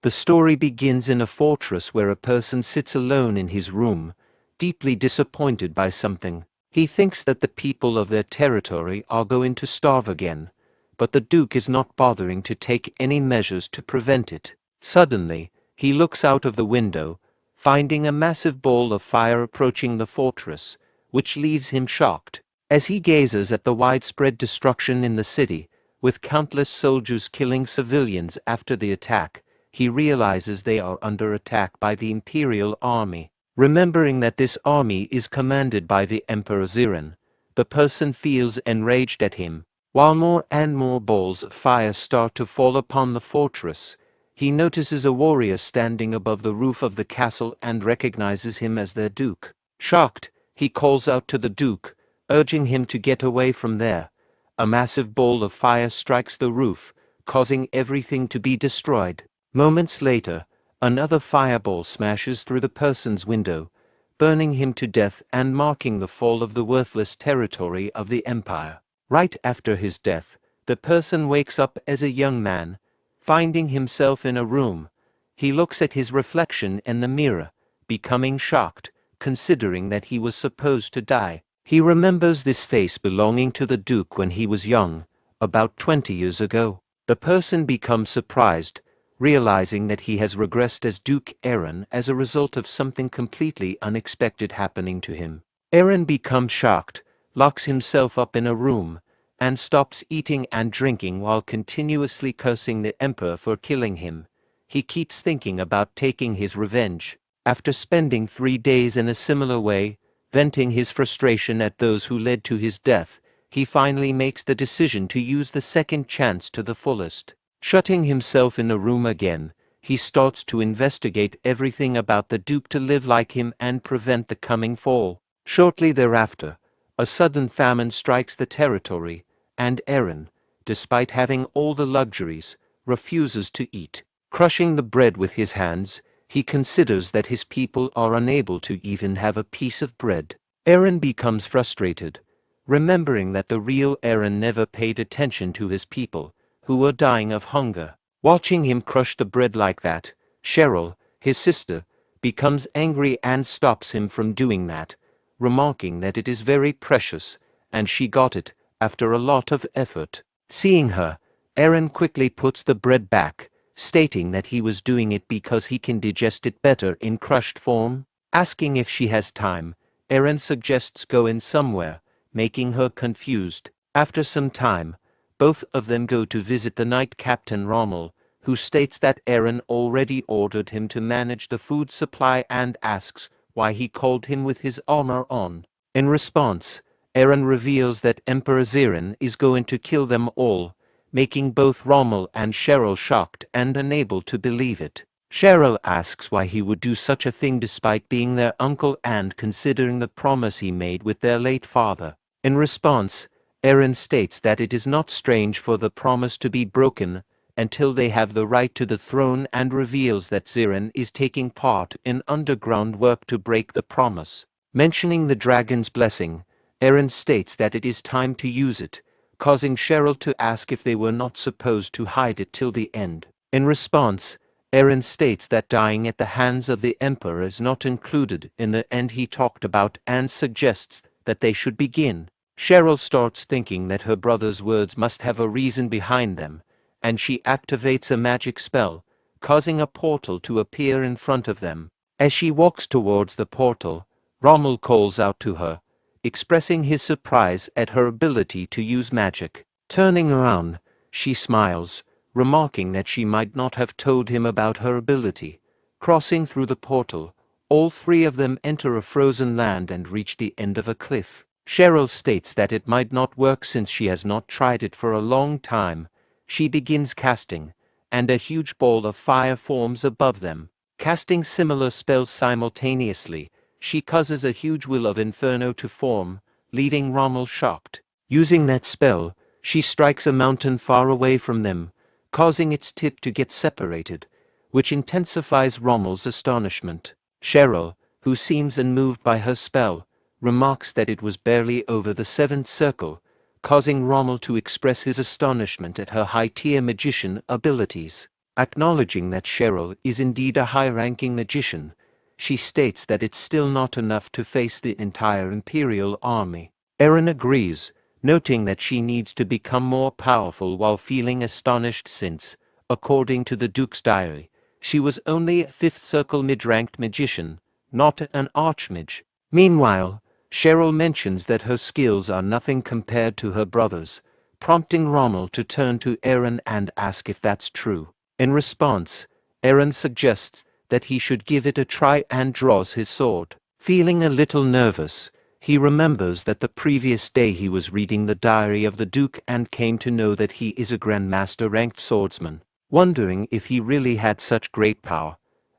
The story begins in a fortress where a person sits alone in his room, deeply disappointed by something. He thinks that the people of their territory are going to starve again, but the Duke is not bothering to take any measures to prevent it. Suddenly, he looks out of the window, finding a massive ball of fire approaching the fortress, which leaves him shocked. As he gazes at the widespread destruction in the city, with countless soldiers killing civilians after the attack, he realizes they are under attack by the Imperial army. Remembering that this army is commanded by the Emperor Zerone, the person feels enraged at him. While more and more balls of fire start to fall upon the fortress, he notices a warrior standing above the roof of the castle and recognizes him as their duke. Shocked, he calls out to the duke, urging him to get away from there. A massive ball of fire strikes the roof, causing everything to be destroyed. Moments later, another fireball smashes through the person's window, burning him to death and marking the fall of the worthless territory of the empire. Right after his death, the person wakes up as a young man, finding himself in a room. He looks at his reflection in the mirror, becoming shocked, considering that he was supposed to die. He remembers this face belonging to the Duke when he was young, about 20 years ago. The person becomes surprised, realizing that he has regressed as Duke Aaron as a result of something completely unexpected happening to him. Aaron becomes shocked, locks himself up in a room, and stops eating and drinking while continuously cursing the Emperor for killing him. He keeps thinking about taking his revenge. After spending 3 days in a similar way, venting his frustration at those who led to his death, he finally makes the decision to use the second chance to the fullest. Shutting himself in a room again, he starts to investigate everything about the Duke to live like him and prevent the coming fall. Shortly thereafter, a sudden famine strikes the territory, and Aaron, despite having all the luxuries, refuses to eat. Crushing the bread with his hands, he considers that his people are unable to even have a piece of bread. Aaron becomes frustrated, remembering that the real Aaron never paid attention to his people, who were dying of hunger. Watching him crush the bread like that, Cheryl, his sister, becomes angry and stops him from doing that, remarking that it is very precious, and she got it after a lot of effort. Seeing her, Aaron quickly puts the bread back, stating that he was doing it because he can digest it better in crushed form. Asking if she has time, Aaron suggests going somewhere, making her confused. After some time, both of them go to visit the Knight Captain Rommel, who states that Aaron already ordered him to manage the food supply and asks why he called him with his armor on. In response, Aaron reveals that Emperor Zerone is going to kill them all, making both Rommel and Cheryl shocked and unable to believe it. Cheryl asks why he would do such a thing despite being their uncle and considering the promise he made with their late father. In response, Aaron states that it is not strange for the promise to be broken until they have the right to the throne and reveals that Zeron is taking part in underground work to break the promise. Mentioning the dragon's blessing, Aaron states that it is time to use it, causing Cheryl to ask if they were not supposed to hide it till the end. In response, Aaron states that dying at the hands of the Emperor is not included in the end he talked about and suggests that they should begin. Cheryl starts thinking that her brother's words must have a reason behind them, and she activates a magic spell, causing a portal to appear in front of them. As she walks towards the portal, Rommel calls out to her, expressing his surprise at her ability to use magic. Turning around, she smiles, remarking that she might not have told him about her ability. Crossing through the portal, all three of them enter a frozen land and reach the end of a cliff. Cheryl states that it might not work since she has not tried it for a long time. She begins casting, and a huge ball of fire forms above them. Casting similar spells simultaneously, she causes a huge wheel of inferno to form, leaving Rommel shocked. Using that spell, she strikes a mountain far away from them, causing its tip to get separated, which intensifies Rommel's astonishment. Cheryl, who seems unmoved by her spell, remarks that it was barely over the 7th circle, causing Rommel to express his astonishment at her high-tier magician abilities. Acknowledging that Cheryl is indeed a high-ranking magician, she states that it's still not enough to face the entire Imperial army. Eren agrees, noting that she needs to become more powerful while feeling astonished since, according to the Duke's diary, she was only a 5th circle mid-ranked magician, not an archmage. Meanwhile, Cheryl mentions that her skills are nothing compared to her brother's, prompting Rommel to turn to Eren and ask if that's true. In response, Eren suggests that he should give it a try and draws his sword. Feeling a little nervous, he remembers that the previous day he was reading the diary of the Duke and came to know that he is a Grandmaster-ranked swordsman. Wondering if he really had such great power,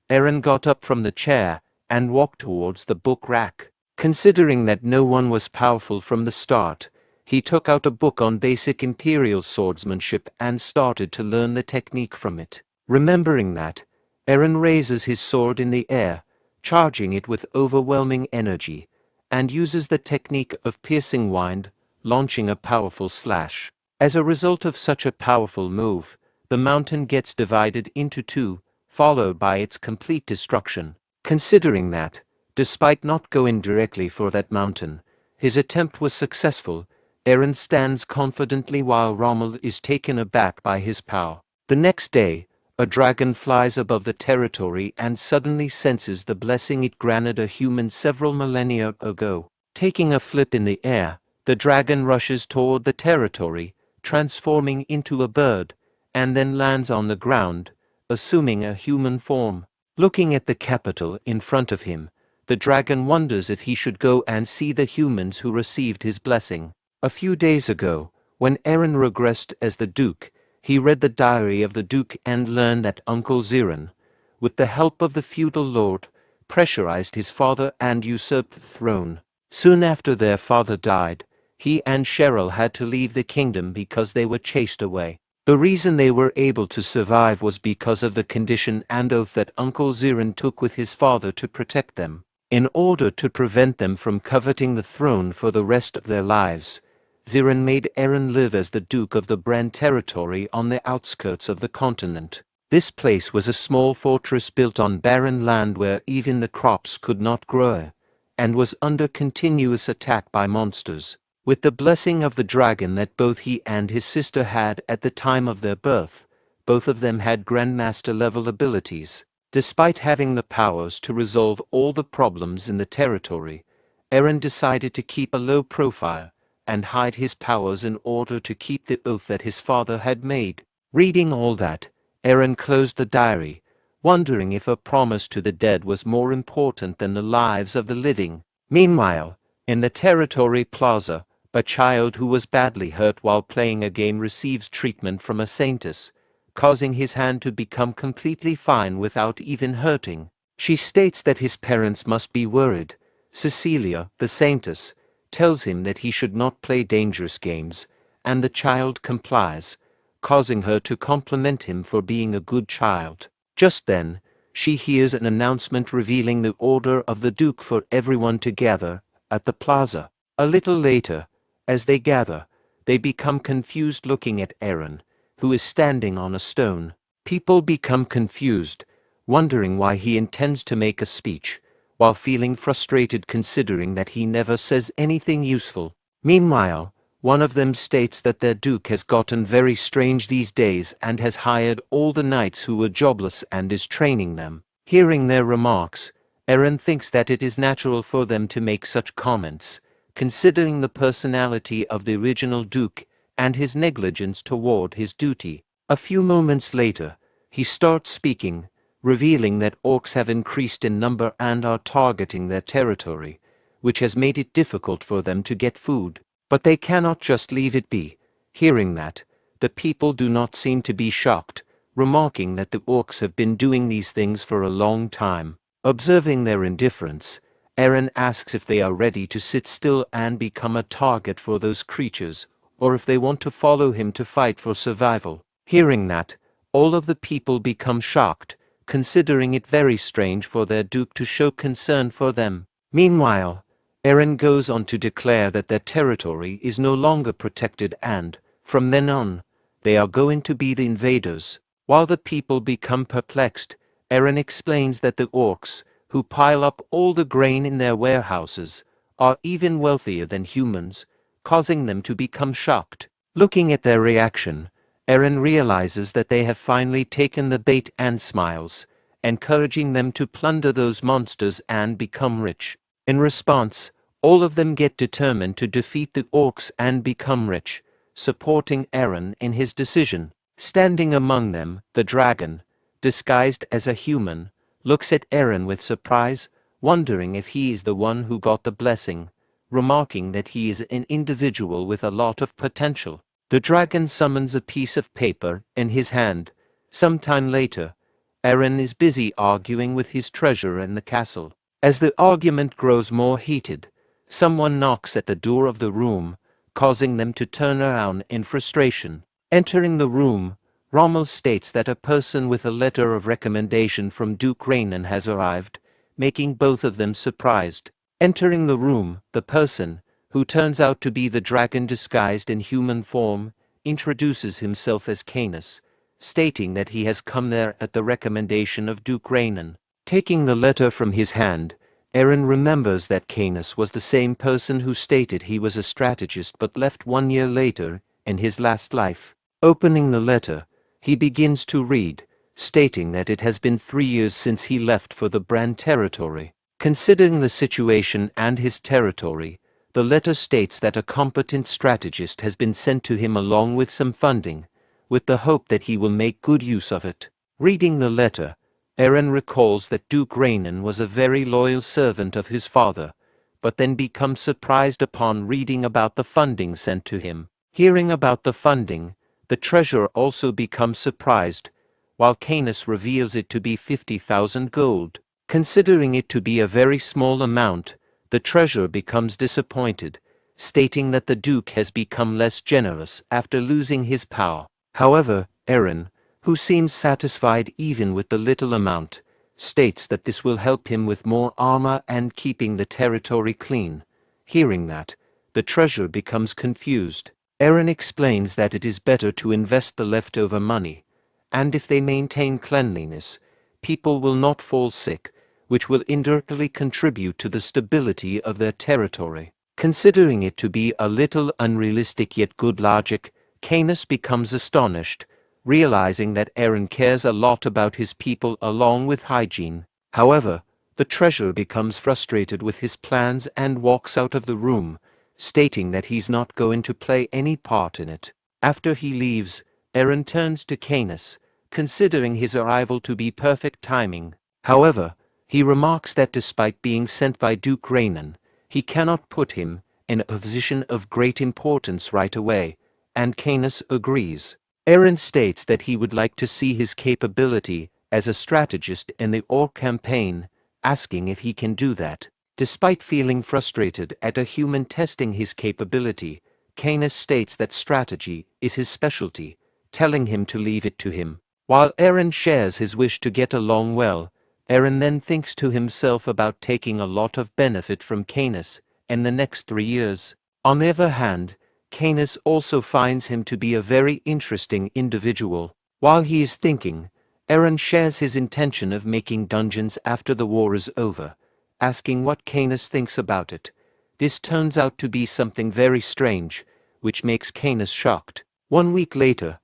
Eren got up from the chair and walked towards the book rack. Considering that no one was powerful from the start, he took out a book on basic Imperial swordsmanship and started to learn the technique from it. Remembering that, Eren raises his sword in the air, charging it with overwhelming energy, and uses the technique of piercing wind, launching a powerful slash. As a result of such a powerful move, the mountain gets divided into two, followed by its complete destruction. Considering that, despite not going directly for that mountain, his attempt was successful, Eren stands confidently while Rommel is taken aback by his power. The next day, a dragon flies above the territory and suddenly senses the blessing it granted a human several millennia ago. Taking a flip in the air, the dragon rushes toward the territory, transforming into a bird, and then lands on the ground, assuming a human form. Looking at the capital in front of him, the dragon wonders if he should go and see the humans who received his blessing. A few days ago, when Eren regressed as the Duke, he read the diary of the Duke and learned that Uncle Zeron, with the help of the feudal lord, pressurized his father and usurped the throne. Soon after their father died, he and Cheryl had to leave the kingdom because they were chased away. The reason they were able to survive was because of the condition and oath that Uncle Zeron took with his father to protect them. In order to prevent them from coveting the throne for the rest of their lives, Zeron made Eren live as the Duke of the Bran territory on the outskirts of the continent. This place was a small fortress built on barren land where even the crops could not grow, and was under continuous attack by monsters. With the blessing of the dragon that both he and his sister had at the time of their birth, both of them had Grandmaster-level abilities. Despite having the powers to resolve all the problems in the territory, Eren decided to keep a low profile and hide his powers in order to keep the oath that his father had made. Reading all that, Eren closed the diary, wondering if a promise to the dead was more important than the lives of the living. Meanwhile, in the territory plaza, a child who was badly hurt while playing a game receives treatment from a saintess, causing his hand to become completely fine without even hurting. She states that his parents must be worried. Cecilia, the saintess, tells him that he should not play dangerous games, and the child complies, causing her to compliment him for being a good child. Just then, she hears an announcement revealing the order of the Duke for everyone to gather at the plaza. A little later, as they gather, they become confused looking at Eren, who is standing on a stone. People become confused, wondering why he intends to make a speech, while feeling frustrated considering that he never says anything useful. Meanwhile, one of them states that their Duke has gotten very strange these days and has hired all the knights who were jobless and is training them. Hearing their remarks, Eren thinks that it is natural for them to make such comments, considering the personality of the original Duke and his negligence toward his duty. A few moments later, he starts speaking, revealing that orcs have increased in number and are targeting their territory, which has made it difficult for them to get food. But they cannot just leave it be. Hearing that, the people do not seem to be shocked, remarking that the orcs have been doing these things for a long time. Observing their indifference, Eren asks if they are ready to sit still and become a target for those creatures, or if they want to follow him to fight for survival. Hearing that, all of the people become shocked, considering it very strange for their Duke to show concern for them. Meanwhile, Eren goes on to declare that their territory is no longer protected and, from then on, they are going to be the invaders. While the people become perplexed, Eren explains that the orcs, who pile up all the grain in their warehouses, are even wealthier than humans, causing them to become shocked. Looking at their reaction, Eren realizes that they have finally taken the bait and smiles, encouraging them to plunder those monsters and become rich. In response, all of them get determined to defeat the orcs and become rich, supporting Eren in his decision. Standing among them, the dragon, disguised as a human, looks at Eren with surprise, wondering if he is the one who got the blessing, remarking that he is an individual with a lot of potential. The dragon summons a piece of paper in his hand. Sometime later, Eren is busy arguing with his treasurer in the castle. As the argument grows more heated, someone knocks at the door of the room, causing them to turn around in frustration. Entering the room, Rommel states that a person with a letter of recommendation from Duke Raynon has arrived, making both of them surprised. Entering the room, the person, who turns out to be the dragon disguised in human form, introduces himself as Canis, stating that he has come there at the recommendation of Duke Raynon. Taking the letter from his hand, Eren remembers that Canis was the same person who stated he was a strategist but left 1 year later, in his last life. Opening the letter, he begins to read, stating that it has been 3 years since he left for the Bran territory. Considering the situation and his territory, the letter states that a competent strategist has been sent to him along with some funding, with the hope that he will make good use of it. Reading the letter, Eren recalls that Duke Raynon was a very loyal servant of his father, but then becomes surprised upon reading about the funding sent to him. Hearing about the funding, the treasurer also becomes surprised, while Canis reveals it to be 50,000 gold. Considering it to be a very small amount, the treasurer becomes disappointed, stating that the Duke has become less generous after losing his power. However, Eren, who seems satisfied even with the little amount, states that this will help him with more armor and keeping the territory clean. Hearing that, the treasurer becomes confused. Eren explains that it is better to invest the leftover money, and if they maintain cleanliness, people will not fall sick, which will indirectly contribute to the stability of their territory. Considering it to be a little unrealistic yet good logic, Canis becomes astonished, realizing that Eren cares a lot about his people along with hygiene. However, the treasurer becomes frustrated with his plans and walks out of the room, stating that he's not going to play any part in it. After he leaves, Eren turns to Canis, considering his arrival to be perfect timing. However, he remarks that despite being sent by Duke Raynon, he cannot put him in a position of great importance right away, and Canis agrees. Eren states that he would like to see his capability as a strategist in the orc campaign, asking if he can do that. Despite feeling frustrated at a human testing his capability, Canis states that strategy is his specialty, telling him to leave it to him. While Eren shares his wish to get along well, Eren then thinks to himself about taking a lot of benefit from Canis in the next 3 years. On the other hand, Canis also finds him to be a very interesting individual. While he is thinking, Eren shares his intention of making dungeons after the war is over, asking what Canis thinks about it. This turns out to be something very strange, which makes Canis shocked. 1 week later,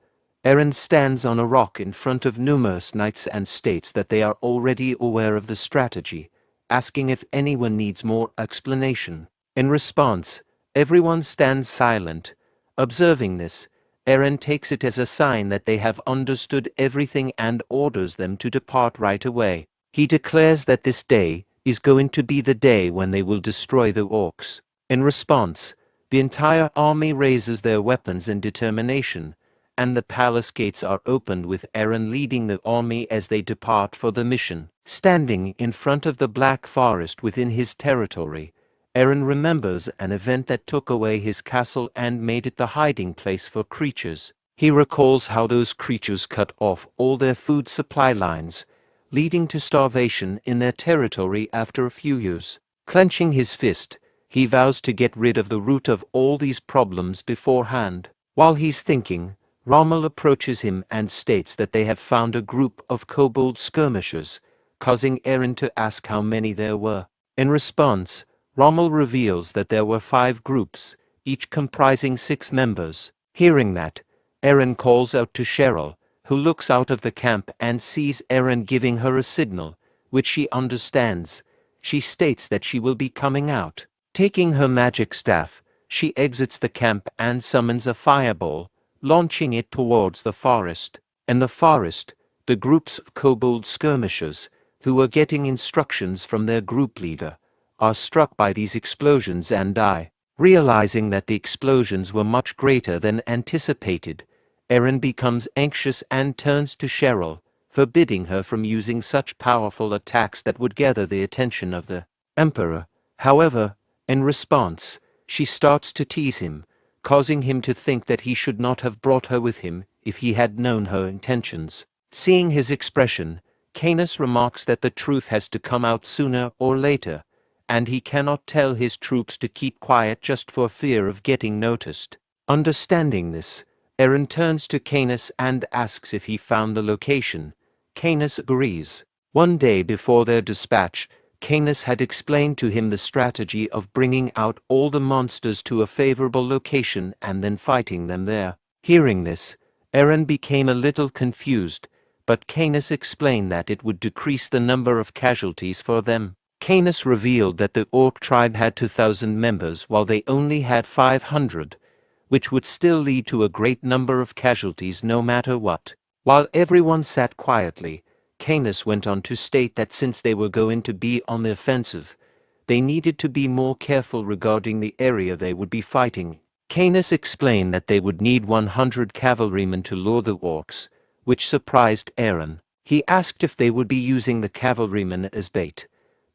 Eren stands on a rock in front of numerous knights and states that they are already aware of the strategy, asking if anyone needs more explanation. In response, everyone stands silent. Observing this, Eren takes it as a sign that they have understood everything and orders them to depart right away. He declares that this day is going to be the day when they will destroy the orcs. In response, the entire army raises their weapons in determination, and the palace gates are opened with Eren leading the army as they depart for the mission. Standing in front of the Black Forest within his territory, Eren remembers an event that took away his castle and made it the hiding place for creatures. He recalls how those creatures cut off all their food supply lines, leading to starvation in their territory after a few years. Clenching his fist, he vows to get rid of the root of all these problems beforehand. While he's thinking, Rommel approaches him and states that they have found a group of kobold skirmishers, causing Eren to ask how many there were. In response, Rommel reveals that there were 5 groups, each comprising 6 members. Hearing that, Eren calls out to Cheryl, who looks out of the camp and sees Eren giving her a signal, which she understands. She states that she will be coming out. Taking her magic staff, she exits the camp and summons a fireball, launching it towards the forest. In the forest, the groups of kobold skirmishers, who are getting instructions from their group leader, are struck by these explosions and die. Realizing that the explosions were much greater than anticipated, Eren becomes anxious and turns to Cheryl, forbidding her from using such powerful attacks that would gather the attention of the Emperor. However, in response, she starts to tease him, causing him to think that he should not have brought her with him if he had known her intentions. Seeing his expression, Canis remarks that the truth has to come out sooner or later, and he cannot tell his troops to keep quiet just for fear of getting noticed. Understanding this, Eren turns to Canis and asks if he found the location. Canis agrees. One day before their dispatch, Canis had explained to him the strategy of bringing out all the monsters to a favorable location and then fighting them there. Hearing this, Eren became a little confused, but Canis explained that it would decrease the number of casualties for them. Canis revealed that the orc tribe had 2,000 members while they only had 500, which would still lead to a great number of casualties no matter what. While everyone sat quietly, Canis went on to state that since they were going to be on the offensive, they needed to be more careful regarding the area they would be fighting. Canis explained that they would need 100 cavalrymen to lure the orcs, which surprised Eren. He asked if they would be using the cavalrymen as bait,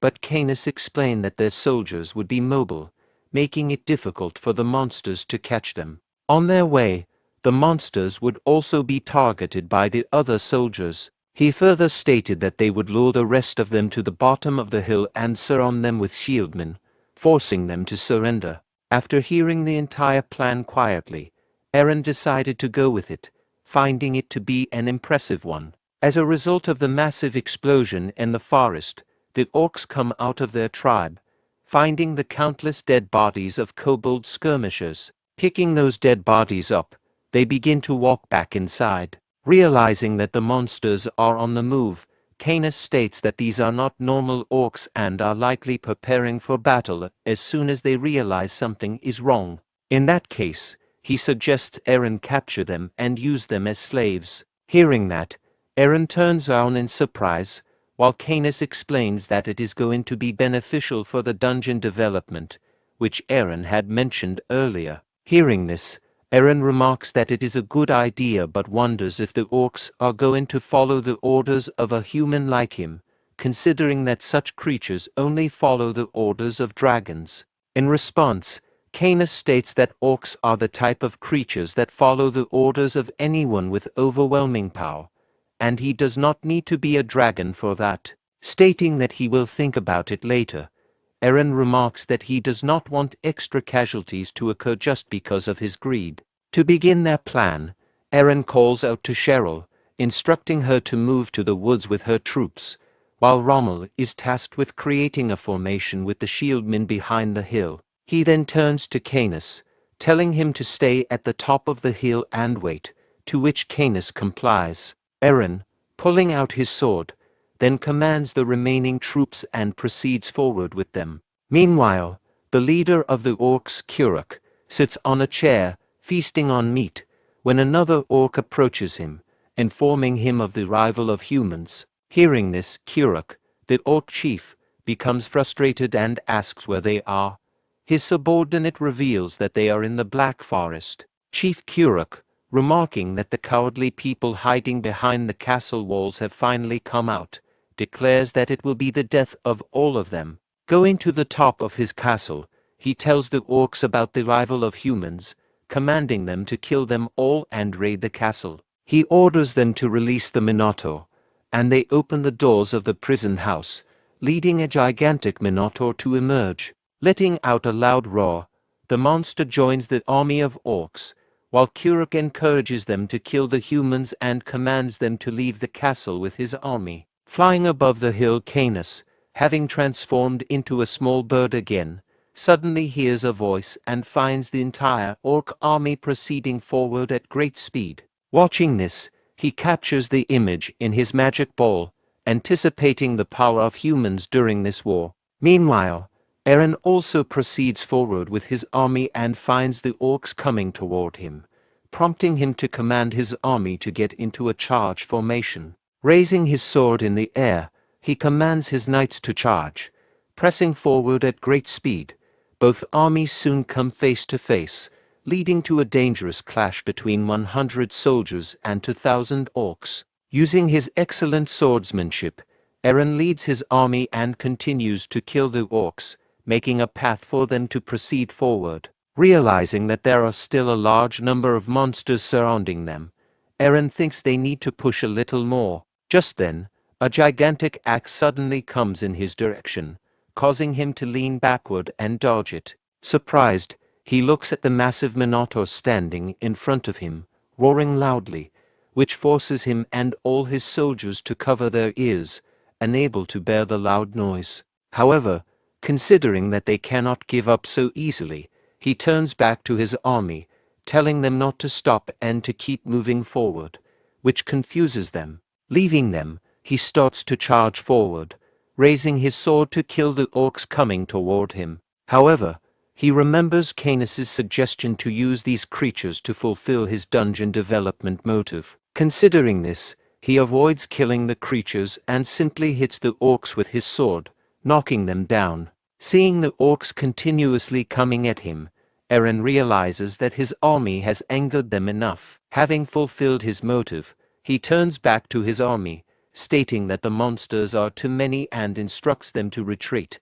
but Canis explained that their soldiers would be mobile, making it difficult for the monsters to catch them. On their way, the monsters would also be targeted by the other soldiers. He further stated that they would lure the rest of them to the bottom of the hill and surround them with shieldmen, forcing them to surrender. After hearing the entire plan quietly, Eren decided to go with it, finding it to be an impressive one. As a result of the massive explosion in the forest, the orcs come out of their tribe, finding the countless dead bodies of kobold skirmishers. Picking those dead bodies up, they begin to walk back inside. Realizing that the monsters are on the move, Canis states that these are not normal orcs and are likely preparing for battle as soon as they realize something is wrong. In that case, he suggests Eren capture them and use them as slaves. Hearing that, Eren turns around in surprise, while Canis explains that it is going to be beneficial for the dungeon development, which Eren had mentioned earlier. Hearing this, Eren remarks that it is a good idea but wonders if the orcs are going to follow the orders of a human like him, considering that such creatures only follow the orders of dragons. In response, Canis states that orcs are the type of creatures that follow the orders of anyone with overwhelming power, and he does not need to be a dragon for that. Stating that he will think about it later, Eren remarks that he does not want extra casualties to occur just because of his greed. To begin their plan, Eren calls out to Cheryl, instructing her to move to the woods with her troops, while Rommel is tasked with creating a formation with the shieldmen behind the hill. He then turns to Canis, telling him to stay at the top of the hill and wait, to which Canis complies. Eren, pulling out his sword, then commands the remaining troops and proceeds forward with them. Meanwhile, the leader of the orcs, Kuruk, sits on a chair, feasting on meat, when another orc approaches him, informing him of the arrival of humans. Hearing this, Kuruk, the orc chief, becomes frustrated and asks where they are. His subordinate reveals that they are in the Black Forest. Chief Kuruk, remarking that the cowardly people hiding behind the castle walls have finally come out, declares that it will be the death of all of them. Going to the top of his castle, he tells the orcs about the arrival of humans, commanding them to kill them all and raid the castle. He orders them to release the Minotaur, and they open the doors of the prison house, leading a gigantic Minotaur to emerge. Letting out a loud roar, the monster joins the army of orcs, while Kuruk encourages them to kill the humans and commands them to leave the castle with his army. Flying above the hill, Canis, having transformed into a small bird again, suddenly hears a voice and finds the entire orc army proceeding forward at great speed. Watching this, he captures the image in his magic ball, anticipating the power of humans during this war. Meanwhile, Eren also proceeds forward with his army and finds the orcs coming toward him, prompting him to command his army to get into a charge formation. Raising his sword in the air, he commands his knights to charge. Pressing forward at great speed, both armies soon come face to face, leading to a dangerous clash between 100 soldiers and 2,000 orcs. Using his excellent swordsmanship, Eren leads his army and continues to kill the orcs, making a path for them to proceed forward. Realizing that there are still a large number of monsters surrounding them, Eren thinks they need to push a little more. Just then, a gigantic axe suddenly comes in his direction, causing him to lean backward and dodge it. Surprised, he looks at the massive Minotaur standing in front of him, roaring loudly, which forces him and all his soldiers to cover their ears, unable to bear the loud noise. However, considering that they cannot give up so easily, he turns back to his army, telling them not to stop and to keep moving forward, which confuses them. Leaving them, he starts to charge forward, raising his sword to kill the orcs coming toward him. However, he remembers Canis's suggestion to use these creatures to fulfill his dungeon development motive. Considering this, he avoids killing the creatures and simply hits the orcs with his sword, knocking them down. Seeing the orcs continuously coming at him, Eren realizes that his army has angered them enough. Having fulfilled his motive, he turns back to his army, stating that the monsters are too many and instructs them to retreat.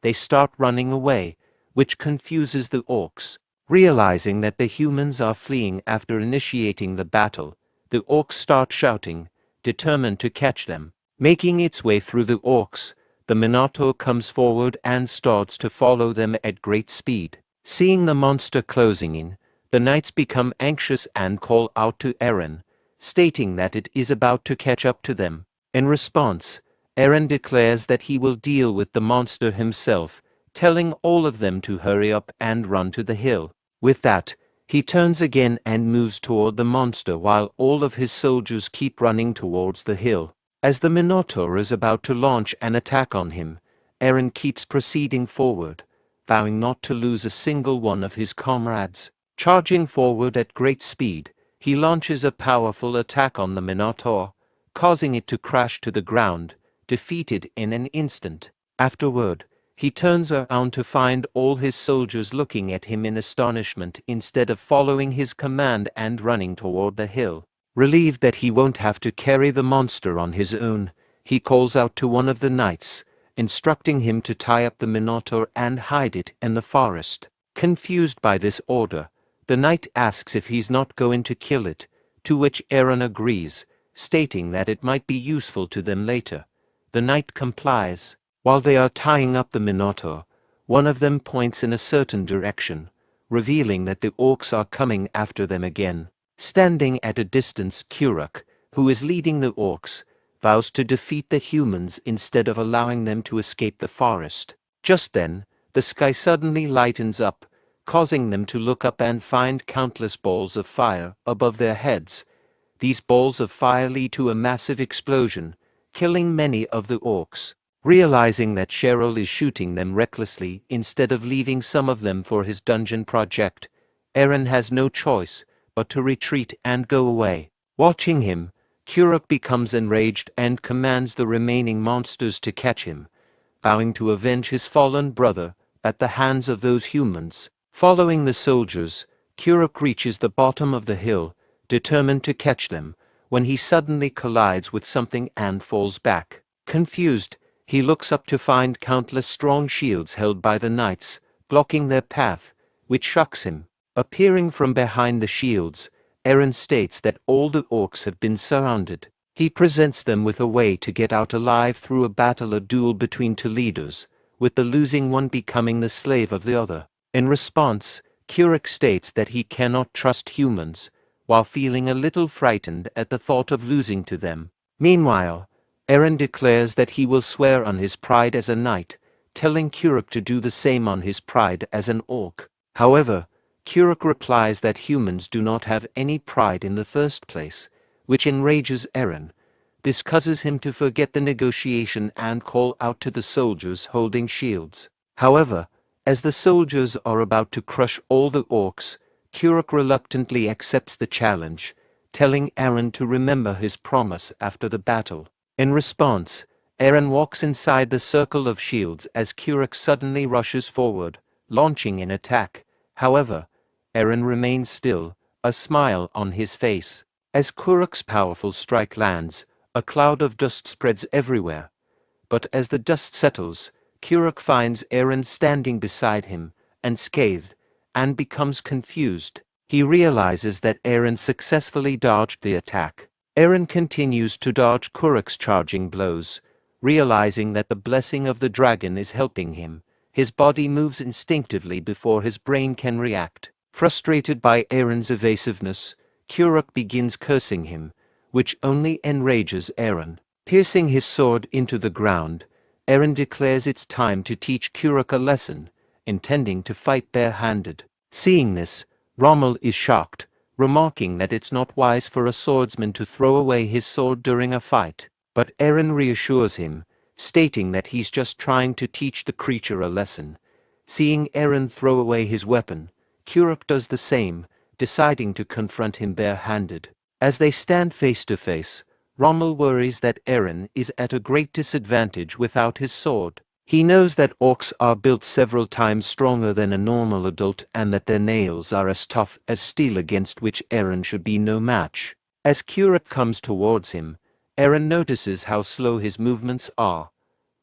They start running away, which confuses the orcs. Realizing that the humans are fleeing after initiating the battle, the orcs start shouting, determined to catch them. Making its way through the orcs, the Minotaur comes forward and starts to follow them at great speed. Seeing the monster closing in, the knights become anxious and call out to Eren, stating that it is about to catch up to them. In response, Eren declares that he will deal with the monster himself, telling all of them to hurry up and run to the hill. With that, he turns again and moves toward the monster while all of his soldiers keep running towards the hill. As the Minotaur is about to launch an attack on him, Eren keeps proceeding forward, vowing not to lose a single one of his comrades. Charging forward at great speed, he launches a powerful attack on the Minotaur, causing it to crash to the ground, defeated in an instant. Afterward, he turns around to find all his soldiers looking at him in astonishment instead of following his command and running toward the hill. Relieved that he won't have to carry the monster on his own, he calls out to one of the knights, instructing him to tie up the Minotaur and hide it in the forest. Confused by this order, the knight asks if he's not going to kill it, to which Eren agrees, stating that it might be useful to them later. The knight complies. While they are tying up the Minotaur, one of them points in a certain direction, revealing that the orcs are coming after them again. Standing at a distance, Kuruk, who is leading the orcs, vows to defeat the humans instead of allowing them to escape the forest. Just then, the sky suddenly lightens up, causing them to look up and find countless balls of fire above their heads. These balls of fire lead to a massive explosion, killing many of the orcs. Realizing that Cheryl is shooting them recklessly instead of leaving some of them for his dungeon project, Eren has no choice but to retreat and go away. Watching him, Kuruk becomes enraged and commands the remaining monsters to catch him, vowing to avenge his fallen brother at the hands of those humans. Following the soldiers, Kuruk reaches the bottom of the hill, determined to catch them, when he suddenly collides with something and falls back. Confused, he looks up to find countless strong shields held by the knights, blocking their path, which shocks him. Appearing from behind the shields, Eren states that all the orcs have been surrounded. He presents them with a way to get out alive through a duel between two leaders, with the losing one becoming the slave of the other. In response, Kuruk states that he cannot trust humans, while feeling a little frightened at the thought of losing to them. Meanwhile, Eren declares that he will swear on his pride as a knight, telling Kuruk to do the same on his pride as an orc. However, Kuruk replies that humans do not have any pride in the first place, which enrages Eren. This causes him to forget the negotiation and call out to the soldiers holding shields. However, as the soldiers are about to crush all the orcs, Kuruk reluctantly accepts the challenge, telling Eren to remember his promise after the battle. In response, Eren walks inside the circle of shields as Kuruk suddenly rushes forward, launching an attack. However, Eren remains still, a smile on his face. As Kuruk's powerful strike lands, a cloud of dust spreads everywhere. But as the dust settles, Kuruk finds Eren standing beside him, unscathed, and becomes confused. He realizes that Eren successfully dodged the attack. Eren continues to dodge Kuruk's charging blows, realizing that the blessing of the dragon is helping him. His body moves instinctively before his brain can react. Frustrated by Eren's evasiveness, Kuruk begins cursing him, which only enrages Eren. Piercing his sword into the ground, Eren declares it's time to teach Kuruk a lesson, intending to fight bare-handed. Seeing this, Rommel is shocked, remarking that it's not wise for a swordsman to throw away his sword during a fight. But Eren reassures him, stating that he's just trying to teach the creature a lesson. Seeing Eren throw away his weapon, Kuruk does the same, deciding to confront him bare-handed. As they stand face to face, Rommel worries that Eren is at a great disadvantage without his sword. He knows that orcs are built several times stronger than a normal adult and that their nails are as tough as steel, against which Eren should be no match. As Kuruk comes towards him, Eren notices how slow his movements are.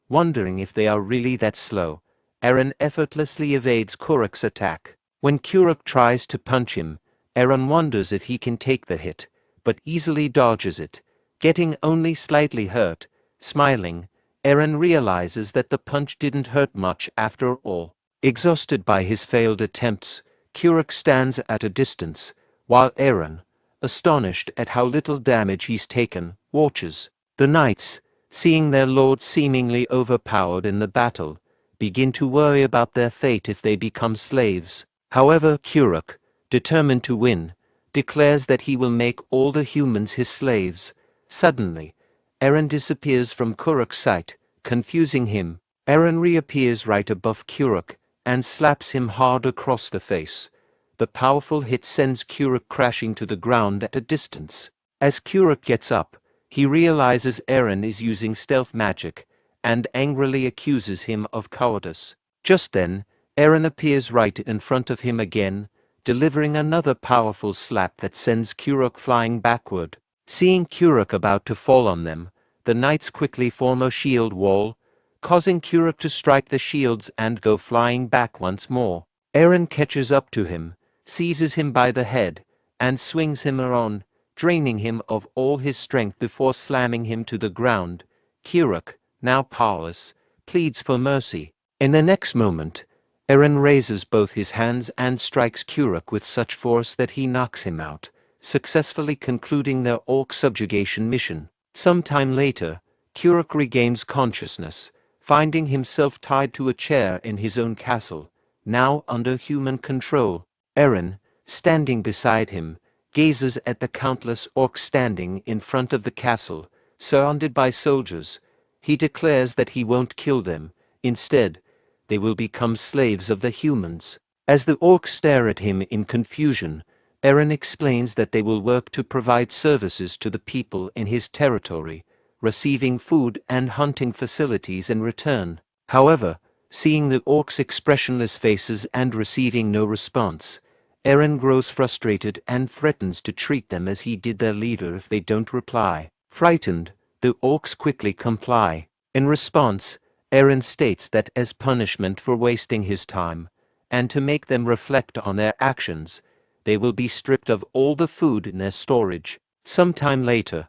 Wondering if they are really that slow, Eren effortlessly evades Kuruk's attack. When Kuruk tries to punch him, Eren wonders if he can take the hit, but easily dodges it, getting only slightly hurt. Smiling, Eren realizes that the punch didn't hurt much after all. Exhausted by his failed attempts, Kuruk stands at a distance, while Eren, astonished at how little damage he's taken, watches. The knights, seeing their lord seemingly overpowered in the battle, begin to worry about their fate if they become slaves. However, Kuruk, determined to win, declares that he will make all the humans his slaves. Suddenly, Eren disappears from Kuruk's sight, confusing him. Eren reappears right above Kuruk and slaps him hard across the face. The powerful hit sends Kuruk crashing to the ground at a distance. As Kuruk gets up, he realizes Eren is using stealth magic and angrily accuses him of cowardice. Just then, Eren appears right in front of him again, delivering another powerful slap that sends Kuruk flying backward. Seeing Kuruk about to fall on them, the knights quickly form a shield wall, causing Kuruk to strike the shields and go flying back once more. Eren catches up to him, seizes him by the head, and swings him around, draining him of all his strength before slamming him to the ground. Kuruk, now powerless, pleads for mercy. In the next moment, Eren raises both his hands and strikes Kuruk with such force that he knocks him out, successfully concluding their orc subjugation mission. Sometime later, Kuruk regains consciousness, finding himself tied to a chair in his own castle, now under human control. Eren, standing beside him, gazes at the countless orcs standing in front of the castle, surrounded by soldiers. He declares that he won't kill them. Instead, they will become slaves of the humans. As the orcs stare at him in confusion, Eren explains that they will work to provide services to the people in his territory, receiving food and hunting facilities in return. However, seeing the orcs' expressionless faces and receiving no response, Eren grows frustrated and threatens to treat them as he did their leader if they don't reply. Frightened, the orcs quickly comply. In response, Eren states that as punishment for wasting his time, and to make them reflect on their actions, they will be stripped of all the food in their storage. Sometime later,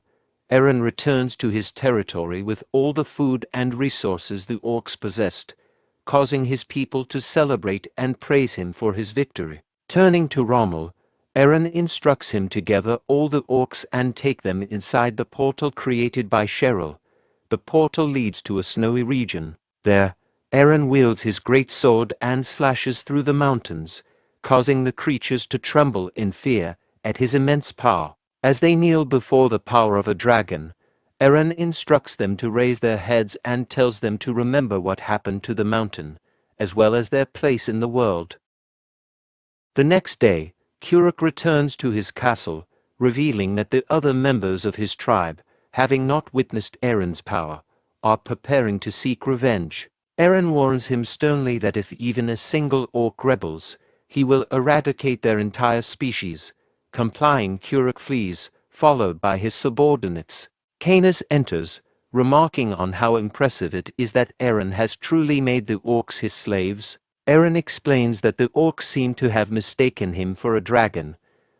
Eren returns to his territory with all the food and resources the orcs possessed, causing his people to celebrate and praise him for his victory. Turning to Rommel, Eren instructs him to gather all the orcs and take them inside the portal created by Cheryl. The portal leads to a snowy region. There, Eren wields his great sword and slashes through the mountains, causing the creatures to tremble in fear at his immense power. As they kneel before the power of a dragon, Eren instructs them to raise their heads and tells them to remember what happened to the mountain, as well as their place in the world. The next day, Kuruk returns to his castle, revealing that the other members of his tribe, having not witnessed Eren's power, are preparing to seek revenge. Eren warns him sternly that if even a single orc rebels, he will eradicate their entire species. Complying, Kuruk flees, followed by his subordinates. Canis enters, remarking on how impressive it is that Eren has truly made the orcs his slaves. Eren explains that the orcs seem to have mistaken him for a dragon,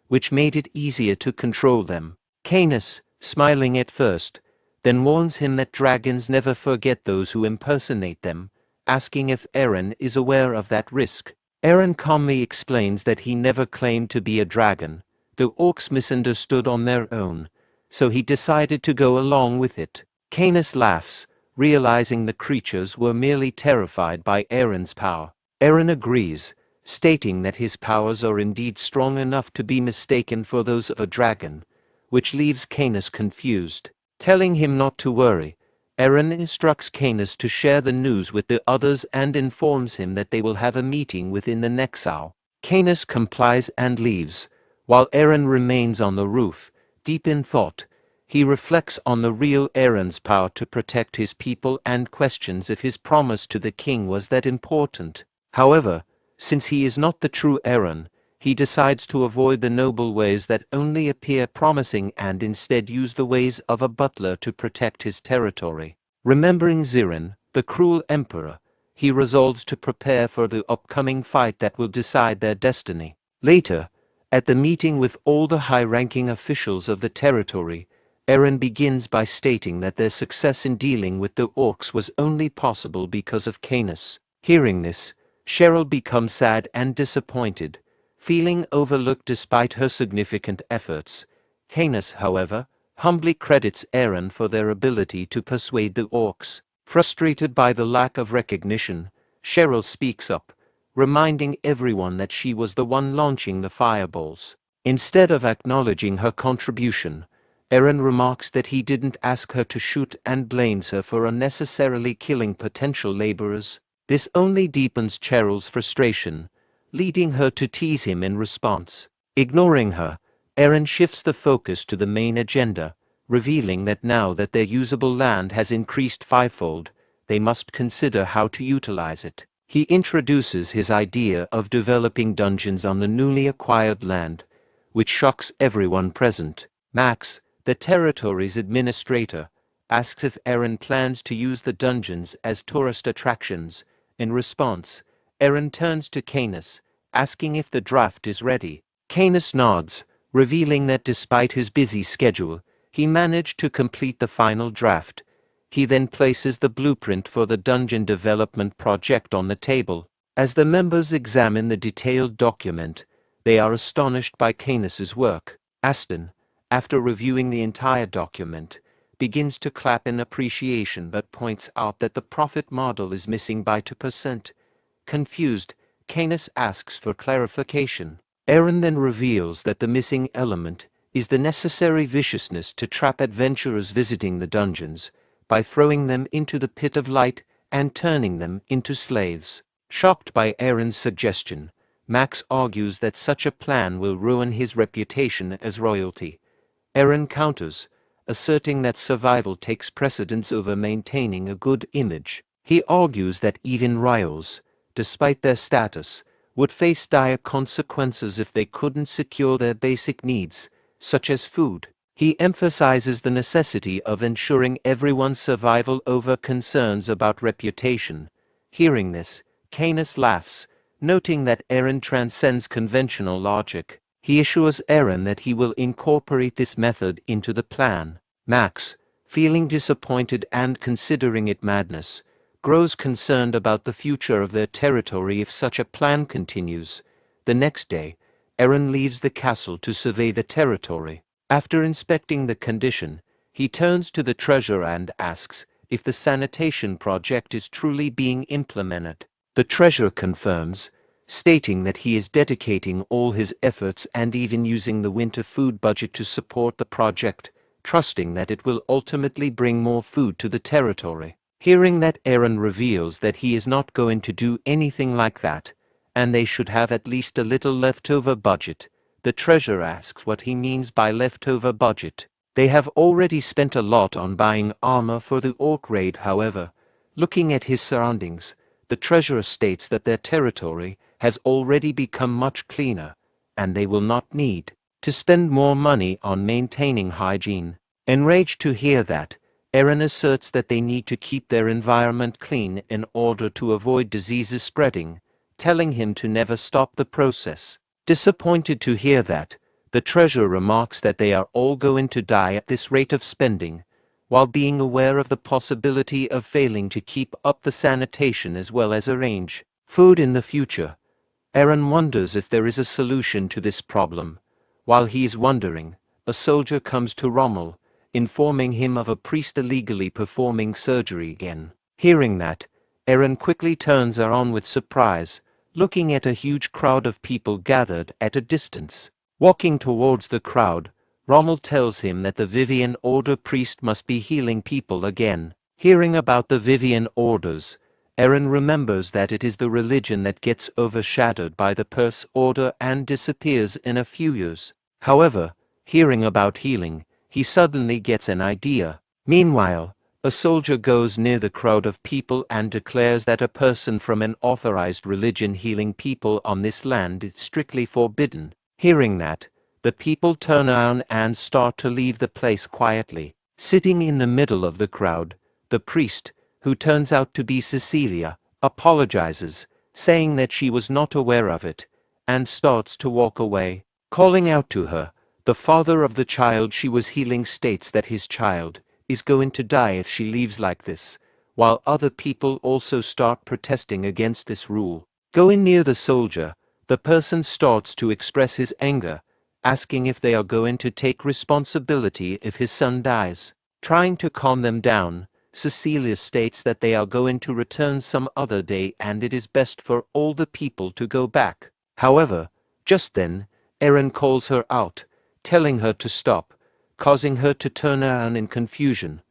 which made it easier to control them. Canis, smiling at first, then warns him that dragons never forget those who impersonate them, asking if Eren is aware of that risk. Eren calmly explains that he never claimed to be a dragon. The orcs misunderstood on their own, so he decided to go along with it. Canis laughs, realizing the creatures were merely terrified by Eren's power. Eren agrees, stating that his powers are indeed strong enough to be mistaken for those of a dragon, which leaves Canis confused. Telling him not to worry, Eren instructs Canis to share the news with the others and informs him that they will have a meeting within the next hour. Canis complies and leaves, while Eren remains on the roof, deep in thought. He reflects on the real Eren's power to protect his people and questions if his promise to the king was that important. However, since he is not the true Eren, he decides to avoid the noble ways that only appear promising and instead use the ways of a butler to protect his territory. Remembering Zeron, the cruel emperor, he resolves to prepare for the upcoming fight that will decide their destiny. Later, at the meeting with all the high-ranking officials of the territory, Eren begins by stating that their success in dealing with the orcs was only possible because of Canis. Hearing this, Cheryl becomes sad and disappointed, feeling overlooked despite her significant efforts. Canis, however, humbly credits Eren for their ability to persuade the orcs. Frustrated by the lack of recognition, Cheryl speaks up, reminding everyone that she was the one launching the fireballs. Instead of acknowledging her contribution, Eren remarks that he didn't ask her to shoot and blames her for unnecessarily killing potential laborers. This only deepens Cheryl's frustration, leading her to tease him in response. Ignoring her, Eren shifts the focus to the main agenda, revealing that now that their usable land has increased fivefold, they must consider how to utilize it. He introduces his idea of developing dungeons on the newly acquired land, which shocks everyone present. Max, the territory's administrator, asks if Eren plans to use the dungeons as tourist attractions. In response, Eren turns to Canis, asking if the draft is ready. Canis nods, revealing that despite his busy schedule, he managed to complete the final draft. He then places the blueprint for the dungeon development project on the table. As the members examine the detailed document, they are astonished by Canis's work. Aston, after reviewing the entire document, begins to clap in appreciation but points out that the profit model is missing by 2%. Confused, Canis asks for clarification. Eren then reveals that the missing element is the necessary viciousness to trap adventurers visiting the dungeons, by throwing them into the pit of light and turning them into slaves. Shocked by Eren's suggestion, Max argues that such a plan will ruin his reputation as royalty. Eren counters, asserting that survival takes precedence over maintaining a good image. He argues that even royals, despite their status, would face dire consequences if they couldn't secure their basic needs, such as food. He emphasizes the necessity of ensuring everyone's survival over concerns about reputation. Hearing this, Canis laughs, noting that Eren transcends conventional logic. He assures Eren that he will incorporate this method into the plan. Max, feeling disappointed and considering it madness, grows concerned about the future of their territory if such a plan continues. The next day, Aaron leaves the castle to survey the territory. After inspecting the condition, he turns to the treasurer and asks if the sanitation project is truly being implemented. The treasurer confirms, stating that he is dedicating all his efforts and even using the winter food budget to support the project, trusting that it will ultimately bring more food to the territory. Hearing that, Aaron reveals that he is not going to do anything like that, and they should have at least a little leftover budget. The treasurer asks what he means by leftover budget. They have already spent a lot on buying armor for the orc raid. However, looking at his surroundings, the treasurer states that their territory has already become much cleaner, and they will not need to spend more money on maintaining hygiene. Enraged to hear that, Aaron asserts that they need to keep their environment clean in order to avoid diseases spreading, telling him to never stop the process. Disappointed to hear that, the treasurer remarks that they are all going to die at this rate of spending, while being aware of the possibility of failing to keep up the sanitation as well as arrange food in the future. Aaron wonders if there is a solution to this problem. While he is wondering, a soldier comes to Rommel, informing him of a priest illegally performing surgery again. Hearing that, Aaron quickly turns around with surprise, looking at a huge crowd of people gathered at a distance. Walking towards the crowd, Rommel tells him that the Viven order priest must be healing people again. Hearing about the Viven orders, Aaron remembers that it is the religion that gets overshadowed by the Purse order and disappears in a few years. However, hearing about healing, he suddenly gets an idea. Meanwhile, a soldier goes near the crowd of people and declares that a person from an authorized religion healing people on this land is strictly forbidden. Hearing that, the people turn around and start to leave the place quietly. Sitting in the middle of the crowd, the priest, who turns out to be Cecilia, apologizes, saying that she was not aware of it, and starts to walk away. Calling out to her, the father of the child she was healing states that his child is going to die if she leaves like this, while other people also start protesting against this rule. Going near the soldier, the person starts to express his anger, asking if they are going to take responsibility if his son dies. Trying to calm them down, Cecilia states that they are going to return some other day and it is best for all the people to go back. However, just then, Aaron calls her out, telling her to stop, causing her to turn around in confusion.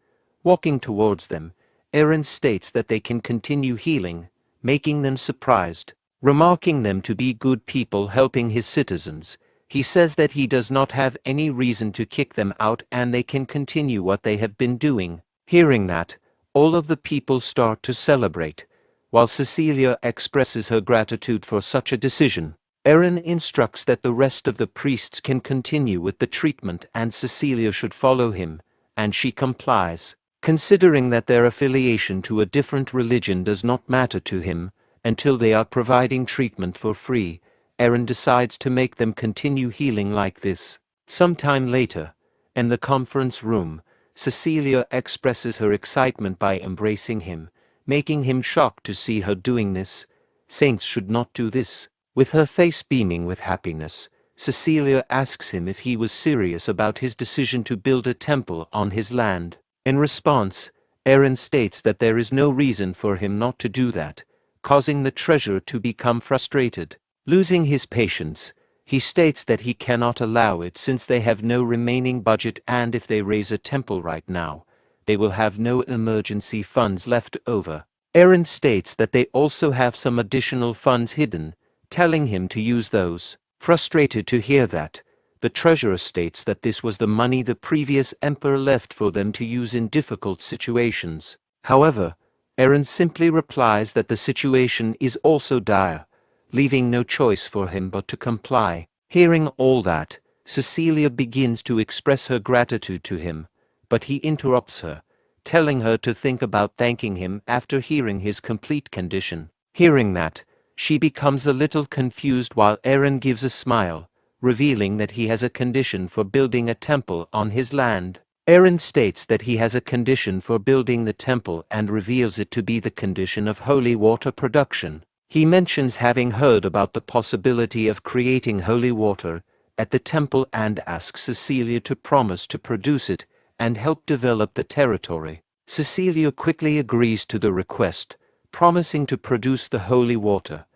Walking towards them, Aaron states that they can continue healing, making them surprised. Remarking them to be good people helping his citizens, he says that he does not have any reason to kick them out and they can continue what they have been doing. Hearing that, all of the people start to celebrate, while Cecilia expresses her gratitude for such a decision. Aaron instructs that the rest of the priests can continue with the treatment and Cecilia should follow him, and she complies. Considering that their affiliation to a different religion does not matter to him, until they are providing treatment for free, Aaron decides to make them continue healing like this. Sometime later, in the conference room, Cecilia expresses her excitement by embracing him, making him shocked to see her doing this. Saints should not do this. With her face beaming with happiness, Cecilia asks him if he was serious about his decision to build a temple on his land. In response, Aaron states that there is no reason for him not to do that, causing the treasurer to become frustrated. Losing his patience, he states that he cannot allow it since they have no remaining budget and if they raise a temple right now, they will have no emergency funds left over. Aaron states that they also have some additional funds hidden, telling him to use those. Frustrated to hear that, the treasurer states that this was the money the previous emperor left for them to use in difficult situations. However, Aaron simply replies that the situation is also dire, leaving no choice for him but to comply. Hearing all that, Cecilia begins to express her gratitude to him, but he interrupts her, telling her to think about thanking him after hearing his complete condition. Hearing that, she becomes a little confused while Aaron gives a smile, revealing that he has a condition for building a temple on his land. Aaron states that he has a condition for building the temple and reveals it to be the condition of holy water production. He mentions having heard about the possibility of creating holy water at the temple and asks Cecilia to promise to produce it and help develop the territory. Cecilia quickly agrees to the request, promising to produce the holy water.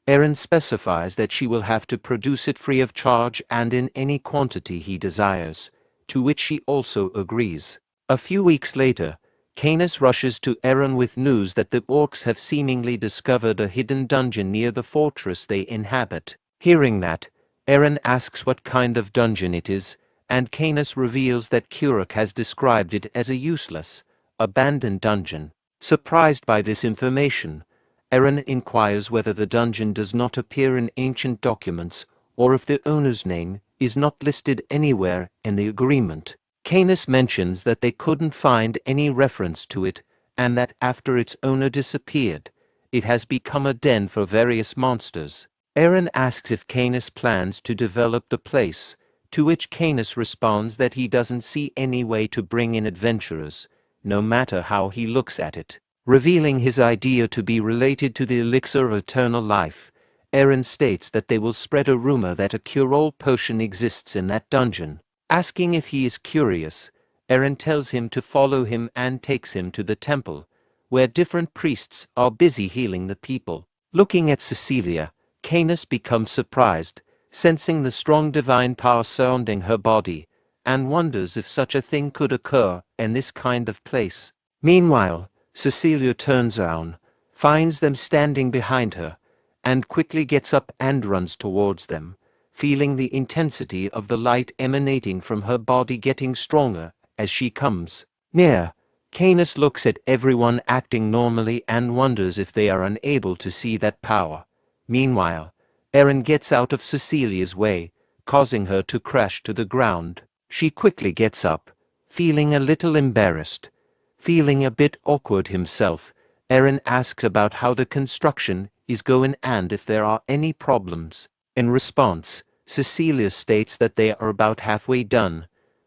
Eren specifies that she will have to produce it free of charge and in any quantity he desires, to which she also agrees. A few weeks later, Canis rushes to Eren with news that the orcs have seemingly discovered a hidden dungeon near the fortress they inhabit. Hearing that, Eren asks what kind of dungeon it is, and Canis reveals that Kuruk has described it as a useless, abandoned dungeon. Surprised by this information, Eren inquires whether the dungeon does not appear in ancient documents or if the owner's name is not listed anywhere in the agreement. Canis mentions that they couldn't find any reference to it and that after its owner disappeared, it has become a den for various monsters. Eren asks if Canis plans to develop the place, to which Canis responds that he doesn't see any way to bring in adventurers, no matter how he looks at it. Revealing his idea to be related to the elixir of eternal life, Eren states that they will spread a rumor that a cure-all potion exists in that dungeon. Asking if he is curious, Eren tells him to follow him and takes him to the temple, where different priests are busy healing the people. Looking at Cecilia, Canis becomes surprised, sensing the strong divine power surrounding her body, and wonders if such a thing could occur in this kind of place. Meanwhile, Cecilia turns around, finds them standing behind her, and quickly gets up and runs towards them, feeling the intensity of the light emanating from her body getting stronger as she comes near. Canis looks at everyone acting normally and wonders if they are unable to see that power. Meanwhile, Eren gets out of Cecilia's way, causing her to crash to the ground. She quickly gets up, feeling a little embarrassed. Feeling a bit awkward himself, Eren asks about how the construction is going and if there are any problems. In response, Cecilia states that they are about halfway done,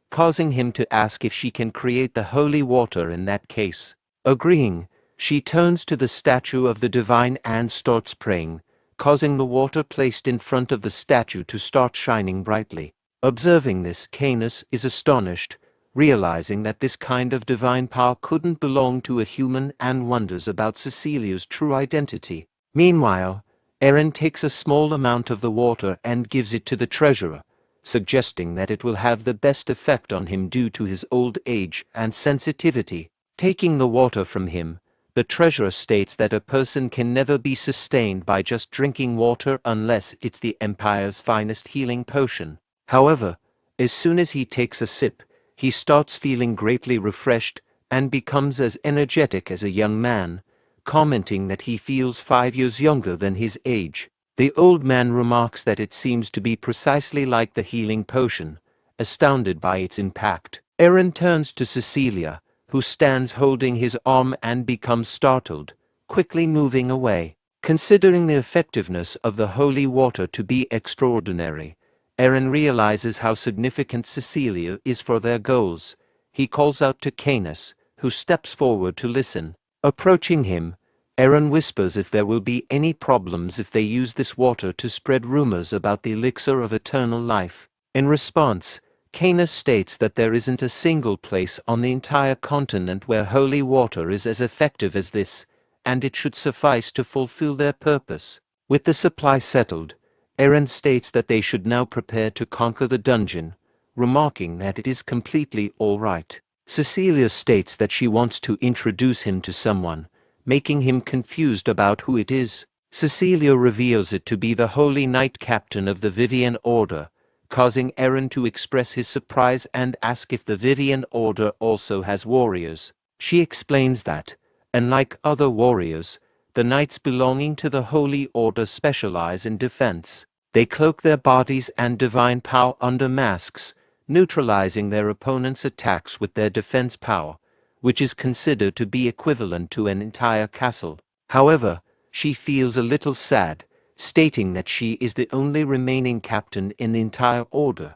causing him to ask if she can create the holy water in that case. Agreeing, she turns to the statue of the divine and starts praying, causing the water placed in front of the statue to start shining brightly. Observing this, Canis is astonished, realizing that this kind of divine power couldn't belong to a human and wonders about Cecilia's true identity. Meanwhile, Eren takes a small amount of the water and gives it to the treasurer, suggesting that it will have the best effect on him due to his old age and sensitivity. Taking the water from him, the treasurer states that a person can never be sustained by just drinking water unless it's the Empire's finest healing potion. However, as soon as he takes a sip, he starts feeling greatly refreshed and becomes as energetic as a young man, commenting that he feels 5 years younger than his age. The old man remarks that it seems to be precisely like the healing potion, astounded by its impact. Eren turns to Cecilia, who stands holding his arm and becomes startled, quickly moving away. Considering the effectiveness of the holy water to be extraordinary, Eren realizes how significant Cecilia is for their goals. He calls out to Canis, who steps forward to listen. Approaching him, Eren whispers if there will be any problems if they use this water to spread rumors about the elixir of eternal life. In response, Canis states that there isn't a single place on the entire continent where holy water is as effective as this, and it should suffice to fulfill their purpose. With the supply settled, Eren states that they should now prepare to conquer the dungeon, remarking that it is completely all right. Cecilia states that she wants to introduce him to someone, making him confused about who it is. Cecilia reveals it to be the Holy Knight Captain of the Viven Order, causing Eren to express his surprise and ask if the Viven Order also has warriors. She explains that, unlike other warriors, the knights belonging to the Holy Order specialize in defense. They cloak their bodies and divine power under masks, neutralizing their opponent's attacks with their defense power, which is considered to be equivalent to an entire castle. However, she feels a little sad, stating that she is the only remaining captain in the entire order.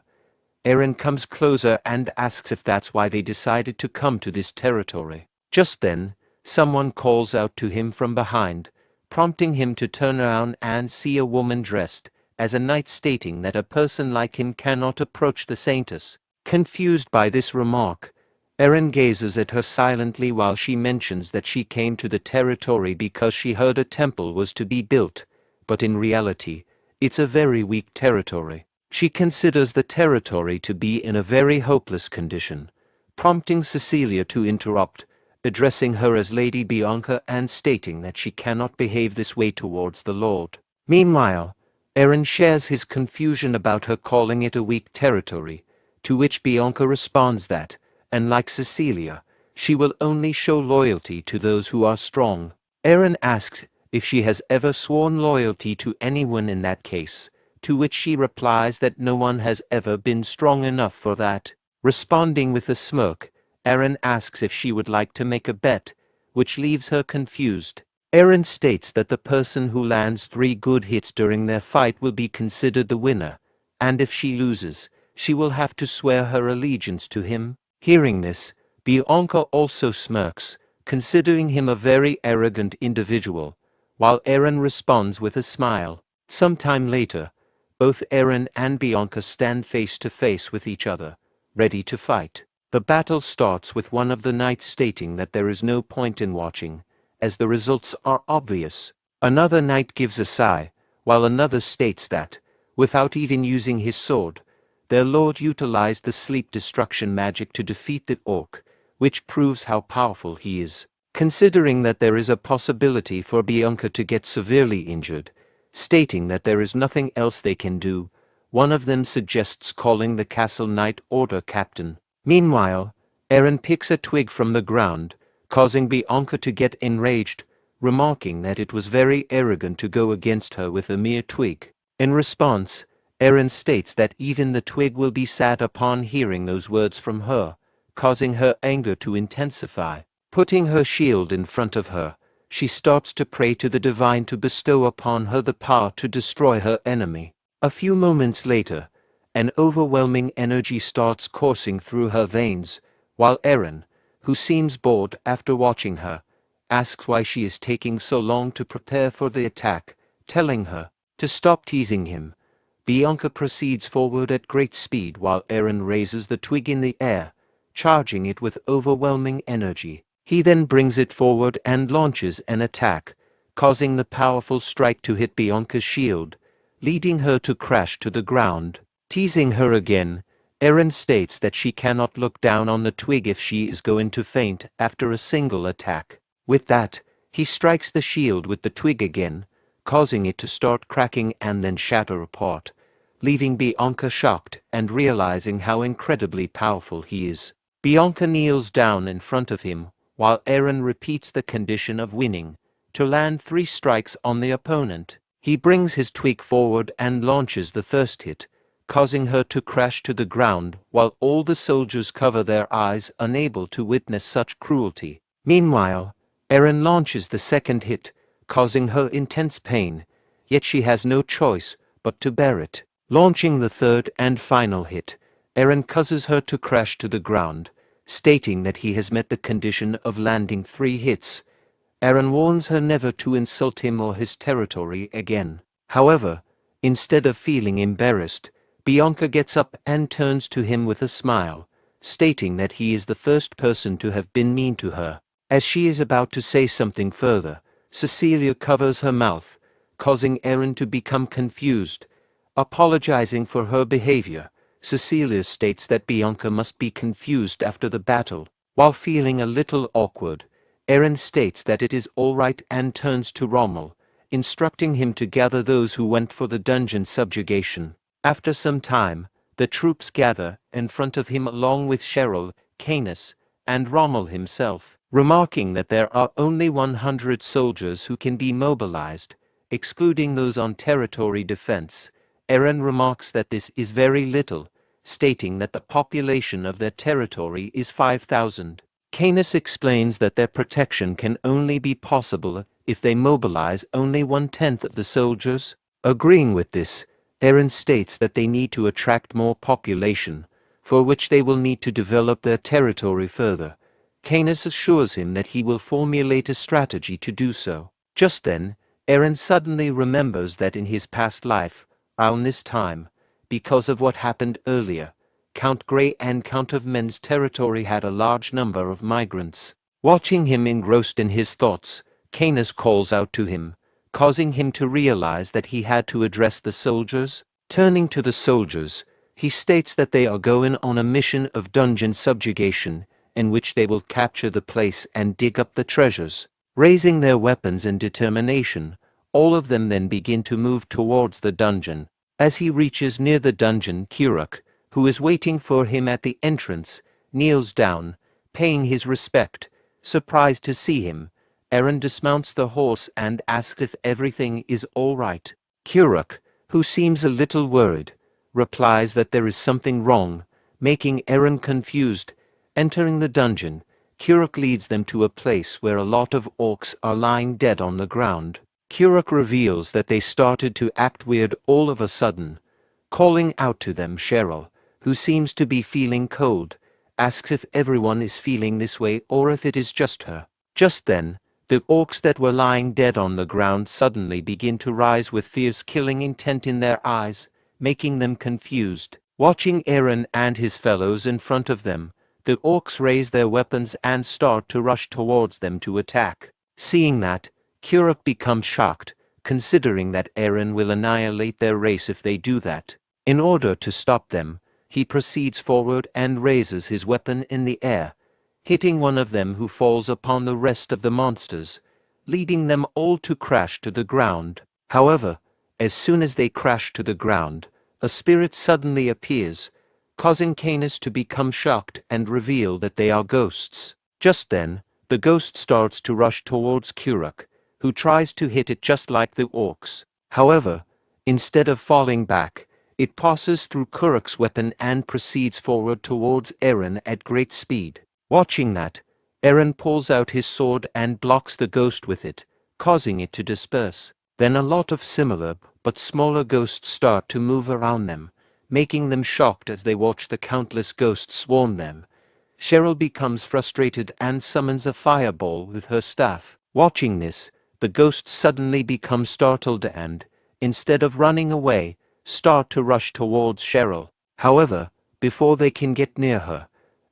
Eren comes closer and asks if that's why they decided to come to this territory. Just then, someone calls out to him from behind, prompting him to turn around and see a woman dressed as a knight, stating that a person like him cannot approach the saintess. Confused by this remark, Eren gazes at her silently while she mentions that she came to the territory because she heard a temple was to be built, but in reality, it's a very weak territory. She considers the territory to be in a very hopeless condition, prompting Cecilia to interrupt, addressing her as Lady Bianca and stating that she cannot behave this way towards the Lord. Meanwhile, Eren shares his confusion about her calling it a weak territory, to which Bianca responds that, unlike Cecilia, she will only show loyalty to those who are strong. Eren asks if she has ever sworn loyalty to anyone in that case, to which she replies that no one has ever been strong enough for that. Responding with a smirk, Eren asks if she would like to make a bet, which leaves her confused. Eren states that the person who lands 3 good hits during their fight will be considered the winner, and if she loses, she will have to swear her allegiance to him. Hearing this, Bianca also smirks, considering him a very arrogant individual, while Eren responds with a smile. Sometime later, both Eren and Bianca stand face to face with each other, ready to fight. The battle starts with one of the knights stating that there is no point in watching, as the results are obvious. Another knight gives a sigh, while another states that, without even using his sword, their lord utilized the sleep destruction magic to defeat the orc, which proves how powerful he is. Considering that there is a possibility for Bianca to get severely injured, stating that there is nothing else they can do, one of them suggests calling the castle knight order captain. Meanwhile, Eren picks a twig from the ground, causing Bianca to get enraged, remarking that it was very arrogant to go against her with a mere twig. In response, Eren states that even the twig will be sad upon hearing those words from her, causing her anger to intensify. Putting her shield in front of her, she starts to pray to the divine to bestow upon her the power to destroy her enemy. A few moments later, an overwhelming energy starts coursing through her veins, while Eren, who seems bored after watching her, asks why she is taking so long to prepare for the attack, telling her to stop teasing him. Bianca proceeds forward at great speed while Eren raises the twig in the air, charging it with overwhelming energy. He then brings it forward and launches an attack, causing the powerful strike to hit Bianca's shield, leading her to crash to the ground. Teasing her again, Eren states that she cannot look down on the twig if she is going to faint after a single attack. With that, he strikes the shield with the twig again, causing it to start cracking and then shatter apart, leaving Bianca shocked and realizing how incredibly powerful he is. Bianca kneels down in front of him, while Eren repeats the condition of winning, to land 3 strikes on the opponent. He brings his twig forward and launches the first hit, causing her to crash to the ground while all the soldiers cover their eyes, unable to witness such cruelty. Meanwhile, Eren launches the second hit, causing her intense pain, yet she has no choice but to bear it. Launching the third and final hit, Eren causes her to crash to the ground, stating that he has met the condition of landing 3 hits. Eren warns her never to insult him or his territory again. However, instead of feeling embarrassed, Bianca gets up and turns to him with a smile, stating that he is the first person to have been mean to her. As she is about to say something further, Cecilia covers her mouth, causing Eren to become confused. Apologizing for her behavior, Cecilia states that Bianca must be confused after the battle. While feeling a little awkward, Eren states that it is all right and turns to Rommel, instructing him to gather those who went for the dungeon subjugation. After some time, the troops gather in front of him along with Cheryl, Canis, and Rommel himself, remarking that there are only 100 soldiers who can be mobilized, excluding those on territory defense. Eren remarks that this is very little, stating that the population of their territory is 5,000. Canis explains that their protection can only be possible if they mobilize only 1/10 of the soldiers. Agreeing with this, Eren states that they need to attract more population, for which they will need to develop their territory further. Canis assures him that he will formulate a strategy to do so. Just then, Eren suddenly remembers that in his past life, around this time, because of what happened earlier, Count Grey and Count of Men's territory had a large number of migrants. Watching him engrossed in his thoughts, Canis calls out to him, causing him to realize that he had to address the soldiers. Turning to the soldiers, he states that they are going on a mission of dungeon subjugation, in which they will capture the place and dig up the treasures. Raising their weapons in determination, all of them then begin to move towards the dungeon. As he reaches near the dungeon, Kuruk, who is waiting for him at the entrance, kneels down, paying his respect. Surprised to see him, Eren dismounts the horse and asks if everything is all right. Kuruk, who seems a little worried, replies that there is something wrong, making Eren confused. Entering the dungeon, Kuruk leads them to a place where a lot of orcs are lying dead on the ground. Kuruk reveals that they started to act weird all of a sudden. Calling out to them, Cheryl, who seems to be feeling cold, asks if everyone is feeling this way or if it is just her. Just then, the orcs that were lying dead on the ground suddenly begin to rise with fierce killing intent in their eyes, making them confused. Watching Eren and his fellows in front of them, the orcs raise their weapons and start to rush towards them to attack. Seeing that, Kuruk becomes shocked, considering that Eren will annihilate their race if they do that. In order to stop them, he proceeds forward and raises his weapon in the air, hitting one of them who falls upon the rest of the monsters, leading them all to crash to the ground. However, as soon as they crash to the ground, a spirit suddenly appears, causing Canis to become shocked and reveal that they are ghosts. Just then, the ghost starts to rush towards Kuruk, who tries to hit it just like the orcs. However, instead of falling back, it passes through Kuruk's weapon and proceeds forward towards Eren at great speed. Watching that, Eren pulls out his sword and blocks the ghost with it, causing it to disperse. Then a lot of similar but smaller ghosts start to move around them, making them shocked as they watch the countless ghosts swarm them. Cheryl becomes frustrated and summons a fireball with her staff. Watching this, the ghosts suddenly become startled and, instead of running away, start to rush towards Cheryl. However, before they can get near her,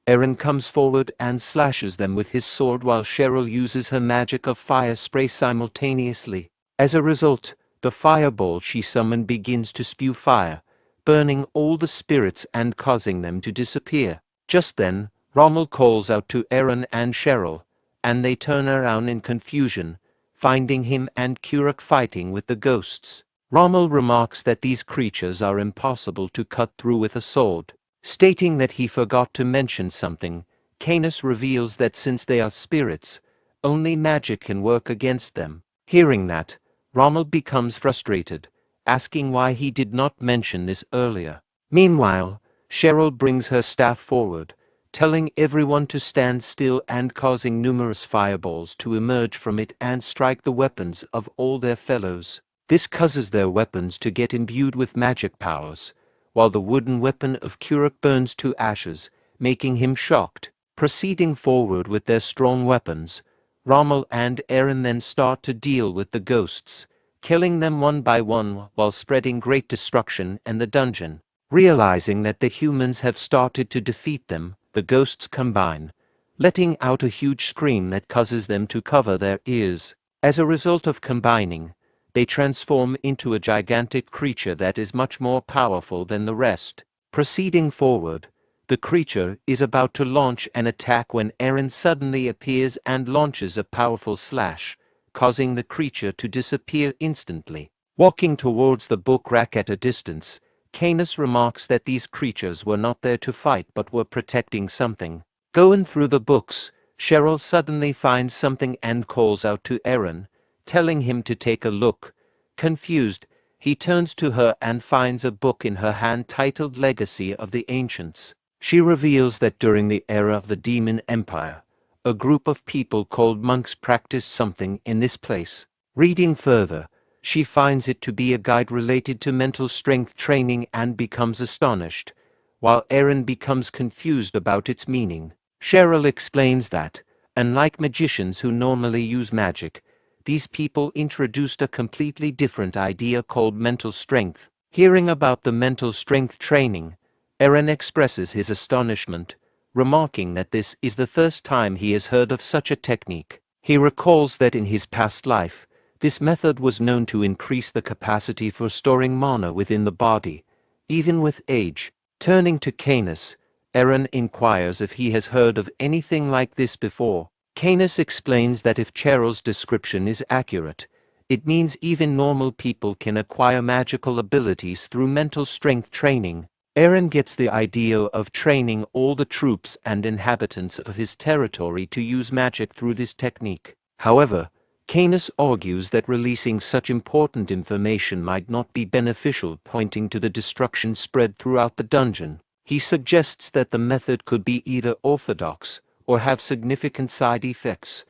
Eren comes forward and slashes them with his sword while Cheryl uses her magic of fire spray simultaneously. As a result, the fireball she summoned begins to spew fire, burning all the spirits and causing them to disappear. Just then, Rommel calls out to Eren and Cheryl, and they turn around in confusion, finding him and Kuruk fighting with the ghosts. Rommel remarks that these creatures are impossible to cut through with a sword. Stating that he forgot to mention something, Canis reveals that since they are spirits, only magic can work against them. Hearing that, Rommel becomes frustrated, asking why he did not mention this earlier. Meanwhile, Cheryl brings her staff forward, telling everyone to stand still and causing numerous fireballs to emerge from it and strike the weapons of all their fellows. This causes their weapons to get imbued with magic powers, while the wooden weapon of Kuruk burns to ashes, making him shocked. Proceeding forward with their strong weapons, Rommel and Eren then start to deal with the ghosts, killing them one by one while spreading great destruction in the dungeon. Realizing that the humans have started to defeat them, the ghosts combine, letting out a huge scream that causes them to cover their ears. As a result of combining, they transform into a gigantic creature that is much more powerful than the rest. Proceeding forward, the creature is about to launch an attack when Eren suddenly appears and launches a powerful slash, causing the creature to disappear instantly. Walking towards the book rack at a distance, Canis remarks that these creatures were not there to fight but were protecting something. Going through the books, Cheryl suddenly finds something and calls out to Eren, telling him to take a look. Confused, he turns to her and finds a book in her hand titled Legacy of the Ancients. She reveals that during the era of the Demon Empire, a group of people called monks practiced something in this place. Reading further, she finds it to be a guide related to mental strength training and becomes astonished, while Eren becomes confused about its meaning. Cheryl explains that, unlike magicians who normally use magic, these people introduced a completely different idea called mental strength. Hearing about the mental strength training, Eren expresses his astonishment, remarking that this is the first time he has heard of such a technique. He recalls that in his past life, this method was known to increase the capacity for storing mana within the body, even with age. Turning to Canis, Eren inquires if he has heard of anything like this before. Canis explains that if Cheryl's description is accurate, it means even normal people can acquire magical abilities through mental strength training. Eren gets the idea of training all the troops and inhabitants of his territory to use magic through this technique. However, Canis argues that releasing such important information might not be beneficial, pointing to the destruction spread throughout the dungeon. He suggests that the method could be either orthodox or have significant side effects.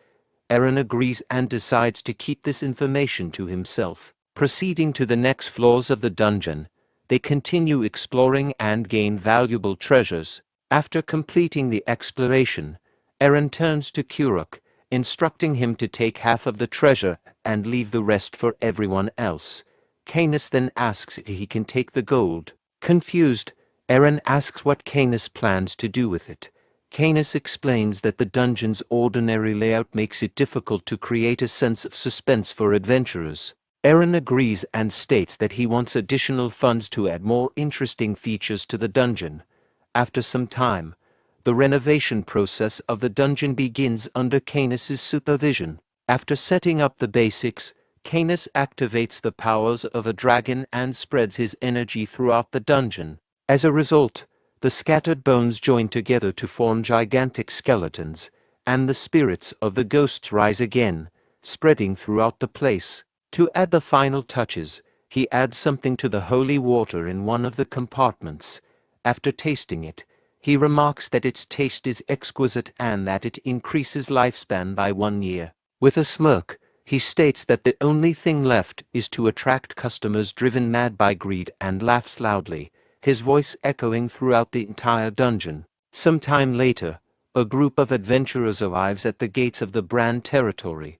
Eren agrees and decides to keep this information to himself. Proceeding to the next floors of the dungeon, they continue exploring and gain valuable treasures. After completing the exploration, Eren turns to Kuruk, instructing him to take half of the treasure and leave the rest for everyone else. Canis then asks if he can take the gold. Confused, Eren asks what Canis plans to do with it. Canis explains that the dungeon's ordinary layout makes it difficult to create a sense of suspense for adventurers. Eren agrees and states that he wants additional funds to add more interesting features to the dungeon. After some time, the renovation process of the dungeon begins under Canis's supervision. After setting up the basics, Canis activates the powers of a dragon and spreads his energy throughout the dungeon. As a result, the scattered bones join together to form gigantic skeletons, and the spirits of the ghosts rise again, spreading throughout the place. To add the final touches, he adds something to the holy water in one of the compartments. After tasting it, he remarks that its taste is exquisite and that it increases lifespan by 1 year. With a smirk, he states that the only thing left is to attract customers driven mad by greed, and laughs loudly, his voice echoing throughout the entire dungeon. Some time later, a group of adventurers arrives at the gates of the Bran territory.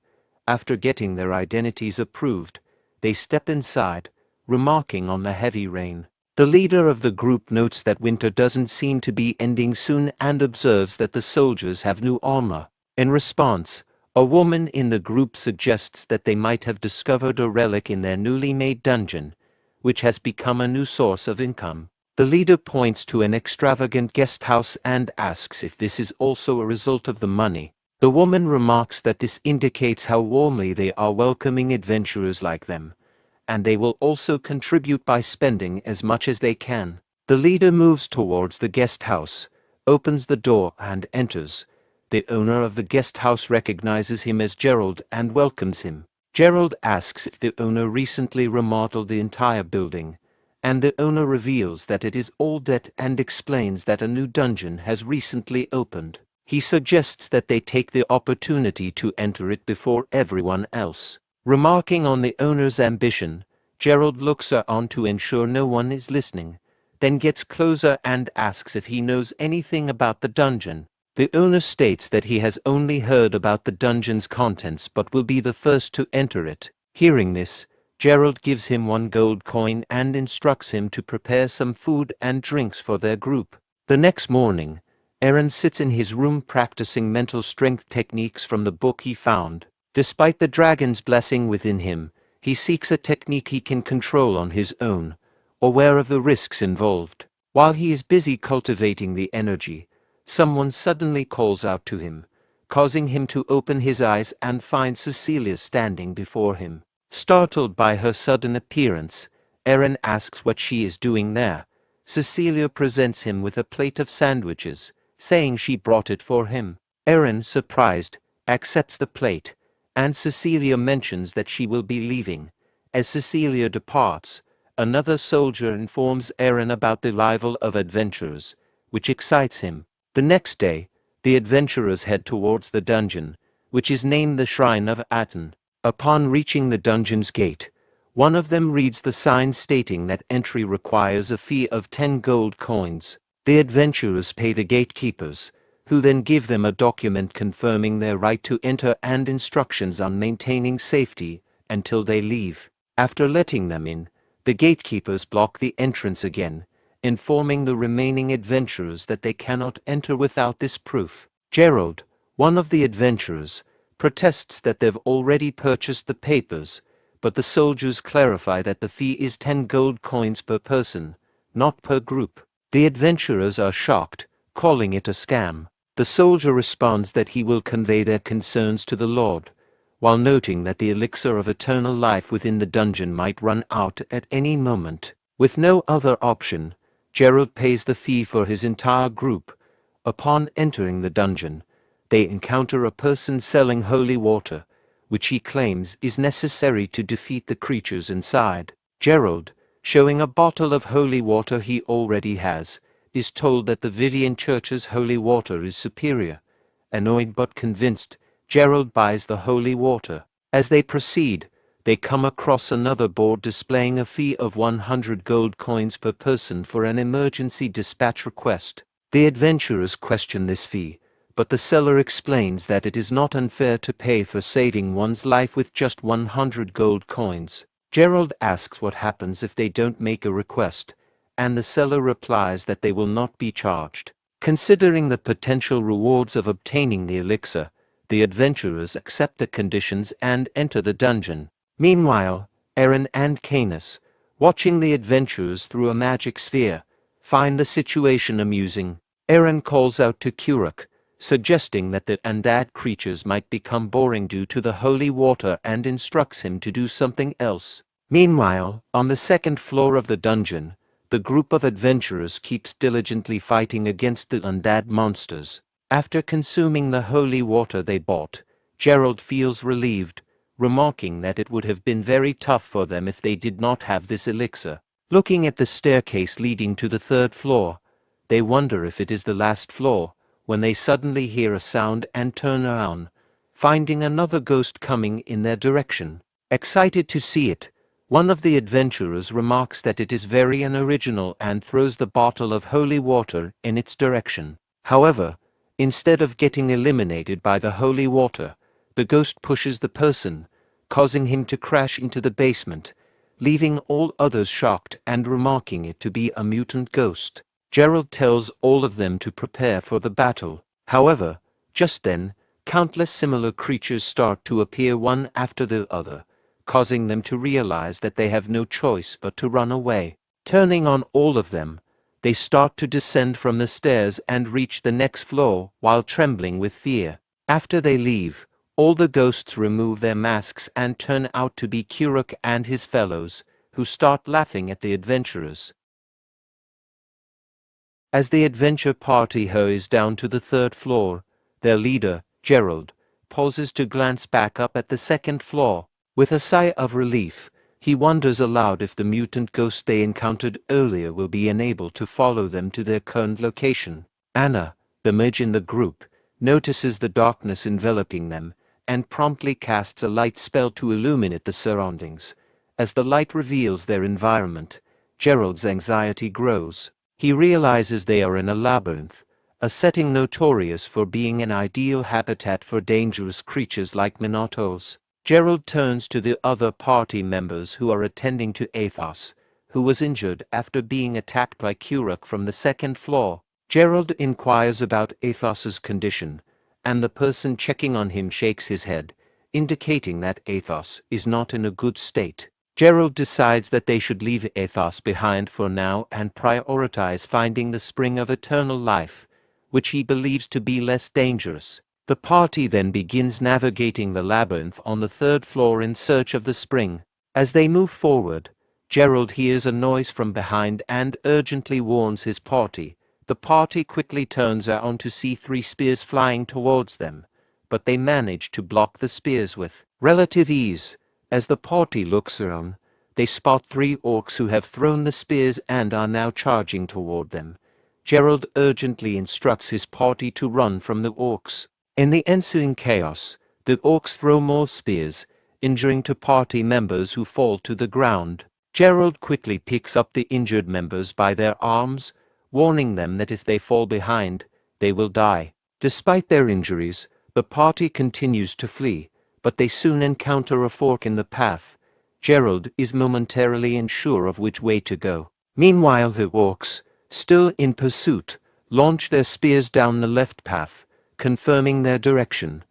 After getting their identities approved, they step inside, remarking on the heavy rain. The leader of the group notes that winter doesn't seem to be ending soon and observes that the soldiers have new armor. In response, a woman in the group suggests that they might have discovered a relic in their newly made dungeon, which has become a new source of income. The leader points to an extravagant guest house and asks if this is also a result of the money. The woman remarks that this indicates how warmly they are welcoming adventurers like them, and they will also contribute by spending as much as they can. The leader moves towards the guest house, opens the door and enters. The owner of the guest house recognizes him as Gerald and welcomes him. Gerald asks if the owner recently remodeled the entire building, and the owner reveals that it is all debt and explains that a new dungeon has recently opened. He suggests that they take the opportunity to enter it before everyone else. Remarking on the owner's ambition, Gerald looks on to ensure no one is listening, then gets closer and asks if he knows anything about the dungeon. The owner states that he has only heard about the dungeon's contents but will be the first to enter it. Hearing this, Gerald gives him 1 gold coin and instructs him to prepare some food and drinks for their group. The next morning, Eren sits in his room practicing mental strength techniques from the book he found. Despite the dragon's blessing within him, he seeks a technique he can control on his own, aware of the risks involved. While he is busy cultivating the energy, someone suddenly calls out to him, causing him to open his eyes and find Cecilia standing before him. Startled by her sudden appearance, Eren asks what she is doing there. Cecilia presents him with a plate of sandwiches, saying she brought it for him. Eren, surprised, accepts the plate, and Cecilia mentions that she will be leaving. As Cecilia departs, another soldier informs Eren about the arrival of adventurers, which excites him. The next day, the adventurers head towards the dungeon, which is named the Shrine of Aten. Upon reaching the dungeon's gate, one of them reads the sign stating that entry requires a fee of 10 gold coins. The adventurers pay the gatekeepers, who then give them a document confirming their right to enter and instructions on maintaining safety until they leave. After letting them in, the gatekeepers block the entrance again, informing the remaining adventurers that they cannot enter without this proof. Gerald, one of the adventurers, protests that they've already purchased the papers, but the soldiers clarify that the fee is 10 gold coins per person, not per group. The adventurers are shocked, calling it a scam. The soldier responds that he will convey their concerns to the Lord, while noting that the elixir of eternal life within the dungeon might run out at any moment. With no other option, Gerald pays the fee for his entire group. Upon entering the dungeon, they encounter a person selling holy water, which he claims is necessary to defeat the creatures inside. Gerald, showing a bottle of holy water he already has, is told that the Viven church's holy water is superior. Annoyed but convinced, Gerald buys the holy water. As they proceed, they come across another board displaying a fee of 100 gold coins per person for an emergency dispatch request. The adventurers question this fee, but the seller explains that it is not unfair to pay for saving one's life with just 100 gold coins. Gerald asks what happens if they don't make a request, and the seller replies that they will not be charged. Considering the potential rewards of obtaining the elixir, the adventurers accept the conditions and enter the dungeon. Meanwhile, Eren and Canis, watching the adventurers through a magic sphere, find the situation amusing. Eren calls out to Kuruk, suggesting that the undead creatures might become boring due to the holy water, and instructs him to do something else. Meanwhile, on the second floor of the dungeon, the group of adventurers keeps diligently fighting against the undead monsters. After consuming the holy water they bought, Gerald feels relieved, remarking that it would have been very tough for them if they did not have this elixir. Looking at the staircase leading to the third floor, they wonder if it is the last floor, when they suddenly hear a sound and turn around, finding another ghost coming in their direction. Excited to see it, one of the adventurers remarks that it is very unoriginal and throws the bottle of holy water in its direction. However, instead of getting eliminated by the holy water, the ghost pushes the person, causing him to crash into the basement, leaving all others shocked and remarking it to be a mutant ghost. Gerald tells all of them to prepare for the battle. However, just then, countless similar creatures start to appear one after the other, causing them to realize that they have no choice but to run away. Turning on all of them, they start to descend from the stairs and reach the next floor while trembling with fear. After they leave, all the ghosts remove their masks and turn out to be Kuruk and his fellows, who start laughing at the adventurers. As the adventure party hurries down to the third floor, their leader, Gerald, pauses to glance back up at the second floor. With a sigh of relief, he wonders aloud if the mutant ghost they encountered earlier will be unable to follow them to their current location. Anna, the mage in the group, notices the darkness enveloping them, and promptly casts a light spell to illuminate the surroundings. As the light reveals their environment, Gerald's anxiety grows. He realizes they are in a labyrinth, a setting notorious for being an ideal habitat for dangerous creatures like Minotaurs. Gerald turns to the other party members who are attending to Athos, who was injured after being attacked by Kuruk from the second floor. Gerald inquires about Athos's condition, and the person checking on him shakes his head, indicating that Athos is not in a good state. Gerald decides that they should leave Athos behind for now and prioritize finding the spring of eternal life, which he believes to be less dangerous. The party then begins navigating the labyrinth on the third floor in search of the spring. As they move forward, Gerald hears a noise from behind and urgently warns his party. The party quickly turns around to see 3 spears flying towards them, but they manage to block the spears with relative ease. As the party looks around, they spot 3 orcs who have thrown the spears and are now charging toward them. Gerald urgently instructs his party to run from the orcs. In the ensuing chaos, the orcs throw more spears, injuring 2 party members who fall to the ground. Gerald quickly picks up the injured members by their arms, warning them that if they fall behind, they will die. Despite their injuries, the party continues to flee, but they soon encounter a fork in the path. Gerald is momentarily unsure of which way to go. Meanwhile, the orcs, still in pursuit, launch their spears down the left path, confirming their direction.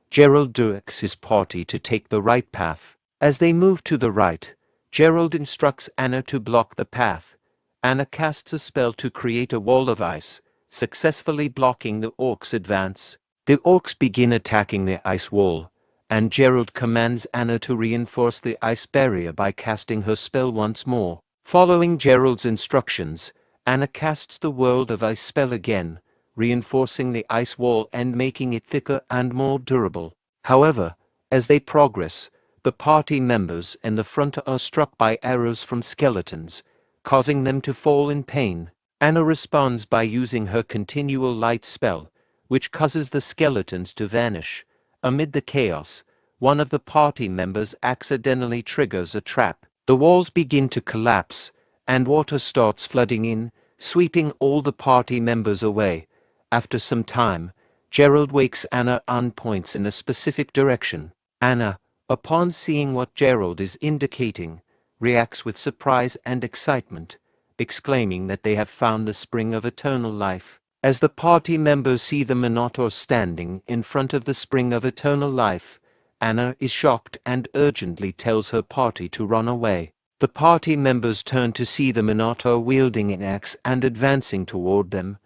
Gerald directs his party to take the right path. As they move to the right, Gerald instructs Anna to block the path. Anna casts a spell to create a wall of ice, successfully blocking the orcs' advance. The orcs begin attacking the ice wall, and Gerald commands Anna to reinforce the ice barrier by casting her spell once more. Following Gerald's instructions, Anna casts the world of ice spell again, reinforcing the ice wall and making it thicker and more durable. However, as they progress, the party members in the front are struck by arrows from skeletons, causing them to fall in pain. Anna responds by using her continual light spell, which causes the skeletons to vanish. Amid the chaos, one of the party members accidentally triggers a trap. The walls begin to collapse, and water starts flooding in, sweeping all the party members away. After some time, Gerald wakes Anna and points in a specific direction. Anna, upon seeing what Gerald is indicating, reacts with surprise and excitement, exclaiming that they have found the spring of eternal life. As the party members see the Minotaur standing in front of the spring of eternal life, Anna is shocked and urgently tells her party to run away. The party members turn to see the Minotaur wielding an axe and advancing toward them.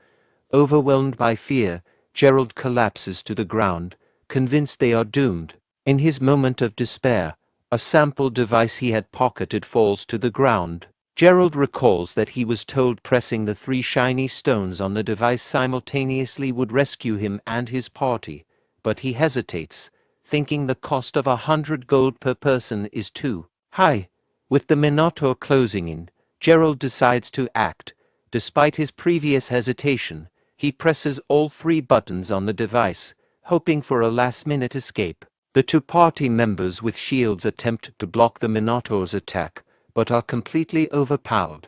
Overwhelmed by fear, Gerald collapses to the ground, convinced they are doomed. In his moment of despair, a sample device he had pocketed falls to the ground. Gerald recalls that he was told pressing the 3 shiny stones on the device simultaneously would rescue him and his party, but he hesitates, thinking the cost of 100 gold per person is too high. With the Minotaur closing in, Gerald decides to act. Despite his previous hesitation, he presses all 3 buttons on the device, hoping for a last-minute escape. The 2 party members with shields attempt to block the Minotaur's attack, but are completely overpowered.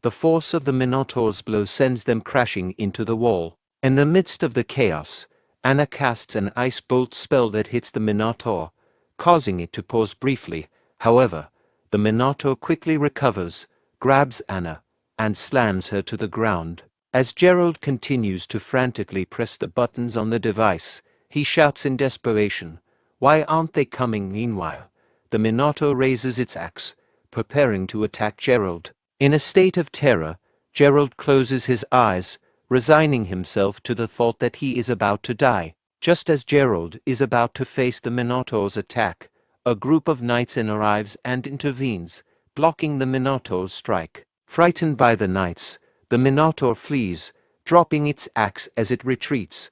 The force of the Minotaur's blow sends them crashing into the wall. In the midst of the chaos, Anna casts an ice bolt spell that hits the Minotaur, causing it to pause briefly. However, the Minotaur quickly recovers, grabs Anna, and slams her to the ground. As Gerald continues to frantically press the buttons on the device, he shouts in desperation, "Why aren't they coming?" Meanwhile, the Minotaur raises its axe, preparing to attack Gerald. In a state of terror, Gerald closes his eyes, resigning himself to the thought that he is about to die. Just as Gerald is about to face the Minotaur's attack, a group of knights arrives and intervenes, blocking the Minotaur's strike. Frightened by the knights, the Minotaur flees, dropping its axe as it retreats.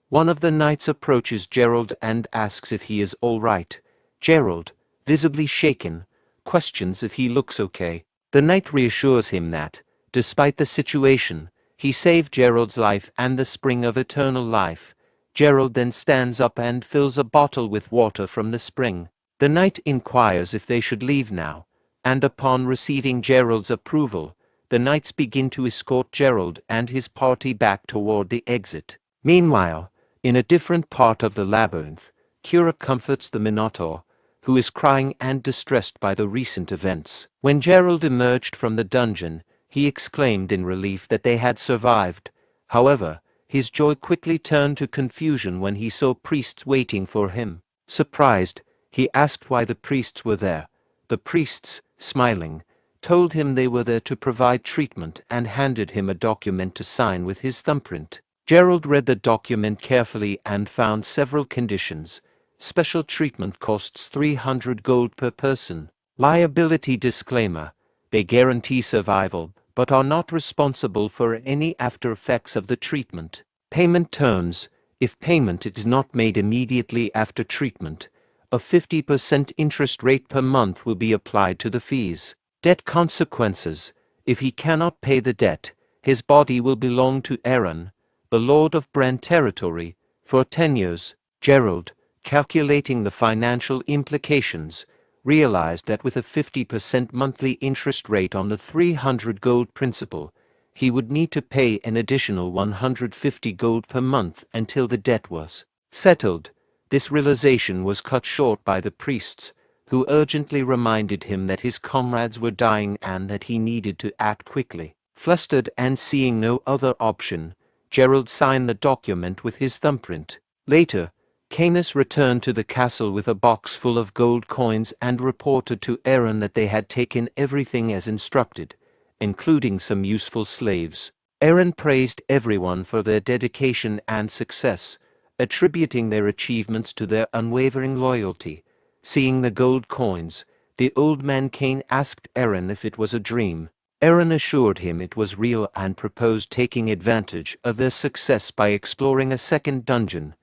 One of the knights approaches Gerald and asks if he is all right. Gerald, visibly shaken, questions if he looks okay. The knight reassures him that, despite the situation, he saved Gerald's life and the spring of eternal life. Gerald then stands up and fills a bottle with water from the spring. The knight inquires if they should leave now, and upon receiving Gerald's approval, the knights begin to escort Gerald and his party back toward the exit. Meanwhile, in a different part of the labyrinth, Kira comforts the Minotaur, who is crying and distressed by the recent events. When Gerald emerged from the dungeon, he exclaimed in relief that they had survived. However, his joy quickly turned to confusion when he saw priests waiting for him. Surprised, he asked why the priests were there. The priests, smiling, told him they were there to provide treatment and handed him a document to sign with his thumbprint. Gerald read the document carefully and found several conditions. Special treatment costs 300 gold per person. Liability disclaimer: they guarantee survival, but are not responsible for any after effects of the treatment. Payment terms: if payment is not made immediately after treatment, a 50% interest rate per month will be applied to the fees. Debt consequences: if he cannot pay the debt, his body will belong to Zeron, the Lord of Bran territory, for 10 years. Gerald, calculating the financial implications, realized that with a 50% monthly interest rate on the 300 gold principal, he would need to pay an additional 150 gold per month until the debt was settled. This realization was cut short by the priests, who urgently reminded him that his comrades were dying and that he needed to act quickly. Flustered and seeing no other option, Gerald signed the document with his thumbprint. Later, Canis returned to the castle with a box full of gold coins and reported to Aaron that they had taken everything as instructed, including some useful slaves. Aaron praised everyone for their dedication and success, attributing their achievements to their unwavering loyalty. Seeing the gold coins, the old man Cain asked Aaron if it was a dream. Aaron assured him it was real and proposed taking advantage of their success by exploring a second dungeon.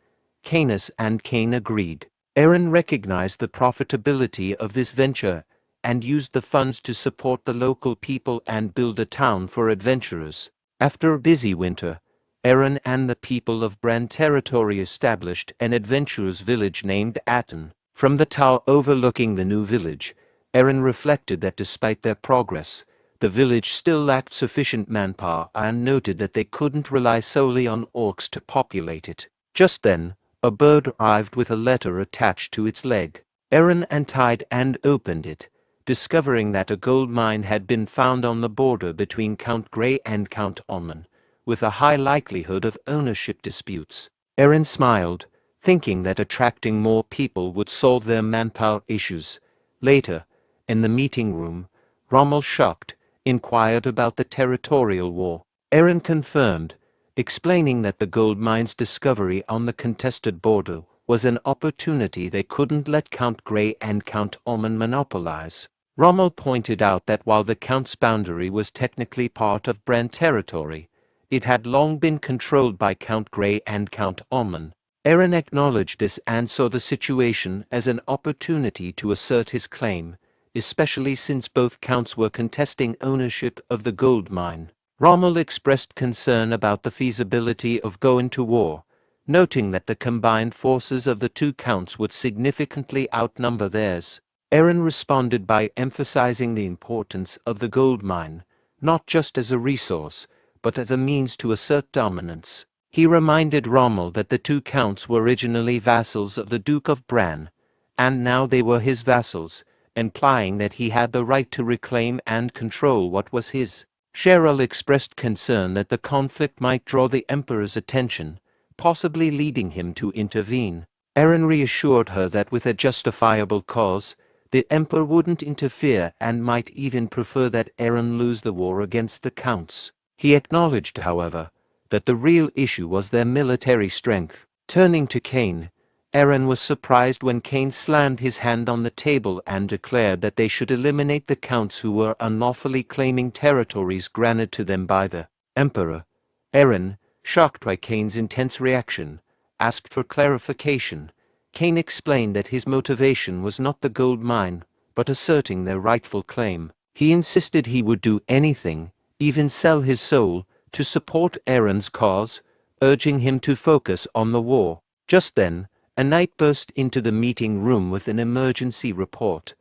Canis and Cain agreed. Aaron recognized the profitability of this venture and used the funds to support the local people and build a town for adventurers. After a busy winter, Aaron and the people of Bran territory established an adventurers' village named Aten. From the tower overlooking the new village, Aaron reflected that despite their progress, the village still lacked sufficient manpower and noted that they couldn't rely solely on orcs to populate it. Just then, a bird arrived with a letter attached to its leg. Aaron untied and opened it, discovering that a gold mine had been found on the border between Count Grey and Count Ormond, with a high likelihood of ownership disputes. Aaron smiled, thinking that attracting more people would solve their manpower issues. Later, in the meeting room, Rommel, shocked, inquired about the territorial war. Aaron confirmed, explaining that the gold mine's discovery on the contested border was an opportunity they couldn't let Count Grey and Count Ormond monopolize. Rommel pointed out that while the Count's boundary was technically part of Bran territory, it had long been controlled by Count Grey and Count Ormond. Aaron acknowledged this and saw the situation as an opportunity to assert his claim, especially since both counts were contesting ownership of the gold mine. Rommel expressed concern about the feasibility of going to war, noting that the combined forces of the two counts would significantly outnumber theirs. Aaron responded by emphasizing the importance of the gold mine, not just as a resource, but as a means to assert dominance. He reminded Rommel that the two counts were originally vassals of the Duke of Bran, and now they were his vassals, implying that he had the right to reclaim and control what was his. Cheryl expressed concern that the conflict might draw the Emperor's attention, possibly leading him to intervene. Aaron reassured her that with a justifiable cause, the Emperor wouldn't interfere and might even prefer that Aaron lose the war against the counts. He acknowledged, however, that the real issue was their military strength. Turning to Cain, Aaron was surprised when Cain slammed his hand on the table and declared that they should eliminate the counts who were unlawfully claiming territories granted to them by the Emperor. Aaron, shocked by Cain's intense reaction, asked for clarification. Cain explained that his motivation was not the gold mine, but asserting their rightful claim. He insisted he would do anything, even sell his soul, to support Aaron's cause, urging him to focus on the war. Just then, a knight burst into the meeting room with an emergency report.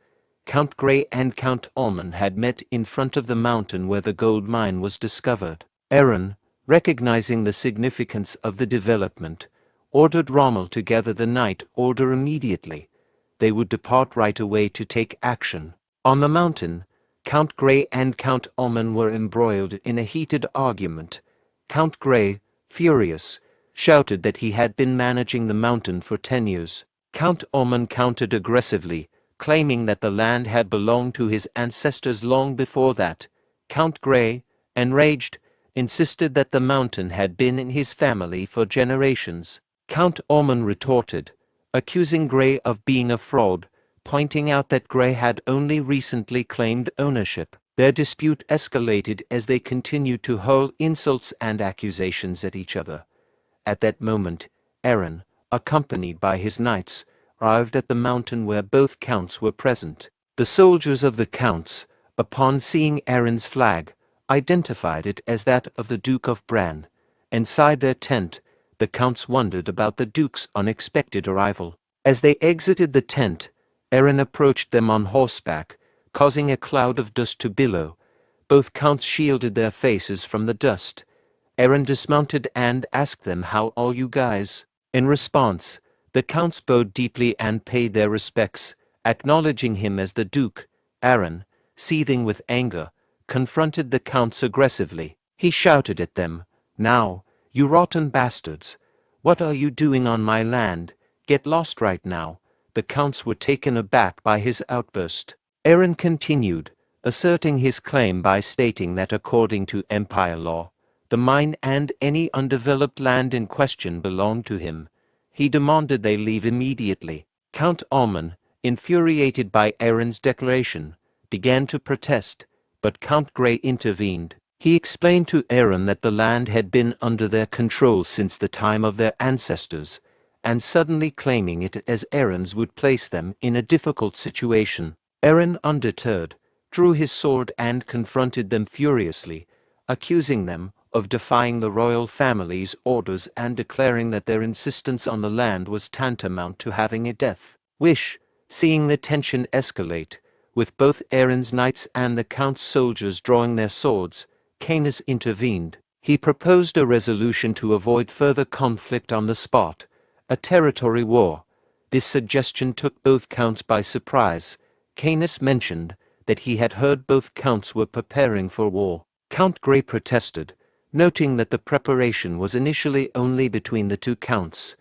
Count Grey and Count Ormond had met in front of the mountain where the gold mine was discovered. Aaron, recognizing the significance of the development, ordered Rommel to gather the knight order immediately. They would depart right away to take action. On the mountain, Count Grey and Count Ormond were embroiled in a heated argument. Count Grey, furious, shouted that he had been managing the mountain for 10 years. Count Ormond countered aggressively, claiming that the land had belonged to his ancestors long before that. Count Grey, enraged, insisted that the mountain had been in his family for generations. Count Ormond retorted, accusing Grey of being a fraud, pointing out that Grey had only recently claimed ownership. Their dispute escalated as they continued to hurl insults and accusations at each other. At that moment, Aaron, accompanied by his knights, arrived at the mountain where both counts were present. The soldiers of the counts, upon seeing Aaron's flag, identified it as that of the Duke of Bran. Inside their tent, the counts wondered about the Duke's unexpected arrival. As they exited the tent, Aaron approached them on horseback, causing a cloud of dust to billow. Both counts shielded their faces from the dust. Aaron dismounted and asked them, "How are you guys?" In response, the counts bowed deeply and paid their respects, acknowledging him as the Duke. Aaron, seething with anger, confronted the counts aggressively. He shouted at them, "Now, you rotten bastards! What are you doing on my land? Get lost right now." The counts were taken aback by his outburst. Aaron continued, asserting his claim by stating that according to Empire law, the mine and any undeveloped land in question belonged to him. He demanded they leave immediately. Count Alman, infuriated by Aaron's declaration, began to protest, but Count Grey intervened. He explained to Aaron that the land had been under their control since the time of their ancestors, and suddenly claiming it as Aaron's would place them in a difficult situation. Aaron, undeterred, drew his sword and confronted them furiously, accusing them of defying the royal family's orders and declaring that their insistence on the land was tantamount to having a death wish. Seeing the tension escalate, with both Aaron's knights and the count's soldiers drawing their swords, Canis intervened. He proposed a resolution to avoid further conflict on the spot, a territory war. This suggestion took both counts by surprise. Canis mentioned that he had heard both counts were preparing for war. Count Grey protested, noting that the preparation was initially only between the two counts.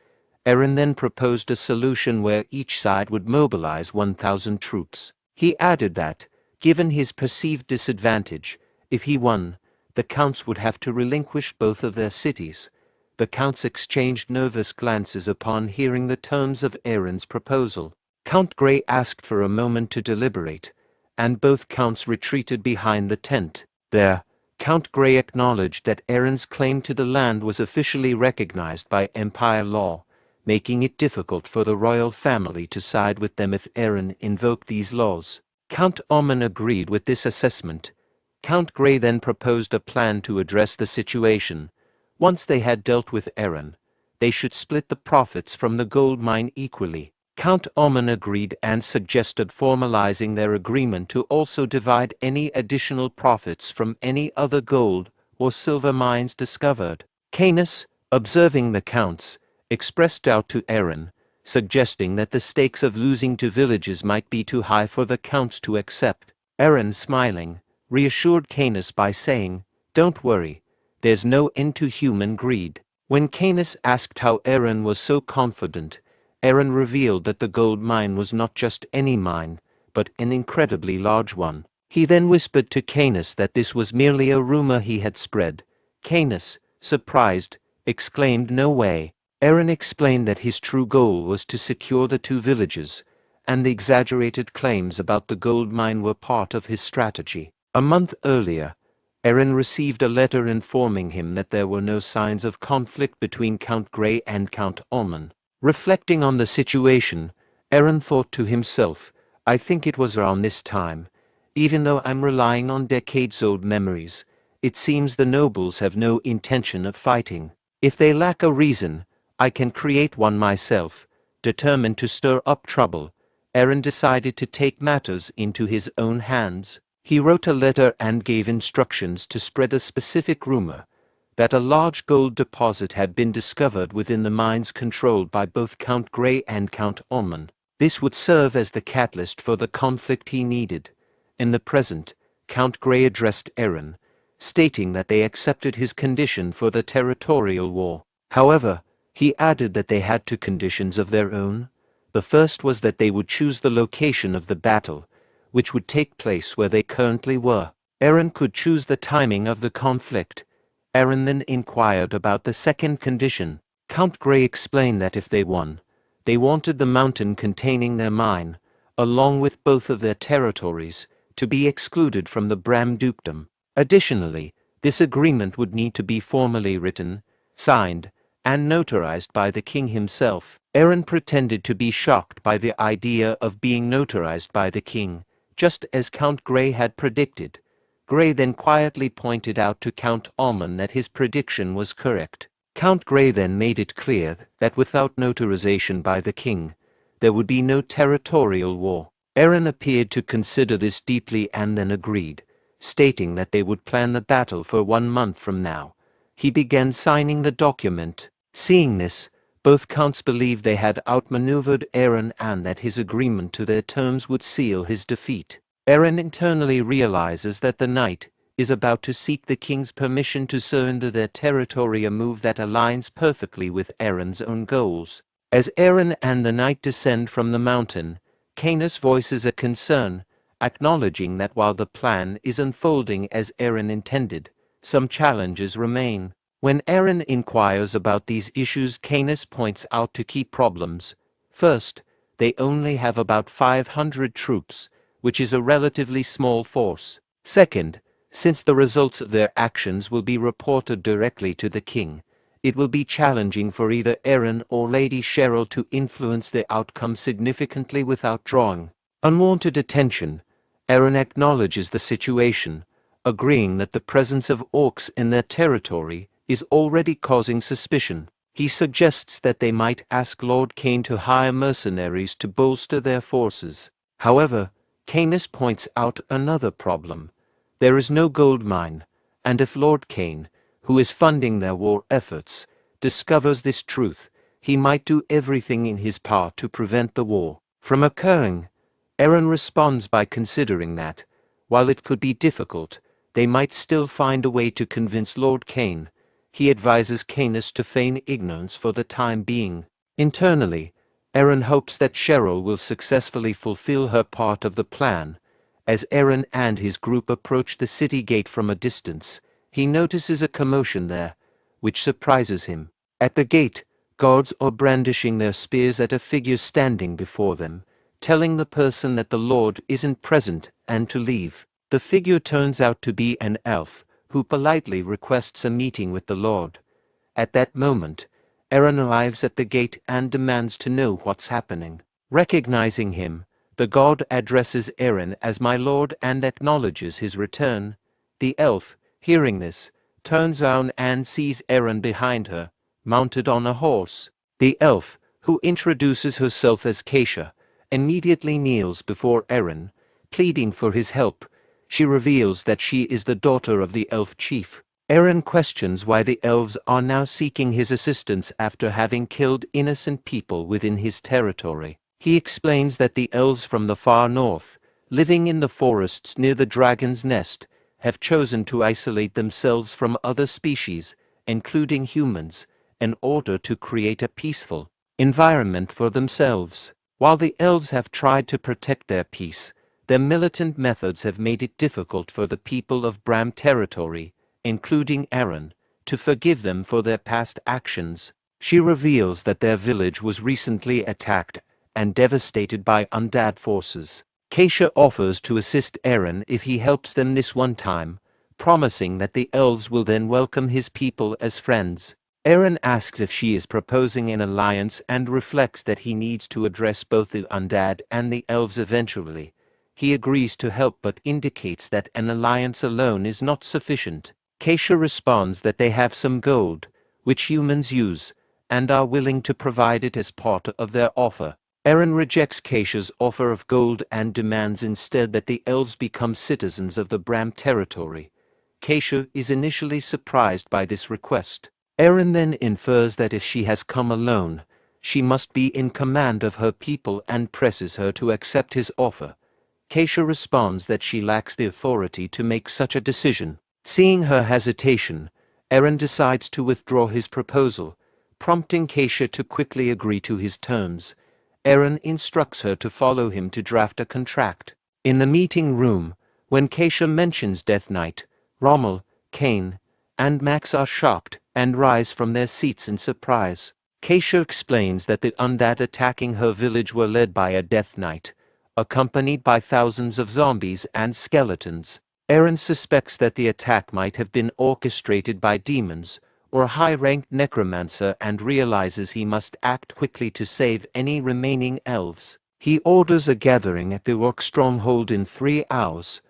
Aaron then proposed a solution where each side would mobilize 1,000 troops. He added that, given his perceived disadvantage, if he won, the counts would have to relinquish both of their cities. The counts exchanged nervous glances upon hearing the terms of Aaron's proposal. Count Grey asked for a moment to deliberate, and both counts retreated behind the tent. There, Count Grey acknowledged that Aaron's claim to the land was officially recognized by Empire law, making it difficult for the royal family to side with them if Aaron invoked these laws. Count Omen agreed with this assessment. Count Grey then proposed a plan to address the situation. Once they had dealt with Aaron, they should split the profits from the gold mine equally. Count Omen agreed and suggested formalizing their agreement to also divide any additional profits from any other gold or silver mines discovered. Canis, observing the counts, expressed doubt to Aaron, suggesting that the stakes of losing 2 villages might be too high for the counts to accept. Aaron, smiling, reassured Canis by saying, "Don't worry, there's no end to human greed." When Canis asked how Aaron was so confident, Aaron revealed that the gold mine was not just any mine, but an incredibly large one. He then whispered to Canis that this was merely a rumor he had spread. Canis, surprised, exclaimed, "No way." Aaron explained that his true goal was to secure the 2 villages, and the exaggerated claims about the gold mine were part of his strategy. A month earlier, Aaron received a letter informing him that there were no signs of conflict between Count Grey and Count Omen. Reflecting on the situation, Aaron thought to himself, "I think it was around this time. Even though I'm relying on decades-old memories, it seems the nobles have no intention of fighting. If they lack a reason, I can create one myself." Determined to stir up trouble, Aaron decided to take matters into his own hands. He wrote a letter and gave instructions to spread a specific rumor that a large gold deposit had been discovered within the mines controlled by both Count Grey and Count Omen. This would serve as the catalyst for the conflict he needed. In the present, Count Grey addressed Aaron, stating that they accepted his condition for the territorial war. However, he added that they had 2 conditions of their own. The first was that they would choose the location of the battle, which would take place where they currently were. Aaron could choose the timing of the conflict. Aaron then inquired about the second condition. Count Grey explained that if they won, they wanted the mountain containing their mine, along with both of their territories, to be excluded from the Bran dukedom. Additionally, this agreement would need to be formally written, signed, and notarized by the king himself. Aaron pretended to be shocked by the idea of being notarized by the king, just as Count Grey had predicted. Grey then quietly pointed out to Count Omen that his prediction was correct. Count Grey then made it clear that without notarization by the king, there would be no territorial war. Aaron appeared to consider this deeply and then agreed, stating that they would plan the battle for 1 month from now. He began signing the document. Seeing this, both counts believed they had outmaneuvered Aaron and that his agreement to their terms would seal his defeat. Aaron internally realizes that the knight is about to seek the king's permission to surrender their territory, a move that aligns perfectly with Aaron's own goals. As Aaron and the knight descend from the mountain, Canis voices a concern, acknowledging that while the plan is unfolding as Aaron intended, some challenges remain. When Aaron inquires about these issues, Canis points out two key problems. First, they only have about 500 troops, which is a relatively small force. Second, since the results of their actions will be reported directly to the king, it will be challenging for either Aaron or Lady Cheryl to influence the outcome significantly without drawing unwanted attention. Aaron acknowledges the situation, agreeing that the presence of orcs in their territory is already causing suspicion. He suggests that they might ask Lord Cain to hire mercenaries to bolster their forces. However, Canis points out another problem. There is no gold mine, and if Lord Cain, who is funding their war efforts, discovers this truth, he might do everything in his power to prevent the war from occurring. Aaron responds by considering that, while it could be difficult, they might still find a way to convince Lord Cain. He advises Canis to feign ignorance for the time being. Internally, Aaron hopes that Cheryl will successfully fulfill her part of the plan. As Aaron and his group approach the city gate from a distance, he notices a commotion there, which surprises him. At the gate, guards are brandishing their spears at a figure standing before them, telling the person that the Lord isn't present and to leave. The figure turns out to be an elf, who politely requests a meeting with the Lord. At that moment, Aaron arrives at the gate and demands to know what's happening. Recognizing him, the god addresses Aaron as my lord and acknowledges his return. The elf, hearing this, turns around and sees Aaron behind her, mounted on a horse. The elf, who introduces herself as Keisha, immediately kneels before Aaron, pleading for his help. She reveals that she is the daughter of the elf chief. Aaron questions why the elves are now seeking his assistance after having killed innocent people within his territory. He explains that the elves from the far north, living in the forests near the dragon's nest, have chosen to isolate themselves from other species, including humans, in order to create a peaceful environment for themselves. While the elves have tried to protect their peace, their militant methods have made it difficult for the people of Bran territory, including Aaron, to forgive them for their past actions. She reveals that their village was recently attacked and devastated by undead forces. Keisha offers to assist Aaron if he helps them this one time, promising that the elves will then welcome his people as friends. Aaron asks if she is proposing an alliance and reflects that he needs to address both the undead and the elves eventually. He agrees to help but indicates that an alliance alone is not sufficient. Keisha responds that they have some gold, which humans use, and are willing to provide it as part of their offer. Aaron rejects Keisha's offer of gold and demands instead that the elves become citizens of the Bran territory. Keisha is initially surprised by this request. Aaron then infers that if she has come alone, she must be in command of her people and presses her to accept his offer. Keisha responds that she lacks the authority to make such a decision. Seeing her hesitation, Aaron decides to withdraw his proposal, prompting Keisha to quickly agree to his terms. Aaron instructs her to follow him to draft a contract. In the meeting room, when Keisha mentions Death Knight, Rommel, Cain, and Max are shocked and rise from their seats in surprise. Keisha explains that the undead attacking her village were led by a Death Knight, accompanied by thousands of zombies and skeletons. Aaron suspects that the attack might have been orchestrated by demons or a high-ranked necromancer and realizes he must act quickly to save any remaining elves. He orders a gathering at the orc stronghold in 3 hours.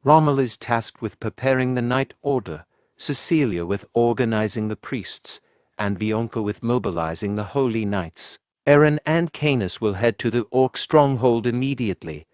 Rommel is tasked with preparing the night order, Cecilia with organizing the priests, and Bianca with mobilizing the holy knights. Aaron and Canis will head to the orc stronghold immediately.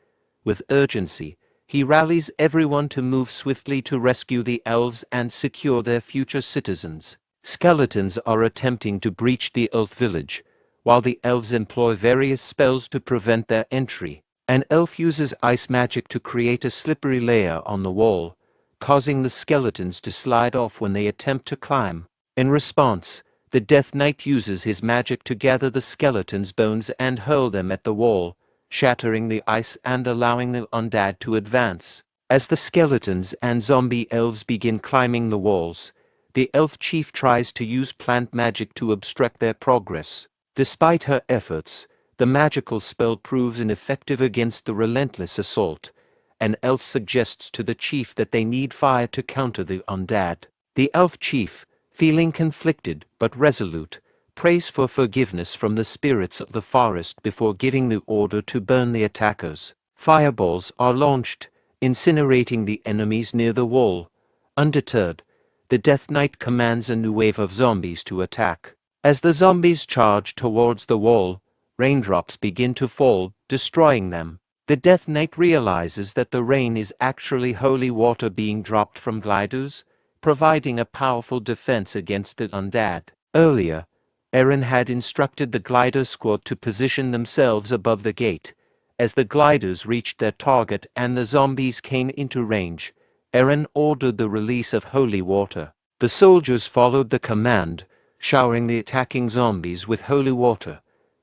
With urgency, He rallies everyone to move swiftly to rescue the elves and secure their future citizens. Skeletons are attempting to breach the elf village, while the elves employ various spells to prevent their entry. An elf uses ice magic to create a slippery layer on the wall, causing the skeletons to slide off when they attempt to climb. In response, the Death Knight uses his magic to gather the skeletons' bones and hurl them at the wall, shattering the ice and allowing the undead to advance. As the skeletons and zombie elves begin climbing the walls, the elf chief tries to use plant magic to obstruct their progress. Despite her efforts, the magical spell proves ineffective against the relentless assault. An elf suggests to the chief that they need fire to counter the undead. The elf chief, feeling conflicted but resolute, prays for forgiveness from the spirits of the forest before giving the order to burn the attackers. Fireballs are launched, incinerating the enemies near the wall. Undeterred, the Death Knight commands a new wave of zombies to attack. As the zombies charge towards the wall, raindrops begin to fall, destroying them. The Death Knight realizes that the rain is actually holy water being dropped from gliders, providing a powerful defense against the undead. Earlier, Eren had instructed the glider squad to position themselves above the gate. As the gliders reached their target and the zombies came into range, Eren ordered the release of holy water. The soldiers followed the command, showering the attacking zombies with holy water.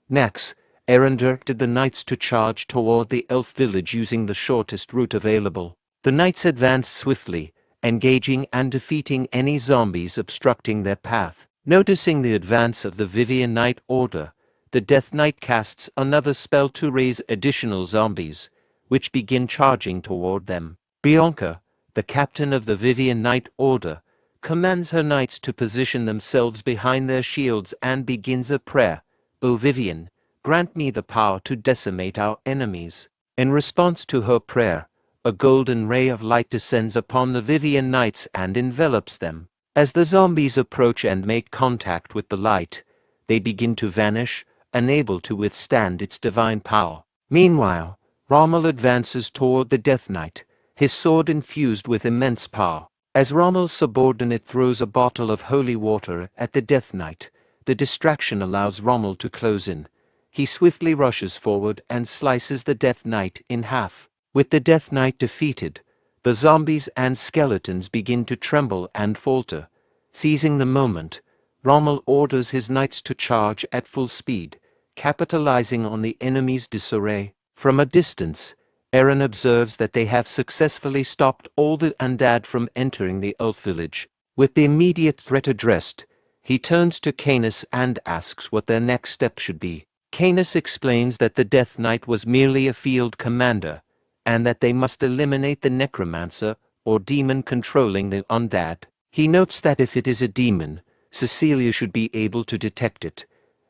Next, Eren directed the knights to charge toward the elf village using the shortest route available. The knights advanced swiftly, engaging and defeating any zombies obstructing their path. Noticing the advance of the Viven Knight Order, the Death Knight casts another spell to raise additional zombies, which begin charging toward them. Bianca, the captain of the Viven Knight Order, commands her knights to position themselves behind their shields and begins a prayer. O Vivian, grant me the power to decimate our enemies. In response to her prayer, a golden ray of light descends upon the Viven Knights and envelops them. As the zombies approach and make contact with the light, they begin to vanish, unable to withstand its divine power. Meanwhile, Rommel advances toward the Death Knight, his sword infused with immense power. As Rommel's subordinate throws a bottle of holy water at the Death Knight, the distraction allows Rommel to close in. He swiftly rushes forward and slices the Death Knight in half. With the Death Knight defeated, the zombies and skeletons begin to tremble and falter. Seizing the moment, Rommel orders his knights to charge at full speed, capitalizing on the enemy's disarray. From a distance, Eren observes that they have successfully stopped all the undead from entering the elf village. With the immediate threat addressed, he turns to Canis and asks what their next step should be. Canis explains that the Death Knight was merely a field commander, and that they must eliminate the necromancer or demon controlling the undead. He notes that if it is a demon, Cecilia should be able to detect it.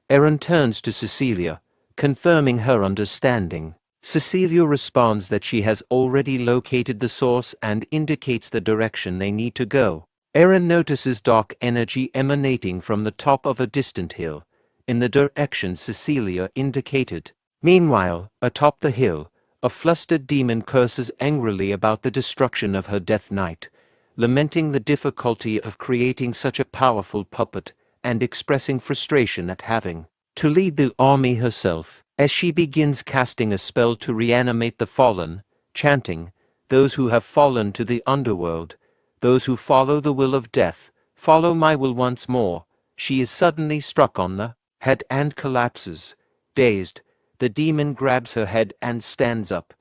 Eren turns to Cecilia, confirming her understanding. Cecilia responds that she has already located the source and indicates the direction they need to go. Eren notices dark energy emanating from the top of a distant hill, in the direction Cecilia indicated. Meanwhile, atop the hill, a flustered demon curses angrily about the destruction of her Death Knight, lamenting the difficulty of creating such a powerful puppet and expressing frustration at having to lead the army herself. As she begins casting a spell to reanimate the fallen, chanting, "Those who have fallen to the underworld, those who follow the will of death, follow my will once more," she is suddenly struck on the head and collapses. Dazed, the demon grabs her head and stands up,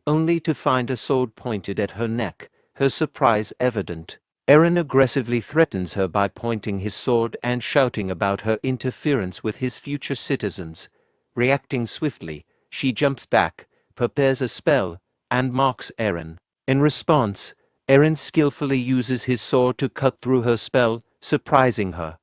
only to find a sword pointed at her neck, her surprise evident. Eren aggressively threatens her by pointing his sword and shouting about her interference with his future citizens. Reacting swiftly, she jumps back, prepares a spell, and marks Eren. In response, Eren skillfully uses his sword to cut through her spell, surprising her.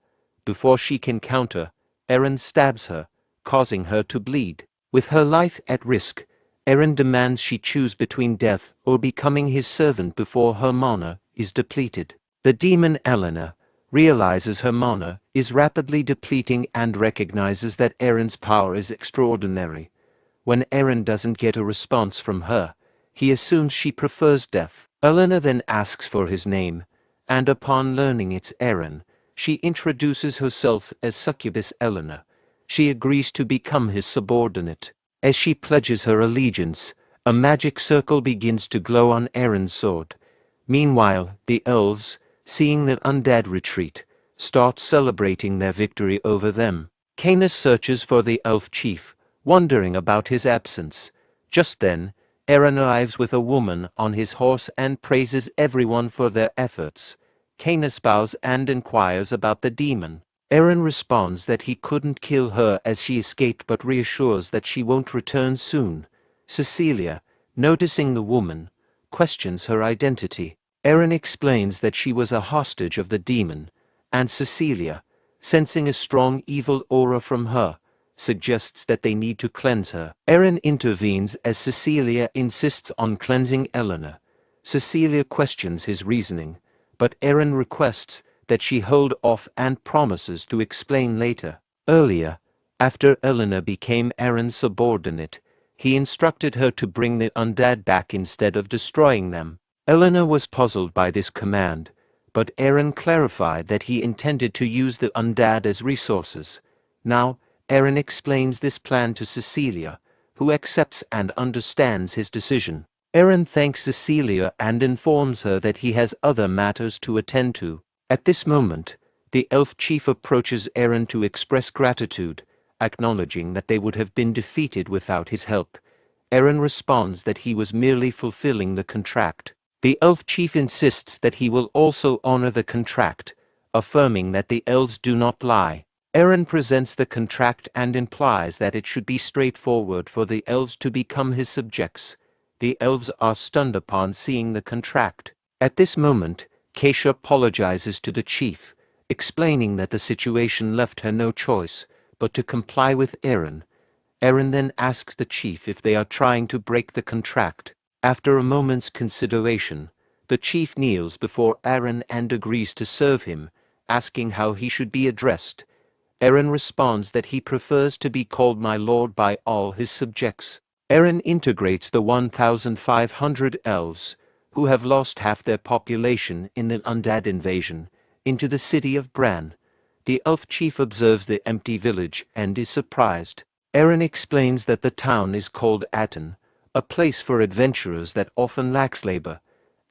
Before she can counter, Eren stabs her, causing her to bleed. With her life at risk, Eren demands she choose between death or becoming his servant before her mana is depleted. The demon Eleanor realizes her mana is rapidly depleting and recognizes that Eren's power is extraordinary. When Eren doesn't get a response from her, He assumes she prefers death. Elena then asks for his name, and upon learning it's Eren, she introduces herself as succubus Elena. She agrees to become his subordinate. As she pledges her allegiance, a magic circle begins to glow on Eren's sword. Meanwhile, the elves, seeing the undead retreat, start celebrating their victory over them. Canis searches for the elf chief, wondering about his absence. Just then, Eren arrives with a woman on his horse and praises everyone for their efforts. Canis bows and inquires about the demon. Eren responds that he couldn't kill her as she escaped, but reassures that she won't return soon. Cecilia, noticing the woman, questions her identity. Eren explains that she was a hostage of the demon, and Cecilia, sensing a strong evil aura from her, suggests that they need to cleanse her. Eren intervenes as Cecilia insists on cleansing Elena. Cecilia questions his reasoning, but Eren requests that she hold off and promises to explain later. Earlier, after Elena became Eren's subordinate, he instructed her to bring the undead back instead of destroying them. Elena was puzzled by this command, but Eren clarified that he intended to use the undead as resources. Now, Eren explains this plan to Cecilia, who accepts and understands his decision. Eren thanks Cecilia and informs her that he has other matters to attend to. At this moment, the elf chief approaches Eren to express gratitude, acknowledging that they would have been defeated without his help. Eren responds that he was merely fulfilling the contract. The elf chief insists that he will also honor the contract, affirming that the elves do not lie. Eren presents the contract and implies that it should be straightforward for the elves to become his subjects. The elves are stunned upon seeing the contract. At this moment, Keisha apologizes to the chief, explaining that the situation left her no choice but to comply with Eren. Eren then asks the chief if they are trying to break the contract. After a moment's consideration, the chief kneels before Eren and agrees to serve him, asking how he should be addressed. Eren responds that he prefers to be called my lord by all his subjects. Eren integrates the 1,500 elves, who have lost half their population in the undead invasion, into the city of Bran. The elf chief observes the empty village and is surprised. Eren explains that the town is called Aten, a place for adventurers that often lacks labor,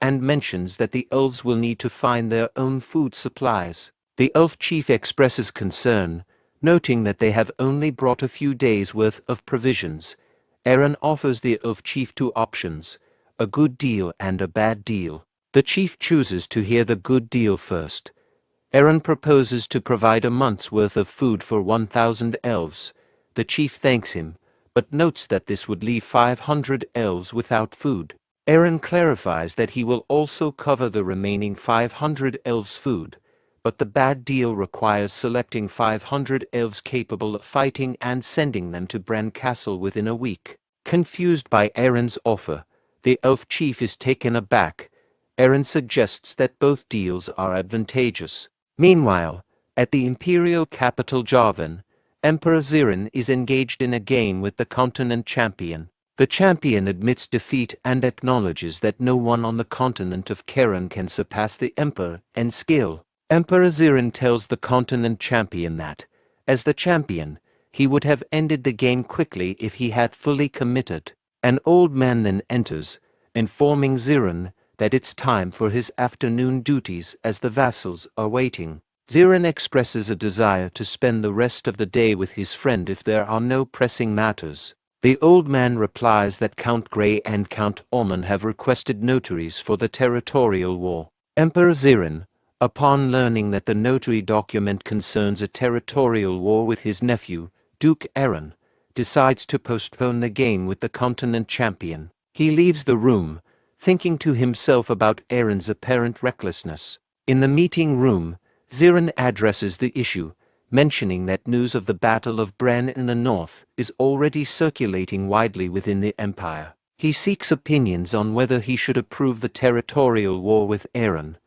and mentions that the elves will need to find their own food supplies. The elf chief expresses concern, noting that they have only brought a few days' worth of provisions. Eren offers the elf chief two options, a good deal and a bad deal. The chief chooses to hear the good deal first. Eren proposes to provide a month's worth of food for 1,000 elves. The chief thanks him, but notes that this would leave 500 elves without food. Eren clarifies that he will also cover the remaining 500 elves' food, but the bad deal requires selecting 500 elves capable of fighting and sending them to Bran Castle within a week. Confused by Eren's offer, the elf chief is taken aback. Eren suggests that both deals are advantageous. Meanwhile, at the Imperial capital Javan, Emperor Zerone is engaged in a game with the continent champion. The champion admits defeat and acknowledges that no one on the continent of Keren can surpass the Emperor in skill. Emperor Zerone tells the continent champion that, as the champion, he would have ended the game quickly if he had fully committed. An old man then enters, informing Zerone that it's time for his afternoon duties as the vassals are waiting. Zerone expresses a desire to spend the rest of the day with his friend if there are no pressing matters. The old man replies that Count Grey and Count Ormond have requested notaries for the territorial war. Emperor Zerone, upon learning that the notary document concerns a territorial war with his nephew, Duke Eren, decides to postpone the game with the continent champion. He leaves the room, thinking to himself about Eren's apparent recklessness. In the meeting room, Zeron addresses the issue, mentioning that news of the Battle of Bran in the north is already circulating widely within the Empire. He seeks opinions on whether he should approve the territorial war with Eren.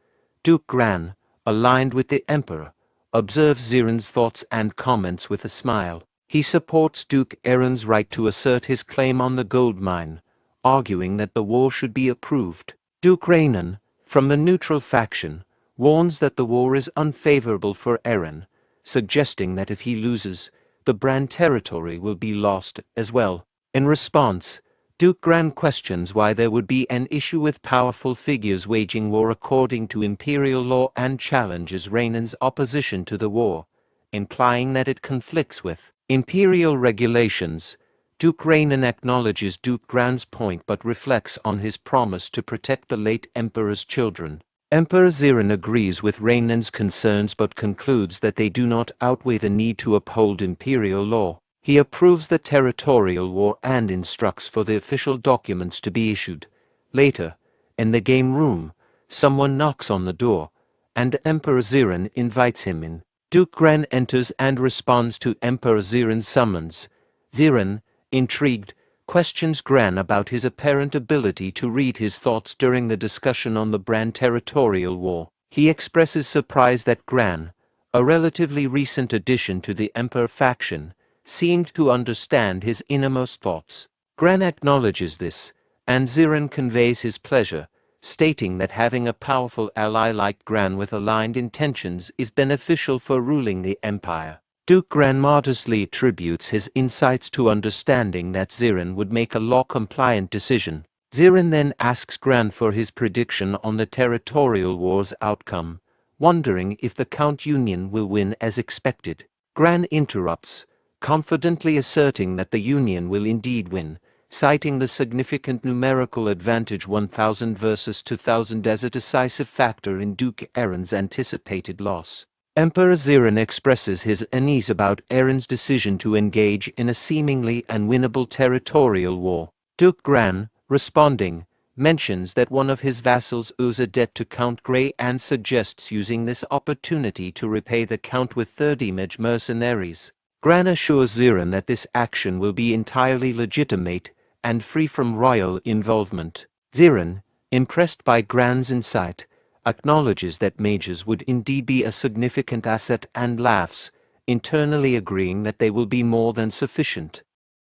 Duke Gran, aligned with the Emperor, observes Zeron's thoughts and comments with a smile. He supports Duke Eren's right to assert his claim on the gold mine, arguing that the war should be approved. Duke Raynon, from the neutral faction, warns that the war is unfavorable for Eren, suggesting that if he loses, the Bran territory will be lost as well. In response, Duke Gran questions why there would be an issue with powerful figures waging war according to Imperial law and challenges Raynon's opposition to the war, implying that it conflicts with Imperial regulations. Duke Raynon acknowledges Duke Gran's point but reflects on his promise to protect the late Emperor's children. Emperor Zeron agrees with Raynon's concerns but concludes that they do not outweigh the need to uphold Imperial law. He approves the territorial war and instructs for the official documents to be issued. Later, in the game room, someone knocks on the door, and Emperor Zeron invites him in. Duke Gran enters and responds to Emperor Zeron's summons. Zeron, intrigued, questions Gran about his apparent ability to read his thoughts during the discussion on the Bran territorial war. He expresses surprise that Gran, a relatively recent addition to the Emperor faction, seemed to understand his innermost thoughts. Gran acknowledges this, and Zeron conveys his pleasure, stating that having a powerful ally like Gran with aligned intentions is beneficial for ruling the Empire. Duke Gran modestly attributes his insights to understanding that Zeron would make a law-compliant decision. Zeron then asks Gran for his prediction on the territorial war's outcome, wondering if the Count Union will win as expected. Gran interrupts, confidently asserting that the Union will indeed win, citing the significant numerical advantage 1000 versus 2000 as a decisive factor in Duke Eren's anticipated loss. Emperor Zeron expresses his unease about Eren's decision to engage in a seemingly unwinnable territorial war. Duke Gran, responding, mentions that one of his vassals owes a debt to Count Grey and suggests using this opportunity to repay the Count with 30 mage mercenaries. Gran assures Zeron that this action will be entirely legitimate and free from royal involvement. Zeron, impressed by Gran's insight, acknowledges that mages would indeed be a significant asset and laughs, internally agreeing that they will be more than sufficient.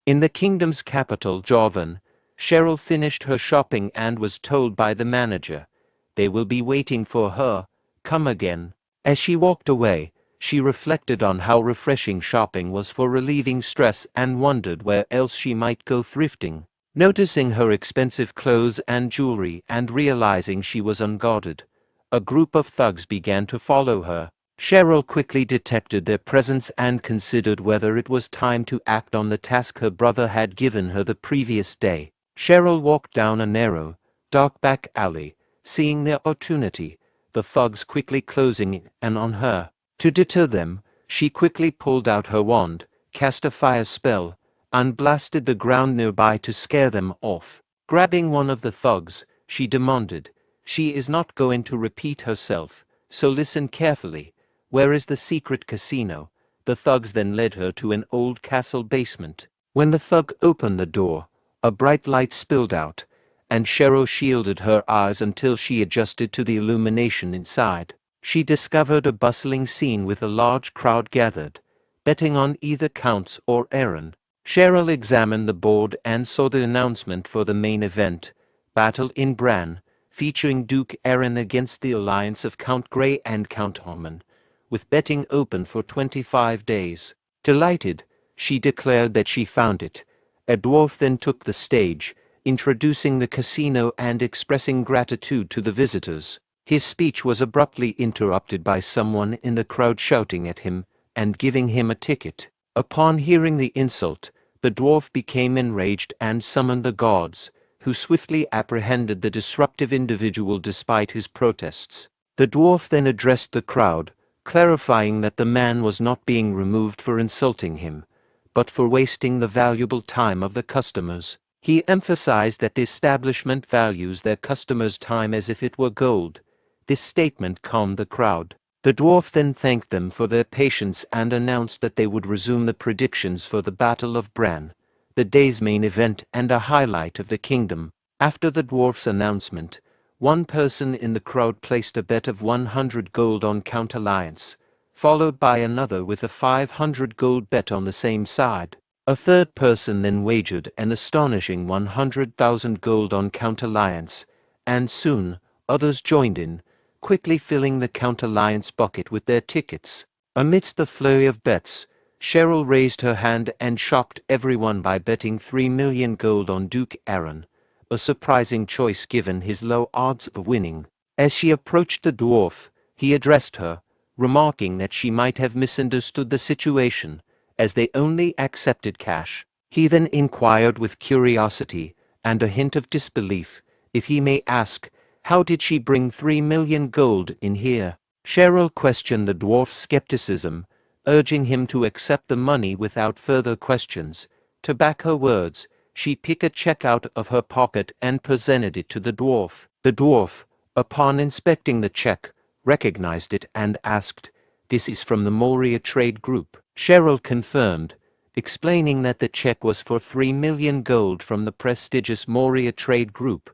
In the kingdom's capital, Dwarven, Cheryl finished her shopping and was told by the manager, "They will be waiting for her, come again." As she walked away, she reflected on how refreshing shopping was for relieving stress and wondered where else she might go thrifting. Noticing her expensive clothes and jewelry and realizing she was unguarded, a group of thugs began to follow her. Cheryl quickly detected their presence and considered whether it was time to act on the task her brother had given her the previous day. Cheryl walked down a narrow, dark back alley, seeing the opportunity, the thugs quickly closing in on her. To deter them, she quickly pulled out her wand, cast a fire spell, and blasted the ground nearby to scare them off. Grabbing one of the thugs, she demanded, "She is not going to repeat herself, so listen carefully. Where is the secret casino?" The thugs then led her to an old castle basement. When the thug opened the door, a bright light spilled out, and Cheryl shielded her eyes until she adjusted to the illumination inside. She discovered a bustling scene with a large crowd gathered, betting on either Counts or Eren. Cheryl examined the board and saw the announcement for the main event, Battle in Bran, featuring Duke Eren against the alliance of Count Grey and Count Ormond, with betting open for 25 days. Delighted, she declared that she found it. A dwarf then took the stage, introducing the casino and expressing gratitude to the visitors. His speech was abruptly interrupted by someone in the crowd shouting at him and giving him a ticket. Upon hearing the insult, the dwarf became enraged and summoned the guards, who swiftly apprehended the disruptive individual despite his protests. The dwarf then addressed the crowd, clarifying that the man was not being removed for insulting him, but for wasting the valuable time of the customers. He emphasized that the establishment values their customers' time as if it were gold. This statement calmed the crowd. The dwarf then thanked them for their patience and announced that they would resume the predictions for the Battle of Bran, the day's main event and a highlight of the kingdom. After the dwarf's announcement, one person in the crowd placed a bet of 100 gold on Count Alliance, followed by another with a 500 gold bet on the same side. A third person then wagered an astonishing 100,000 gold on Count-Alliance, and soon others joined in, quickly filling the Count-Alliance bucket with their tickets. Amidst the flurry of bets, Cheryl raised her hand and shocked everyone by betting 3 million gold on Duke Aaron, a surprising choice given his low odds of winning. As she approached the dwarf, he addressed her, remarking that she might have misunderstood the situation, as they only accepted cash. He then inquired with curiosity and a hint of disbelief, if he may ask, how did she bring 3 million gold in here? Cheryl questioned the dwarf's skepticism, urging him to accept the money without further questions. To back her words, she picked a check out of her pocket and presented it to the dwarf. The dwarf, upon inspecting the check, recognized it and asked, "This is from the Moria trade group." Cheryl confirmed, explaining that the check was for 3 million gold from the prestigious Moria trade group,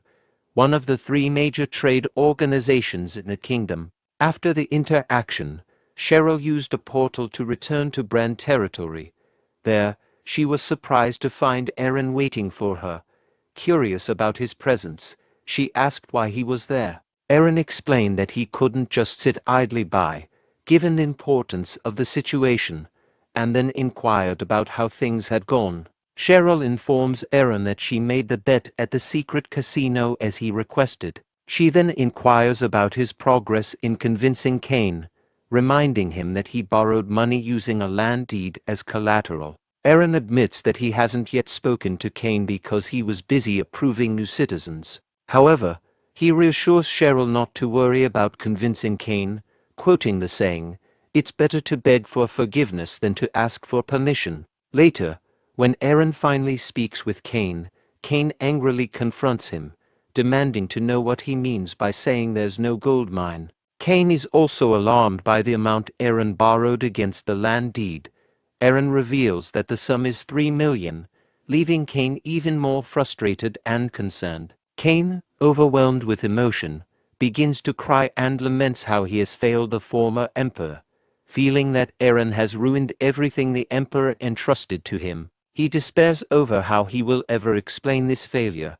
one of the 3 major trade organizations in the kingdom. After the interaction, Cheryl used a portal to return to Bran territory. There, she was surprised to find Aaron waiting for her. Curious about his presence, she asked why he was there. Aaron explained that he couldn't just sit idly by, given the importance of the situation, and then inquired about how things had gone. Cheryl informs Aaron that she made the bet at the secret casino as he requested. She then inquires about his progress in convincing Cain, reminding him that he borrowed money using a land deed as collateral. Aaron admits that he hasn't yet spoken to Cain because he was busy approving new citizens. However, he reassures Cheryl not to worry about convincing Cain, quoting the saying, "It's better to beg for forgiveness than to ask for permission." Later, when Aaron finally speaks with Cain, Cain angrily confronts him, demanding to know what he means by saying there's no gold mine. Cain is also alarmed by the amount Aaron borrowed against the land deed. Aaron reveals that the sum is 3 million, leaving Cain even more frustrated and concerned. Cain, overwhelmed with emotion, begins to cry and laments how he has failed the former emperor. Feeling that Aaron has ruined everything the emperor entrusted to him, he despairs over how he will ever explain this failure.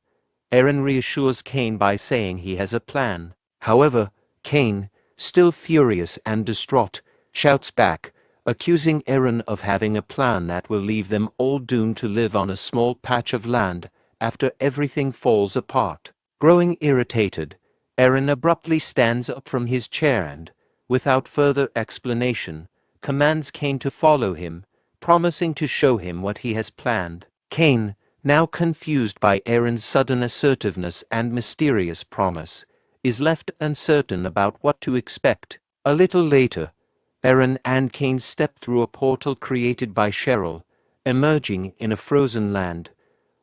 Aaron reassures Cain by saying he has a plan. However, Cain, still furious and distraught, shouts back, accusing Aaron of having a plan that will leave them all doomed to live on a small patch of land after everything falls apart. Growing irritated, Aaron abruptly stands up from his chair and, without further explanation, commands Cain to follow him, promising to show him what he has planned. Cain, now confused by Aaron's sudden assertiveness and mysterious promise, is left uncertain about what to expect. A little later, Aaron and Cain step through a portal created by Cheryl, emerging in a frozen land.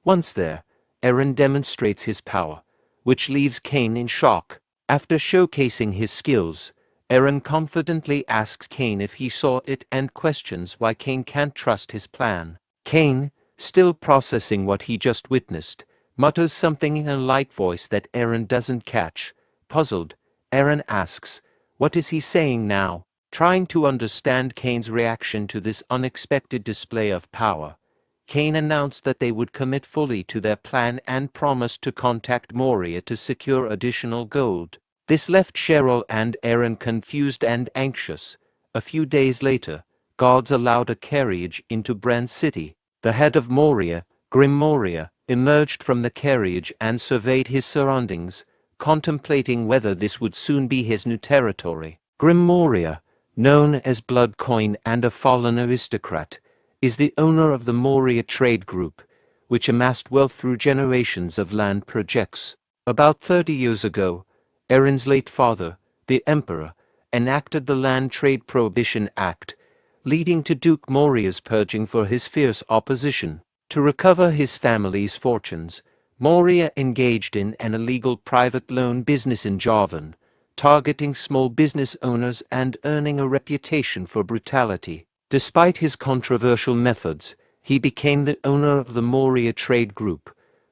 Once there, Aaron demonstrates his power, which leaves Cain in shock. After showcasing his skills, Aaron confidently asks Cain if he saw it and questions why Cain can't trust his plan. Cain, still processing what he just witnessed, mutters something in a light voice that Aaron doesn't catch. Puzzled, Aaron asks, "What is he saying now?" Trying to understand Cain's reaction to this unexpected display of power, Cain announced that they would commit fully to their plan and promised to contact Moria to secure additional gold. This left Cheryl and Aaron confused and anxious. A few days later, guards allowed a carriage into Bran City. The head of Moria, Grim Moria, emerged from the carriage and surveyed his surroundings, contemplating whether this would soon be his new territory. Grim Moria, known as Blood Coin and a fallen aristocrat, is the owner of the Moria trade group, which amassed wealth through generations of land projects. About 30 years ago, Aaron's late father, the Emperor, enacted the Land Trade Prohibition Act, leading to Duke Moria's purging for his fierce opposition. To recover his family's fortunes, Moria engaged in an illegal private loan business in Javan, targeting small business owners and earning a reputation for brutality. Despite his controversial methods, he became the owner of the Moria Trade Group,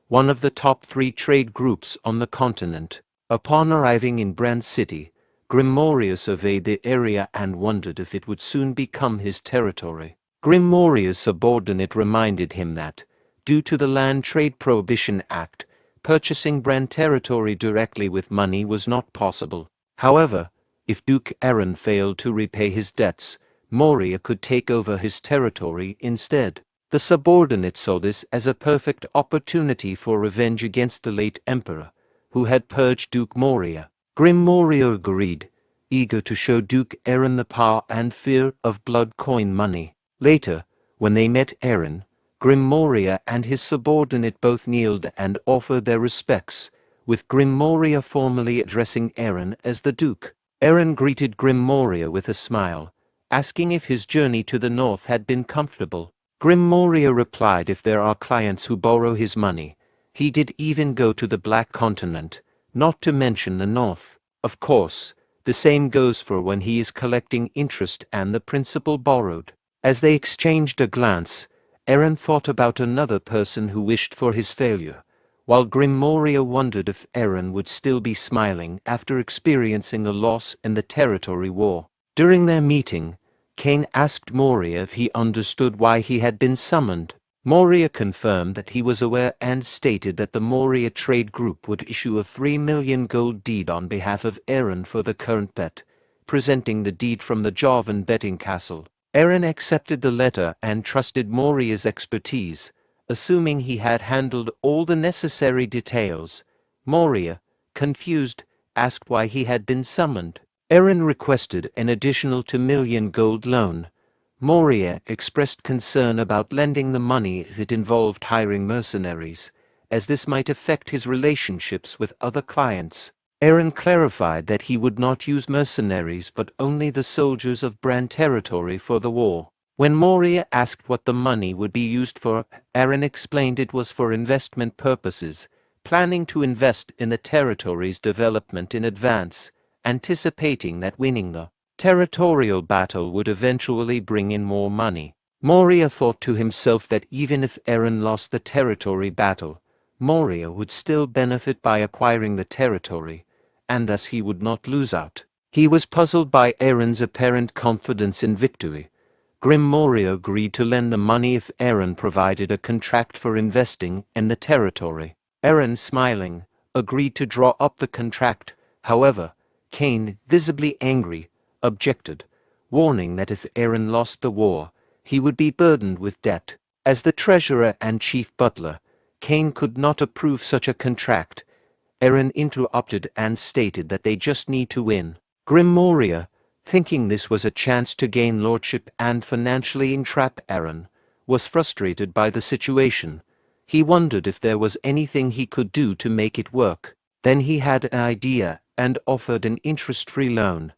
one of the top 3 trade groups on the continent. Upon arriving in Bran City, Grim Moria surveyed the area and wondered if it would soon become his territory. Grim Moria's subordinate reminded him that, due to the Land Trade Prohibition Act, purchasing Bran territory directly with money was not possible. However, if Duke Aaron failed to repay his debts, Moria could take over his territory instead. The subordinate saw this as a perfect opportunity for revenge against the late emperor, who had purged Duke Moria. Grim Moria agreed, eager to show Duke Aaron the power and fear of blood coin money. Later, when they met Aaron, Grim Moria and his subordinate both kneeled and offered their respects, with Grim Moria formally addressing Aaron as the Duke. Aaron greeted Grim Moria with a smile, asking if his journey to the north had been comfortable. Grim Moria replied if there are clients who borrow his money, he did even go to the Black Continent, not to mention the north. Of course, the same goes for when he is collecting interest and the principal borrowed. As they exchanged a glance, Aaron thought about another person who wished for his failure, while Grim Moria wondered if Aaron would still be smiling after experiencing a loss in the territory war. During their meeting, Cain asked Moria if he understood why he had been summoned. Moria confirmed that he was aware and stated that the Moria Trade Group would issue a 3 million gold deed on behalf of Aaron for the current bet, presenting the deed from the dwarven betting castle. Aaron accepted the letter and trusted Moria's expertise, assuming he had handled all the necessary details. Moria, confused, asked why he had been summoned. Aaron requested an additional 2 million gold loan. Moria expressed concern about lending the money if it involved hiring mercenaries, as this might affect his relationships with other clients. Aaron clarified that he would not use mercenaries but only the soldiers of Bran territory for the war. When Moria asked what the money would be used for, Aaron explained it was for investment purposes, planning to invest in the territory's development in advance, anticipating that winning the territorial battle would eventually bring in more money. Moria thought to himself that even if Aaron lost the territory battle, Moria would still benefit by acquiring the territory, and thus he would not lose out. He was puzzled by Aaron's apparent confidence in victory. Grim Moria agreed to lend the money if Aaron provided a contract for investing in the territory. Aaron, smiling, agreed to draw up the contract. However, Cain, visibly angry, objected, warning that if Aaron lost the war, he would be burdened with debt. As the treasurer and chief butler, Cain could not approve such a contract. Aaron interrupted and stated that they just need to win. Grim Moria, thinking this was a chance to gain lordship and financially entrap Aaron, was frustrated by the situation. He wondered if there was anything he could do to make it work. Then he had an idea and offered an interest-free loan.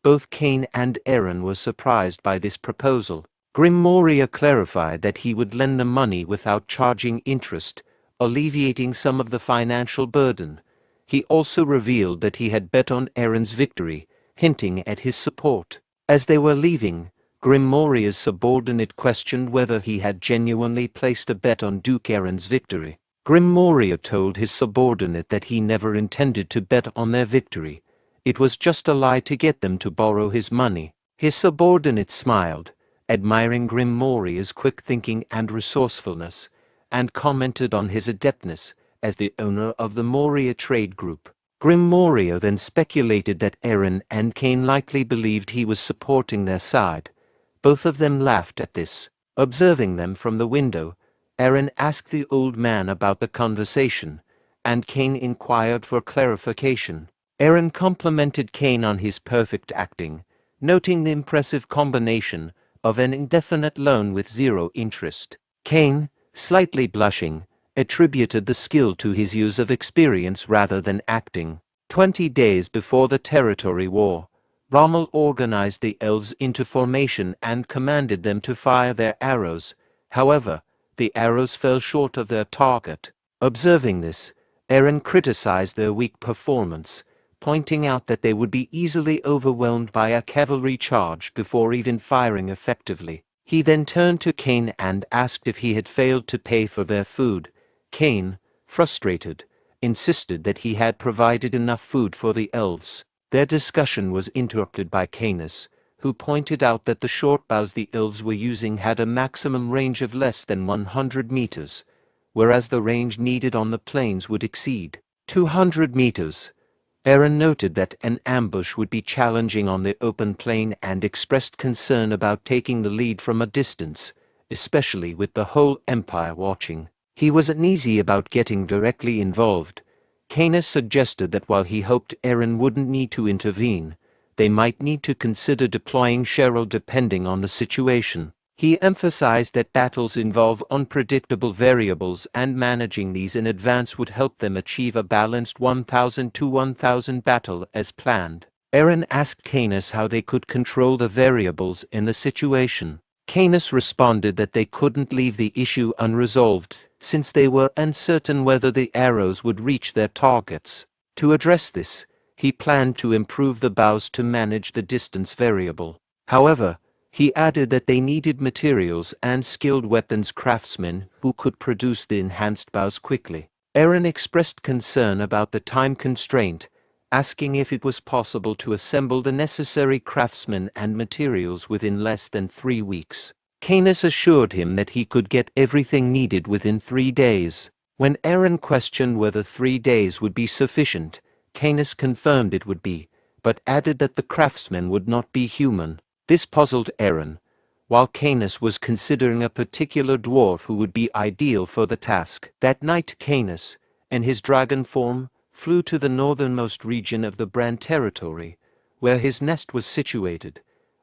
Both Cain and Aaron were surprised by this proposal. Grim Moria clarified that he would lend the money without charging interest, alleviating some of the financial burden. He also revealed that he had bet on Aaron's victory, hinting at his support. As they were leaving, Grim Moria's subordinate questioned whether he had genuinely placed a bet on Duke Aaron's victory. Grim Moria told his subordinate that he never intended to bet on their victory. It was just a lie to get them to borrow his money. His subordinate smiled, admiring Grim Moria's quick thinking and resourcefulness, and commented on his adeptness as the owner of the Moria Trade Group. Grim Moria then speculated that Aaron and Cain likely believed he was supporting their side. Both of them laughed at this. Observing them from the window, Aaron asked the old man about the conversation, and Cain inquired for clarification. Aaron complimented Cain on his perfect acting, noting the impressive combination of an indefinite loan with 0 interest. Cain, slightly blushing, attributed the skill to his use of experience rather than acting. 20 days before the territory war, Rommel organized the elves into formation and commanded them to fire their arrows. However, the arrows fell short of their target. Observing this, Aaron criticized their weak performance, pointing out that they would be easily overwhelmed by a cavalry charge before even firing effectively. He then turned to Cain and asked if he had failed to pay for their food. Cain, frustrated, insisted that he had provided enough food for the elves. Their discussion was interrupted by Canis, who pointed out that the short bows the elves were using had a maximum range of less than 100 meters, whereas the range needed on the plains would exceed 200 meters. Aaron noted that an ambush would be challenging on the open plain and expressed concern about taking the lead from a distance, especially with the whole empire watching. He was uneasy about getting directly involved. Canis suggested that while he hoped Aaron wouldn't need to intervene, they might need to consider deploying Cheryl depending on the situation. He emphasized that battles involve unpredictable variables and managing these in advance would help them achieve a balanced 1,000 to 1,000 battle as planned. Aaron asked Canis how they could control the variables in the situation. Canis responded that they couldn't leave the issue unresolved, since they were uncertain whether the arrows would reach their targets. To address this, he planned to improve the bows to manage the distance variable. However, he added that they needed materials and skilled weapons craftsmen who could produce the enhanced bows quickly. Aaron expressed concern about the time constraint, asking if it was possible to assemble the necessary craftsmen and materials within less than 3 weeks. Canis assured him that he could get everything needed within 3 days. When Aaron questioned whether 3 days would be sufficient, Canis confirmed it would be, but added that the craftsmen would not be human. This puzzled Aaron, while Canis was considering a particular dwarf who would be ideal for the task. That night Canis, in his dragon form, flew to the northernmost region of the Bran territory, where his nest was situated.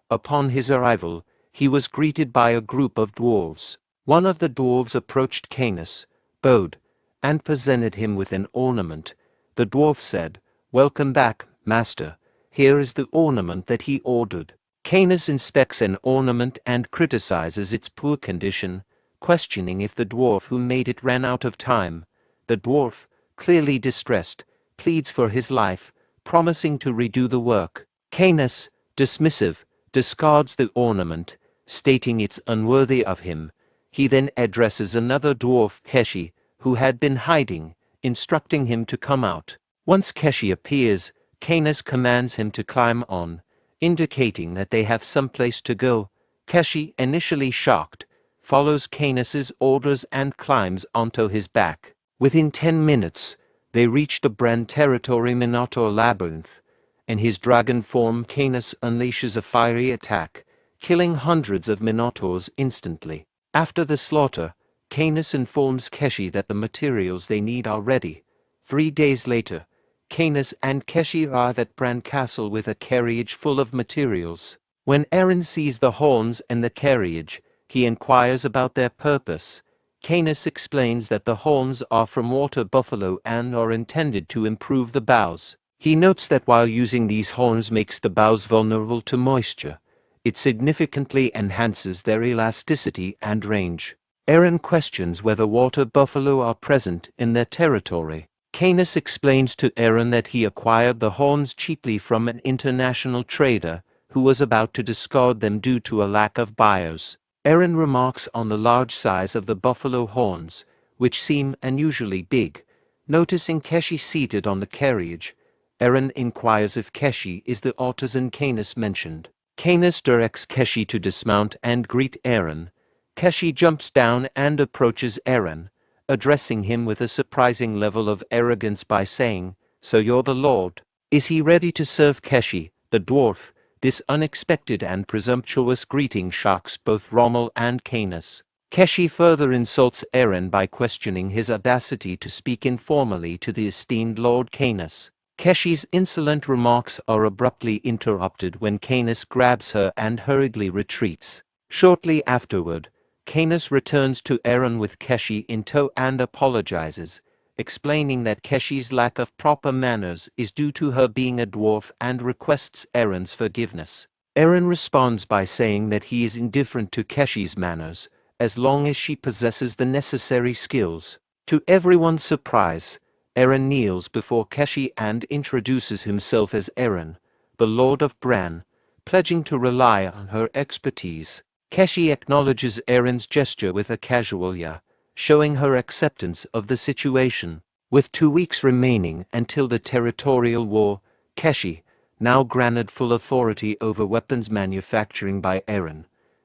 Upon his arrival, he was greeted by a group of dwarves. One of the dwarves approached Canis, bowed, and presented him with an ornament. The dwarf said, "Welcome back, master. Here is the ornament that he ordered." Canis inspects an ornament and criticizes its poor condition, questioning if the dwarf who made it ran out of time. The dwarf, clearly distressed, pleads for his life, promising to redo the work. Canis, dismissive, discards the ornament, stating it's unworthy of him. He then addresses another dwarf, Keshi, who had been hiding, instructing him to come out. Once Keshi appears, Canis commands him to climb on, indicating that they have someplace to go. Keshi, initially shocked, follows Canis's orders and climbs onto his back. Within 10 minutes, they reach the Bran territory Minotaur labyrinth. In his dragon form, Canis unleashes a fiery attack, killing hundreds of Minotaurs instantly. After the slaughter, Canis informs Keshi that the materials they need are ready. 3 days later, Canis and Keshi arrive at Bran Castle with a carriage full of materials. When Aaron sees the horns and the carriage, he inquires about their purpose. Canis explains that the horns are from water buffalo and are intended to improve the bows. He notes that while using these horns makes the bows vulnerable to moisture, it significantly enhances their elasticity and range. Aaron questions whether water buffalo are present in their territory. Canis explains to Aaron that he acquired the horns cheaply from an international trader who was about to discard them due to a lack of buyers. Aaron remarks on the large size of the buffalo horns, which seem unusually big. Noticing Keshi seated on the carriage, Aaron inquires if Keshi is the artisan Canis mentioned. Canis directs Keshi to dismount and greet Aaron. Keshi jumps down and approaches Aaron, addressing him with a surprising level of arrogance by saying, "So you're the Lord." Is he ready to serve Keshi, the dwarf? This unexpected and presumptuous greeting shocks both Rommel and Canis. Keshi further insults Aaron by questioning his audacity to speak informally to the esteemed Lord Canis. Keshi's insolent remarks are abruptly interrupted when Canis grabs her and hurriedly retreats. Shortly afterward, Canis returns to Aaron with Keshi in tow and apologizes, explaining that Keshi's lack of proper manners is due to her being a dwarf and requests Aaron's forgiveness. Aaron responds by saying that he is indifferent to Keshi's manners, as long as she possesses the necessary skills. To everyone's surprise, Aaron kneels before Keshi and introduces himself as Aaron, the Lord of Bran, pledging to rely on her expertise. Keshi acknowledges Aaron's gesture with a casual "yeah," showing her acceptance of the situation. With 2 weeks remaining until the territorial war, Keshi, now granted full authority over weapons manufacturing by Eren,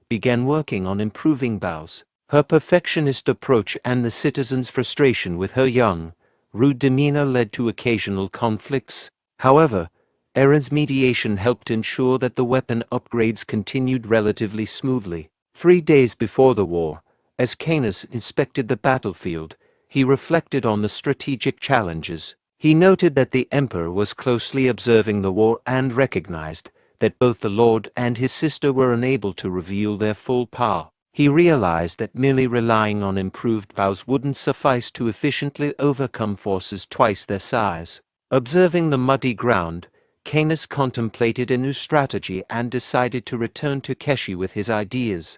began working on improving bows. Her perfectionist approach and the citizens' frustration with her young, rude demeanor led to occasional conflicts. However, Eren's mediation helped ensure that the weapon upgrades continued relatively smoothly. 3 days before the war, as Canis inspected the battlefield, he reflected on the strategic challenges. He noted that the Emperor was closely observing the war and recognized that both the Lord and his sister were unable to reveal their full power. He realized that merely relying on improved bows wouldn't suffice to efficiently overcome forces twice their size. Observing the muddy ground, Canis contemplated a new strategy and decided to return to Keshi with his ideas.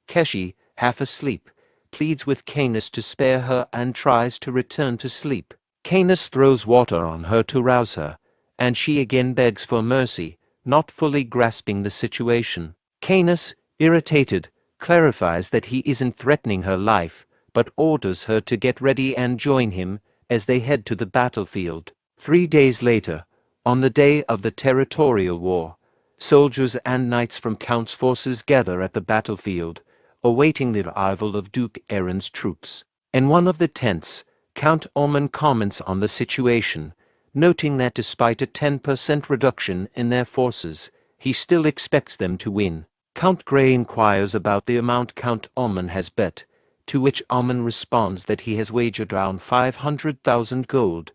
Keshi, half asleep, pleads with Canis to spare her and tries to return to sleep. Canis throws water on her to rouse her, and she again begs for mercy, not fully grasping the situation. Canis, irritated, clarifies that he isn't threatening her life, but orders her to get ready and join him as they head to the battlefield. 3 days later, on the day of the territorial war, soldiers and knights from Count's forces gather at the battlefield, awaiting the arrival of Duke Eren's troops. In one of the tents, Count Ormond comments on the situation, noting that despite a 10% reduction in their forces, he still expects them to win. Count Grey inquires about the amount Count Ormond has bet, to which Ormond responds that he has wagered around 500,000 gold.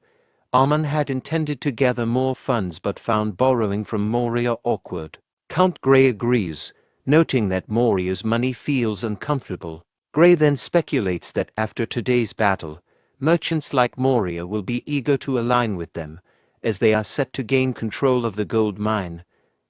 Ormond had intended to gather more funds but found borrowing from Moria awkward. Count Grey agrees, noting that Moria's money feels uncomfortable. Grey then speculates that after today's battle, merchants like Moria will be eager to align with them, as they are set to gain control of the gold mine.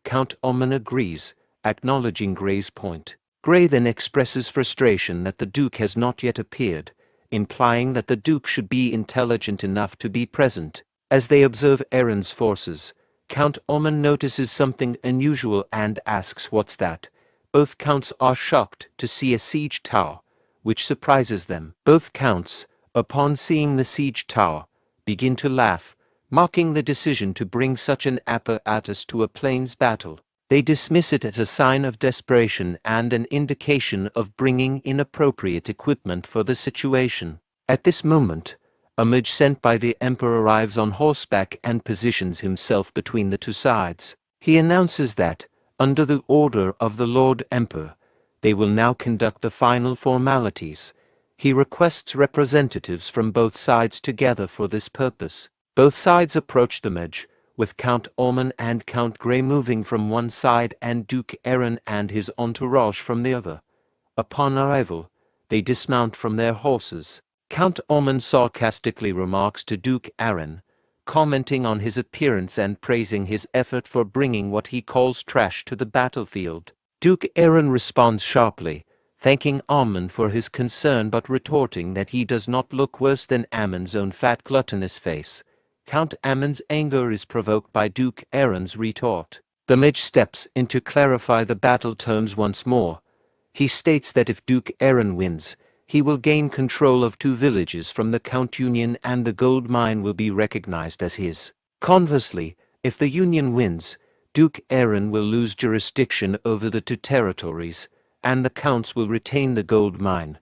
Count Ormond agrees, acknowledging Grey's point. Grey then expresses frustration that the Duke has not yet appeared, implying that the Duke should be intelligent enough to be present. As they observe Eren's forces, Count Ormond notices something unusual and asks what's that. Both counts are shocked to see a siege tower, which surprises them. Both counts, upon seeing the siege tower, begin to laugh, mocking the decision to bring such an apparatus to a plains battle. They dismiss it as a sign of desperation and an indication of bringing inappropriate equipment for the situation. At this moment, a mage sent by the Emperor arrives on horseback and positions himself between the two sides. He announces that, under the order of the Lord Emperor, they will now conduct the final formalities. He requests representatives from both sides together for this purpose. Both sides approach the mage, with Count Ormond and Count Grey moving from one side and Duke Eren and his entourage from the other. Upon arrival, they dismount from their horses. Count Ormond sarcastically remarks to Duke Eren, commenting on his appearance and praising his effort for bringing what he calls trash to the battlefield. Duke Eren responds sharply, thanking Ormond for his concern but retorting that he does not look worse than Ammon's own fat gluttonous face. Count Ammon's anger is provoked by Duke Eren's retort. The mage steps in to clarify the battle terms once more. He states that if Duke Eren wins, he will gain control of 2 villages from the Count Union and the gold mine will be recognized as his. Conversely, if the Union wins, Duke Eren will lose jurisdiction over the 2 territories, and the counts will retain the gold mine.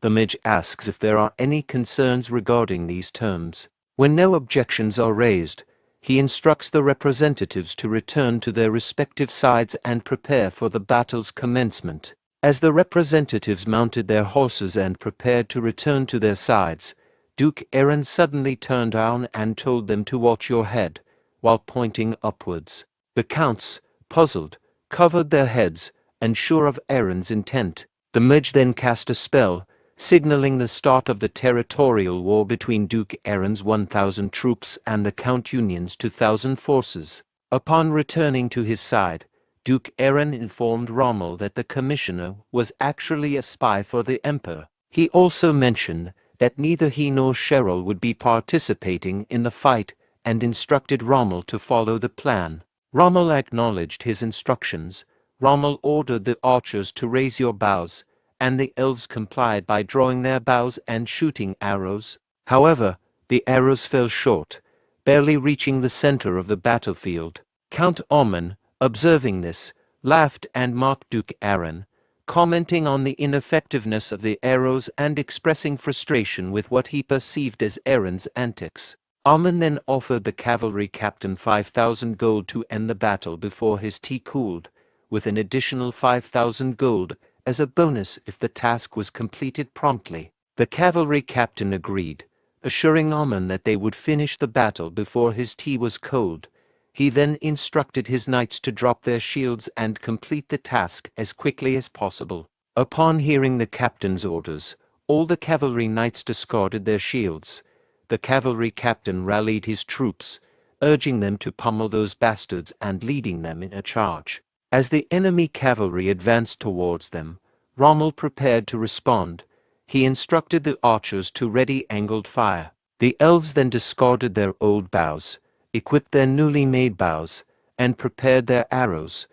The mage asks if there are any concerns regarding these terms. When no objections are raised, he instructs the representatives to return to their respective sides and prepare for the battle's commencement. As the representatives mounted their horses and prepared to return to their sides, Duke Eren suddenly turned down and told them to watch your head, while pointing upwards. The counts, puzzled, covered their heads, and sure of Eren's intent. The mage then cast a spell, signaling the start of the territorial war between Duke Eren's 1,000 troops and the Count Union's 2,000 forces. Upon returning to his side, Duke Eren informed Rommel that the commissioner was actually a spy for the Emperor. He also mentioned that neither he nor Cheryl would be participating in the fight and instructed Rommel to follow the plan. Rommel acknowledged his instructions. Rommel ordered the archers to raise your bows, and the elves complied by drawing their bows and shooting arrows. However, the arrows fell short, barely reaching the center of the battlefield. Count Omen, observing this, laughed and mocked Duke Aaron, commenting on the ineffectiveness of the arrows and expressing frustration with what he perceived as Aaron's antics. Omen then offered the cavalry captain 5,000 gold to end the battle before his tea cooled, with an additional 5,000 gold as a bonus if the task was completed promptly. The cavalry captain agreed, assuring Omen that they would finish the battle before his tea was cold. He then instructed his knights to drop their shields and complete the task as quickly as possible. Upon hearing the captain's orders, all the cavalry knights discarded their shields. The cavalry captain rallied his troops, urging them to pummel those bastards and leading them in a charge. As the enemy cavalry advanced towards them, Rommel prepared to respond. He instructed the archers to ready angled fire. The elves then discarded their old bows, equipped their newly made bows, and prepared their arrows.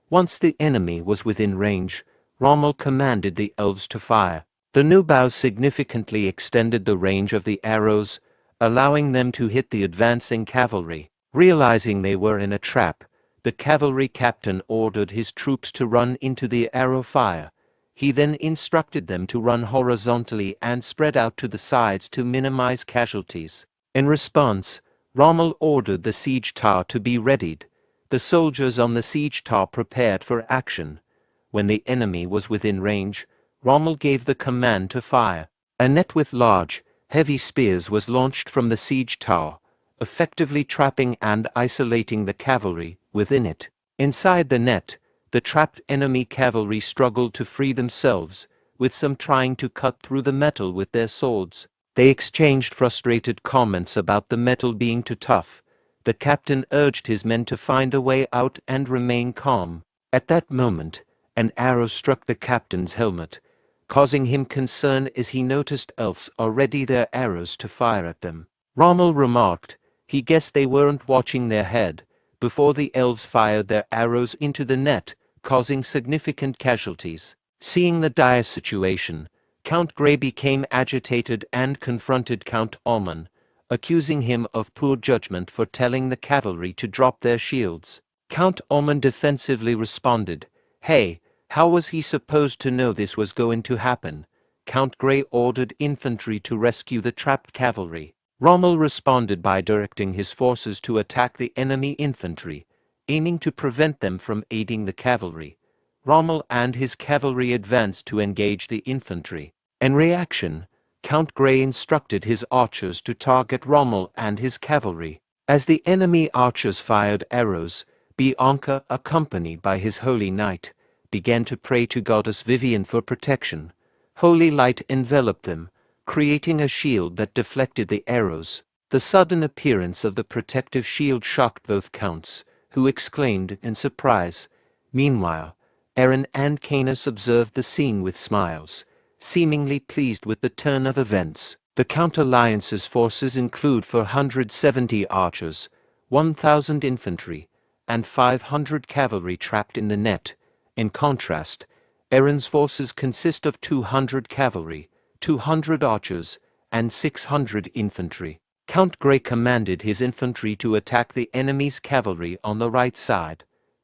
Once the enemy was within range, Rommel commanded the elves to fire. The new bows significantly extended the range of the arrows, allowing them to hit the advancing cavalry. Realizing they were in a trap, the cavalry captain ordered his troops to run into the arrow fire. He then instructed them to run horizontally and spread out to the sides to minimize casualties. In response, Rommel ordered the siege tower to be readied. The soldiers on the siege tower prepared for action. When the enemy was within range, Rommel gave the command to fire. A net with large, heavy spears was launched from the siege tower, effectively trapping and isolating the cavalry within it. Inside the net, the trapped enemy cavalry struggled to free themselves, with some trying to cut through the metal with their swords. They exchanged frustrated comments about the metal being too tough. The captain urged his men to find a way out and remain calm. At that moment, an arrow struck the captain's helmet, causing him concern as he noticed elves already their arrows to fire at them. Rommel remarked he guessed they weren't watching their head, before the elves fired their arrows into the net, causing significant casualties. Seeing the dire situation, Count Grey became agitated and confronted Count Omen, accusing him of poor judgment for telling the cavalry to drop their shields. Count Omen defensively responded, "Hey, how was he supposed to know this was going to happen?" Count Grey ordered infantry to rescue the trapped cavalry. Rommel responded by directing his forces to attack the enemy infantry, aiming to prevent them from aiding the cavalry. Rommel and his cavalry advanced to engage the infantry. In reaction, Count Grey instructed his archers to target Rommel and his cavalry. As the enemy archers fired arrows, Bianca, accompanied by his holy knight, began to pray to goddess Viven for protection. Holy light enveloped them, creating a shield that deflected the arrows. The sudden appearance of the protective shield shocked both counts, who exclaimed in surprise. Meanwhile, Aaron and Canis observed the scene with smiles, seemingly pleased with the turn of events. The Count Alliance's forces include 470 archers, 1,000 infantry, and 500 cavalry trapped in the net. In contrast, Aaron's forces consist of 200 cavalry, 200 archers, and 600 infantry. Count Grey commanded his infantry to attack the enemy's cavalry on the right side.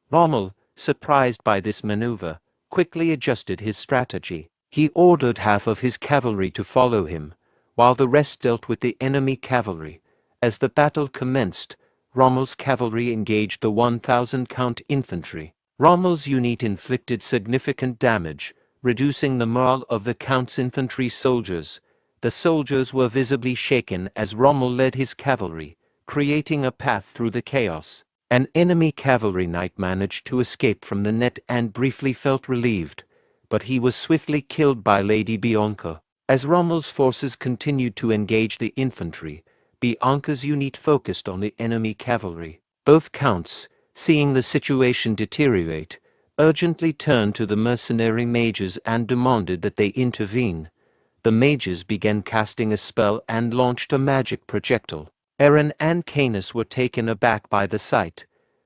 Rommel, surprised by this maneuver, quickly adjusted his strategy. He ordered half of his cavalry to follow him, while the rest dealt with the enemy cavalry. As the battle commenced, Rommel's cavalry engaged the 1,000 Count infantry. Rommel's unit inflicted significant damage, reducing the morale of the Count's infantry soldiers. The soldiers were visibly shaken as Rommel led his cavalry, creating a path through the chaos. An enemy cavalry knight managed to escape from the net and briefly felt relieved, but he was swiftly killed by Lady Bianca. As Rommel's forces continued to engage the infantry, Bianca's unit focused on the enemy cavalry. Both counts, seeing the situation deteriorate, urgently turned to the mercenary mages and demanded that they intervene. The mages began casting a spell and launched a magic projectile. Aaron and Canis were taken aback by the sight.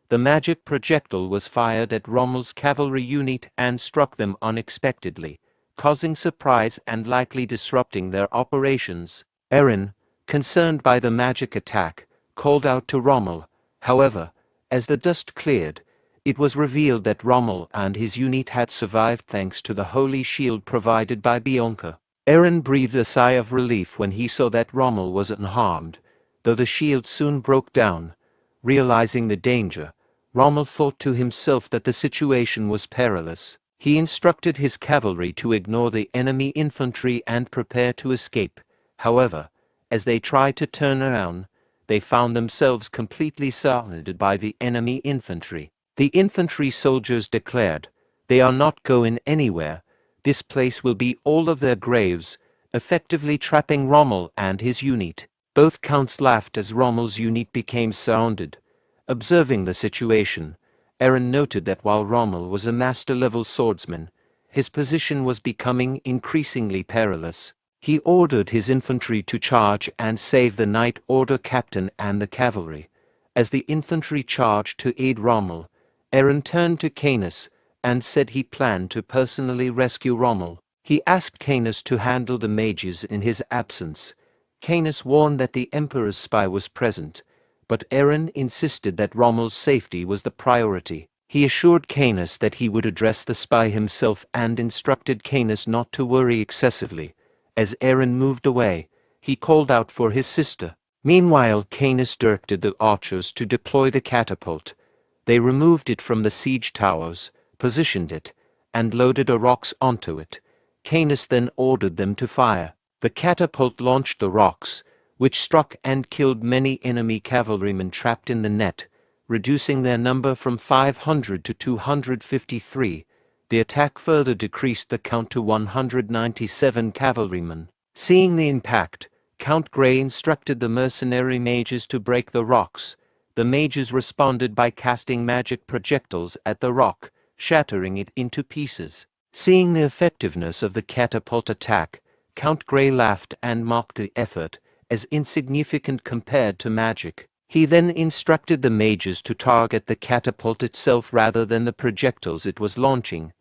The magic projectile was fired at Rommel's cavalry unit and struck them unexpectedly, causing surprise and likely disrupting their operations. Aaron, concerned by the magic attack, called out to Rommel. However, As the dust cleared, it was revealed that Rommel and his unit had survived thanks to the holy shield provided by Bianca. Eren breathed a sigh of relief when he saw that Rommel was unharmed, though the shield soon broke down. Realizing the danger, Rommel thought to himself that the situation was perilous. He instructed his cavalry to ignore the enemy infantry and prepare to escape. However, as they tried to turn around, they found themselves completely surrounded by the enemy infantry. The infantry soldiers declared, "They are not going anywhere. This place will be all of their graves," effectively trapping Rommel and his unit. Both counts laughed as Rommel's unit became surrounded. Observing the situation, Eren noted that while Rommel was a master-level swordsman, his position was becoming increasingly perilous. He ordered his infantry to charge and save the Knight Order captain and the cavalry. As the infantry charged to aid Rommel, Eren turned to Canis and said he planned to personally rescue Rommel. He asked Canis to handle the mages in his absence. Canis warned that the Emperor's spy was present, but Eren insisted that Rommel's safety was the priority. He assured Canis that he would address the spy himself and instructed Canis not to worry excessively. As Eren moved away, he called out for his sister. Meanwhile, Canis directed the archers to deploy the catapult. They removed it from the siege towers, positioned it, and loaded rocks onto it. Canis then ordered them to fire. The catapult launched the rocks, which struck and killed many enemy cavalrymen trapped in the net, reducing their number from 500 to 253. The attack further decreased the count to 197 cavalrymen. Seeing the impact, Count Grey instructed the mercenary mages to break the rocks. The mages responded by casting magic projectiles at the rock, shattering it into pieces. Seeing the effectiveness of the catapult attack, Count Grey laughed and mocked the effort as insignificant compared to magic. He then instructed the mages to target the catapult itself rather than the projectiles it was launching.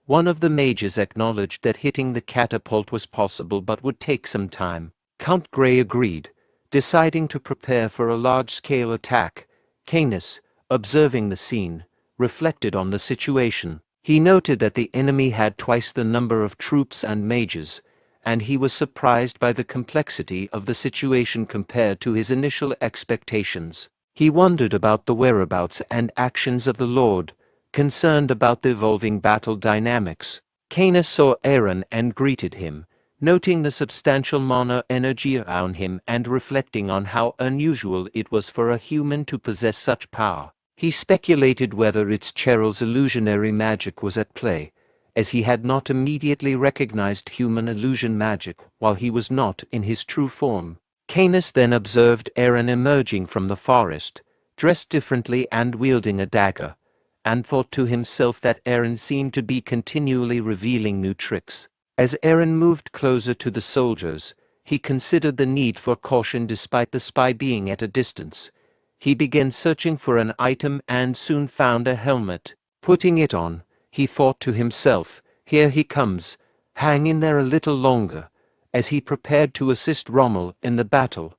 One of the mages acknowledged that hitting the catapult was possible but would take some time. Count Grey agreed, deciding to prepare for a large-scale attack. Canis, observing the scene, reflected on the situation. He noted that the enemy had twice the number of troops and mages, and he was surprised by the complexity of the situation compared to his initial expectations. He wondered about the whereabouts and actions of the Lord, concerned about the evolving battle dynamics. Canis saw Eren and greeted him, noting the substantial mana energy around him and reflecting on how unusual it was for a human to possess such power. He speculated whether its Cheryl's illusionary magic was at play, as he had not immediately recognized human illusion magic while he was not in his true form. Canis then observed Eren emerging from the forest, dressed differently and wielding a dagger, and thought to himself that Eren seemed to be continually revealing new tricks. As Eren moved closer to the soldiers, he considered the need for caution despite the spy being at a distance. He began searching for an item and soon found a helmet. Putting it on, he thought to himself, "Here he comes, hang in there a little longer," as he prepared to assist Rommel in the battle.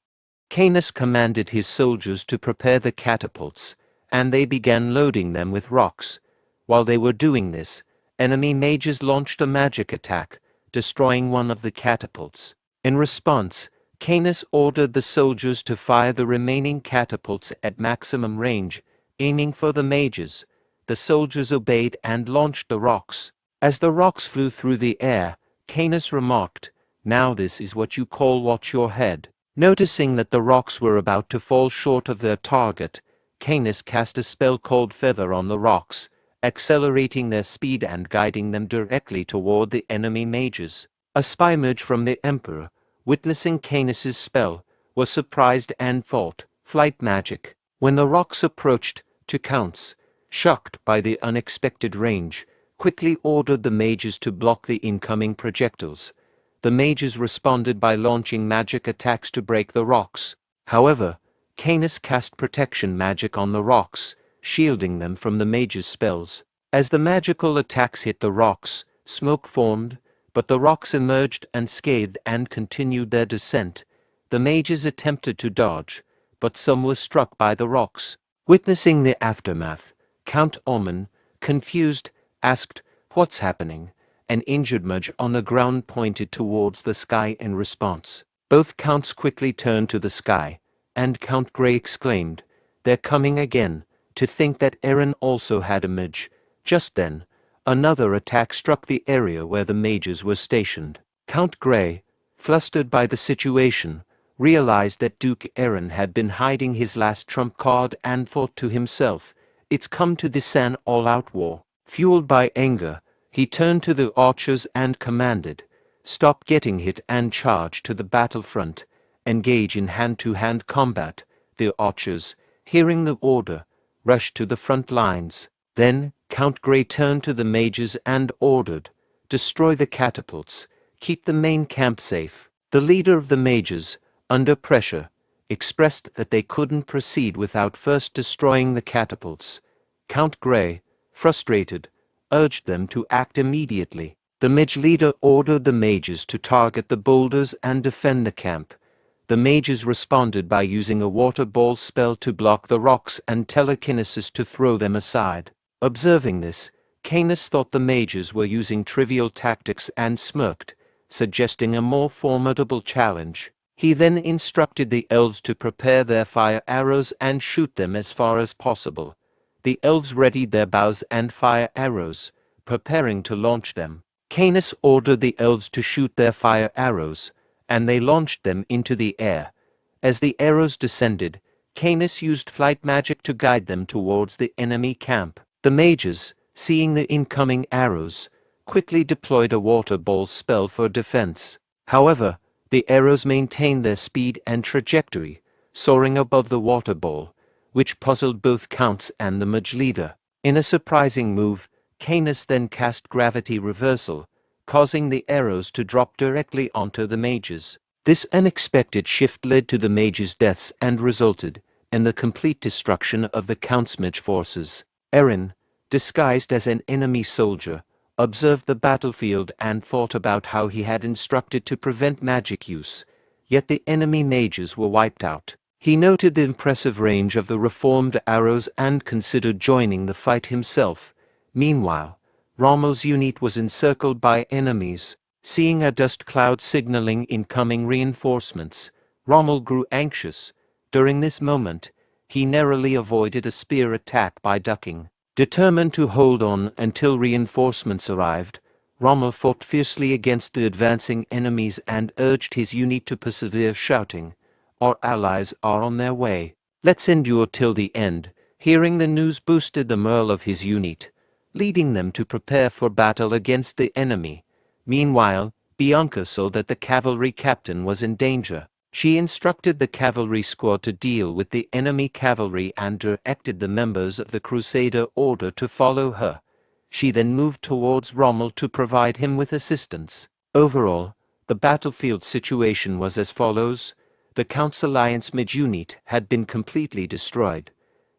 Canis commanded his soldiers to prepare the catapults, and they began loading them with rocks. While they were doing this, enemy mages launched a magic attack, destroying one of the catapults. In response, Canis ordered the soldiers to fire the remaining catapults at maximum range, aiming for the mages. The soldiers obeyed and launched the rocks. As the rocks flew through the air, Canis remarked, "Now this is what you call watch your head." Noticing that the rocks were about to fall short of their target, Canis cast a spell called Feather on the rocks, accelerating their speed and guiding them directly toward the enemy mages. A spy mage from the Emperor, witnessing Canis's spell, was surprised and thought, "Flight magic." When the rocks approached, Counts, shocked by the unexpected range, quickly ordered the mages to block the incoming projectiles. The mages responded by launching magic attacks to break the rocks. However, Canis cast protection magic on the rocks, shielding them from the mages' spells. As the magical attacks hit the rocks, smoke formed, but the rocks emerged unscathed and continued their descent. The mages attempted to dodge, but some were struck by the rocks. Witnessing the aftermath, Count Omen, confused, asked, "What's happening?" An injured mage on the ground pointed towards the sky in response. Both counts quickly turned to the sky, and Count Grey exclaimed, "They're coming again." To think that Eren also had a mage. Just then, another attack struck the area where the mages were stationed. Count Grey, flustered by the situation, realized that Duke Eren had been hiding his last trump card and thought to himself, "It's come to this an all-out war." Fueled by anger, he turned to the archers and commanded, "Stop getting hit and charge to the battlefront. Engage in hand-to-hand combat." The archers, hearing the order, rushed to the front lines. Then, Count Grey turned to the mages and ordered, "Destroy the catapults. Keep the main camp safe." The leader of the mages, under pressure, expressed that they couldn't proceed without first destroying the catapults. Count Grey, frustrated, urged them to act immediately. The mage leader ordered the mages to target the boulders and defend the camp. The mages responded by using a water ball spell to block the rocks and telekinesis to throw them aside. Observing this, Canis thought the mages were using trivial tactics and smirked, suggesting a more formidable challenge. He then instructed the elves to prepare their fire arrows and shoot them as far as possible. The elves readied their bows and fire arrows, preparing to launch them. Canis ordered the elves to shoot their fire arrows, and they launched them into the air. As the arrows descended, Canis used flight magic to guide them towards the enemy camp. The mages, seeing the incoming arrows, quickly deployed a water ball spell for defense. However, the arrows maintained their speed and trajectory, soaring above the water ball, which puzzled both counts and the mage leader. In a surprising move, Canis then cast gravity reversal, causing the arrows to drop directly onto the mages. This unexpected shift led to the mages' deaths and resulted in the complete destruction of the count's mage forces. Eren, disguised as an enemy soldier, observed the battlefield and thought about how he had instructed to prevent magic use, yet the enemy mages were wiped out. He noted the impressive range of the reformed arrows and considered joining the fight himself. Meanwhile, Rommel's unit was encircled by enemies. Seeing a dust cloud signaling incoming reinforcements, Rommel grew anxious. During this moment, he narrowly avoided a spear attack by ducking. Determined to hold on until reinforcements arrived, Rommel fought fiercely against the advancing enemies and urged his unit to persevere, shouting, "Our allies are on their way. Let's endure till the end." Hearing the news boosted the morale of his unit, leading them to prepare for battle against the enemy. Meanwhile, Bianca saw that the cavalry captain was in danger. She instructed the cavalry squad to deal with the enemy cavalry and directed the members of the Crusader Order to follow her. She then moved towards Rommel to provide him with assistance. Overall, the battlefield situation was as follows. The Count's Alliance mage unit had been completely destroyed.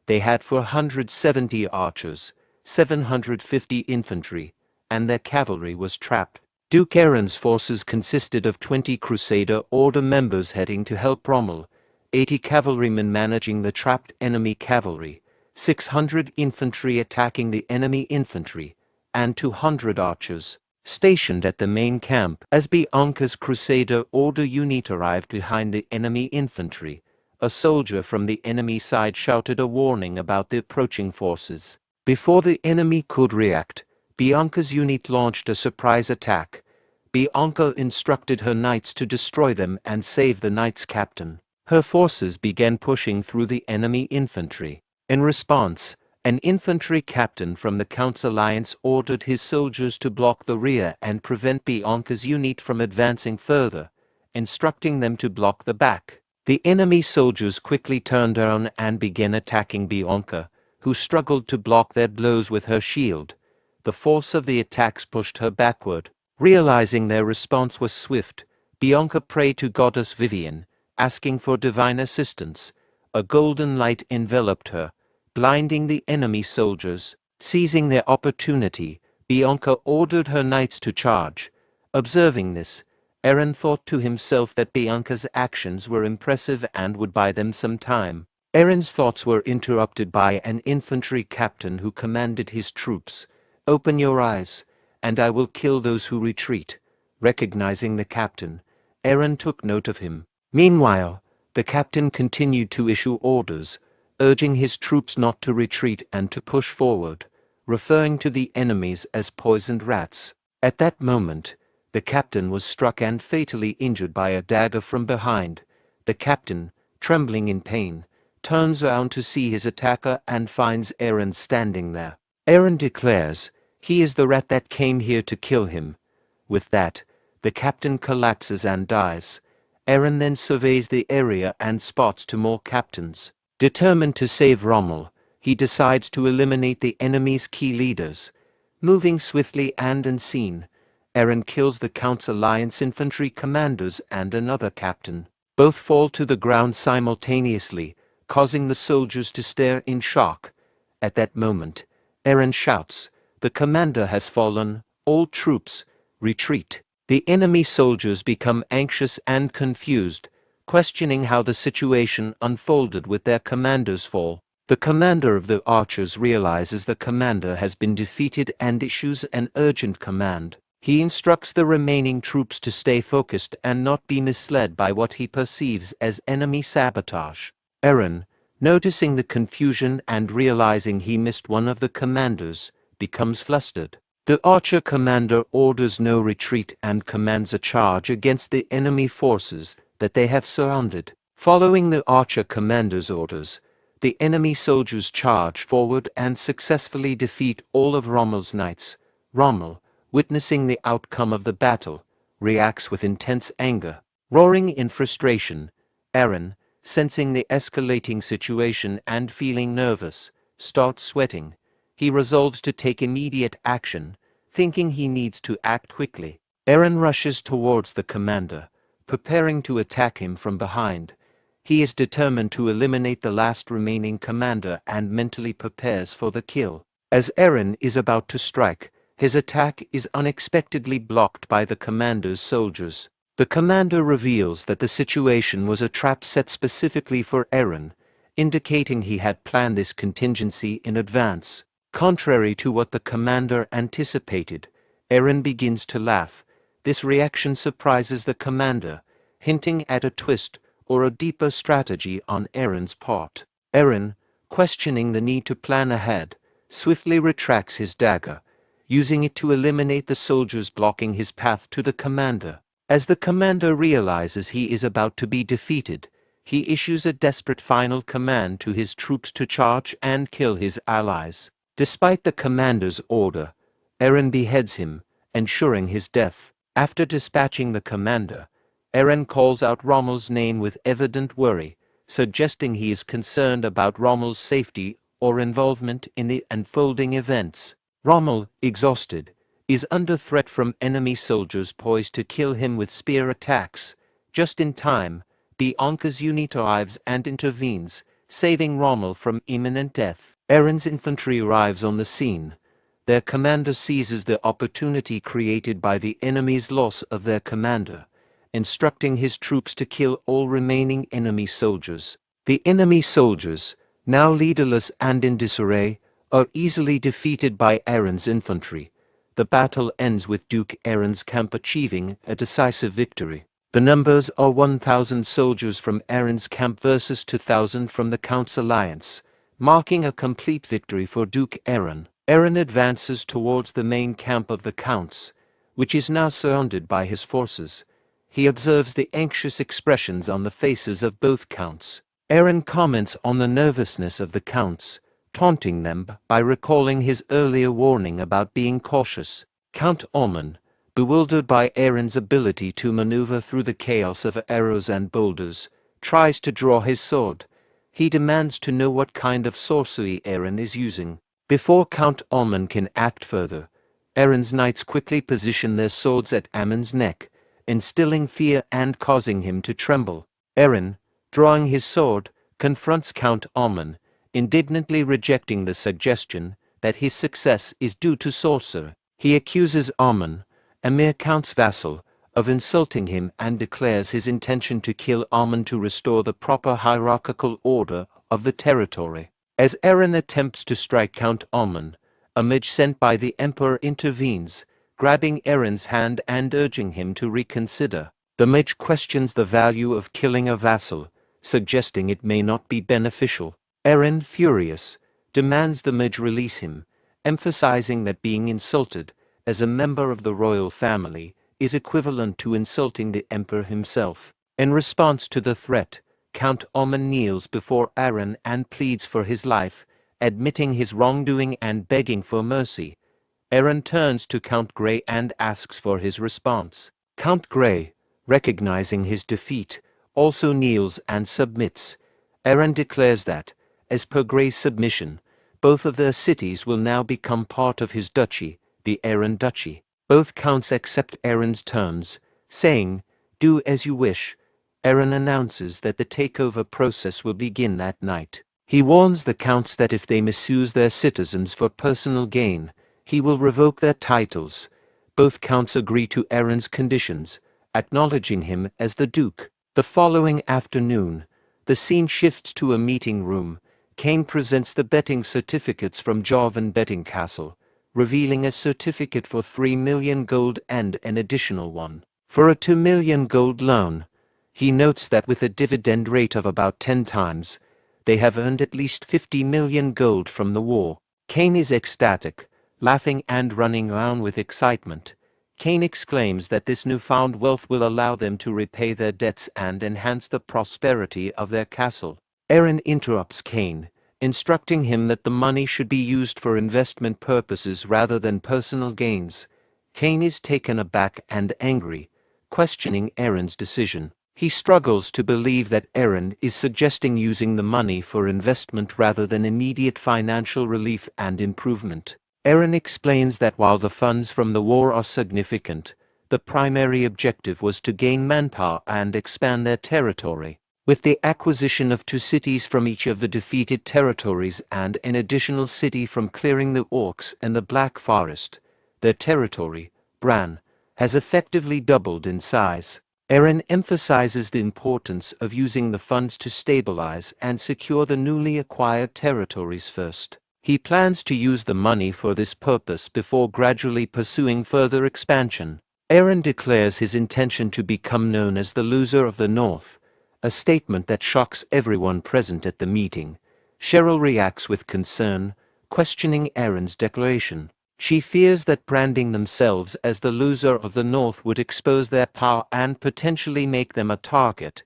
They had 470 archers, 750 infantry, and their cavalry was trapped. Duke Eren's forces consisted of 20 Crusader Order members heading to help Rommel, 80 cavalrymen managing the trapped enemy cavalry, 600 infantry attacking the enemy infantry, and 200 archers stationed at the main camp. As Bianca's Crusader Order unit arrived behind the enemy infantry, a soldier from the enemy side shouted a warning about the approaching forces. Before the enemy could react, Bianca's unit launched a surprise attack. Bianca instructed her knights to destroy them and save the knights' captain. Her forces began pushing through the enemy infantry. In response, an infantry captain from the Count's Alliance ordered his soldiers to block the rear and prevent Bianca's unit from advancing further, instructing them to block the back. The enemy soldiers quickly turned around and began attacking Bianca, who struggled to block their blows with her shield. The force of the attacks pushed her backward. Realizing their response was swift, Bianca prayed to goddess Viven, asking for divine assistance. A golden light enveloped her, blinding the enemy soldiers. Seizing their opportunity, Bianca ordered her knights to charge. Observing this, Eren thought to himself that Bianca's actions were impressive and would buy them some time. Aaron's thoughts were interrupted by an infantry captain who commanded his troops, "Open your eyes, and I will kill those who retreat." Recognizing the captain, Aaron took note of him. Meanwhile, the captain continued to issue orders, urging his troops not to retreat and to push forward, referring to the enemies as poisoned rats. At that moment, the captain was struck and fatally injured by a dagger from behind. The captain, trembling in pain, turns around to see his attacker and finds Aaron standing there. Aaron declares, "He is the rat that came here to kill him." With that, the captain collapses and dies. Aaron then surveys the area and spots two more captains. Determined to save Rommel, he decides to eliminate the enemy's key leaders. Moving swiftly and unseen, Aaron kills the Count's alliance infantry commanders and another captain. Both fall to the ground simultaneously, causing the soldiers to stare in shock. At that moment, Aaron shouts, "The commander has fallen, all troops, retreat." The enemy soldiers become anxious and confused, questioning how the situation unfolded with their commander's fall. The commander of the archers realizes the commander has been defeated and issues an urgent command. He instructs the remaining troops to stay focused and not be misled by what he perceives as enemy sabotage. Aaron, noticing the confusion and realizing he missed one of the commanders, becomes flustered. The archer commander orders no retreat and commands a charge against the enemy forces that they have surrounded. Following the archer commander's orders, the enemy soldiers charge forward and successfully defeat all of Rommel's knights. Rommel, witnessing the outcome of the battle, reacts with intense anger. Roaring in frustration, Aaron, sensing the escalating situation and feeling nervous, starts sweating. He resolves to take immediate action, thinking he needs to act quickly. Aaron rushes towards the commander, preparing to attack him from behind. He is determined to eliminate the last remaining commander and mentally prepares for the kill. As Aaron is about to strike, his attack is unexpectedly blocked by the commander's soldiers. The commander reveals that the situation was a trap set specifically for Aaron, indicating he had planned this contingency in advance. Contrary to what the commander anticipated, Aaron begins to laugh. This reaction surprises the commander, hinting at a twist or a deeper strategy on Aaron's part. Aaron, questioning the need to plan ahead, swiftly retracts his dagger, using it to eliminate the soldiers blocking his path to the commander. As the commander realizes he is about to be defeated, he issues a desperate final command to his troops to charge and kill his allies. Despite the commander's order, Aaron beheads him, ensuring his death. After dispatching the commander, Aaron calls out Rommel's name with evident worry, suggesting he is concerned about Rommel's safety or involvement in the unfolding events. Rommel, exhausted, is under threat from enemy soldiers poised to kill him with spear attacks. Just in time, Bianca's unit arrives and intervenes, saving Rommel from imminent death. Aaron's infantry arrives on the scene. Their commander seizes the opportunity created by the enemy's loss of their commander, instructing his troops to kill all remaining enemy soldiers. The enemy soldiers, now leaderless and in disarray, are easily defeated by Aaron's infantry. The battle ends with Duke Aaron's camp achieving a decisive victory. The numbers are 1,000 soldiers from Aaron's camp versus 2,000 from the Count's alliance, marking a complete victory for Duke Aaron. Aaron advances towards the main camp of the Counts, which is now surrounded by his forces. He observes the anxious expressions on the faces of both Counts. Aaron comments on the nervousness of the Counts, taunting them by recalling his earlier warning about being cautious. Count Ormond, bewildered by Aaron's ability to maneuver through the chaos of arrows and boulders, tries to draw his sword. He demands to know what kind of sorcery Aaron is using. Before Count Ormond can act further, Aaron's knights quickly position their swords at Ammon's neck, instilling fear and causing him to tremble. Aaron, drawing his sword, confronts Count Ormond, indignantly rejecting the suggestion that his success is due to sorcery. He accuses Ormond, a mere count's vassal, of insulting him and declares his intention to kill Ormond to restore the proper hierarchical order of the territory. As Eren attempts to strike Count Almon, a mage sent by the Emperor intervenes, grabbing Eren's hand and urging him to reconsider. The mage questions the value of killing a vassal, suggesting it may not be beneficial. Eren, furious, demands the mage release him, emphasizing that being insulted, as a member of the royal family, is equivalent to insulting the emperor himself. In response to the threat, Count Almon kneels before Eren and pleads for his life, admitting his wrongdoing and begging for mercy. Eren turns to Count Grey and asks for his response. Count Grey, recognizing his defeat, also kneels and submits. Eren declares that, as per Grey's submission, both of their cities will now become part of his duchy, the Eren Duchy. Both counts accept Eren's terms, saying, "Do as you wish." Eren announces that the takeover process will begin that night. He warns the counts that if they misuse their citizens for personal gain, he will revoke their titles. Both counts agree to Eren's conditions, acknowledging him as the Duke. The following afternoon, the scene shifts to a meeting room. Cain presents the betting certificates from Dwarven Betting Castle, revealing a certificate for 3 million gold and an additional one for a 2 million gold loan. He notes that with a dividend rate of about 10 times, they have earned at least 50 million gold from the war. Cain is ecstatic, laughing and running around with excitement. Cain exclaims that this newfound wealth will allow them to repay their debts and enhance the prosperity of their castle. Eren interrupts Cain, instructing him that the money should be used for investment purposes rather than personal gains. Cain is taken aback and angry, questioning Eren's decision. He struggles to believe that Eren is suggesting using the money for investment rather than immediate financial relief and improvement. Eren explains that while the funds from the war are significant, the primary objective was to gain manpower and expand their territory. With the acquisition of 2 cities from each of the defeated territories and an additional city from clearing the orcs and the Black Forest, their territory, Bran, has effectively doubled in size. Eren emphasizes the importance of using the funds to stabilize and secure the newly acquired territories first. He plans to use the money for this purpose before gradually pursuing further expansion. Eren declares his intention to become known as the loser of the North, a statement that shocks everyone present at the meeting. Cheryl reacts with concern, questioning Eren's declaration. She fears that branding themselves as the loser of the North would expose their power and potentially make them a target.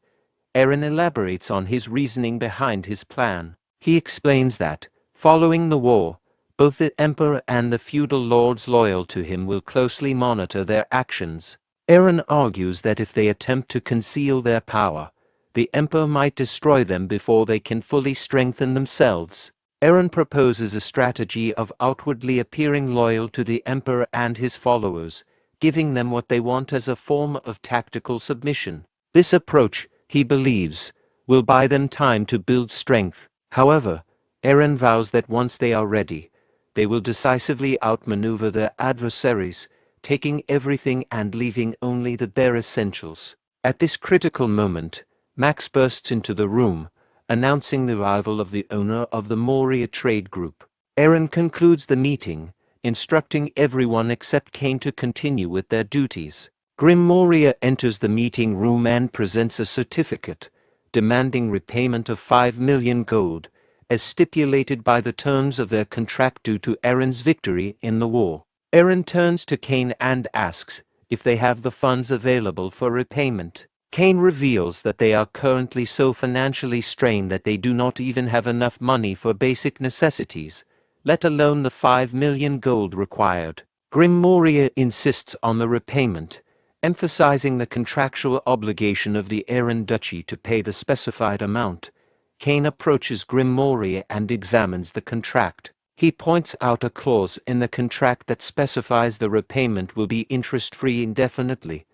Eren elaborates on his reasoning behind his plan. He explains that, following the war, both the Emperor and the feudal lords loyal to him will closely monitor their actions. Eren argues that if they attempt to conceal their power, the Emperor might destroy them before they can fully strengthen themselves. Eren proposes a strategy of outwardly appearing loyal to the Emperor and his followers, giving them what they want as a form of tactical submission. This approach, he believes, will buy them time to build strength. However, Eren vows that once they are ready, they will decisively outmaneuver their adversaries, taking everything and leaving only the bare essentials. At this critical moment, Max bursts into the room, announcing the arrival of the owner of the Moria trade group. Eren concludes the meeting, instructing everyone except Cain to continue with their duties. Grim Moria enters the meeting room and presents a certificate, demanding repayment of 5 million gold, as stipulated by the terms of their contract due to Eren's victory in the war. Eren turns to Cain and asks if they have the funds available for repayment. Cain reveals that they are currently so financially strained that they do not even have enough money for basic necessities, let alone the 5 million gold required. Grim Moria insists on the repayment, emphasizing the contractual obligation of the Eren Duchy to pay the specified amount. Cain approaches Grim Moria and examines the contract. He points out a clause in the contract that specifies the repayment will be interest-free indefinitely.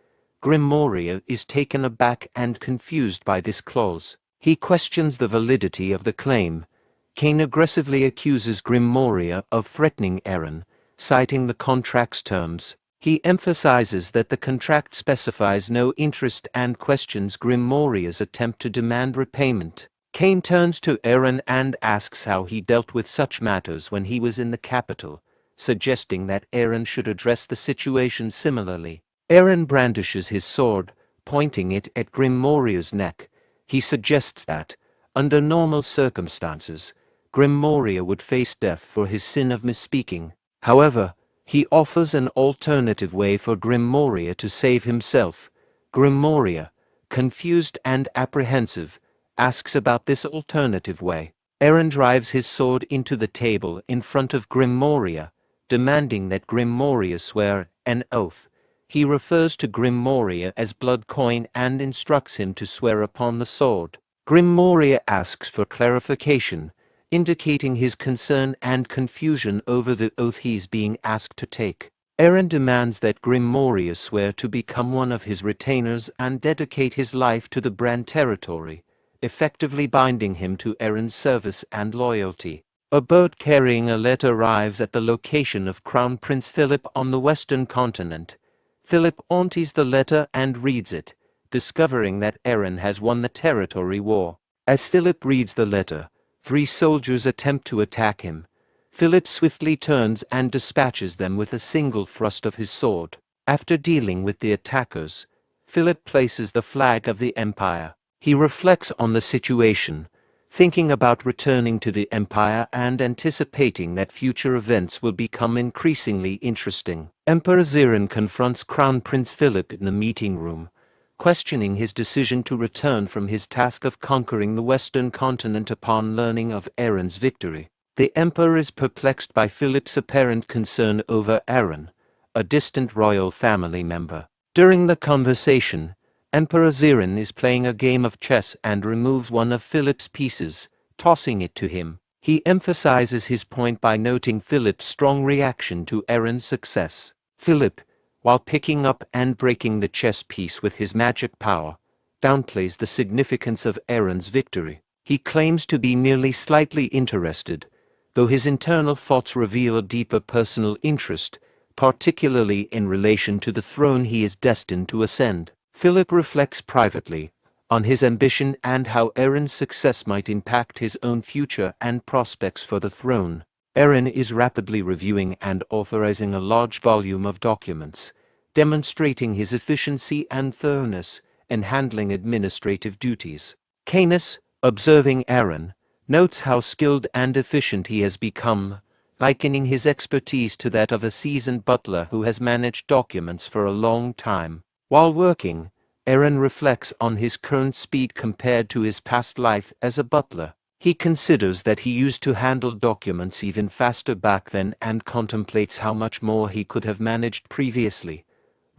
Grim Moria is taken aback and confused by this clause. He questions the validity of the claim. Cain aggressively accuses Grim Moria of threatening Eren, citing the contract's terms. He emphasizes that the contract specifies no interest and questions Grim Moria's attempt to demand repayment. Cain turns to Aaron and asks how he dealt with such matters when he was in the capital, suggesting that Aaron should address the situation similarly. Aaron brandishes his sword, pointing it at Grim Moria's neck. He suggests that, under normal circumstances, Grim Moria would face death for his sin of misspeaking. However, he offers an alternative way for Grim Moria to save himself. Grim Moria, confused and apprehensive, asks about this alternative way. Aaron drives his sword into the table in front of Grim Moria, demanding that Grim Moria swear an oath. He refers to Grim Moria as Blood Coin and instructs him to swear upon the sword. Grim Moria asks for clarification, indicating his concern and confusion over the oath he's being asked to take. Aaron demands that Grim Moria swear to become one of his retainers and dedicate his life to the Bran territory, effectively binding him to Aaron's service and loyalty. A boat carrying a letter arrives at the location of Crown Prince Philip on the Western continent. Philip empties the letter and reads it, discovering that Aaron has won the territory war. As Philip reads the letter, 3 soldiers attempt to attack him. Philip swiftly turns and dispatches them with a single thrust of his sword. After dealing with the attackers, Philip places the flag of the Empire. He reflects on the situation, thinking about returning to the Empire and anticipating that future events will become increasingly interesting. Emperor Zerone confronts Crown Prince Philip in the meeting room, questioning his decision to return from his task of conquering the Western continent upon learning of Aaron's victory. The Emperor is perplexed by Philip's apparent concern over Aaron, a distant royal family member. During the conversation, Emperor Zerone is playing a game of chess and removes one of Philip's pieces, tossing it to him. He emphasizes his point by noting Philip's strong reaction to Aaron's success. Philip, while picking up and breaking the chess piece with his magic power, downplays the significance of Aaron's victory. He claims to be merely slightly interested, though his internal thoughts reveal a deeper personal interest, particularly in relation to the throne he is destined to ascend. Philip reflects privately on his ambition and how Aaron's success might impact his own future and prospects for the throne. Aaron is rapidly reviewing and authorizing a large volume of documents, demonstrating his efficiency and thoroughness in handling administrative duties. Canis, observing Aaron, notes how skilled and efficient he has become, likening his expertise to that of a seasoned butler who has managed documents for a long time. While working, Aaron reflects on his current speed compared to his past life as a butler. He considers that he used to handle documents even faster back then and contemplates how much more he could have managed previously.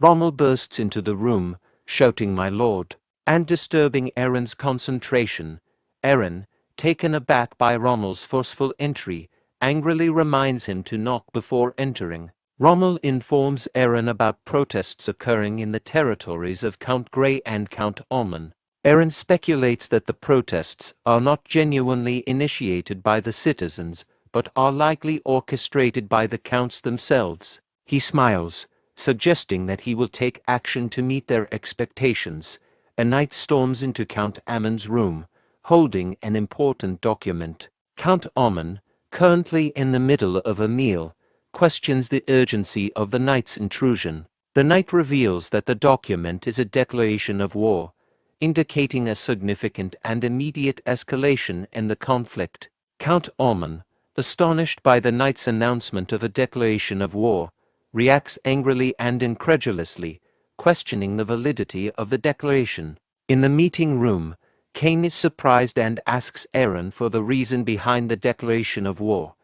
Rommel bursts into the room, shouting "My lord," and disturbing Aaron's concentration. Aaron, taken aback by Rommel's forceful entry, angrily reminds him to knock before entering. Rommel informs Aaron about protests occurring in the territories of Count Grey and Count Ormond. Aaron speculates that the protests are not genuinely initiated by the citizens, but are likely orchestrated by the counts themselves. He smiles, suggesting that he will take action to meet their expectations. A knight storms into Count Ammon's room, holding an important document. Count Ormond, currently in the middle of a meal, questions the urgency of the knight's intrusion. The knight reveals that the document is a declaration of war, indicating a significant and immediate escalation in the conflict. Count Ormond, astonished by the knight's announcement of a declaration of war, reacts angrily and incredulously, questioning the validity of the declaration. In the meeting room, Cain is surprised and asks Aaron for the reason behind the declaration of war.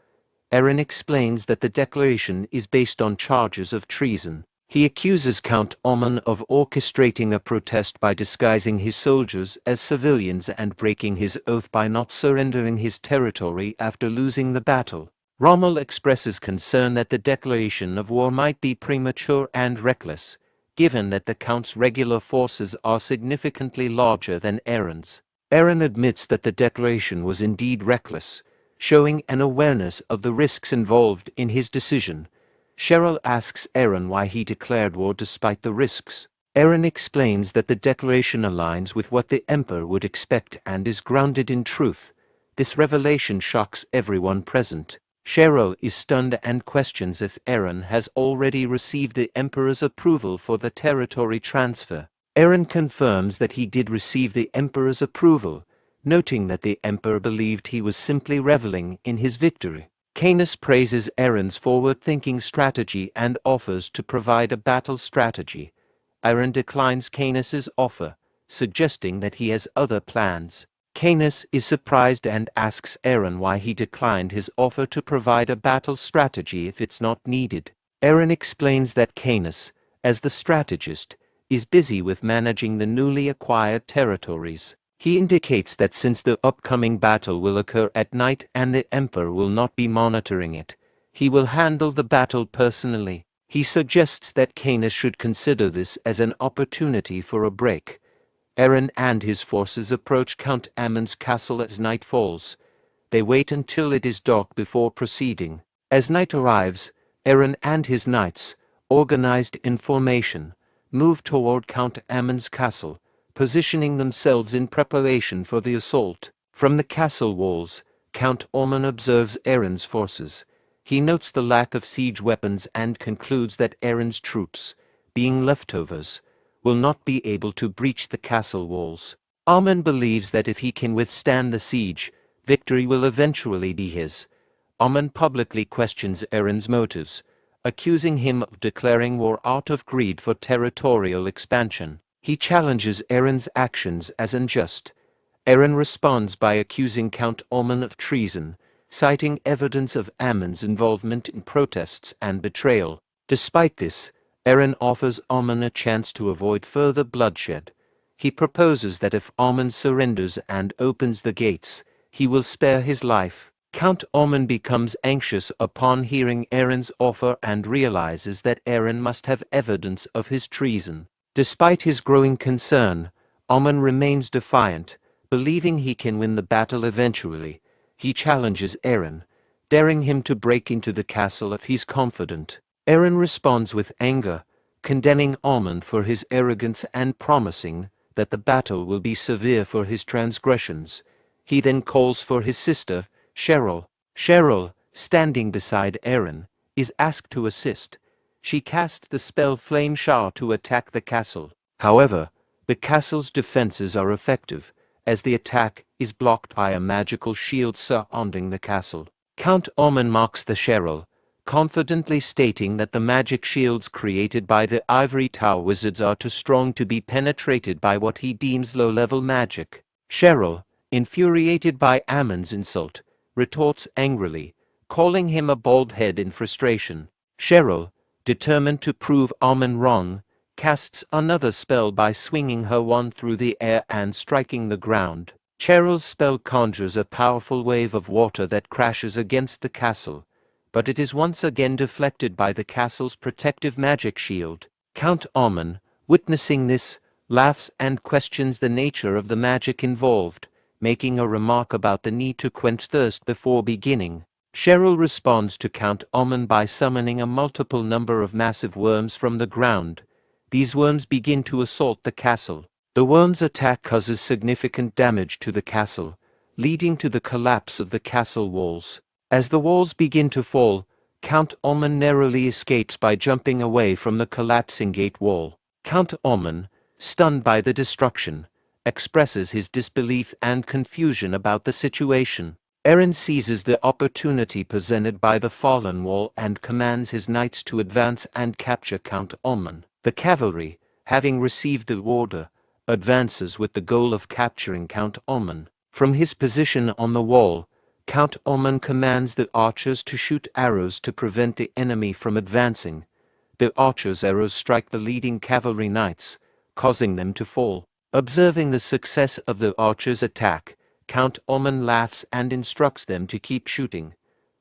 Aaron explains that the declaration is based on charges of treason. He accuses Count Ormond of orchestrating a protest by disguising his soldiers as civilians and breaking his oath by not surrendering his territory after losing the battle. Rommel expresses concern that the declaration of war might be premature and reckless, given that the Count's regular forces are significantly larger than Aaron's. Aaron admits that the declaration was indeed reckless, showing an awareness of the risks involved in his decision. Cheryl asks Aaron why he declared war despite the risks. Eren explains that the declaration aligns with what the Emperor would expect and is grounded in truth. This revelation shocks everyone present. Cheryl is stunned and questions if Eren has already received the Emperor's approval for the territory transfer. Eren confirms that he did receive the Emperor's approval, noting that the Emperor believed he was simply reveling in his victory. Canis praises Eren's forward-thinking strategy and offers to provide a battle strategy. Eren declines Canis's offer, suggesting that he has other plans. Canis is surprised and asks Eren why he declined his offer to provide a battle strategy if it's not needed. Eren explains that Canis, as the strategist, is busy with managing the newly acquired territories. He indicates that since the upcoming battle will occur at night and the Emperor will not be monitoring it, he will handle the battle personally. He suggests that Canis should consider this as an opportunity for a break. Eren and his forces approach Count Ammon's castle as night falls. They wait until it is dark before proceeding. As night arrives, Eren and his knights, organized in formation, move toward Count Ammon's castle, positioning themselves in preparation for the assault. From the castle walls, Count Ammon observes Eren's forces. He notes the lack of siege weapons and concludes that Eren's troops, being leftovers, will not be able to breach the castle walls. Ammon believes that if he can withstand the siege, victory will eventually be his. Ammon publicly questions Eren's motives, accusing him of declaring war out of greed for territorial expansion. He challenges Eren's actions as unjust. Eren responds by accusing Count Ammon of treason, citing evidence of Ammon's involvement in protests and betrayal. Despite this, Eren offers Ammon a chance to avoid further bloodshed. He proposes that if Ammon surrenders and opens the gates, he will spare his life. Count Ammon becomes anxious upon hearing Eren's offer and realizes that Eren must have evidence of his treason. Despite his growing concern, Ammon remains defiant, believing he can win the battle eventually. He challenges Eren, daring him to break into the castle if he's confident. Eren responds with anger, condemning Ammon for his arrogance and promising that the battle will be severe for his transgressions. He then calls for his sister, Cheryl. Cheryl, standing beside Eren, is asked to assist. She casts the spell Flame Shower to attack the castle. However, the castle's defenses are effective, as the attack is blocked by a magical shield surrounding the castle. Count Ammon mocks the Cheryl, confidently stating that the magic shields created by the Ivory Tower wizards are too strong to be penetrated by what he deems low-level magic. Cheryl, infuriated by Ammon's insult, retorts angrily, calling him a bald head in frustration. Cheryl, determined to prove Ammon wrong, casts another spell by swinging her wand through the air and striking the ground. Cheryl's spell conjures a powerful wave of water that crashes against the castle, but it is once again deflected by the castle's protective magic shield. Count Ammon, witnessing this, laughs and questions the nature of the magic involved, making a remark about the need to quench thirst before beginning. Cheryl responds to Count Ammon by summoning a multiple number of massive worms from the ground. These worms begin to assault the castle. The worms' attack causes significant damage to the castle, leading to the collapse of the castle walls. As the walls begin to fall, Count Ammon narrowly escapes by jumping away from the collapsing gate wall. Count Ammon, stunned by the destruction, expresses his disbelief and confusion about the situation. Eren seizes the opportunity presented by the fallen wall and commands his knights to advance and capture Count Ammon. The cavalry, having received the order, advances with the goal of capturing Count Ammon. From his position on the wall, Count Ammon commands the archers to shoot arrows to prevent the enemy from advancing. The archers' arrows strike the leading cavalry knights, causing them to fall. Observing the success of the archers' attack, Count Ammon laughs and instructs them to keep shooting.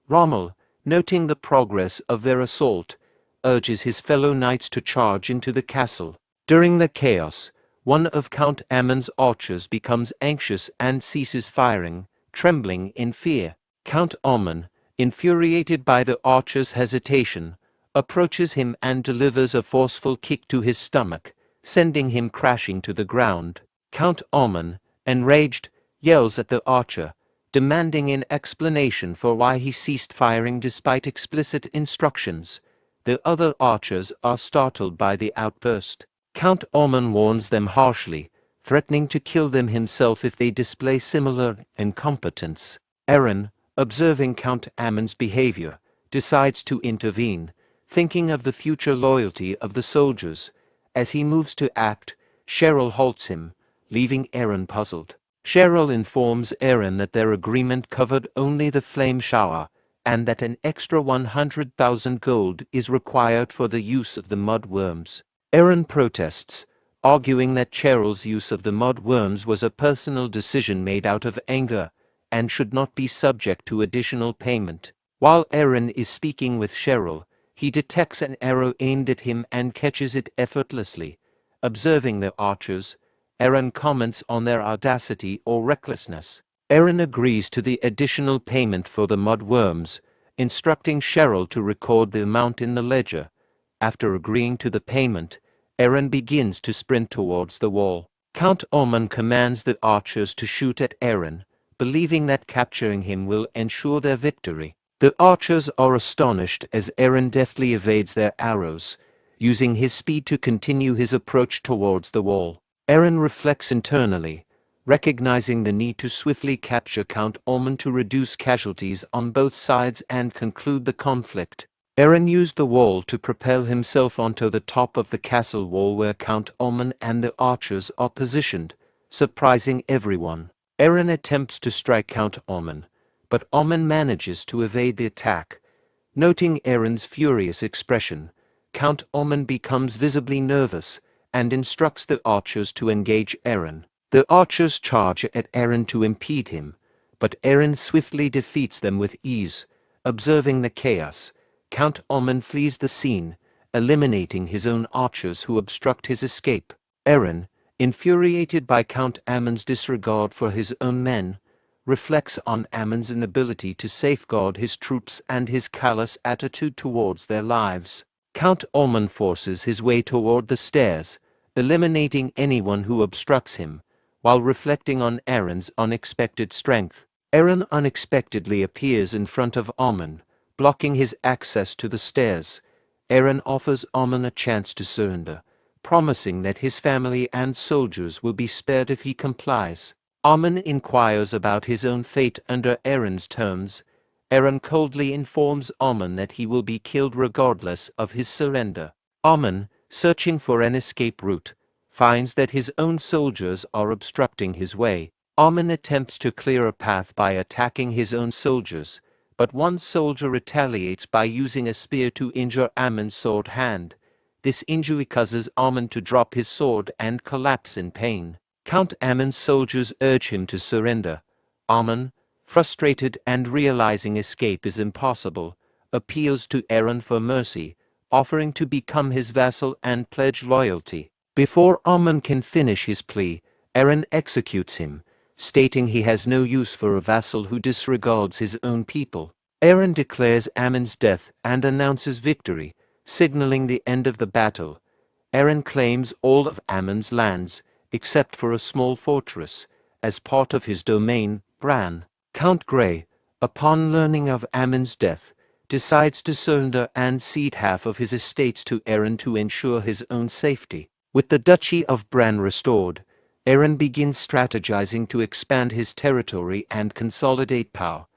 Rommel, noting the progress of their assault, urges his fellow knights to charge into the castle. During the chaos, one of Count Ammon's archers becomes anxious and ceases firing, trembling in fear. Count Ammon, infuriated by the archer's hesitation, approaches him and delivers a forceful kick to his stomach, sending him crashing to the ground. Count Ormond, enraged, yells at the archer, demanding an explanation for why he ceased firing despite explicit instructions. The other archers are startled by the outburst. Count Ormond warns them harshly, threatening to kill them himself if they display similar incompetence. Eren, observing Count Ammon's behavior, decides to intervene, thinking of the future loyalty of the soldiers. As he moves to act, Cheryl halts him, leaving Eren puzzled. Cheryl informs Eren that their agreement covered only the flame shower, and that an extra 100,000 gold is required for the use of the mud worms. Eren protests, arguing that Cheryl's use of the mud worms was a personal decision made out of anger, and should not be subject to additional payment. While Eren is speaking with Cheryl, he detects an arrow aimed at him and catches it effortlessly. Observing the archers, Eren comments on their audacity or recklessness. Eren agrees to the additional payment for the mud worms, instructing Cheryl to record the amount in the ledger. After agreeing to the payment, Eren begins to sprint towards the wall. Count Ormond commands the archers to shoot at Eren, believing that capturing him will ensure their victory. The archers are astonished as Eren deftly evades their arrows, using his speed to continue his approach towards the wall. Eren reflects internally, recognizing the need to swiftly capture Count Ormond to reduce casualties on both sides and conclude the conflict. Eren used the wall to propel himself onto the top of the castle wall where Count Ormond and the archers are positioned, surprising everyone. Eren attempts to strike Count Ormond, but Ormond manages to evade the attack. Noting Eren's furious expression, Count Ormond becomes visibly nervous and instructs the archers to engage Eren. The archers charge at Eren to impede him, but Eren swiftly defeats them with ease. Observing the chaos, Count Ormond flees the scene, eliminating his own archers who obstruct his escape. Eren, infuriated by Count Ammon's disregard for his own men, reflects on Ammon's inability to safeguard his troops and his callous attitude towards their lives. Count Ormond forces his way toward the stairs, eliminating anyone who obstructs him, while reflecting on Eren's unexpected strength. Eren unexpectedly appears in front of Ormond, blocking his access to the stairs. Eren offers Ormond a chance to surrender, promising that his family and soldiers will be spared if he complies. Ormond inquires about his own fate under Eren's terms. Eren coldly informs Ormond that he will be killed regardless of his surrender. Ormond, searching for an escape route, finds that his own soldiers are obstructing his way. Ormond attempts to clear a path by attacking his own soldiers, but one soldier retaliates by using a spear to injure Ormond's sword hand. This injury causes Ormond to drop his sword and collapse in pain. Count Ammon's soldiers urge him to surrender. Ormond, frustrated and realizing escape is impossible, appeals to Eren for mercy, offering to become his vassal and pledge loyalty. Before Ormond can finish his plea, Eren executes him, stating he has no use for a vassal who disregards his own people. Eren declares Ammon's death and announces victory, signaling the end of the battle. Eren claims all of Ammon's lands, except for a small fortress, as part of his domain, Bran. Count Grey, upon learning of Ammon's death, decides to surrender and cede half of his estates to Eren to ensure his own safety. With the Duchy of Bran restored, Eren begins strategizing to expand his territory and consolidate power,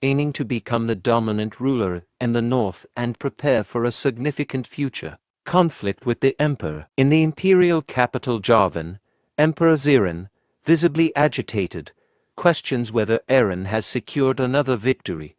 aiming to become the dominant ruler in the north and prepare for a significant future conflict with the Emperor. In the Imperial capital Jarvan, Emperor Zerone, visibly agitated, questions whether Eren has secured another victory.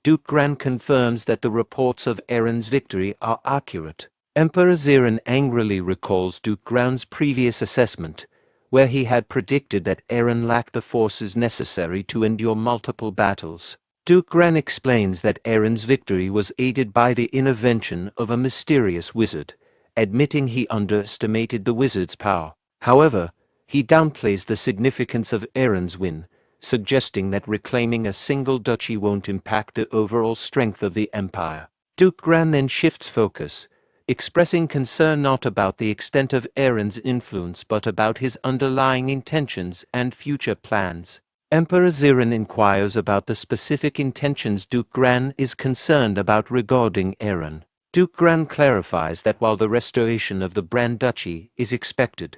Duke Gran confirms that the reports of Eren's victory are accurate. Emperor Zerone angrily recalls Duke Gran's previous assessment, where he had predicted that Eren lacked the forces necessary to endure multiple battles. Duke Gran explains that Eren's victory was aided by the intervention of a mysterious wizard, admitting he underestimated the wizard's power. However, he downplays the significance of Eren's win, suggesting that reclaiming a single duchy won't impact the overall strength of the empire. Duke Gran then shifts focus, expressing concern not about the extent of Aaron's influence but about his underlying intentions and future plans. Emperor Zeron inquires about the specific intentions Duke Gran is concerned about regarding Aaron. Duke Gran clarifies that while the restoration of the Bran Duchy is expected,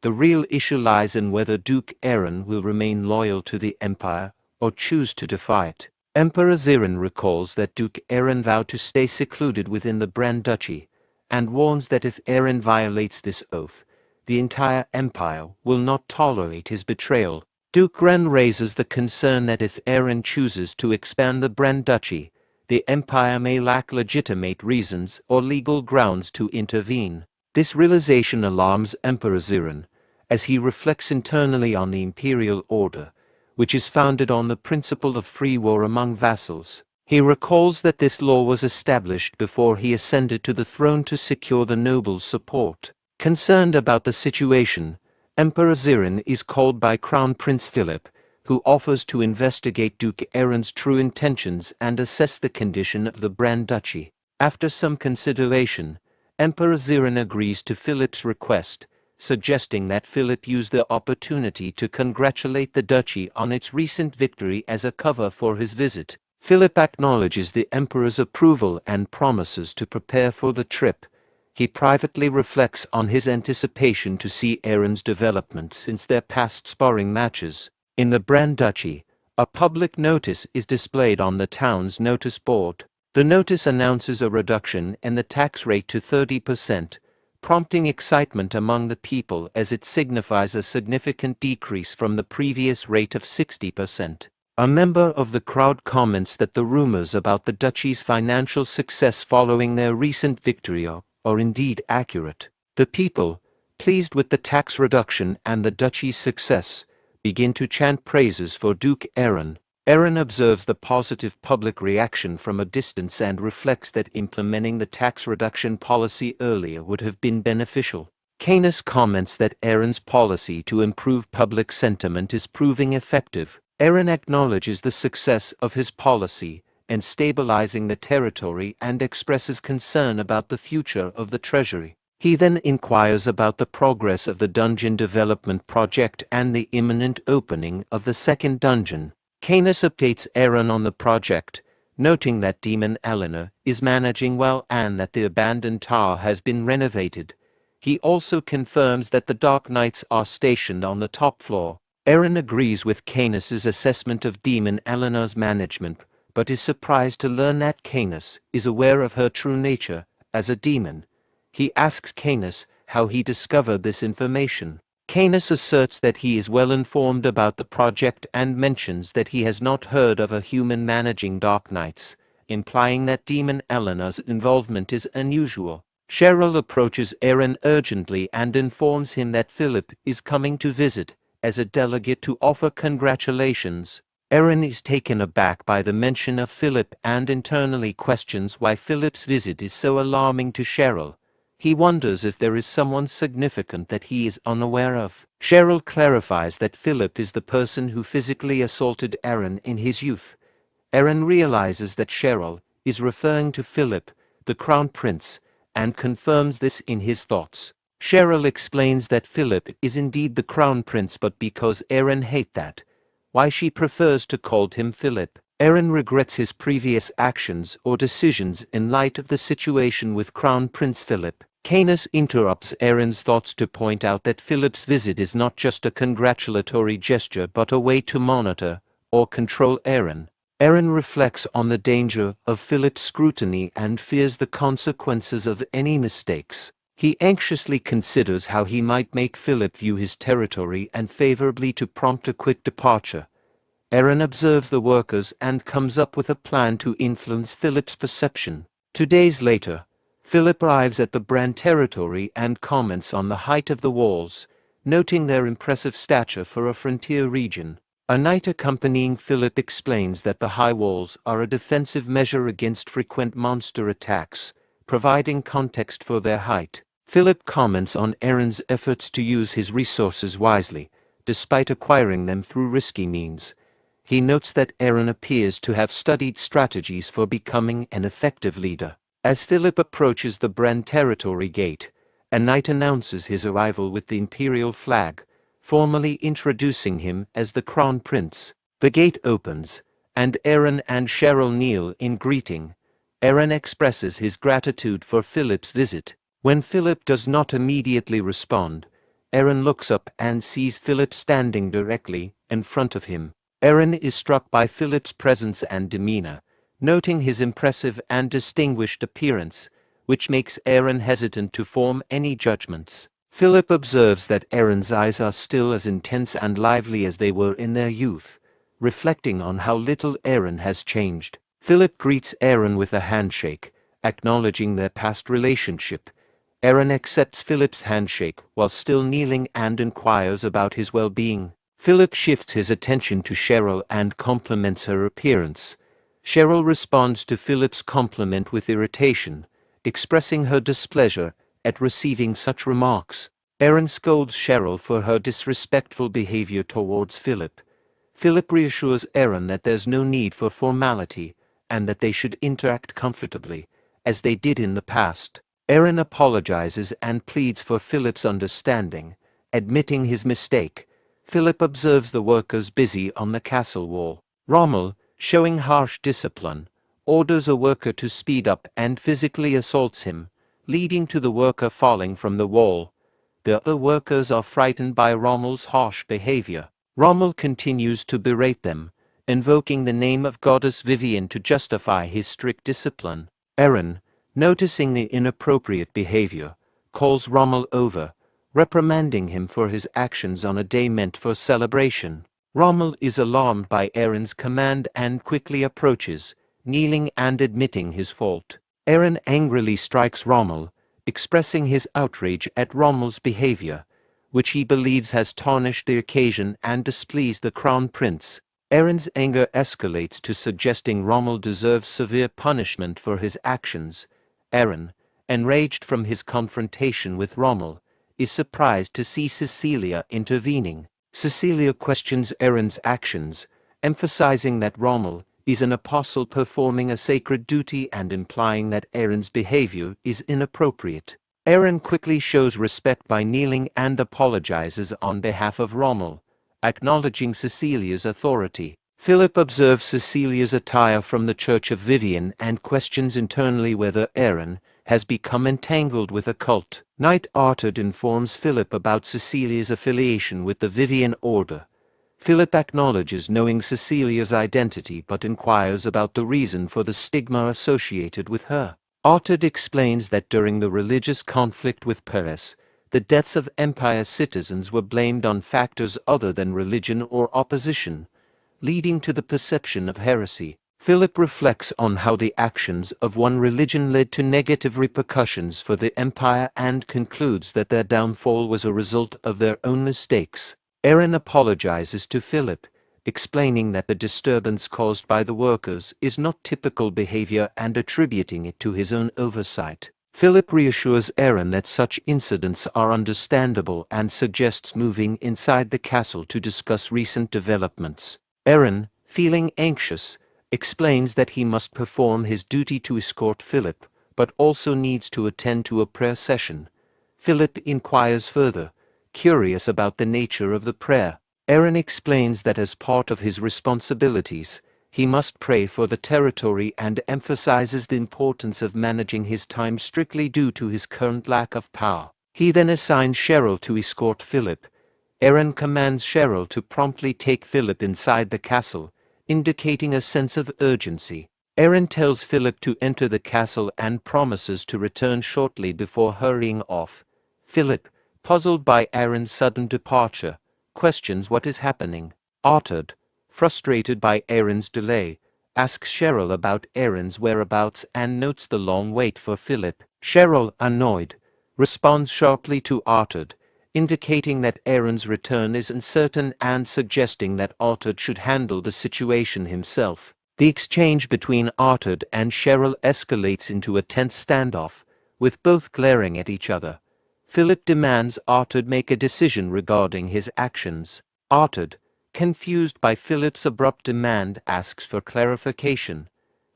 the real issue lies in whether Duke Aaron will remain loyal to the Empire or choose to defy it. Emperor Zeron recalls that Duke Aaron vowed to stay secluded within the Bran Duchy, and warns that if Aaron violates this oath, the entire Empire will not tolerate his betrayal. Duke Gran raises the concern that if Aaron chooses to expand the Bran Duchy, the Empire may lack legitimate reasons or legal grounds to intervene. This realization alarms Emperor Zeron, as he reflects internally on the Imperial order, which is founded on the principle of free war among vassals. He recalls that this law was established before he ascended to the throne to secure the nobles' support. Concerned about the situation, Emperor Zeron is called by Crown Prince Philip, who offers to investigate Duke Aaron's true intentions and assess the condition of the Bran Duchy. After some consideration, Emperor Zeron agrees to Philip's request, suggesting that Philip use the opportunity to congratulate the duchy on its recent victory as a cover for his visit. Philip acknowledges the Emperor's approval and promises to prepare for the trip. He privately reflects on his anticipation to see Aaron's development since their past sparring matches. In the Bran Duchy, a public notice is displayed on the town's notice board. The notice announces a reduction in the tax rate to 30%, prompting excitement among the people as it signifies a significant decrease from the previous rate of 60%. A member of the crowd comments that the rumors about the duchy's financial success following their recent victory are indeed accurate. The people, pleased with the tax reduction and the duchy's success, begin to chant praises for Duke Aaron. Aaron observes the positive public reaction from a distance and reflects that implementing the tax reduction policy earlier would have been beneficial. Canis comments that Aaron's policy to improve public sentiment is proving effective. Aaron acknowledges the success of his policy in stabilizing the territory and expresses concern about the future of the treasury. He then inquires about the progress of the dungeon development project and the imminent opening of the second dungeon. Canis updates Aaron on the project, noting that Demon Eleanor is managing well and that the abandoned tower has been renovated. He also confirms that the Dark Knights are stationed on the top floor. Aaron agrees with Canis's assessment of Demon Eleanor's management, but is surprised to learn that Canis is aware of her true nature as a demon. He asks Canis how he discovered this information. Canis asserts that he is well informed about the project and mentions that he has not heard of a human managing Dark Knights, implying that Demon Eleanor's involvement is unusual. Cheryl approaches Aaron urgently and informs him that Philip is coming to visit as a delegate to offer congratulations. Aaron is taken aback by the mention of Philip and internally questions why Philip's visit is so alarming to Cheryl. He wonders if there is someone significant that he is unaware of. Cheryl clarifies that Philip is the person who physically assaulted Aaron in his youth. Aaron realizes that Cheryl is referring to Philip, the Crown Prince, and confirms this in his thoughts. Cheryl explains that Philip is indeed the Crown Prince, but because Aaron hates that, why she prefers to call him Philip. Aaron regrets his previous actions or decisions in light of the situation with Crown Prince Philip. Canis interrupts Aaron's thoughts to point out that Philip's visit is not just a congratulatory gesture but a way to monitor or control Aaron. Aaron reflects on the danger of Philip's scrutiny and fears the consequences of any mistakes. He anxiously considers how he might make Philip view his territory unfavorably to prompt a quick departure. Aaron observes the workers and comes up with a plan to influence Philip's perception. 2 days later, Philip arrives at the Bran territory and comments on the height of the walls, noting their impressive stature for a frontier region. A knight accompanying Philip explains that the high walls are a defensive measure against frequent monster attacks, providing context for their height. Philip comments on Aaron's efforts to use his resources wisely, despite acquiring them through risky means. He notes that Aaron appears to have studied strategies for becoming an effective leader. As Philip approaches the Bran territory gate, a knight announces his arrival with the Imperial flag, formally introducing him as the Crown Prince. The gate opens, and Aaron and Cheryl kneel in greeting. Aaron expresses his gratitude for Philip's visit. When Philip does not immediately respond, Aaron looks up and sees Philip standing directly in front of him. Aaron is struck by Philip's presence and demeanor, noting his impressive and distinguished appearance, which makes Aaron hesitant to form any judgments. Philip observes that Aaron's eyes are still as intense and lively as they were in their youth, reflecting on how little Aaron has changed. Philip greets Aaron with a handshake, acknowledging their past relationship. Aaron accepts Philip's handshake while still kneeling and inquires about his well-being. Philip shifts his attention to Cheryl and compliments her appearance. Cheryl responds to Philip's compliment with irritation, expressing her displeasure at receiving such remarks. Aaron scolds Cheryl for her disrespectful behavior towards Philip. Philip reassures Aaron that there's no need for formality and that they should interact comfortably, as they did in the past. Aaron apologizes and pleads for Philip's understanding, admitting his mistake. Philip observes the workers busy on the castle wall. Rommel, showing harsh discipline, orders a worker to speed up and physically assaults him, leading to the worker falling from the wall. The other workers are frightened by Rommel's harsh behavior. Rommel continues to berate them, invoking the name of goddess Viven to justify his strict discipline. Aaron, noticing the inappropriate behavior, calls Rommel over, reprimanding him for his actions on a day meant for celebration. Rommel is alarmed by Aaron's command and quickly approaches, kneeling and admitting his fault. Aaron angrily strikes Rommel, expressing his outrage at Rommel's behavior, which he believes has tarnished the occasion and displeased the Crown Prince. Aaron's anger escalates to suggesting Rommel deserves severe punishment for his actions. Aaron, enraged from his confrontation with Rommel, is surprised to see Cecilia intervening. Cecilia questions Aaron's actions, emphasizing that Rommel is an apostle performing a sacred duty and implying that Aaron's behavior is inappropriate. Aaron quickly shows respect by kneeling and apologizes on behalf of Rommel, acknowledging Cecilia's authority. Philip observes Cecilia's attire from the Church of Viven and questions internally whether Aaron has become entangled with a cult. Knight Artard informs Philip about Cecilia's affiliation with the Viven order. Philip acknowledges knowing Cecilia's identity but inquires about the reason for the stigma associated with her. Artard explains that during the religious conflict with Paris, the deaths of Empire citizens were blamed on factors other than religion or opposition, leading to the perception of heresy. Philip reflects on how the actions of one religion led to negative repercussions for the empire and concludes that their downfall was a result of their own mistakes. Aaron apologizes to Philip, explaining that the disturbance caused by the workers is not typical behavior and attributing it to his own oversight. Philip reassures Aaron that such incidents are understandable and suggests moving inside the castle to discuss recent developments. Aaron, feeling anxious, explains that he must perform his duty to escort Philip, but also needs to attend to a prayer session. Philip inquires further, curious about the nature of the prayer. Aaron explains that as part of his responsibilities, he must pray for the territory and emphasizes the importance of managing his time strictly due to his current lack of power. He then assigns Cheryl to escort Philip. Aaron commands Cheryl to promptly take Philip inside the castle, indicating a sense of urgency. Aaron tells Philip to enter the castle and promises to return shortly before hurrying off. Philip, puzzled by Aaron's sudden departure, questions what is happening. Artard, frustrated by Aaron's delay, asks Cheryl about Aaron's whereabouts and notes the long wait for Philip. Cheryl, annoyed, responds sharply to Artard, indicating that Aaron's return is uncertain and suggesting that Artard should handle the situation himself. The exchange between Artard and Cheryl escalates into a tense standoff, with both glaring at each other. Philip demands Artard make a decision regarding his actions. Artard, confused by Philip's abrupt demand, asks for clarification.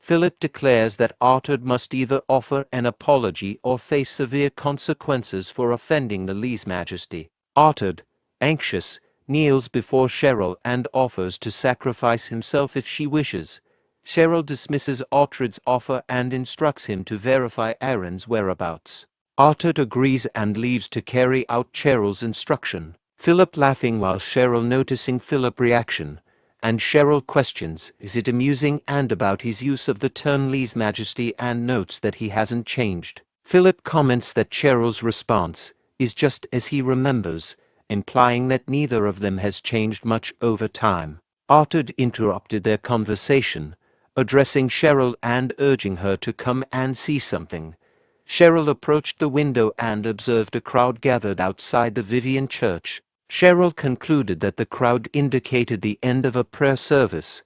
Philip declares that Arthur must either offer an apology or face severe consequences for offending the lèse-majesty. Arthur, anxious, kneels before Cheryl and offers to sacrifice himself if she wishes. Cheryl dismisses Arthur's offer and instructs him to verify Aaron's whereabouts. Arthur agrees and leaves to carry out Cheryl's instruction. Philip laughing while Cheryl noticing Philip's reaction, and Cheryl questions is it amusing and about his use of the term lèse-majesty and notes that he hasn't changed. Philip comments that Cheryl's response is just as he remembers, implying that neither of them has changed much over time. Arthur interrupted their conversation, addressing Cheryl and urging her to come and see something. Cheryl approached the window and observed a crowd gathered outside the Viven church. Cheryl concluded that the crowd indicated the end of a prayer service.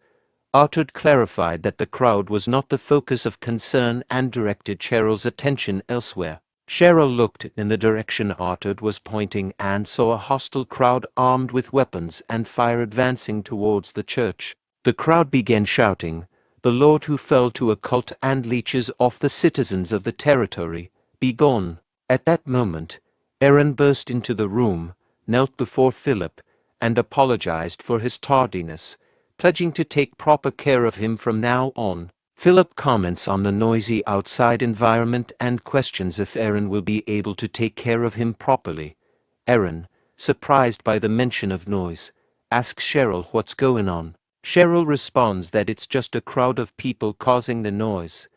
Arthur clarified that the crowd was not the focus of concern and directed Cheryl's attention elsewhere. Cheryl looked in the direction Arthur was pointing and saw a hostile crowd armed with weapons and fire advancing towards the church. The crowd began shouting, "The Lord who fell to a cult and leeches off the citizens of the territory, be gone." At that moment, Aaron burst into the room, knelt before Philip, and apologized for his tardiness, pledging to take proper care of him from now on. Philip comments on the noisy outside environment and questions if Aaron will be able to take care of him properly. Aaron, surprised by the mention of noise, asks Cheryl what's going on. Cheryl responds that it's just a crowd of people causing the noise.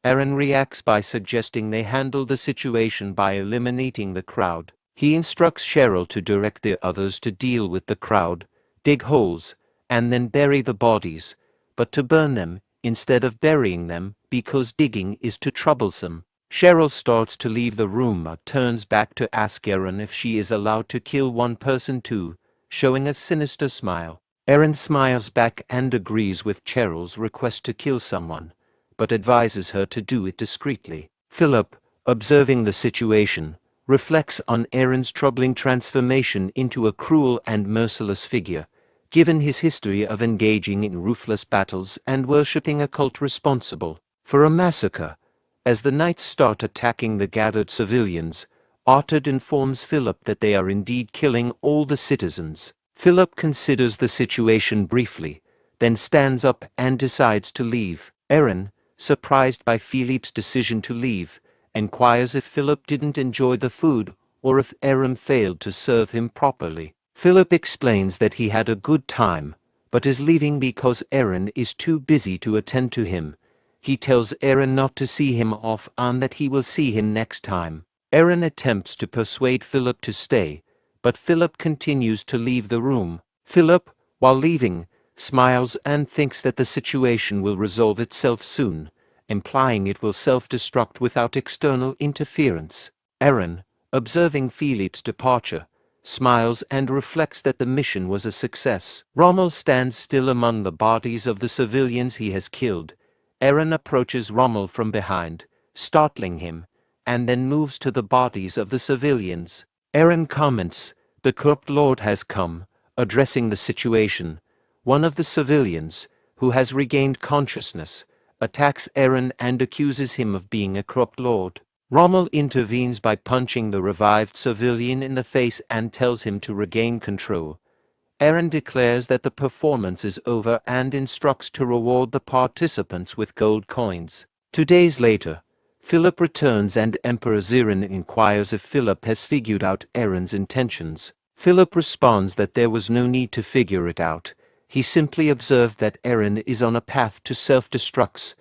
Aaron reacts by suggesting they handle the situation by eliminating the crowd. He instructs Cheryl to direct the others to deal with the crowd, dig holes, and then bury the bodies, but to burn them instead of burying them because digging is too troublesome. Cheryl starts to leave the room but turns back to ask Aaron if she is allowed to kill one person too, showing a sinister smile. Aaron smiles back and agrees with Cheryl's request to kill someone, but advises her to do it discreetly. Philip, observing the situation, reflects on Aaron's troubling transformation into a cruel and merciless figure, given his history of engaging in ruthless battles and worshipping a cult responsible for a massacre. As the knights start attacking the gathered civilians, Arthur informs Philip that they are indeed killing all the citizens. Philip considers the situation briefly, then stands up and decides to leave. Aaron, surprised by Philip's decision to leave, inquires if Philip didn't enjoy the food or if Aaron failed to serve him properly. Philip explains that he had a good time, but is leaving because Aaron is too busy to attend to him. He tells Aaron not to see him off and that he will see him next time. Aaron attempts to persuade Philip to stay, but Philip continues to leave the room. Philip, while leaving, smiles and thinks that the situation will resolve itself soon, implying it will self-destruct without external interference. Aaron, observing Philip's departure, smiles and reflects that the mission was a success. Rommel stands still among the bodies of the civilians he has killed. Aaron approaches Rommel from behind, startling him, and then moves to the bodies of the civilians. Aaron comments, "The corrupt lord has come," addressing the situation. One of the civilians, who has regained consciousness, attacks Aaron and accuses him of being a corrupt lord. Rommel intervenes by punching the revived civilian in the face and tells him to regain control. Aaron declares that the performance is over and instructs to reward the participants with gold coins. 2 days later, Philip returns and Emperor Zerone inquires if Philip has figured out Aaron's intentions. Philip responds that there was no need to figure it out. He simply observed that Aaron is on a path to self-destruct.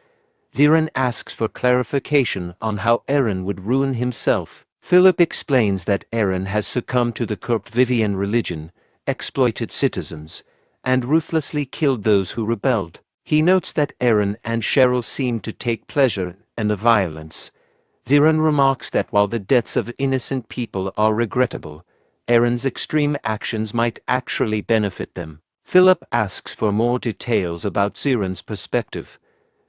Zeron asks for clarification on how Aaron would ruin himself. Philip explains that Aaron has succumbed to the corrupt Viven religion, exploited citizens, and ruthlessly killed those who rebelled. He notes that Aaron and Cheryl seem to take pleasure in the violence. Zeron remarks that while the deaths of innocent people are regrettable, Aaron's extreme actions might actually benefit them. Philip asks for more details about Zeron's perspective.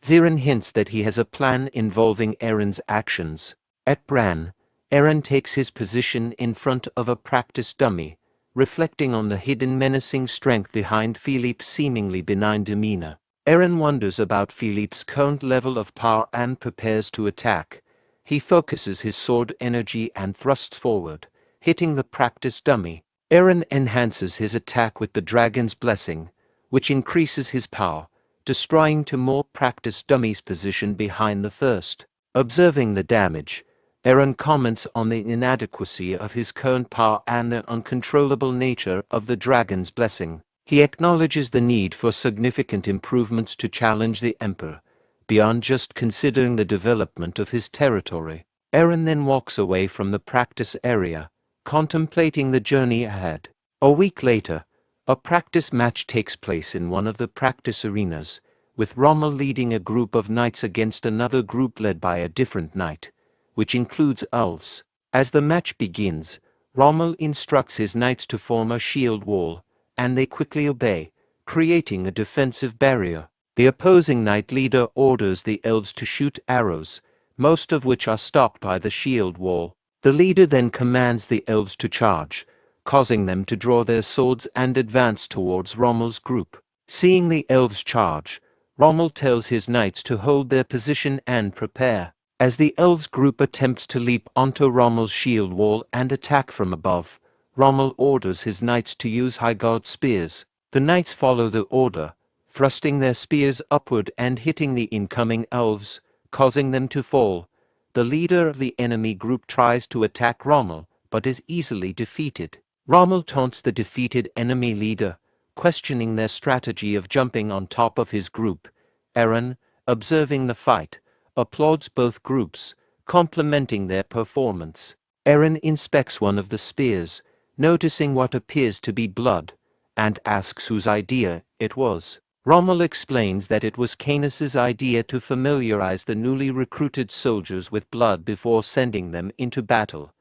Zeron hints that he has a plan involving Aaron's actions. At Bran, Aaron takes his position in front of a practice dummy, reflecting on the hidden menacing strength behind Philip's seemingly benign demeanor. Eren wonders about Philippe's current level of power and prepares to attack. He focuses his sword energy and thrusts forward, hitting the practice dummy. Eren enhances his attack with the dragon's blessing, which increases his power, destroying to more practice dummies positioned behind the first. Observing the damage, Eren comments on the inadequacy of his current power and the uncontrollable nature of the dragon's blessing. He acknowledges the need for significant improvements to challenge the Emperor, beyond just considering the development of his territory. Eren then walks away from the practice area, contemplating the journey ahead. A week later, a practice match takes place in one of the practice arenas, with Rommel leading a group of knights against another group led by a different knight, which includes elves. As the match begins, Rommel instructs his knights to form a shield wall, and they quickly obey, creating a defensive barrier. The opposing knight leader orders the elves to shoot arrows, most of which are stopped by the shield wall. The leader then commands the elves to charge, causing them to draw their swords and advance towards Rommel's group. Seeing the elves charge, Rommel tells his knights to hold their position and prepare. As the elves group attempts to leap onto Rommel's shield wall and attack from above, Rommel orders his knights to use high guard spears. The knights follow the order, thrusting their spears upward and hitting the incoming elves, causing them to fall. The leader of the enemy group tries to attack Rommel, but is easily defeated. Rommel taunts the defeated enemy leader, questioning their strategy of jumping on top of his group. Eren, observing the fight, applauds both groups, complimenting their performance. Eren inspects one of the spears, noticing what appears to be blood, and asks whose idea it was. Rommel explains that it was Canis's idea to familiarize the newly recruited soldiers with blood before sending them into battle.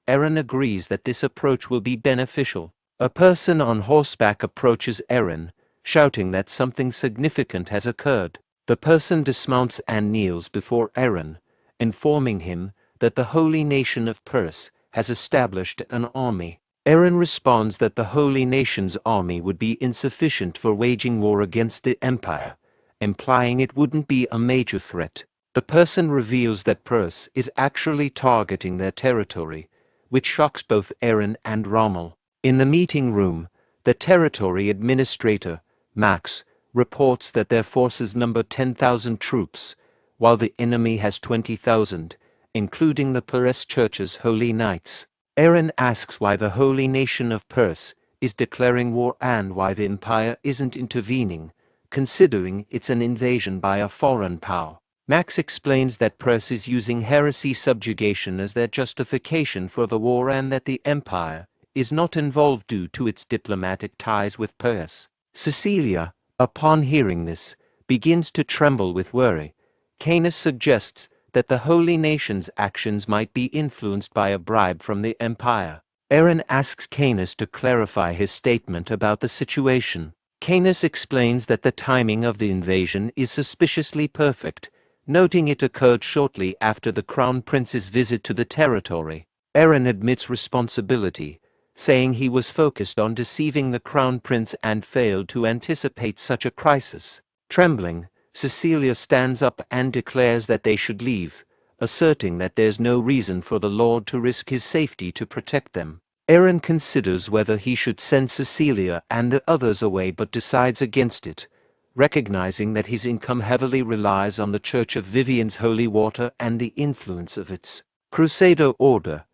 Eren agrees that this approach will be beneficial. A person on horseback approaches Eren, shouting that something significant has occurred. The person dismounts and kneels before Eren, informing him that the holy nation of Perse has established an army. Eren responds that the holy nation's army would be insufficient for waging war against the Empire, implying it wouldn't be a major threat. The person reveals that Perse is actually targeting their territory, which shocks both Eren and Rommel. In the meeting room, the territory administrator, Max, reports that their forces number 10,000 troops, while the enemy has 20,000, including the Perse Church's holy knights. Eren asks why the holy nation of Perse is declaring war and why the Empire isn't intervening, considering it's an invasion by a foreign power. Max explains that Perse is using heresy subjugation as their justification for the war and that the Empire is not involved due to its diplomatic ties with Perse. Cecilia, upon hearing this, begins to tremble with worry. Canis suggests that the holy nation's actions might be influenced by a bribe from the Empire. Eren asks Canis to clarify his statement about the situation. Canis explains that the timing of the invasion is suspiciously perfect, noting it occurred shortly after the Crown Prince's visit to the territory. Eren admits responsibility, saying he was focused on deceiving the Crown Prince and failed to anticipate such a crisis. Trembling, Cecilia stands up and declares that they should leave, asserting that there's no reason for the Lord to risk his safety to protect them. Eren considers whether he should send Cecilia and the others away but decides against it, recognizing that his income heavily relies on the Church of Vivien's holy water and the influence of its Crusader order.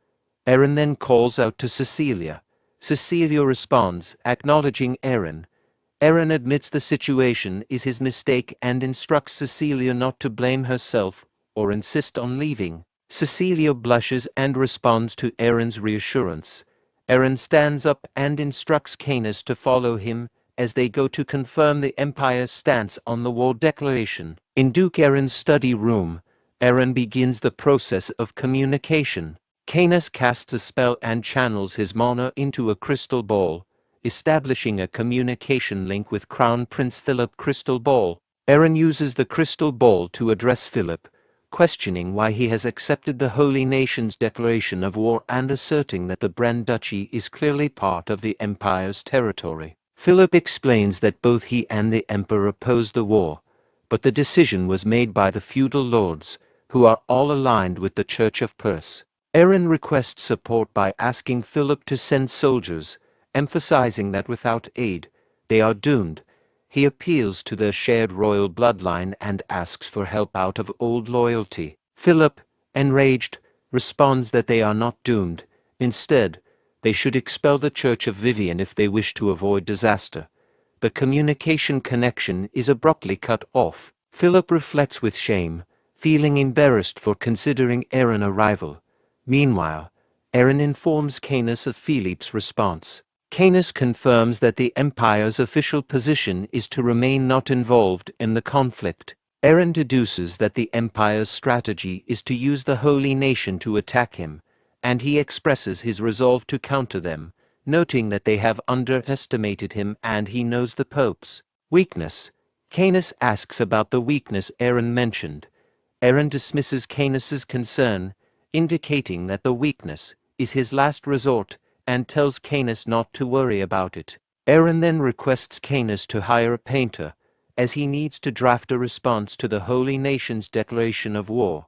Eren then calls out to Cecilia. Cecilia responds, acknowledging Eren. Eren admits the situation is his mistake and instructs Cecilia not to blame herself or insist on leaving. Cecilia blushes and responds to Eren's reassurance. Eren stands up and instructs Canis to follow him as they go to confirm the Empire's stance on the war declaration. In Duke Eren's study room, Eren begins the process of communication. Canis casts a spell and channels his mana into a crystal ball, establishing a communication link with Crown Prince Philip Crystal Ball. Eren uses the crystal ball to address Philip, questioning why he has accepted the Holy Nation's declaration of war and asserting that the Bran Duchy is clearly part of the Empire's territory. Philip explains that both he and the Emperor opposed the war, but the decision was made by the feudal lords, who are all aligned with the Church of Perse. Aaron requests support by asking Philip to send soldiers, emphasizing that without aid, they are doomed. He appeals to their shared royal bloodline and asks for help out of old loyalty. Philip, enraged, responds that they are not doomed. Instead, they should expel the Church of Viven if they wish to avoid disaster. The communication connection is abruptly cut off. Philip reflects with shame, feeling embarrassed for considering Aaron a rival. Meanwhile, Aaron informs Canis of Philip's response. Canis confirms that the Empire's official position is to remain not involved in the conflict. Aaron deduces that the Empire's strategy is to use the Holy Nation to attack him, and he expresses his resolve to counter them, noting that they have underestimated him and he knows the Pope's weakness. Canis asks about the weakness Aaron mentioned. Aaron dismisses Canis's concern, indicating that the weakness is his last resort, and tells Canis not to worry about it. Aaron then requests Canis to hire a painter, as he needs to draft a response to the Holy Nation's declaration of war.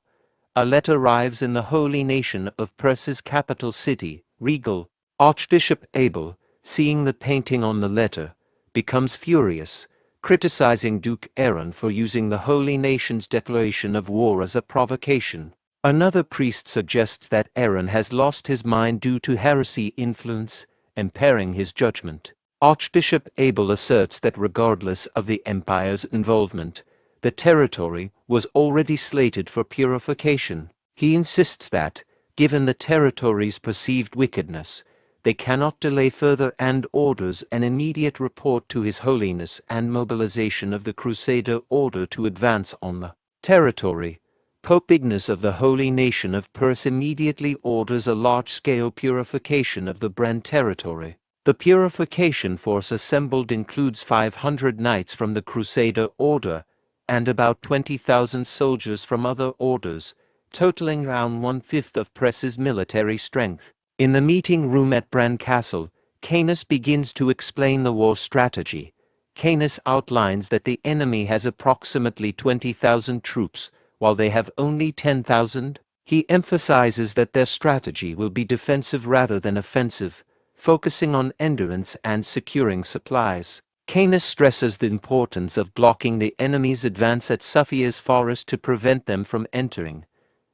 A letter arrives in the Holy Nation of Perse's capital city, Regal. Archbishop Abel, seeing the painting on the letter, becomes furious, criticizing Duke Aaron for using the Holy Nation's declaration of war as a provocation. Another priest suggests that Aaron has lost his mind due to heresy influence, impairing his judgment. Archbishop Abel asserts that regardless of the Empire's involvement, the territory was already slated for purification. He insists that, given the territory's perceived wickedness, they cannot delay further and orders an immediate report to His Holiness and mobilization of the Crusader order to advance on the territory. Pope Ignace of the Holy Nation of Perse immediately orders a large-scale purification of the Bran territory. The purification force assembled includes 500 knights from the Crusader order and about 20,000 soldiers from other orders, totaling around one-fifth of Perse's military strength. In the meeting room at Bran Castle, Canis begins to explain the war strategy. Canis outlines that the enemy has approximately 20,000 troops, while they have only 10,000. He emphasizes that their strategy will be defensive rather than offensive, focusing on endurance and securing supplies. Canis stresses the importance of blocking the enemy's advance at Sophia's forest to prevent them from entering.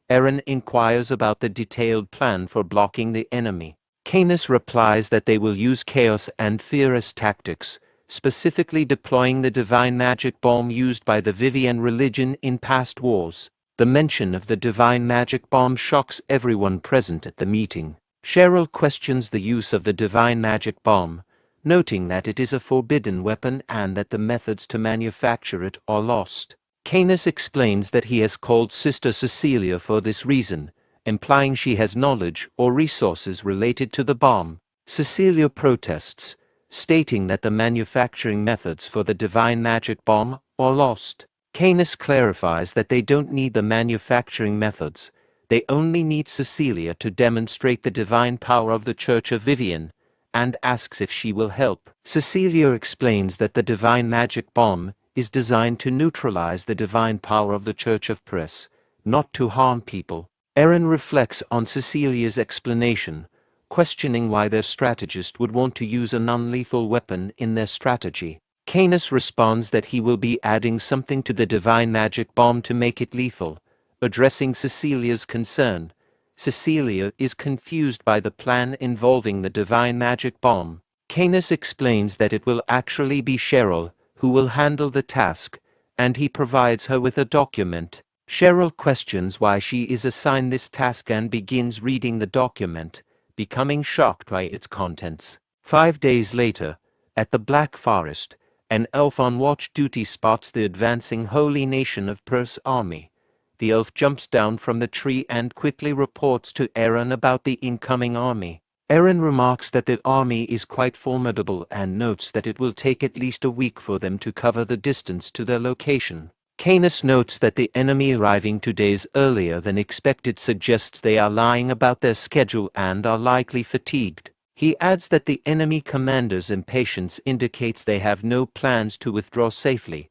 Aaron inquires about the detailed plan for blocking the enemy. Canis replies that they will use chaos and fear as tactics, specifically deploying the divine magic bomb used by the Viven religion in past wars. The mention of the divine magic bomb shocks everyone present at the meeting. Cheryl questions the use of the divine magic bomb, noting that it is a forbidden weapon and that the methods to manufacture it are lost. Canis explains that he has called Sister Cecilia for this reason, implying she has knowledge or resources related to the bomb. Cecilia protests, stating that the manufacturing methods for the divine magic bomb are lost. Canis clarifies that they don't need the manufacturing methods, they only need Cecilia to demonstrate the divine power of the Church of Viven, and asks if she will help. Cecilia explains that the divine magic bomb is designed to neutralize the divine power of the Church of Perse, not to harm people. Aaron reflects on Cecilia's explanation, questioning why their strategist would want to use a non-lethal weapon in their strategy. Canis responds that he will be adding something to the divine magic bomb to make it lethal, addressing Cecilia's concern. Cecilia is confused by the plan involving the divine magic bomb. Canis explains that it will actually be Cheryl who will handle the task, and he provides her with a document. Cheryl questions why she is assigned this task and begins reading the document, becoming shocked by its contents. 5 days later, at the Black Forest, an elf on watch duty spots the advancing Holy Nation of Perse army. The elf jumps down from the tree and quickly reports to Aaron about the incoming army. Aaron remarks that the army is quite formidable and notes that it will take at least a week for them to cover the distance to their location. Canis notes that the enemy arriving 2 days earlier than expected suggests they are lying about their schedule and are likely fatigued. He adds that the enemy commander's impatience indicates they have no plans to withdraw safely.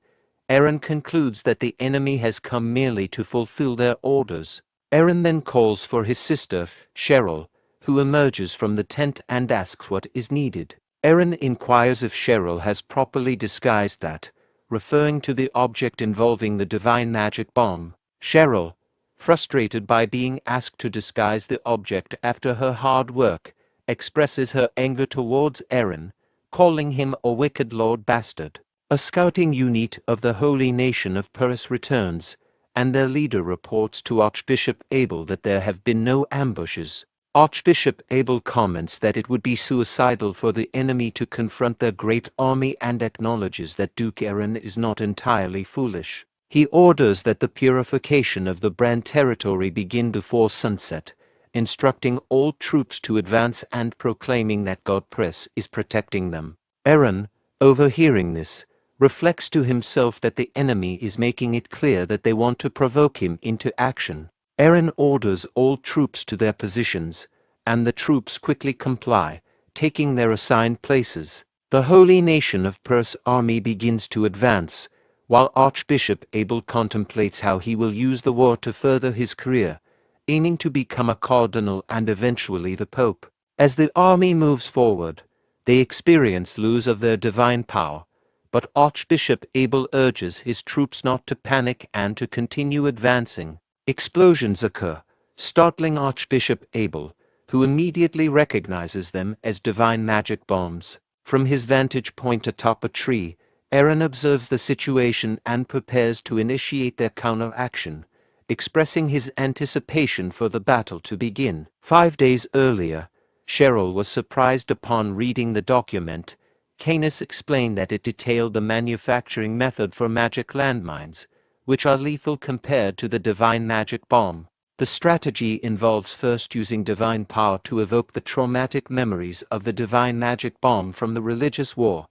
Eren concludes that the enemy has come merely to fulfill their orders. Eren then calls for his sister, Cheryl, who emerges from the tent and asks what is needed. Eren inquires if Cheryl has properly disguised that, referring to the object involving the divine magic bomb. Cheryl, frustrated by being asked to disguise the object after her hard work, expresses her anger towards Eren, calling him a wicked lord bastard. A scouting unit of the Holy Nation of Paris returns, and their leader reports to Archbishop Abel that there have been no ambushes. Archbishop Abel comments that it would be suicidal for the enemy to confront their great army and acknowledges that Duke Eren is not entirely foolish. He orders that the purification of the Bran territory begin before sunset, instructing all troops to advance and proclaiming that God Press is protecting them. Eren, overhearing this, reflects to himself that the enemy is making it clear that they want to provoke him into action. Eren orders all troops to their positions, and the troops quickly comply, taking their assigned places. The Holy Nation of Per's army begins to advance, while Archbishop Abel contemplates how he will use the war to further his career, aiming to become a cardinal and eventually the Pope. As the army moves forward, they experience loss of their divine power, but Archbishop Abel urges his troops not to panic and to continue advancing. Explosions occur, startling Archbishop Abel, who immediately recognizes them as divine magic bombs. From his vantage point atop a tree, Eren observes the situation and prepares to initiate their counteraction, expressing his anticipation for the battle to begin. 5 days earlier, Cheryl was surprised upon reading the document. Canis explained that it detailed the manufacturing method for magic landmines, which are lethal compared to the divine magic bomb. The strategy involves first using divine power to evoke the traumatic memories of the divine magic bomb from the religious war,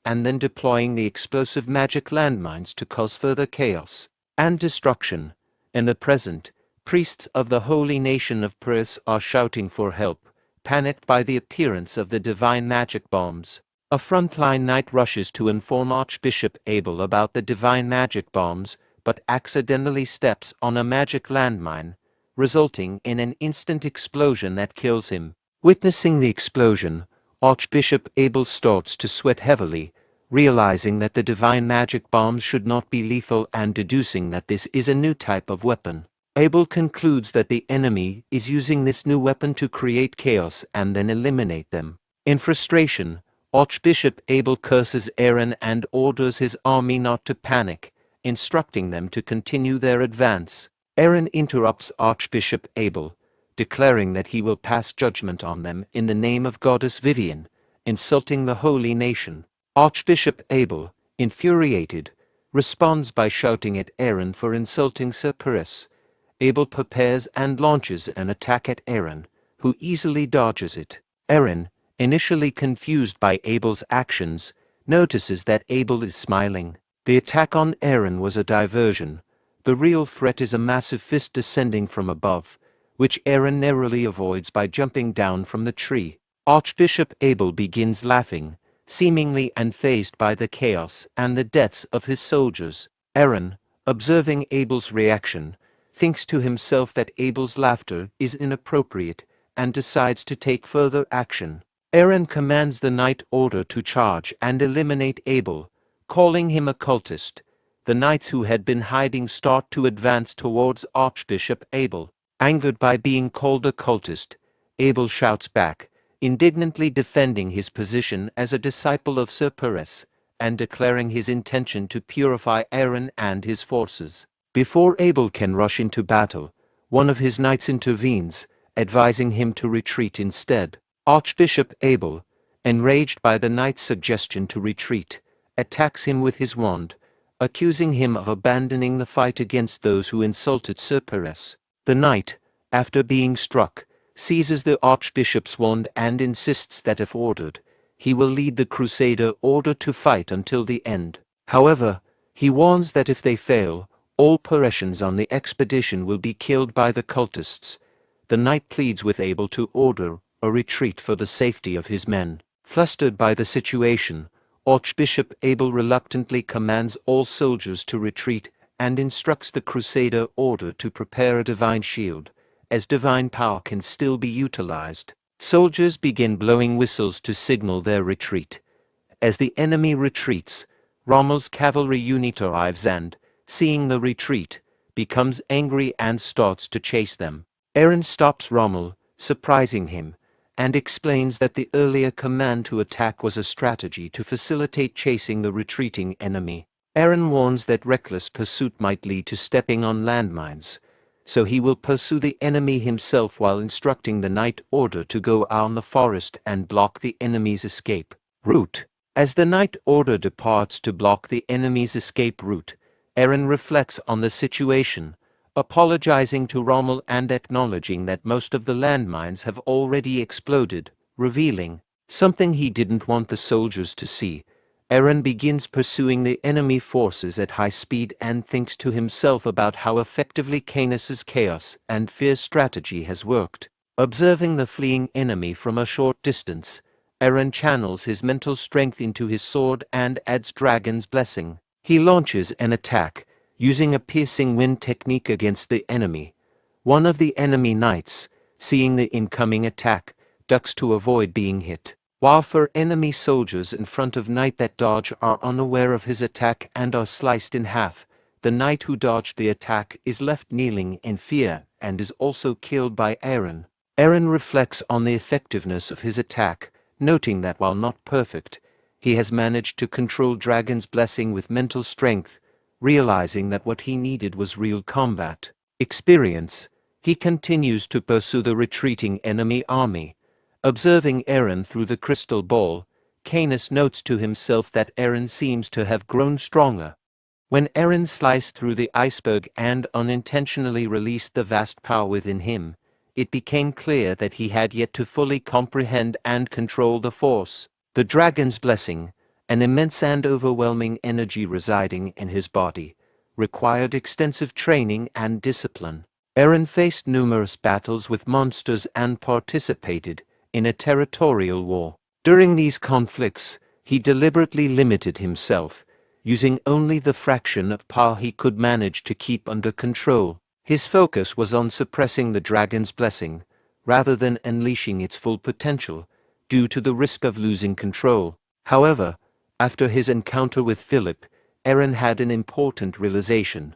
and then deploying the explosive magic landmines to cause further chaos and destruction. In the present, priests of the Holy Nation of Paris are shouting for help, panicked by the appearance of the divine magic bombs. A frontline knight rushes to inform Archbishop Abel about the divine magic bombs, but accidentally steps on a magic landmine, resulting in an instant explosion that kills him. Witnessing the explosion, Archbishop Abel starts to sweat heavily, realizing that the divine magic bombs should not be lethal and deducing that this is a new type of weapon. Abel concludes that the enemy is using this new weapon to create chaos and then eliminate them. In frustration, Archbishop Abel curses Eren and orders his army not to panic, instructing them to continue their advance. Eren interrupts Archbishop Abel, declaring that he will pass judgment on them in the name of goddess Viven, insulting the Holy Nation. Archbishop Abel, infuriated, responds by shouting at Eren for insulting Sir Paris. Abel prepares and launches an attack at Eren, who easily dodges it. Eren, initially confused by Abel's actions, notices that Abel is smiling. The attack on Eren was a diversion. The real threat is a massive fist descending from above, which Eren narrowly avoids by jumping down from the tree. Archbishop Abel begins laughing, seemingly unfazed by the chaos and the deaths of his soldiers. Eren, observing Abel's reaction, thinks to himself that Abel's laughter is inappropriate and decides to take further action. Eren commands the knight order to charge and eliminate Abel, calling him a cultist. The knights who had been hiding start to advance towards Archbishop Abel. Angered by being called a cultist, Abel shouts back, indignantly defending his position as a disciple of Sir Paris, and declaring his intention to purify Eren and his forces. Before Abel can rush into battle, one of his knights intervenes, advising him to retreat instead. Archbishop Abel, enraged by the knight's suggestion to retreat, attacks him with his wand, accusing him of abandoning the fight against those who insulted Sir Paris. The knight, after being struck, seizes the archbishop's wand and insists that if ordered, he will lead the crusader order to fight until the end. However, he warns that if they fail, all Parisians on the expedition will be killed by the cultists. The knight pleads with Abel to order a retreat for the safety of his men. Flustered by the situation, Archbishop Abel reluctantly commands all soldiers to retreat and instructs the Crusader Order to prepare a divine shield, as divine power can still be utilized. Soldiers begin blowing whistles to signal their retreat. As the enemy retreats, Rommel's cavalry unit arrives and, seeing the retreat, becomes angry and starts to chase them. Eren stops Rommel, surprising him, and explains that the earlier command to attack was a strategy to facilitate chasing the retreating enemy. Eren warns that reckless pursuit might lead to stepping on landmines, so he will pursue the enemy himself while instructing the Night Order to go out in the forest and block the enemy's escape route. As the Night Order departs to block the enemy's escape route, Eren reflects on the situation, apologizing to Rommel and acknowledging that most of the landmines have already exploded, revealing something he didn't want the soldiers to see. Eren begins pursuing the enemy forces at high speed and thinks to himself about how effectively Canis's chaos and fear strategy has worked. Observing the fleeing enemy from a short distance, Eren channels his mental strength into his sword and adds Dragon's Blessing. He launches an attack, using a piercing wind technique against the enemy. One of the enemy knights, seeing the incoming attack, ducks to avoid being hit, while for enemy soldiers in front of knight that dodge are unaware of his attack and are sliced in half. The knight who dodged the attack is left kneeling in fear and is also killed by Eren. Eren reflects on the effectiveness of his attack, noting that while not perfect, he has managed to control Dragon's Blessing with mental strength. Realizing that what he needed was real combat experience, he continues to pursue the retreating enemy army. Observing Eren through the crystal ball, Canis notes to himself that Eren seems to have grown stronger. When Eren sliced through the iceberg and unintentionally released the vast power within him, it became clear that he had yet to fully comprehend and control the force. The Dragon's Blessing, an immense and overwhelming energy residing in his body, required extensive training and discipline. Eren faced numerous battles with monsters and participated in a territorial war. During these conflicts, he deliberately limited himself, using only the fraction of power he could manage to keep under control. His focus was on suppressing the Dragon's Blessing, rather than unleashing its full potential, due to the risk of losing control. However, after his encounter with Philip, Eren had an important realization.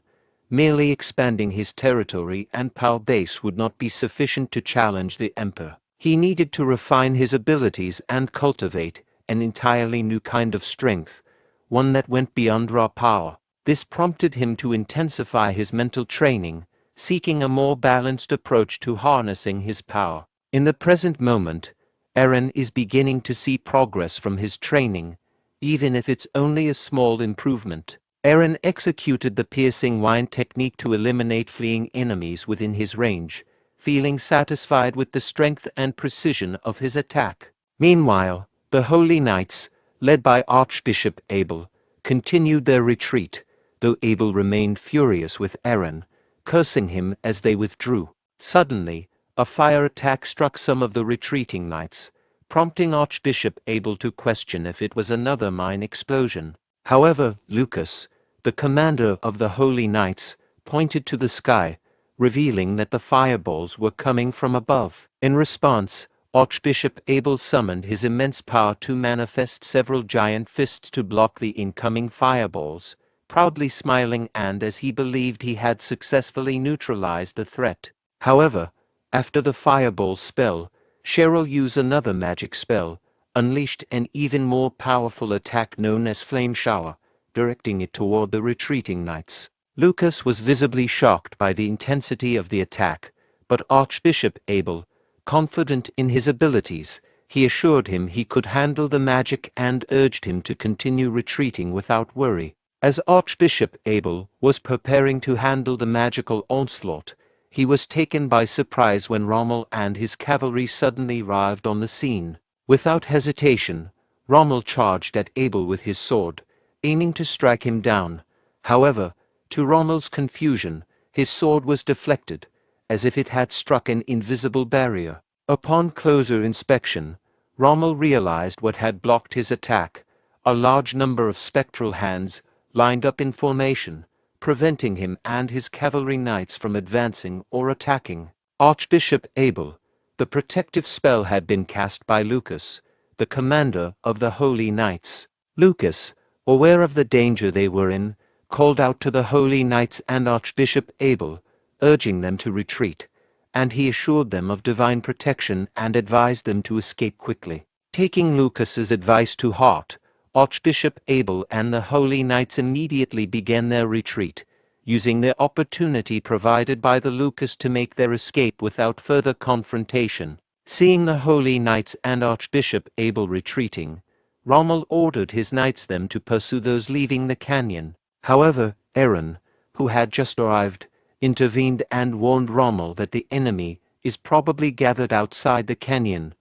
Merely expanding his territory and power base would not be sufficient to challenge the Emperor. He needed to refine his abilities and cultivate an entirely new kind of strength, one that went beyond raw power. This prompted him to intensify his mental training, seeking a more balanced approach to harnessing his power. In the present moment, Eren is beginning to see progress from his training, even if it's only a small improvement. Eren executed the piercing wind technique to eliminate fleeing enemies within his range, feeling satisfied with the strength and precision of his attack. Meanwhile, the Holy Knights, led by Archbishop Abel, continued their retreat, though Abel remained furious with Eren, cursing him as they withdrew. Suddenly, a fire attack struck some of the retreating knights, prompting Archbishop Abel to question if it was another mine explosion. However, Lucas, the commander of the Holy Knights, pointed to the sky, revealing that the fireballs were coming from above. In response, Archbishop Abel summoned his immense power to manifest several giant fists to block the incoming fireballs, proudly smiling and as he believed he had successfully neutralized the threat. However, after the fireball spell, Cheryl used another magic spell, unleashed an even more powerful attack known as Flame Shower, directing it toward the retreating knights. Lucas was visibly shocked by the intensity of the attack, but Archbishop Abel, confident in his abilities, he assured him he could handle the magic and urged him to continue retreating without worry. As Archbishop Abel was preparing to handle the magical onslaught, he was taken by surprise when Rommel and his cavalry suddenly arrived on the scene. Without hesitation, Rommel charged at Abel with his sword, aiming to strike him down. However, to Rommel's confusion, his sword was deflected, as if it had struck an invisible barrier. Upon closer inspection, Rommel realized what had blocked his attack: a large number of spectral hands lined up in formation, preventing him and his cavalry knights from advancing or attacking. Archbishop Abel. The protective spell had been cast by Lucas, the commander of the Holy Knights. Lucas, aware of the danger they were in, called out to the Holy Knights and Archbishop Abel, urging them to retreat, and he assured them of divine protection and advised them to escape quickly. Taking Lucas's advice to heart, Archbishop Abel and the Holy Knights immediately began their retreat, using the opportunity provided by the Lucas to make their escape without further confrontation. Seeing the Holy Knights and Archbishop Abel retreating, Rommel ordered his knights them to pursue those leaving the canyon. However, Aaron, who had just arrived, intervened and warned Rommel that the enemy is probably gathered outside the canyon.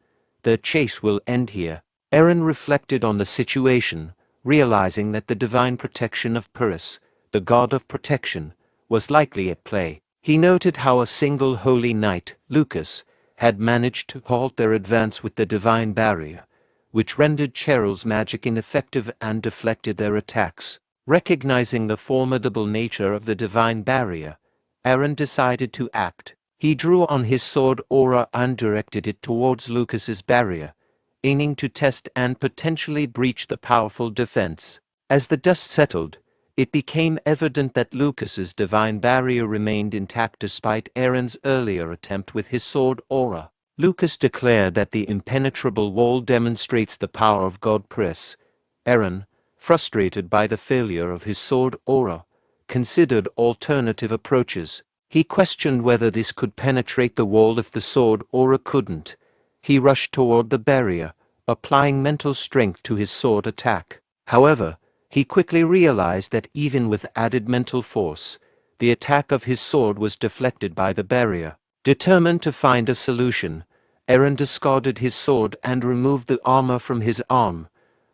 Their chase will end here. Aaron reflected on the situation, realizing that the divine protection of Purus, the god of protection, was likely at play. He noted how a single holy knight, Lucas, had managed to halt their advance with the divine barrier, which rendered Cheryl's magic ineffective and deflected their attacks. Recognizing the formidable nature of the divine barrier, Aaron decided to act. He drew on his sword aura and directed it towards Lucas's barrier, aiming to test and potentially breach the powerful defense. As the dust settled, it became evident that Lucas's divine barrier remained intact despite Aaron's earlier attempt with his sword aura. Lucas declared that the impenetrable wall demonstrates the power of God Purus. Aaron, frustrated by the failure of his sword aura, considered alternative approaches. He questioned whether this could penetrate the wall if the sword aura couldn't. He rushed toward the barrier, applying mental strength to his sword attack. However, he quickly realized that even with added mental force, the attack of his sword was deflected by the barrier. Determined to find a solution, Aaron discarded his sword and removed the armor from his arm.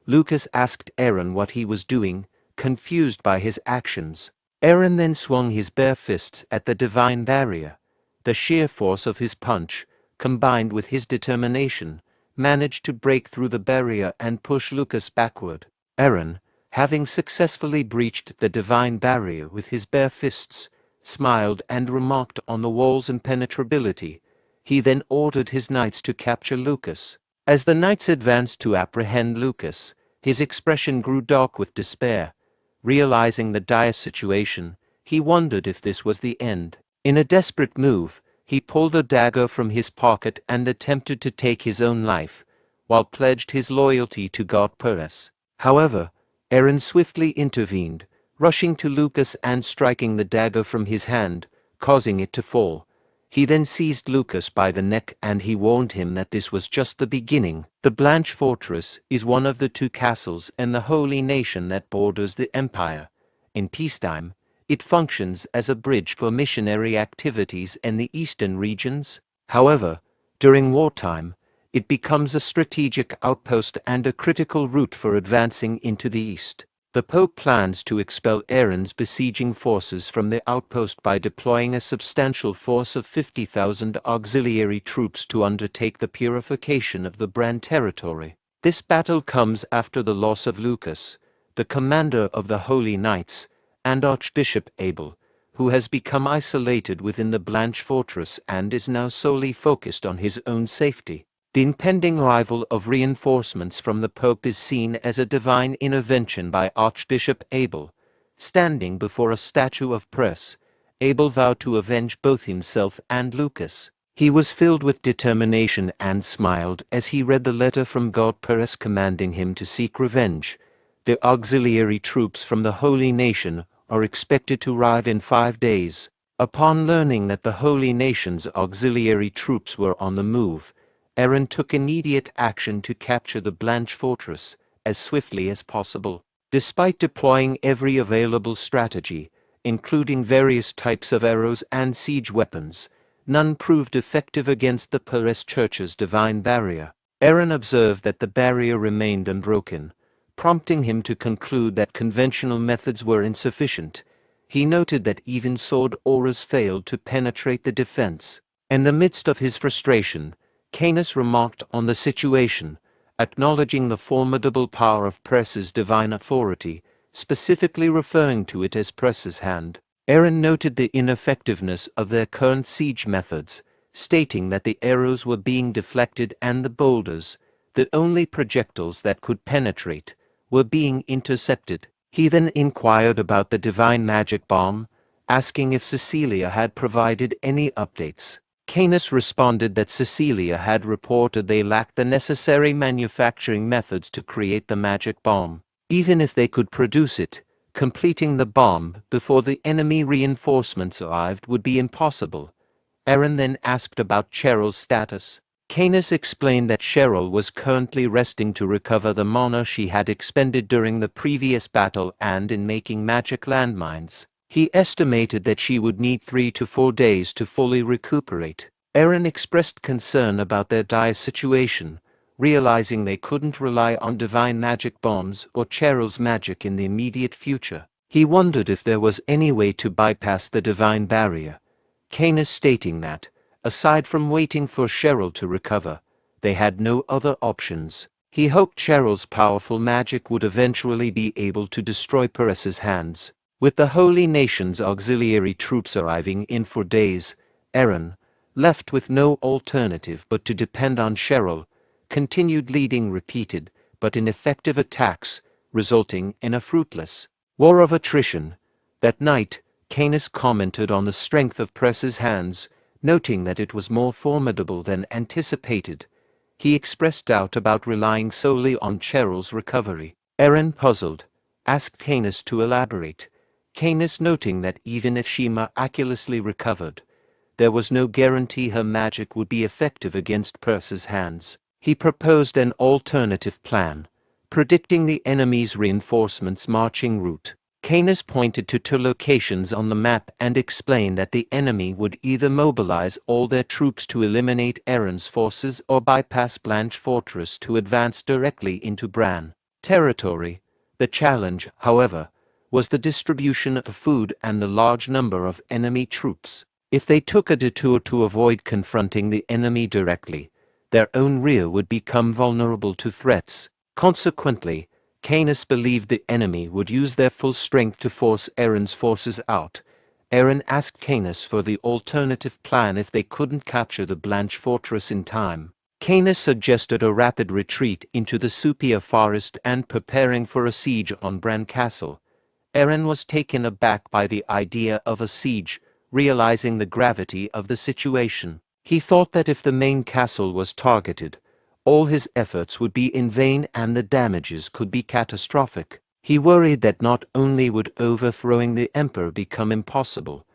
Lucas asked Aaron what he was doing, confused by his actions. Aaron then swung his bare fists at the divine barrier. The sheer force of his punch, combined with his determination, managed to break through the barrier and push Lucas backward. Aaron, having successfully breached the divine barrier with his bare fists, smiled and remarked on the wall's impenetrability. He then ordered his knights to capture Lucas. As the knights advanced to apprehend Lucas, his expression grew dark with despair. Realizing the dire situation, he wondered if this was the end. In a desperate move, he pulled a dagger from his pocket and attempted to take his own life, while pledged his loyalty to God Purus. However, Aaron swiftly intervened, rushing to Lucas and striking the dagger from his hand, causing it to fall. He then seized Lucas by the neck and he warned him that this was just the beginning. The Blanche Fortress is one of the two castles in the Holy Nation that borders the Empire. In peacetime, it functions as a bridge for missionary activities in the eastern regions. However, during wartime, it becomes a strategic outpost and a critical route for advancing into the east. The Pope plans to expel Aaron's besieging forces from the outpost by deploying a substantial force of 50,000 auxiliary troops to undertake the purification of the Bran territory. This battle comes after the loss of Lucas, the commander of the Holy Knights, and Archbishop Abel, who has become isolated within the Blanche Fortress and is now solely focused on his own safety. The impending arrival of reinforcements from the Pope is seen as a divine intervention by Archbishop Abel. Standing before a statue of Purus, Abel vowed to avenge both himself and Lucas. He was filled with determination and smiled as he read the letter from God Purus commanding him to seek revenge. The auxiliary troops from the Holy Nation are expected to arrive in 5 days. Upon learning that the Holy Nation's auxiliary troops were on the move, Aaron took immediate action to capture the Blanche Fortress as swiftly as possible. Despite deploying every available strategy, including various types of arrows and siege weapons, none proved effective against the Purus Church's divine barrier. Aaron observed that the barrier remained unbroken, prompting him to conclude that conventional methods were insufficient. He noted that even sword auras failed to penetrate the defense. In the midst of his frustration, Canis remarked on the situation, acknowledging the formidable power of Press's divine authority, specifically referring to it as Press's hand. Eren noted the ineffectiveness of their current siege methods, stating that the arrows were being deflected and the boulders, the only projectiles that could penetrate, were being intercepted. He then inquired about the divine magic bomb, asking if Cecilia had provided any updates. Canis responded that Cecilia had reported they lacked the necessary manufacturing methods to create the magic bomb. Even if they could produce it, completing the bomb before the enemy reinforcements arrived would be impossible. Eren then asked about Cheryl's status. Canis explained that Cheryl was currently resting to recover the mana she had expended during the previous battle and in making magic landmines. He estimated that she would need 3 to 4 days to fully recuperate. Eren expressed concern about their dire situation, realizing they couldn't rely on divine magic bombs or Cheryl's magic in the immediate future. He wondered if there was any way to bypass the divine barrier. Canis stating that, aside from waiting for Cheryl to recover, they had no other options. He hoped Cheryl's powerful magic would eventually be able to destroy Press's hands. With the Holy Nation's auxiliary troops arriving in 4 days, Eren, left with no alternative but to depend on Cheryl, continued leading repeated but ineffective attacks, resulting in a fruitless war of attrition. That night, Canis commented on the strength of Press's hands, noting that it was more formidable than anticipated. He expressed doubt about relying solely on Cheryl's recovery. Eren, puzzled, asked Canis to elaborate. Canis noting that even if she miraculously recovered, there was no guarantee her magic would be effective against Press's hands. He proposed an alternative plan, predicting the enemy's reinforcements' marching route. Canis pointed to 2 locations on the map and explained that the enemy would either mobilize all their troops to eliminate Eren's forces or bypass Blanche Fortress to advance directly into Bran territory. The challenge, however, was the distribution of food and the large number of enemy troops. If they took a detour to avoid confronting the enemy directly, their own rear would become vulnerable to threats. Consequently, Canis believed the enemy would use their full strength to force Eren's forces out. Eren asked Canis for the alternative plan if they couldn't capture the Blanche Fortress in time. Canis suggested a rapid retreat into the Supia forest and preparing for a siege on Bran Castle. Eren was taken aback by the idea of a siege, realizing the gravity of the situation. He thought that if the main castle was targeted, all his efforts would be in vain and the damages could be catastrophic. He worried that not only would overthrowing the Emperor become impossible,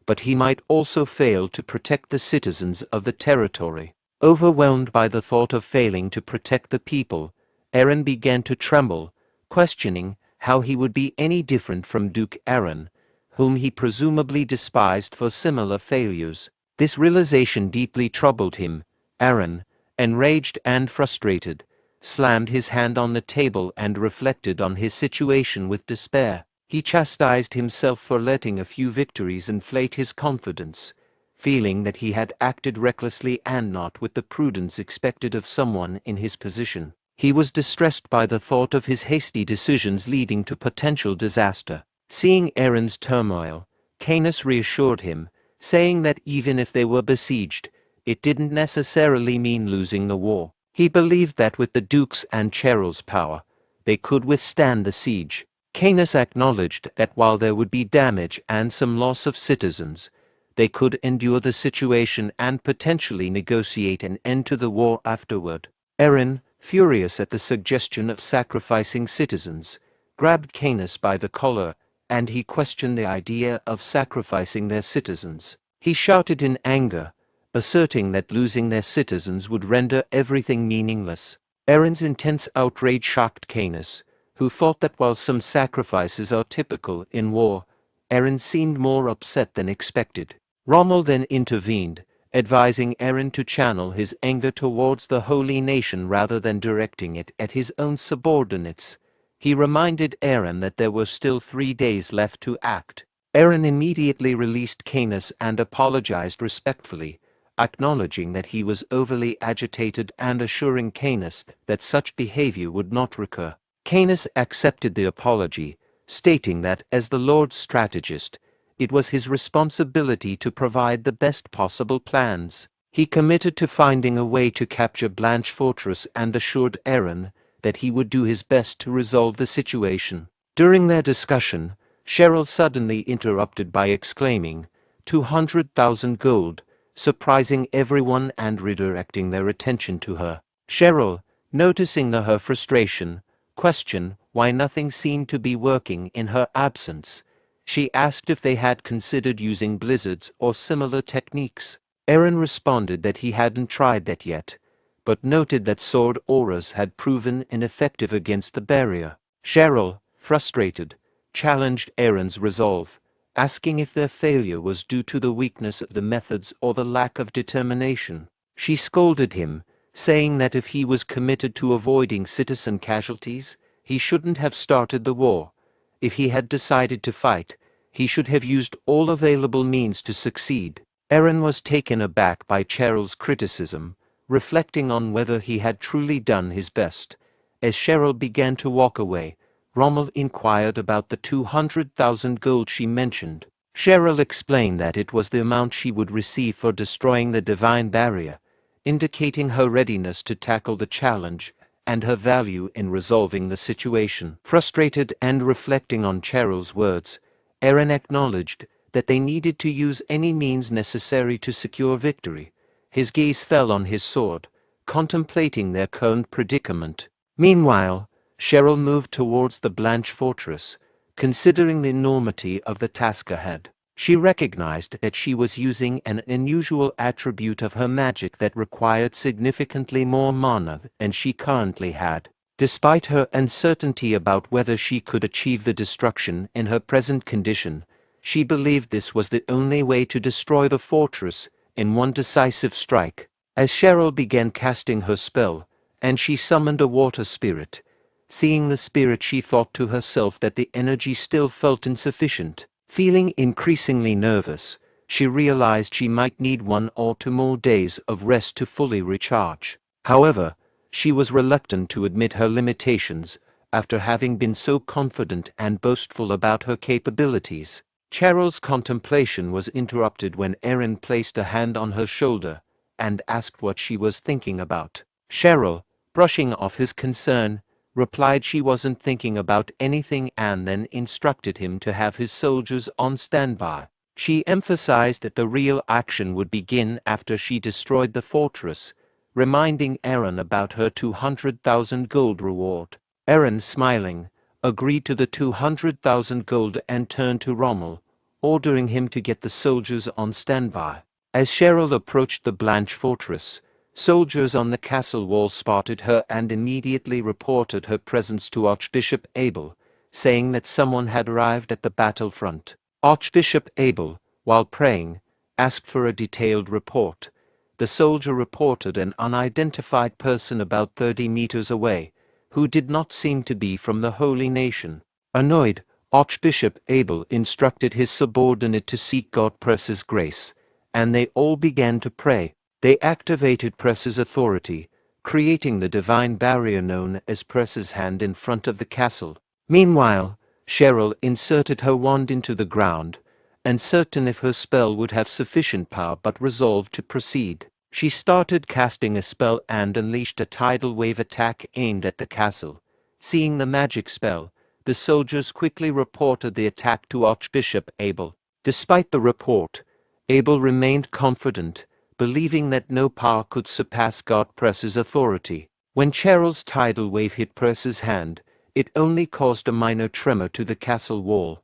but he might also fail to protect the citizens of the territory. Overwhelmed by the thought of failing to protect the people, Eren began to tremble, questioning how he would be any different from Duke Eren, whom he presumably despised for similar failures. This realization deeply troubled him. Eren, enraged and frustrated, slammed his hand on the table and reflected on his situation with despair. He chastised himself for letting a few victories inflate his confidence, feeling that he had acted recklessly and not with the prudence expected of someone in his position. He was distressed by the thought of his hasty decisions leading to potential disaster. Seeing Eren's turmoil, Canis reassured him, saying that even if they were besieged, it didn't necessarily mean losing the war. He believed that with the Duke's and Cheryl's power, they could withstand the siege. Canis acknowledged that while there would be damage and some loss of citizens, they could endure the situation and potentially negotiate an end to the war afterward. Eren, furious at the suggestion of sacrificing citizens, grabbed Canis by the collar, and he questioned the idea of sacrificing their citizens. He shouted in anger, asserting that losing their citizens would render everything meaningless. Eren's intense outrage shocked Canis, who thought that while some sacrifices are typical in war, Eren seemed more upset than expected. Rommel then intervened, advising Eren to channel his anger towards the Holy Nation rather than directing it at his own subordinates. He reminded Eren that there were still 3 days left to act. Eren immediately released Canis and apologized respectfully, acknowledging that he was overly agitated and assuring Canis that such behavior would not recur. Canis accepted the apology, stating that as the Lord's strategist, it was his responsibility to provide the best possible plans. He committed to finding a way to capture Blanche Fortress and assured Aaron that he would do his best to resolve the situation. During their discussion, Cheryl suddenly interrupted by exclaiming, 200,000 gold, surprising everyone and redirecting their attention to her. Cheryl, noticing her frustration, questioned why nothing seemed to be working in her absence. She asked if they had considered using blizzards or similar techniques. Aaron responded that he hadn't tried that yet, but noted that sword auras had proven ineffective against the barrier. Cheryl, frustrated, challenged Aaron's resolve, asking if their failure was due to the weakness of the methods or the lack of determination. She scolded him, saying that if he was committed to avoiding citizen casualties, he shouldn't have started the war. If he had decided to fight, he should have used all available means to succeed. Aaron was taken aback by Cheryl's criticism, reflecting on whether he had truly done his best. As Cheryl began to walk away, Rommel inquired about the 200,000 gold she mentioned. Cheryl explained that it was the amount she would receive for destroying the divine barrier, indicating her readiness to tackle the challenge and her value in resolving the situation. Frustrated and reflecting on Cheryl's words, Aaron acknowledged that they needed to use any means necessary to secure victory. His gaze fell on his sword, contemplating their current predicament. Meanwhile, Cheryl moved towards the Blanche fortress, considering the enormity of the task ahead. She recognized that she was using an unusual attribute of her magic that required significantly more mana than she currently had. Despite her uncertainty about whether she could achieve the destruction in her present condition, she believed this was the only way to destroy the fortress in one decisive strike. As Cheryl began casting her spell, and she summoned a water spirit, seeing the spirit she thought to herself that the energy still felt insufficient. Feeling increasingly nervous, she realized she might need 1 or 2 more days of rest to fully recharge. However, she was reluctant to admit her limitations after having been so confident and boastful about her capabilities. Cheryl's contemplation was interrupted when Aaron placed a hand on her shoulder and asked what she was thinking about. Cheryl, brushing off his concern, replied she wasn't thinking about anything and then instructed him to have his soldiers on standby. She emphasized that the real action would begin after she destroyed the fortress, reminding Aaron about her 200,000 gold reward. Aaron, smiling, agreed to the 200,000 gold and turned to Rommel, ordering him to get the soldiers on standby. As Cheryl approached the Blanche fortress, soldiers on the castle wall spotted her and immediately reported her presence to Archbishop Abel, saying that someone had arrived at the battlefront. Archbishop Abel, while praying, asked for a detailed report. The soldier reported an unidentified person about 30 meters away, who did not seem to be from the Holy Nation. Annoyed, Archbishop Abel instructed his subordinate to seek God Press's grace, and they all began to pray. They activated Press's authority, creating the divine barrier known as Press's hand in front of the castle. Meanwhile, Cheryl inserted her wand into the ground, uncertain if her spell would have sufficient power but resolved to proceed. She started casting a spell and unleashed a tidal wave attack aimed at the castle. Seeing the magic spell, the soldiers quickly reported the attack to Archbishop Abel. Despite the report, Abel remained confident, believing that no power could surpass God Press's authority. When Cheryl's tidal wave hit Press's hand, it only caused a minor tremor to the castle wall.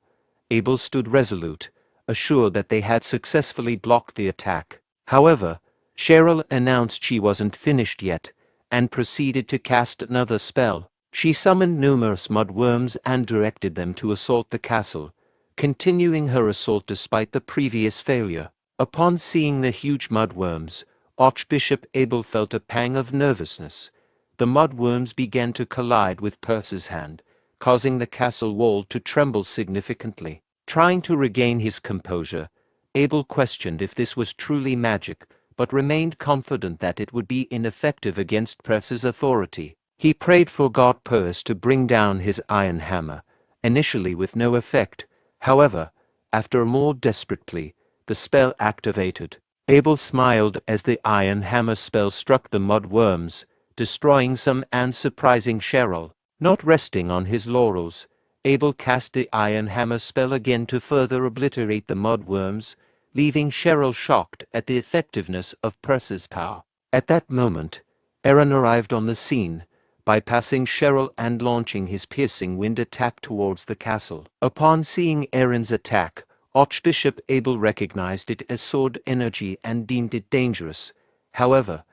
Abel stood resolute, assured that they had successfully blocked the attack. However, Cheryl announced she wasn't finished yet, and proceeded to cast another spell. She summoned numerous mudworms and directed them to assault the castle, continuing her assault despite the previous failure. Upon seeing the huge mudworms, Archbishop Abel felt a pang of nervousness. The mudworms began to collide with Perce's hand, causing the castle wall to tremble significantly. Trying to regain his composure, Abel questioned if this was truly magic, but remained confident that it would be ineffective against Press's authority. He prayed for God Purse to bring down his iron hammer, initially with no effect. However, after a more desperate plea, the spell activated. Abel smiled as the iron hammer spell struck the mud worms, destroying some and surprising Cheryl. Not resting on his laurels, Abel cast the iron hammer spell again to further obliterate the mud worms, leaving Cheryl shocked at the effectiveness of Press's power. At that moment, Aaron arrived on the scene, bypassing Cheryl and launching his piercing wind attack towards the castle. Upon seeing Aaron's attack, Archbishop Abel recognized it as sword energy and deemed it dangerous. However,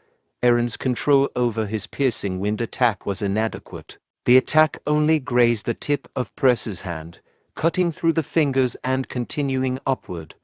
Aaron's control over his piercing wind attack was inadequate. The attack only grazed the tip of Press's hand, cutting through the fingers and continuing upward.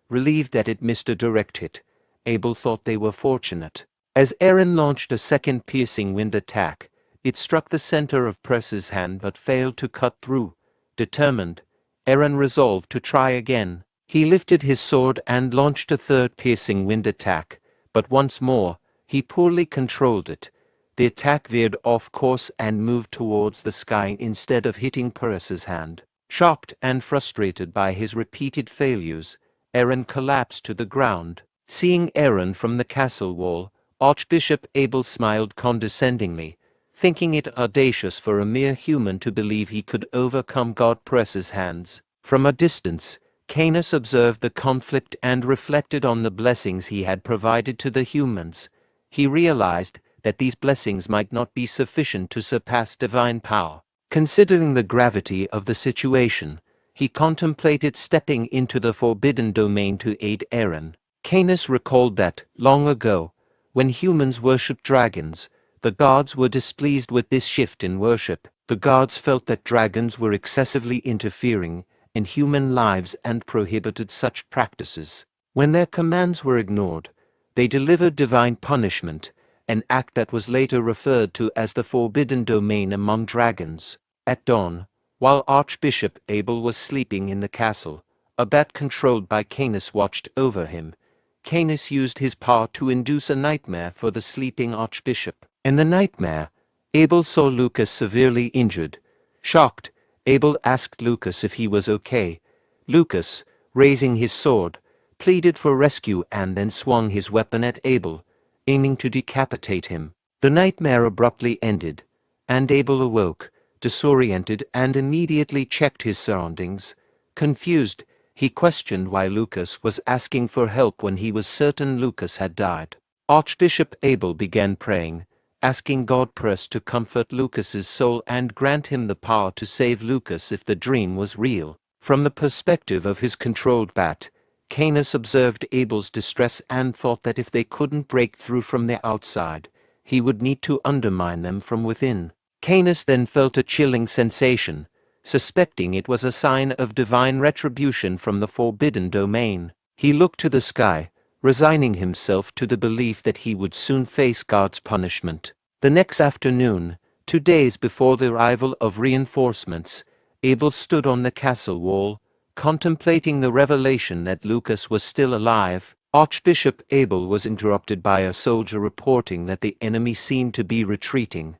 Relieved that it missed a direct hit, Abel thought they were fortunate. As Aaron launched a second piercing wind attack, it struck the center of Press's hand but failed to cut through. Determined, Aaron resolved to try again. He lifted his sword and launched a third piercing wind attack, but once more, he poorly controlled it. The attack veered off course and moved towards the sky instead of hitting Press's hand. Shocked and frustrated by his repeated failures, Aaron collapsed to the ground. Seeing Aaron from the castle wall, Archbishop Abel smiled condescendingly, thinking it audacious for a mere human to believe he could overcome God Press's hands. From a distance, Canis observed the conflict and reflected on the blessings he had provided to the humans. He realized that these blessings might not be sufficient to surpass divine power. Considering the gravity of the situation, he contemplated stepping into the forbidden domain to aid Aaron. Canis recalled that, long ago, when humans worshipped dragons, the gods were displeased with this shift in worship. The gods felt that dragons were excessively interfering in human lives and prohibited such practices. When their commands were ignored, they delivered divine punishment, an act that was later referred to as the forbidden domain among dragons. At dawn, while Archbishop Abel was sleeping in the castle, a bat controlled by Canis watched over him. Canis used his power to induce a nightmare for the sleeping archbishop. In the nightmare, Abel saw Lucas severely injured. Shocked, Abel asked Lucas if he was okay. Lucas, raising his sword, pleaded for rescue and then swung his weapon at Abel, aiming to decapitate him. The nightmare abruptly ended, and Abel awoke, disoriented, and immediately checked his surroundings. Confused, he questioned why Lucas was asking for help when he was certain Lucas had died. Archbishop Abel began praying, asking God Press to comfort Lucas's soul and grant him the power to save Lucas if the dream was real. From the perspective of his controlled bat, Canis observed Abel's distress and thought that if they couldn't break through from the outside, he would need to undermine them from within. Canis then felt a chilling sensation, suspecting it was a sign of divine retribution from the forbidden domain. He looked to the sky, resigning himself to the belief that he would soon face God's punishment. The next afternoon, 2 days before the arrival of reinforcements, Abel stood on the castle wall, contemplating the revelation that Lucas was still alive. Archbishop Abel was interrupted by a soldier reporting that the enemy seemed to be retreating.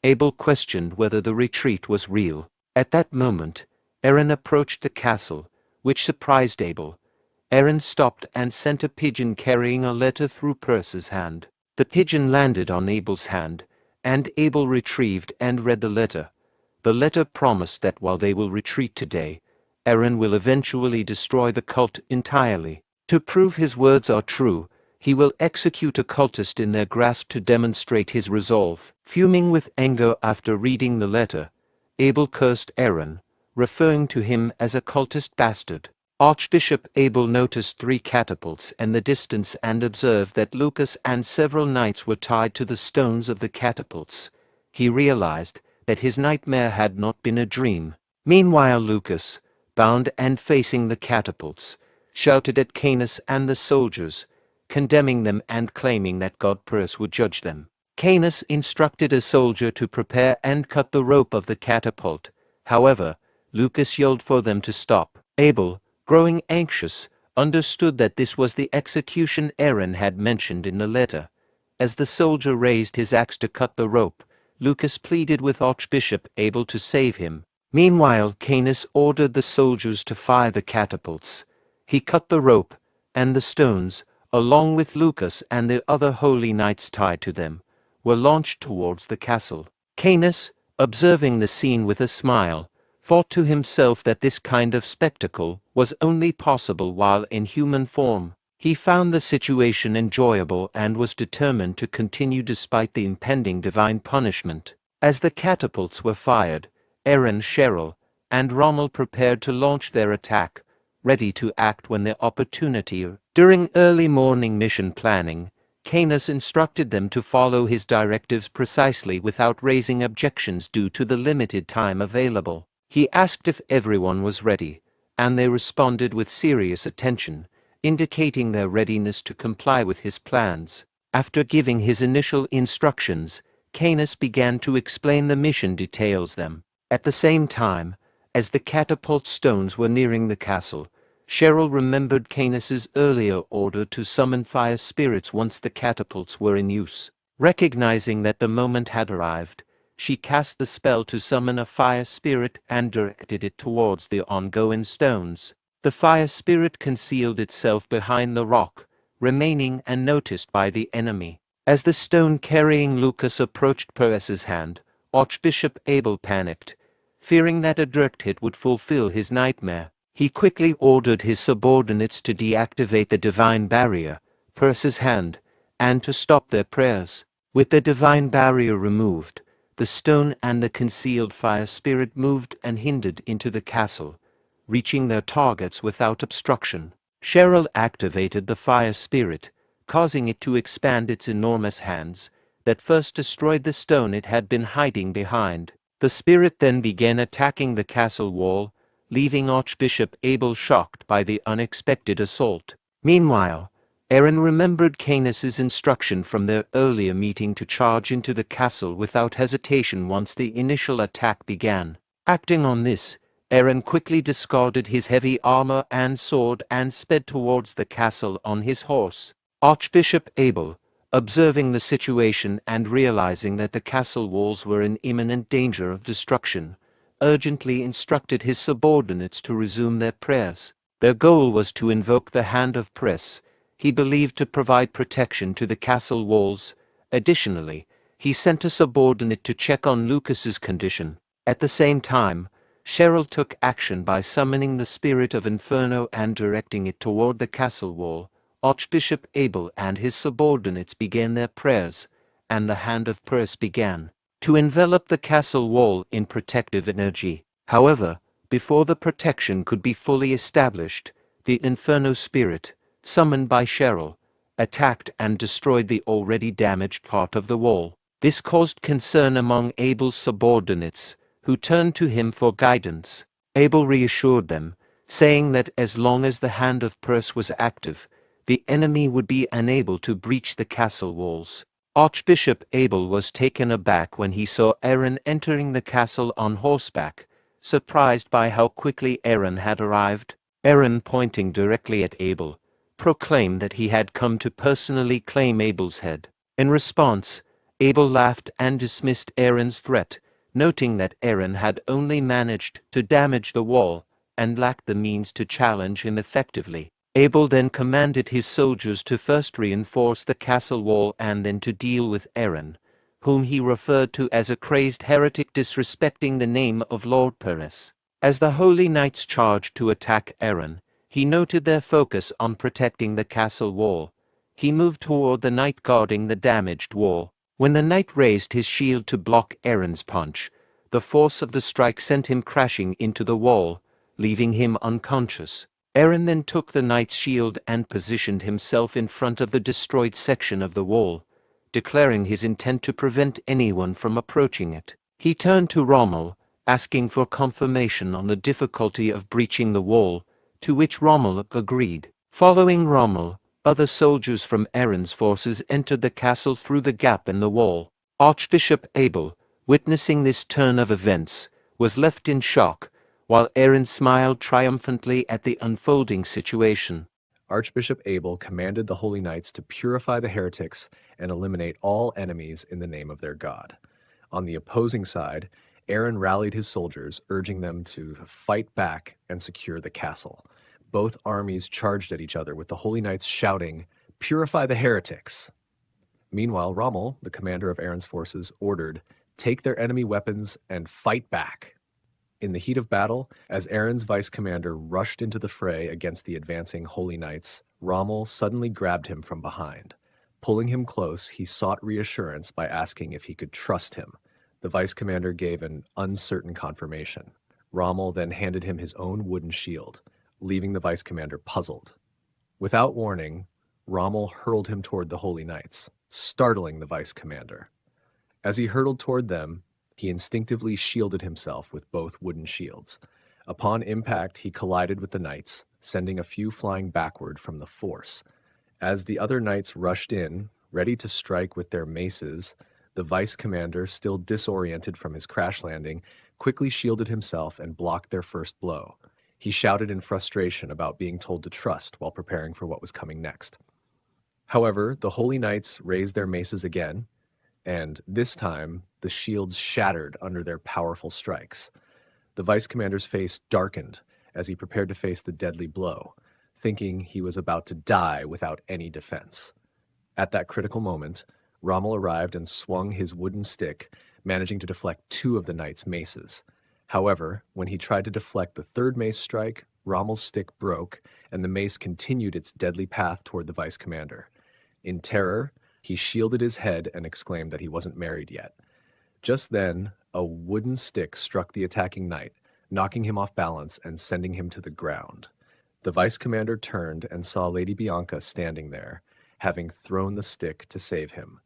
Abel questioned whether the retreat was real. At that moment, Aaron approached the castle, which surprised Abel. Aaron stopped and sent a pigeon carrying a letter through Press's hand. The pigeon landed on Abel's hand, and Abel retrieved and read the letter. The letter promised that while they will retreat today, Aaron will eventually destroy the cult entirely. To prove his words are true, he will execute a cultist in their grasp to demonstrate his resolve. Fuming with anger after reading the letter, Abel cursed Aaron, referring to him as a cultist bastard. Archbishop Abel noticed 3 catapults in the distance and observed that Lucas and several knights were tied to the stones of the catapults. He realized that his nightmare had not been a dream. Meanwhile Lucas, bound and facing the catapults, shouted at Canis and the soldiers, condemning them and claiming that God Purse would judge them. Canis instructed a soldier to prepare and cut the rope of the catapult. However, Lucas yelled for them to stop. Abel, growing anxious, understood that this was the execution Aaron had mentioned in the letter. As the soldier raised his axe to cut the rope, Lucas pleaded with Archbishop Abel to save him. Meanwhile, Canis ordered the soldiers to fire the catapults. He cut the rope, and the stones, along with Lucas and the other holy knights tied to them, were launched towards the castle. Canis, observing the scene with a smile, thought to himself that this kind of spectacle was only possible while in human form. He found the situation enjoyable and was determined to continue despite the impending divine punishment. As the catapults were fired, Aaron, Cheryl, and Rommel prepared to launch their attack, ready to act when the opportunity. During early morning mission planning, Canis instructed them to follow his directives precisely without raising objections due to the limited time available. He asked if everyone was ready, and they responded with serious attention, indicating their readiness to comply with his plans. After giving his initial instructions, Canis began to explain the mission details them. At the same time, as the catapult stones were nearing the castle, Cheryl remembered Canis's earlier order to summon fire spirits once the catapults were in use. Recognizing that the moment had arrived, she cast the spell to summon a fire spirit and directed it towards the ongoing stones. The fire spirit concealed itself behind the rock, remaining unnoticed by the enemy. As the stone carrying Lucas approached Perez's hand, Archbishop Abel panicked, fearing that a direct hit would fulfill his nightmare. He quickly ordered his subordinates to deactivate the divine barrier, Perez's hand, and to stop their prayers. With the divine barrier removed, the stone and the concealed fire spirit moved unhindered into the castle, reaching their targets without obstruction. Cheryl activated the fire spirit, causing it to expand its enormous hands, that first destroyed the stone it had been hiding behind. The spirit then began attacking the castle wall, leaving Archbishop Abel shocked by the unexpected assault. Meanwhile, Aaron remembered Canis's instruction from their earlier meeting to charge into the castle without hesitation once the initial attack began. Acting on this, Aaron quickly discarded his heavy armor and sword and sped towards the castle on his horse. Archbishop Abel, observing the situation and realizing that the castle walls were in imminent danger of destruction, urgently instructed his subordinates to resume their prayers. Their goal was to invoke the hand of Pres, he believed to provide protection to the castle walls. Additionally, he sent a subordinate to check on Lucas's condition. At the same time, Cheryl took action by summoning the spirit of Inferno and directing it toward the castle wall. Archbishop Abel and his subordinates began their prayers, and the hand of Pres began to envelop the castle wall in protective energy. However, before the protection could be fully established, the Inferno spirit, summoned by Cheryl, attacked and destroyed the already damaged part of the wall. This caused concern among Abel's subordinates, who turned to him for guidance. Abel reassured them, saying that as long as the hand of Pres was active, the enemy would be unable to breach the castle walls. Archbishop Abel was taken aback when he saw Aaron entering the castle on horseback, surprised by how quickly Aaron had arrived. Aaron, pointing directly at Abel, proclaimed that he had come to personally claim Abel's head. In response, Abel laughed and dismissed Aaron's threat, noting that Aaron had only managed to damage the wall and lacked the means to challenge him effectively. Abel then commanded his soldiers to first reinforce the castle wall and then to deal with Aaron, whom he referred to as a crazed heretic disrespecting the name of Lord Perez. As the holy knights charged to attack Aaron, he noted their focus on protecting the castle wall. He moved toward the knight guarding the damaged wall. When the knight raised his shield to block Aaron's punch, the force of the strike sent him crashing into the wall, leaving him unconscious. Aaron then took the knight's shield and positioned himself in front of the destroyed section of the wall, declaring his intent to prevent anyone from approaching it. He turned to Rommel, asking for confirmation on the difficulty of breaching the wall, to which Rommel agreed. Following Rommel, other soldiers from Aaron's forces entered the castle through the gap in the wall. Archbishop Abel, witnessing this turn of events, was left in shock, while Aaron smiled triumphantly at the unfolding situation. Archbishop Abel commanded the Holy Knights to purify the heretics and eliminate all enemies in the name of their god. On the opposing side, Aaron rallied his soldiers, urging them to fight back and secure the castle. Both armies charged at each other, with the Holy Knights shouting, "Purify the heretics!" Meanwhile, Rommel, the commander of Aaron's forces, ordered, "Take their enemy weapons and fight back." In the heat of battle, as Aaron's vice commander rushed into the fray against the advancing Holy Knights, Rommel suddenly grabbed him from behind. Pulling him close, he sought reassurance by asking if he could trust him. The vice commander gave an uncertain confirmation. Rommel then handed him his own wooden shield, leaving the vice commander puzzled. Without warning, Rommel hurled him toward the Holy Knights, startling the vice commander. As he hurtled toward them, he instinctively shielded himself with both wooden shields. Upon impact, he collided with the knights, sending a few flying backward from the force. As the other knights rushed in, ready to strike with their maces, the vice commander, still disoriented from his crash landing, quickly shielded himself and blocked their first blow. He shouted in frustration about being told to trust while preparing for what was coming next. However, the Holy Knights raised their maces again, and this time the shields shattered under their powerful strikes. The vice commander's face darkened as he prepared to face the deadly blow, thinking he was about to die without any defense. At that critical moment, Rommel arrived and swung his wooden stick, managing to deflect 2 of the knights' maces. However, when he tried to deflect the third mace strike, Rommel's stick broke, and the mace continued its deadly path toward the vice commander. In terror, he shielded his head and exclaimed that he wasn't married yet. Just then, a wooden stick struck the attacking knight, knocking him off balance and sending him to the ground. The vice commander turned and saw Lady Bianca standing there, having thrown the stick to save him.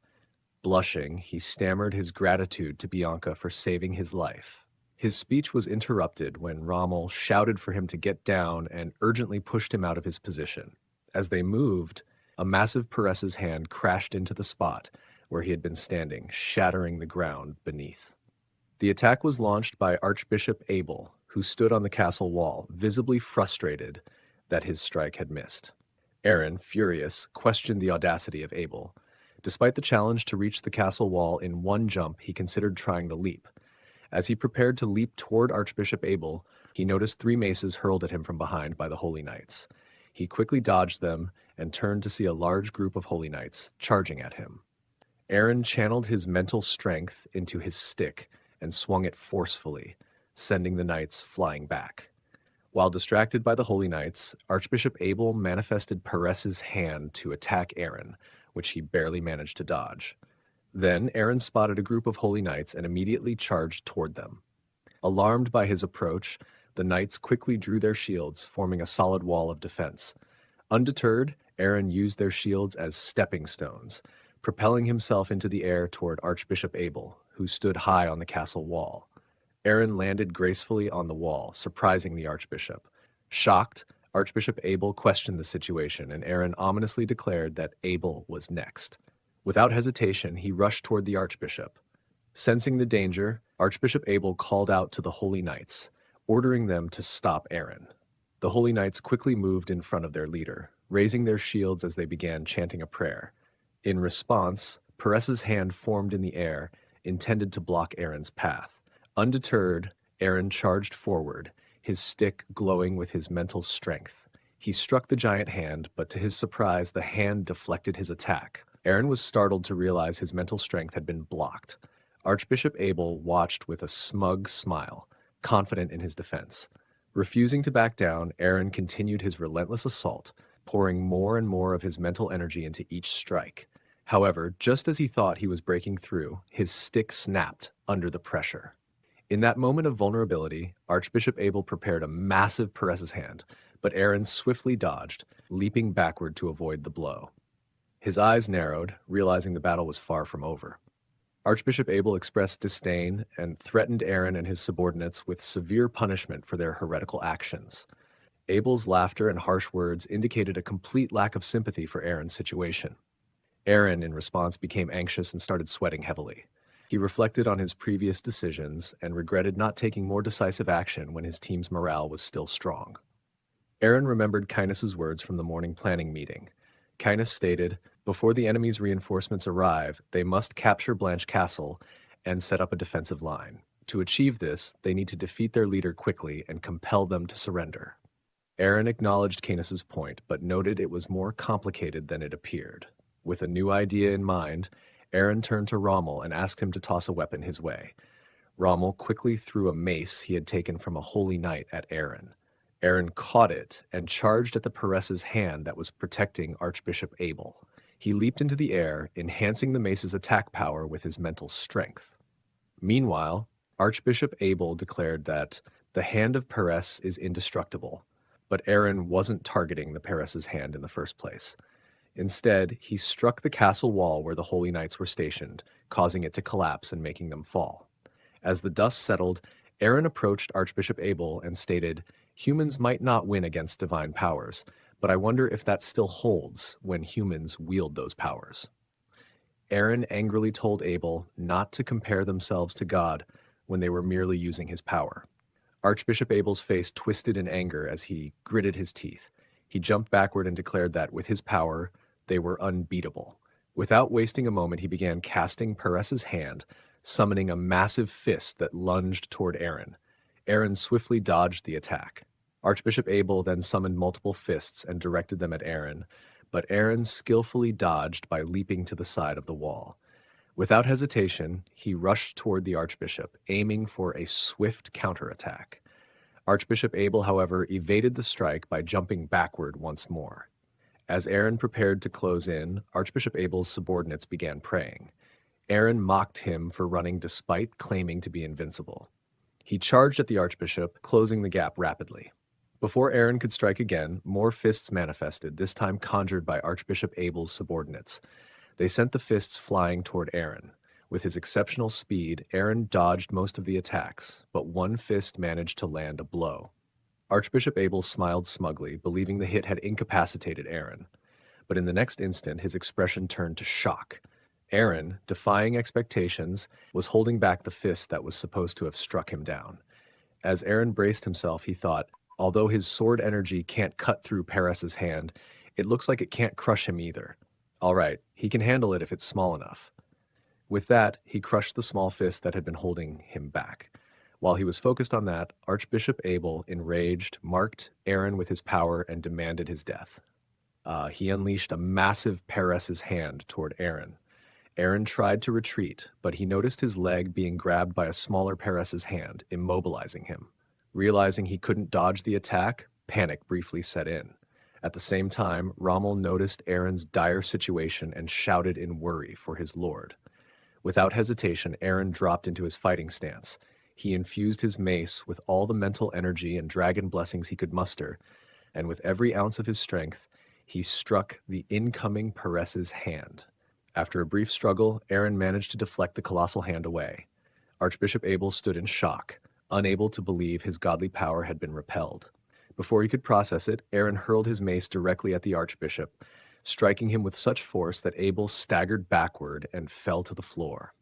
Blushing, he stammered his gratitude to Bianca for saving his life. His speech was interrupted when Rommel shouted for him to get down and urgently pushed him out of his position. As they moved, a massive Peres's hand crashed into the spot where he had been standing, shattering the ground beneath. The attack was launched by Archbishop Abel, who stood on the castle wall, visibly frustrated that his strike had missed. Aaron, furious, questioned the audacity of Abel. Despite the challenge to reach the castle wall in one jump, he considered trying the leap. As he prepared to leap toward Archbishop Abel, he noticed 3 maces hurled at him from behind by the Holy Knights. He quickly dodged them and turned to see a large group of Holy Knights charging at him. Aaron channeled his mental strength into his stick and swung it forcefully, sending the knights flying back. While distracted by the Holy Knights, Archbishop Abel manifested Peres's hand to attack Aaron, which he barely managed to dodge. Then Aaron spotted a group of Holy Knights and immediately charged toward them. Alarmed by his approach, the knights quickly drew their shields, forming a solid wall of defense. Undeterred, Aaron used their shields as stepping stones, propelling himself into the air toward Archbishop Abel, who stood high on the castle wall. Aaron landed gracefully on the wall, surprising the archbishop. Shocked, Archbishop Abel questioned the situation, and Aaron ominously declared that Abel was next. Without hesitation, he rushed toward the archbishop. Sensing the danger, Archbishop Abel called out to the Holy Knights, ordering them to stop Aaron. The Holy Knights quickly moved in front of their leader, raising their shields as they began chanting a prayer. In response, Peres's hand formed in the air, intended to block Aaron's path. Undeterred, Aaron charged forward, his stick glowing with his mental strength. He struck the giant hand, but to his surprise, the hand deflected his attack. Aaron was startled to realize his mental strength had been blocked. Archbishop Abel watched with a smug smile, confident in his defense. Refusing to back down, Aaron continued his relentless assault, pouring more and more of his mental energy into each strike. However, just as he thought he was breaking through, his stick snapped under the pressure. In that moment of vulnerability, Archbishop Abel prepared a massive Peres's hand, but Aaron swiftly dodged, leaping backward to avoid the blow. His eyes narrowed, realizing the battle was far from over. Archbishop Abel expressed disdain and threatened Aaron and his subordinates with severe punishment for their heretical actions. Abel's laughter and harsh words indicated a complete lack of sympathy for Aaron's situation. Aaron, in response, became anxious and started sweating heavily. He reflected on his previous decisions and regretted not taking more decisive action when his team's morale was still strong. Aaron remembered Kynas's words from the morning planning meeting. Kynus stated, "Before the enemy's reinforcements arrive, they must capture Blanche Castle and set up a defensive line. To achieve this, they need to defeat their leader quickly and compel them to surrender." Aaron acknowledged Kynas's point, but noted it was more complicated than it appeared. With a new idea in mind, Aaron turned to Rommel and asked him to toss a weapon his way. Rommel quickly threw a mace he had taken from a holy knight at Aaron. Aaron caught it and charged at the Peress's hand that was protecting Archbishop Abel. He leaped into the air, enhancing the mace's attack power with his mental strength. Meanwhile, Archbishop Abel declared that the hand of Peress is indestructible, but Aaron wasn't targeting the Peress's hand in the first place. Instead, he struck the castle wall where the holy knights were stationed, causing it to collapse and making them fall. As the dust settled, Aaron approached Archbishop Abel and stated, "Humans might not win against divine powers, but I wonder if that still holds when humans wield those powers." Aaron angrily told Abel not to compare themselves to God when they were merely using his power. Archbishop Abel's face twisted in anger as he gritted his teeth. He jumped backward and declared that, with his power, they were unbeatable. Without wasting a moment, he began casting Peress's hand, summoning a massive fist that lunged toward Aaron. Aaron swiftly dodged the attack. Archbishop Abel then summoned multiple fists and directed them at Aaron, but Aaron skillfully dodged by leaping to the side of the wall. Without hesitation, he rushed toward the archbishop, aiming for a swift counterattack. Archbishop Abel, however, evaded the strike by jumping backward once more. As Aaron prepared to close in, Archbishop Abel's subordinates began praying. Aaron mocked him for running despite claiming to be invincible. He charged at the archbishop, closing the gap rapidly. Before Aaron could strike again, more fists manifested, this time conjured by Archbishop Abel's subordinates. They sent the fists flying toward Aaron. With his exceptional speed, Aaron dodged most of the attacks, but one fist managed to land a blow. Archbishop Abel smiled smugly, believing the hit had incapacitated Aaron. But in the next instant, his expression turned to shock. Aaron, defying expectations, was holding back the fist that was supposed to have struck him down. As Aaron braced himself, he thought, although his sword energy can't cut through Peress's hand, it looks like it can't crush him either. All right, he can handle it if it's small enough. With that, he crushed the small fist that had been holding him back. While he was focused on that, Archbishop Abel, enraged, marked Aaron with his power and demanded his death. He unleashed a massive Peress's hand toward Aaron. Aaron tried to retreat, but he noticed his leg being grabbed by a smaller Peress's hand, immobilizing him. Realizing he couldn't dodge the attack, panic briefly set in. At the same time, Rommel noticed Aaron's dire situation and shouted in worry for his lord. Without hesitation, Aaron dropped into his fighting stance. He infused his mace with all the mental energy and dragon blessings he could muster, and with every ounce of his strength, he struck the incoming Peress's hand. After a brief struggle, Aaron managed to deflect the colossal hand away. Archbishop Abel stood in shock, unable to believe his godly power had been repelled. Before he could process it, Aaron hurled his mace directly at the archbishop, striking him with such force that Abel staggered backward and fell to the floor.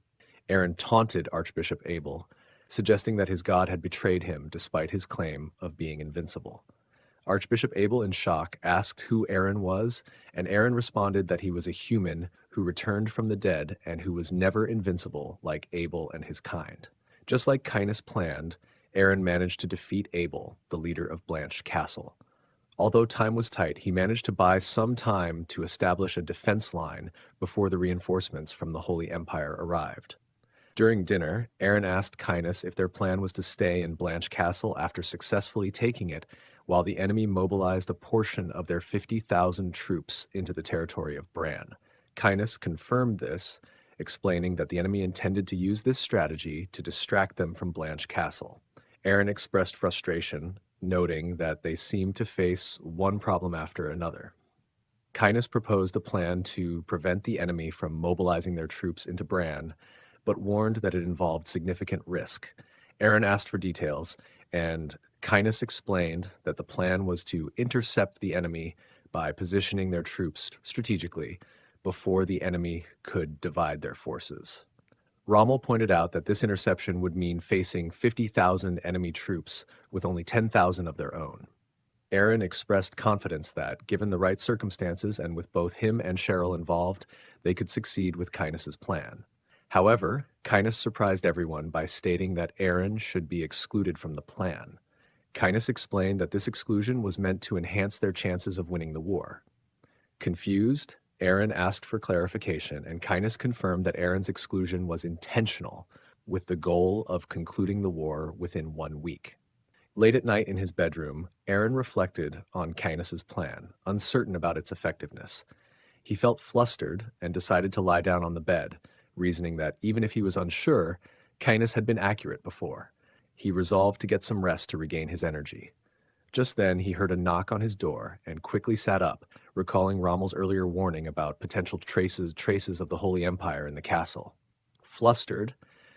Aaron taunted Archbishop Abel, suggesting that his god had betrayed him despite his claim of being invincible. Archbishop Abel, in shock, asked who Aaron was, and Aaron responded that he was a human who returned from the dead and who was never invincible like Abel and his kind. Just like Kynus planned, Aaron managed to defeat Abel, the leader of Blanche Castle. Although time was tight, he managed to buy some time to establish a defense line before the reinforcements from the Holy Empire arrived. During dinner, Aaron asked Kynus if their plan was to stay in Blanche Castle after successfully taking it, while the enemy mobilized a portion of their 50,000 troops into the territory of Bran. Kynus confirmed this, explaining that the enemy intended to use this strategy to distract them from Blanche Castle. Aaron expressed frustration, noting that they seemed to face one problem after another. Kynus proposed a plan to prevent the enemy from mobilizing their troops into Bran, but warned that it involved significant risk. Aaron asked for details, and Kynus explained that the plan was to intercept the enemy by positioning their troops strategically before the enemy could divide their forces. Rommel pointed out that this interception would mean facing 50,000 enemy troops with only 10,000 of their own. Aaron expressed confidence that, given the right circumstances and with both him and Cheryl involved, they could succeed with Kynas's plan. However, Kynas surprised everyone by stating that Aaron should be excluded from the plan. Kynas explained that this exclusion was meant to enhance their chances of winning the war. Confused, Aaron asked for clarification, and Kynas confirmed that Aaron's exclusion was intentional, with the goal of concluding the war within 1 week. Late at night in his bedroom, Aaron reflected on Kynas's plan, uncertain about its effectiveness. He felt flustered and decided to lie down on the bed, reasoning that even if he was unsure, Kynas had been accurate before. He resolved to get some rest to regain his energy. Just then, he heard a knock on his door and quickly sat up, recalling Rommel's earlier warning about potential traces of the Holy Empire in the castle. Flustered,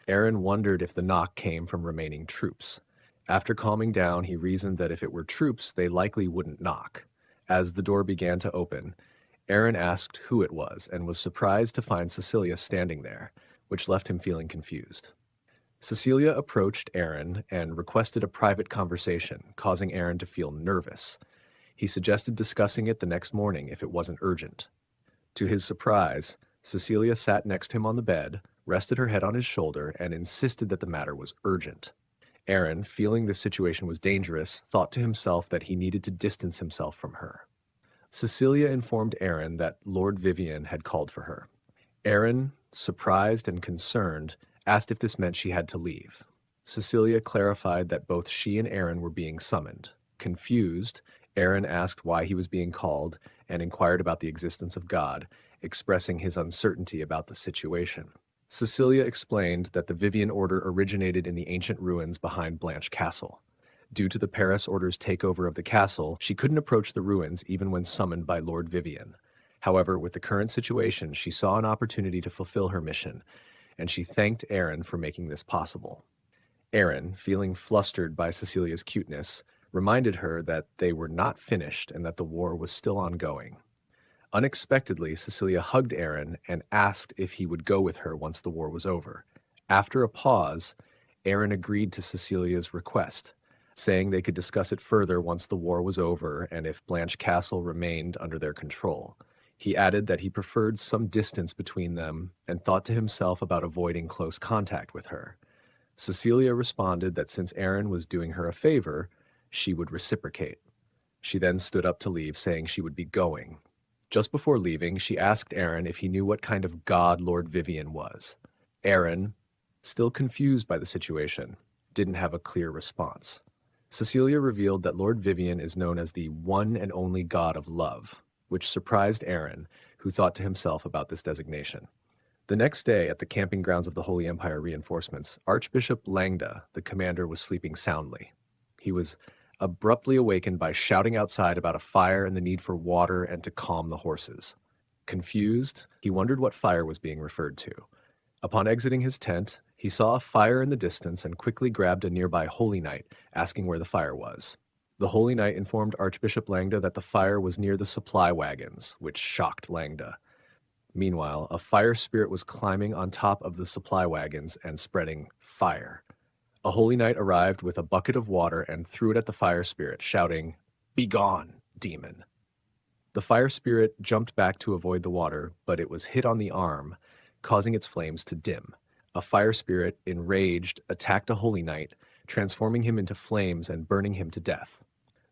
Aaron wondered if the knock came from remaining troops. After calming down, he reasoned that if it were troops, they likely wouldn't knock. As the door began to open, Aaron asked who it was and was surprised to find Cecilia standing there, which left him feeling confused. Cecilia approached Aaron and requested a private conversation, causing Aaron to feel nervous. He suggested discussing it the next morning if it wasn't urgent. To his surprise, Cecilia sat next to him on the bed, rested her head on his shoulder, and insisted that the matter was urgent. Aaron, feeling this situation was dangerous, thought to himself that he needed to distance himself from her. Cecilia informed Aaron that Lord Viven had called for her. Aaron, surprised and concerned, asked if this meant she had to leave. Cecilia clarified that both she and Aaron were being summoned. Confused, Aaron asked why he was being called and inquired about the existence of God, expressing his uncertainty about the situation. Cecilia explained that the Viven Order originated in the ancient ruins behind Blanche Castle. Due to the Paris Order's takeover of the castle, she couldn't approach the ruins even when summoned by Lord Viven. However, with the current situation, she saw an opportunity to fulfill her mission, and she thanked Aaron for making this possible. Aaron, feeling flustered by Cecilia's cuteness, reminded her that they were not finished and that the war was still ongoing. Unexpectedly, Cecilia hugged Aaron and asked if he would go with her once the war was over. After a pause, Aaron agreed to Cecilia's request, saying they could discuss it further once the war was over and if Blanche Castle remained under their control. He added that he preferred some distance between them and thought to himself about avoiding close contact with her. Cecilia responded that since Aaron was doing her a favor, she would reciprocate. She then stood up to leave, saying she would be going. Just before leaving, she asked Aaron if he knew what kind of god Lord Viven was. Aaron, still confused by the situation, didn't have a clear response. Cecilia revealed that Lord Viven is known as the one and only god of love, which surprised Aaron, who thought to himself about this designation. The next day, at the camping grounds of the Holy Empire reinforcements, Archbishop Langda, the commander, was sleeping soundly. He was abruptly awakened by shouting outside about a fire and the need for water and to calm the horses. Confused, he wondered what fire was being referred to. Upon exiting his tent, he saw a fire in the distance and quickly grabbed a nearby Holy Knight, asking where the fire was. The Holy Knight informed Archbishop Langda that the fire was near the supply wagons, which shocked Langda. Meanwhile, a fire spirit was climbing on top of the supply wagons and spreading fire. A Holy Knight arrived with a bucket of water and threw it at the fire spirit, shouting, "Begone, demon!" The fire spirit jumped back to avoid the water, but it was hit on the arm, causing its flames to dim. A fire spirit, enraged, attacked a Holy Knight, transforming him into flames and burning him to death.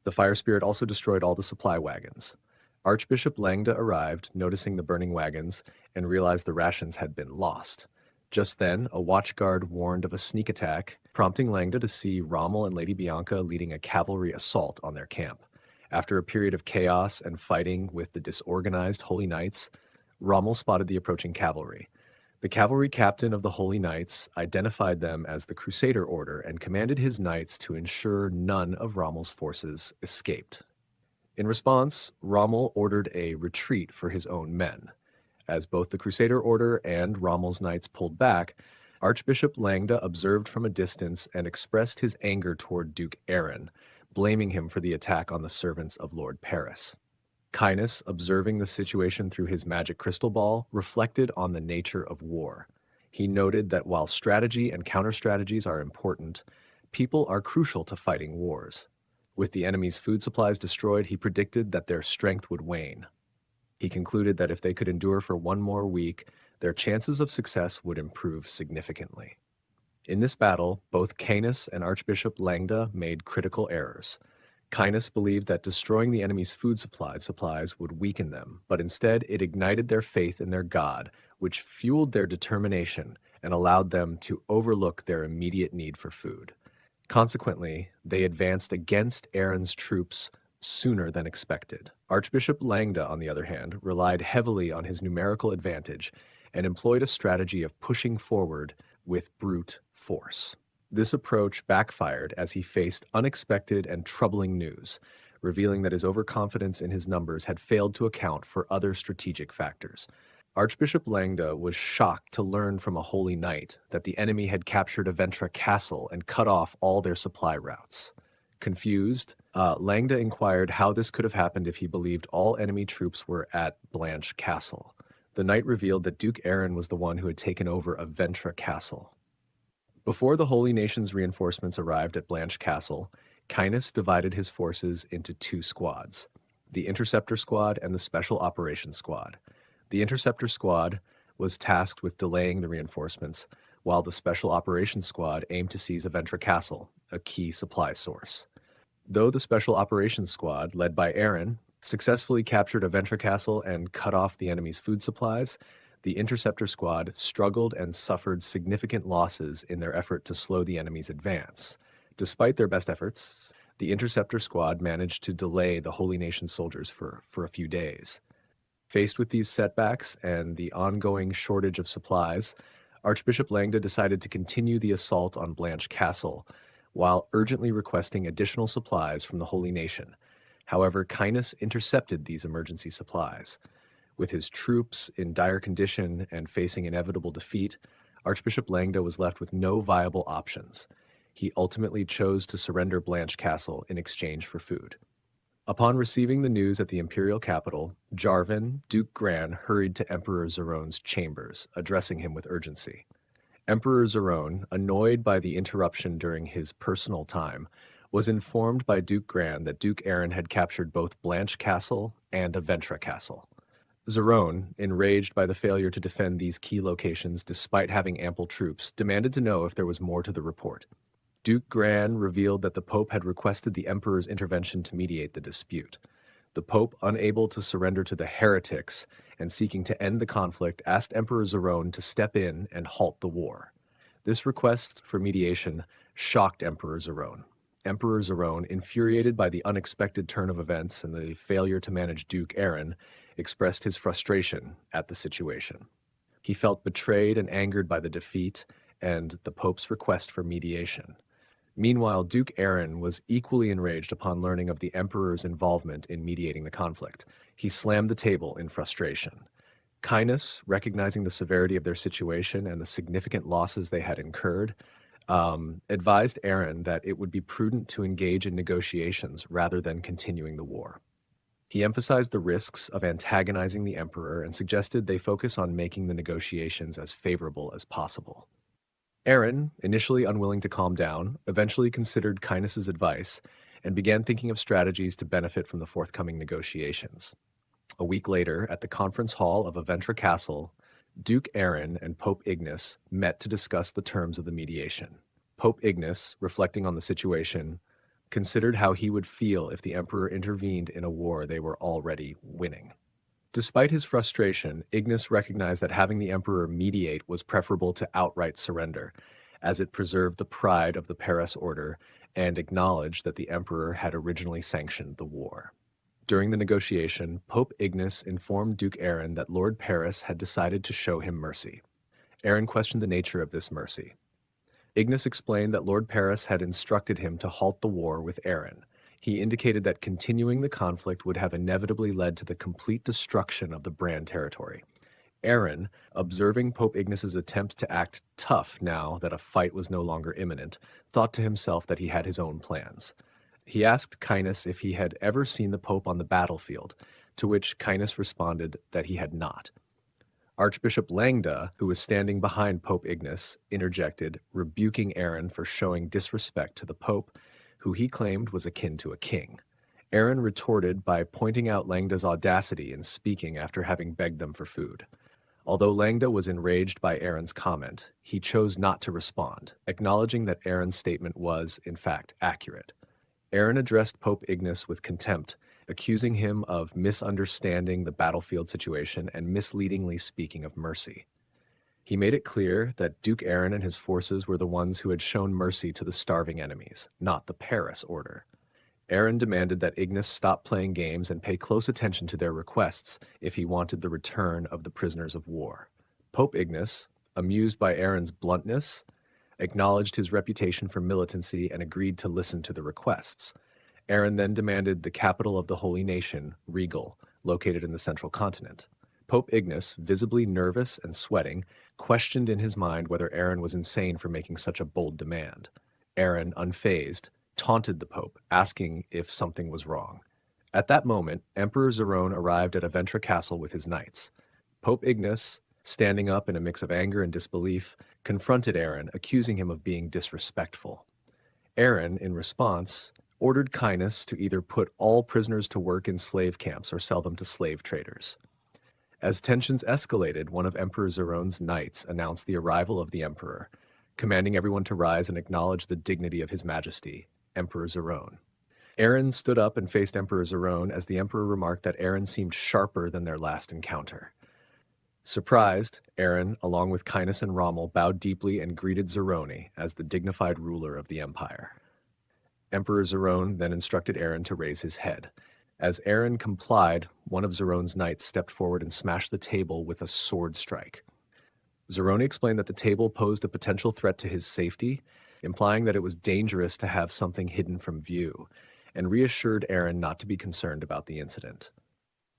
The fire spirit also destroyed all the supply wagons. Archbishop Langda arrived, noticing the burning wagons, and realized the rations had been lost. Just then, a watchguard warned of a sneak attack, prompting Langda to see Rommel and Lady Bianca leading a cavalry assault on their camp. After a period of chaos and fighting with the disorganized Holy Knights, Rommel spotted the approaching cavalry. The cavalry captain of the Holy Knights identified them as the Crusader Order and commanded his knights to ensure none of Rommel's forces escaped. In response, Rommel ordered a retreat for his own men. As both the Crusader Order and Rommel's knights pulled back, Archbishop Langda observed from a distance and expressed his anger toward Duke Aaron, blaming him for the attack on the servants of Lord Paris. Kynas, observing the situation through his magic crystal ball, reflected on the nature of war. He noted that while strategy and counter-strategies are important, people are crucial to fighting wars. With the enemy's food supplies destroyed, he predicted that their strength would wane. He concluded that if they could endure for one more week, their chances of success would improve significantly. In this battle, both Canis and Archbishop Langda made critical errors. Canis believed that destroying the enemy's food supplies would weaken them, but instead it ignited their faith in their god, which fueled their determination and allowed them to overlook their immediate need for food. Consequently, they advanced against Aaron's troops sooner than expected. Archbishop Langda, on the other hand, relied heavily on his numerical advantage and employed a strategy of pushing forward with brute force. This approach backfired as he faced unexpected and troubling news, revealing that his overconfidence in his numbers had failed to account for other strategic factors. Archbishop Langda was shocked to learn from a holy knight that the enemy had captured Aventra Castle and cut off all their supply routes. Confused, Langda inquired how this could have happened if he believed all enemy troops were at Blanche Castle. The knight revealed that Duke Aaron was the one who had taken over Aventra Castle. Before the Holy Nation's reinforcements arrived at Blanche Castle, Canis divided his forces into two squads, the Interceptor Squad and the Special Operations Squad. The Interceptor Squad was tasked with delaying the reinforcements, while the Special Operations Squad aimed to seize Aventra Castle, a key supply source. Though the Special Operations Squad, led by Aaron, successfully captured Aventra Castle and cut off the enemy's food supplies, the Interceptor Squad struggled and suffered significant losses in their effort to slow the enemy's advance. Despite their best efforts, the Interceptor Squad managed to delay the Holy Nation soldiers for a few days. Faced with these setbacks and the ongoing shortage of supplies, Archbishop Langda decided to continue the assault on Blanche Castle, while urgently requesting additional supplies from the Holy Nation. However, Canis intercepted these emergency supplies. With his troops in dire condition and facing inevitable defeat, Archbishop Langda was left with no viable options. He ultimately chose to surrender Blanche Castle in exchange for food. Upon receiving the news at the Imperial capital, Jarvan, Duke Gran, hurried to Emperor Zerone's chambers, addressing him with urgency. Emperor Zerone, annoyed by the interruption during his personal time, was informed by Duke Gran that Duke Aaron had captured both Blanche Castle and Aventra Castle. Zeron, enraged by the failure to defend these key locations despite having ample troops, demanded to know if there was more to the report. Duke Gran revealed that the Pope had requested the Emperor's intervention to mediate the dispute. The Pope, unable to surrender to the heretics and seeking to end the conflict, asked Emperor Zerone to step in and halt the war. This request for mediation shocked Emperor Zerone. Emperor Zerone, infuriated by the unexpected turn of events and the failure to manage Duke Aaron, expressed his frustration at the situation. He felt betrayed and angered by the defeat and the Pope's request for mediation. Meanwhile, Duke Aaron was equally enraged upon learning of the Emperor's involvement in mediating the conflict. He slammed the table in frustration. Canis, recognizing the severity of their situation and the significant losses they had incurred, advised Aaron that it would be prudent to engage in negotiations rather than continuing the war. He emphasized the risks of antagonizing the Emperor and suggested they focus on making the negotiations as favorable as possible. Aaron, initially unwilling to calm down, eventually considered Canis's advice and began thinking of strategies to benefit from the forthcoming negotiations. A week later, at the conference hall of Aventra Castle, Duke Aaron and Pope Ignace met to discuss the terms of the mediation. Pope Ignace, reflecting on the situation, considered how he would feel if the Emperor intervened in a war they were already winning. Despite his frustration, Ignace recognized that having the Emperor mediate was preferable to outright surrender, as it preserved the pride of the Paris Order and acknowledged that the Emperor had originally sanctioned the war. During the negotiation, Pope Ignace informed Duke Aaron that Lord Paris had decided to show him mercy. Aaron questioned the nature of this mercy. Ignace explained that Lord Paris had instructed him to halt the war with Aaron. He indicated that continuing the conflict would have inevitably led to the complete destruction of the Bran territory. Aaron, observing Pope Ignace's attempt to act tough now that a fight was no longer imminent, thought to himself that he had his own plans. He asked Canis if he had ever seen the Pope on the battlefield, to which Canis responded that he had not. Archbishop Langda, who was standing behind Pope Ignace, interjected, rebuking Aaron for showing disrespect to the Pope, who who he claimed was akin to a king. Aaron retorted by pointing out Langda's audacity in speaking after having begged them for food. Although Langda was enraged by Aaron's comment, he chose not to respond, acknowledging that Aaron's statement was, in fact, accurate. Aaron addressed Pope Ignace with contempt, accusing him of misunderstanding the battlefield situation and misleadingly speaking of mercy. He made it clear that Duke Aaron and his forces were the ones who had shown mercy to the starving enemies, not the Paris order. Aaron demanded that Ignace stop playing games and pay close attention to their requests if he wanted the return of the prisoners of war. Pope Ignace, amused by Aaron's bluntness, acknowledged his reputation for militancy and agreed to listen to the requests. Aaron then demanded the capital of the Holy Nation, Regal, located in the central continent. Pope Ignace, visibly nervous and sweating, questioned in his mind whether Aaron was insane for making such a bold demand. Aaron, unfazed, taunted the Pope, asking if something was wrong. At that moment, Emperor Zerone arrived at Aventra Castle with his knights. Pope Ignace, standing up in a mix of anger and disbelief, confronted Aaron, accusing him of being disrespectful. Aaron, in response, ordered Cainus to either put all prisoners to work in slave camps or sell them to slave traders. As tensions escalated, one of Emperor Zerone's knights announced the arrival of the emperor, commanding everyone to rise and acknowledge the dignity of his majesty, Emperor Zerone. Aaron stood up and faced Emperor Zerone as the emperor remarked that Aaron seemed sharper than their last encounter. Surprised, Aaron, along with Cainus and Rommel, bowed deeply and greeted Zerone as the dignified ruler of the empire. Emperor Zerone then instructed Aaron to raise his head. As Aaron complied, one of Zerone's knights stepped forward and smashed the table with a sword strike. Zerone explained that the table posed a potential threat to his safety, implying that it was dangerous to have something hidden from view, and reassured Aaron not to be concerned about the incident.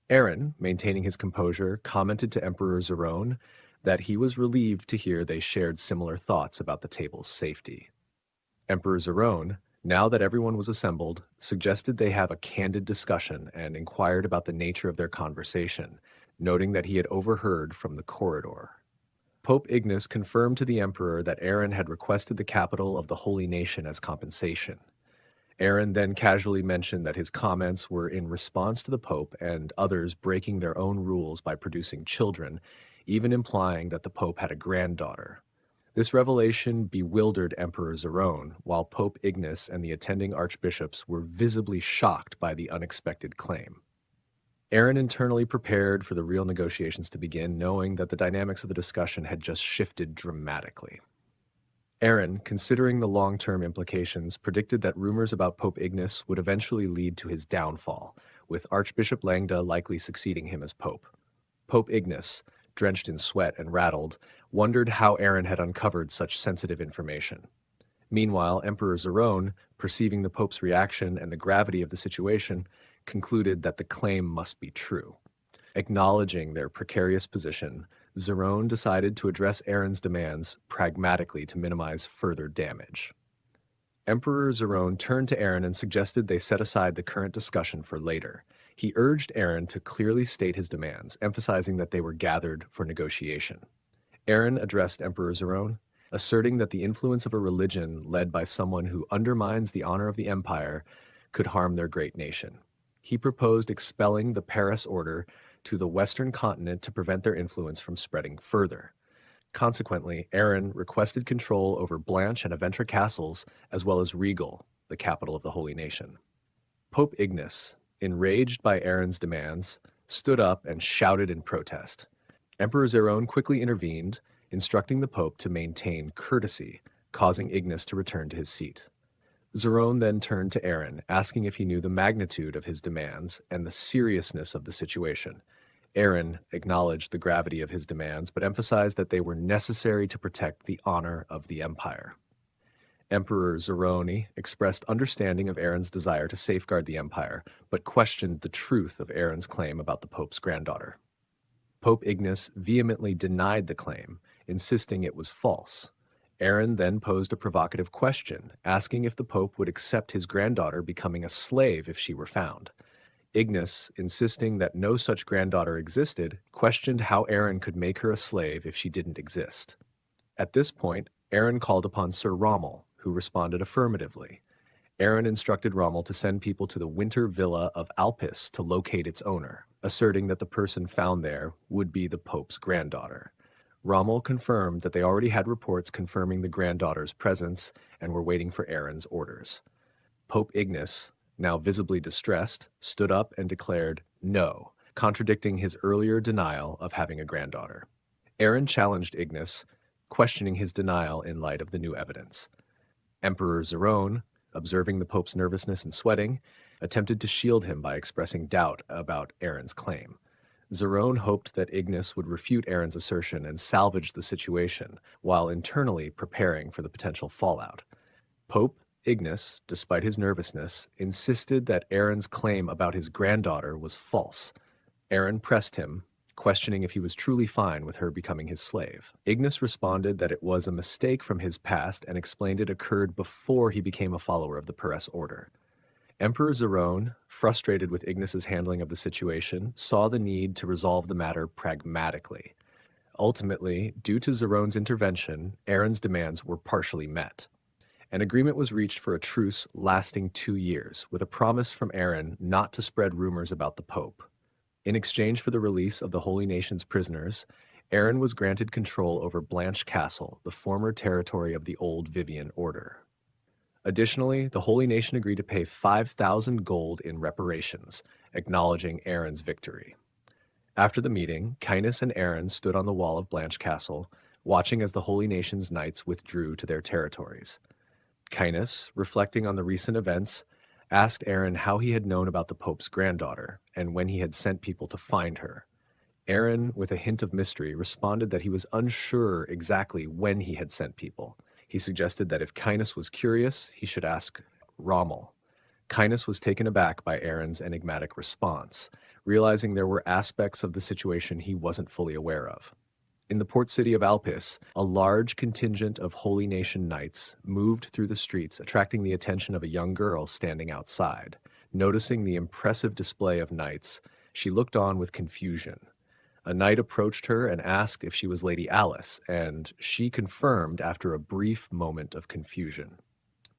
Aaron, maintaining his composure, commented to Emperor Zerone that he was relieved to hear they shared similar thoughts about the table's safety. Emperor Zerone, now that everyone was assembled, suggested they have a candid discussion and inquired about the nature of their conversation, noting that he had overheard from the corridor. Pope Ignace confirmed to the emperor that Aaron had requested the capital of the Holy Nation as compensation. Aaron then casually mentioned that his comments were in response to the Pope and others breaking their own rules by producing children, even implying that the Pope had a granddaughter. This revelation bewildered Emperor Zerone, while Pope Ignace and the attending archbishops were visibly shocked by the unexpected claim. Aaron internally prepared for the real negotiations to begin, knowing that the dynamics of the discussion had just shifted dramatically. Aaron, considering the long-term implications, predicted that rumors about Pope Ignace would eventually lead to his downfall, with Archbishop Langda likely succeeding him as Pope. Pope Ignace, drenched in sweat and rattled, wondered how Aaron had uncovered such sensitive information. Meanwhile, Emperor Zerone, perceiving the Pope's reaction and the gravity of the situation, concluded that the claim must be true. Acknowledging their precarious position, Zerone decided to address Aaron's demands pragmatically to minimize further damage. Emperor Zerone turned to Aaron and suggested they set aside the current discussion for later. He urged Aaron to clearly state his demands, emphasizing that they were gathered for negotiation. Aaron addressed Emperor Zerone, asserting that the influence of a religion led by someone who undermines the honor of the empire could harm their great nation. He proposed expelling the Paris order to the western continent to prevent their influence from spreading further. Consequently, Aaron requested control over Blanche and Aventra castles, as well as Regal, the capital of the Holy Nation. Pope Ignace, enraged by Aaron's demands, stood up and shouted in protest. Emperor Zerone quickly intervened, instructing the Pope to maintain courtesy, causing Ignace to return to his seat. Zerone then turned to Aaron, asking if he knew the magnitude of his demands and the seriousness of the situation. Aaron acknowledged the gravity of his demands, but emphasized that they were necessary to protect the honor of the empire. Emperor Zerone expressed understanding of Aaron's desire to safeguard the empire, but questioned the truth of Aaron's claim about the Pope's granddaughter. Pope Ignace vehemently denied the claim, insisting it was false. Aaron then posed a provocative question, asking if the Pope would accept his granddaughter becoming a slave if she were found. Ignace, insisting that no such granddaughter existed, questioned how Aaron could make her a slave if she didn't exist. At this point, Aaron called upon Sir Rommel, who responded affirmatively. Aaron instructed Rommel to send people to the winter villa of Alpis to locate its owner, asserting that the person found there would be the Pope's granddaughter. Rommel confirmed that they already had reports confirming the granddaughter's presence and were waiting for Aaron's orders. Pope Ignace, now visibly distressed, stood up and declared no, contradicting his earlier denial of having a granddaughter. Aaron challenged Ignace, questioning his denial in light of the new evidence. Emperor Zerone, observing the Pope's nervousness and sweating, attempted to shield him by expressing doubt about Aaron's claim. Zeron hoped that Ignace would refute Aaron's assertion and salvage the situation, while internally preparing for the potential fallout. Pope Ignace, despite his nervousness, insisted that Aaron's claim about his granddaughter was false. Aaron pressed him, questioning if he was truly fine with her becoming his slave. Ignace responded that it was a mistake from his past and explained it occurred before he became a follower of the Peres order. Emperor Zerone, frustrated with Ignace's handling of the situation, saw the need to resolve the matter pragmatically. Ultimately, due to Zerone's intervention, Aaron's demands were partially met. An agreement was reached for a truce lasting 2 years, with a promise from Aaron not to spread rumors about the Pope. In exchange for the release of the Holy Nation's prisoners, Aaron was granted control over Blanche Castle, the former territory of the old Viven order. Additionally, the Holy Nation agreed to pay 5,000 gold in reparations, acknowledging Aaron's victory. After the meeting, Cainus and Aaron stood on the wall of Blanche Castle, watching as the Holy Nation's knights withdrew to their territories. Cainus, reflecting on the recent events, asked Aaron how he had known about the Pope's granddaughter and when he had sent people to find her. Aaron, with a hint of mystery, responded that he was unsure exactly when he had sent people. He suggested that if Cainus was curious, he should ask Rommel. Cainus was taken aback by Aaron's enigmatic response, realizing there were aspects of the situation he wasn't fully aware of. In the port city of Alpis, a large contingent of Holy Nation knights moved through the streets, attracting the attention of a young girl standing outside. Noticing the impressive display of knights, she looked on with confusion. A knight approached her and asked if she was Lady Alice, and she confirmed after a brief moment of confusion.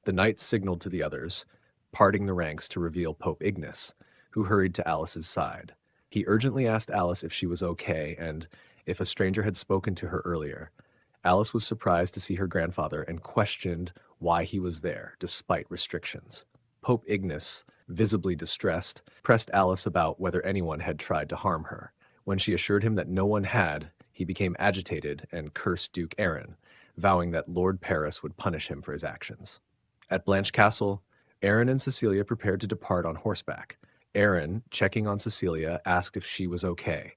The knight signaled to the others, parting the ranks to reveal Pope Ignace, who hurried to Alice's side. He urgently asked Alice if she was okay and if a stranger had spoken to her earlier. Alice was surprised to see her grandfather and questioned why he was there, despite restrictions. Pope Ignace, visibly distressed, pressed Alice about whether anyone had tried to harm her. When she assured him that no one had, he became agitated and cursed Duke Aaron, vowing that Lord Paris would punish him for his actions. At Blanche Castle, Aaron and Cecilia prepared to depart on horseback. Aaron, checking on Cecilia, asked if she was okay.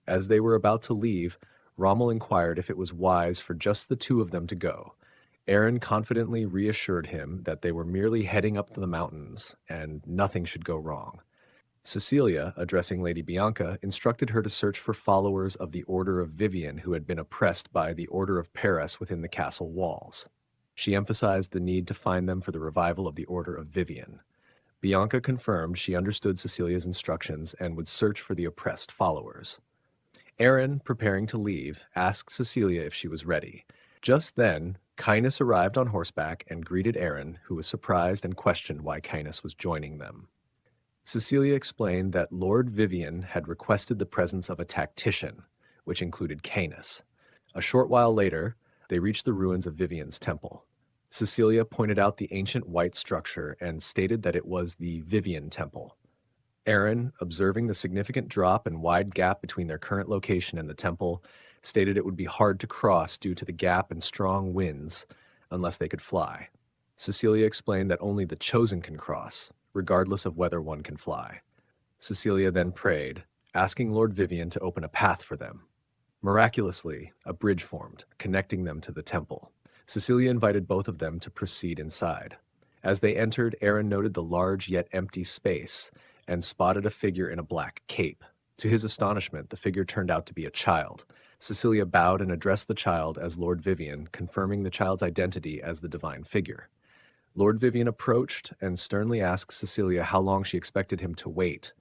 As they were about to leave, Rommel inquired if it was wise for just the two of them to go. Aaron confidently reassured him that they were merely heading up the mountains and nothing should go wrong. Cecilia, addressing Lady Bianca, instructed her to search for followers of the Order of Viven who had been oppressed by the Order of Paris within the castle walls. She emphasized the need to find them for the revival of the Order of Viven. Bianca confirmed she understood Cecilia's instructions and would search for the oppressed followers. Aaron, preparing to leave, asked Cecilia if she was ready. Just then, Cainus arrived on horseback and greeted Aaron, who was surprised and questioned why Cainus was joining them. Cecilia explained that Lord Viven had requested the presence of a tactician, which included Cainus. A short while later, they reached the ruins of Viven's temple. Cecilia pointed out the ancient white structure and stated that it was the Viven temple. Aaron, observing the significant drop and wide gap between their current location and the temple, stated it would be hard to cross due to the gap and strong winds unless they could fly. Cecilia explained that only the chosen can cross, regardless of whether one can fly. Cecilia then prayed, asking Lord Viven to open a path for them. Miraculously, a bridge formed, connecting them to the temple. Cecilia invited both of them to proceed inside. As they entered, Aaron noted the large yet empty space and spotted a figure in a black cape. To his astonishment, the figure turned out to be a child. Cecilia bowed and addressed the child as Lord Viven, confirming the child's identity as the divine figure. Lord Viven approached and sternly asked Cecilia how long she expected him to wait,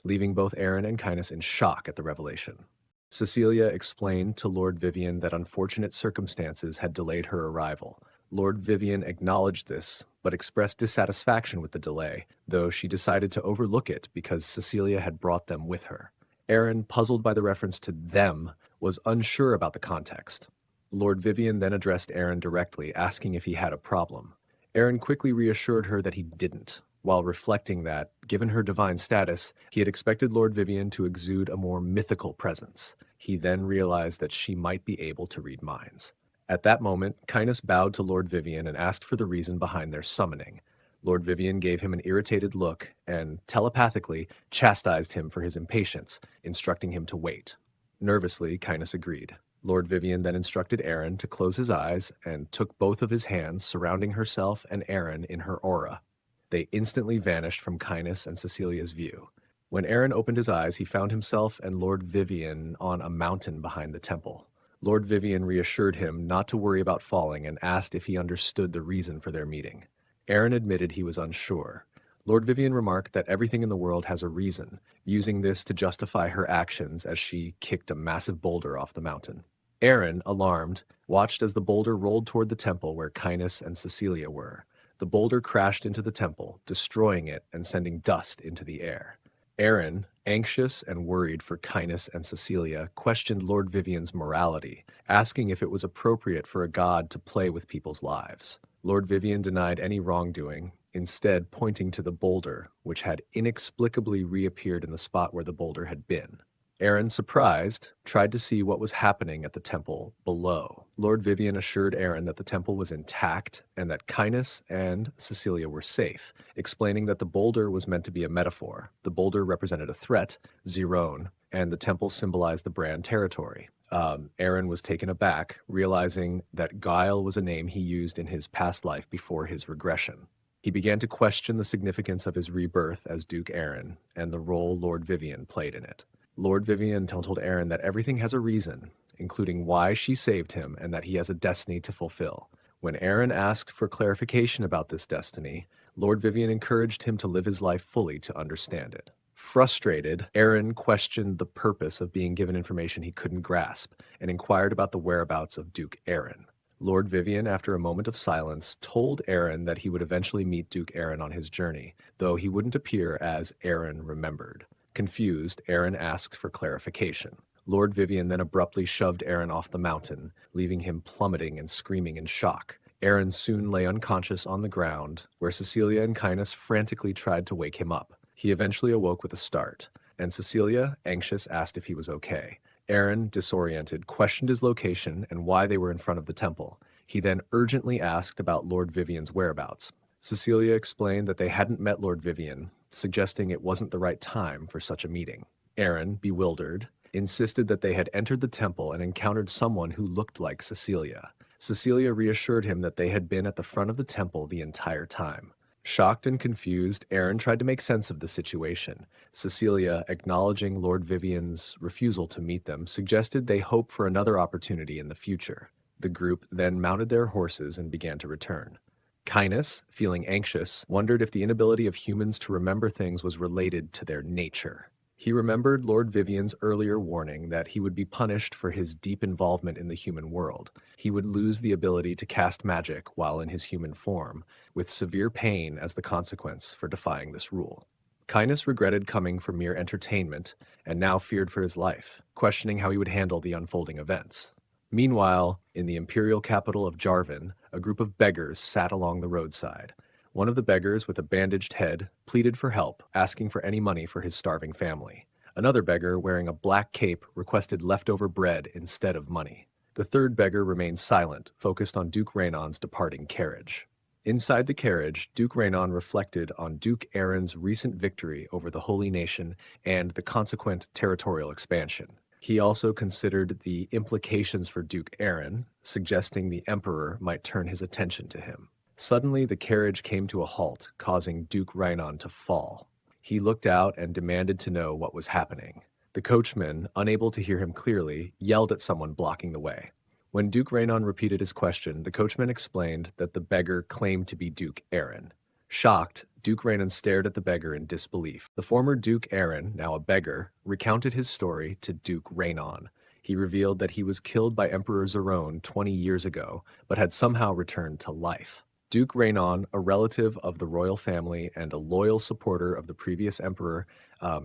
leaving both Aaron and Cainus in shock at the revelation. Cecilia explained to Lord Viven that unfortunate circumstances had delayed her arrival. Lord Viven acknowledged this, but expressed dissatisfaction with the delay, though she decided to overlook it because Cecilia had brought them with her. Aaron, puzzled by the reference to them, was unsure about the context. Lord Viven then addressed Aaron directly, asking if he had a problem. Aaron quickly reassured her that he didn't, while reflecting that, given her divine status, he had expected Lord Viven to exude a more mythical presence. He then realized that she might be able to read minds. At that moment, Cainus bowed to Lord Viven and asked for the reason behind their summoning. Lord Viven gave him an irritated look and, telepathically, chastised him for his impatience, instructing him to wait. Nervously, Cainus agreed. Lord Viven then instructed Aaron to close his eyes and took both of his hands, surrounding herself and Aaron in her aura. They instantly vanished from Cainus and Cecilia's view. When Aaron opened his eyes, he found himself and Lord Viven on a mountain behind the temple. Lord Viven reassured him not to worry about falling and asked if he understood the reason for their meeting. Aaron admitted he was unsure. Lord Viven remarked that everything in the world has a reason, using this to justify her actions as she kicked a massive boulder off the mountain. Aaron, alarmed, watched as the boulder rolled toward the temple where Cainus and Cecilia were. The boulder crashed into the temple, destroying it and sending dust into the air. Aaron, anxious and worried for Cainus and Cecilia, questioned Lord Viven's morality, asking if it was appropriate for a god to play with people's lives. Lord Viven denied any wrongdoing, instead pointing to the boulder, which had inexplicably reappeared in the spot where the boulder had been. Aaron, surprised, tried to see what was happening at the temple below. Lord Viven assured Aaron that the temple was intact and that Cainus and Cecilia were safe, explaining that the boulder was meant to be a metaphor. The boulder represented a threat, Zeron, and the temple symbolized the Bran territory. Aaron was taken aback, realizing that Gayle was a name he used in his past life before his regression. He began to question the significance of his rebirth as Duke Aaron and the role Lord Viven played in it. Lord Viven told Aaron that everything has a reason, including why she saved him and that he has a destiny to fulfill. When Aaron asked for clarification about this destiny, Lord Viven encouraged him to live his life fully to understand it. Frustrated, Aaron questioned the purpose of being given information he couldn't grasp and inquired about the whereabouts of Duke Aaron. Lord Viven, after a moment of silence, told Aaron that he would eventually meet Duke Aaron on his journey, though he wouldn't appear as Aaron remembered. Confused, Aaron asked for clarification. Lord Viven then abruptly shoved Aaron off the mountain, leaving him plummeting and screaming in shock. Aaron soon lay unconscious on the ground, where Cecilia and Cainus frantically tried to wake him up. He eventually awoke with a start, and Cecilia, anxious, asked if he was okay. Aaron, disoriented, questioned his location and why they were in front of the temple. He then urgently asked about Lord Viven's whereabouts. Cecilia explained that they hadn't met Lord Viven, suggesting it wasn't the right time for such a meeting. Aaron, bewildered, insisted that they had entered the temple and encountered someone who looked like Cecilia. Cecilia reassured him that they had been at the front of the temple the entire time. Shocked and confused, Aaron tried to make sense of the situation. Cecilia, acknowledging Lord Viven's refusal to meet them, suggested they hope for another opportunity in the future. The group then mounted their horses and began to return. Cainus, feeling anxious, wondered if the inability of humans to remember things was related to their nature. He remembered Lord Viven's earlier warning that he would be punished for his deep involvement in the human world. He would lose the ability to cast magic while in his human form, with severe pain as the consequence for defying this rule. Cainus regretted coming for mere entertainment and now feared for his life, questioning how he would handle the unfolding events. Meanwhile, in the Imperial capital of Jarvan, a group of beggars sat along the roadside. One of the beggars with a bandaged head pleaded for help, asking for any money for his starving family. Another beggar wearing a black cape requested leftover bread instead of money. The third beggar remained silent, focused on Duke Renon's departing carriage. Inside the carriage, Duke Renon reflected on Duke Aaron's recent victory over the Holy Nation and the consequent territorial expansion. He also considered the implications for Duke Aaron, suggesting the Emperor might turn his attention to him. Suddenly, the carriage came to a halt, causing Duke Renon to fall. He looked out and demanded to know what was happening. The coachman, unable to hear him clearly, yelled at someone blocking the way. When Duke Renon repeated his question, the coachman explained that the beggar claimed to be Duke Aaron. Shocked, Duke Renon stared at the beggar in disbelief. The former Duke Aaron, now a beggar, recounted his story to Duke Renon. He revealed that he was killed by Emperor Zerone 20 years ago, but had somehow returned to life. Duke Raynon, a relative of the royal family and a loyal supporter of the previous emperor,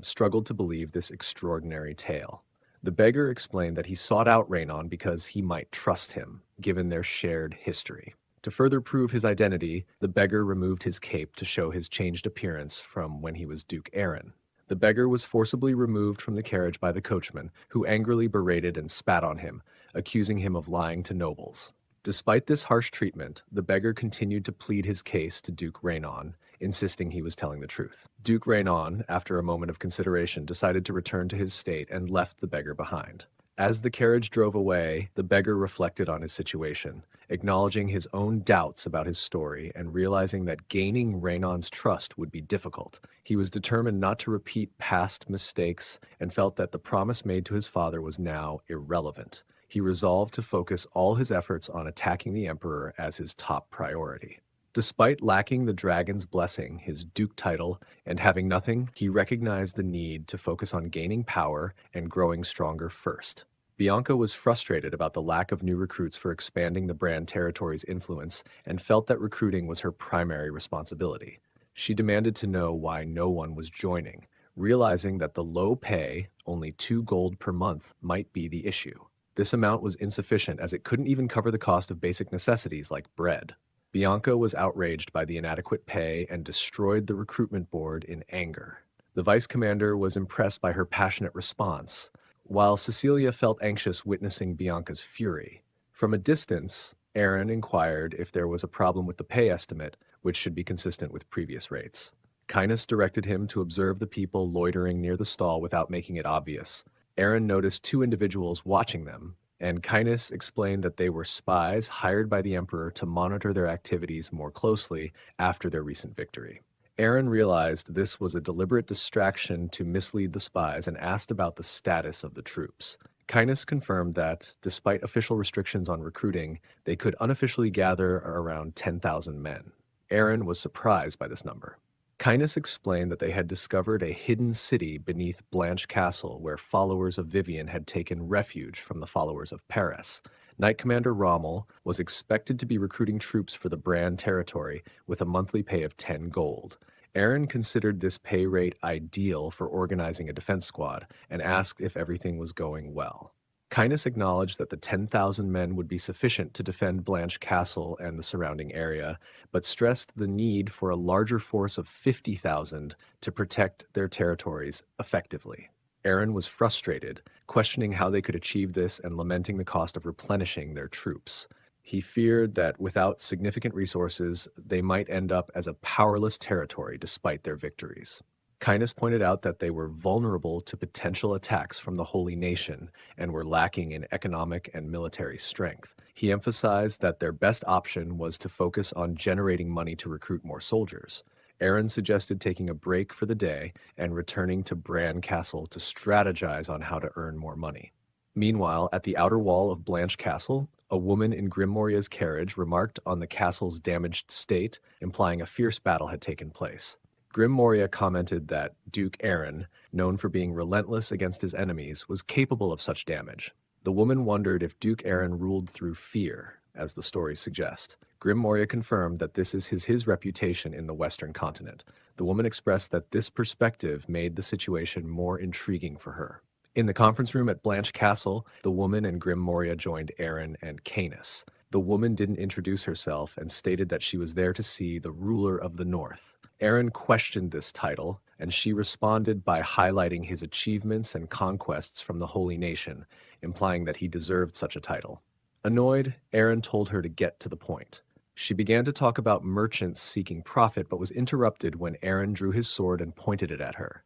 struggled to believe this extraordinary tale. The beggar explained that he sought out Raynon because he might trust him, given their shared history. To further prove his identity, the beggar removed his cape to show his changed appearance from when he was Duke Aaron. The beggar was forcibly removed from the carriage by the coachman, who angrily berated and spat on him, accusing him of lying to nobles. Despite this harsh treatment, the beggar continued to plead his case to Duke Raynon, insisting he was telling the truth. Duke Raynon, after a moment of consideration, decided to return to his state and left the beggar behind. As the carriage drove away, the beggar reflected on his situation, acknowledging his own doubts about his story and realizing that gaining Raynon's trust would be difficult. He was determined not to repeat past mistakes and felt that the promise made to his father was now irrelevant. He resolved to focus all his efforts on attacking the emperor as his top priority. Despite lacking the dragon's blessing, his duke title, and having nothing, he recognized the need to focus on gaining power and growing stronger first. Bianca was frustrated about the lack of new recruits for expanding the Bran territory's influence and felt that recruiting was her primary responsibility. She demanded to know why no one was joining, realizing that the low pay, only 2 gold per month, might be the issue. This amount was insufficient as it couldn't even cover the cost of basic necessities like bread. Bianca was outraged by the inadequate pay and destroyed the recruitment board in anger. The vice commander was impressed by her passionate response, while Cecilia felt anxious witnessing Bianca's fury. From a distance, Aaron inquired if there was a problem with the pay estimate, which should be consistent with previous rates. Kynes directed him to observe the people loitering near the stall without making it obvious. Aaron noticed 2 individuals watching them, and Kynes explained that they were spies hired by the Emperor to monitor their activities more closely after their recent victory. Aaron realized this was a deliberate distraction to mislead the spies and asked about the status of the troops. Kynes confirmed that, despite official restrictions on recruiting, they could unofficially gather around 10,000 men. Aaron was surprised by this number. Kynes explained that they had discovered a hidden city beneath Blanche Castle where followers of Viven had taken refuge from the followers of Paris. Knight Commander Rommel was expected to be recruiting troops for the Bran territory with a monthly pay of 10 gold. Aaron considered this pay rate ideal for organizing a defense squad and asked if everything was going well. Kynes acknowledged that the 10,000 men would be sufficient to defend Blanche Castle and the surrounding area, but stressed the need for a larger force of 50,000 to protect their territories effectively. Aaron was frustrated, questioning how they could achieve this and lamenting the cost of replenishing their troops. He feared that without significant resources, they might end up as a powerless territory despite their victories. Kynes pointed out that they were vulnerable to potential attacks from the Holy Nation and were lacking in economic and military strength. He emphasized that their best option was to focus on generating money to recruit more soldiers. Aaron suggested taking a break for the day and returning to Bran Castle to strategize on how to earn more money. Meanwhile, at the outer wall of Blanche Castle, a woman in Grim Moria's carriage remarked on the castle's damaged state, implying a fierce battle had taken place. Grim Moria commented that Duke Aaron, known for being relentless against his enemies, was capable of such damage. The woman wondered if Duke Aaron ruled through fear, as the stories suggest. Grim Moria confirmed that this is his reputation in the Western continent. The woman expressed that this perspective made the situation more intriguing for her. In the conference room at Blanche Castle, the woman and Grim Moria joined Aaron and Kynes. The woman didn't introduce herself and stated that she was there to see the ruler of the North. Aaron questioned this title, and she responded by highlighting his achievements and conquests from the Holy Nation, implying that he deserved such a title. Annoyed, Aaron told her to get to the point. She began to talk about merchants seeking profit, but was interrupted when Aaron drew his sword and pointed it at her,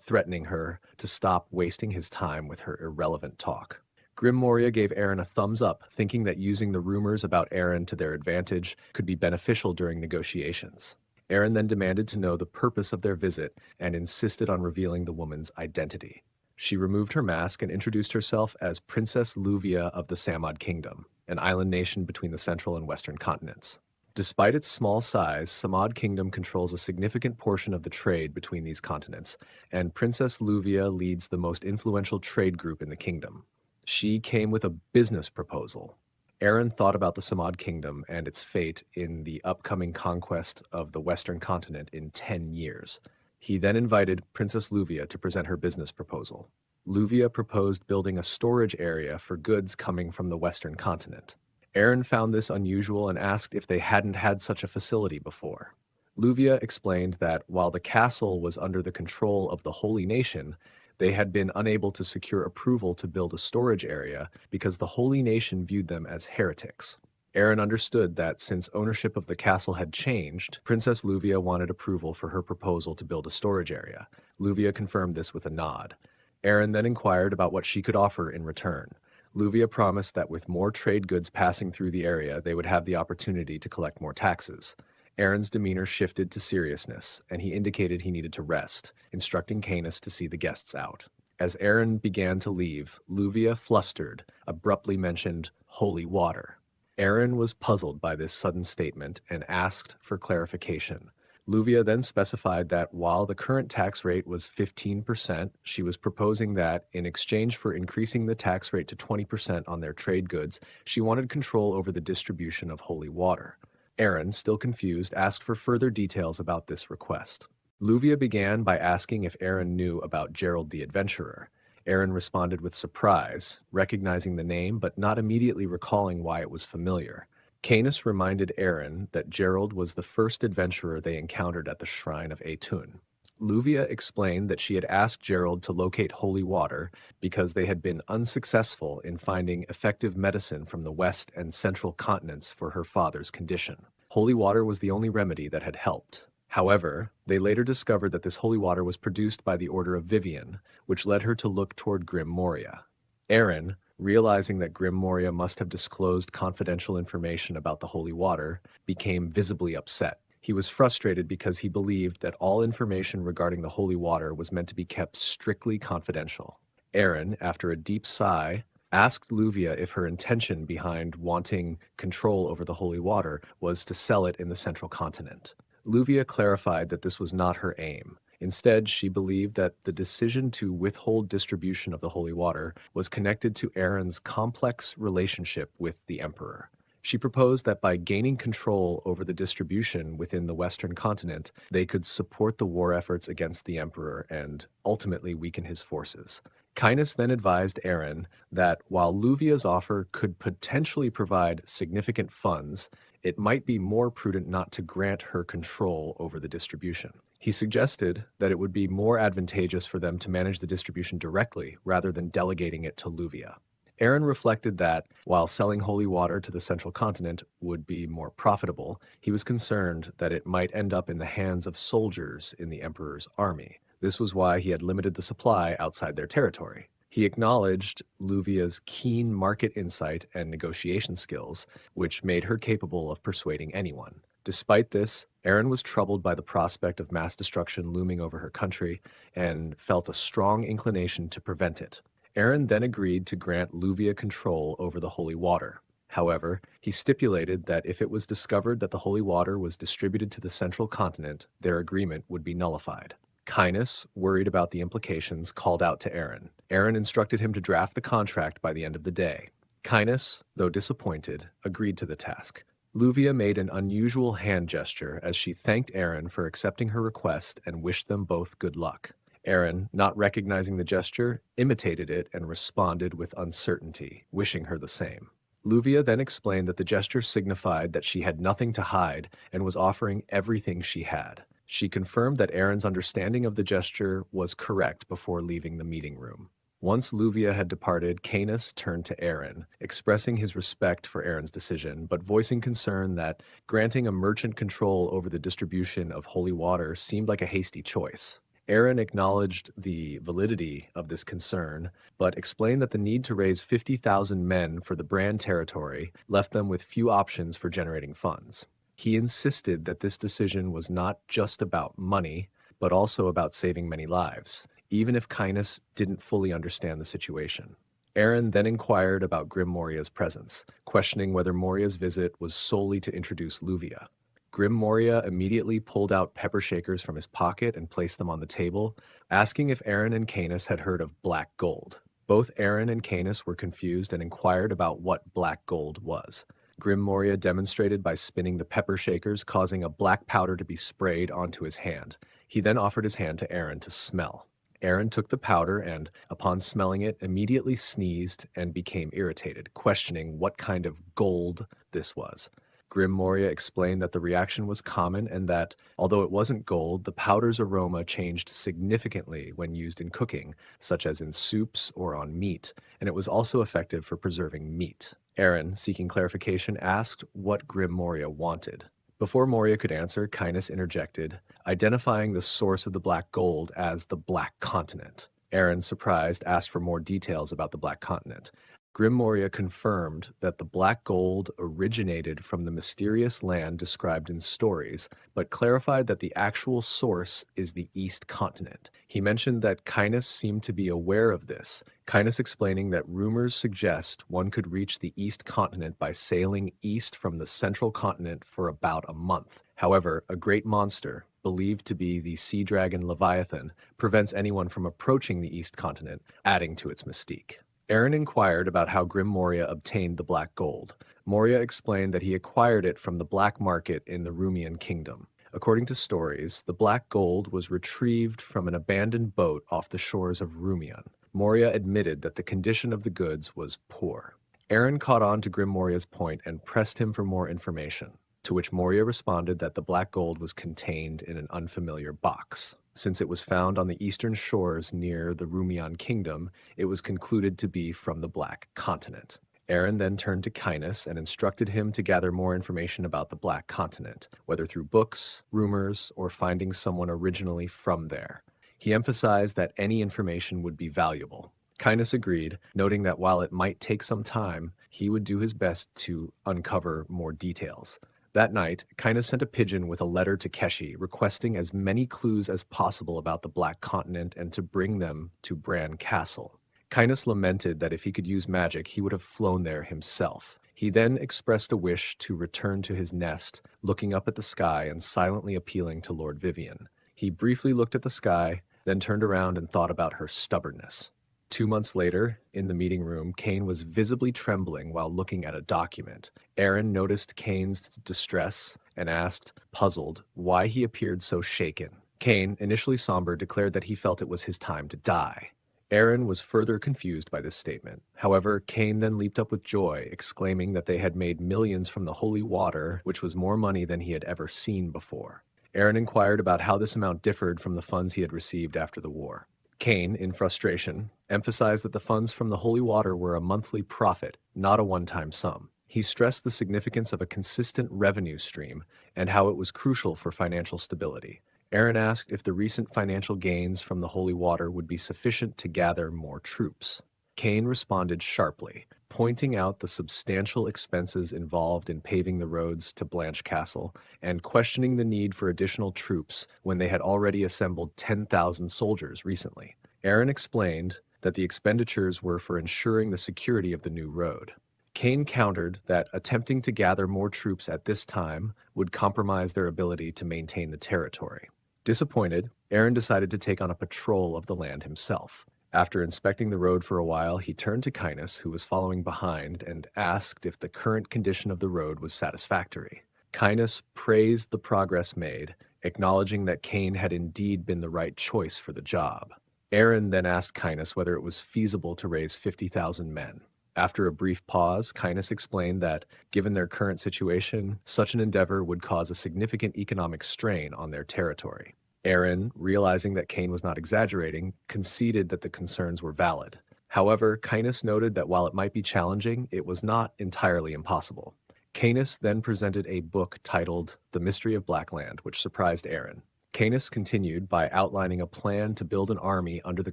threatening her to stop wasting his time with her irrelevant talk. Grim Moria gave Aaron a thumbs up, thinking that using the rumors about Aaron to their advantage could be beneficial during negotiations. Aaron then demanded to know the purpose of their visit and insisted on revealing the woman's identity. She removed her mask and introduced herself as Princess Luvia of the Samad Kingdom, an island nation between the central and western continents. Despite its small size, Samad Kingdom controls a significant portion of the trade between these continents, and Princess Luvia leads the most influential trade group in the kingdom. She came with a business proposal. Aaron thought about the Samad Kingdom and its fate in the upcoming conquest of the Western continent in 10 years. He then invited Princess Luvia to present her business proposal. Luvia proposed building a storage area for goods coming from the Western continent. Aaron found this unusual and asked if they hadn't had such a facility before. Luvia explained that while the castle was under the control of the Holy Nation, they had been unable to secure approval to build a storage area because the Holy Nation viewed them as heretics. Aaron understood that since ownership of the castle had changed, Princess Luvia wanted approval for her proposal to build a storage area. Luvia confirmed this with a nod. Aaron then inquired about what she could offer in return. Luvia promised that with more trade goods passing through the area, they would have the opportunity to collect more taxes. Aaron's demeanor shifted to seriousness, and he indicated he needed to rest, instructing Canis to see the guests out. As Aaron began to leave, Luvia, flustered, abruptly mentioned holy water. Aaron was puzzled by this sudden statement and asked for clarification. Luvia then specified that while the current tax rate was 15%, she was proposing that, in exchange for increasing the tax rate to 20% on their trade goods, she wanted control over the distribution of holy water. Aaron, still confused, asked for further details about this request. Luvia began by asking if Aaron knew about Gerald the Adventurer. Aaron responded with surprise, recognizing the name but not immediately recalling why it was familiar. Canis reminded Aaron that Gerald was the first adventurer they encountered at the shrine of Aetun. Luvia explained that she had asked Gerald to locate holy water because they had been unsuccessful in finding effective medicine from the west and central continents for her father's condition. Holy water was the only remedy that had helped. However, they later discovered that this holy water was produced by the order of Viven, which led her to look toward Grim Moria. Aaron, realizing that Grim Moria must have disclosed confidential information about the holy water, became visibly upset. He was frustrated because he believed that all information regarding the holy water was meant to be kept strictly confidential. Aaron, after a deep sigh, asked Luvia if her intention behind wanting control over the holy water was to sell it in the central continent. Luvia clarified that this was not her aim. Instead, she believed that the decision to withhold distribution of the holy water was connected to Aaron's complex relationship with the Emperor. She proposed that by gaining control over the distribution within the Western continent, they could support the war efforts against the Emperor and ultimately weaken his forces. Canis then advised Aaron that while Luvia's offer could potentially provide significant funds, it might be more prudent not to grant her control over the distribution. He suggested that it would be more advantageous for them to manage the distribution directly rather than delegating it to Luvia. Aaron reflected that, while selling holy water to the central continent would be more profitable, he was concerned that it might end up in the hands of soldiers in the Emperor's army. This was why he had limited the supply outside their territory. He acknowledged Luvia's keen market insight and negotiation skills, which made her capable of persuading anyone. Despite this, Aaron was troubled by the prospect of mass destruction looming over her country and felt a strong inclination to prevent it. Aaron then agreed to grant Luvia control over the holy water. However, he stipulated that if it was discovered that the holy water was distributed to the central continent, their agreement would be nullified. Canis, worried about the implications, called out to Aaron. Aaron instructed him to draft the contract by the end of the day. Canis, though disappointed, agreed to the task. Luvia made an unusual hand gesture as she thanked Aaron for accepting her request and wished them both good luck. Aaron, not recognizing the gesture, imitated it and responded with uncertainty, wishing her the same. Luvia then explained that the gesture signified that she had nothing to hide and was offering everything she had. She confirmed that Aaron's understanding of the gesture was correct before leaving the meeting room. Once Luvia had departed, Canis turned to Aaron, expressing his respect for Aaron's decision, but voicing concern that granting a merchant control over the distribution of holy water seemed like a hasty choice. Aaron acknowledged the validity of this concern, but explained that the need to raise 50,000 men for the Bran territory left them with few options for generating funds. He insisted that this decision was not just about money, but also about saving many lives, even if Canis didn't fully understand the situation. Aaron then inquired about Grim Moria's presence, questioning whether Moria's visit was solely to introduce Luvia. Grim Moria immediately pulled out pepper shakers from his pocket and placed them on the table, asking if Aaron and Canis had heard of black gold. Both Aaron and Canis were confused and inquired about what black gold was. Grim Moria demonstrated by spinning the pepper shakers, causing a black powder to be sprayed onto his hand. He then offered his hand to Aaron to smell. Aaron took the powder and, upon smelling it, immediately sneezed and became irritated, questioning what kind of gold this was. Grim Moria explained that the reaction was common and that, although it wasn't gold, the powder's aroma changed significantly when used in cooking, such as in soups or on meat, and it was also effective for preserving meat. Aaron, seeking clarification, asked what Grim Moria wanted. Before Moria could answer, Canis interjected, identifying the source of the black gold as the Black Continent. Aaron, surprised, asked for more details about the Black Continent. Grim Moria confirmed that the black gold originated from the mysterious land described in stories, but clarified that the actual source is the East Continent. He mentioned that Canis seemed to be aware of this, Canis explaining that rumors suggest one could reach the East Continent by sailing east from the Central Continent for about a month. However, a great monster, believed to be the sea dragon Leviathan, prevents anyone from approaching the East Continent, adding to its mystique. Aaron inquired about how Grim Moria obtained the black gold. Moria explained that he acquired it from the black market in the Rumian kingdom. According to stories, the black gold was retrieved from an abandoned boat off the shores of Rumian. Moria admitted that the condition of the goods was poor. Aaron caught on to Grim Moria's point and pressed him for more information, to which Moria responded that the black gold was contained in an unfamiliar box. Since it was found on the eastern shores near the Rumian kingdom, it was concluded to be from the Black Continent. Aaron then turned to Canis and instructed him to gather more information about the Black Continent, whether through books, rumors, or finding someone originally from there. He emphasized that any information would be valuable. Canis agreed, noting that while it might take some time, he would do his best to uncover more details. That night, Canis sent a pigeon with a letter to Keshi requesting as many clues as possible about the Black Continent and to bring them to Bran Castle. Canis lamented that if he could use magic, he would have flown there himself. He then expressed a wish to return to his nest, looking up at the sky and silently appealing to Lord Viven. He briefly looked at the sky, then turned around and thought about her stubbornness. 2 months later, in the meeting room, Cain was visibly trembling while looking at a document. Aaron noticed Cain's distress and asked, puzzled, why he appeared so shaken. Cain, initially somber, declared that he felt it was his time to die. Aaron was further confused by this statement. However, Cain then leaped up with joy, exclaiming that they had made millions from the holy water, which was more money than he had ever seen before. Aaron inquired about how this amount differed from the funds he had received after the war. Cain, in frustration, emphasized that the funds from the holy water were a monthly profit, not a one-time sum. He stressed the significance of a consistent revenue stream and how it was crucial for financial stability. Aaron asked if the recent financial gains from the holy water would be sufficient to gather more troops. Cain responded sharply, pointing out the substantial expenses involved in paving the roads to Blanche Castle and questioning the need for additional troops when they had already assembled 10,000 soldiers recently. Aaron explained that the expenditures were for ensuring the security of the new road. Cain countered that attempting to gather more troops at this time would compromise their ability to maintain the territory. Disappointed, Aaron decided to take on a patrol of the land himself. After inspecting the road for a while, he turned to Canis, who was following behind, and asked if the current condition of the road was satisfactory. Canis praised the progress made, acknowledging that Cain had indeed been the right choice for the job. Aaron then asked Canis whether it was feasible to raise 50,000 men. After a brief pause, Canis explained that, given their current situation, such an endeavor would cause a significant economic strain on their territory. Aaron, realizing that Cain was not exaggerating, conceded that the concerns were valid. However, Canis noted that while it might be challenging, it was not entirely impossible. Canis then presented a book titled The Mystery of Blackland, which surprised Aaron. Canis continued by outlining a plan to build an army under the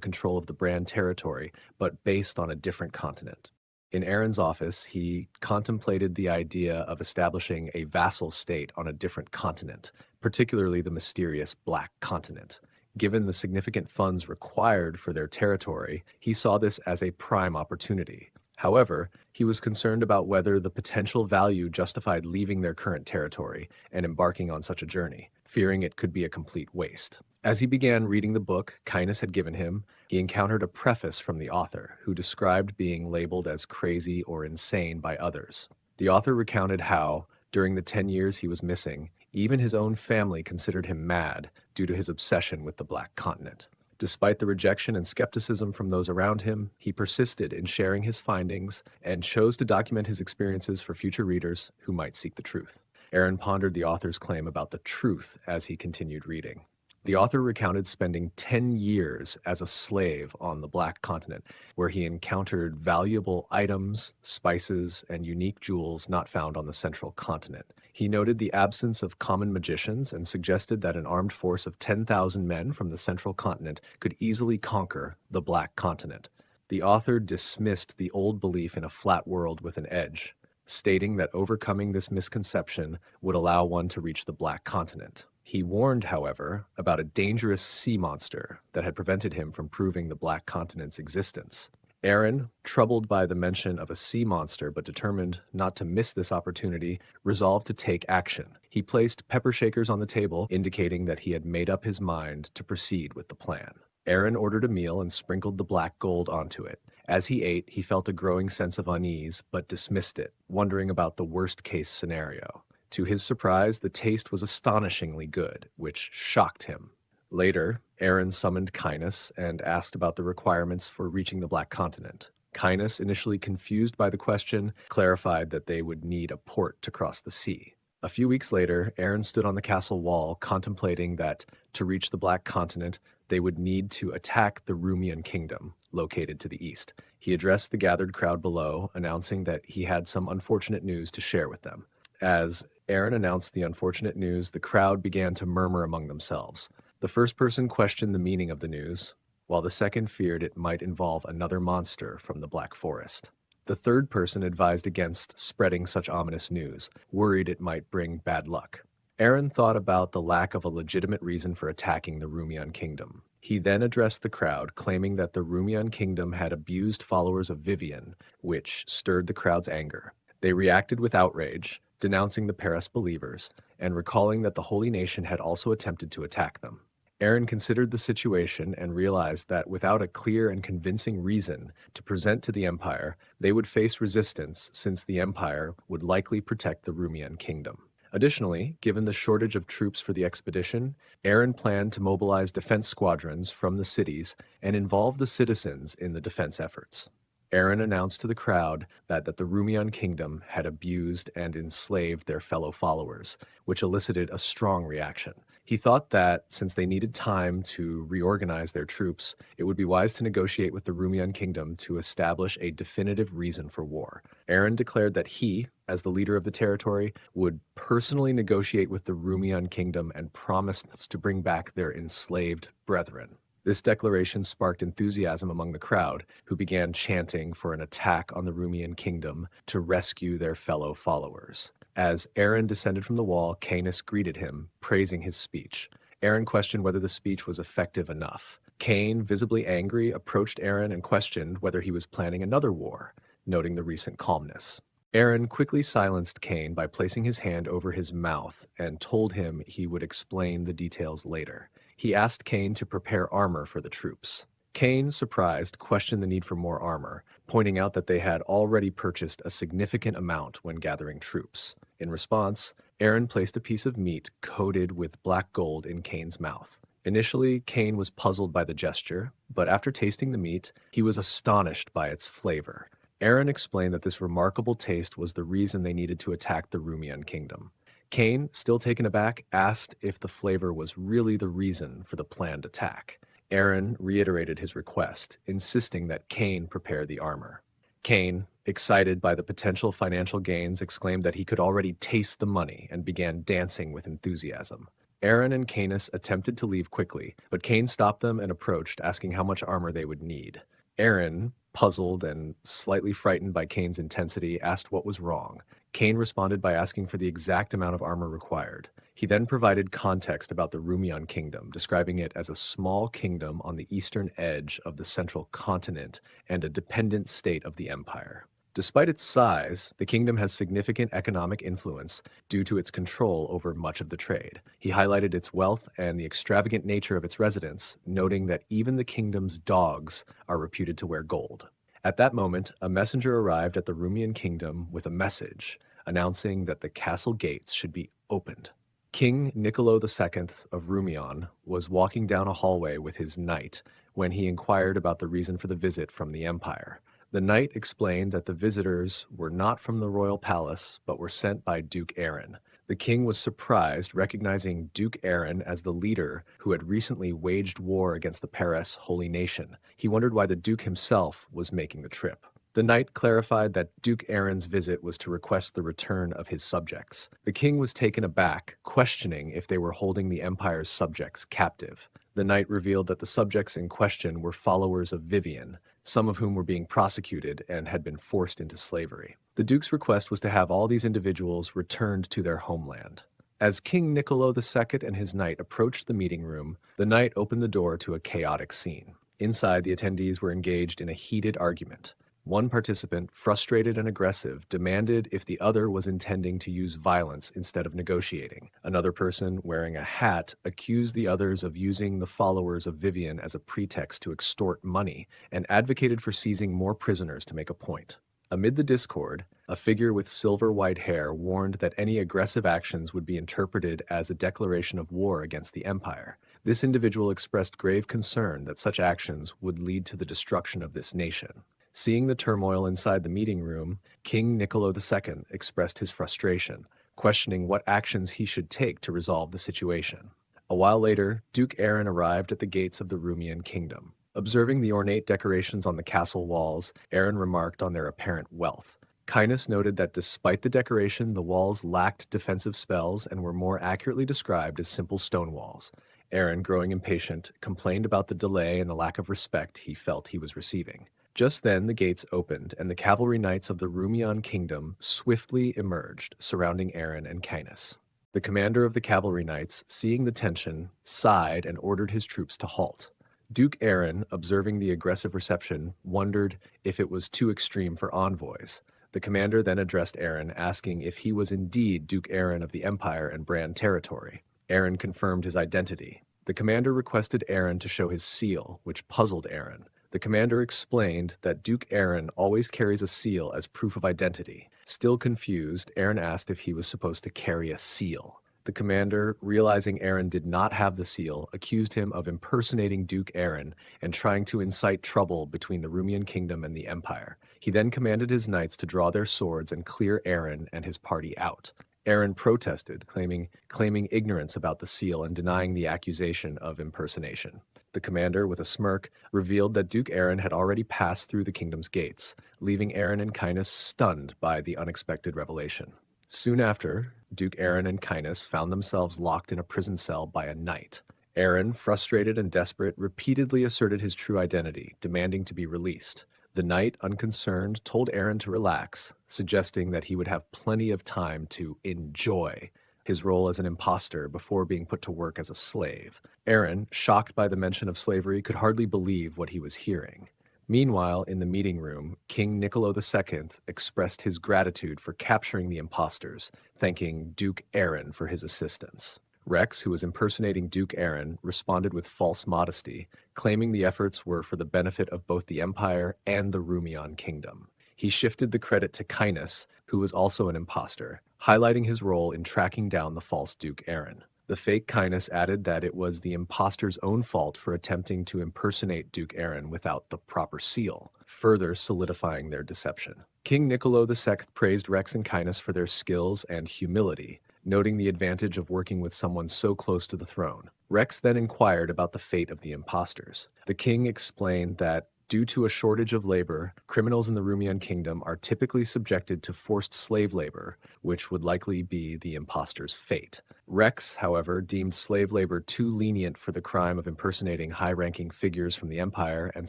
control of the Bran territory, but based on a different continent. In Aaron's office, he contemplated the idea of establishing a vassal state on a different continent, particularly the mysterious Black Continent. Given the significant funds required for their territory, he saw this as a prime opportunity. However, he was concerned about whether the potential value justified leaving their current territory and embarking on such a journey, fearing it could be a complete waste. As he began reading the book Kindness had given him, he encountered a preface from the author, who described being labeled as crazy or insane by others. The author recounted how, during the 10 years he was missing, even his own family considered him mad due to his obsession with the Black Continent. Despite the rejection and skepticism from those around him, he persisted in sharing his findings and chose to document his experiences for future readers who might seek the truth. Aaron pondered the author's claim about the truth as he continued reading. The author recounted spending 10 years as a slave on the Black Continent, where he encountered valuable items, spices, and unique jewels not found on the central continent. He noted the absence of common magicians and suggested that an armed force of 10,000 men from the central continent could easily conquer the Black Continent. The author dismissed the old belief in a flat world with an edge, stating that overcoming this misconception would allow one to reach the Black Continent. He warned, however, about a dangerous sea monster that had prevented him from proving the Black Continent's existence. Aaron, troubled by the mention of a sea monster but determined not to miss this opportunity, resolved to take action. He placed pepper shakers on the table, indicating that he had made up his mind to proceed with the plan. Aaron ordered a meal and sprinkled the black gold onto it. As he ate, he felt a growing sense of unease, but dismissed it, wondering about the worst-case scenario. To his surprise, the taste was astonishingly good, which shocked him. Later, Aaron summoned Kindness and asked about the requirements for reaching the Black Continent. Kindness, initially confused by the question, clarified that they would need a port to cross the sea. A few weeks later, Aaron stood on the castle wall, contemplating that, to reach the Black Continent, they would need to attack the Rumian kingdom, located to the east. He addressed the gathered crowd below, announcing that he had some unfortunate news to share with them. As Aaron announced the unfortunate news, the crowd began to murmur among themselves. The first person questioned the meaning of the news, while the second feared it might involve another monster from the Black Forest. The third person advised against spreading such ominous news, worried it might bring bad luck. Aaron thought about the lack of a legitimate reason for attacking the Rumian kingdom. He then addressed the crowd, claiming that the Rumian kingdom had abused followers of Viven, which stirred the crowd's anger. They reacted with outrage, denouncing the Paris believers, and recalling that the Holy Nation had also attempted to attack them. Aaron considered the situation and realized that without a clear and convincing reason to present to the Empire, they would face resistance since the Empire would likely protect the Rumian kingdom. Additionally, given the shortage of troops for the expedition, Aaron planned to mobilize defense squadrons from the cities and involve the citizens in the defense efforts. Aaron announced to the crowd that the Rumian kingdom had abused and enslaved their fellow followers, which elicited a strong reaction. He thought that, since they needed time to reorganize their troops, it would be wise to negotiate with the Rumian kingdom to establish a definitive reason for war. Aaron declared that he, as the leader of the territory, would personally negotiate with the Rumian kingdom and promised to bring back their enslaved brethren. This declaration sparked enthusiasm among the crowd, who began chanting for an attack on the Rumian kingdom to rescue their fellow followers. As Aaron descended from the wall, Canis greeted him, praising his speech. Aaron questioned whether the speech was effective enough. Cain, visibly angry, approached Aaron and questioned whether he was planning another war, noting the recent calmness. Aaron quickly silenced Cain by placing his hand over his mouth and told him he would explain the details later. He asked Cain to prepare armor for the troops. Cain, surprised, questioned the need for more armor, pointing out that they had already purchased a significant amount when gathering troops. In response, Aaron placed a piece of meat coated with black gold in Cain's mouth. Initially, Cain was puzzled by the gesture, but after tasting the meat, he was astonished by its flavor. Aaron explained that this remarkable taste was the reason they needed to attack the Rumian kingdom. Cain, still taken aback, asked if the flavor was really the reason for the planned attack. Aaron reiterated his request, insisting that Cain prepare the armor. Cain, excited by the potential financial gains, exclaimed that he could already taste the money and began dancing with enthusiasm. Aaron and Canis attempted to leave quickly, but Cain stopped them and approached, asking how much armor they would need. Aaron, puzzled and slightly frightened by Cain's intensity, asked what was wrong. Cain responded by asking for the exact amount of armor required. He then provided context about the Rumian kingdom, describing it as a small kingdom on the eastern edge of the central continent and a dependent state of the empire. Despite its size, the kingdom has significant economic influence due to its control over much of the trade. He highlighted its wealth and the extravagant nature of its residents, noting that even the kingdom's dogs are reputed to wear gold. At that moment, a messenger arrived at the Rumian kingdom with a message announcing that the castle gates should be opened. King Niccolo II of Rumion was walking down a hallway with his knight when he inquired about the reason for the visit from the empire. The knight explained that the visitors were not from the royal palace, but were sent by Duke Aaron. The king was surprised, recognizing Duke Aaron as the leader who had recently waged war against the Paris Holy Nation. He wondered why the duke himself was making the trip. The knight clarified that Duke Aaron's visit was to request the return of his subjects. The king was taken aback, questioning if they were holding the empire's subjects captive. The knight revealed that the subjects in question were followers of Viven, some of whom were being prosecuted and had been forced into slavery. The duke's request was to have all these individuals returned to their homeland. As King Niccolo II and his knight approached the meeting room, the knight opened the door to a chaotic scene. Inside, the attendees were engaged in a heated argument. One participant, frustrated and aggressive, demanded if the other was intending to use violence instead of negotiating. Another person, wearing a hat, accused the others of using the followers of Viven as a pretext to extort money and advocated for seizing more prisoners to make a point. Amid the discord, a figure with silver-white hair warned that any aggressive actions would be interpreted as a declaration of war against the empire. This individual expressed grave concern that such actions would lead to the destruction of this nation. Seeing the turmoil inside the meeting room, King Niccolo II expressed his frustration, questioning what actions he should take to resolve the situation. A while later, Duke Aaron arrived at the gates of the Rumian kingdom. Observing the ornate decorations on the castle walls, Aaron remarked on their apparent wealth. Cainus noted that despite the decoration, the walls lacked defensive spells and were more accurately described as simple stone walls. Aaron, growing impatient, complained about the delay and the lack of respect he felt he was receiving. Just then, the gates opened, and the cavalry knights of the Rumian kingdom swiftly emerged, surrounding Aaron and Cainus. The commander of the cavalry knights, seeing the tension, sighed and ordered his troops to halt. Duke Aaron, observing the aggressive reception, wondered if it was too extreme for envoys. The commander then addressed Aaron, asking if he was indeed Duke Aaron of the Empire and Bran territory. Aaron confirmed his identity. The commander requested Aaron to show his seal, which puzzled Aaron. The commander explained that Duke Aaron always carries a seal as proof of identity. Still confused, Aaron asked if he was supposed to carry a seal. The commander, realizing Aaron did not have the seal, accused him of impersonating Duke Aaron and trying to incite trouble between the Rumian kingdom and the empire. He then commanded his knights to draw their swords and clear Aaron and his party out. Aaron protested, claiming ignorance about the seal and denying the accusation of impersonation. The commander, with a smirk, revealed that Duke Aaron had already passed through the kingdom's gates, leaving Aaron and Cainus stunned by the unexpected revelation. Soon after, Duke Aaron and Cainus found themselves locked in a prison cell by a knight. Aaron, frustrated and desperate, repeatedly asserted his true identity, demanding to be released. The knight, unconcerned, told Aaron to relax, suggesting that he would have plenty of time to enjoy his role as an imposter before being put to work as a slave. Aaron, shocked by the mention of slavery, could hardly believe what he was hearing. Meanwhile, in the meeting room, King Niccolo II expressed his gratitude for capturing the imposters, thanking Duke Aaron for his assistance. Rex, who was impersonating Duke Aaron, responded with false modesty, claiming the efforts were for the benefit of both the Empire and the Rumian kingdom. He shifted the credit to Cainus, who was also an imposter, highlighting his role in tracking down the false Duke Aaron. The fake Cainus added that it was the impostor's own fault for attempting to impersonate Duke Aaron without the proper seal, further solidifying their deception. King Niccolo II praised Rex and Cainus for their skills and humility, noting the advantage of working with someone so close to the throne. Rex then inquired about the fate of the impostors. The king explained that due to a shortage of labor, criminals in the Rumian kingdom are typically subjected to forced slave labor, which would likely be the impostor's fate. Rex, however, deemed slave labor too lenient for the crime of impersonating high-ranking figures from the empire and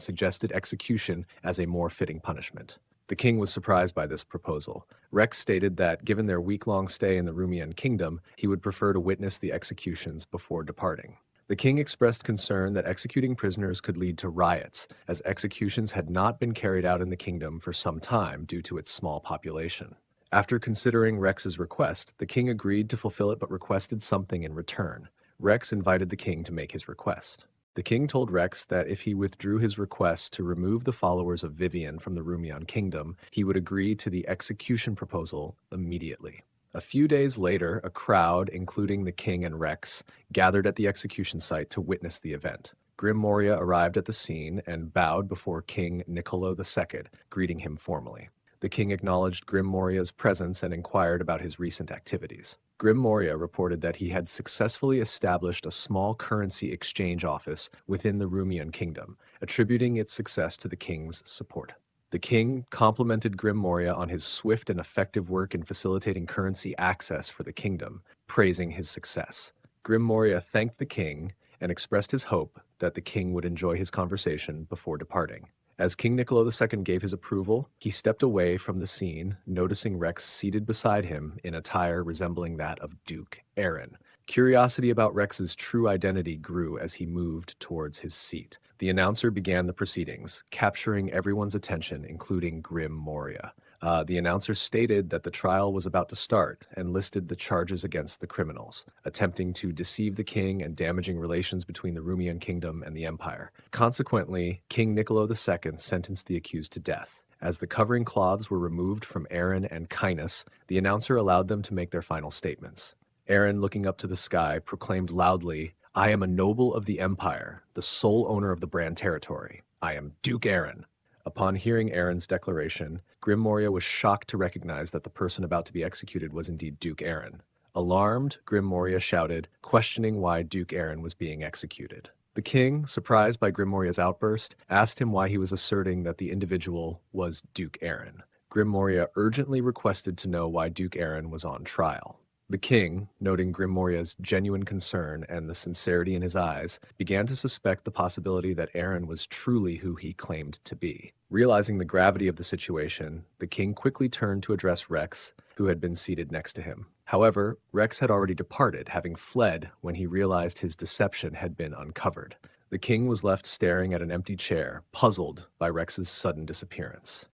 suggested execution as a more fitting punishment. The king was surprised by this proposal. Rex stated that given their week-long stay in the Rumian kingdom, he would prefer to witness the executions before departing. The king expressed concern that executing prisoners could lead to riots, as executions had not been carried out in the kingdom for some time due to its small population. After considering Rex's request, the king agreed to fulfill it but requested something in return. Rex invited the king to make his request. The king told Rex that if he withdrew his request to remove the followers of Viven from the Rumian kingdom, he would agree to the execution proposal immediately. A few days later, a crowd, including the king and Rex, gathered at the execution site to witness the event. Grim Moria arrived at the scene and bowed before King Niccolo II, greeting him formally. The king acknowledged Grim Moria's presence and inquired about his recent activities. Grim Moria reported that he had successfully established a small currency exchange office within the Rumian kingdom, attributing its success to the king's support. The king complimented Grim Moria on his swift and effective work in facilitating currency access for the kingdom, praising his success. Grim Moria thanked the king and expressed his hope that the king would enjoy his conversation before departing. As King Niccolo II gave his approval, he stepped away from the scene, noticing Rex seated beside him in attire resembling that of Duke Aaron. Curiosity about Rex's true identity grew as he moved towards his seat. The announcer began the proceedings, capturing everyone's attention, including Grim Moria. The announcer stated that the trial was about to start and listed the charges against the criminals, attempting to deceive the king and damaging relations between the Rumian kingdom and the empire. Consequently, King Niccolo II sentenced the accused to death. As the covering cloths were removed from Aaron and Cainus, the announcer allowed them to make their final statements. Aaron, looking up to the sky, proclaimed loudly, "I am a noble of the empire, the sole owner of the Bran territory. I am Duke Aaron." Upon hearing Aaron's declaration, Grim Moria was shocked to recognize that the person about to be executed was indeed Duke Aaron. Alarmed, Grim Moria shouted, questioning why Duke Aaron was being executed. The king, surprised by Grim Moria's outburst, asked him why he was asserting that the individual was Duke Aaron. Grim Moria urgently requested to know why Duke Aaron was on trial. The king, noting Grim Moria's genuine concern and the sincerity in his eyes, began to suspect the possibility that Aaron was truly who he claimed to be. Realizing the gravity of the situation, the king quickly turned to address Rex, who had been seated next to him. However, Rex had already departed, having fled when he realized his deception had been uncovered. The king was left staring at an empty chair, puzzled by Rex's sudden disappearance.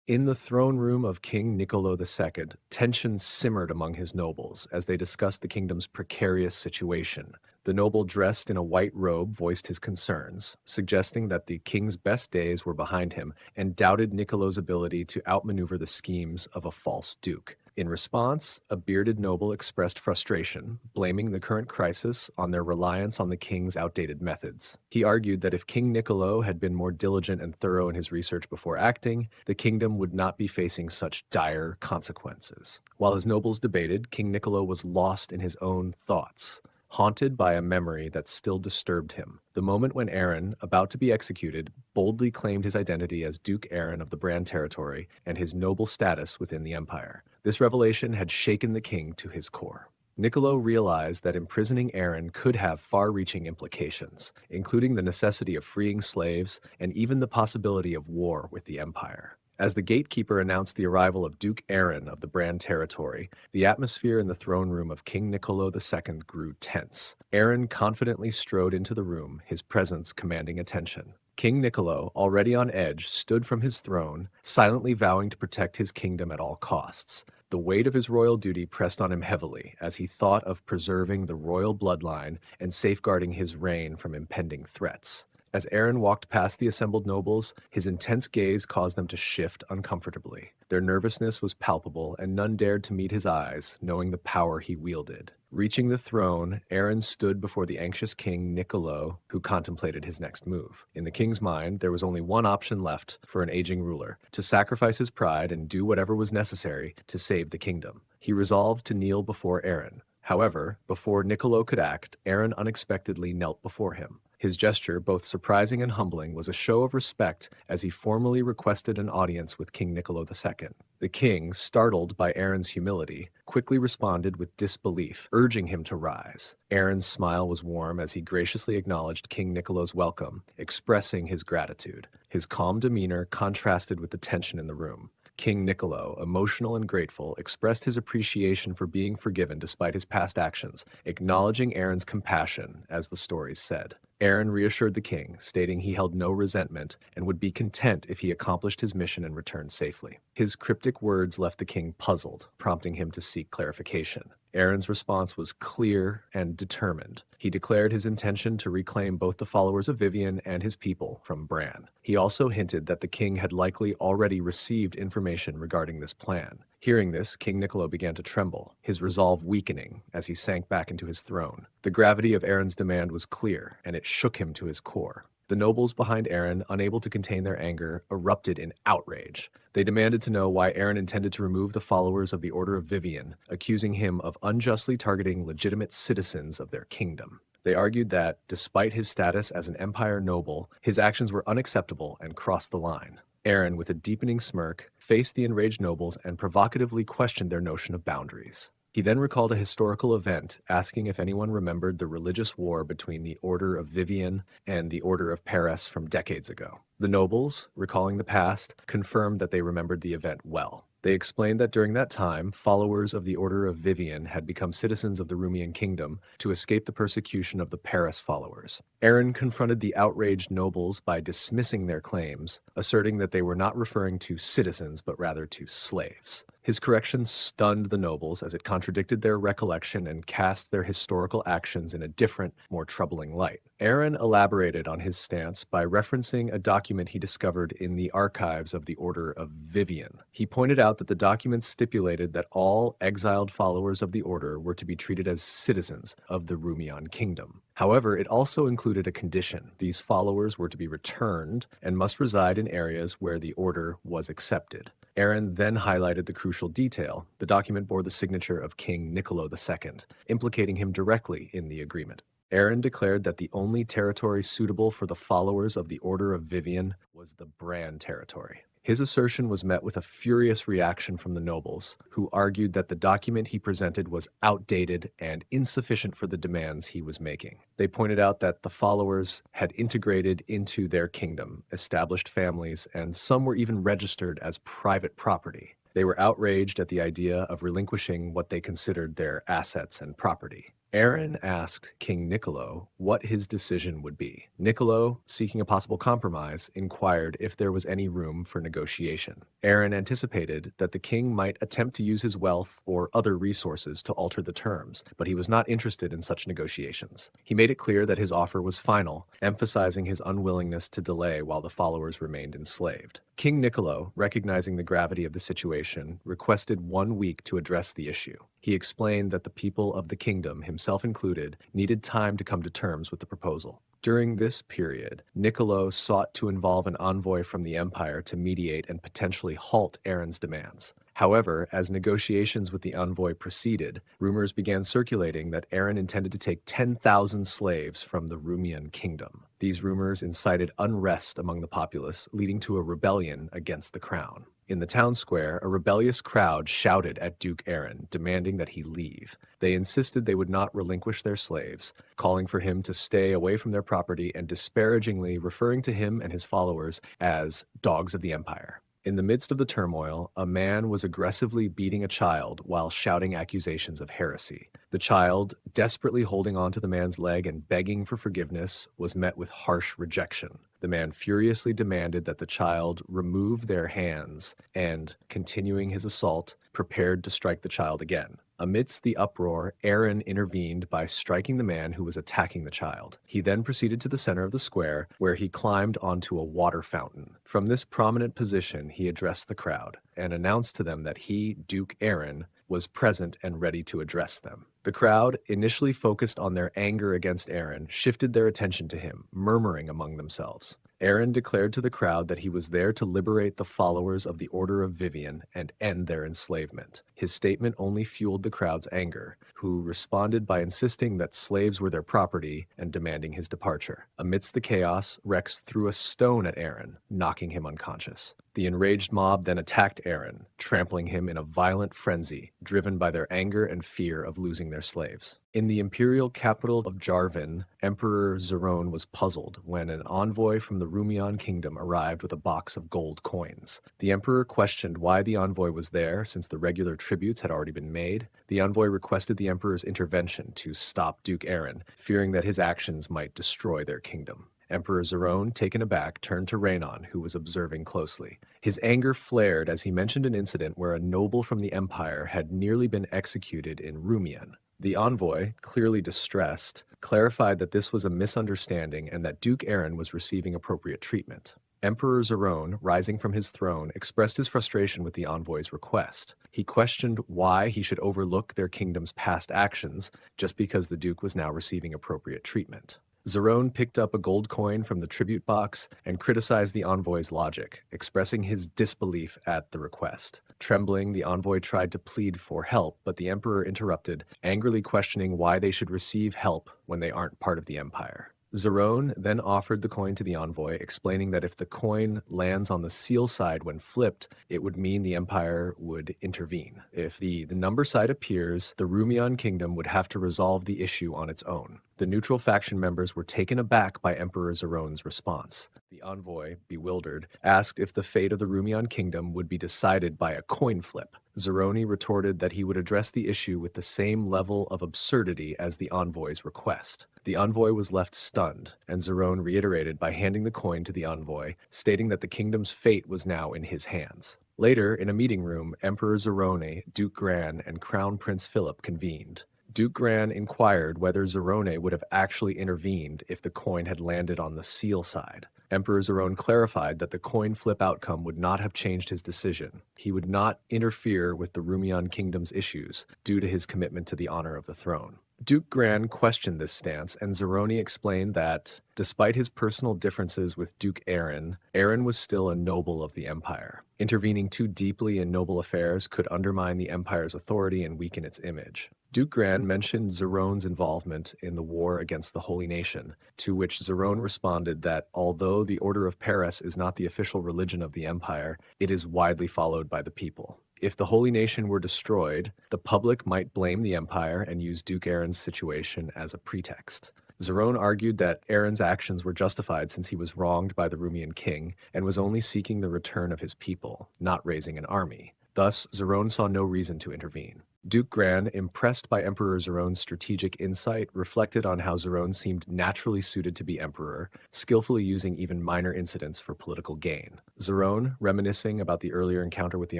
In the throne room of King Niccolo II, tension simmered among his nobles as they discussed the kingdom's precarious situation. The noble dressed in a white robe voiced his concerns, suggesting that the king's best days were behind him and doubted Niccolo's ability to outmaneuver the schemes of a false duke. In response, a bearded noble expressed frustration, blaming the current crisis on their reliance on the king's outdated methods. He argued that if King Niccolo had been more diligent and thorough in his research before acting, the kingdom would not be facing such dire consequences. While his nobles debated, King Niccolo was lost in his own thoughts, haunted by a memory that still disturbed him. The moment when Aaron, about to be executed, boldly claimed his identity as Duke Aaron of the Bran territory and his noble status within the empire. This revelation had shaken the king to his core. Niccolo realized that imprisoning Aaron could have far-reaching implications, including the necessity of freeing slaves and even the possibility of war with the empire. As the gatekeeper announced the arrival of Duke Aaron of the Bran territory, the atmosphere in the throne room of King Niccolo II grew tense. Aaron confidently strode into the room, his presence commanding attention. King Niccolo, already on edge, stood from his throne, silently vowing to protect his kingdom at all costs. The weight of his royal duty pressed on him heavily as he thought of preserving the royal bloodline and safeguarding his reign from impending threats. As Aaron walked past the assembled nobles, his intense gaze caused them to shift uncomfortably. Their nervousness was palpable, and none dared to meet his eyes, knowing the power he wielded. Reaching the throne, Aaron stood before the anxious king Niccolo, who contemplated his next move. In the king's mind, there was only one option left for an aging ruler: to sacrifice his pride and do whatever was necessary to save the kingdom. He resolved to kneel before Aaron. However, before Niccolo could act, Aaron unexpectedly knelt before him. His gesture, both surprising and humbling, was a show of respect as he formally requested an audience with King Niccolo II. The king, startled by Aaron's humility, quickly responded with disbelief, urging him to rise. Aaron's smile was warm as he graciously acknowledged King Niccolo's welcome, expressing his gratitude. His calm demeanor contrasted with the tension in the room. King Niccolo, emotional and grateful, expressed his appreciation for being forgiven despite his past actions, acknowledging Aaron's compassion, as the stories said. Aaron reassured the king, stating he held no resentment and would be content if he accomplished his mission and returned safely. His cryptic words left the king puzzled, prompting him to seek clarification. Aaron's response was clear and determined. He declared his intention to reclaim both the followers of Viven and his people from Bran. He also hinted that the king had likely already received information regarding this plan. Hearing this, King Niccolo began to tremble, his resolve weakening as he sank back into his throne. The gravity of Aaron's demand was clear, and it shook him to his core. The nobles behind Aaron, unable to contain their anger, erupted in outrage. They demanded to know why Aaron intended to remove the followers of the Order of Viven, accusing him of unjustly targeting legitimate citizens of their kingdom. They argued that, despite his status as an empire noble, his actions were unacceptable and crossed the line. Aaron, with a deepening smirk, faced the enraged nobles and provocatively questioned their notion of boundaries. He then recalled a historical event, asking if anyone remembered the religious war between the Order of Viven and the Order of Paris from decades ago. The nobles, recalling the past, confirmed that they remembered the event well. They explained that during that time, followers of the Order of Viven had become citizens of the Rumian kingdom to escape the persecution of the Paris followers. Aaron confronted the outraged nobles by dismissing their claims, asserting that they were not referring to citizens but rather to slaves. His correction stunned the nobles as it contradicted their recollection and cast their historical actions in a different, more troubling light. Aaron elaborated on his stance by referencing a document he discovered in the archives of the Order of Viven. He pointed out that the document stipulated that all exiled followers of the order were to be treated as citizens of the Rumian kingdom. However, it also included a condition. These followers were to be returned and must reside in areas where the order was accepted. Aaron then highlighted the crucial detail. The document bore the signature of King Niccolo II, implicating him directly in the agreement. Aaron declared that the only territory suitable for the followers of the Order of Viven was the Bran territory. His assertion was met with a furious reaction from the nobles, who argued that the document he presented was outdated and insufficient for the demands he was making. They pointed out that the followers had integrated into their kingdom, established families, and some were even registered as private property. They were outraged at the idea of relinquishing what they considered their assets and property. Aaron asked King Niccolo what his decision would be. Niccolo, seeking a possible compromise, inquired if there was any room for negotiation. Aaron anticipated that the king might attempt to use his wealth or other resources to alter the terms, but he was not interested in such negotiations. He made it clear that his offer was final, emphasizing his unwillingness to delay while the followers remained enslaved. King Niccolo, recognizing the gravity of the situation, requested 1 week to address the issue. He explained that the people of the kingdom, himself included, needed time to come to terms with the proposal. During this period, Niccolo sought to involve an envoy from the empire to mediate and potentially halt Aaron's demands. However, as negotiations with the envoy proceeded, rumors began circulating that Aaron intended to take 10,000 slaves from the Rumian kingdom. These rumors incited unrest among the populace, leading to a rebellion against the crown. In the town square, a rebellious crowd shouted at Duke Aaron, demanding that he leave. They insisted they would not relinquish their slaves, calling for him to stay away from their property and disparagingly referring to him and his followers as dogs of the empire. In the midst of the turmoil, a man was aggressively beating a child while shouting accusations of heresy. The child, desperately holding onto the man's leg and begging for forgiveness, was met with harsh rejection. The man furiously demanded that the child remove their hands and, continuing his assault, prepared to strike the child again. Amidst the uproar, Aaron intervened by striking the man who was attacking the child. He then proceeded to the center of the square, where he climbed onto a water fountain. From this prominent position, he addressed the crowd and announced to them that he, Duke Aaron, was present and ready to address them. The crowd, initially focused on their anger against Aaron, shifted their attention to him, murmuring among themselves. Aaron declared to the crowd that he was there to liberate the followers of the Order of Viven and end their enslavement. His statement only fueled the crowd's anger, who responded by insisting that slaves were their property and demanding his departure. Amidst the chaos, Rex threw a stone at Aaron, knocking him unconscious. The enraged mob then attacked Aaron, trampling him in a violent frenzy, driven by their anger and fear of losing their slaves. In the Imperial capital of Jarvan, Emperor Zerone was puzzled when an envoy from the Rumian kingdom arrived with a box of gold coins. The emperor questioned why the envoy was there, since the regular tributes had already been made. The envoy requested the emperor's intervention to stop Duke Aaron, fearing that his actions might destroy their kingdom. Emperor Zerone, taken aback, turned to Renovating, who was observing closely. His anger flared as he mentioned an incident where a noble from the empire had nearly been executed in Rumian. The envoy, clearly distressed, clarified that this was a misunderstanding and that Duke Aaron was receiving appropriate treatment. Emperor Zerone, rising from his throne, expressed his frustration with the envoy's request. He questioned why he should overlook their kingdom's past actions just because the Duke was now receiving appropriate treatment. Zerone picked up a gold coin from the tribute box and criticized the envoy's logic, expressing his disbelief at the request. Trembling, the envoy tried to plead for help, but the emperor interrupted, angrily questioning why they should receive help when they aren't part of the empire. Zerone then offered the coin to the envoy, explaining that if the coin lands on the seal side when flipped, it would mean the empire would intervene. If the number side appears, the Rumian kingdom would have to resolve the issue on its own. The neutral faction members were taken aback by Emperor Zerone's response. The envoy, bewildered, asked if the fate of the Rumian kingdom would be decided by a coin flip. Zerone retorted that he would address the issue with the same level of absurdity as the envoy's request. The envoy was left stunned, and Zerone reiterated by handing the coin to the envoy, stating that the kingdom's fate was now in his hands. Later, in a meeting room, Emperor Zerone, Duke Gran, and Crown Prince Philip convened. Duke Gran inquired whether Zerone would have actually intervened if the coin had landed on the seal side. Emperor Zerone clarified that the coin flip outcome would not have changed his decision. He would not interfere with the Rumian kingdom's issues due to his commitment to the honor of the throne. Duke Gran questioned this stance, and Zerone explained that, despite his personal differences with Duke Aaron, Aaron was still a noble of the empire. Intervening too deeply in noble affairs could undermine the empire's authority and weaken its image. Duke Gran mentioned Zerone's involvement in the war against the Holy Nation, to which Zerone responded that although the Order of Paris is not the official religion of the empire, it is widely followed by the people. If the Holy Nation were destroyed, the public might blame the empire and use Duke Aaron's situation as a pretext. Zerone argued that Aaron's actions were justified since he was wronged by the Rumian king and was only seeking the return of his people, not raising an army. Thus, Zerone saw no reason to intervene. Duke Gran, impressed by Emperor Zerone's strategic insight, reflected on how Zerone seemed naturally suited to be emperor, skillfully using even minor incidents for political gain. Zerone, reminiscing about the earlier encounter with the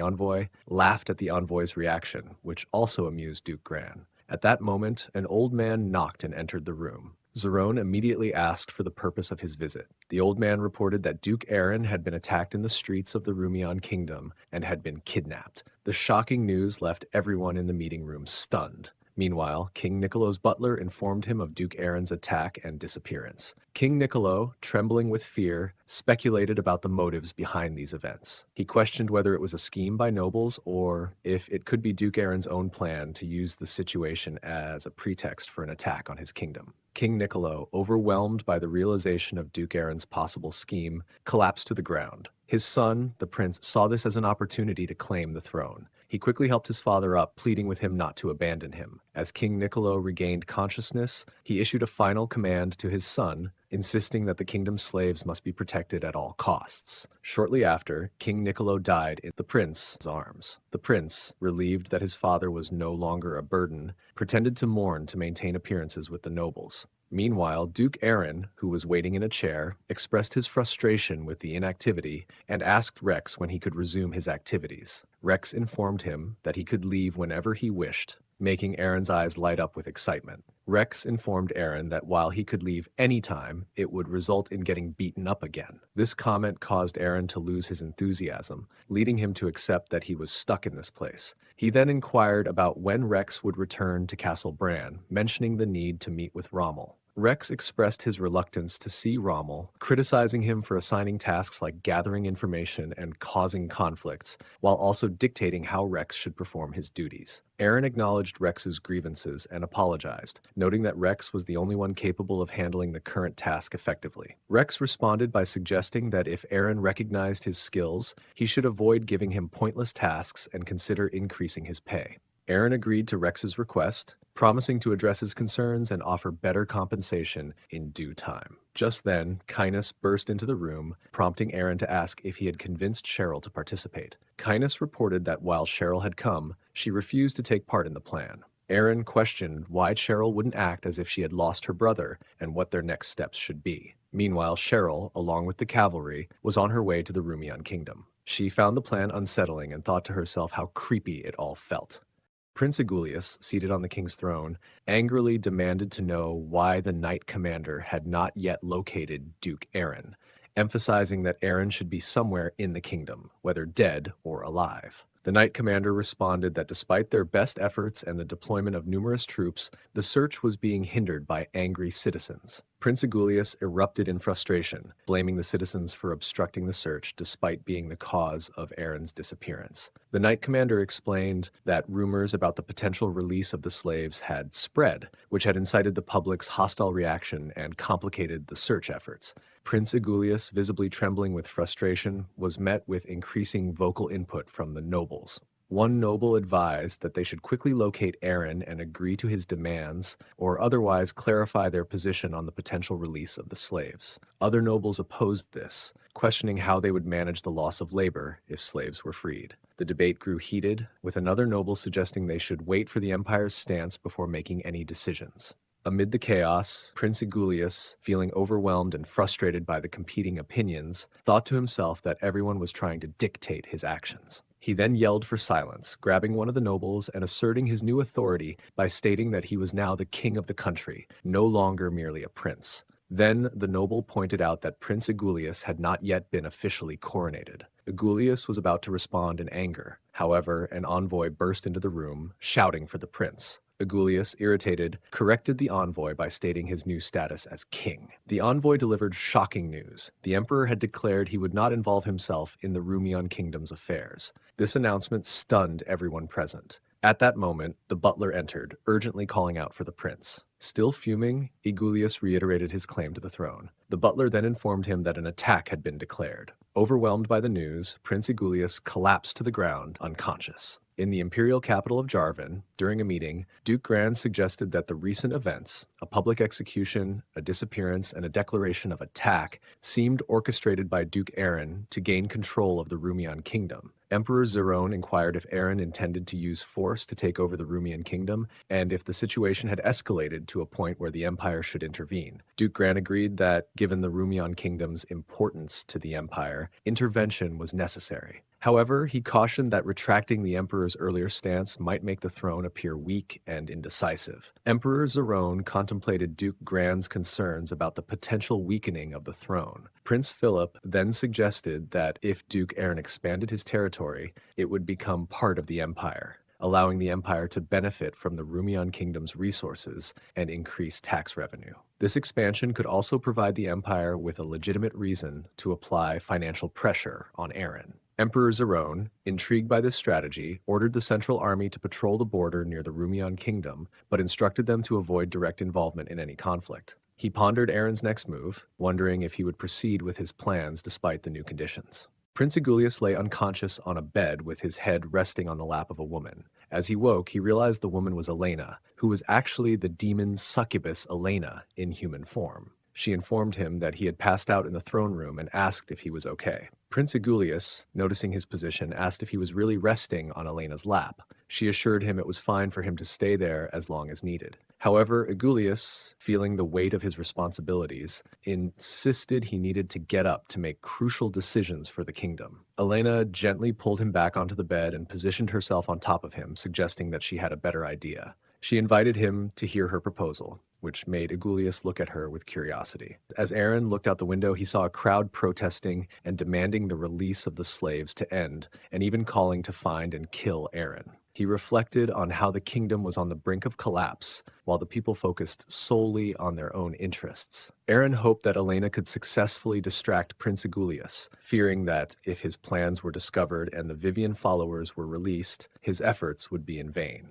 envoy, laughed at the envoy's reaction, which also amused Duke Gran. At that moment, an old man knocked and entered the room. Zerone immediately asked for the purpose of his visit. The old man reported that Duke Aaron had been attacked in the streets of the Rumian kingdom and had been kidnapped. The shocking news left everyone in the meeting room stunned. Meanwhile, King Niccolo's butler informed him of Duke Aaron's attack and disappearance. King Niccolo, trembling with fear, speculated about the motives behind these events. He questioned whether it was a scheme by nobles or if it could be Duke Aaron's own plan to use the situation as a pretext for an attack on his kingdom. King Niccolo, overwhelmed by the realization of Duke Aaron's possible scheme, collapsed to the ground. His son, the prince, saw this as an opportunity to claim the throne. He quickly helped his father up, pleading with him not to abandon him. As King Niccolo regained consciousness, he issued a final command to his son, insisting that the kingdom's slaves must be protected at all costs. Shortly after, King Niccolo died in the prince's arms. The prince, relieved that his father was no longer a burden, pretended to mourn to maintain appearances with the nobles. Meanwhile, Duke Aaron, who was waiting in a chair, expressed his frustration with the inactivity and asked Rex when he could resume his activities. Rex informed him that he could leave whenever he wished, making Aaron's eyes light up with excitement. Rex informed Aaron that while he could leave any time, it would result in getting beaten up again. This comment caused Aaron to lose his enthusiasm, leading him to accept that he was stuck in this place. He then inquired about when Rex would return to Castle Bran, mentioning the need to meet with Rommel. Rex expressed his reluctance to see Rommel, criticizing him for assigning tasks like gathering information and causing conflicts, while also dictating how Rex should perform his duties. Aaron acknowledged Rex's grievances and apologized, noting that Rex was the only one capable of handling the current task effectively. Rex responded by suggesting that if Aaron recognized his skills, he should avoid giving him pointless tasks and consider increasing his pay. Aaron agreed to Rex's request, promising to address his concerns and offer better compensation in due time. Just then, Kynus burst into the room, prompting Aaron to ask if he had convinced Cheryl to participate. Kynus reported that while Cheryl had come, she refused to take part in the plan. Aaron questioned why Cheryl wouldn't act as if she had lost her brother and what their next steps should be. Meanwhile, Cheryl, along with the cavalry, was on her way to the Rumian kingdom. She found the plan unsettling and thought to herself how creepy it all felt. Prince Aegulius, seated on the king's throne, angrily demanded to know why the knight commander had not yet located Duke Aaron, emphasizing that Aaron should be somewhere in the kingdom, whether dead or alive. The knight commander responded that despite their best efforts and the deployment of numerous troops, the search was being hindered by angry citizens. Prince Aegulius erupted in frustration, blaming the citizens for obstructing the search despite being the cause of Aaron's disappearance. The knight commander explained that rumors about the potential release of the slaves had spread, which had incited the public's hostile reaction and complicated the search efforts. Prince Aegulius, visibly trembling with frustration, was met with increasing vocal input from the nobles. One noble advised that they should quickly locate Aaron and agree to his demands, or otherwise clarify their position on the potential release of the slaves. Other nobles opposed this, questioning how they would manage the loss of labor if slaves were freed. The debate grew heated, with another noble suggesting they should wait for the empire's stance before making any decisions. Amid the chaos, Prince Aegulius, feeling overwhelmed and frustrated by the competing opinions, thought to himself that everyone was trying to dictate his actions. He then yelled for silence, grabbing one of the nobles and asserting his new authority by stating that he was now the king of the country, no longer merely a prince. Then the noble pointed out that Prince Aegulius had not yet been officially coronated. Aegulius was about to respond in anger. However, an envoy burst into the room, shouting for the prince. Aegulius, irritated, corrected the envoy by stating his new status as king. The envoy delivered shocking news. The emperor had declared he would not involve himself in the Rumian kingdom's affairs. This announcement stunned everyone present. At that moment, the butler entered, urgently calling out for the prince. Still fuming, Aegulius reiterated his claim to the throne. The butler then informed him that an attack had been declared. Overwhelmed by the news, Prince Aegulius collapsed to the ground, unconscious. In the Imperial capital of Jarvan, during a meeting, Duke Gran suggested that the recent events, a public execution, a disappearance, and a declaration of attack, seemed orchestrated by Duke Aaron to gain control of the Rumian kingdom. Emperor Zerone inquired if Aaron intended to use force to take over the Rumian kingdom, and if the situation had escalated to a point where the empire should intervene. Duke Gran agreed that, given the Rumian kingdom's importance to the empire, intervention was necessary. However, he cautioned that retracting the emperor's earlier stance might make the throne appear weak and indecisive. Emperor Zerone contemplated Duke Gran's concerns about the potential weakening of the throne. Prince Philip then suggested that if Duke Aaron expanded his territory, it would become part of the empire, allowing the empire to benefit from the Rumian kingdom's resources and increase tax revenue. This expansion could also provide the empire with a legitimate reason to apply financial pressure on Aaron. Emperor Zerone, intrigued by this strategy, ordered the Central Army to patrol the border near the Rumian kingdom, but instructed them to avoid direct involvement in any conflict. He pondered Aaron's next move, wondering if he would proceed with his plans despite the new conditions. Prince Aegulius lay unconscious on a bed with his head resting on the lap of a woman. As he woke, he realized the woman was Elena, who was actually the demon succubus Elena in human form. She informed him that he had passed out in the throne room and asked if he was okay. Prince Aegulius, noticing his position, asked if he was really resting on Elena's lap. She assured him it was fine for him to stay there as long as needed. However, Aegulius, feeling the weight of his responsibilities, insisted he needed to get up to make crucial decisions for the kingdom. Elena gently pulled him back onto the bed and positioned herself on top of him, suggesting that she had a better idea. She invited him to hear her proposal, which made Aegulius look at her with curiosity. As Aaron looked out the window, he saw a crowd protesting and demanding the release of the slaves to end, and even calling to find and kill Aaron. He reflected on how the kingdom was on the brink of collapse, while the people focused solely on their own interests. Aaron hoped that Elena could successfully distract Prince Igulius, fearing that if his plans were discovered and the Vivian followers were released, his efforts would be in vain.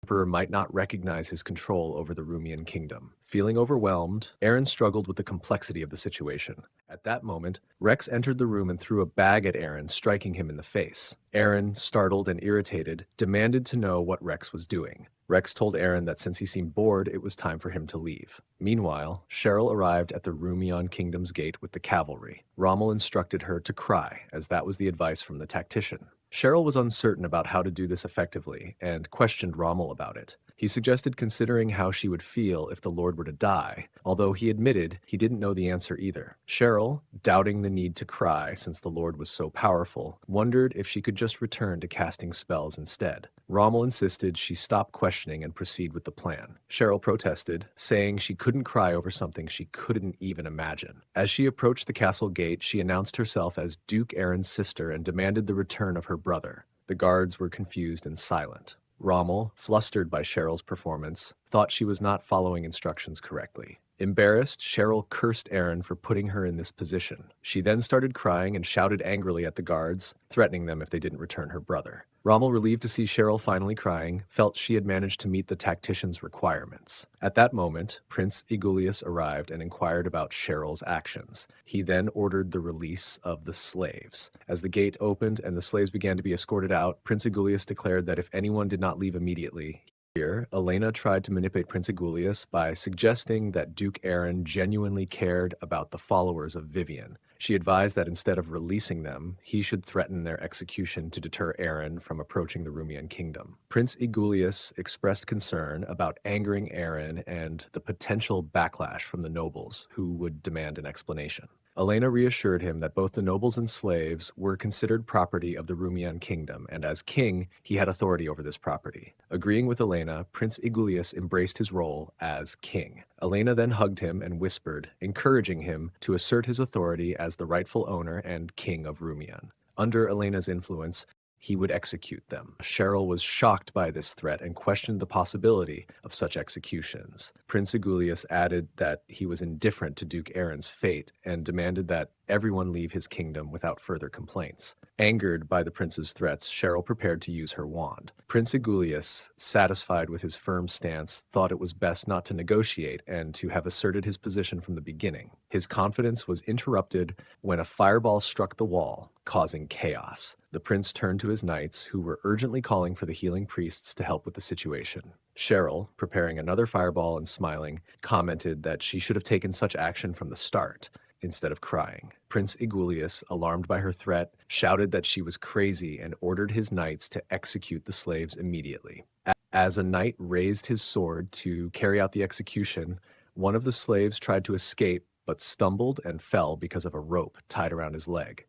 The Emperor might not recognize his control over the Rumian kingdom. Feeling overwhelmed, Aaron struggled with the complexity of the situation. At that moment, Rex entered the room and threw a bag at Aaron, striking him in the face. Aaron, startled and irritated, demanded to know what Rex was doing. Rex told Aaron that since he seemed bored, it was time for him to leave. Meanwhile, Cheryl arrived at the Rumian kingdom's gate with the cavalry. Rommel instructed her to cry, as that was the advice from the tactician. Cheryl was uncertain about how to do this effectively, and questioned Rommel about it. He suggested considering how she would feel if the Lord were to die, although he admitted he didn't know the answer either. Cheryl, doubting the need to cry since the Lord was so powerful, wondered if she could just return to casting spells instead. Rommel insisted she stop questioning and proceed with the plan. Cheryl protested, saying she couldn't cry over something she couldn't even imagine. As she approached the castle gate, she announced herself as Duke Aaron's sister and demanded the return of her brother. The guards were confused and silent. Rommel, flustered by Cheryl's performance, thought she was not following instructions correctly. Embarrassed, Cheryl cursed Aaron for putting her in this position. She then started crying and shouted angrily at the guards, threatening them if they didn't return her brother. Rommel, relieved to see Cheryl finally crying, felt she had managed to meet the tactician's requirements. At that moment, Prince Igulius arrived and inquired about Cheryl's actions. He then ordered the release of the slaves. As the gate opened and the slaves began to be escorted out, Prince Igulius declared that if anyone did not leave immediately, here, Elena tried to manipulate Prince Igulius by suggesting that Duke Aaron genuinely cared about the followers of Viven. She advised that instead of releasing them, he should threaten their execution to deter Aaron from approaching the Rumian kingdom. Prince Igulius expressed concern about angering Aaron and the potential backlash from the nobles, who would demand an explanation. Elena reassured him that both the nobles and slaves were considered property of the Rumian kingdom, and as king, he had authority over this property. Agreeing with Elena, Prince Igulius embraced his role as king. Elena then hugged him and whispered, encouraging him to assert his authority as the rightful owner and king of Rumian. Under Elena's influence, he would execute them. Cheryl was shocked by this threat and questioned the possibility of such executions. Prince Igulius added that he was indifferent to Duke Aaron's fate and demanded that everyone leave his kingdom without further complaints. Angered by the prince's threats, Cheryl prepared to use her wand. Prince Igulius, satisfied with his firm stance, thought it was best not to negotiate and to have asserted his position from the beginning. His confidence was interrupted when a fireball struck the wall, causing chaos. The prince turned to his knights, who were urgently calling for the healing priests to help with the situation. Cheryl, preparing another fireball and smiling, commented that she should have taken such action from the start, instead of crying. Prince Igulius, alarmed by her threat, shouted that she was crazy and ordered his knights to execute the slaves immediately. As a knight raised his sword to carry out the execution, one of the slaves tried to escape but stumbled and fell because of a rope tied around his leg.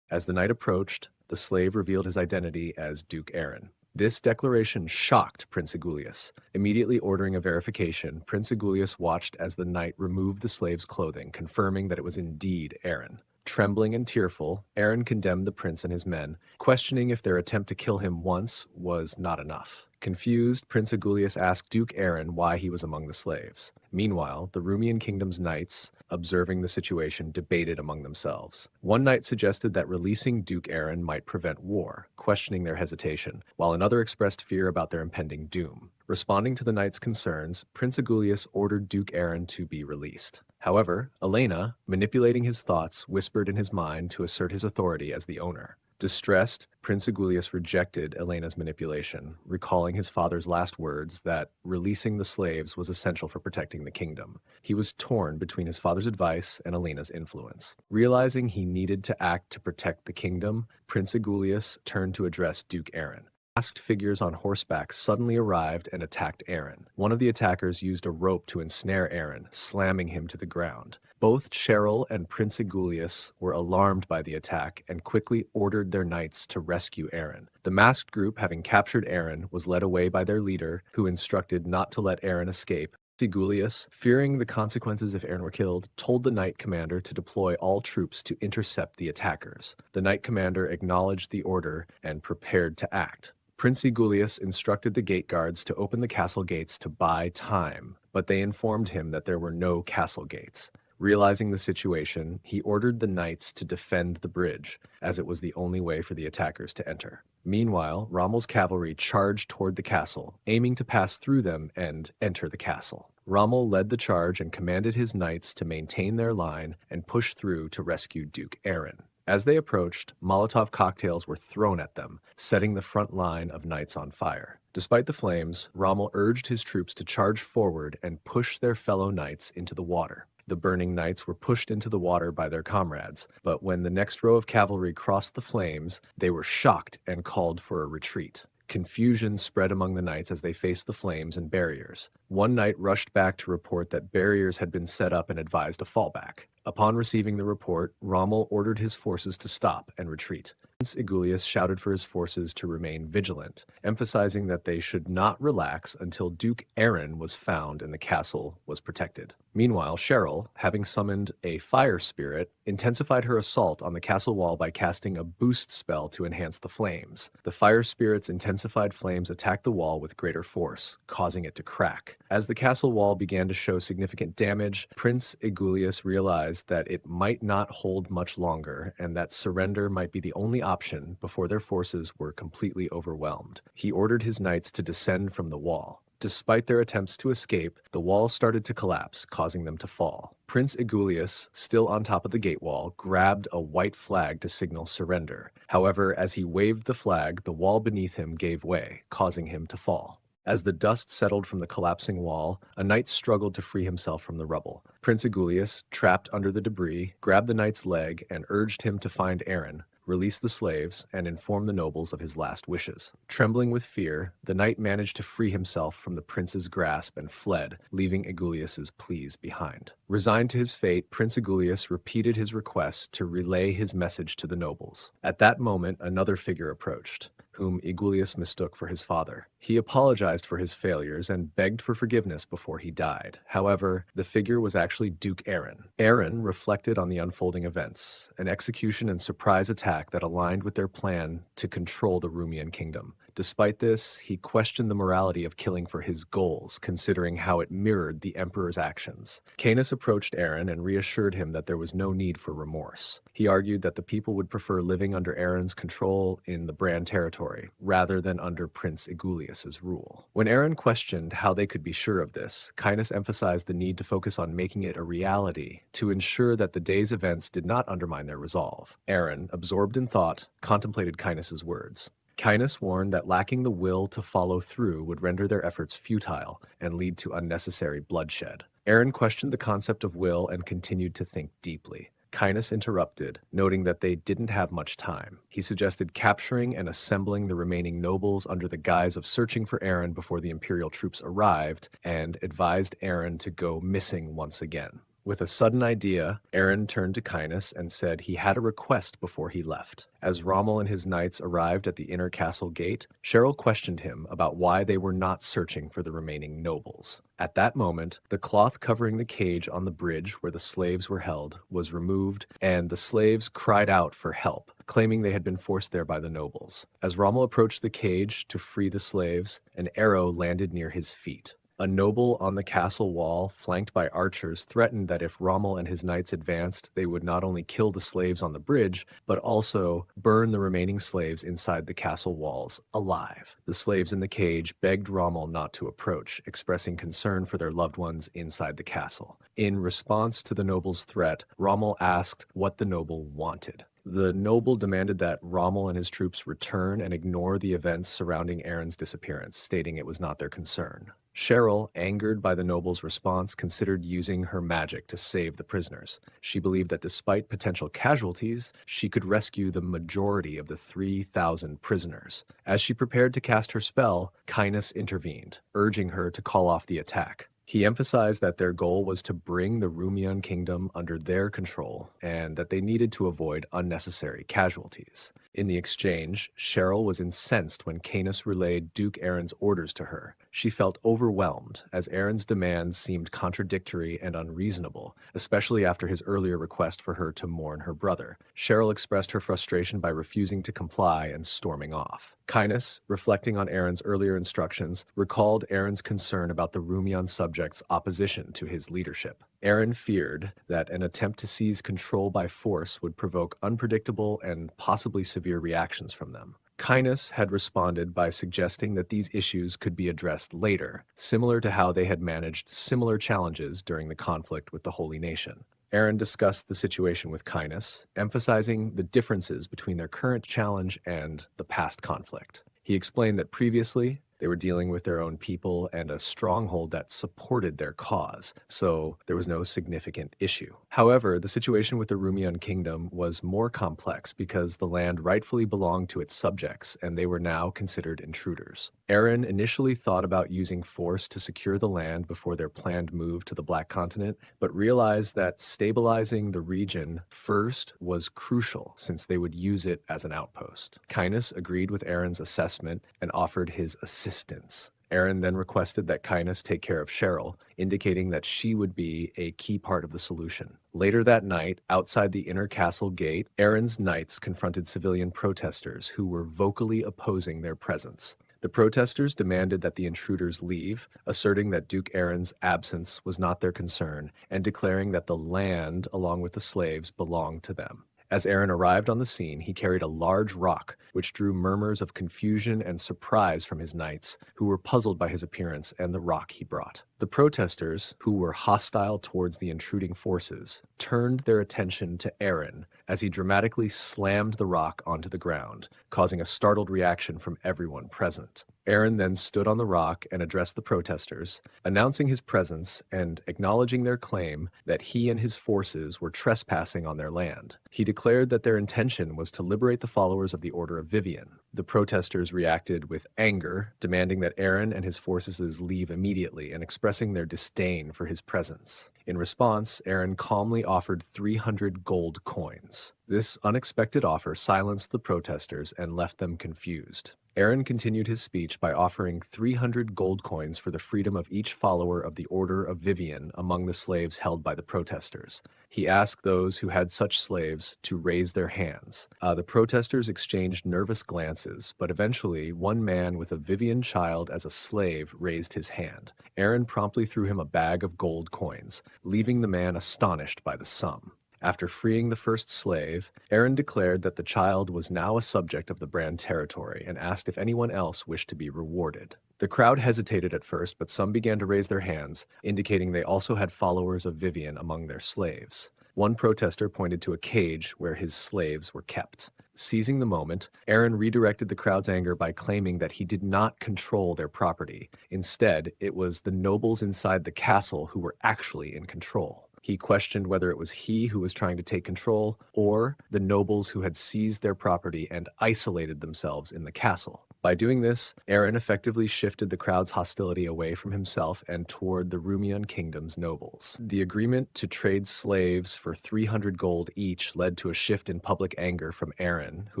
As the knight approached, the slave revealed his identity as Duke Aaron. This declaration shocked Prince Igulius. Immediately ordering a verification, Prince Igulius watched as the knight removed the slave's clothing, confirming that it was indeed Aaron. Trembling and tearful, Aaron condemned the prince and his men, questioning if their attempt to kill him once was not enough. Confused, Prince Igulius asked Duke Aaron why he was among the slaves. Meanwhile, the Rumian kingdom's knights, observing the situation, debated among themselves. One knight suggested that releasing Duke Aaron might prevent war, questioning their hesitation, while another expressed fear about their impending doom. Responding to the knight's concerns, Prince Igulius ordered Duke Aaron to be released. However, Elena, manipulating his thoughts, whispered in his mind to assert his authority as the owner. Distressed, Prince Igulius rejected Elena's manipulation, recalling his father's last words that releasing the slaves was essential for protecting the kingdom. He was torn between his father's advice and Elena's influence. Realizing he needed to act to protect the kingdom, Prince Igulius turned to address Duke Aaron. Masked figures on horseback suddenly arrived and attacked Aaron. One of the attackers used a rope to ensnare Aaron, slamming him to the ground. Both Cheryl and Prince Igulius were alarmed by the attack and quickly ordered their knights to rescue Aaron. The masked group, having captured Aaron, was led away by their leader, who instructed not to let Aaron escape. Igulius, fearing the consequences if Aaron were killed, told the knight commander to deploy all troops to intercept the attackers. The knight commander acknowledged the order and prepared to act. Prince Egulius instructed the gate guards to open the castle gates to buy time, but they informed him that there were no castle gates. Realizing the situation, he ordered the knights to defend the bridge, as it was the only way for the attackers to enter. Meanwhile, Rommel's cavalry charged toward the castle, aiming to pass through them and enter the castle. Rommel led the charge and commanded his knights to maintain their line and push through to rescue Duke Aaron. As they approached, Molotov cocktails were thrown at them, setting the front line of knights on fire. Despite the flames, Rommel urged his troops to charge forward and push their fellow knights into the water. The burning knights were pushed into the water by their comrades, but when the next row of cavalry crossed the flames, they were shocked and called for a retreat. Confusion spread among the knights as they faced the flames and barriers. One knight rushed back to report that barriers had been set up and advised a fallback. Upon receiving the report, Rommel ordered his forces to stop and retreat. Prince Egulius shouted for his forces to remain vigilant, emphasizing that they should not relax until Duke Aaron was found and the castle was protected. Meanwhile, Cheryl, having summoned a fire spirit, intensified her assault on the castle wall by casting a boost spell to enhance the flames. The fire spirit's intensified flames attacked the wall with greater force, causing it to crack. As the castle wall began to show significant damage, Prince Egulius realized that it might not hold much longer and that surrender might be the only option before their forces were completely overwhelmed. He ordered his knights to descend from the wall. Despite their attempts to escape, the wall started to collapse, causing them to fall. Prince Egulius, still on top of the gate wall, grabbed a white flag to signal surrender. However, as he waved the flag, the wall beneath him gave way, causing him to fall. As the dust settled from the collapsing wall, a knight struggled to free himself from the rubble. Prince Egulius, trapped under the debris, grabbed the knight's leg and urged him to find Aaron, release the slaves, and inform the nobles of his last wishes. Trembling with fear, the knight managed to free himself from the prince's grasp and fled, leaving Egulius's pleas behind. Resigned to his fate, Prince Egulius repeated his request to relay his message to the nobles. At that moment, another figure approached, whom Egulius mistook for his father. He apologized for his failures and begged for forgiveness before he died. However, the figure was actually Duke Aaron. Aaron reflected on the unfolding events, an execution and surprise attack that aligned with their plan to control the Rumian kingdom. Despite this, he questioned the morality of killing for his goals, considering how it mirrored the emperor's actions. Canis approached Aaron and reassured him that there was no need for remorse. He argued that the people would prefer living under Aaron's control in the Bran territory, rather than under Prince Egulius's rule. When Aaron questioned how they could be sure of this, Canis emphasized the need to focus on making it a reality to ensure that the day's events did not undermine their resolve. Aaron, absorbed in thought, contemplated Canis's words. Canis warned that lacking the will to follow through would render their efforts futile and lead to unnecessary bloodshed. Aaron questioned the concept of will and continued to think deeply. Canis interrupted, noting that they didn't have much time. He suggested capturing and assembling the remaining nobles under the guise of searching for Aaron before the Imperial troops arrived, and advised Aaron to go missing once again. With a sudden idea, Aaron turned to Canis and said he had a request before he left. As Rommel and his knights arrived at the inner castle gate, Cheryl questioned him about why they were not searching for the remaining nobles. At that moment, the cloth covering the cage on the bridge where the slaves were held was removed, and the slaves cried out for help, claiming they had been forced there by the nobles. As Rommel approached the cage to free the slaves, an arrow landed near his feet. A noble on the castle wall, flanked by archers, threatened that if Rommel and his knights advanced, they would not only kill the slaves on the bridge, but also burn the remaining slaves inside the castle walls alive. The slaves in the cage begged Rommel not to approach, expressing concern for their loved ones inside the castle. In response to the noble's threat, Rommel asked what the noble wanted. The noble demanded that Rommel and his troops return and ignore the events surrounding Aaron's disappearance, stating it was not their concern. Cheryl, angered by the noble's response, considered using her magic to save the prisoners. She believed that despite potential casualties, she could rescue the majority of the 3,000 prisoners. As she prepared to cast her spell, Canis intervened, urging her to call off the attack. He emphasized that their goal was to bring the Rumian kingdom under their control and that they needed to avoid unnecessary casualties. In the exchange, Cheryl was incensed when Canis relayed Duke Aaron's orders to her. She felt overwhelmed, as Aaron's demands seemed contradictory and unreasonable, especially after his earlier request for her to mourn her brother. Cheryl expressed her frustration by refusing to comply and storming off. Kynus, reflecting on Aaron's earlier instructions, recalled Aaron's concern about the Rumian subjects' opposition to his leadership. Aaron feared that an attempt to seize control by force would provoke unpredictable and possibly severe reactions from them. Kynus had responded by suggesting that these issues could be addressed later, similar to how they had managed similar challenges during the conflict with the Holy Nation. Aaron discussed the situation with Kynus, emphasizing the differences between their current challenge and the past conflict. He explained that previously, they were dealing with their own people and a stronghold that supported their cause, so there was no significant issue. However, the situation with the Rumian kingdom was more complex because the land rightfully belonged to its subjects, and they were now considered intruders. Aaron initially thought about using force to secure the land before their planned move to the Black Continent, but realized that stabilizing the region first was crucial since they would use it as an outpost. Kynus agreed with Aaron's assessment and offered his assistance. Aaron then requested that Kynus take care of Cheryl, indicating that she would be a key part of the solution. Later that night, outside the inner castle gate, Aaron's knights confronted civilian protesters who were vocally opposing their presence. The protesters demanded that the intruders leave, asserting that Duke Aaron's absence was not their concern, and declaring that the land, along with the slaves, belonged to them. As Aaron arrived on the scene, he carried a large rock, which drew murmurs of confusion and surprise from his knights, who were puzzled by his appearance and the rock he brought. The protesters, who were hostile towards the intruding forces, turned their attention to Aaron as he dramatically slammed the rock onto the ground, causing a startled reaction from everyone present. Aaron then stood on the rock and addressed the protesters, announcing his presence and acknowledging their claim that he and his forces were trespassing on their land. He declared that their intention was to liberate the followers of the Order of Viven. The protesters reacted with anger, demanding that Aaron and his forces leave immediately and expressing their disdain for his presence. In response, Aaron calmly offered 300 gold coins. This unexpected offer silenced the protesters and left them confused. Aaron continued his speech by offering 300 gold coins for the freedom of each follower of the Order of Viven among the slaves held by the protesters. He asked those who had such slaves to raise their hands. The protesters exchanged nervous glances, but eventually one man with a Viven child as a slave raised his hand. Aaron promptly threw him a bag of gold coins, leaving the man astonished by the sum. After freeing the first slave, Aaron declared that the child was now a subject of the Bran territory and asked if anyone else wished to be rewarded. The crowd hesitated at first, but some began to raise their hands, indicating they also had followers of Viven among their slaves. One protester pointed to a cage where his slaves were kept. Seizing the moment, Aaron redirected the crowd's anger by claiming that he did not control their property. Instead, it was the nobles inside the castle who were actually in control. He questioned whether it was he who was trying to take control or the nobles who had seized their property and isolated themselves in the castle. By doing this, Aaron effectively shifted the crowd's hostility away from himself and toward the Rumian kingdom's nobles. The agreement to trade slaves for 300 gold each led to a shift in public anger from Aaron, who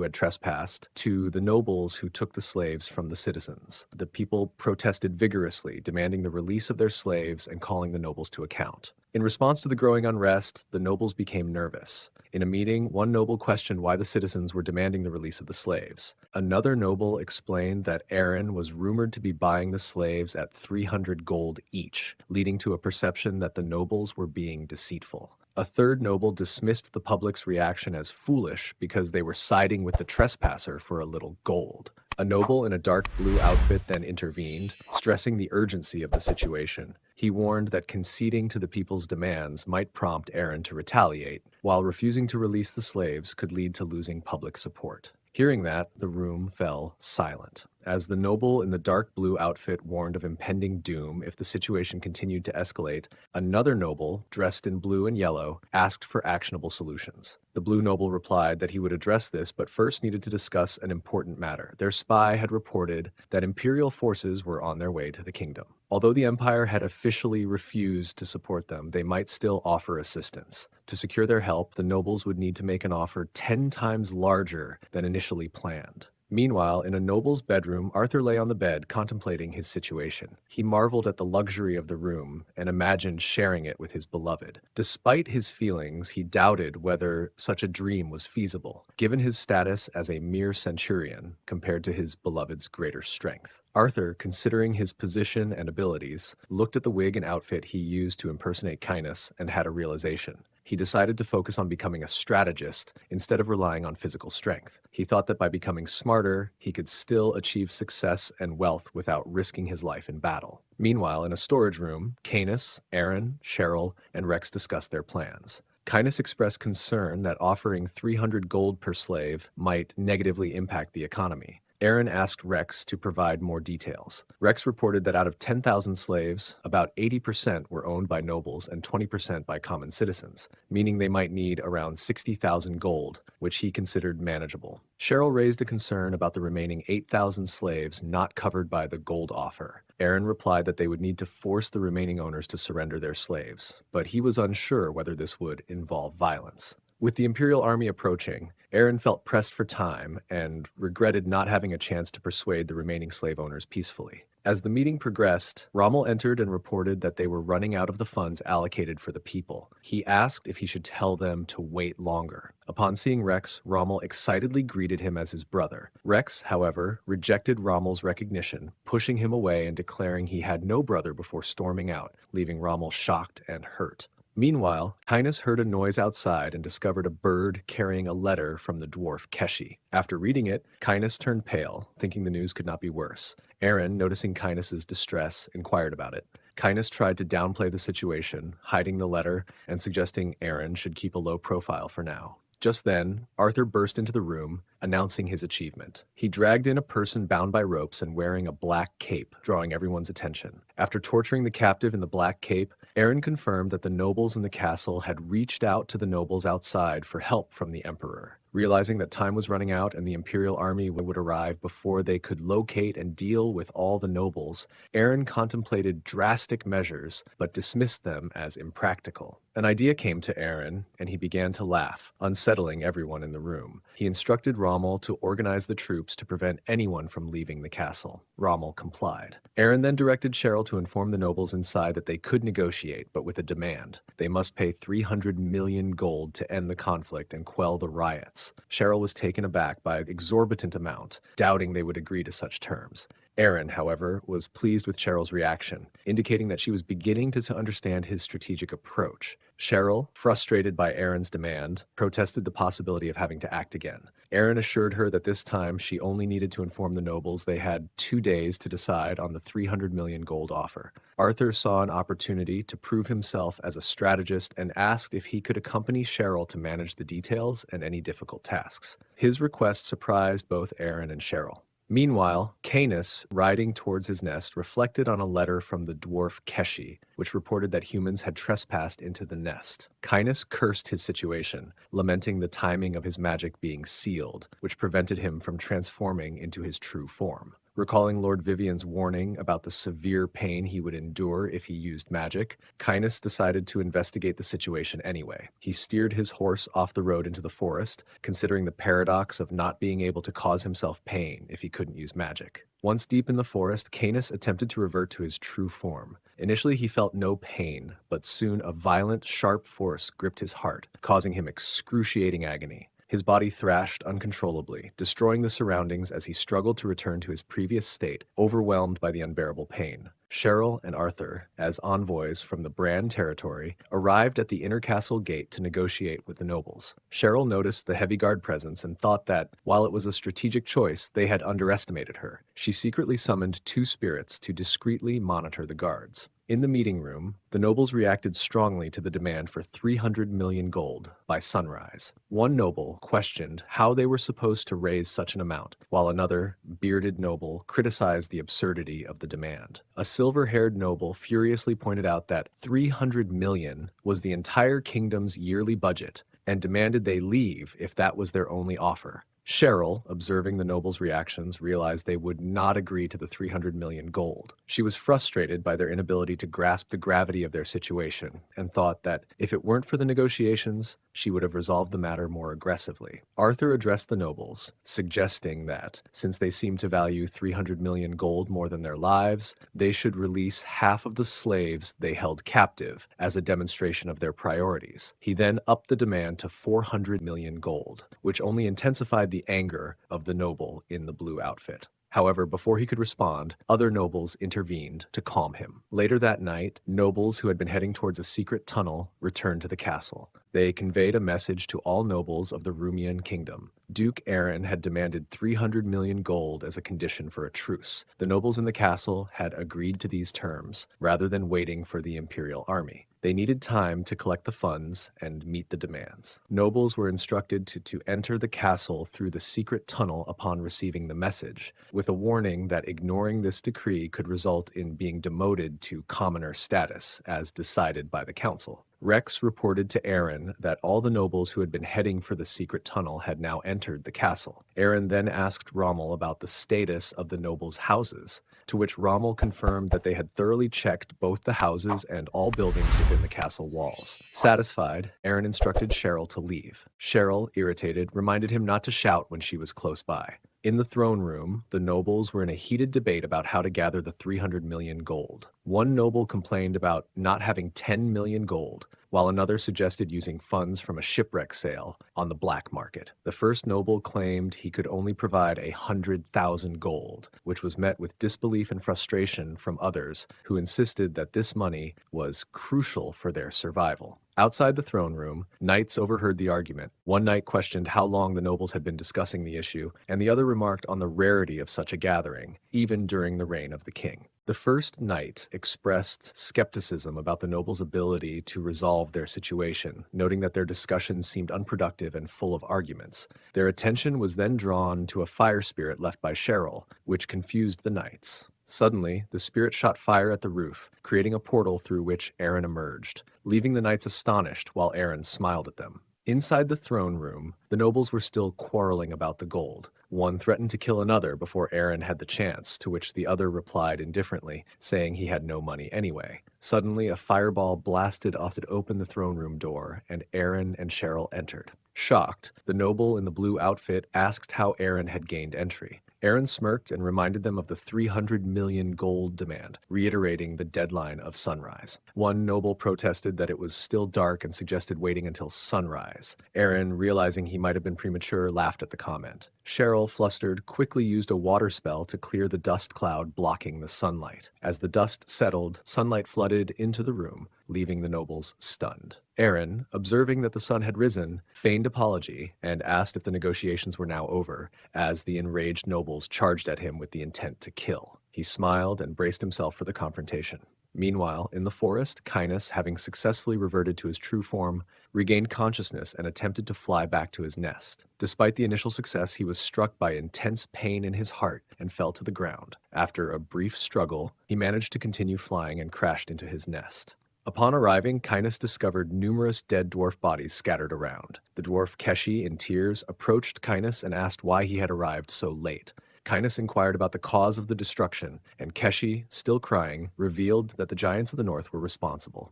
had trespassed, to the nobles who took the slaves from the citizens. The people protested vigorously, demanding the release of their slaves and calling the nobles to account. In response to the growing unrest, the nobles became nervous. In a meeting, one noble questioned why the citizens were demanding the release of the slaves. Another noble explained that Aaron was rumored to be buying the slaves at 300 gold each, leading to a perception that the nobles were being deceitful. A third noble dismissed the public's reaction as foolish because they were siding with the trespasser for a little gold. A noble in a dark blue outfit then intervened, stressing the urgency of the situation. He warned that conceding to the people's demands might prompt Aaron to retaliate, while refusing to release the slaves could lead to losing public support. Hearing that, the room fell silent, as the noble in the dark blue outfit warned of impending doom if the situation continued to escalate. Another noble, dressed in blue and yellow, asked for actionable solutions. The blue noble replied that he would address this, but first needed to discuss an important matter. Their spy had reported that Imperial forces were on their way to the kingdom. Although the Empire had officially refused to support them, they might still offer assistance. To secure their help, the nobles would need to make an offer 10 times larger than initially planned. Meanwhile, in a noble's bedroom, Arthur lay on the bed contemplating his situation. He marveled at the luxury of the room and imagined sharing it with his beloved. Despite his feelings, he doubted whether such a dream was feasible, given his status as a mere centurion compared to his beloved's greater strength. Arthur, considering his position and abilities, looked at the wig and outfit he used to impersonate Cainus and had a realization. He decided to focus on becoming a strategist instead of relying on physical strength. He thought that by becoming smarter, he could still achieve success and wealth without risking his life in battle. Meanwhile, in a storage room, Cainus, Aaron, Cheryl, and Rex discussed their plans. Cainus expressed concern that offering 300 gold per slave might negatively impact the economy. Aaron asked Rex to provide more details. Rex reported that out of 10,000 slaves, about 80% were owned by nobles and 20% by common citizens, meaning they might need around 60,000 gold, which he considered manageable. Cheryl raised a concern about the remaining 8,000 slaves not covered by the gold offer. Aaron replied that they would need to force the remaining owners to surrender their slaves, but he was unsure whether this would involve violence. With the Imperial army approaching, Aaron felt pressed for time and regretted not having a chance to persuade the remaining slave owners peacefully. As the meeting progressed, Rommel entered and reported that they were running out of the funds allocated for the people. He asked if he should tell them to wait longer. Upon seeing Rex, Rommel excitedly greeted him as his brother. Rex, however, rejected Rommel's recognition, pushing him away and declaring he had no brother before storming out, leaving Rommel shocked and hurt. Meanwhile, Cainus heard a noise outside and discovered a bird carrying a letter from the dwarf Keshi. After reading it, Cainus turned pale, thinking the news could not be worse. Aaron, noticing Cainus's distress, inquired about it. Cainus tried to downplay the situation, hiding the letter and suggesting Aaron should keep a low profile for now. Just then, Arthur burst into the room, announcing his achievement. He dragged in a person bound by ropes and wearing a black cape, drawing everyone's attention. After torturing the captive in the black cape, Aaron confirmed that the nobles in the castle had reached out to the nobles outside for help from the Emperor. Realizing that time was running out and the Imperial army would arrive before they could locate and deal with all the nobles, Aaron contemplated drastic measures but dismissed them as impractical. An idea came to Aaron, and he began to laugh, unsettling everyone in the room. He instructed Rommel to organize the troops to prevent anyone from leaving the castle. Rommel complied. Aaron then directed Cheryl to inform the nobles inside that they could negotiate, but with a demand. They must pay 300 million gold to end the conflict and quell the riots. Cheryl was taken aback by an exorbitant amount, doubting they would agree to such terms. Aaron, however, was pleased with Cheryl's reaction, indicating that she was beginning to understand his strategic approach. Cheryl, frustrated by Aaron's demand, protested the possibility of having to act again. Aaron assured her that this time she only needed to inform the nobles they had 2 days to decide on the 300 million gold offer. Arthur saw an opportunity to prove himself as a strategist and asked if he could accompany Cheryl to manage the details and any difficult tasks. His request surprised both Aaron and Cheryl. Meanwhile, Cainus, riding towards his nest, reflected on a letter from the dwarf Keshi, which reported that humans had trespassed into the nest. Cainus cursed his situation, lamenting the timing of his magic being sealed, which prevented him from transforming into his true form. Recalling Lord Vivian's warning about the severe pain he would endure if he used magic, Cainus decided to investigate the situation anyway. He steered his horse off the road into the forest, considering the paradox of not being able to cause himself pain if he couldn't use magic. Once deep in the forest, Cainus attempted to revert to his true form. Initially, he felt no pain, but soon a violent, sharp force gripped his heart, causing him excruciating agony. His body thrashed uncontrollably, destroying the surroundings as he struggled to return to his previous state, overwhelmed by the unbearable pain. Cheryl and Arthur, as envoys from the Bran territory, arrived at the inner castle gate to negotiate with the nobles. Cheryl noticed the heavy guard presence and thought that, while it was a strategic choice, they had underestimated her. She secretly summoned 2 spirits to discreetly monitor the guards. In the meeting room, the nobles reacted strongly to the demand for 300 million gold by sunrise. One noble questioned how they were supposed to raise such an amount, while another, bearded noble, criticized the absurdity of the demand. A silver-haired noble furiously pointed out that 300 million was the entire kingdom's yearly budget and demanded they leave if that was their only offer. Cheryl, observing the nobles' reactions, realized they would not agree to the 300 million gold. She was frustrated by their inability to grasp the gravity of their situation and thought that if it weren't for the negotiations, she would have resolved the matter more aggressively. Arthur addressed the nobles, suggesting that, since they seemed to value 300 million gold more than their lives, they should release half of the slaves they held captive as a demonstration of their priorities. He then upped the demand to 400 million gold, which only intensified the anger of the noble in the blue outfit. However, before he could respond, other nobles intervened to calm him. Later that night, nobles who had been heading towards a secret tunnel returned to the castle. They conveyed a message to all nobles of the Rumian kingdom. Duke Aaron had demanded 300 million gold as a condition for a truce. The nobles in the castle had agreed to these terms, rather than waiting for the Imperial army. They needed time to collect the funds and meet the demands. Nobles were instructed to enter the castle through the secret tunnel upon receiving the message, with a warning that ignoring this decree could result in being demoted to commoner status, as decided by the council. Rex reported to Aaron that all the nobles who had been heading for the secret tunnel had now entered the castle. Aaron then asked Rommel about the status of the nobles' houses, to which Rommel confirmed that they had thoroughly checked both the houses and all buildings within the castle walls. Satisfied, Aaron instructed Cheryl to leave. Cheryl, irritated, reminded him not to shout when she was close by. In the throne room, the nobles were in a heated debate about how to gather the 300 million gold. One noble complained about not having 10 million gold, while another suggested using funds from a shipwreck sale on the black market. The first noble claimed he could only provide 100,000 gold, which was met with disbelief and frustration from others who insisted that this money was crucial for their survival. Outside the throne room, knights overheard the argument. One knight questioned how long the nobles had been discussing the issue, and the other remarked on the rarity of such a gathering, even during the reign of the king. The first knight expressed skepticism about the nobles' ability to resolve their situation, noting that their discussions seemed unproductive and full of arguments. Their attention was then drawn to a fire spirit left by Cheryl, which confused the knights. Suddenly, the spirit shot fire at the roof, creating a portal through which Aaron emerged, leaving the knights astonished while Aaron smiled at them. Inside the throne room, the nobles were still quarreling about the gold. One threatened to kill another before Aaron had the chance, to which the other replied indifferently, saying he had no money anyway. Suddenly, a fireball blasted off to open the throne room door, and Aaron and Cheryl entered. Shocked, the noble in the blue outfit asked how Aaron had gained entry. Aaron smirked and reminded them of the 300 million gold demand, reiterating the deadline of sunrise. One noble protested that it was still dark and suggested waiting until sunrise. Aaron, realizing he might have been premature, laughed at the comment. Cheryl, flustered, quickly used a water spell to clear the dust cloud blocking the sunlight. As the dust settled, sunlight flooded into the room, leaving the nobles stunned. Aaron, observing that the sun had risen, feigned apology and asked if the negotiations were now over, as the enraged nobles charged at him with the intent to kill. He smiled and braced himself for the confrontation. Meanwhile, in the forest, Cainus, having successfully reverted to his true form, regained consciousness and attempted to fly back to his nest. Despite the initial success, he was struck by intense pain in his heart and fell to the ground. After a brief struggle, he managed to continue flying and crashed into his nest. Upon arriving, Cainus discovered numerous dead dwarf bodies scattered around. The dwarf Keshi, in tears, approached Cainus and asked why he had arrived so late. Cainus inquired about the cause of the destruction, and Keshi, still crying, revealed that the giants of the north were responsible.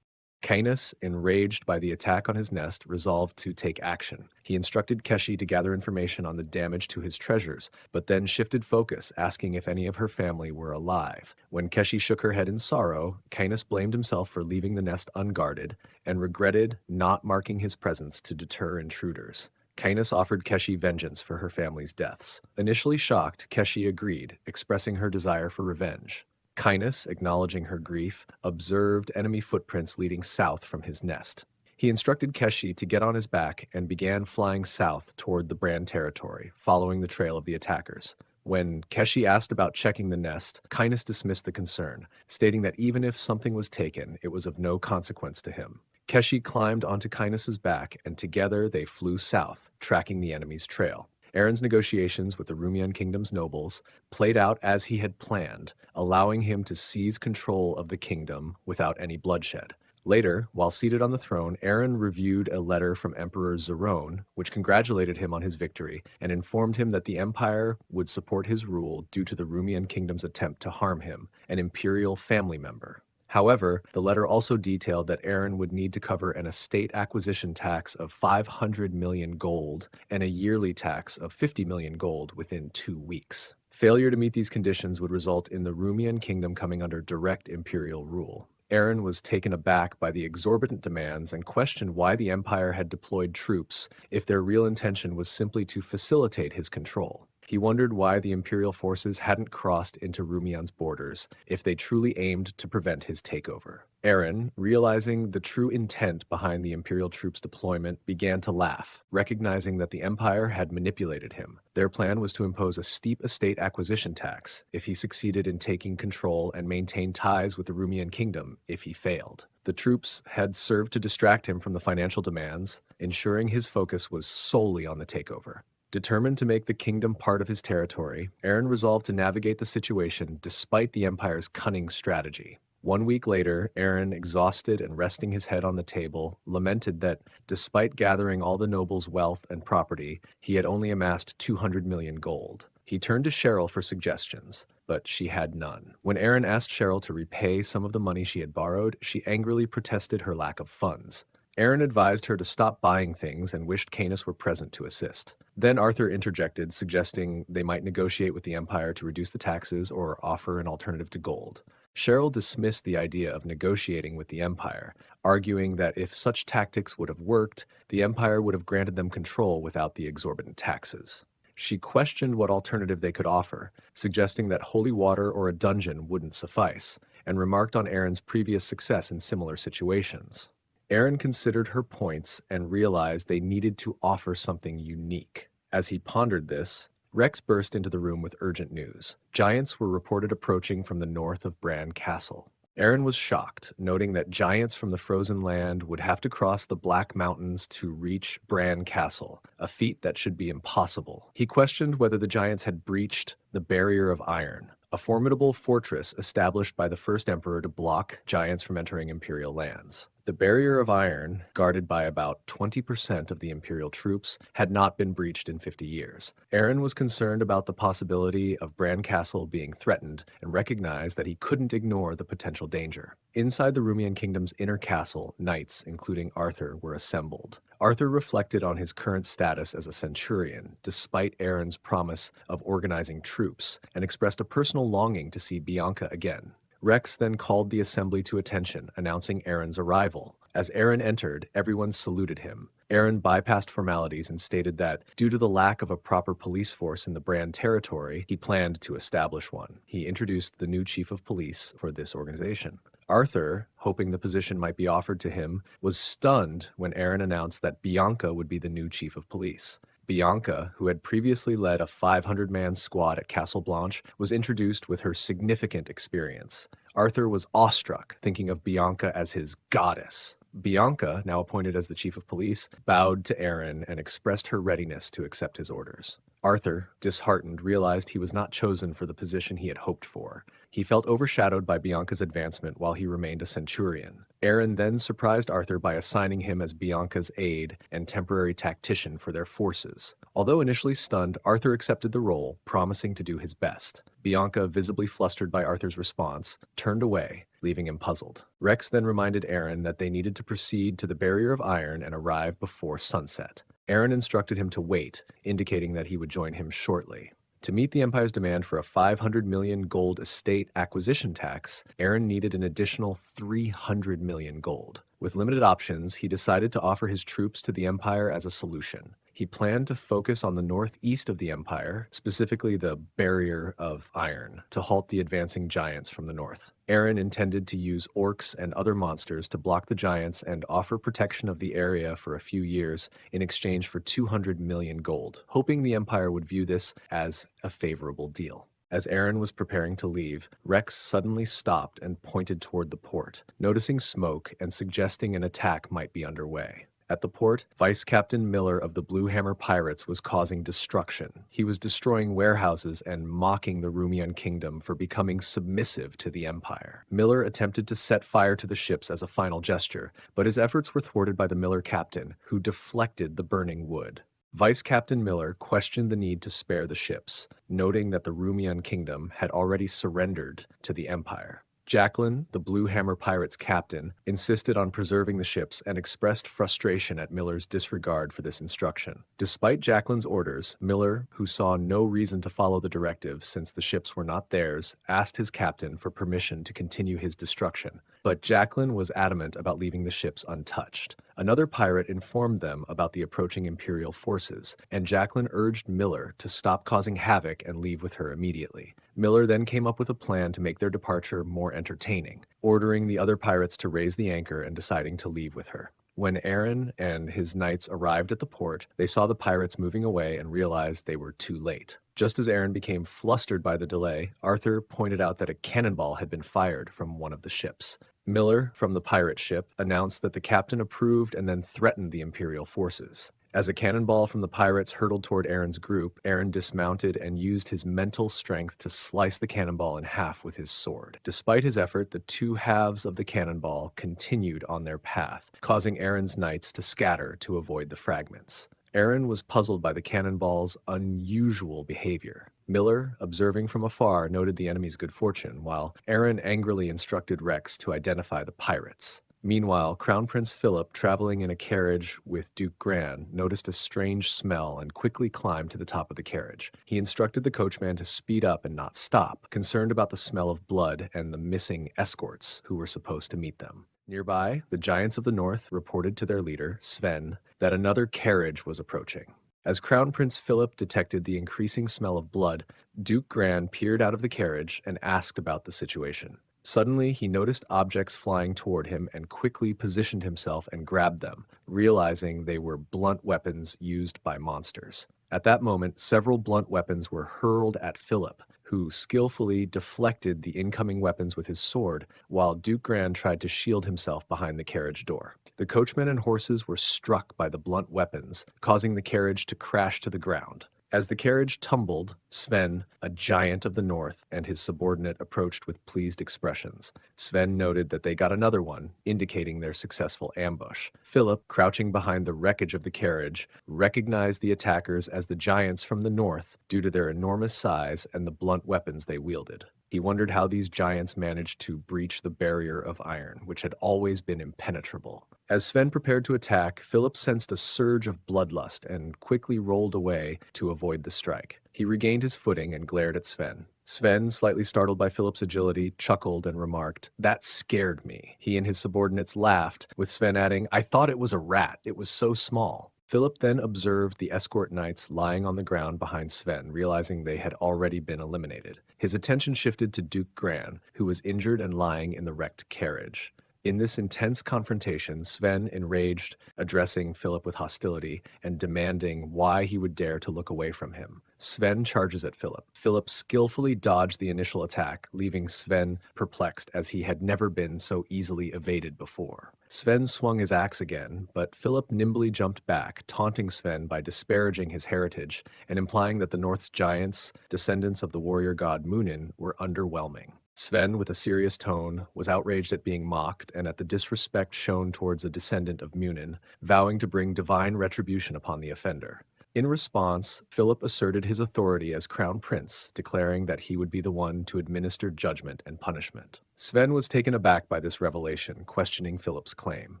Cainus, enraged by the attack on his nest, resolved to take action. He instructed Keshi to gather information on the damage to his treasures, but then shifted focus, asking if any of her family were alive. When Keshi shook her head in sorrow, Cainus blamed himself for leaving the nest unguarded and regretted not marking his presence to deter intruders. Cainus offered Keshi vengeance for her family's deaths. Initially shocked, Keshi agreed, expressing her desire for revenge. Cainus, acknowledging her grief, observed enemy footprints leading south from his nest. He instructed Keshi to get on his back and began flying south toward the Bran territory, following the trail of the attackers. When Keshi asked about checking the nest, Cainus dismissed the concern, stating that even if something was taken, it was of no consequence to him. Keshi climbed onto Cainus's back, and together they flew south, tracking the enemy's trail. Aaron's negotiations with the Rumian kingdom's nobles played out as he had planned, allowing him to seize control of the kingdom without any bloodshed. Later, while seated on the throne, Aaron reviewed a letter from Emperor Zerone, which congratulated him on his victory and informed him that the empire would support his rule due to the Rumian kingdom's attempt to harm him, an imperial family member. However, the letter also detailed that Aaron would need to cover an estate acquisition tax of 500 million gold and a yearly tax of 50 million gold within 2 weeks. Failure to meet these conditions would result in the Rumian kingdom coming under direct imperial rule. Aaron was taken aback by the exorbitant demands and questioned why the empire had deployed troops if their real intention was simply to facilitate his control. He wondered why the imperial forces hadn't crossed into Rumian's borders if they truly aimed to prevent his takeover. Aaron, realizing the true intent behind the imperial troops' deployment, began to laugh, recognizing that the empire had manipulated him. Their plan was to impose a steep estate acquisition tax if he succeeded in taking control and maintain ties with the Rumian kingdom if he failed. The troops had served to distract him from the financial demands, ensuring his focus was solely on the takeover. Determined to make the kingdom part of his territory, Aaron resolved to navigate the situation despite the empire's cunning strategy. 1 week later, Aaron, exhausted and resting his head on the table, lamented that, despite gathering all the nobles' wealth and property, he had only amassed 200 million gold. He turned to Cheryl for suggestions, but she had none. When Aaron asked Cheryl to repay some of the money she had borrowed, she angrily protested her lack of funds. Aaron advised her to stop buying things and wished Canis were present to assist. Then Arthur interjected, suggesting they might negotiate with the Empire to reduce the taxes or offer an alternative to gold. Cheryl dismissed the idea of negotiating with the Empire, arguing that if such tactics would have worked, the Empire would have granted them control without the exorbitant taxes. She questioned what alternative they could offer, suggesting that holy water or a dungeon wouldn't suffice, and remarked on Aaron's previous success in similar situations. Aaron considered her points and realized they needed to offer something unique. As he pondered this, Rex burst into the room with urgent news. Giants were reported approaching from the north of Bran Castle. Aaron was shocked, noting that giants from the frozen land would have to cross the Black Mountains to reach Bran Castle, a feat that should be impossible. He questioned whether the giants had breached the Barrier of Iron, a formidable fortress established by the first emperor to block giants from entering Imperial lands. The Barrier of Iron, guarded by about 20% of the Imperial troops, had not been breached in 50 years. Aaron was concerned about the possibility of Bran Castle being threatened and recognized that he couldn't ignore the potential danger. Inside the Rumian kingdom's inner castle, knights, including Arthur, were assembled. Arthur reflected on his current status as a centurion, despite Aaron's promise of organizing troops, and expressed a personal longing to see Bianca again. Rex then called the assembly to attention, announcing Aaron's arrival. As Aaron entered, everyone saluted him. Aaron bypassed formalities and stated that, due to the lack of a proper police force in the Bran territory, he planned to establish one. He introduced the new chief of police for this organization. Arthur, hoping the position might be offered to him, was stunned when Aaron announced that Bianca would be the new chief of police. Bianca, who had previously led a 500-man squad at Castle Blanche, was introduced with her significant experience. Arthur was awestruck, thinking of Bianca as his goddess. Bianca, now appointed as the chief of police, bowed to Aaron and expressed her readiness to accept his orders. Arthur, disheartened, realized he was not chosen for the position he had hoped for. He felt overshadowed by Bianca's advancement while he remained a centurion. Aaron then surprised Arthur by assigning him as Bianca's aide and temporary tactician for their forces. Although initially stunned, Arthur accepted the role, promising to do his best. Bianca, visibly flustered by Arthur's response, turned away, leaving him puzzled. Rex then reminded Aaron that they needed to proceed to the Barrier of Iron and arrive before sunset. Aaron instructed him to wait, indicating that he would join him shortly. To meet the Empire's demand for a 500 million gold estate acquisition tax, Aaron needed an additional 300 million gold. With limited options, he decided to offer his troops to the Empire as a solution. He planned to focus on the northeast of the Empire, specifically the Barrier of Iron, to halt the advancing giants from the north. Aaron intended to use orcs and other monsters to block the giants and offer protection of the area for a few years in exchange for 200 million gold, hoping the Empire would view this as a favorable deal. As Aaron was preparing to leave, Rex suddenly stopped and pointed toward the port, noticing smoke and suggesting an attack might be underway. At the port, Vice Captain Miller of the Blue Hammer Pirates was causing destruction. He was destroying warehouses and mocking the Rumian kingdom for becoming submissive to the Empire. Miller attempted to set fire to the ships as a final gesture, but his efforts were thwarted by the Miller captain, who deflected the burning wood. Vice Captain Miller questioned the need to spare the ships, noting that the Rumian kingdom had already surrendered to the Empire. Jacqueline, the Blue Hammer Pirates' captain, insisted on preserving the ships and expressed frustration at Miller's disregard for this instruction. Despite Jacqueline's orders, Miller, who saw no reason to follow the directive since the ships were not theirs, asked his captain for permission to continue his destruction. But Jacqueline was adamant about leaving the ships untouched. Another pirate informed them about the approaching Imperial forces, and Jacqueline urged Miller to stop causing havoc and leave with her immediately. Miller then came up with a plan to make their departure more entertaining, ordering the other pirates to raise the anchor and deciding to leave with her. When Aaron and his knights arrived at the port, they saw the pirates moving away and realized they were too late. Just as Aaron became flustered by the delay, Arthur pointed out that a cannonball had been fired from one of the ships. Miller, from the pirate ship, announced that the captain approved and then threatened the Imperial forces. As a cannonball from the pirates hurtled toward Aaron's group, Aaron dismounted and used his mental strength to slice the cannonball in half with his sword. Despite his effort, the two halves of the cannonball continued on their path, causing Aaron's knights to scatter to avoid the fragments. Aaron was puzzled by the cannonball's unusual behavior. Miller, observing from afar, noted the enemy's good fortune, while Aaron angrily instructed Rex to identify the pirates. Meanwhile, Crown Prince Philip, traveling in a carriage with Duke Gran, noticed a strange smell and quickly climbed to the top of the carriage. He instructed the coachman to speed up and not stop, concerned about the smell of blood and the missing escorts who were supposed to meet them. Nearby, the Giants of the North reported to their leader, Sven, that another carriage was approaching. As Crown Prince Philip detected the increasing smell of blood, Duke Gran peered out of the carriage and asked about the situation. Suddenly, he noticed objects flying toward him and quickly positioned himself and grabbed them, realizing they were blunt weapons used by monsters. At that moment, several blunt weapons were hurled at Philip, who skillfully deflected the incoming weapons with his sword, while Duke Gran tried to shield himself behind the carriage door. The coachman and horses were struck by the blunt weapons, causing the carriage to crash to the ground. As the carriage tumbled, Sven, a giant of the north, and his subordinate approached with pleased expressions. Sven noted that they got another one, indicating their successful ambush. Philip, crouching behind the wreckage of the carriage, recognized the attackers as the giants from the north due to their enormous size and the blunt weapons they wielded. He wondered how these giants managed to breach the barrier of iron, which had always been impenetrable. As Sven prepared to attack, Philip sensed a surge of bloodlust and quickly rolled away to avoid the strike. He regained his footing and glared at Sven. Sven, slightly startled by Philip's agility, chuckled and remarked, "That scared me." He and his subordinates laughed, with Sven adding, "I thought it was a rat. It was so small." Philip then observed the escort knights lying on the ground behind Sven, realizing they had already been eliminated. His attention shifted to Duke Gran, who was injured and lying in the wrecked carriage. In this intense confrontation, Sven, enraged, addressing Philip with hostility and demanding why he would dare to look away from him. Sven charges at Philip. Philip skillfully dodged the initial attack, leaving Sven perplexed as he had never been so easily evaded before. Sven swung his axe again, but Philip nimbly jumped back, taunting Sven by disparaging his heritage and implying that the North's giants, descendants of the warrior god Munin, were underwhelming. Sven, with a serious tone, was outraged at being mocked and at the disrespect shown towards a descendant of Munin, vowing to bring divine retribution upon the offender. In response, Philip asserted his authority as crown prince, declaring that he would be the one to administer judgment and punishment. Sven was taken aback by this revelation, questioning Philip's claim.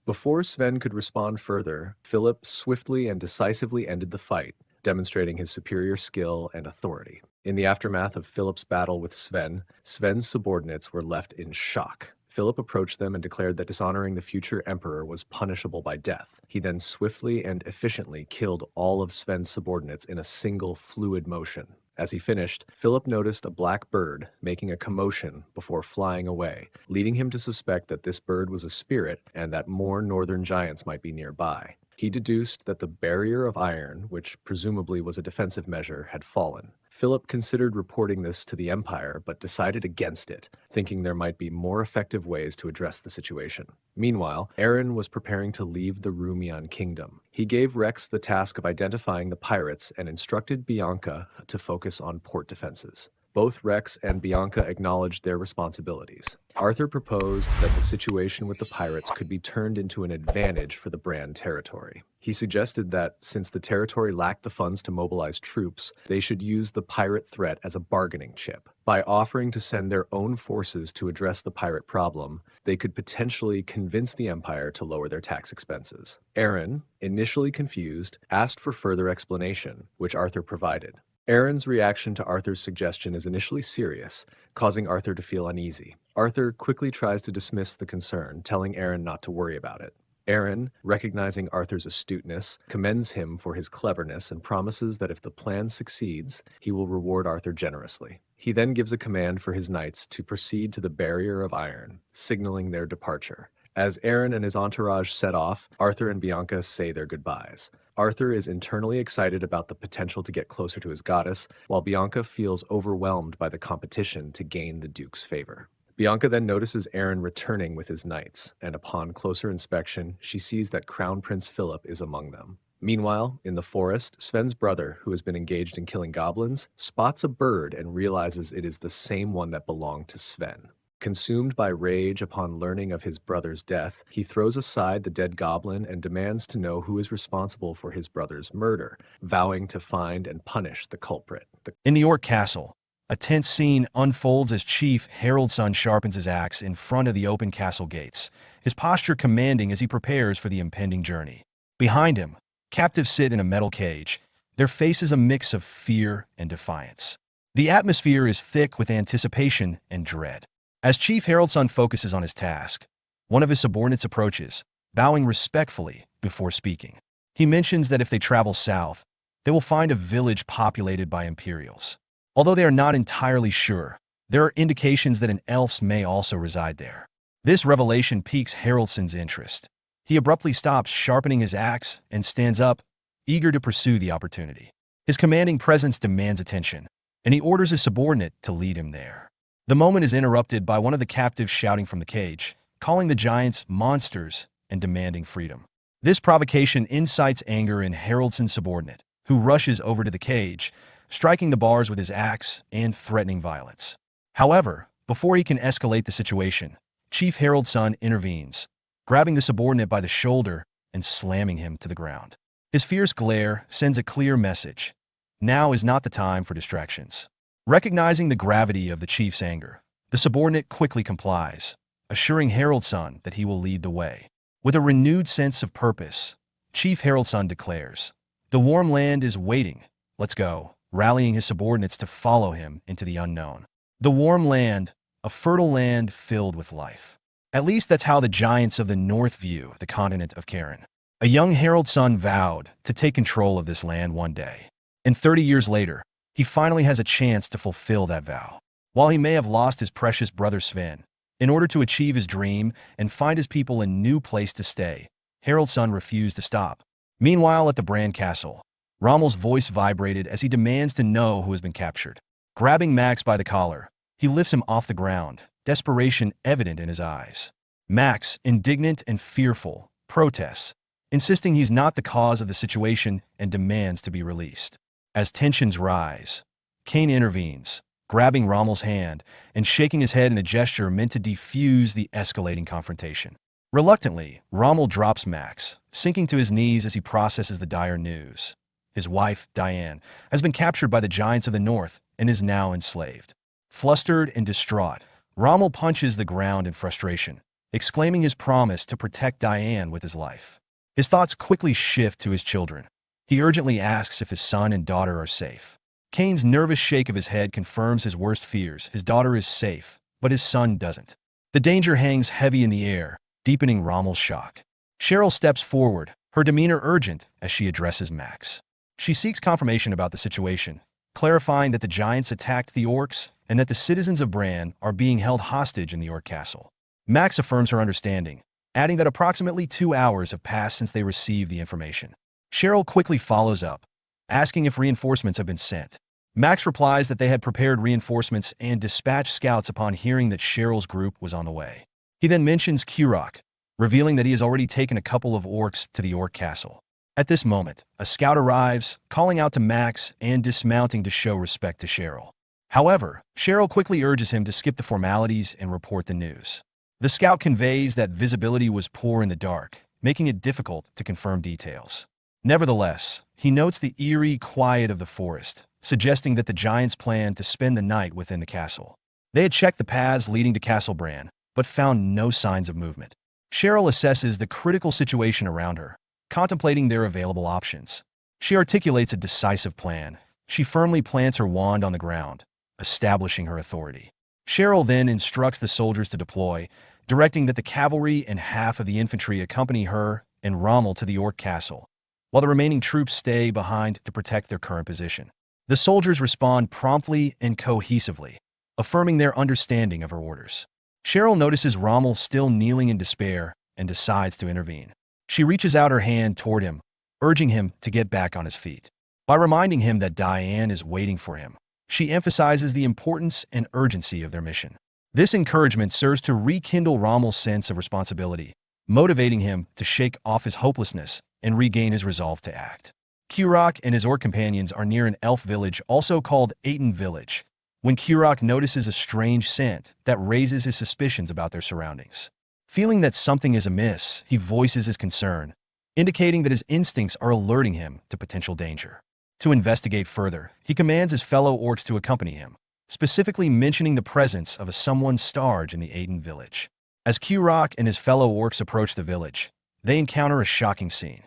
Before Sven could respond further, Philip swiftly and decisively ended the fight, demonstrating his superior skill and authority. In the aftermath of Philip's battle with Sven, Sven's subordinates were left in shock. Philip approached them and declared that dishonoring the future emperor was punishable by death. He then swiftly and efficiently killed all of Sven's subordinates in a single fluid motion. As he finished, Philip noticed a black bird making a commotion before flying away, leading him to suspect that this bird was a spirit and that more northern giants might be nearby. He deduced that the barrier of iron, which presumably was a defensive measure, had fallen. Philip considered reporting this to the Empire, but decided against it, thinking there might be more effective ways to address the situation. Meanwhile, Aaron was preparing to leave the Rumian kingdom. He gave Rex the task of identifying the pirates and instructed Bianca to focus on port defenses. Both Rex and Bianca acknowledged their responsibilities. Arthur proposed that the situation with the pirates could be turned into an advantage for the Bran territory. He suggested that, since the territory lacked the funds to mobilize troops, they should use the pirate threat as a bargaining chip. By offering to send their own forces to address the pirate problem, they could potentially convince the Empire to lower their tax expenses. Aaron, initially confused, asked for further explanation, which Arthur provided. Aaron's reaction to Arthur's suggestion is initially serious, causing Arthur to feel uneasy. Arthur quickly tries to dismiss the concern, telling Aaron not to worry about it. Aaron, recognizing Arthur's astuteness, commends him for his cleverness and promises that if the plan succeeds, he will reward Arthur generously. He then gives a command for his knights to proceed to the barrier of iron, signaling their departure. As Aaron and his entourage set off, Arthur and Bianca say their goodbyes. Arthur is internally excited about the potential to get closer to his goddess, while Bianca feels overwhelmed by the competition to gain the Duke's favor. Bianca then notices Aaron returning with his knights, and upon closer inspection, she sees that Crown Prince Philip is among them. Meanwhile, in the forest, Sven's brother, who has been engaged in killing goblins, spots a bird and realizes it is the same one that belonged to Sven. Consumed by rage upon learning of his brother's death, he throws aside the dead goblin and demands to know who is responsible for his brother's murder, vowing to find and punish the culprit. In the orc castle, a tense scene unfolds as Chief Harold's son sharpens his axe in front of the open castle gates, his posture commanding as he prepares for the impending journey. Behind him, captives sit in a metal cage, their faces a mix of fear and defiance. The atmosphere is thick with anticipation and dread. As Chief Harold's son focuses on his task, one of his subordinates approaches, bowing respectfully before speaking. He mentions that if they travel south, they will find a village populated by Imperials. Although they are not entirely sure, there are indications that an elves may also reside there. This revelation piques Haroldson's interest. He abruptly stops sharpening his axe and stands up, eager to pursue the opportunity. His commanding presence demands attention, and he orders his subordinate to lead him there. The moment is interrupted by one of the captives shouting from the cage, calling the giants monsters and demanding freedom. This provocation incites anger in Haroldson's subordinate, who rushes over to the cage, striking the bars with his axe and threatening violence. However, before he can escalate the situation, Chief Harold's son intervenes, grabbing the subordinate by the shoulder and slamming him to the ground. His fierce glare sends a clear message. Now is not the time for distractions. Recognizing the gravity of the chief's anger, the subordinate quickly complies, assuring Harold's son that he will lead the way. With a renewed sense of purpose, Chief Harold's son declares, "The warm land is waiting. Let's go," rallying his subordinates to follow him into the unknown. The warm land, a fertile land filled with life. At least that's how the giants of the north view the continent of Karen. A young Harold's son vowed to take control of this land one day. And 30 years later, he finally has a chance to fulfill that vow. While he may have lost his precious brother Sven, in order to achieve his dream and find his people a new place to stay, Harold's son refused to stop. Meanwhile, at the Bran castle, Rommel's voice vibrated as he demands to know who has been captured. Grabbing Max by the collar, he lifts him off the ground, desperation evident in his eyes. Max, indignant and fearful, protests, insisting he's not the cause of the situation and demands to be released. As tensions rise, Cain intervenes, grabbing Rommel's hand and shaking his head in a gesture meant to defuse the escalating confrontation. Reluctantly, Rommel drops Max, sinking to his knees as he processes the dire news. His wife, Diane, has been captured by the giants of the north and is now enslaved. Flustered and distraught, Rommel punches the ground in frustration, exclaiming his promise to protect Diane with his life. His thoughts quickly shift to his children. He urgently asks if his son and daughter are safe. Cain's nervous shake of his head confirms his worst fears. His daughter is safe, but his son doesn't. The danger hangs heavy in the air, deepening Rommel's shock. Cheryl steps forward, her demeanor urgent as she addresses Max. She seeks confirmation about the situation, clarifying that the giants attacked the orcs and that the citizens of Bran are being held hostage in the orc castle. Max affirms her understanding, adding that approximately 2 hours have passed since they received the information. Cheryl quickly follows up, asking if reinforcements have been sent. Max replies that they had prepared reinforcements and dispatched scouts upon hearing that Cheryl's group was on the way. He then mentions Kurok, revealing that he has already taken a couple of orcs to the orc castle. At this moment, a scout arrives, calling out to Max and dismounting to show respect to Cheryl. However, Cheryl quickly urges him to skip the formalities and report the news. The scout conveys that visibility was poor in the dark, making it difficult to confirm details. Nevertheless, he notes the eerie quiet of the forest, suggesting that the giants planned to spend the night within the castle. They had checked the paths leading to Castle Bran, but found no signs of movement. Cheryl assesses the critical situation around her, contemplating their available options. She articulates a decisive plan. She firmly plants her wand on the ground, establishing her authority. Cheryl then instructs the soldiers to deploy, directing that the cavalry and half of the infantry accompany her and Rommel to the orc castle, while the remaining troops stay behind to protect their current position. The soldiers respond promptly and cohesively, affirming their understanding of her orders. Cheryl notices Rommel still kneeling in despair and decides to intervene. She reaches out her hand toward him, urging him to get back on his feet. By reminding him that Diane is waiting for him, she emphasizes the importance and urgency of their mission. This encouragement serves to rekindle Rommel's sense of responsibility, motivating him to shake off his hopelessness and regain his resolve to act. Kurok and his orc companions are near an elf village also called Aten Village, when Kurok notices a strange scent that raises his suspicions about their surroundings. Feeling that something is amiss, he voices his concern, indicating that his instincts are alerting him to potential danger. To investigate further, he commands his fellow orcs to accompany him, specifically mentioning the presence of a someone starge in the Aten village. As Kurok and his fellow orcs approach the village, they encounter a shocking scene.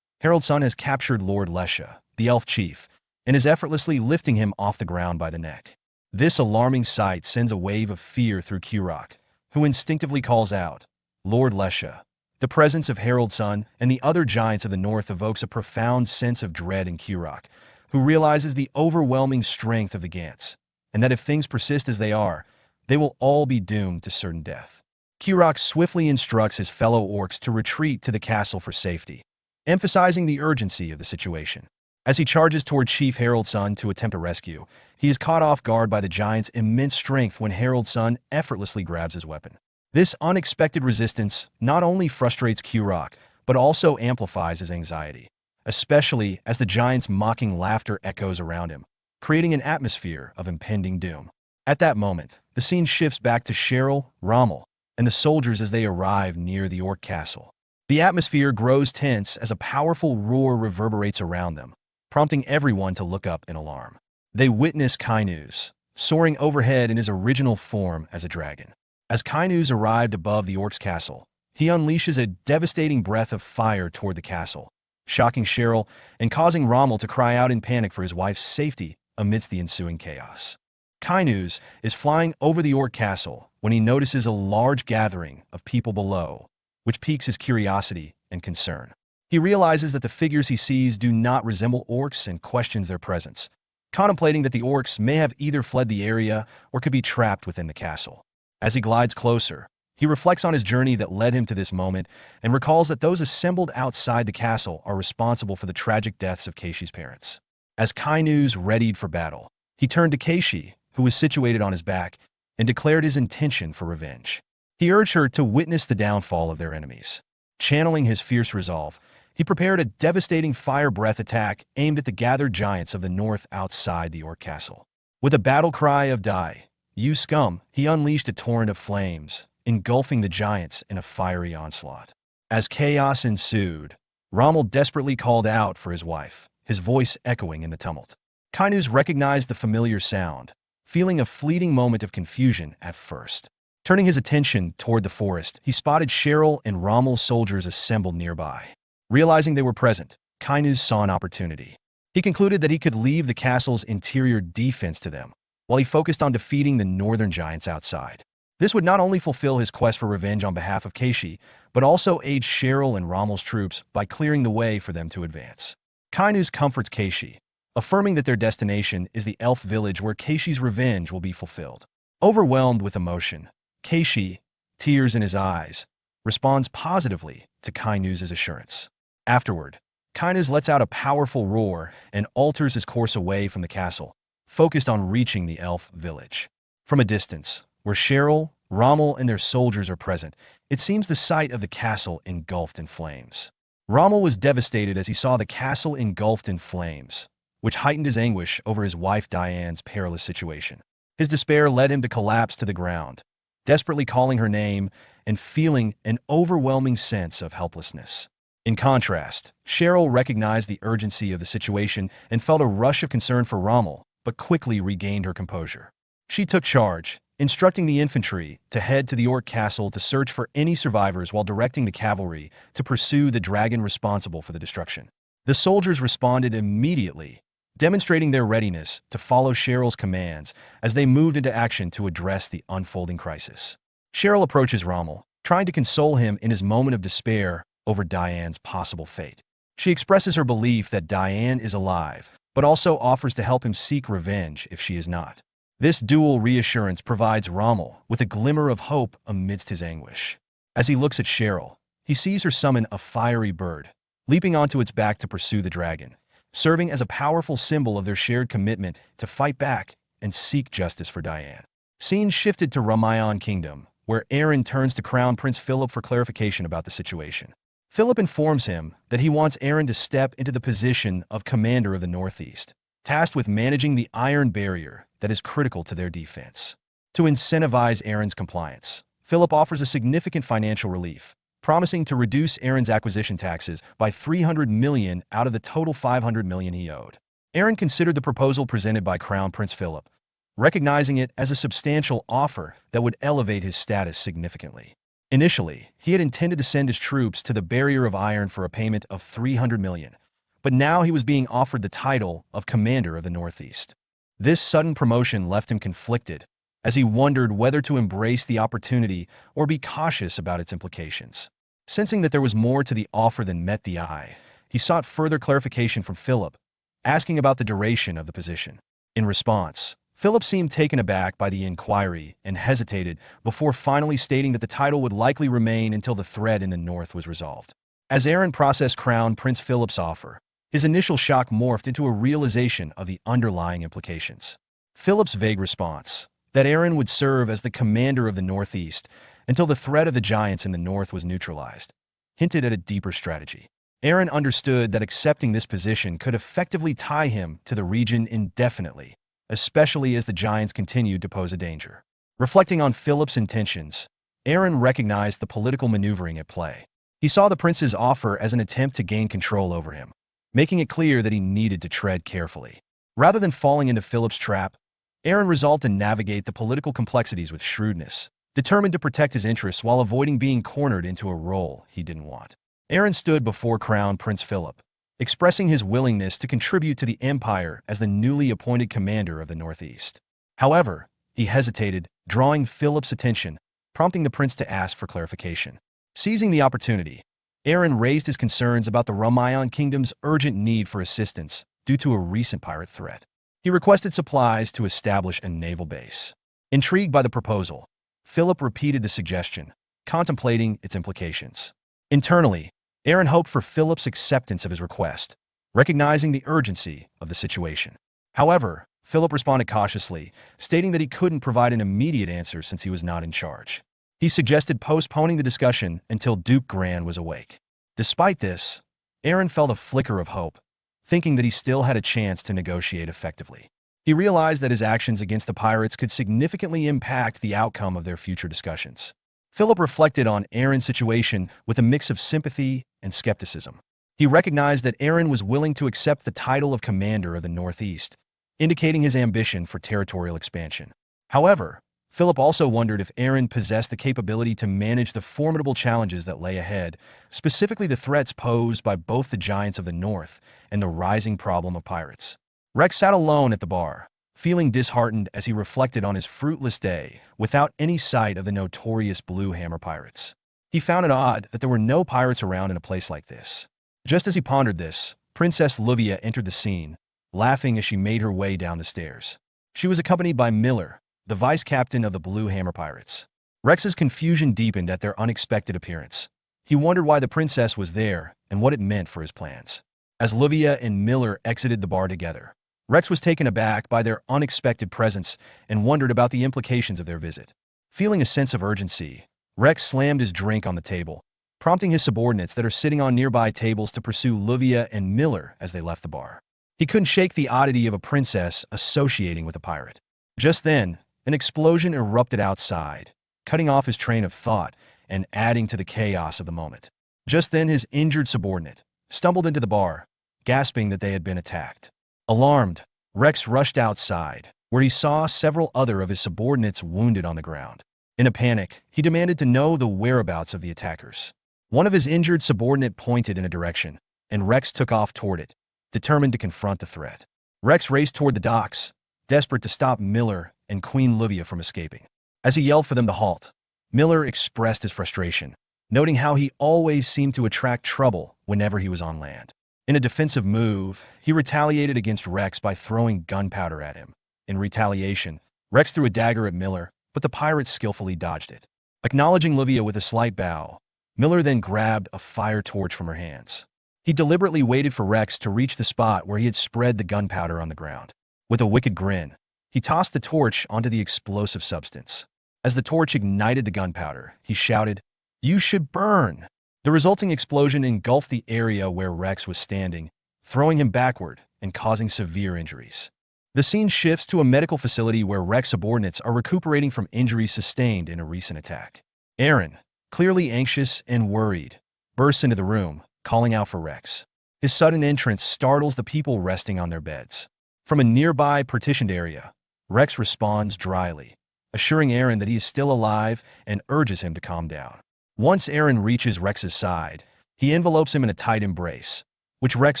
Harold's son has captured Lord Lesha, the elf chief, and is effortlessly lifting him off the ground by the neck. This alarming sight sends a wave of fear through Kurok, who instinctively calls out, "Lord Lesha." The presence of Harold's son and the other giants of the north evokes a profound sense of dread in Kurok, who realizes the overwhelming strength of the Gants, and that if things persist as they are, they will all be doomed to certain death. Kurok swiftly instructs his fellow orcs to retreat to the castle for safety, emphasizing the urgency of the situation. As he charges toward Chief Harold's son to attempt a rescue, he is caught off guard by the giant's immense strength when Harold's son effortlessly grabs his weapon. This unexpected resistance not only frustrates Kurok, but also amplifies his anxiety, especially as the giant's mocking laughter echoes around him, creating an atmosphere of impending doom. At that moment, the scene shifts back to Cheryl, Rommel, and the soldiers as they arrive near the orc castle. The atmosphere grows tense as a powerful roar reverberates around them, prompting everyone to look up in alarm. They witness Kainuz, soaring overhead in his original form as a dragon. As Kainuz arrived above the orc's castle, he unleashes a devastating breath of fire toward the castle, shocking Cheryl and causing Rommel to cry out in panic for his wife's safety amidst the ensuing chaos. Kainuz is flying over the orc castle when he notices a large gathering of people below, which piques his curiosity and concern. He realizes that the figures he sees do not resemble orcs and questions their presence, contemplating that the orcs may have either fled the area or could be trapped within the castle. As he glides closer, he reflects on his journey that led him to this moment and recalls that those assembled outside the castle are responsible for the tragic deaths of Keishi's parents. As Kainuz readied for battle, he turned to Keishi, who was situated on his back, and declared his intention for revenge. He urged her to witness the downfall of their enemies. Channeling his fierce resolve, he prepared a devastating fire breath attack aimed at the gathered giants of the north outside the orc castle. With a battle cry of "Die, you scum!" he unleashed a torrent of flames, engulfing the giants in a fiery onslaught. As chaos ensued, Rommel desperately called out for his wife, his voice echoing in the tumult. Kainuz recognized the familiar sound, feeling a fleeting moment of confusion at first. Turning his attention toward the forest, he spotted Cheryl and Rommel's soldiers assembled nearby. Realizing they were present, Kainuz saw an opportunity. He concluded that he could leave the castle's interior defense to them, while he focused on defeating the northern giants outside. This would not only fulfill his quest for revenge on behalf of Keishi, but also aid Cheryl and Rommel's troops by clearing the way for them to advance. Kainuz comforts Keishi, affirming that their destination is the elf village where Keishi's revenge will be fulfilled. Overwhelmed with emotion, Keishi, tears in his eyes, responds positively to Kainu's assurance. Afterward, Kainu's lets out a powerful roar and alters his course away from the castle, focused on reaching the elf village. From a distance, where Cheryl, Rommel, and their soldiers are present, it seems the sight of the castle engulfed in flames. Rommel was devastated as he saw the castle engulfed in flames, which heightened his anguish over his wife Diane's perilous situation. His despair led him to collapse to the ground, desperately calling her name and feeling an overwhelming sense of helplessness. In contrast, Cheryl recognized the urgency of the situation and felt a rush of concern for Rommel, but quickly regained her composure. She took charge, instructing the infantry to head to the orc castle to search for any survivors while directing the cavalry to pursue the dragon responsible for the destruction. The soldiers responded immediately, demonstrating their readiness to follow Cheryl's commands as they moved into action to address the unfolding crisis. Cheryl approaches Rommel, trying to console him in his moment of despair over Diane's possible fate. She expresses her belief that Diane is alive, but also offers to help him seek revenge if she is not. This dual reassurance provides Rommel with a glimmer of hope amidst his anguish. As he looks at Cheryl, he sees her summon a fiery bird, leaping onto its back to pursue the dragon, serving as a powerful symbol of their shared commitment to fight back and seek justice for Diane. Scene shifted to Ramayan Kingdom, where Aaron turns to Crown Prince Philip for clarification about the situation. Philip informs him that he wants Aaron to step into the position of commander of the Northeast, tasked with managing the iron barrier that is critical to their defense. To incentivize Aaron's compliance, Philip offers a significant financial relief, promising to reduce Aaron's acquisition taxes by $300 million out of the total $500 million he owed. Aaron considered the proposal presented by Crown Prince Philip, recognizing it as a substantial offer that would elevate his status significantly. Initially, he had intended to send his troops to the Barrier of Iron for a payment of $300 million, but now he was being offered the title of Commander of the Northeast. This sudden promotion left him conflicted, as he wondered whether to embrace the opportunity or be cautious about its implications. Sensing that there was more to the offer than met the eye, he sought further clarification from Philip, asking about the duration of the position. In response, Philip seemed taken aback by the inquiry and hesitated before finally stating that the title would likely remain until the threat in the north was resolved. As Aaron processed Crown Prince Philip's offer, his initial shock morphed into a realization of the underlying implications. Philip's vague response, that Aaron would serve as the commander of the Northeast until the threat of the giants in the north was neutralized, hinted at a deeper strategy. Aaron understood that accepting this position could effectively tie him to the region indefinitely, especially as the giants continued to pose a danger. Reflecting on Philip's intentions, Aaron recognized the political maneuvering at play. He saw the prince's offer as an attempt to gain control over him, making it clear that he needed to tread carefully. Rather than falling into Philip's trap, Aaron resolved to navigate the political complexities with shrewdness, determined to protect his interests while avoiding being cornered into a role he didn't want. Aaron stood before Crown Prince Philip, expressing his willingness to contribute to the empire as the newly appointed commander of the Northeast. However, he hesitated, drawing Philip's attention, prompting the prince to ask for clarification. Seizing the opportunity, Aaron raised his concerns about the Ramayan Kingdom's urgent need for assistance due to a recent pirate threat. He requested supplies to establish a naval base. Intrigued by the proposal, Philip repeated the suggestion, contemplating its implications. Internally, Aaron hoped for Philip's acceptance of his request, recognizing the urgency of the situation. However, Philip responded cautiously, stating that he couldn't provide an immediate answer since he was not in charge. He suggested postponing the discussion until Duke Gran was awake. Despite this, Aaron felt a flicker of hope, thinking that he still had a chance to negotiate effectively. He realized that his actions against the pirates could significantly impact the outcome of their future discussions. Philip reflected on Aaron's situation with a mix of sympathy and skepticism. He recognized that Aaron was willing to accept the title of Commander of the Northeast, indicating his ambition for territorial expansion. However, Philip also wondered if Aaron possessed the capability to manage the formidable challenges that lay ahead, specifically the threats posed by both the giants of the north and the rising problem of pirates. Rex sat alone at the bar, feeling disheartened as he reflected on his fruitless day without any sight of the notorious Blue Hammer pirates. He found it odd that there were no pirates around in a place like this. Just as he pondered this, Princess Livia entered the scene, laughing as she made her way down the stairs. She was accompanied by Miller, the vice captain of the Blue Hammer pirates. Rex's confusion deepened at their unexpected appearance. He wondered why the princess was there and what it meant for his plans. As Livia and Miller exited the bar together, Rex was taken aback by their unexpected presence and wondered about the implications of their visit. Feeling a sense of urgency, Rex slammed his drink on the table, prompting his subordinates that are sitting on nearby tables to pursue Livia and Miller as they left the bar. He couldn't shake the oddity of a princess associating with a pirate. Just then, an explosion erupted outside, cutting off his train of thought and adding to the chaos of the moment. Just then, his injured subordinate stumbled into the bar, gasping that they had been attacked. Alarmed, Rex rushed outside, where he saw several other of his subordinates wounded on the ground. In a panic, he demanded to know the whereabouts of the attackers. One of his injured subordinate pointed in a direction, and Rex took off toward it, determined to confront the threat. Rex raced toward the docks, desperate to stop Miller and Queen Livia from escaping. As he yelled for them to halt, Miller expressed his frustration, noting how he always seemed to attract trouble whenever he was on land. In a defensive move, he retaliated against Rex by throwing gunpowder at him. In retaliation, Rex threw a dagger at Miller, but the pirate skillfully dodged it. Acknowledging Livia with a slight bow, Miller then grabbed a fire torch from her hands. He deliberately waited for Rex to reach the spot where he had spread the gunpowder on the ground. With a wicked grin, he tossed the torch onto the explosive substance. As the torch ignited the gunpowder, he shouted, "You should burn!" The resulting explosion engulfed the area where Rex was standing, throwing him backward and causing severe injuries. The scene shifts to a medical facility where Rex subordinates are recuperating from injuries sustained in a recent attack. Aaron, clearly anxious and worried, bursts into the room, calling out for Rex. His sudden entrance startles the people resting on their beds. From a nearby partitioned area, Rex responds dryly, assuring Aaron that he is still alive and urges him to calm down. Once Aaron reaches Rex's side, he envelopes him in a tight embrace, which Rex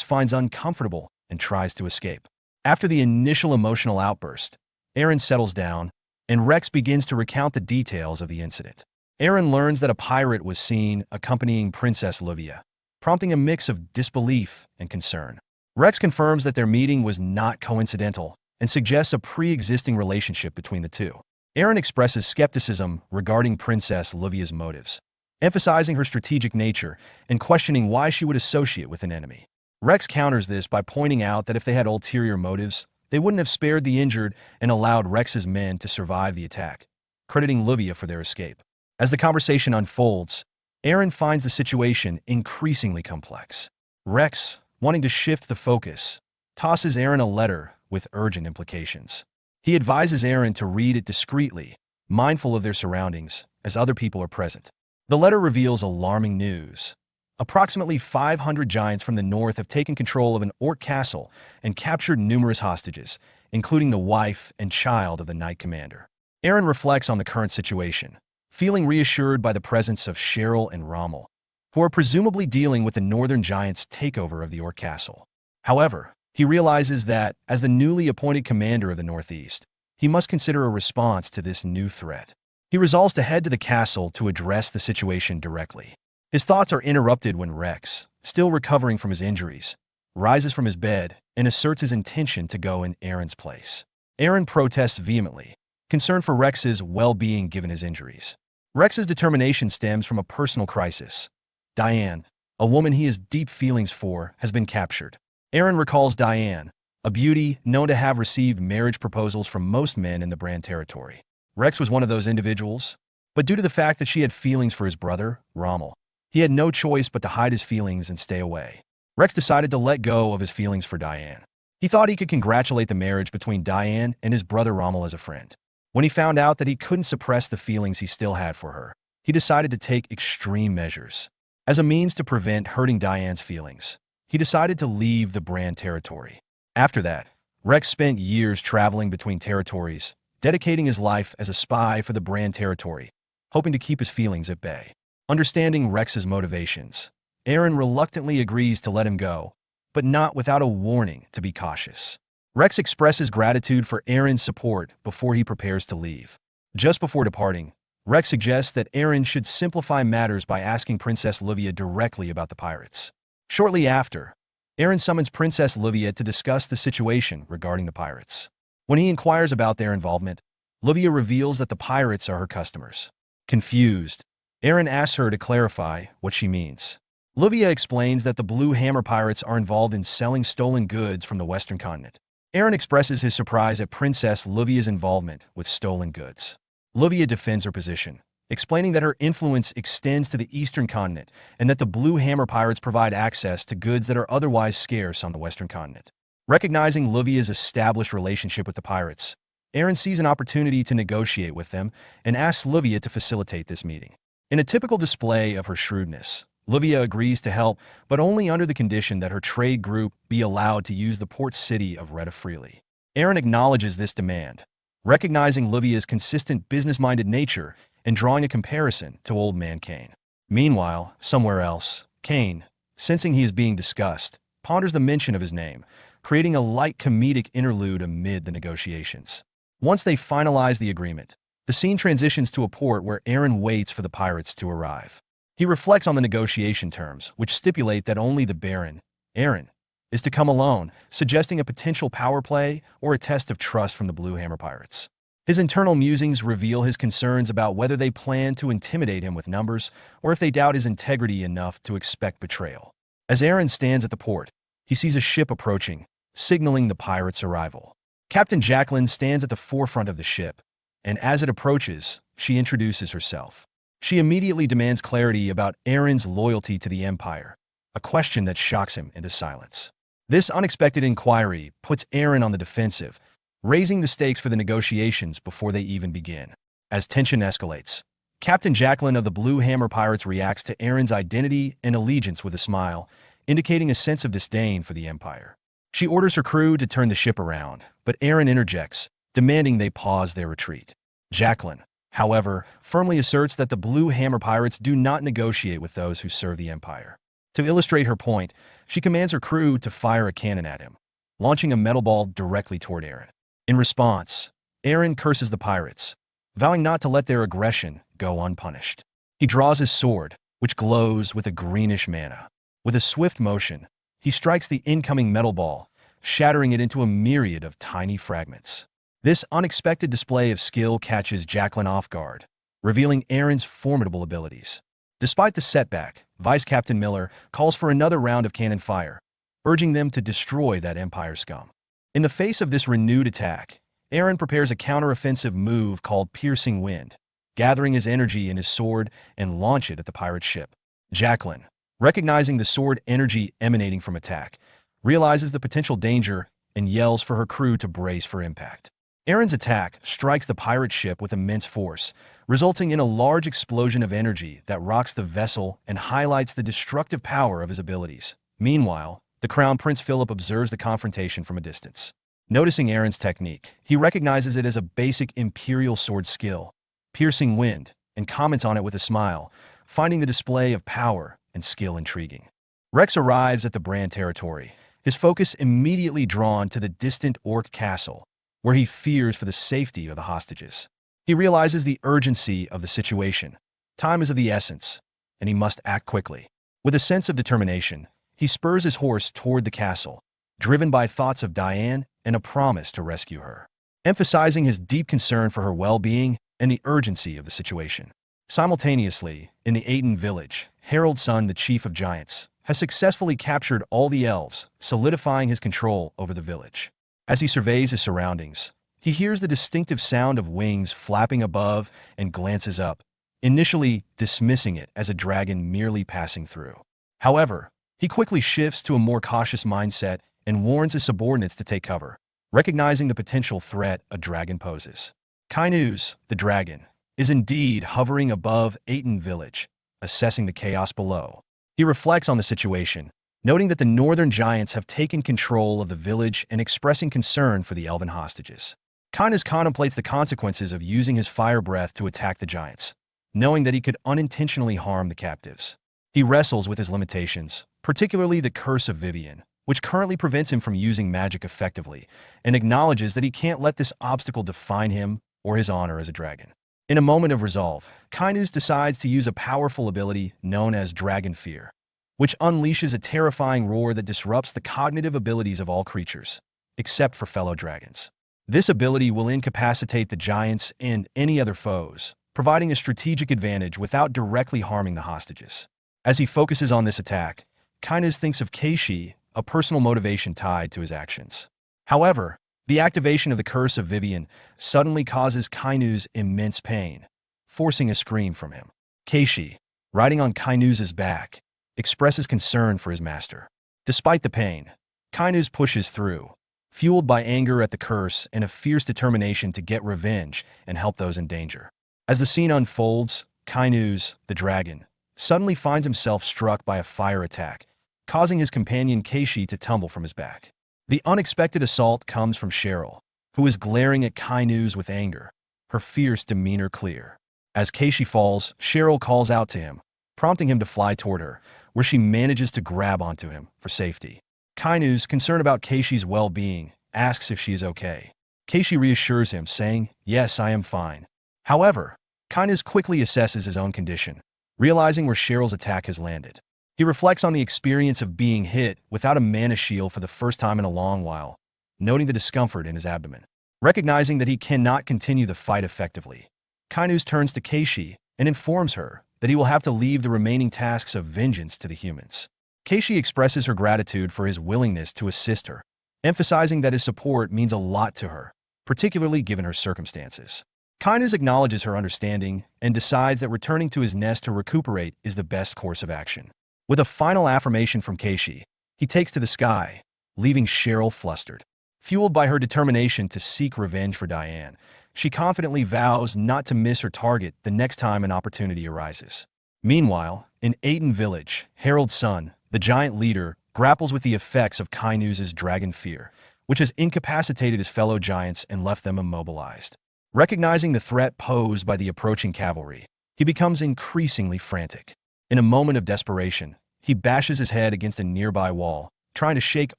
finds uncomfortable and tries to escape. After the initial emotional outburst, Aaron settles down, and Rex begins to recount the details of the incident. Aaron learns that a pirate was seen accompanying Princess Livia, prompting a mix of disbelief and concern. Rex confirms that their meeting was not coincidental and suggests a pre-existing relationship between the two. Aaron expresses skepticism regarding Princess Livia's motives, emphasizing her strategic nature and questioning why she would associate with an enemy. Rex counters this by pointing out that if they had ulterior motives, they wouldn't have spared the injured and allowed Rex's men to survive the attack, crediting Livia for their escape. As the conversation unfolds, Aaron finds the situation increasingly complex. Rex, wanting to shift the focus, tosses Aaron a letter with urgent implications. He advises Aaron to read it discreetly, mindful of their surroundings, as other people are present. The letter reveals alarming news. Approximately 500 giants from the north have taken control of an orc castle and captured numerous hostages, including the wife and child of the knight commander. Aaron reflects on the current situation, feeling reassured by the presence of Cheryl and Rommel, who are presumably dealing with the northern giants' takeover of the orc castle. However, he realizes that, as the newly appointed commander of the Northeast, he must consider a response to this new threat. He resolves to head to the castle to address the situation directly. His thoughts are interrupted when Rex, still recovering from his injuries, rises from his bed and asserts his intention to go in Aaron's place. Aaron protests vehemently, concerned for Rex's well-being given his injuries. Rex's determination stems from a personal crisis. Diane, a woman he has deep feelings for, has been captured. Aaron recalls Diane, a beauty known to have received marriage proposals from most men in the Bran territory. Rex was one of those individuals, but due to the fact that she had feelings for his brother, Rommel, he had no choice but to hide his feelings and stay away. Rex decided to let go of his feelings for Diane. He thought he could congratulate the marriage between Diane and his brother Rommel as a friend. When he found out that he couldn't suppress the feelings he still had for her, he decided to take extreme measures. As a means to prevent hurting Diane's feelings, he decided to leave the Bran territory. After that, Rex spent years traveling between territories, dedicating his life as a spy for the Bran territory, hoping to keep his feelings at bay. Understanding Rex's motivations, Aaron reluctantly agrees to let him go, but not without a warning to be cautious. Rex expresses gratitude for Aaron's support before he prepares to leave. Just before departing, Rex suggests that Aaron should simplify matters by asking Princess Livia directly about the pirates. Shortly after, Aaron summons Princess Livia to discuss the situation regarding the pirates. When he inquires about their involvement, Livia reveals that the pirates are her customers. Confused, Aaron asks her to clarify what she means. Livia explains that the Blue Hammer pirates are involved in selling stolen goods from the Western continent. Aaron expresses his surprise at Princess Livia's involvement with stolen goods. Livia defends her position, explaining that her influence extends to the Eastern continent and that the Blue Hammer pirates provide access to goods that are otherwise scarce on the Western continent. Recognizing Livia's established relationship with the pirates, Aaron sees an opportunity to negotiate with them and asks Livia to facilitate this meeting. In a typical display of her shrewdness, Livia agrees to help, but only under the condition that her trade group be allowed to use the port city of Retta freely. Aaron acknowledges this demand, recognizing Livia's consistent business-minded nature and drawing a comparison to Old Man Kane. Meanwhile, somewhere else, Kane, sensing he is being discussed, ponders the mention of his name, creating a light comedic interlude amid the negotiations. Once they finalize the agreement, the scene transitions to a port where Aaron waits for the pirates to arrive. He reflects on the negotiation terms, which stipulate that only the Baron, Aaron, is to come alone, suggesting a potential power play or a test of trust from the Blue Hammer pirates. His internal musings reveal his concerns about whether they plan to intimidate him with numbers or if they doubt his integrity enough to expect betrayal. As Aaron stands at the port, he sees a ship approaching, signaling the pirates' arrival. Captain Jacqueline stands at the forefront of the ship, and as it approaches, she introduces herself. She immediately demands clarity about Aaron's loyalty to the Empire, a question that shocks him into silence. This unexpected inquiry puts Aaron on the defensive, raising the stakes for the negotiations before they even begin. As tension escalates, Captain Jacqueline of the Blue Hammer Pirates reacts to Aaron's identity and allegiance with a smile, indicating a sense of disdain for the Empire. She orders her crew to turn the ship around, but Aaron interjects, demanding they pause their retreat. Jacqueline, however, firmly asserts that the Blue Hammer pirates do not negotiate with those who serve the Empire. To illustrate her point, she commands her crew to fire a cannon at him, launching a metal ball directly toward Aaron. In response, Aaron curses the pirates, vowing not to let their aggression go unpunished. He draws his sword, which glows with a greenish mana. With a swift motion, he strikes the incoming metal ball, shattering it into a myriad of tiny fragments. This unexpected display of skill catches Jacqueline off guard, revealing Aaron's formidable abilities. Despite the setback, Vice Captain Miller calls for another round of cannon fire, urging them to destroy that Empire scum. In the face of this renewed attack, Aaron prepares a counteroffensive move called Piercing Wind, gathering his energy in his sword and launch it at the pirate ship. Jacqueline, recognizing the sword energy emanating from attack, realizes the potential danger and yells for her crew to brace for impact. Aaron's attack strikes the pirate ship with immense force, resulting in a large explosion of energy that rocks the vessel and highlights the destructive power of his abilities. Meanwhile, the Crown Prince Philip observes the confrontation from a distance. Noticing Aaron's technique, he recognizes it as a basic Imperial sword skill, Piercing Wind, and comments on it with a smile, finding the display of power and skill intriguing. Rex arrives at the Bran territory, his focus immediately drawn to the distant orc castle, where he fears for the safety of the hostages. He realizes the urgency of the situation. Time is of the essence, and he must act quickly. With a sense of determination, he spurs his horse toward the castle, driven by thoughts of Diane and a promise to rescue her, emphasizing his deep concern for her well-being and the urgency of the situation. Simultaneously, in the Aiden village, Harold's son, the chief of giants, has successfully captured all the elves, solidifying his control over the village. As he surveys his surroundings, he hears the distinctive sound of wings flapping above and glances up, initially dismissing it as a dragon merely passing through. However, he quickly shifts to a more cautious mindset and warns his subordinates to take cover, recognizing the potential threat a dragon poses. Kainuz, the dragon, is indeed hovering above Aiden village, assessing the chaos below. He reflects on the situation, noting that the northern giants have taken control of the village and expressing concern for the elven hostages. Kainuz contemplates the consequences of using his fire breath to attack the giants, knowing that he could unintentionally harm the captives. He wrestles with his limitations, particularly the curse of Viven, which currently prevents him from using magic effectively, and acknowledges that he can't let this obstacle define him or his honor as a dragon. In a moment of resolve, Kainuz decides to use a powerful ability known as Dragon Fear, which unleashes a terrifying roar that disrupts the cognitive abilities of all creatures, except for fellow dragons. This ability will incapacitate the giants and any other foes, providing a strategic advantage without directly harming the hostages. As he focuses on this attack, Kainuz thinks of Keishi, a personal motivation tied to his actions. However, the activation of the curse of Viven suddenly causes Kainuz immense pain, forcing a scream from him. Keishi, riding on Kainuz's back, expresses concern for his master. Despite the pain, Kainuz pushes through, fueled by anger at the curse and a fierce determination to get revenge and help those in danger. As the scene unfolds, Kainuz, the dragon, suddenly finds himself struck by a fire attack, causing his companion Keishi to tumble from his back. The unexpected assault comes from Cheryl, who is glaring at Kainuz with anger, her fierce demeanor clear. As Keishi falls, Cheryl calls out to him, prompting him to fly toward her, where she manages to grab onto him for safety. Kainuz, concerned about Keishi's well-being, asks if she is okay. Keishi reassures him, saying, "Yes, I am fine." However, Kainuz quickly assesses his own condition, realizing where Cheryl's attack has landed. He reflects on the experience of being hit without a mana shield for the first time in a long while, noting the discomfort in his abdomen. Recognizing that he cannot continue the fight effectively, Kainuz turns to Keishi and informs her that he will have to leave the remaining tasks of vengeance to the humans. Keishi expresses her gratitude for his willingness to assist her, emphasizing that his support means a lot to her, particularly given her circumstances. Kainuz acknowledges her understanding and decides that returning to his nest to recuperate is the best course of action. With a final affirmation from Keishi, he takes to the sky, leaving Cheryl flustered. Fueled by her determination to seek revenge for Diane, she confidently vows not to miss her target the next time an opportunity arises. Meanwhile, in Aiden village, Harold's son, the giant leader, grapples with the effects of Kainuz's dragon fear, which has incapacitated his fellow giants and left them immobilized. Recognizing the threat posed by the approaching cavalry, he becomes increasingly frantic. In a moment of desperation, he bashes his head against a nearby wall, trying to shake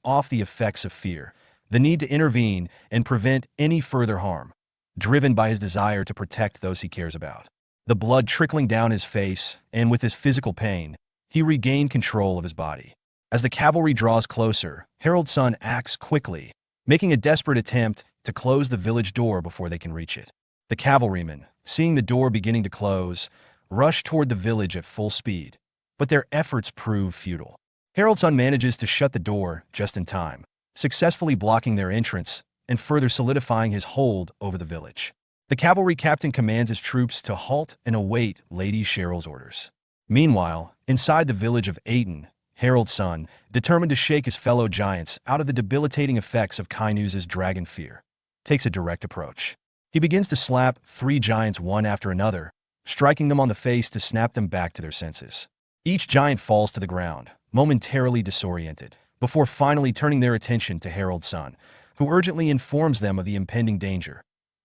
off the effects of fear, the need to intervene and prevent any further harm, driven by his desire to protect those he cares about. The blood trickling down his face, and with his physical pain, he regained control of his body. As the cavalry draws closer, Harold's son acts quickly, making a desperate attempt to close the village door before they can reach it. The cavalrymen, seeing the door beginning to close, rush toward the village at full speed, but their efforts prove futile. Harold's son manages to shut the door just in time, successfully blocking their entrance and further solidifying his hold over the village. The cavalry captain commands his troops to halt and await Lady Cheryl's orders. Meanwhile, inside the village of Aiden, Harold's son, determined to shake his fellow giants out of the debilitating effects of Kainuz's dragon fear, takes a direct approach. He begins to slap 3 giants one after another, striking them on the face to snap them back to their senses. Each giant falls to the ground, momentarily disoriented, before finally turning their attention to Harold's son, who urgently informs them of the impending danger,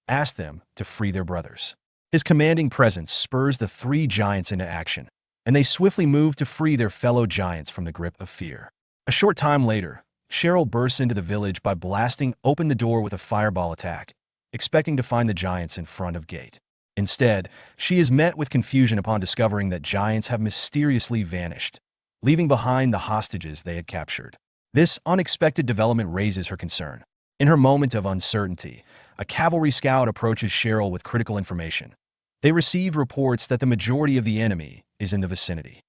asks them to free their brothers. His commanding presence spurs the 3 giants into action, and they swiftly move to free their fellow giants from the grip of fear. A short time later, Cheryl bursts into the village by blasting open the door with a fireball attack, expecting to find the giants in front of gate. Instead, she is met with confusion upon discovering that giants have mysteriously vanished, leaving behind the hostages they had captured. This unexpected development raises her concern. In her moment of uncertainty, a cavalry scout approaches Cheryl with critical information. They receive reports that the majority of the enemy is in the vicinity.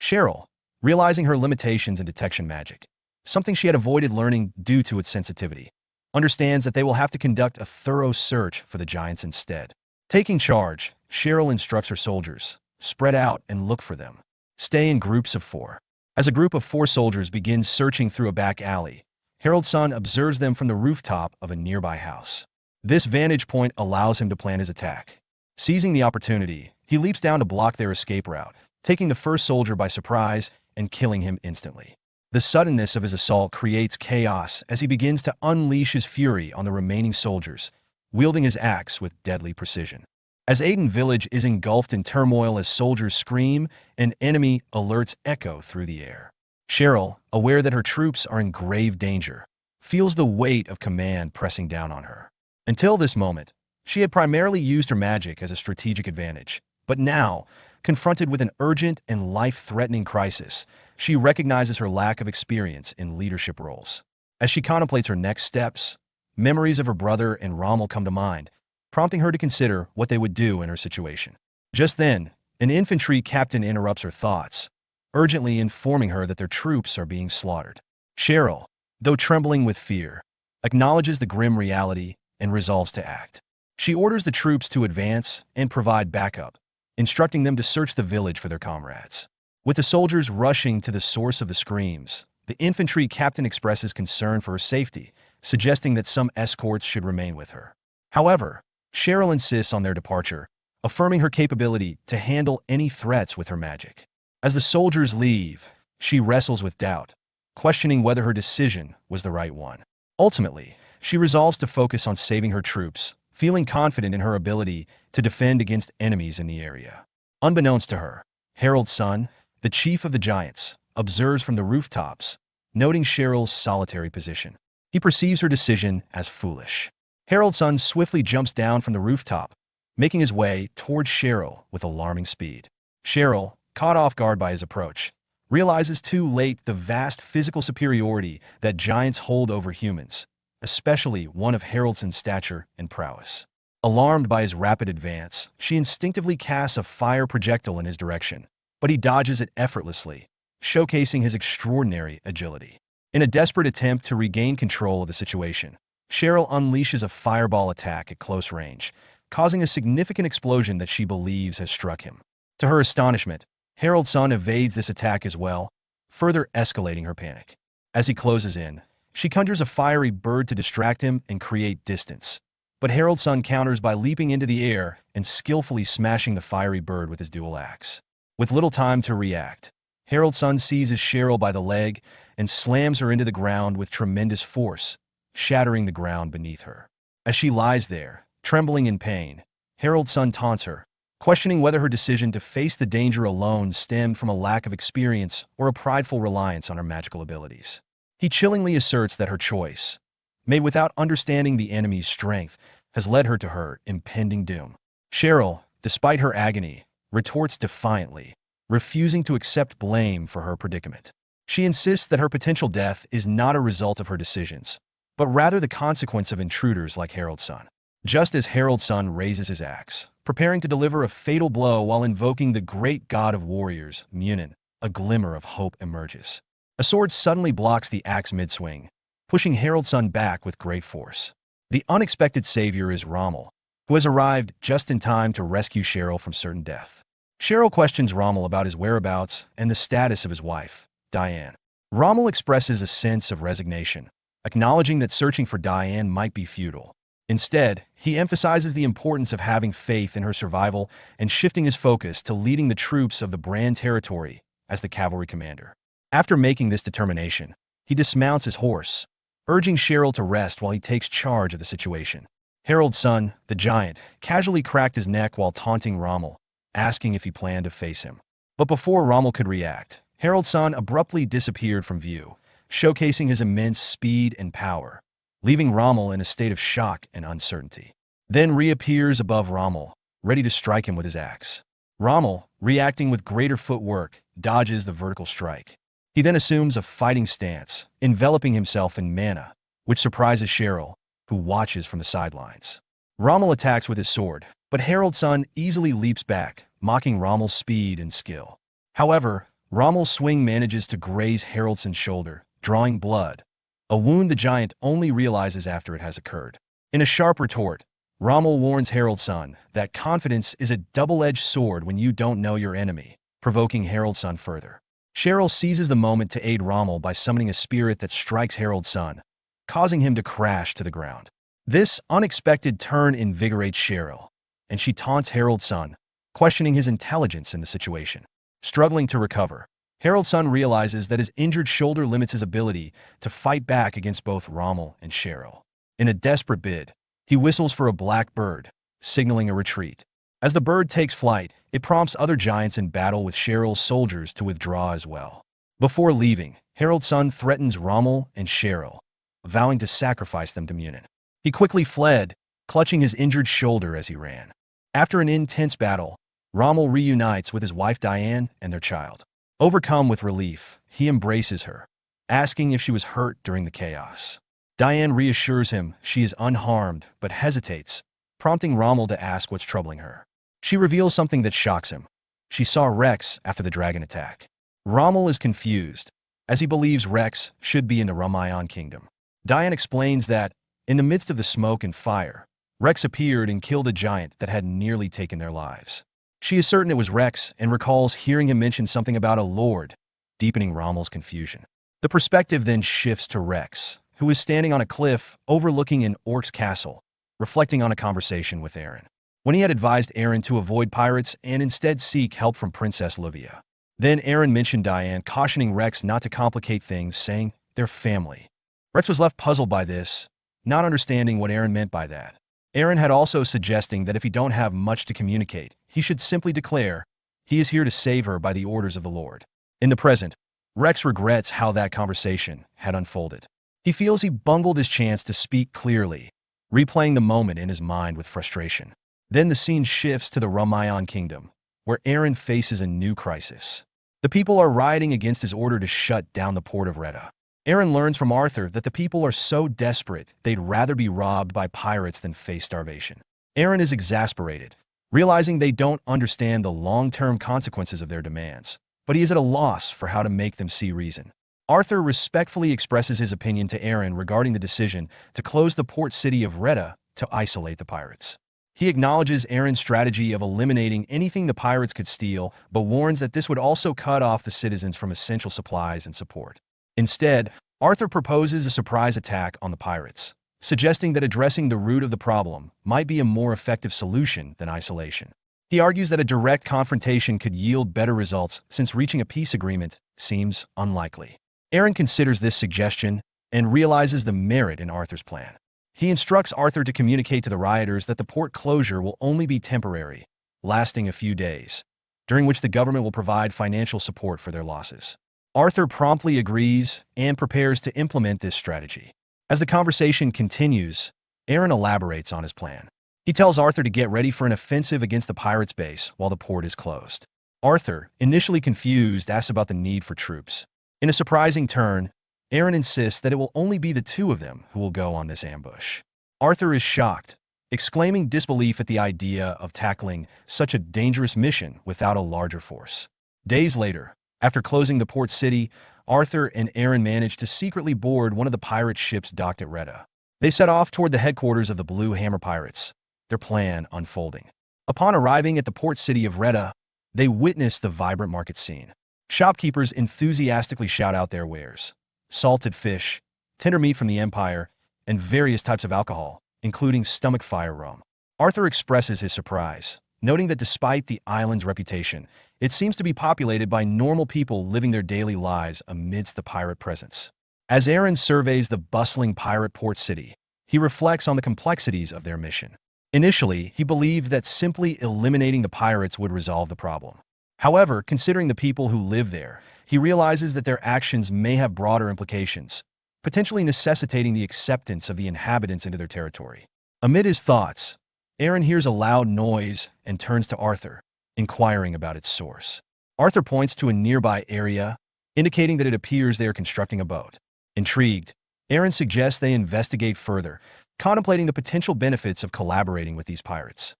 Cheryl, realizing her limitations in detection magic, something she had avoided learning due to its sensitivity, understands that they will have to conduct a thorough search for the giants instead. Taking charge, Cheryl instructs her soldiers, spread out and look for them. Stay in groups of 4. As a group of 4 soldiers begins searching through a back alley, Harold's son observes them from the rooftop of a nearby house. This vantage point allows him to plan his attack. Seizing the opportunity, he leaps down to block their escape route, taking the first soldier by surprise and killing him instantly. The suddenness of his assault creates chaos as he begins to unleash his fury on the remaining soldiers, wielding his axe with deadly precision. As Aiden village is engulfed in turmoil as soldiers scream and enemy alerts echo through the air. Cheryl, aware that her troops are in grave danger, feels the weight of command pressing down on her. Until this moment, she had primarily used her magic as a strategic advantage, but now, confronted with an urgent and life-threatening crisis, she recognizes her lack of experience in leadership roles. As she contemplates her next steps, memories of her brother and Rommel come to mind, prompting her to consider what they would do in her situation. Just then, an infantry captain interrupts her thoughts, urgently informing her that their troops are being slaughtered. Cheryl, though trembling with fear, acknowledges the grim reality and resolves to act. She orders the troops to advance and provide backup, instructing them to search the village for their comrades. With the soldiers rushing to the source of the screams, the infantry captain expresses concern for her safety, suggesting that some escorts should remain with her. However, Cheryl insists on their departure, affirming her capability to handle any threats with her magic. As the soldiers leave, she wrestles with doubt, questioning whether her decision was the right one. Ultimately, she resolves to focus on saving her troops, feeling confident in her ability to defend against enemies in the area. Unbeknownst to her, Harold's son, the chief of the giants, observes from the rooftops, noting Cheryl's solitary position. He perceives her decision as foolish. Harold's son swiftly jumps down from the rooftop, making his way towards Cheryl with alarming speed. Cheryl, caught off guard by his approach, realizes too late the vast physical superiority that giants hold over humans, especially one of Haroldson's stature and prowess. Alarmed by his rapid advance, she instinctively casts a fire projectile in his direction, but he dodges it effortlessly, showcasing his extraordinary agility. In a desperate attempt to regain control of the situation, Cheryl unleashes a fireball attack at close range, causing a significant explosion that she believes has struck him. To her astonishment, Harold's son evades this attack as well, further escalating her panic. As he closes in, she conjures a fiery bird to distract him and create distance. But Harold's son counters by leaping into the air and skillfully smashing the fiery bird with his dual axe. With little time to react, Harold's son seizes Cheryl by the leg and slams her into the ground with tremendous force, shattering the ground beneath her. As she lies there, trembling in pain, Harold's son taunts her, questioning whether her decision to face the danger alone stemmed from a lack of experience or a prideful reliance on her magical abilities. He chillingly asserts that her choice, made without understanding the enemy's strength, has led her to her impending doom. Cheryl, despite her agony, retorts defiantly, refusing to accept blame for her predicament. She insists that her potential death is not a result of her decisions, but rather the consequence of intruders like Harold's son. Just as Harold's son raises his axe, preparing to deliver a fatal blow while invoking the great god of warriors, Imminent, a glimmer of hope emerges. A sword suddenly blocks the axe mid-swing, pushing Harold's son back with great force. The unexpected savior is Rommel, who has arrived just in time to rescue Cheryl from certain death. Cheryl questions Rommel about his whereabouts and the status of his wife, Diane. Rommel expresses a sense of resignation, acknowledging that searching for Diane might be futile. Instead, he emphasizes the importance of having faith in her survival and shifting his focus to leading the troops of the Bran territory as the cavalry commander. After making this determination, he dismounts his horse, urging Cheryl to rest while he takes charge of the situation. Harold's son, the giant, casually cracked his neck while taunting Rommel, asking if he planned to face him. But before Rommel could react, Harold's son abruptly disappeared from view, showcasing his immense speed and power, leaving Rommel in a state of shock and uncertainty. Then reappears above Rommel, ready to strike him with his axe. Rommel, reacting with greater footwork, dodges the vertical strike. He then assumes a fighting stance, enveloping himself in mana, which surprises Cheryl, who watches from the sidelines. Rommel attacks with his sword, but Harold's son easily leaps back, mocking Rommel's speed and skill. However, Rommel's swing manages to graze Haroldson's shoulder, drawing blood, a wound the giant only realizes after it has occurred. In a sharp retort, Rommel warns Harold's son that confidence is a double-edged sword when you don't know your enemy, provoking Harold's son further. Cheryl seizes the moment to aid Rommel by summoning a spirit that strikes Harold's son, causing him to crash to the ground. This unexpected turn invigorates Cheryl, and she taunts Harold's son, questioning his intelligence in the situation. Struggling to recover, Harold's son realizes that his injured shoulder limits his ability to fight back against both Rommel and Cheryl. In a desperate bid, he whistles for a black bird, signaling a retreat. As the bird takes flight, it prompts other giants in battle with Cheryl's soldiers to withdraw as well. Before leaving, Harold's son threatens Rommel and Cheryl, vowing to sacrifice them to Imminent. He quickly fled, clutching his injured shoulder as he ran. After an intense battle, Rommel reunites with his wife Diane and their child. Overcome with relief, he embraces her, asking if she was hurt during the chaos. Diane reassures him she is unharmed but hesitates, prompting Rommel to ask what's troubling her. She reveals something that shocks him. She saw Rex after the dragon attack. Rommel is confused, as he believes Rex should be in the Rumayon kingdom. Diane explains that, in the midst of the smoke and fire, Rex appeared and killed a giant that had nearly taken their lives. She is certain it was Rex and recalls hearing him mention something about a lord, deepening Rommel's confusion. The perspective then shifts to Rex, who is standing on a cliff overlooking an orc's castle, reflecting on a conversation with Aaron. When he had advised Aaron to avoid pirates and instead seek help from Princess Livia. Then Aaron mentioned Diane, cautioning Rex not to complicate things, saying they're family. Rex was left puzzled by this, not understanding what Aaron meant by that. Aaron had also suggesting that if he don't have much to communicate, he should simply declare he is here to save her by the orders of the Lord. In the present, Rex regrets how that conversation had unfolded. He feels he bungled his chance to speak clearly, replaying the moment in his mind with frustration. Then the scene shifts to the Rumayon kingdom, where Aaron faces a new crisis. The people are rioting against his order to shut down the port of Retta. Aaron learns from Arthur that the people are so desperate they'd rather be robbed by pirates than face starvation. Aaron is exasperated, realizing they don't understand the long-term consequences of their demands, but he is at a loss for how to make them see reason. Arthur respectfully expresses his opinion to Aaron regarding the decision to close the port city of Retta to isolate the pirates. He acknowledges Aaron's strategy of eliminating anything the pirates could steal, but warns that this would also cut off the citizens from essential supplies and support. Instead, Arthur proposes a surprise attack on the pirates, suggesting that addressing the root of the problem might be a more effective solution than isolation. He argues that a direct confrontation could yield better results since reaching a peace agreement seems unlikely. Aaron considers this suggestion and realizes the merit in Arthur's plan. He instructs Arthur to communicate to the rioters that the port closure will only be temporary, lasting a few days, during which the government will provide financial support for their losses. Arthur promptly agrees and prepares to implement this strategy. As the conversation continues, Aaron elaborates on his plan. He tells Arthur to get ready for an offensive against the pirates' base while the port is closed. Arthur, initially confused, asks about the need for troops. In a surprising turn, Aaron insists that it will only be the two of them who will go on this ambush. Arthur is shocked, exclaiming disbelief at the idea of tackling such a dangerous mission without a larger force. Days later, after closing the port city, Arthur and Aaron manage to secretly board one of the pirate ships docked at Retta. They set off toward the headquarters of the Blue Hammer Pirates, their plan unfolding. Upon arriving at the port city of Retta, they witness the vibrant market scene. Shopkeepers enthusiastically shout out their wares: salted fish, tender meat from the Empire, and various types of alcohol, including stomach fire rum. Arthur expresses his surprise, noting that despite the island's reputation, it seems to be populated by normal people living their daily lives amidst the pirate presence. As Aaron surveys the bustling pirate port city, he reflects on the complexities of their mission. Initially, he believed that simply eliminating the pirates would resolve the problem. However, considering the people who live there, he realizes that their actions may have broader implications, potentially necessitating the acceptance of the inhabitants into their territory. Amid his thoughts, Aaron hears a loud noise and turns to Arthur, inquiring about its source. Arthur points to a nearby area, indicating that it appears they are constructing a boat. Intrigued, Aaron suggests they investigate further, contemplating the potential benefits of collaborating with these pirates.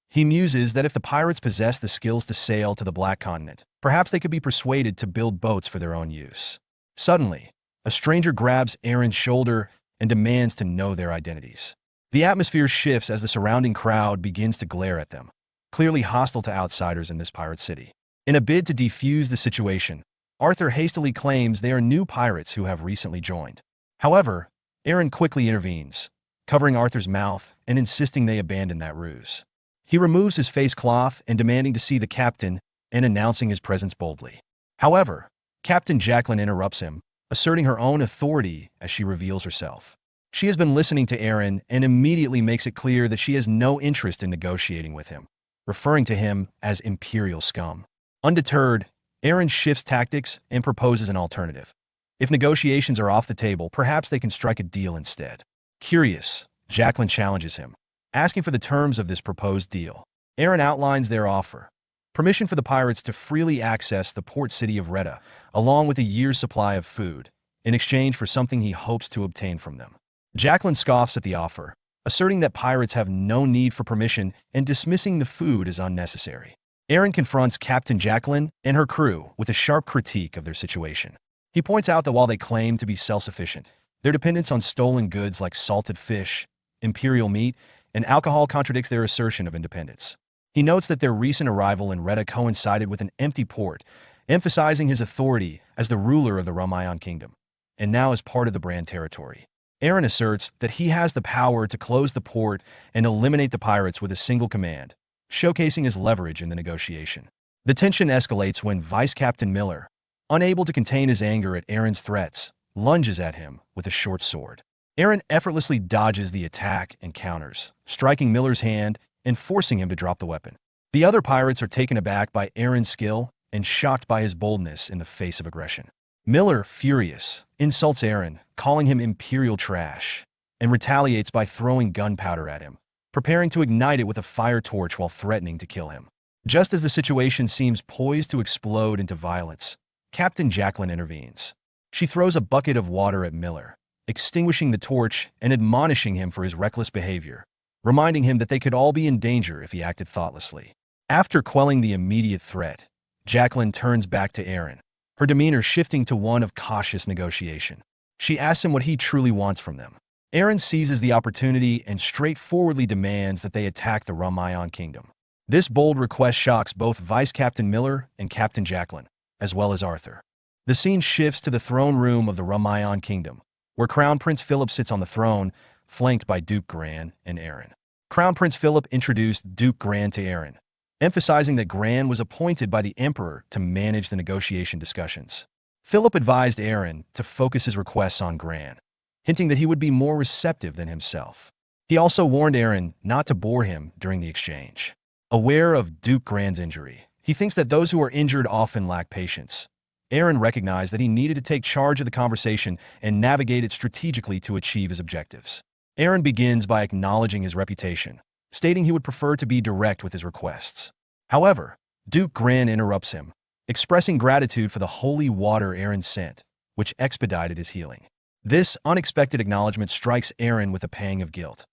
He muses that if the pirates possess the skills to sail to the Black Continent, perhaps they could be persuaded to build boats for their own use. Suddenly, a stranger grabs Aaron's shoulder and demands to know their identities. The atmosphere shifts as the surrounding crowd begins to glare at them, clearly hostile to outsiders in this pirate city. In a bid to defuse the situation, Arthur hastily claims they are new pirates who have recently joined. However, Aaron quickly intervenes, covering Arthur's mouth and insisting they abandon that ruse. He removes his face cloth and demanding to see the captain and announcing his presence boldly. However, Captain Jacqueline interrupts him, asserting her own authority as she reveals herself. She has been listening to Aaron and immediately makes it clear that she has no interest in negotiating with him, referring to him as Imperial scum. Undeterred, Aaron shifts tactics and proposes an alternative. If negotiations are off the table, perhaps they can strike a deal instead. Curious, Jacqueline challenges him, asking for the terms of this proposed deal. Aaron outlines their offer: permission for the pirates to freely access the port city of Retta, along with a year's supply of food, in exchange for something he hopes to obtain from them. Jacqueline scoffs at the offer, asserting that pirates have no need for permission and dismissing the food as unnecessary. Aaron confronts Captain Jacqueline and her crew with a sharp critique of their situation. He points out that while they claim to be self-sufficient, their dependence on stolen goods like salted fish, Imperial meat, and alcohol contradicts their assertion of independence. He notes that their recent arrival in Retta coincided with an empty port, emphasizing his authority as the ruler of the Ramayan kingdom, and now as part of the Bran territory. Aaron asserts that he has the power to close the port and eliminate the pirates with a single command, showcasing his leverage in the negotiation. The tension escalates when Vice Captain Miller, unable to contain his anger at Aaron's threats, lunges at him with a short sword. Aaron effortlessly dodges the attack and counters, striking Miller's hand and forcing him to drop the weapon. The other pirates are taken aback by Aaron's skill and shocked by his boldness in the face of aggression. Miller, furious, insults Aaron, calling him Imperial trash, and retaliates by throwing gunpowder at him, preparing to ignite it with a fire torch while threatening to kill him. Just as the situation seems poised to explode into violence, Captain Jacqueline intervenes. She throws a bucket of water at Miller, extinguishing the torch and admonishing him for his reckless behavior, reminding him that they could all be in danger if he acted thoughtlessly. After quelling the immediate threat, Jacqueline turns back to Aaron, her demeanor shifting to one of cautious negotiation. She asks him what he truly wants from them. Aaron seizes the opportunity and straightforwardly demands that they attack the Ramayan kingdom. This bold request shocks both Vice Captain Miller and Captain Jacqueline, as well as Arthur. The scene shifts to the throne room of the Ramayan kingdom, where Crown Prince Philip sits on the throne, flanked by Duke Gran and Aaron. Crown Prince Philip introduced Duke Gran to Aaron, emphasizing that Gran was appointed by the Emperor to manage the negotiation discussions. Philip advised Aaron to focus his requests on Gran, hinting that he would be more receptive than himself. He also warned Aaron not to bore him during the exchange. Aware of Duke Gran's injury, he thinks that those who are injured often lack patience. Aaron recognized that he needed to take charge of the conversation and navigate it strategically to achieve his objectives. Aaron begins by acknowledging his reputation, stating he would prefer to be direct with his requests. However, Duke Gran interrupts him, expressing gratitude for the holy water Aaron sent, which expedited his healing. This unexpected acknowledgement strikes Aaron with a pang of guilt.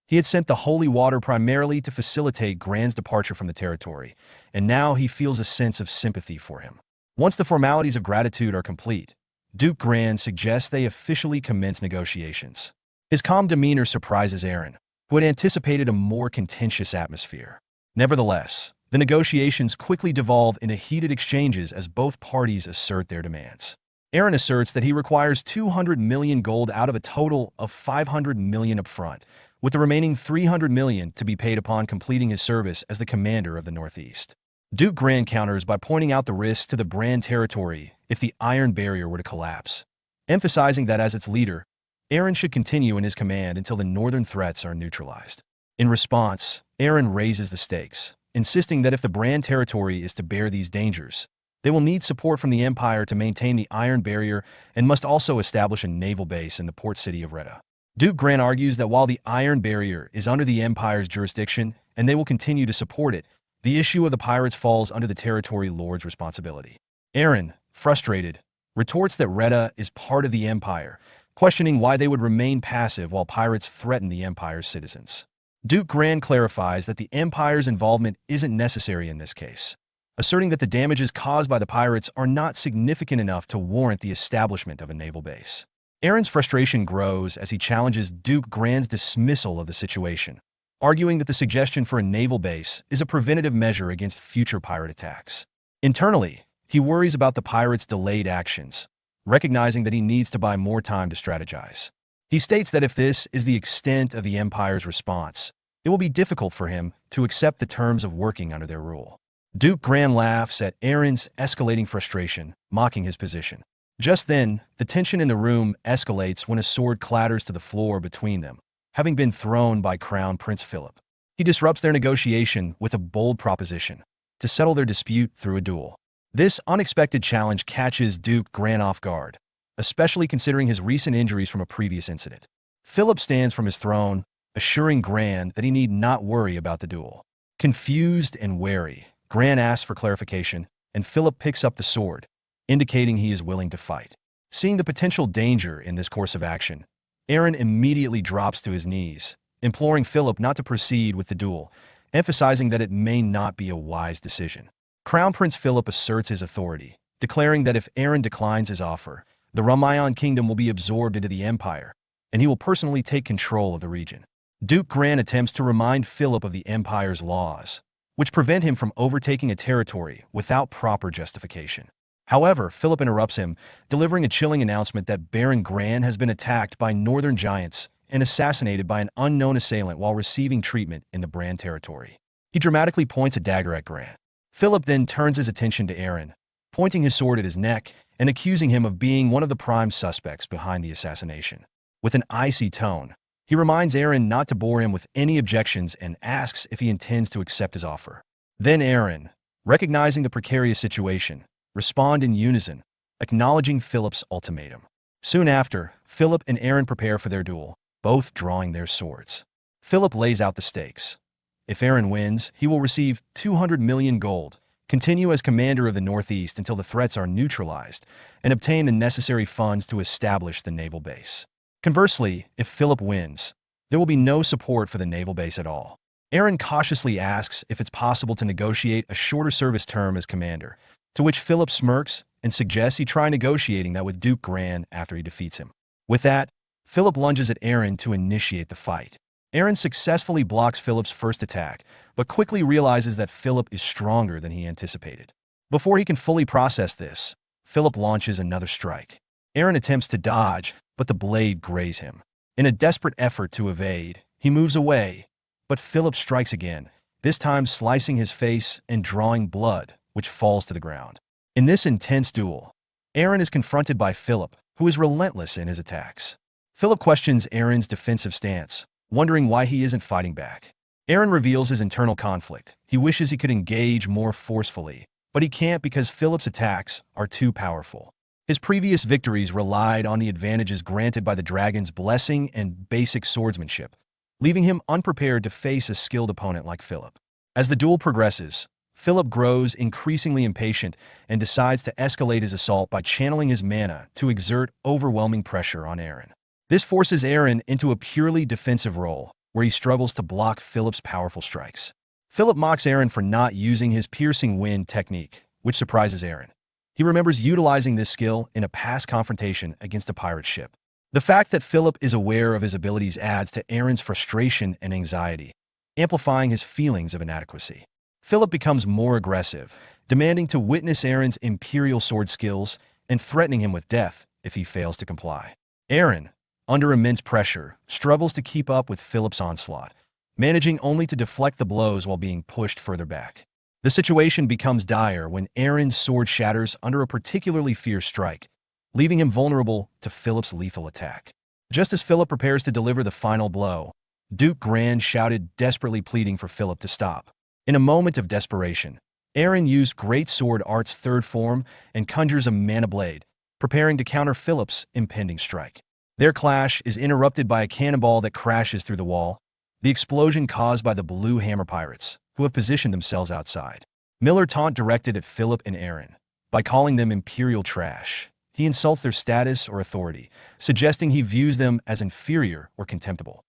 He had sent the holy water primarily to facilitate Gran's departure from the territory, and now he feels a sense of sympathy for him. Once the formalities of gratitude are complete, Duke Gran suggests they officially commence negotiations. His calm demeanor surprises Aaron, who had anticipated a more contentious atmosphere. Nevertheless, the negotiations quickly devolve into heated exchanges as both parties assert their demands. Aaron asserts that he requires 200 million gold out of a total of 500 million upfront, with the remaining 300 million to be paid upon completing his service as the commander of the Northeast. Duke Gran counters by pointing out the risks to the Bran territory if the Iron Barrier were to collapse, emphasizing that as its leader, Aaron should continue in his command until the northern threats are neutralized. In response, Aaron raises the stakes, insisting that if the Bran territory is to bear these dangers, they will need support from the Empire to maintain the Iron Barrier and must also establish a naval base in the port city of Retta. Duke Gran argues that while the Iron Barrier is under the Empire's jurisdiction and they will continue to support it, the issue of the pirates falls under the territory lord's responsibility. Aaron, frustrated, retorts that Retta is part of the Empire, questioning why they would remain passive while pirates threaten the Empire's citizens. Duke Gran clarifies that the Empire's involvement isn't necessary in this case, asserting that the damages caused by the pirates are not significant enough to warrant the establishment of a naval base. Aaron's frustration grows as he challenges Duke Gran's dismissal of the situation, arguing that the suggestion for a naval base is a preventative measure against future pirate attacks. Internally, he worries about the pirates' delayed actions, recognizing that he needs to buy more time to strategize. He states that if this is the extent of the Empire's response, it will be difficult for him to accept the terms of working under their rule. Duke Gran laughs at Aaron's escalating frustration, mocking his position. Just then, the tension in the room escalates when a sword clatters to the floor between them, having been thrown by Crown Prince Philip. He disrupts their negotiation with a bold proposition to settle their dispute through a duel. This unexpected challenge catches Duke Gran off guard, especially considering his recent injuries from a previous incident. Philip stands from his throne, assuring Gran that he need not worry about the duel. Confused and wary, Gran asks for clarification, and Philip picks up the sword, indicating he is willing to fight. Seeing the potential danger in this course of action, Aaron immediately drops to his knees, imploring Philip not to proceed with the duel, emphasizing that it may not be a wise decision. Crown Prince Philip asserts his authority, declaring that if Aaron declines his offer, the Ramayan kingdom will be absorbed into the empire, and he will personally take control of the region. Duke Gran attempts to remind Philip of the empire's laws, which prevent him from overtaking a territory without proper justification. However, Philip interrupts him, delivering a chilling announcement that Baron Gran has been attacked by northern giants and assassinated by an unknown assailant while receiving treatment in the Bran territory. He dramatically points a dagger at Gran. Philip then turns his attention to Aaron, pointing his sword at his neck and accusing him of being one of the prime suspects behind the assassination. With an icy tone, he reminds Aaron not to bore him with any objections and asks if he intends to accept his offer. Then Aaron, recognizing the precarious situation, responds in unison, acknowledging Philip's ultimatum. Soon after, Philip and Aaron prepare for their duel, both drawing their swords. Philip lays out the stakes. If Aaron wins, he will receive 200 million gold, continue as commander of the Northeast until the threats are neutralized, and obtain the necessary funds to establish the naval base. Conversely, if Philip wins, there will be no support for the naval base at all. Aaron cautiously asks if it's possible to negotiate a shorter service term as commander, to which Philip smirks and suggests he try negotiating that with Duke Gran after he defeats him. With that, Philip lunges at Aaron to initiate the fight. Aaron successfully blocks Philip's first attack, but quickly realizes that Philip is stronger than he anticipated. Before he can fully process this, Philip launches another strike. Aaron attempts to dodge, but the blade grazes him. In a desperate effort to evade, he moves away, but Philip strikes again, this time slicing his face and drawing blood, which falls to the ground. In this intense duel, Aaron is confronted by Philip, who is relentless in his attacks. Philip questions Aaron's defensive stance, wondering why he isn't fighting back. Aaron reveals his internal conflict. He wishes he could engage more forcefully, but he can't because Philip's attacks are too powerful. His previous victories relied on the advantages granted by the dragon's blessing and basic swordsmanship, leaving him unprepared to face a skilled opponent like Philip. As the duel progresses, Philip grows increasingly impatient and decides to escalate his assault by channeling his mana to exert overwhelming pressure on Aaron. This forces Aaron into a purely defensive role, where he struggles to block Philip's powerful strikes. Philip mocks Aaron for not using his piercing wind technique, which surprises Aaron. He remembers utilizing this skill in a past confrontation against a pirate ship. The fact that Philip is aware of his abilities adds to Aaron's frustration and anxiety, amplifying his feelings of inadequacy. Philip becomes more aggressive, demanding to witness Aaron's Imperial sword skills and threatening him with death if he fails to comply. Aaron, under immense pressure, struggles to keep up with Philip's onslaught, managing only to deflect the blows while being pushed further back. The situation becomes dire when Aaron's sword shatters under a particularly fierce strike, leaving him vulnerable to Philip's lethal attack. Just as Philip prepares to deliver the final blow, Duke Gran shouted, desperately pleading for Philip to stop. In a moment of desperation, Aaron used Great Sword Art's third form and conjures a mana blade, preparing to counter Philip's impending strike. Their clash is interrupted by a cannonball that crashes through the wall, the explosion caused by the Blue Hammer Pirates, who have positioned themselves outside. Miller taunt directed at Philip and Aaron. By calling them Imperial trash, he insults their status or authority, suggesting he views them as inferior or contemptible.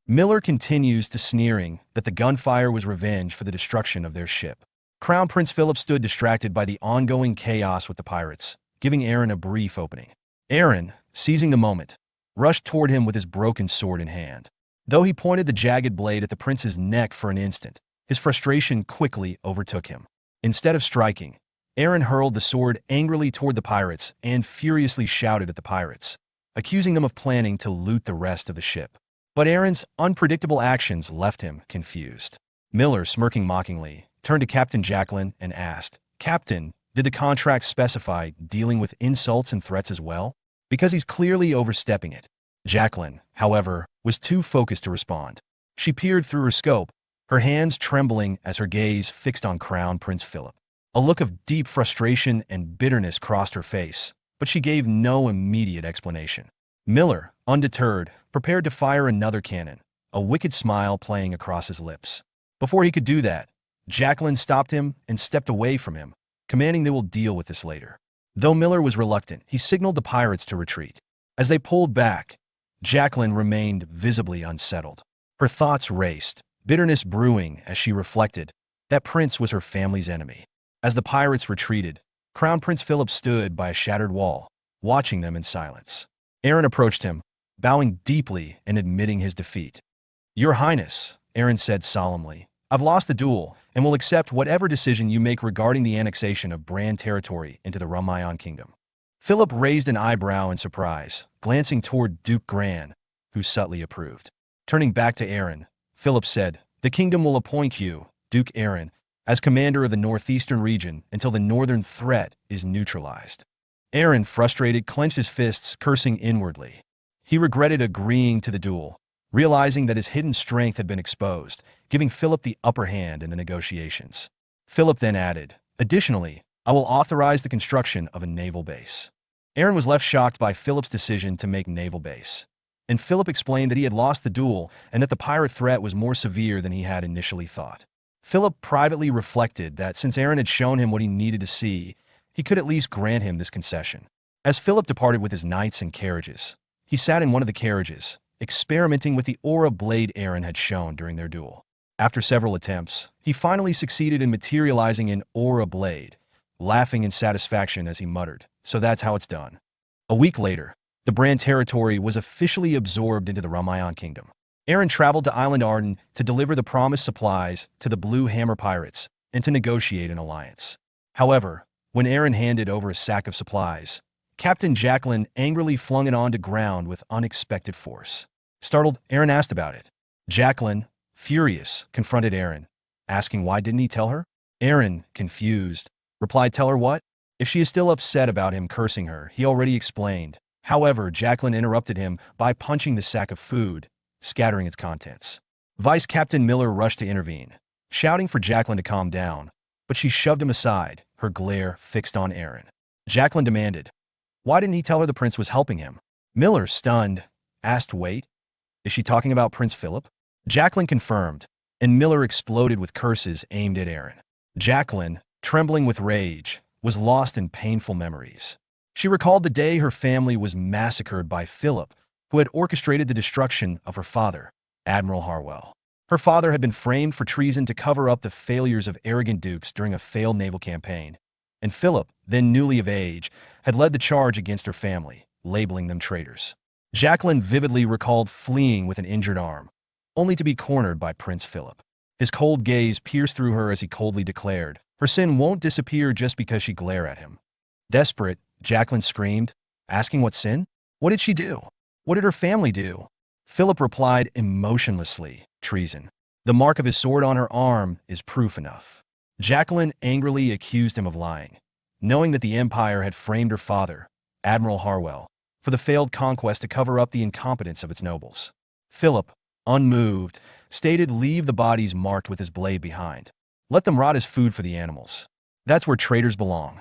Miller continues to sneering that the gunfire was revenge for the destruction of their ship. Crown Prince Philip stood distracted by the ongoing chaos with the pirates, giving Aaron a brief opening. Aaron, seizing the moment, rushed toward him with his broken sword in hand. Though he pointed the jagged blade at the prince's neck for an instant, his frustration quickly overtook him. Instead of striking, Aaron hurled the sword angrily toward the pirates and furiously shouted at the pirates, accusing them of planning to loot the rest of the ship. But Aaron's unpredictable actions left him confused. Miller, smirking mockingly, turned to Captain Jacqueline and asked, "Captain, did the contract specify dealing with insults and threats as well? Because he's clearly overstepping it." Jacqueline, however, was too focused to respond. She peered through her scope, her hands trembling as her gaze fixed on Crown Prince Philip. A look of deep frustration and bitterness crossed her face, but she gave no immediate explanation. Miller, undeterred, prepared to fire another cannon, a wicked smile playing across his lips. Before he could do that, Jacqueline stopped him and stepped away from him, commanding they will deal with this later. Though Miller was reluctant, he signaled the pirates to retreat. As they pulled back, Jacqueline remained visibly unsettled. Her thoughts raced, bitterness brewing as she reflected. That prince was her family's enemy. As the pirates retreated, Crown Prince Philip stood by a shattered wall, watching them in silence. Aaron approached him, bowing deeply and admitting his defeat. "Your Highness," Aaron said solemnly, "I've lost the duel and will accept whatever decision you make regarding the annexation of Bran territory into the Ramayan kingdom." Philip raised an eyebrow in surprise, glancing toward Duke Gran, who subtly approved. Turning back to Aaron, Philip said, "The kingdom will appoint you, Duke Aaron, as commander of the northeastern region until the northern threat is neutralized." Aaron, frustrated, clenched his fists, cursing inwardly. He regretted agreeing to the duel, realizing that his hidden strength had been exposed, giving Philip the upper hand in the negotiations. Philip then added, "Additionally, I will authorize the construction of a naval base." Aaron was left shocked by Philip's decision to make naval base, and Philip explained that he had lost the duel and that the pirate threat was more severe than he had initially thought. Philip privately reflected that since Aaron had shown him what he needed to see, he could at least grant him this concession. As Philip departed with his knights and carriages, he sat in one of the carriages, experimenting with the aura blade Aaron had shown during their duel. After several attempts, he finally succeeded in materializing an aura blade, laughing in satisfaction as he muttered, "So that's how it's done." A week later, the Bran territory was officially absorbed into the Ramayan kingdom. Aaron traveled to Island Arden to deliver the promised supplies to the Blue Hammer pirates and to negotiate an alliance. However, when Aaron handed over a sack of supplies, Captain Jacqueline angrily flung it onto ground with unexpected force. Startled, Aaron asked about it. Jacqueline, furious, confronted Aaron, asking why didn't he tell her? Aaron, confused, replied, "Tell her what?" If she is still upset about him cursing her, he already explained. However, Jacqueline interrupted him by punching the sack of food, scattering its contents. Vice Captain Miller rushed to intervene, shouting for Jacqueline to calm down, but she shoved him aside, her glare fixed on Aaron. Jacqueline demanded, "Why didn't he tell her the prince was helping him?" Miller, stunned, asked, "Wait, is she talking about Prince Philip?" Jacqueline confirmed, and Miller exploded with curses aimed at Aaron. Jacqueline, trembling with rage, was lost in painful memories. She recalled the day her family was massacred by Philip, who had orchestrated the destruction of her father, Admiral Harwell. Her father had been framed for treason to cover up the failures of arrogant dukes during a failed naval campaign, and Philip, then newly of age, had led the charge against her family, labeling them traitors. Jacqueline vividly recalled fleeing with an injured arm, only to be cornered by Prince Philip. His cold gaze pierced through her as he coldly declared, "Her sin won't disappear just because she glare at him." Desperate, Jacqueline screamed, asking what sin? What did she do? What did her family do? Philip replied emotionlessly, "Treason. The mark of his sword on her arm is proof enough." Jacqueline angrily accused him of lying, knowing that the Empire had framed her father, Admiral Harwell, for the failed conquest to cover up the incompetence of its nobles. Philip, unmoved, stated, "Leave the bodies marked with his blade behind. Let them rot as food for the animals. That's where traitors belong."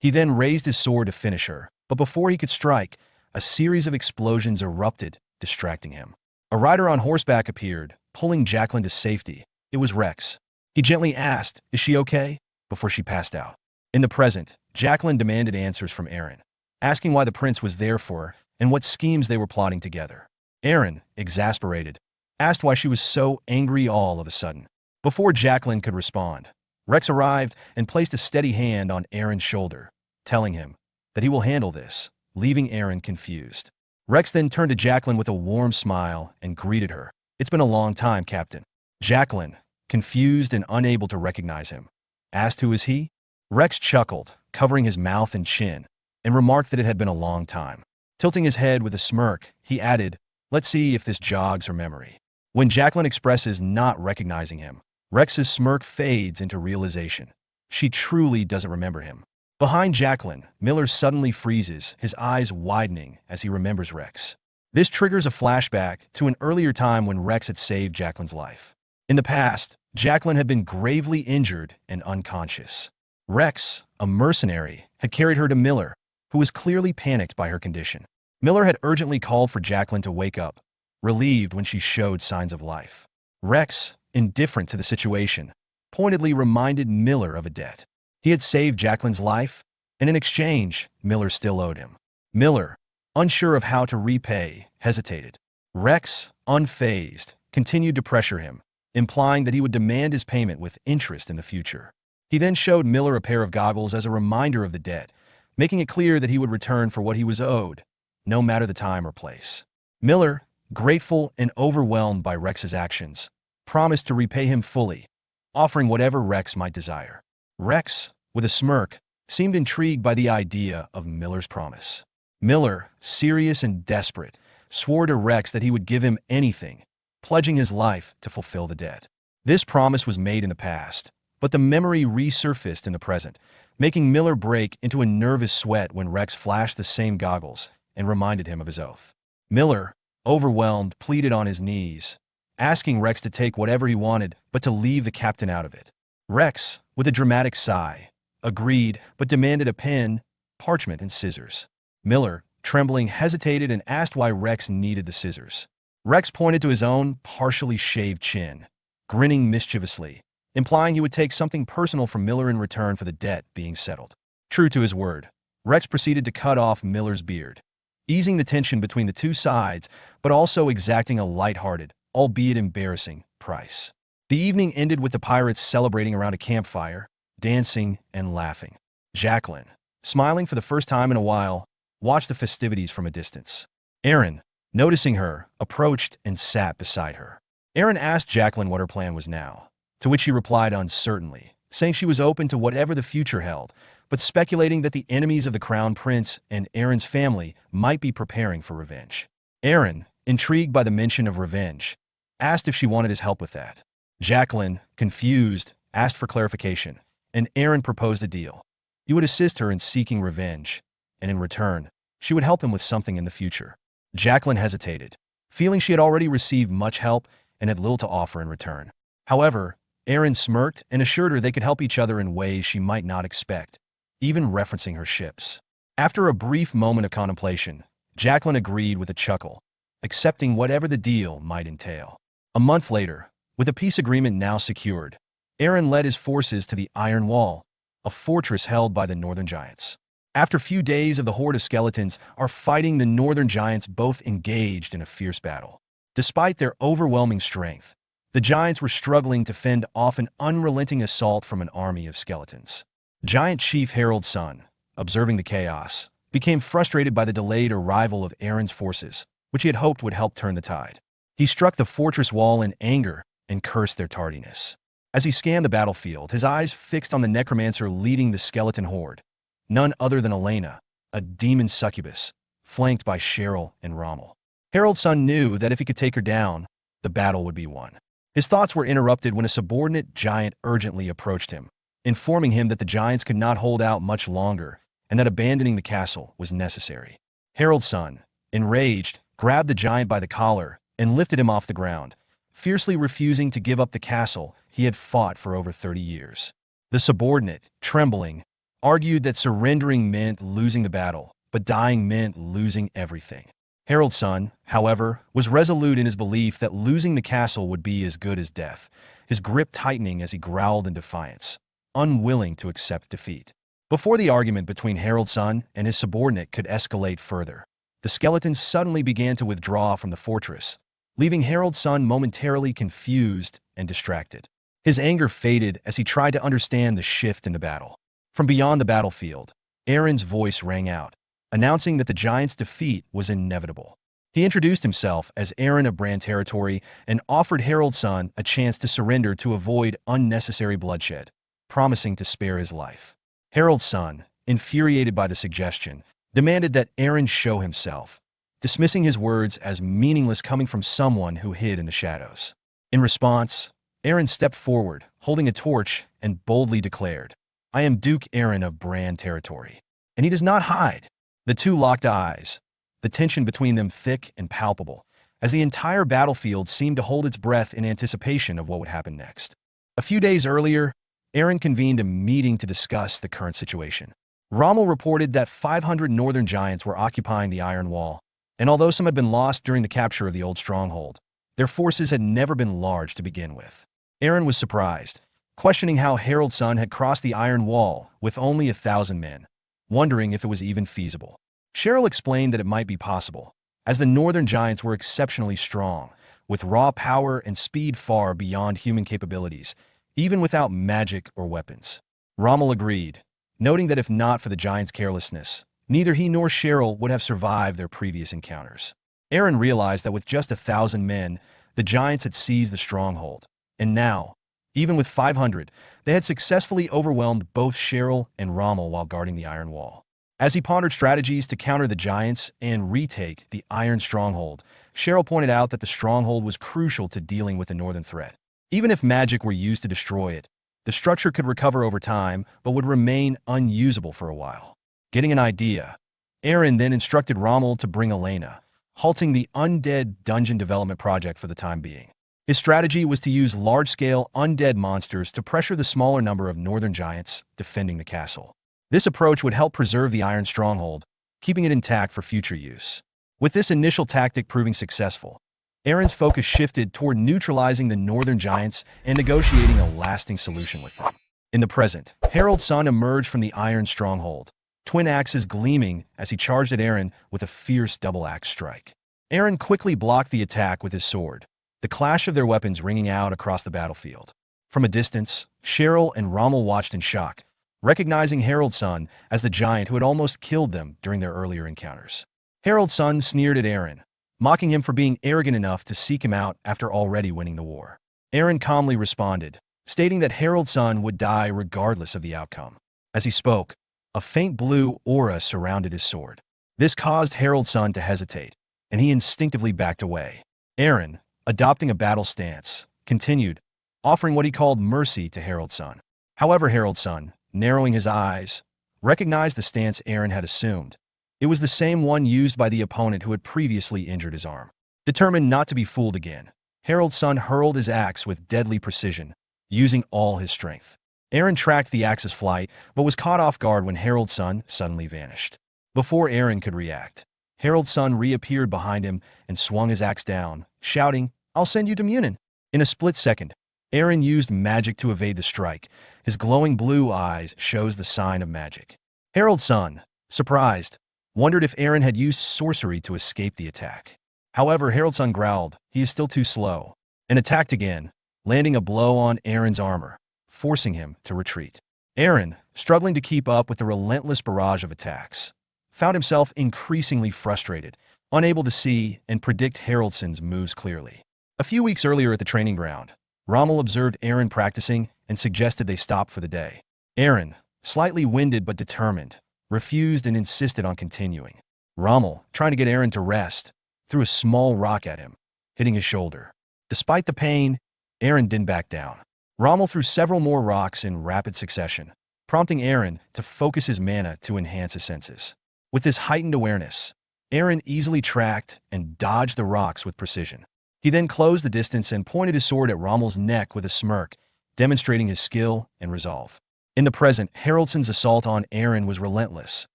He then raised his sword to finish her, but before he could strike, a series of explosions erupted, distracting him. A rider on horseback appeared, pulling Jacqueline to safety. It was Rex. He gently asked, "Is she okay?" before she passed out. In the present, Jacqueline demanded answers from Aaron, asking why the prince was there for her and what schemes they were plotting together. Aaron, exasperated, asked why she was so angry all of a sudden. Before Jacqueline could respond, Rex arrived and placed a steady hand on Aaron's shoulder, telling him that he will handle this, leaving Aaron confused. Rex then turned to Jacqueline with a warm smile and greeted her. "It's been a long time, Captain." Jacqueline, confused and unable to recognize him, asked who is he? Rex chuckled, covering his mouth and chin, and remarked that it had been a long time. Tilting his head with a smirk, he added, "Let's see if this jogs her memory." When Jacqueline expresses not recognizing him, Rex's smirk fades into realization. She truly doesn't remember him. Behind Jacqueline, Miller suddenly freezes, his eyes widening as he remembers Rex. This triggers a flashback to an earlier time when Rex had saved Jacqueline's life. In the past, Jacqueline had been gravely injured and unconscious. Rex, a mercenary, had carried her to Miller, who was clearly panicked by her condition. Miller had urgently called for Jacqueline to wake up, relieved when she showed signs of life. Rex, indifferent to the situation, pointedly reminded Miller of a debt. He had saved Jacqueline's life, and in exchange, Miller still owed him. Miller, unsure of how to repay, hesitated. Rex, unfazed, continued to pressure him, implying that he would demand his payment with interest in the future. He then showed Miller a pair of goggles as a reminder of the debt, making it clear that he would return for what he was owed, no matter the time or place. Miller, grateful and overwhelmed by Rex's actions, promised to repay him fully, offering whatever Rex might desire. Rex, with a smirk, seemed intrigued by the idea of Miller's promise. Miller, serious and desperate, swore to Rex that he would give him anything, pledging his life to fulfill the debt. This promise was made in the past, but the memory resurfaced in the present, making Miller break into a nervous sweat when Rex flashed the same goggles and reminded him of his oath. Miller, overwhelmed, pleaded on his knees, asking Rex to take whatever he wanted, but to leave the captain out of it. Rex, with a dramatic sigh, agreed, but demanded a pen, parchment, and scissors. Miller, trembling, hesitated and asked why Rex needed the scissors. Rex pointed to his own partially shaved chin, grinning mischievously, implying he would take something personal from Miller in return for the debt being settled. True to his word, Rex proceeded to cut off Miller's beard, easing the tension between the two sides, but also exacting a lighthearted, albeit embarrassing, price. The evening ended with the pirates celebrating around a campfire, dancing and laughing. Jacqueline, smiling for the first time in a while, watched the festivities from a distance. Aaron, noticing her, approached and sat beside her. Aaron asked Jacqueline what her plan was now, to which she replied uncertainly, saying she was open to whatever the future held, but speculating that the enemies of the Crown Prince and Aaron's family might be preparing for revenge. Aaron, intrigued by the mention of revenge, asked if she wanted his help with that. Jacqueline, confused, asked for clarification, and Aaron proposed a deal. He would assist her in seeking revenge, and in return, she would help him with something in the future. Jacqueline hesitated, feeling she had already received much help and had little to offer in return. However, Aaron smirked and assured her they could help each other in ways she might not expect, even referencing her ships. After a brief moment of contemplation, Jacqueline agreed with a chuckle, accepting whatever the deal might entail. A month later, with a peace agreement now secured, Aaron led his forces to the Iron Wall, a fortress held by the Northern Giants. After a few days of the horde of skeletons are fighting, the Northern Giants both engaged in a fierce battle. Despite their overwhelming strength, the Giants were struggling to fend off an unrelenting assault from an army of skeletons. Giant Chief Harold's son, observing the chaos, became frustrated by the delayed arrival of Aaron's forces, which he had hoped would help turn the tide. He struck the fortress wall in anger and cursed their tardiness. As he scanned the battlefield, his eyes fixed on the necromancer leading the skeleton horde, none other than Elena, a demon succubus, flanked by Cheryl and Rommel. Harold's son knew that if he could take her down, the battle would be won. His thoughts were interrupted when a subordinate giant urgently approached him, informing him that the giants could not hold out much longer and that abandoning the castle was necessary. Harold's son, enraged, grabbed the giant by the collar and lifted him off the ground, fiercely refusing to give up the castle he had fought for over 30 years. The subordinate, trembling, argued that surrendering meant losing the battle, but dying meant losing everything. Harold's son, however, was resolute in his belief that losing the castle would be as good as death, his grip tightening as he growled in defiance, unwilling to accept defeat. Before the argument between Harold's son and his subordinate could escalate further, the skeletons suddenly began to withdraw from the fortress, leaving Harold's son momentarily confused and distracted. His anger faded as he tried to understand the shift in the battle. From beyond the battlefield, Aaron's voice rang out, announcing that the giants' defeat was inevitable. He introduced himself as Aaron of Bran territory and offered Harold's son a chance to surrender to avoid unnecessary bloodshed, promising to spare his life. Harold's son, infuriated by the suggestion, demanded that Aaron show himself, dismissing his words as meaningless coming from someone who hid in the shadows. In response, Aaron stepped forward, holding a torch, and boldly declared, "I am Duke Aaron of Bran territory." And he does not hide. The two locked eyes, the tension between them thick and palpable, as the entire battlefield seemed to hold its breath in anticipation of what would happen next. A few days earlier, Aaron convened a meeting to discuss the current situation. Rommel reported that 500 northern giants were occupying the Iron Wall, and although some had been lost during the capture of the old stronghold, their forces had never been large to begin with. Aaron was surprised, questioning how Harold's son had crossed the Iron Wall with only 1,000 men, wondering if it was even feasible. Cheryl explained that it might be possible, as the northern giants were exceptionally strong, with raw power and speed far beyond human capabilities, even without magic or weapons. Rommel agreed, noting that if not for the giant's carelessness, neither he nor Cheryl would have survived their previous encounters. Aaron realized that with just 1,000 men, the giants had seized the stronghold, and now, even with 500, they had successfully overwhelmed both Cheryl and Rommel while guarding the Iron Wall. As he pondered strategies to counter the giants and retake the Iron Stronghold, Cheryl pointed out that the stronghold was crucial to dealing with the northern threat. Even if magic were used to destroy it, the structure could recover over time but would remain unusable for a while. Getting an idea, Aaron then instructed Rommel to bring Elena, halting the undead dungeon development project for the time being. His strategy was to use large-scale undead monsters to pressure the smaller number of northern giants defending the castle. This approach would help preserve the Iron Stronghold, keeping it intact for future use. With this initial tactic proving successful, Aaron's focus shifted toward neutralizing the northern giants and negotiating a lasting solution with them. In the present, Harold's son emerged from the Iron Stronghold, twin axes gleaming as he charged at Aaron with a fierce double-axe strike. Aaron quickly blocked the attack with his sword, the clash of their weapons ringing out across the battlefield. From a distance, Cheryl and Rommel watched in shock, recognizing Harold's son as the giant who had almost killed them during their earlier encounters. Harold's son sneered at Aaron, mocking him for being arrogant enough to seek him out after already winning the war. Aaron calmly responded, stating that Harold's son would die regardless of the outcome. As he spoke, a faint blue aura surrounded his sword. This caused Harold's son to hesitate, and he instinctively backed away. Aaron, adopting a battle stance, continued, offering what he called mercy to Harold's son. However, Harold's son, narrowing his eyes, recognized the stance Aaron had assumed. It was the same one used by the opponent who had previously injured his arm. Determined not to be fooled again, Harold's son hurled his axe with deadly precision, using all his strength. Aaron tracked the axe's flight, but was caught off guard when Harold's son suddenly vanished. Before Aaron could react, Harold's son reappeared behind him and swung his axe down, shouting, "I'll send you to Imminent." In a split second, Aaron used magic to evade the strike. His glowing blue eyes shows the sign of magic. Harold's son, surprised, wondered if Aaron had used sorcery to escape the attack. However, Harold's son growled, "He is still too slow," and attacked again, landing a blow on Aaron's armor, forcing him to retreat. Aaron, struggling to keep up with the relentless barrage of attacks, found himself increasingly frustrated, unable to see and predict Harold's son's moves clearly. A few weeks earlier at the training ground, Rommel observed Aaron practicing and suggested they stop for the day. Aaron, slightly winded but determined, refused and insisted on continuing. Rommel, trying to get Aaron to rest, threw a small rock at him, hitting his shoulder. Despite the pain, Aaron didn't back down. Rommel threw several more rocks in rapid succession, prompting Aaron to focus his mana to enhance his senses. With this heightened awareness, Aaron easily tracked and dodged the rocks with precision. He then closed the distance and pointed his sword at Rommel's neck with a smirk, demonstrating his skill and resolve. In the present, Haroldson's assault on Aaron was relentless,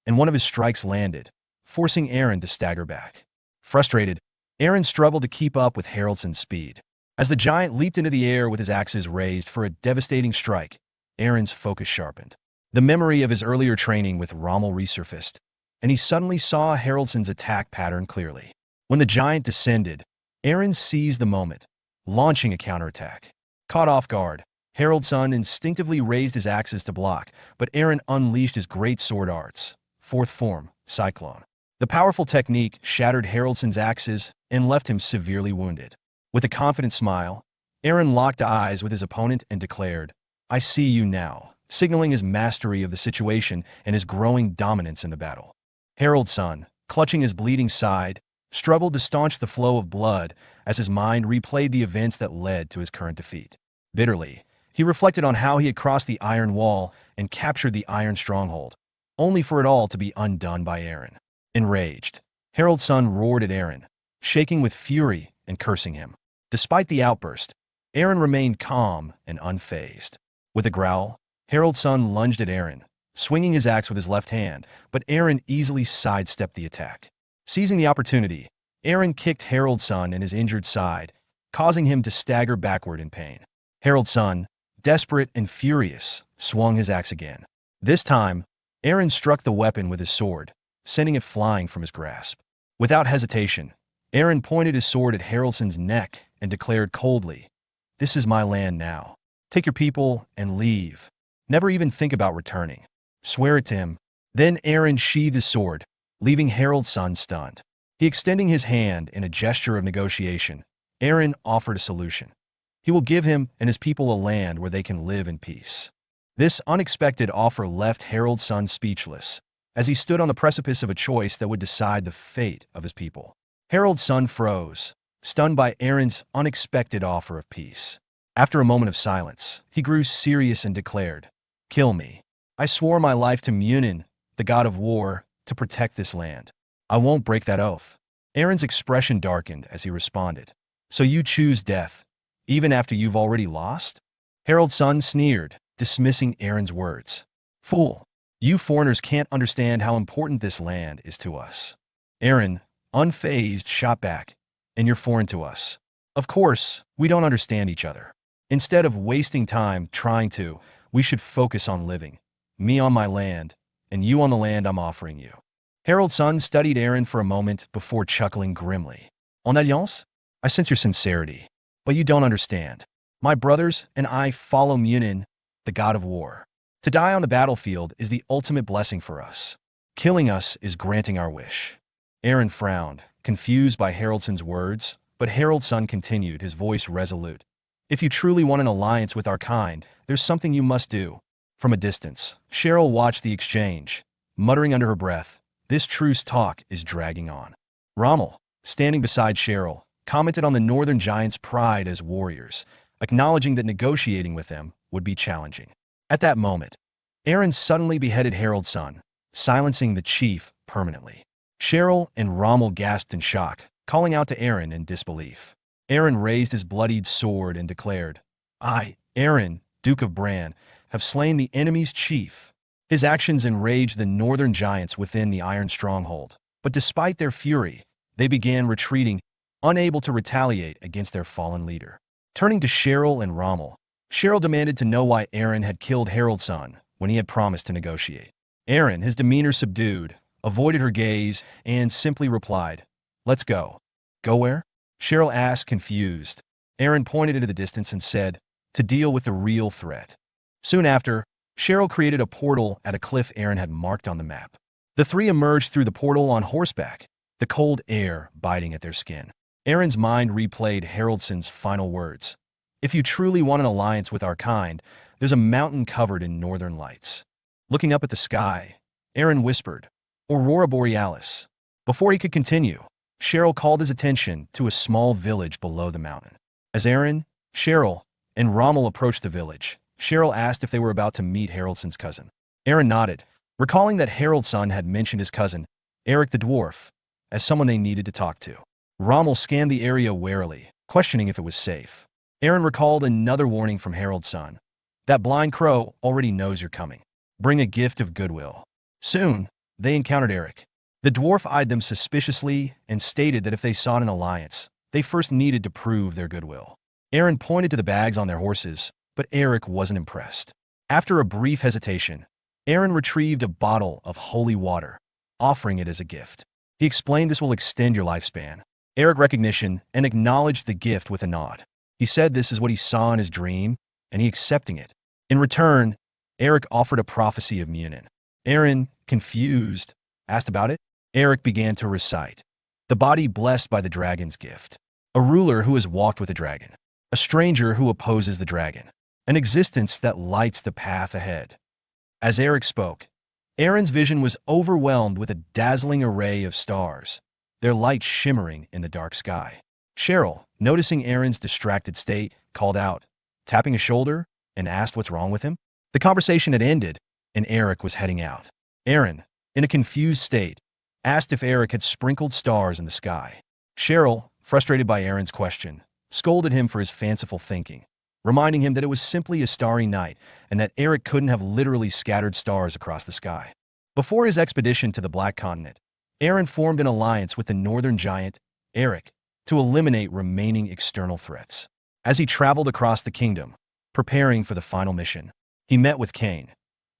and one of his strikes landed, forcing Aaron to stagger back. Frustrated, Aaron struggled to keep up with Haroldson's speed. As the giant leaped into the air with his axes raised for a devastating strike, Aaron's focus sharpened. The memory of his earlier training with Rommel resurfaced, and he suddenly saw Haroldson's attack pattern clearly. When the giant descended, Aaron seized the moment, launching a counterattack. Caught off guard, Haroldson instinctively raised his axes to block, but Aaron unleashed his great sword arts, fourth form, Cyclone. The powerful technique shattered Haroldson's axes and left him severely wounded. With a confident smile, Aaron locked eyes with his opponent and declared, "I see you now," signaling his mastery of the situation and his growing dominance in the battle. Haroldson, clutching his bleeding side, struggled to staunch the flow of blood as his mind replayed the events that led to his current defeat. Bitterly, he reflected on how he had crossed the Iron Wall and captured the Iron Stronghold, only for it all to be undone by Aaron. Enraged, Haroldson roared at Aaron, shaking with fury and cursing him. Despite the outburst, Aaron remained calm and unfazed. With a growl, Haroldson lunged at Aaron, swinging his axe with his left hand, but Aaron easily sidestepped the attack. Seizing the opportunity, Aaron kicked Haroldson in his injured side, causing him to stagger backward in pain. Haroldson, desperate and furious, swung his axe again. This time, Aaron struck the weapon with his sword, sending it flying from his grasp. Without hesitation, Aaron pointed his sword at Haraldson's neck and declared coldly, "This is my land now. Take your people and leave. Never even think about returning. Swear it to him." Then Aaron sheathed his sword, leaving Haraldsson stunned. He extending his hand in a gesture of negotiation, Aaron offered a solution. He will give him and his people a land where they can live in peace. This unexpected offer left Haraldsson speechless, as he stood on the precipice of a choice that would decide the fate of his people. Haraldsson froze, stunned by Aaron's unexpected offer of peace. After a moment of silence, he grew serious and declared, "Kill me. I swore my life to Imminent, the god of war, to protect this land. I won't break that oath." Aaron's expression darkened as he responded, "So you choose death, even after you've already lost?" Haraldsson sneered, dismissing Aaron's words. "Fool, you foreigners can't understand how important this land is to us." Aaron, unfazed, shot back, "And you're foreign to us. Of course, we don't understand each other. Instead of wasting time trying to, we should focus on living. Me on my land, and you on the land I'm offering you." Haraldsson studied Aaron for a moment before chuckling grimly. "En alliance? I sense your sincerity, but you don't understand. My brothers and I follow Imminent, the god of war. To die on the battlefield is the ultimate blessing for us. Killing us is granting our wish." Aaron frowned, confused by Haraldsson's words, but Haraldsson continued, his voice resolute. "If you truly want an alliance with our kind, there's something you must do." From a distance, Cheryl watched the exchange, muttering under her breath, "This truce talk is dragging on." Rommel, standing beside Cheryl, commented on the northern giants' pride as warriors, acknowledging that negotiating with them would be challenging. At that moment, Aaron suddenly beheaded Haraldsson, silencing the chief permanently. Cheryl and Rommel gasped in shock, calling out to Aaron in disbelief. Aaron raised his bloodied sword and declared, "I, Aaron, Duke of Bran, have slain the enemy's chief." His actions enraged the northern giants within the Iron Stronghold, but despite their fury, they began retreating, unable to retaliate against their fallen leader. Turning to Cheryl and Rommel, Cheryl demanded to know why Aaron had killed Haraldsson when he had promised to negotiate. Aaron, his demeanor subdued, avoided her gaze and simply replied, "Let's go." "Go where?" Cheryl asked, confused. Aaron pointed into the distance and said, "To deal with the real threat." Soon after, Cheryl created a portal at a cliff Aaron had marked on the map. The three emerged through the portal on horseback, the cold air biting at their skin. Aaron's mind replayed Haraldsson's final words. "If you truly want an alliance with our kind, there's a mountain covered in northern lights." Looking up at the sky, Aaron whispered, "Aurora Borealis." Before he could continue, Cheryl called his attention to a small village below the mountain. As Aaron, Cheryl, and Rommel approached the village, Cheryl asked if they were about to meet Haraldsson's cousin. Aaron nodded, recalling that Haraldsson had mentioned his cousin, Eric the dwarf, as someone they needed to talk to. Rommel scanned the area warily, questioning if it was safe. Aaron recalled another warning from Haraldsson. "That blind crow already knows you're coming. Bring a gift of goodwill." Soon, they encountered Eric. The dwarf eyed them suspiciously and stated that if they sought an alliance, they first needed to prove their goodwill. Aaron pointed to the bags on their horses, but Eric wasn't impressed. After a brief hesitation, Aaron retrieved a bottle of holy water, offering it as a gift. He explained this will extend your lifespan. Eric recognition and acknowledged the gift with a nod. He said this is what he saw in his dream, and he accepting it. In return, Eric offered a prophecy of Imminent. Aaron, confused, asked about it. Eric began to recite. "The body blessed by the dragon's gift. A ruler who has walked with a dragon. A stranger who opposes the dragon. An existence that lights the path ahead." As Eric spoke, Aaron's vision was overwhelmed with a dazzling array of stars, their light shimmering in the dark sky. Cheryl, noticing Aaron's distracted state, called out, tapping his shoulder, and asked what's wrong with him. The conversation had ended, and Eric was heading out. Aaron, in a confused state, asked if Eric had sprinkled stars in the sky. Cheryl, frustrated by Aaron's question, scolded him for his fanciful thinking, reminding him that it was simply a starry night and that Eric couldn't have literally scattered stars across the sky. Before his expedition to the Black Continent, Aaron formed an alliance with the northern giant, Eric, to eliminate remaining external threats. As he traveled across the kingdom, preparing for the final mission, he met with Cain.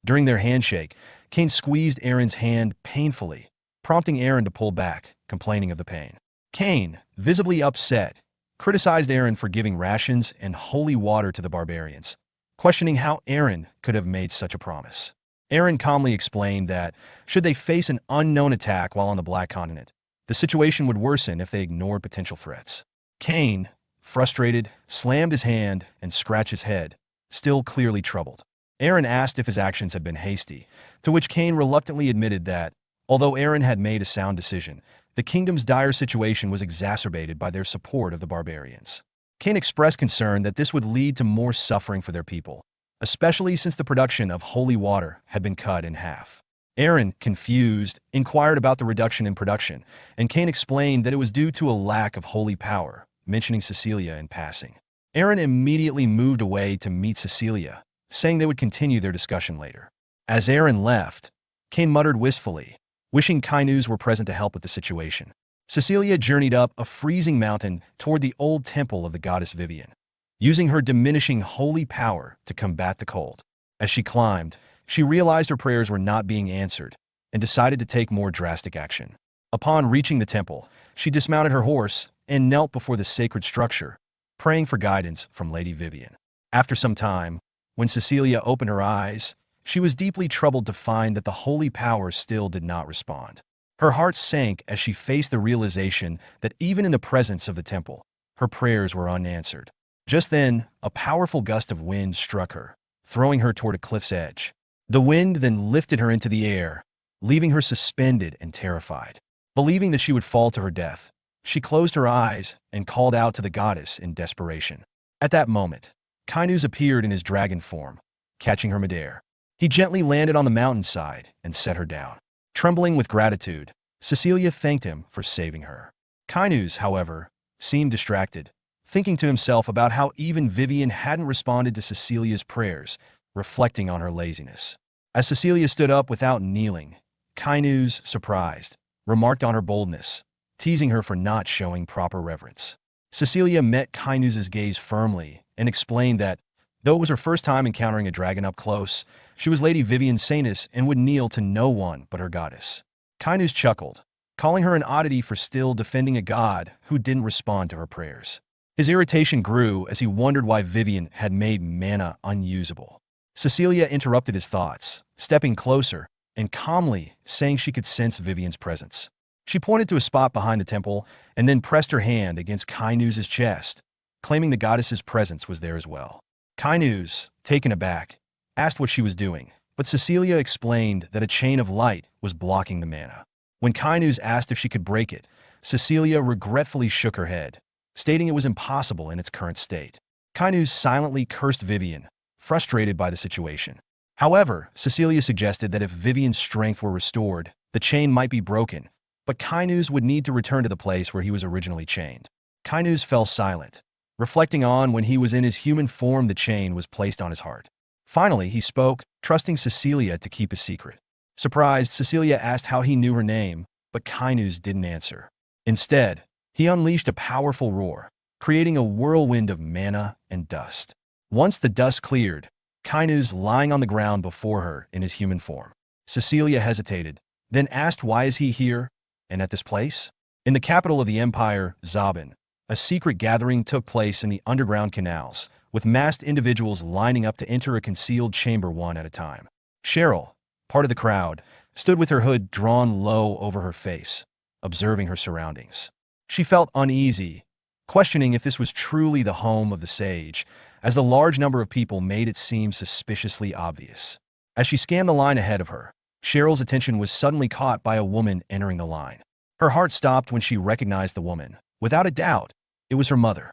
During their handshake, Cain squeezed Aaron's hand painfully, prompting Aaron to pull back, complaining of the pain. Cain, visibly upset, criticized Aaron for giving rations and holy water to the barbarians, questioning how Aaron could have made such a promise. Aaron calmly explained that, should they face an unknown attack while on the Black Continent, the situation would worsen if they ignored potential threats. Cain, frustrated, slammed his hand and scratched his head, still clearly troubled. Aaron asked if his actions had been hasty, to which Cain reluctantly admitted that, although Aaron had made a sound decision, the kingdom's dire situation was exacerbated by their support of the barbarians. Cain expressed concern that this would lead to more suffering for their people, especially since the production of holy water had been cut in half. Aaron, confused, inquired about the reduction in production, and Cain explained that it was due to a lack of holy power, mentioning Cecilia in passing. Aaron immediately moved away to meet Cecilia, saying they would continue their discussion later. As Aaron left, Cain muttered wistfully, wishing Kainus were present to help with the situation. Cecilia journeyed up a freezing mountain toward the old temple of the goddess Viven, using her diminishing holy power to combat the cold. As she climbed, she realized her prayers were not being answered and decided to take more drastic action. Upon reaching the temple, she dismounted her horse and knelt before the sacred structure, praying for guidance from Lady Viven. After some time, when Cecilia opened her eyes, she was deeply troubled to find that the holy power still did not respond. Her heart sank as she faced the realization that even in the presence of the temple, her prayers were unanswered. Just then, a powerful gust of wind struck her, throwing her toward a cliff's edge. The wind then lifted her into the air, leaving her suspended and terrified. Believing that she would fall to her death, she closed her eyes and called out to the goddess in desperation. At that moment, Kainus appeared in his dragon form, catching her midair. He gently landed on the mountainside and set her down. Trembling with gratitude, Cecilia thanked him for saving her. Kainus, however, seemed distracted, thinking to himself about how even Viven hadn't responded to Cecilia's prayers, reflecting on her laziness. As Cecilia stood up without kneeling, Kainus, surprised, remarked on her boldness, teasing her for not showing proper reverence. Cecilia met Kainus's gaze firmly and explained that, though it was her first time encountering a dragon up close, she was Lady Vivian Sanus and would kneel to no one but her goddess. Kainus chuckled, calling her an oddity for still defending a god who didn't respond to her prayers. His irritation grew as he wondered why Viven had made mana unusable. Cecilia interrupted his thoughts, stepping closer and calmly saying she could sense Vivian's presence. She pointed to a spot behind the temple and then pressed her hand against Kainus' chest, claiming the goddess's presence was there as well. Kainus, taken aback, asked what she was doing, but Cecilia explained that a chain of light was blocking the mana. When Kainus asked if she could break it, Cecilia regretfully shook her head, stating it was impossible in its current state. Kainus silently cursed Viven, frustrated by the situation. However, Cecilia suggested that if Vivian's strength were restored, the chain might be broken, but Kainus would need to return to the place where he was originally chained. Kainus fell silent, reflecting on when he was in his human form the chain was placed on his heart. Finally, he spoke, trusting Cecilia to keep a secret. Surprised, Cecilia asked how he knew her name, but Kainus didn't answer. Instead, he unleashed a powerful roar, creating a whirlwind of mana and dust. Once the dust cleared, Kainus lying on the ground before her in his human form. Cecilia hesitated, then asked why is he here, and at this place? In the capital of the empire, Zaben, a secret gathering took place in the underground canals, with masked individuals lining up to enter a concealed chamber one at a time. Cheryl, part of the crowd, stood with her hood drawn low over her face, observing her surroundings. She felt uneasy, questioning if this was truly the home of the sage, as the large number of people made it seem suspiciously obvious. As she scanned the line ahead of her, Cheryl's attention was suddenly caught by a woman entering the line. Her heart stopped when she recognized the woman. Without a doubt, it was her mother.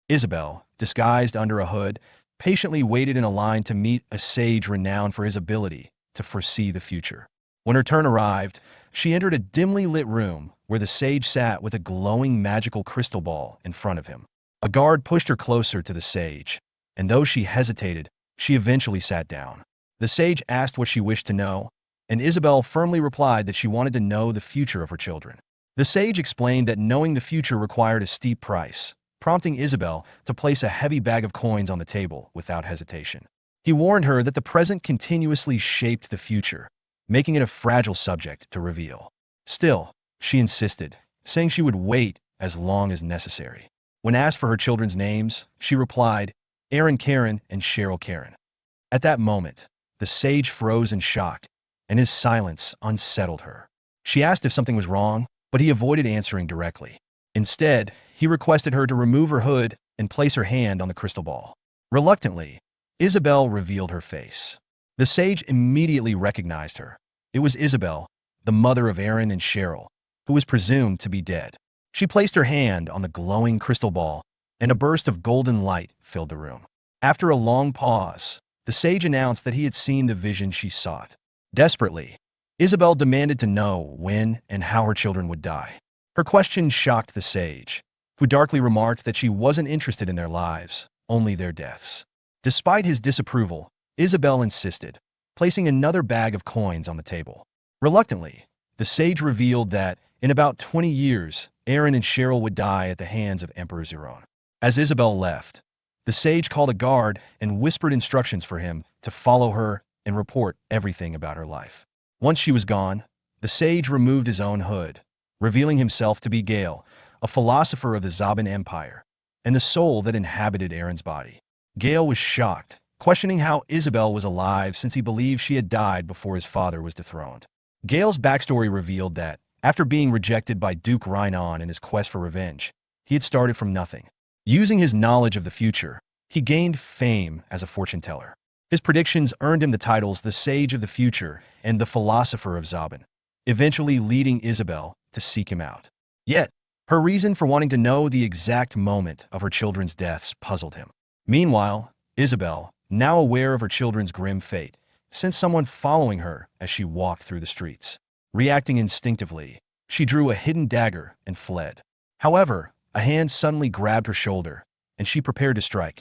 Isabel, disguised under a hood, patiently waited in a line to meet a sage renowned for his ability to foresee the future. When her turn arrived, she entered a dimly lit room where the sage sat with a glowing magical crystal ball in front of him. A guard pushed her closer to the sage, and though she hesitated, she eventually sat down. The sage asked what she wished to know, and Isabel firmly replied that she wanted to know the future of her children. The sage explained that knowing the future required a steep price, prompting Isabel to place a heavy bag of coins on the table without hesitation. He warned her that the present continuously shaped the future, making it a fragile subject to reveal. Still, she insisted, saying she would wait as long as necessary. When asked for her children's names, she replied, Aaron Karen and Cheryl Karen. At that moment, the sage froze in shock, and his silence unsettled her. She asked if something was wrong, but he avoided answering directly. Instead, he requested her to remove her hood and place her hand on the crystal ball. Reluctantly, Isabel revealed her face. The sage immediately recognized her. It was Isabel, the mother of Aaron and Cheryl, who was presumed to be dead. She placed her hand on the glowing crystal ball, and a burst of golden light filled the room. After a long pause, the sage announced that he had seen the vision she sought. Desperately, Isabel demanded to know when and how her children would die. Her question shocked the sage, who darkly remarked that she wasn't interested in their lives, only their deaths. Despite his disapproval, Isabel insisted, placing another bag of coins on the table. Reluctantly, the sage revealed that, in about 20 years, Aaron and Cheryl would die at the hands of Emperor Zerone. As Isabel left, the sage called a guard and whispered instructions for him to follow her and report everything about her life. Once she was gone, the sage removed his own hood, revealing himself to be Gayle, a philosopher of the Zaban Empire, and the soul that inhabited Aaron's body. Gayle was shocked, questioning how Isabel was alive since he believed she had died before his father was dethroned. Gayle's backstory revealed that, after being rejected by Duke Rhinon in his quest for revenge, he had started from nothing. Using his knowledge of the future, he gained fame as a fortune teller. His predictions earned him the titles the Sage of the Future and the Philosopher of Zaban, eventually leading Isabel to seek him out. Yet, her reason for wanting to know the exact moment of her children's deaths puzzled him. Meanwhile, Isabel, now aware of her children's grim fate, sensed someone following her as she walked through the streets. Reacting instinctively, she drew a hidden dagger and fled. However, a hand suddenly grabbed her shoulder, and she prepared to strike,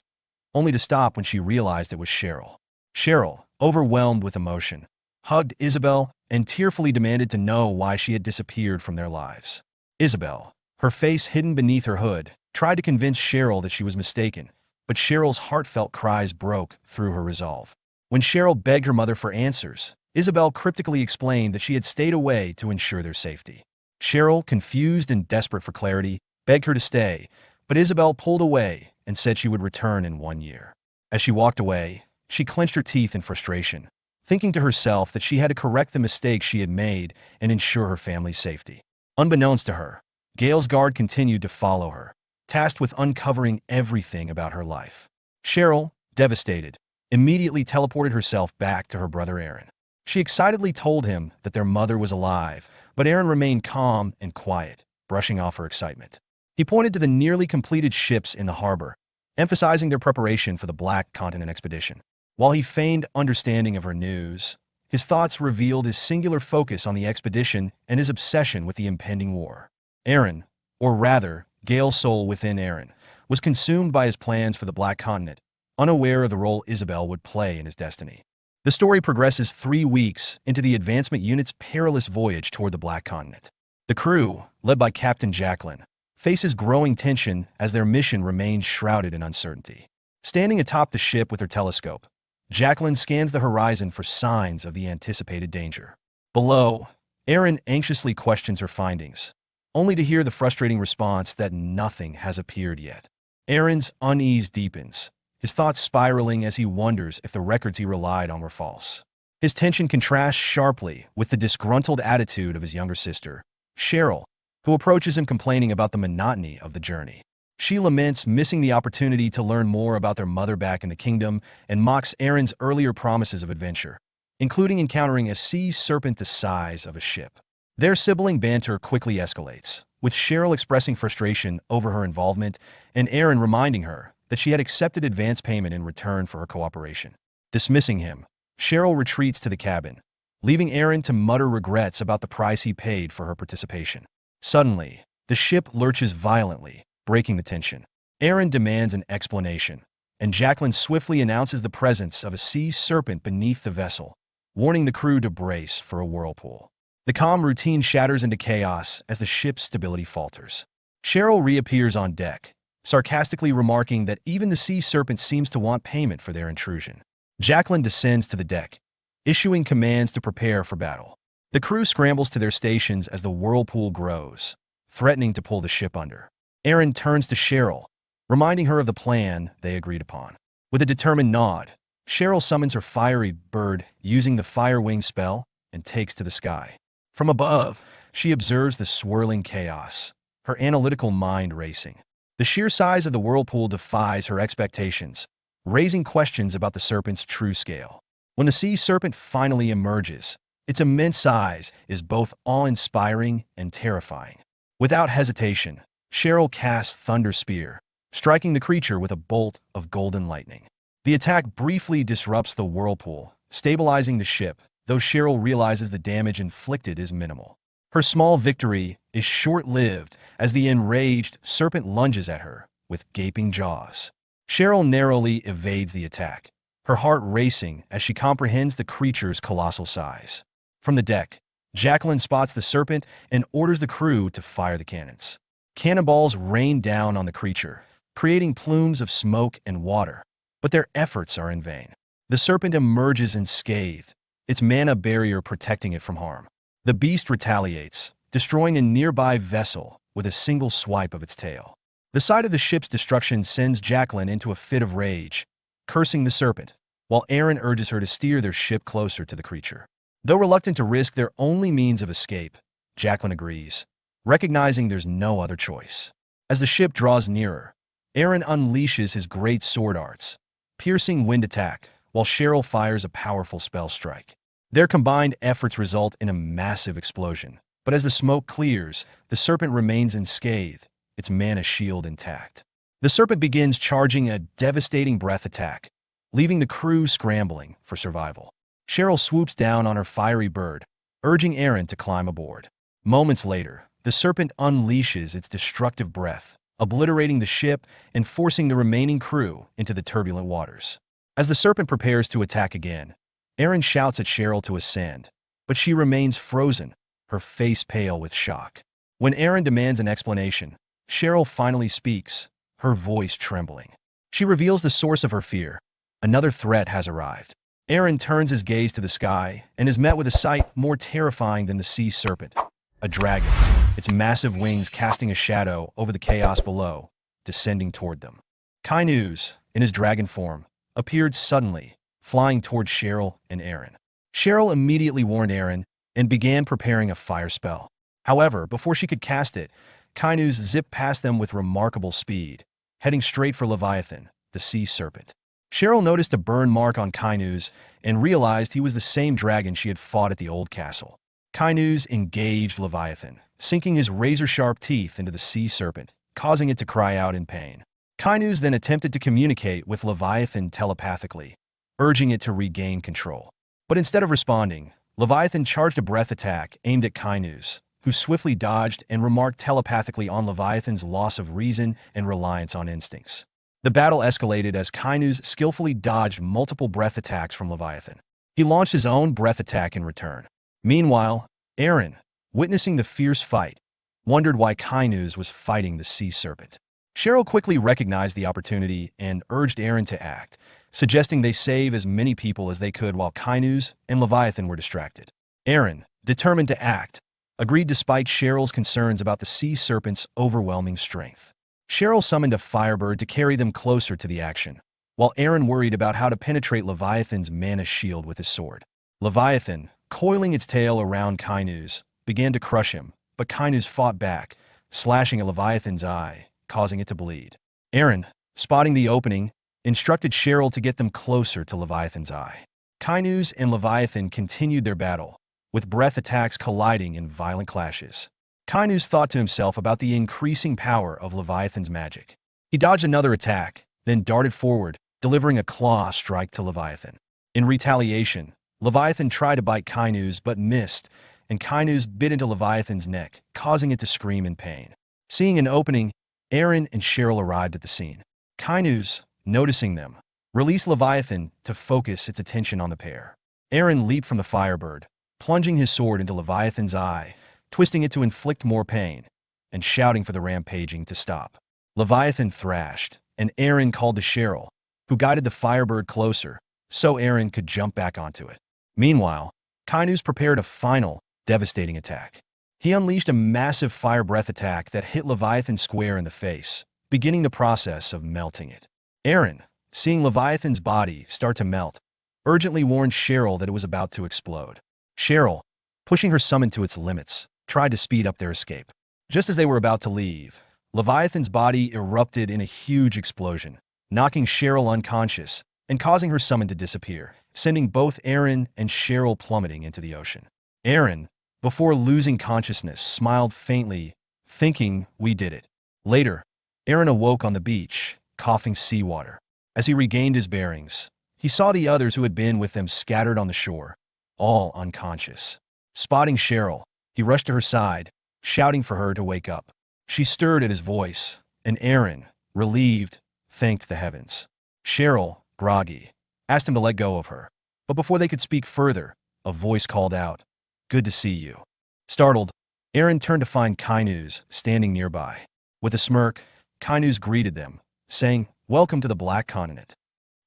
only to stop when she realized it was Cheryl. Cheryl, overwhelmed with emotion, hugged Isabel and tearfully demanded to know why she had disappeared from their lives. Isabel, her face hidden beneath her hood, tried to convince Cheryl that she was mistaken, but Cheryl's heartfelt cries broke through her resolve. When Cheryl begged her mother for answers, Isabel cryptically explained that she had stayed away to ensure their safety. Cheryl, confused and desperate for clarity, begged her to stay, but Isabel pulled away and said she would return in 1 year. As she walked away, she clenched her teeth in frustration, thinking to herself that she had to correct the mistakes she had made and ensure her family's safety. Unbeknownst to her, Gayle's guard continued to follow her, tasked with uncovering everything about her life. Cheryl, devastated, immediately teleported herself back to her brother Aaron. She excitedly told him that their mother was alive, but Aaron remained calm and quiet, brushing off her excitement. He pointed to the nearly completed ships in the harbor, emphasizing their preparation for the Black Continent expedition. While he feigned understanding of her news, his thoughts revealed his singular focus on the expedition and his obsession with the impending war. Aaron, or rather, Gayle's soul within Aaron, was consumed by his plans for the Black Continent, unaware of the role Isabel would play in his destiny. The story progresses 3 weeks into the advancement unit's perilous voyage toward the Black Continent. The crew, led by Captain Jacqueline, faces growing tension as their mission remains shrouded in uncertainty. Standing atop the ship with her telescope, Jacqueline scans the horizon for signs of the anticipated danger. Below, Aaron anxiously questions her findings, only to hear the frustrating response that nothing has appeared yet. Aaron's unease deepens, his thoughts spiraling as he wonders if the records he relied on were false. His tension contrasts sharply with the disgruntled attitude of his younger sister, Cheryl, who approaches him complaining about the monotony of the journey. She laments missing the opportunity to learn more about their mother back in the kingdom and mocks Aaron's earlier promises of adventure, including encountering a sea serpent the size of a ship. Their sibling banter quickly escalates, with Cheryl expressing frustration over her involvement and Aaron reminding her that she had accepted advance payment in return for her cooperation. Dismissing him, Cheryl retreats to the cabin, leaving Aaron to mutter regrets about the price he paid for her participation. Suddenly, the ship lurches violently, breaking the tension. Aaron demands an explanation, and Jacqueline swiftly announces the presence of a sea serpent beneath the vessel, warning the crew to brace for a whirlpool. The calm routine shatters into chaos as the ship's stability falters. Cheryl reappears on deck, sarcastically remarking that even the sea serpent seems to want payment for their intrusion. Jacqueline descends to the deck, issuing commands to prepare for battle. The crew scrambles to their stations as the whirlpool grows, threatening to pull the ship under. Aaron turns to Cheryl, reminding her of the plan they agreed upon. With a determined nod, Cheryl summons her fiery bird using the Fire Wing spell and takes to the sky. From above, she observes the swirling chaos, her analytical mind racing. The sheer size of the whirlpool defies her expectations, raising questions about the serpent's true scale. When the sea serpent finally emerges, its immense size is both awe-inspiring and terrifying. Without hesitation, Cheryl casts Thunder Spear, striking the creature with a bolt of golden lightning. The attack briefly disrupts the whirlpool, stabilizing the ship, though Cheryl realizes the damage inflicted is minimal. Her small victory is short-lived as the enraged serpent lunges at her with gaping jaws. Cheryl narrowly evades the attack, her heart racing as she comprehends the creature's colossal size. From the deck, Jacqueline spots the serpent and orders the crew to fire the cannons. Cannonballs rain down on the creature, creating plumes of smoke and water, but their efforts are in vain. The serpent emerges unscathed, its mana barrier protecting it from harm. The beast retaliates, destroying a nearby vessel with a single swipe of its tail. The sight of the ship's destruction sends Jacqueline into a fit of rage, cursing the serpent, while Aaron urges her to steer their ship closer to the creature. Though reluctant to risk their only means of escape, Jacqueline agrees, recognizing there's no other choice. As the ship draws nearer, Aaron unleashes his great sword arts, piercing wind attack, while Cheryl fires a powerful spell strike. Their combined efforts result in a massive explosion, but as the smoke clears, the serpent remains unscathed, its mana shield intact. The serpent begins charging a devastating breath attack, leaving the crew scrambling for survival. Cheryl swoops down on her fiery bird, urging Aaron to climb aboard. Moments later, the serpent unleashes its destructive breath, obliterating the ship and forcing the remaining crew into the turbulent waters. As the serpent prepares to attack again, Aaron shouts at Cheryl to ascend, but she remains frozen, her face pale with shock. When Aaron demands an explanation, Cheryl finally speaks, her voice trembling. She reveals the source of her fear. Another threat has arrived. Aaron turns his gaze to the sky and is met with a sight more terrifying than the sea serpent. A dragon, its massive wings casting a shadow over the chaos below, descending toward them. Kainuz, in his dragon form, appeared suddenly, flying toward Cheryl and Aaron. Cheryl immediately warned Aaron and began preparing a fire spell. However, before she could cast it, Kainuz zipped past them with remarkable speed, heading straight for Leviathan, the sea serpent. Cheryl noticed a burn mark on Kainuz and realized he was the same dragon she had fought at the old castle. Kainuz engaged Leviathan, sinking his razor-sharp teeth into the sea serpent, causing it to cry out in pain. Kainuz then attempted to communicate with Leviathan telepathically, urging it to regain control. But instead of responding, Leviathan charged a breath attack aimed at Kainuz, who swiftly dodged and remarked telepathically on Leviathan's loss of reason and reliance on instincts. The battle escalated as Kainuz skillfully dodged multiple breath attacks from Leviathan. He launched his own breath attack in return. Meanwhile, Aaron, witnessing the fierce fight, wondered why Kainuz was fighting the sea serpent. Cheryl quickly recognized the opportunity and urged Aaron to act, suggesting they save as many people as they could while Kainuz and Leviathan were distracted. Aaron, determined to act, agreed despite Cheryl's concerns about the sea serpent's overwhelming strength. Cheryl summoned a firebird to carry them closer to the action, while Aaron worried about how to penetrate Leviathan's mana shield with his sword. Leviathan, coiling its tail around Kainuz, began to crush him, but Kainuz fought back, slashing at Leviathan's eye, causing it to bleed. Aaron, spotting the opening, instructed Cheryl to get them closer to Leviathan's eye. Kainuz and Leviathan continued their battle, with breath attacks colliding in violent clashes. Kainuz thought to himself about the increasing power of Leviathan's magic. He dodged another attack, then darted forward, delivering a claw strike to Leviathan. In retaliation, Leviathan tried to bite Kainuz but missed, and Kainuz bit into Leviathan's neck, causing it to scream in pain. Seeing an opening, Aaron and Cheryl arrived at the scene. Kainuz, noticing them, released Leviathan to focus its attention on the pair. Aaron leaped from the firebird, plunging his sword into Leviathan's eye, twisting it to inflict more pain, and shouting for the rampaging to stop. Leviathan thrashed, and Aaron called to Cheryl, who guided the firebird closer, so Aaron could jump back onto it. Meanwhile, Kainuz prepared a final, devastating attack. He unleashed a massive fire breath attack that hit Leviathan square in the face, beginning the process of melting it. Aaron, seeing Leviathan's body start to melt, urgently warned Cheryl that it was about to explode. Cheryl, pushing her summon to its limits, tried to speed up their escape. Just as they were about to leave, Leviathan's body erupted in a huge explosion, knocking Cheryl unconscious and causing her summon to disappear, sending both Aaron and Cheryl plummeting into the ocean. Aaron, before losing consciousness, smiled faintly, thinking, "We did it." Later, Aaron awoke on the beach, coughing seawater. As he regained his bearings, he saw the others who had been with them scattered on the shore, all unconscious. Spotting Cheryl, he rushed to her side, shouting for her to wake up. She stirred at his voice, and Aaron, relieved, thanked the heavens. Cheryl, groggy, asked him to let go of her. But before they could speak further, a voice called out, "Good to see you." Startled, Aaron turned to find Kainuz standing nearby. With a smirk, Kainuz greeted them, saying, "Welcome to the Black Continent."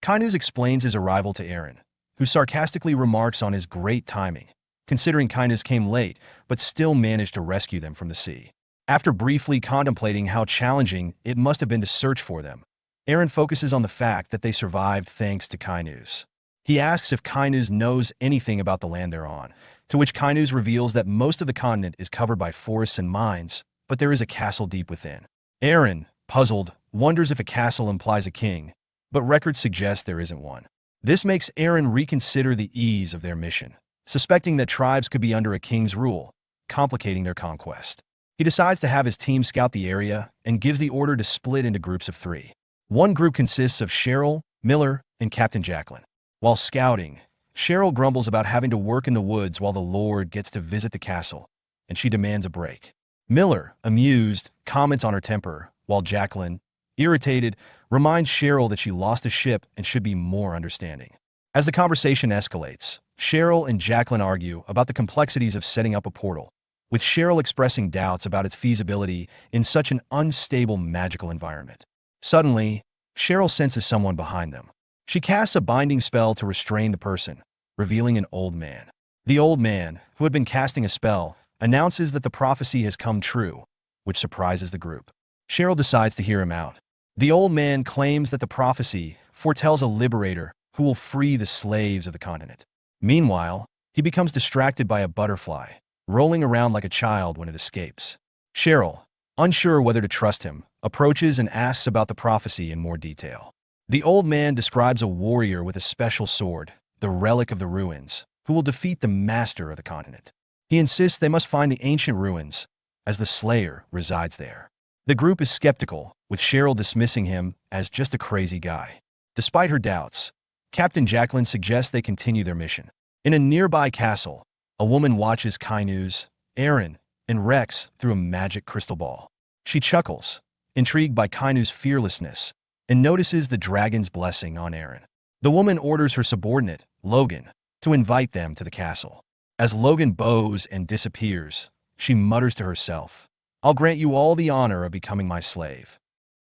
Kainuz explains his arrival to Aaron, who sarcastically remarks on his great timing, considering Kainuz came late but still managed to rescue them from the sea. After briefly contemplating how challenging it must have been to search for them, Aaron focuses on the fact that they survived thanks to Kainuz. He asks if Kainuz knows anything about the land they're on, to which Kainuz reveals that most of the continent is covered by forests and mines, but there is a castle deep within. Aaron, puzzled, wonders if a castle implies a king, but records suggest there isn't one. This makes Aaron reconsider the ease of their mission, suspecting that tribes could be under a king's rule, complicating their conquest. He decides to have his team scout the area and gives the order to split into groups of 3. One group consists of Cheryl, Miller, and Captain Jacqueline. While scouting, Cheryl grumbles about having to work in the woods while the Lord gets to visit the castle, and she demands a break. Miller, amused, comments on her temper, while Jacqueline, irritated, reminds Cheryl that she lost a ship and should be more understanding. As the conversation escalates, Cheryl and Jacqueline argue about the complexities of setting up a portal, with Cheryl expressing doubts about its feasibility in such an unstable magical environment. Suddenly, Cheryl senses someone behind them. She casts a binding spell to restrain the person, revealing an old man. The old man, who had been casting a spell, announces that the prophecy has come true, which surprises the group. Cheryl decides to hear him out. The old man claims that the prophecy foretells a liberator who will free the slaves of the continent. Meanwhile, he becomes distracted by a butterfly, rolling around like a child when it escapes. Cheryl, unsure whether to trust him, approaches and asks about the prophecy in more detail. The old man describes a warrior with a special sword, the relic of the ruins, who will defeat the master of the continent. He insists they must find the ancient ruins, as the Slayer resides there. The group is skeptical, with Cheryl dismissing him as just a crazy guy. Despite her doubts, Captain Jacqueline suggests they continue their mission. In a nearby castle, a woman watches Kainuz, Aaron, and Rex through a magic crystal ball. She chuckles, intrigued by Kainuz's fearlessness, and notices the dragon's blessing on Aaron. The woman orders her subordinate, Logan, to invite them to the castle. As Logan bows and disappears, she mutters to herself, "I'll grant you all the honor of becoming my slave."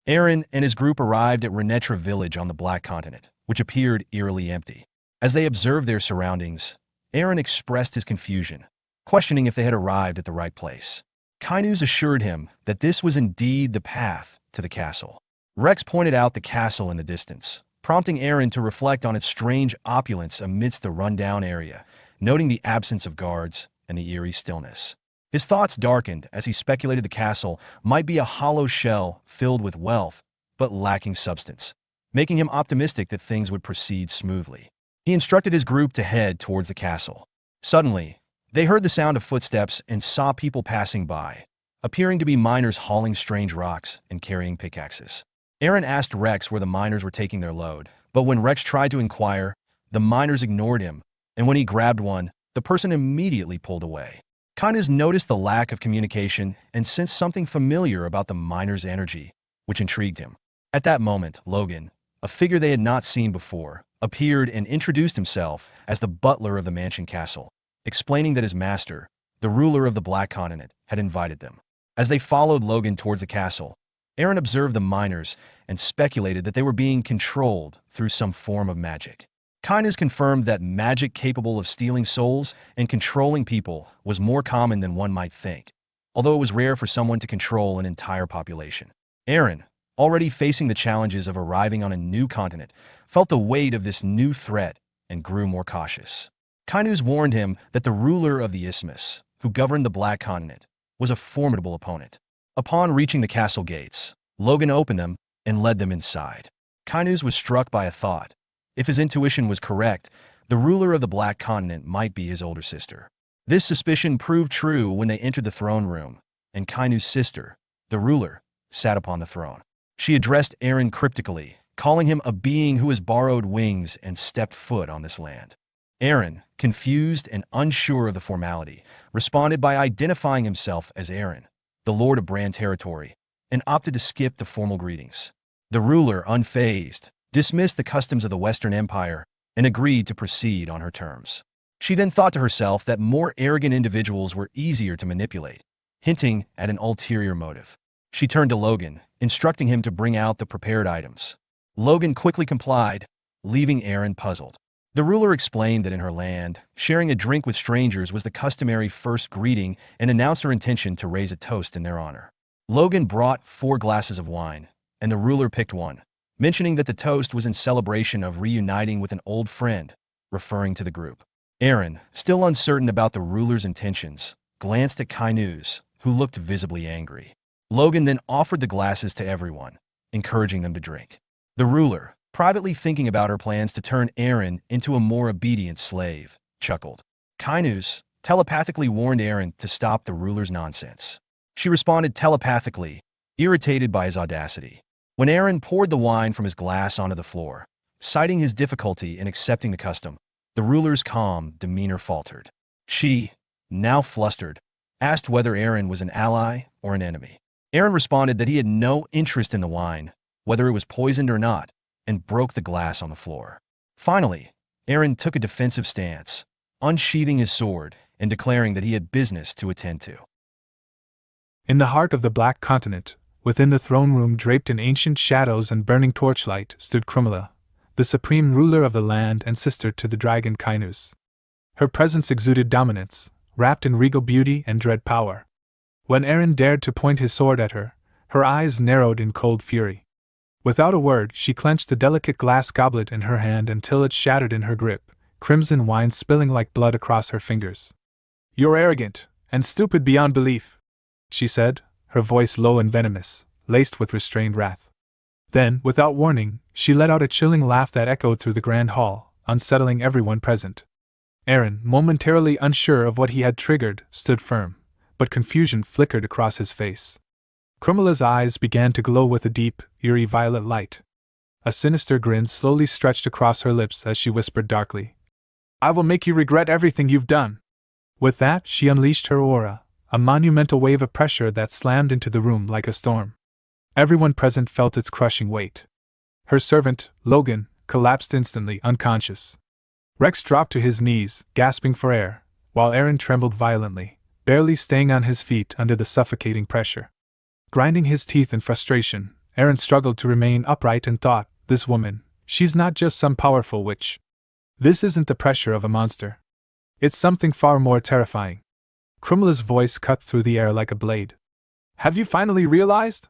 Aaron and his group arrived at Renetra village on the Black Continent, which appeared eerily empty. As they observed their surroundings, Aaron expressed his confusion, questioning if they had arrived at the right place. Kainuz assured him that this was indeed the path to the castle. Rex pointed out the castle in the distance, prompting Aaron to reflect on its strange opulence amidst the rundown area, noting the absence of guards and the eerie stillness. His thoughts darkened as he speculated the castle might be a hollow shell filled with wealth, but lacking substance, making him optimistic that things would proceed smoothly. He instructed his group to head towards the castle. Suddenly, they heard the sound of footsteps and saw people passing by, appearing to be miners hauling strange rocks and carrying pickaxes. Aaron asked Rex where the miners were taking their load, but when Rex tried to inquire, the miners ignored him, and when he grabbed one, the person immediately pulled away. Kainuz noticed the lack of communication and sensed something familiar about the miners' energy, which intrigued him. At that moment, Logan, a figure they had not seen before, appeared and introduced himself as the butler of the mansion castle, explaining that his master, the ruler of the Black Continent, had invited them. As they followed Logan towards the castle, Aaron observed the miners and speculated that they were being controlled through some form of magic. Kainuz confirmed that magic capable of stealing souls and controlling people was more common than one might think, although it was rare for someone to control an entire population. Aaron, already facing the challenges of arriving on a new continent, felt the weight of this new threat and grew more cautious. Kainu's warned him that the ruler of the Isthmus, who governed the Black Continent, was a formidable opponent. Upon reaching the castle gates, Logan opened them and led them inside. Kainu's was struck by a thought. If his intuition was correct, the ruler of the Black Continent might be his older sister. This suspicion proved true when they entered the throne room, and Kainu's sister, the ruler, sat upon the throne. She addressed Aaron cryptically, calling him a being who has borrowed wings and stepped foot on this land. Aaron, confused and unsure of the formality, responded by identifying himself as Aaron, the lord of Bran territory, and opted to skip the formal greetings. The ruler, unfazed, dismissed the customs of the Western Empire and agreed to proceed on her terms. She then thought to herself that more arrogant individuals were easier to manipulate, hinting at an ulterior motive. She turned to Logan, instructing him to bring out the prepared items. Logan quickly complied, leaving Aaron puzzled. The ruler explained that in her land, sharing a drink with strangers was the customary first greeting and announced her intention to raise a toast in their honor. Logan brought 4 glasses of wine, and the ruler picked one, mentioning that the toast was in celebration of reuniting with an old friend, referring to the group. Aaron, still uncertain about the ruler's intentions, glanced at Kainu's, who looked visibly angry. Logan then offered the glasses to everyone, encouraging them to drink. The ruler, privately thinking about her plans to turn Aaron into a more obedient slave, chuckled. Kainu's telepathically warned Aaron to stop the ruler's nonsense. She responded telepathically, irritated by his audacity. When Aaron poured the wine from his glass onto the floor, citing his difficulty in accepting the custom, the ruler's calm demeanor faltered. She, now flustered, asked whether Aaron was an ally or an enemy. Aaron responded that he had no interest in the wine, whether it was poisoned or not, and broke the glass on the floor. Finally, Aaron took a defensive stance, unsheathing his sword and declaring that he had business to attend to. In the heart of the Black Continent, within the throne room draped in ancient shadows and burning torchlight, stood Crumilla, the supreme ruler of the land and sister to the dragon Kainu's. Her presence exuded dominance, wrapped in regal beauty and dread power. When Aaron dared to point his sword at her, her eyes narrowed in cold fury. Without a word, she clenched the delicate glass goblet in her hand until it shattered in her grip, crimson wine spilling like blood across her fingers. "You're arrogant, and stupid beyond belief," she said, her voice low and venomous, laced with restrained wrath. Then, without warning, she let out a chilling laugh that echoed through the grand hall, unsettling everyone present. Aaron, momentarily unsure of what he had triggered, stood firm, but confusion flickered across his face. Crumilla's eyes began to glow with a deep, eerie violet light. A sinister grin slowly stretched across her lips as she whispered darkly, "I will make you regret everything you've done." With that, she unleashed her aura, a monumental wave of pressure that slammed into the room like a storm. Everyone present felt its crushing weight. Her servant, Logan, collapsed instantly, unconscious. Rex dropped to his knees, gasping for air, while Aaron trembled violently, barely staying on his feet under the suffocating pressure. Grinding his teeth in frustration, Aaron struggled to remain upright and thought, "This woman, she's not just some powerful witch. This isn't the pressure of a monster. It's something far more terrifying." Crumilla's voice cut through the air like a blade. "Have you finally realized?"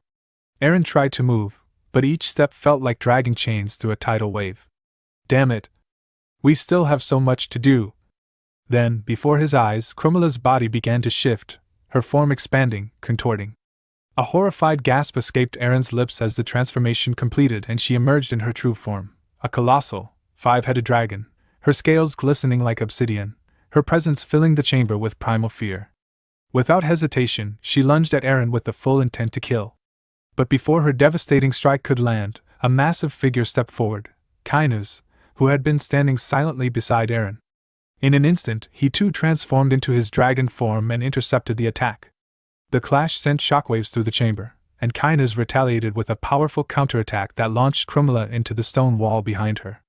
Aaron tried to move, but each step felt like dragging chains through a tidal wave. "Damn it. We still have so much to do." Then, before his eyes, Crumilla's body began to shift, her form expanding, contorting. A horrified gasp escaped Aaron's lips as the transformation completed and she emerged in her true form, a colossal, 5-headed dragon, her scales glistening like obsidian, her presence filling the chamber with primal fear. Without hesitation, she lunged at Aaron with the full intent to kill. But before her devastating strike could land, a massive figure stepped forward, Kainu's, who had been standing silently beside Aaron. In an instant, he too transformed into his dragon form and intercepted the attack. The clash sent shockwaves through the chamber, and Kainu's retaliated with a powerful counterattack that launched Crumilla into the stone wall behind her.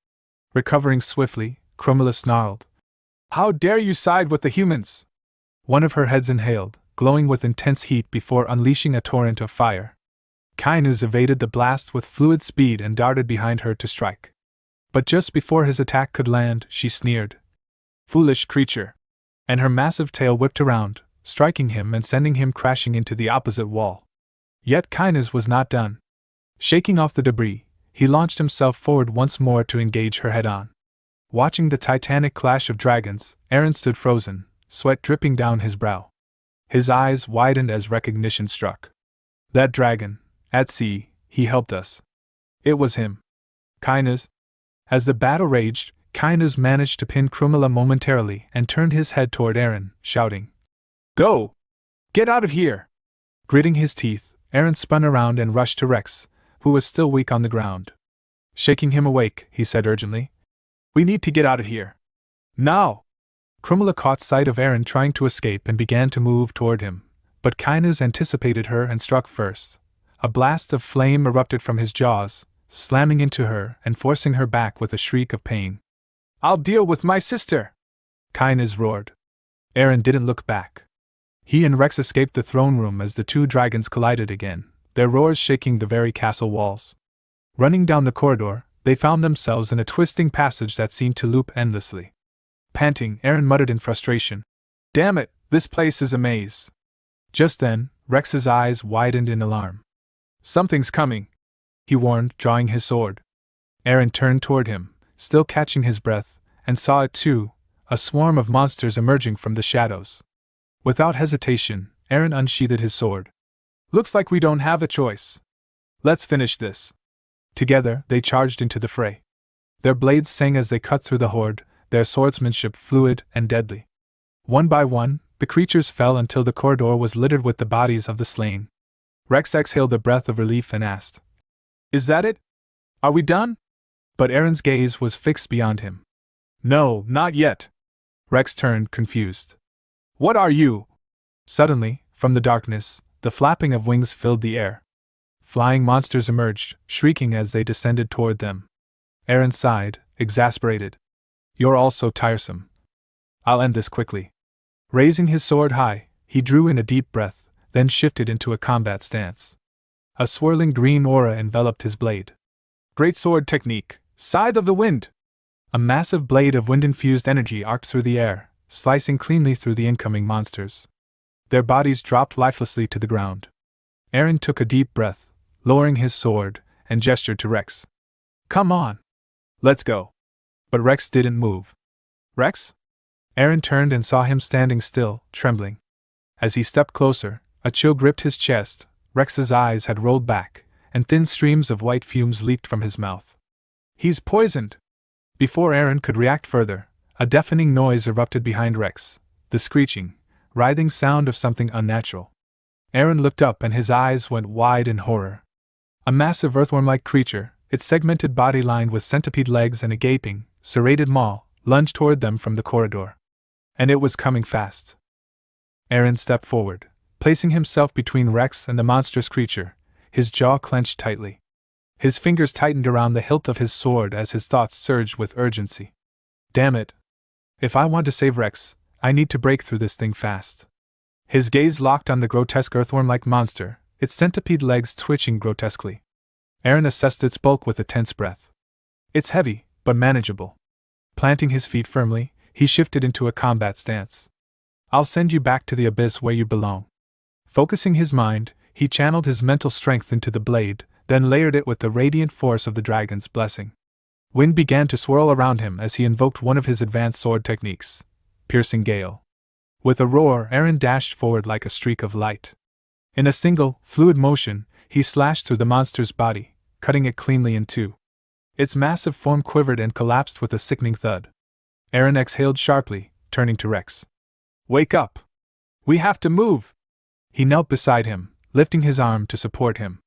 Recovering swiftly, Crumilla snarled, "How dare you side with the humans?" One of her heads inhaled, glowing with intense heat before unleashing a torrent of fire. Kainu's evaded the blast with fluid speed and darted behind her to strike. But just before his attack could land, she sneered, "Foolish creature!" And her massive tail whipped around, striking him and sending him crashing into the opposite wall. Yet Kynes was not done. Shaking off the debris, he launched himself forward once more to engage her head-on. Watching the titanic clash of dragons, Aaron stood frozen, sweat dripping down his brow. His eyes widened as recognition struck. That dragon, at sea, he helped us. It was him. Kynes. As the battle raged, Kynes managed to pin Crumilla momentarily and turned his head toward Aaron, shouting, "Go! Get out of here!" Gritting his teeth, Aaron spun around and rushed to Rex, who was still weak on the ground. Shaking him awake, he said urgently, "We need to get out of here. Now!" Crumilla caught sight of Aaron trying to escape and began to move toward him, but Kynes anticipated her and struck first. A blast of flame erupted from his jaws, slamming into her and forcing her back with a shriek of pain. "I'll deal with my sister!" Kynes roared. Aaron didn't look back. He and Rex escaped the throne room as the two dragons collided again, their roars shaking the very castle walls. Running down the corridor, they found themselves in a twisting passage that seemed to loop endlessly. Panting, Aaron muttered in frustration, "Damn it, this place is a maze." Just then, Rex's eyes widened in alarm. "Something's coming," he warned, drawing his sword. Aaron turned toward him, still catching his breath, and saw it too, a swarm of monsters emerging from the shadows. Without hesitation, Aaron unsheathed his sword. "Looks like we don't have a choice. Let's finish this." Together, they charged into the fray. Their blades sang as they cut through the horde, their swordsmanship fluid and deadly. One by one, the creatures fell until the corridor was littered with the bodies of the slain. Rex exhaled a breath of relief and asked, "Is that it? Are we done?" But Aaron's gaze was fixed beyond him. "No, not yet." Rex turned, confused. "What are you?" Suddenly, from the darkness, the flapping of wings filled the air. Flying monsters emerged, shrieking as they descended toward them. Aaron sighed, exasperated. "You're all so tiresome. I'll end this quickly." Raising his sword high, he drew in a deep breath, then shifted into a combat stance. A swirling green aura enveloped his blade. Great sword technique, Scythe of the Wind! A massive blade of wind-infused energy arced through the air, slicing cleanly through the incoming monsters. Their bodies dropped lifelessly to the ground. Aaron took a deep breath, lowering his sword, and gestured to Rex. "Come on! Let's go!" But Rex didn't move. "Rex?" Aaron turned and saw him standing still, trembling. As he stepped closer, a chill gripped his chest. Rex's eyes had rolled back, and thin streams of white fumes leaked from his mouth. "He's poisoned!" Before Aaron could react further, a deafening noise erupted behind Rex, the screeching, writhing sound of something unnatural. Aaron looked up and his eyes went wide in horror. A massive earthworm-like creature, its segmented body lined with centipede legs and a gaping, serrated maw, lunged toward them from the corridor. And it was coming fast. Aaron stepped forward, placing himself between Rex and the monstrous creature, his jaw clenched tightly. His fingers tightened around the hilt of his sword as his thoughts surged with urgency. "Damn it! If I want to save Rex, I need to break through this thing fast." His gaze locked on the grotesque earthworm-like monster, its centipede legs twitching grotesquely. Aaron assessed its bulk with a tense breath. "It's heavy, but manageable." Planting his feet firmly, he shifted into a combat stance. "I'll send you back to the abyss where you belong." Focusing his mind, he channeled his mental strength into the blade, then layered it with the radiant force of the dragon's blessing. Wind began to swirl around him as he invoked one of his advanced sword techniques, Piercing Gale. With a roar, Aaron dashed forward like a streak of light. In a single, fluid motion, he slashed through the monster's body, cutting it cleanly in two. Its massive form quivered and collapsed with a sickening thud. Aaron exhaled sharply, turning to Rex. "Wake up! We have to move!" He knelt beside him, lifting his arm to support him.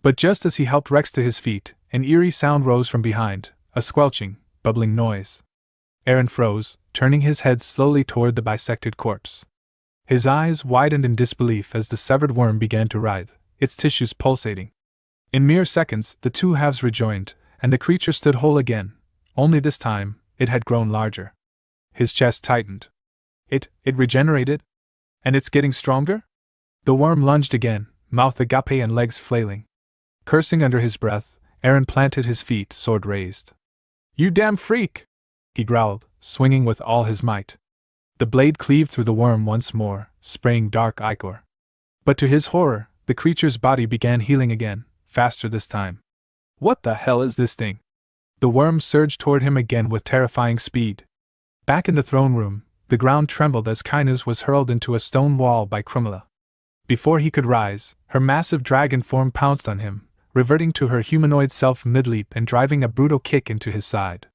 But just as he helped Rex to his feet, an eerie sound rose from behind, a squelching, bubbling noise. Aaron froze, turning his head slowly toward the bisected corpse. His eyes widened in disbelief as the severed worm began to writhe, its tissues pulsating. In mere seconds, the two halves rejoined, and the creature stood whole again, only this time, it had grown larger. His chest tightened. It regenerated? And it's getting stronger? The worm lunged again, mouth agape and legs flailing. Cursing under his breath, Aaron planted his feet, sword raised. "You damn freak!" he growled, swinging with all his might. The blade cleaved through the worm once more, spraying dark ichor. But to his horror, the creature's body began healing again, faster this time. What the hell is this thing? The worm surged toward him again with terrifying speed. Back in the throne room, the ground trembled as Kynus was hurled into a stone wall by Crumula. Before he could rise, her massive dragon form pounced on him, reverting to her humanoid self mid-leap and driving a brutal kick into his side.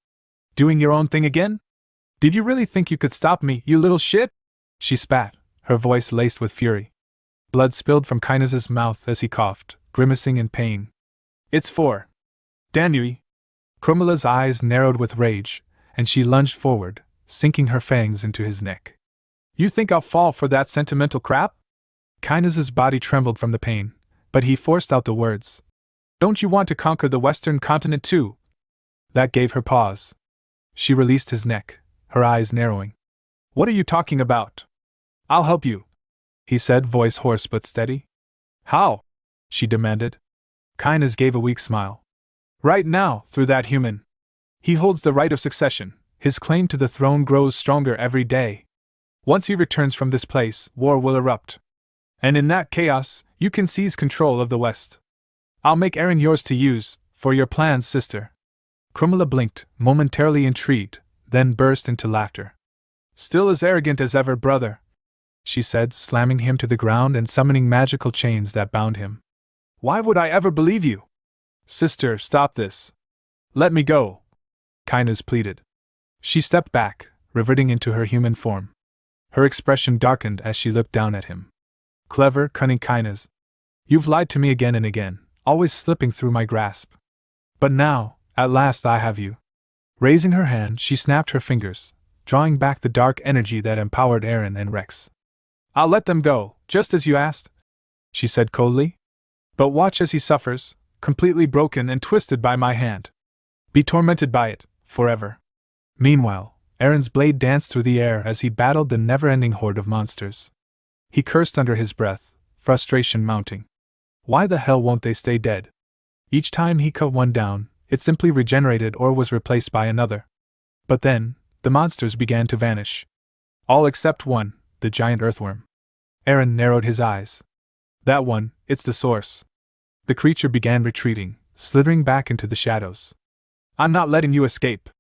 Doing your own thing again? Did you really think you could stop me, you little shit? She spat, her voice laced with fury. Blood spilled from Kynus's mouth as he coughed, grimacing in pain. It's for Danui. Crumula's eyes narrowed with rage, and she lunged forward, sinking her fangs into his neck. You think I'll fall for that sentimental crap? Kynus's body trembled from the pain, but he forced out the words. Don't you want to conquer the western continent too? That gave her pause. She released his neck, her eyes narrowing. What are you talking about? I'll help you, he said, voice hoarse but steady. How? She demanded. Kynus gave a weak smile. Right now, through that human. He holds the right of succession. His claim to the throne grows stronger every day. Once he returns from this place, war will erupt. And in that chaos, you can seize control of the West. I'll make Eren yours to use, for your plans, sister. Crumula blinked, momentarily intrigued, then burst into laughter. Still as arrogant as ever, brother, she said, slamming him to the ground and summoning magical chains that bound him. Why would I ever believe you? Sister, stop this. Let me go, Kynus pleaded. She stepped back, reverting into her human form. Her expression darkened as she looked down at him. Clever, cunning Kynus. You've lied to me again and again, always slipping through my grasp. But now, at last I have you. Raising her hand, she snapped her fingers, drawing back the dark energy that empowered Eren and Rex. I'll let them go, just as you asked, she said coldly. But watch as he suffers, completely broken and twisted by my hand. Be tormented by it, forever. Meanwhile, Eren's blade danced through the air as he battled the never-ending horde of monsters. He cursed under his breath, frustration mounting. Why the hell won't they stay dead? Each time he cut one down, it simply regenerated or was replaced by another. But then, the monsters began to vanish. All except one, the giant earthworm. Eren narrowed his eyes. That one, it's the source. The creature began retreating, slithering back into the shadows. I'm not letting you escape,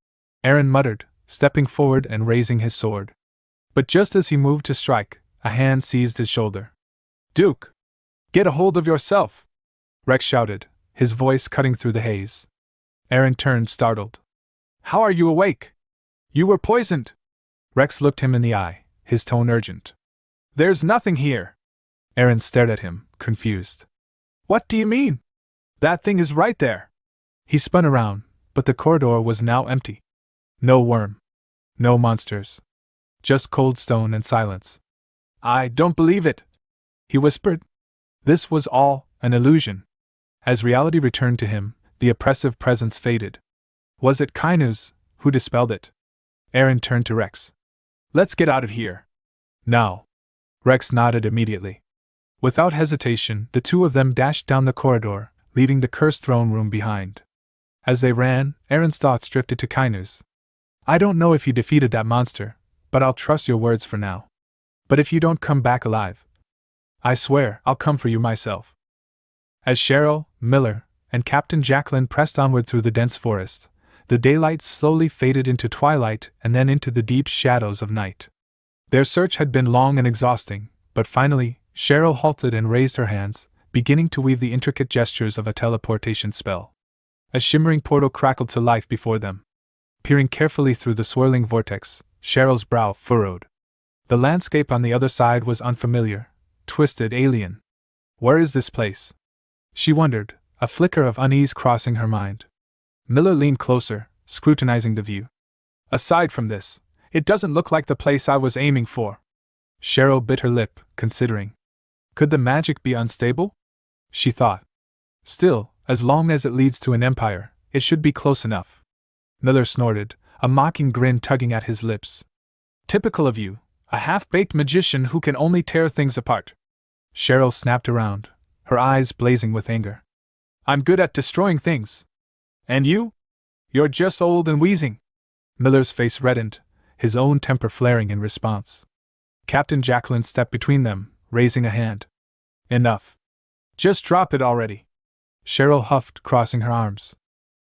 Eren muttered, stepping forward and raising his sword. But just as he moved to strike, a hand seized his shoulder. Duke! Get a hold of yourself! Rex shouted, his voice cutting through the haze. Eren turned, startled. How are you awake? You were poisoned! Rex looked him in the eye, his tone urgent. There's nothing here! Eren stared at him, confused. What do you mean? That thing is right there! He spun around, but the corridor was now empty. No worm. No monsters. Just cold stone and silence. I don't believe it, he whispered. This was all an illusion. As reality returned to him, the oppressive presence faded. Was it Kynus who dispelled it? Eren turned to Rex. Let's get out of here. Now. Rex nodded immediately. Without hesitation, the two of them dashed down the corridor, leaving the cursed throne room behind. As they ran, Eren's thoughts drifted to Kynus. I don't know if you defeated that monster, but I'll trust your words for now. But if you don't come back alive, I swear I'll come for you myself. As Cheryl, Miller, and Captain Jacqueline pressed onward through the dense forest, the daylight slowly faded into twilight and then into the deep shadows of night. Their search had been long and exhausting, but finally, Cheryl halted and raised her hands, beginning to weave the intricate gestures of a teleportation spell. A shimmering portal crackled to life before them. Peering carefully through the swirling vortex, Cheryl's brow furrowed. The landscape on the other side was unfamiliar, twisted, alien. Where is this place? She wondered, a flicker of unease crossing her mind. Miller leaned closer, scrutinizing the view. Aside from this, it doesn't look like the place I was aiming for. Cheryl bit her lip, considering. Could the magic be unstable? She thought. Still, as long as it leads to an empire, it should be close enough. Miller snorted, a mocking grin tugging at his lips. Typical of you, a half-baked magician who can only tear things apart. Cheryl snapped around, her eyes blazing with anger. I'm good at destroying things. And you? You're just old and wheezing. Miller's face reddened, his own temper flaring in response. Captain Jacqueline stepped between them, raising a hand. Enough. Just drop it already. Cheryl huffed, crossing her arms.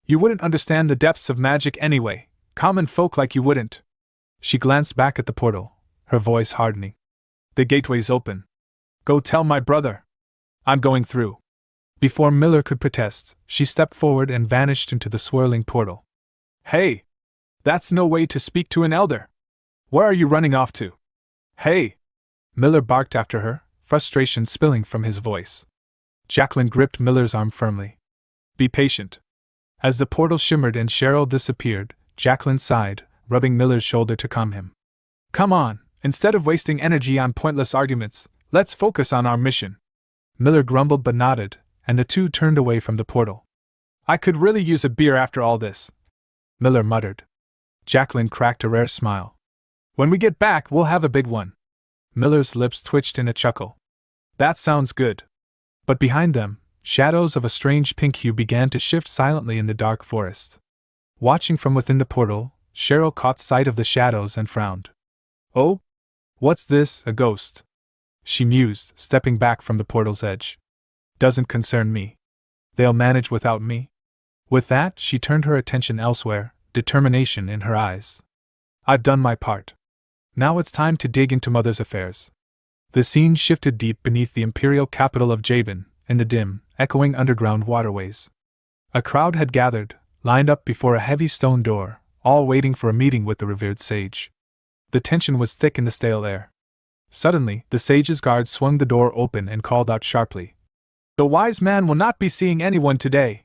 You wouldn't understand the depths of magic anyway. Common folk like you wouldn't. She glanced back at the portal, her voice hardening. The gateway's open. Go tell my brother. I'm going through. Before Miller could protest, she stepped forward and vanished into the swirling portal. Hey! That's no way to speak to an elder. Where are you running off to? Hey! Miller barked after her, frustration spilling from his voice. Jacqueline gripped Miller's arm firmly. Be patient. As the portal shimmered and Cheryl disappeared, Jacqueline sighed, rubbing Miller's shoulder to calm him. Come on, instead of wasting energy on pointless arguments, let's focus on our mission. Miller grumbled but nodded, and the two turned away from the portal. I could really use a beer after all this, Miller muttered. Jacqueline cracked a rare smile. When we get back, we'll have a big one. Miller's lips twitched in a chuckle. That sounds good. But behind them, shadows of a strange pink hue began to shift silently in the dark forest. Watching from within the portal, Cheryl caught sight of the shadows and frowned. Oh? What's this, a ghost? She mused, stepping back from the portal's edge. Doesn't concern me. They'll manage without me. With that, she turned her attention elsewhere, determination in her eyes. I've done my part. Now it's time to dig into Mother's affairs. The scene shifted deep beneath the Imperial capital of Jabin, in the dim, echoing underground waterways. A crowd had gathered, lined up before a heavy stone door, all waiting for a meeting with the revered sage. The tension was thick in the stale air. Suddenly, the sage's guard swung the door open and called out sharply. The wise man will not be seeing anyone today.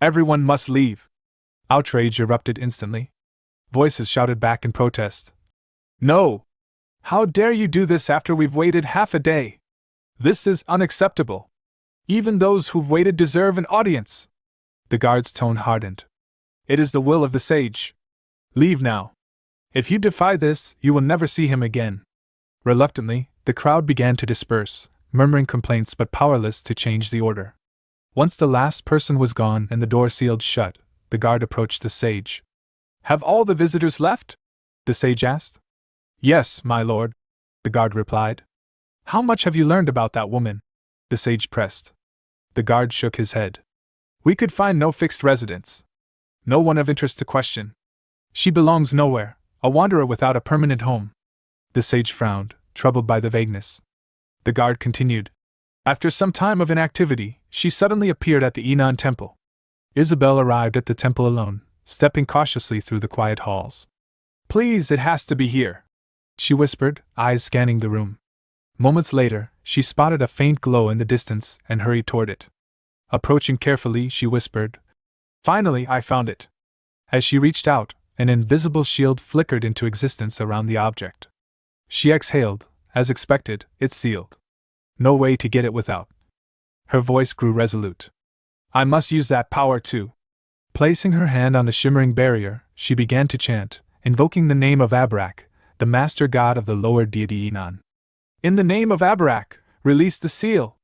Everyone must leave. Outrage erupted instantly. Voices shouted back in protest. No! How dare you do this after we've waited half a day? This is unacceptable. Even those who've waited deserve an audience. The guard's tone hardened. It is the will of the sage. Leave now. If you defy this, you will never see him again. Reluctantly, the crowd began to disperse, murmuring complaints but powerless to change the order. Once the last person was gone and the door sealed shut, the guard approached the sage. Have all the visitors left? The sage asked. Yes, my lord, the guard replied. How much have you learned about that woman? The sage pressed. The guard shook his head. We could find no fixed residence. No one of interest to question. She belongs nowhere, a wanderer without a permanent home. The sage frowned, troubled by the vagueness. The guard continued. After some time of inactivity, she suddenly appeared at the Enon temple. Isabel arrived at the temple alone, stepping cautiously through the quiet halls. Please, it has to be here, she whispered, eyes scanning the room. Moments later, she spotted a faint glow in the distance and hurried toward it. Approaching carefully, she whispered, Finally, I found it. As she reached out, an invisible shield flickered into existence around the object. She exhaled. As expected, it's sealed. No way to get it without. Her voice grew resolute. I must use that power too. Placing her hand on the shimmering barrier, she began to chant, invoking the name of Abrak, the master god of the lower deity Enon. In the name of Abrak, release the seal!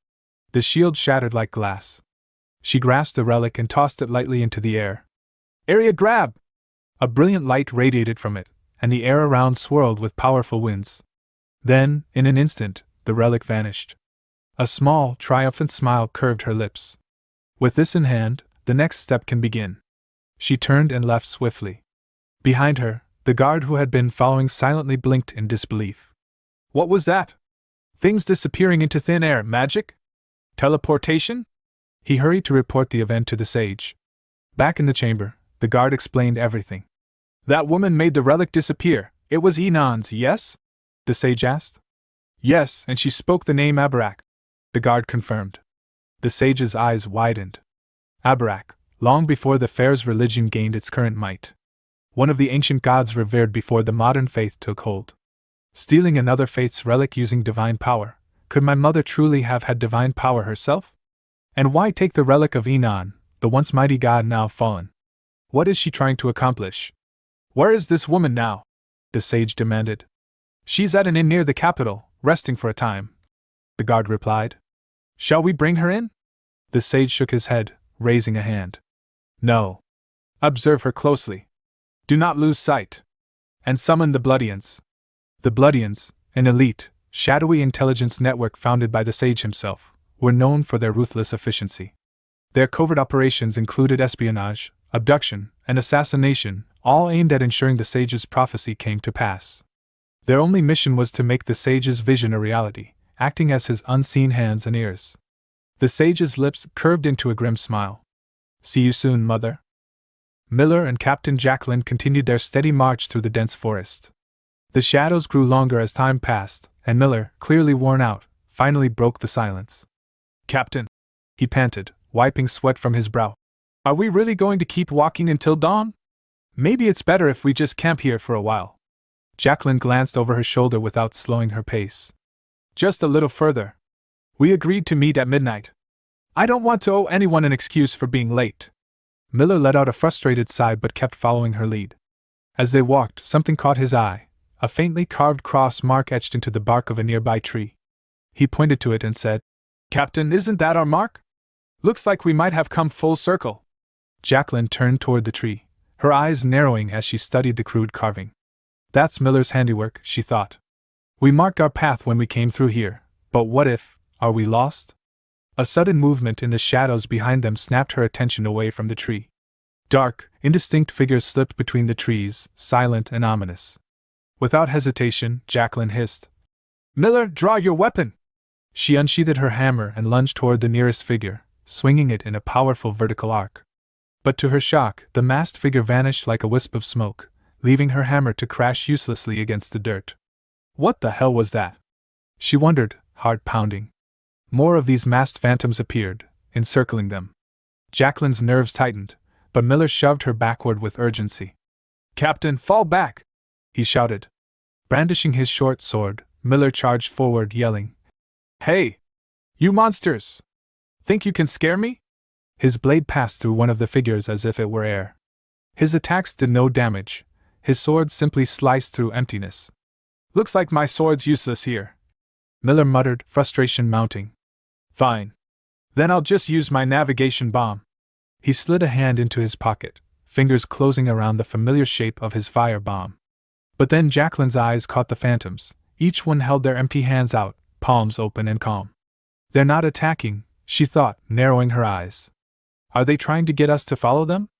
The shield shattered like glass. She grasped the relic and tossed it lightly into the air. Area grab! A brilliant light radiated from it, and the air around swirled with powerful winds. Then, in an instant, the relic vanished. A small, triumphant smile curved her lips. With this in hand, the next step can begin. She turned and left swiftly. Behind her, the guard who had been following silently blinked in disbelief. What was that? Things disappearing into thin air, magic? Teleportation? He hurried to report the event to the sage. Back in the chamber, the guard explained everything. That woman made the relic disappear. It was Enon's, yes? The sage asked. Yes, and she spoke the name Abrak. The guard confirmed. The sage's eyes widened. Abrak, long before the fair's religion gained its current might. One of the ancient gods revered before the modern faith took hold. Stealing another faith's relic using divine power, could my mother truly have had divine power herself? And why take the relic of Enon, the once mighty god now fallen? What is she trying to accomplish? Where is this woman now? The sage demanded. She's at an inn near the capital, resting for a time. The guard replied. Shall we bring her in? The sage shook his head, raising a hand. No. Observe her closely. Do not lose sight. and summon the Bloodians. The Bloodians, an elite, shadowy intelligence network founded by the sage himself, were known for their ruthless efficiency. Their covert operations included espionage, abduction, and assassination, all aimed at ensuring the sage's prophecy came to pass. Their only mission was to make the sage's vision a reality, acting as his unseen hands and ears. The sage's lips curved into a grim smile. "See you soon, Mother." Miller and Captain Jacqueline continued their steady march through the dense forest. The shadows grew longer as time passed, and Miller, clearly worn out, finally broke the silence. "Captain," he panted, wiping sweat from his brow. "Are we really going to keep walking until dawn? Maybe it's better if we just camp here for a while." Jacqueline glanced over her shoulder without slowing her pace. "Just a little further. We agreed to meet at midnight. I don't want to owe anyone an excuse for being late." Miller let out a frustrated sigh but kept following her lead. As they walked, something caught his eye, a faintly carved cross mark etched into the bark of a nearby tree. He pointed to it and said, "Captain, isn't that our mark? Looks like we might have come full circle." Jacqueline turned toward the tree, her eyes narrowing as she studied the crude carving. "That's Miller's handiwork," she thought. "We marked our path when we came through here, but what if, are we lost?" A sudden movement in the shadows behind them snapped her attention away from the tree. Dark, indistinct figures slipped between the trees, silent and ominous. Without hesitation, Jacqueline hissed, "Miller, draw your weapon!" She unsheathed her hammer and lunged toward the nearest figure, swinging it in a powerful vertical arc. But to her shock, the masked figure vanished like a wisp of smoke, leaving her hammer to crash uselessly against the dirt. What the hell was that? She wondered, heart pounding. More of these masked phantoms appeared, encircling them. Jacqueline's nerves tightened, but Miller shoved her backward with urgency. "Captain, fall back!" he shouted. Brandishing his short sword, Miller charged forward, yelling, "Hey! You monsters! Think you can scare me?" His blade passed through one of the figures as if it were air. His attacks did no damage. His sword simply sliced through emptiness. "Looks like my sword's useless here," Miller muttered, frustration mounting. "Fine. Then I'll just use my navigation bomb." He slid a hand into his pocket, fingers closing around the familiar shape of his fire bomb. But then Jacqueline's eyes caught the phantoms. Each one held their empty hands out, palms open and calm. "They're not attacking," she thought, narrowing her eyes. "Are they trying to get us to follow them?"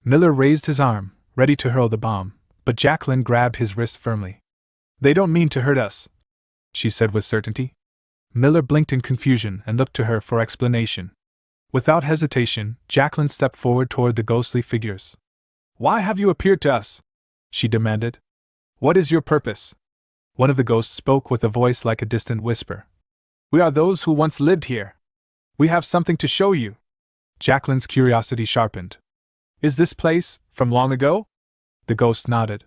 Miller raised his arm, ready to hurl the bomb, but Jacqueline grabbed his wrist firmly. "They don't mean to hurt us," she said with certainty. Miller blinked in confusion and looked to her for explanation. Without hesitation, Jacqueline stepped forward toward the ghostly figures. "Why have you appeared to us?" she demanded. "What is your purpose?" One of the ghosts spoke with a voice like a distant whisper. "We are those who once lived here. We have something to show you." Jacqueline's curiosity sharpened. "Is this place from long ago?" The ghost nodded.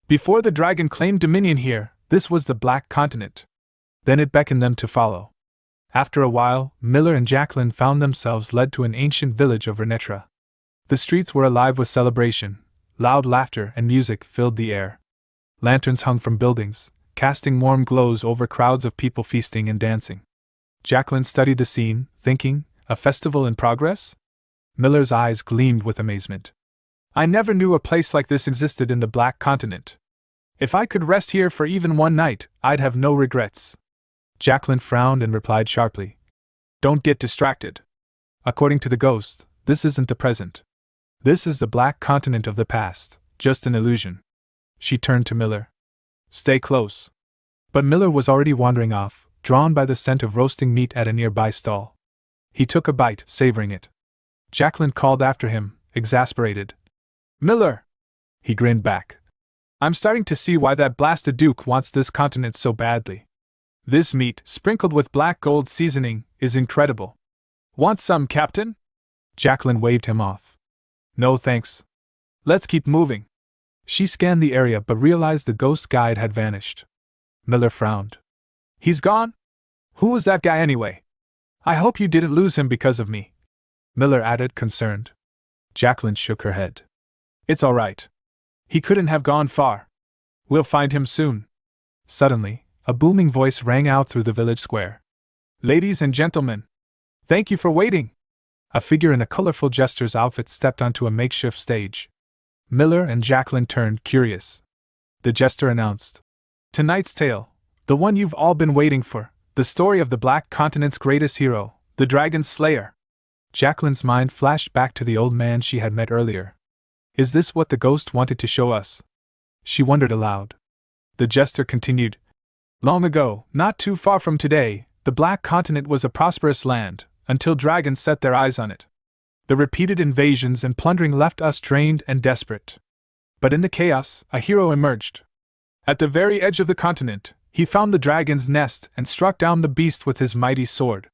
"Before the dragon claimed dominion here, this was the Black Continent." Then it beckoned them to follow. After a while, Miller and Jacqueline found themselves led to an ancient village of Renetra. The streets were alive with celebration. Loud laughter and music filled the air. Lanterns hung from buildings, casting warm glows over crowds of people feasting and dancing. Jacqueline studied the scene, thinking, a festival in progress? Miller's eyes gleamed with amazement. "I never knew a place like this existed in the Black Continent. If I could rest here for even one night, I'd have no regrets." Jacqueline frowned and replied sharply, "Don't get distracted. According to the ghost, this isn't the present. This is the Black Continent of the past, just an illusion." She turned to Miller. "Stay close." But Miller was already wandering off, drawn by the scent of roasting meat at a nearby stall. He took a bite, savoring it. Jacqueline called after him, exasperated. "Miller!" He grinned back. "I'm starting to see why that blasted Duke wants this continent so badly. This meat, sprinkled with black gold seasoning, is incredible. Want some, Captain?" Jacqueline waved him off. "No thanks. Let's keep moving." She scanned the area but realized the ghost guide had vanished. Miller frowned. "He's gone? Who was that guy anyway? I hope you didn't lose him because of me," Miller added, concerned. Jacqueline shook her head. "It's all right. He couldn't have gone far. We'll find him soon." Suddenly, a booming voice rang out through the village square. "Ladies and gentlemen, thank you for waiting." A figure in a colorful jester's outfit stepped onto a makeshift stage. Miller and Jacqueline turned, curious. the jester announced. Tonight's tale, the one you've all been waiting for, the story of the Black Continent's greatest hero, the Dragon Slayer. Jacqueline's mind flashed back to the old man she had met earlier. Is this what the ghost wanted to show us? She wondered aloud. The jester continued. Long ago, not too far from today, the Black Continent was a prosperous land, until dragons set their eyes on it. The repeated invasions and plundering left us drained and desperate. But in the chaos, a hero emerged. At the very edge of the continent, he found the dragon's nest and struck down the beast with his mighty sword.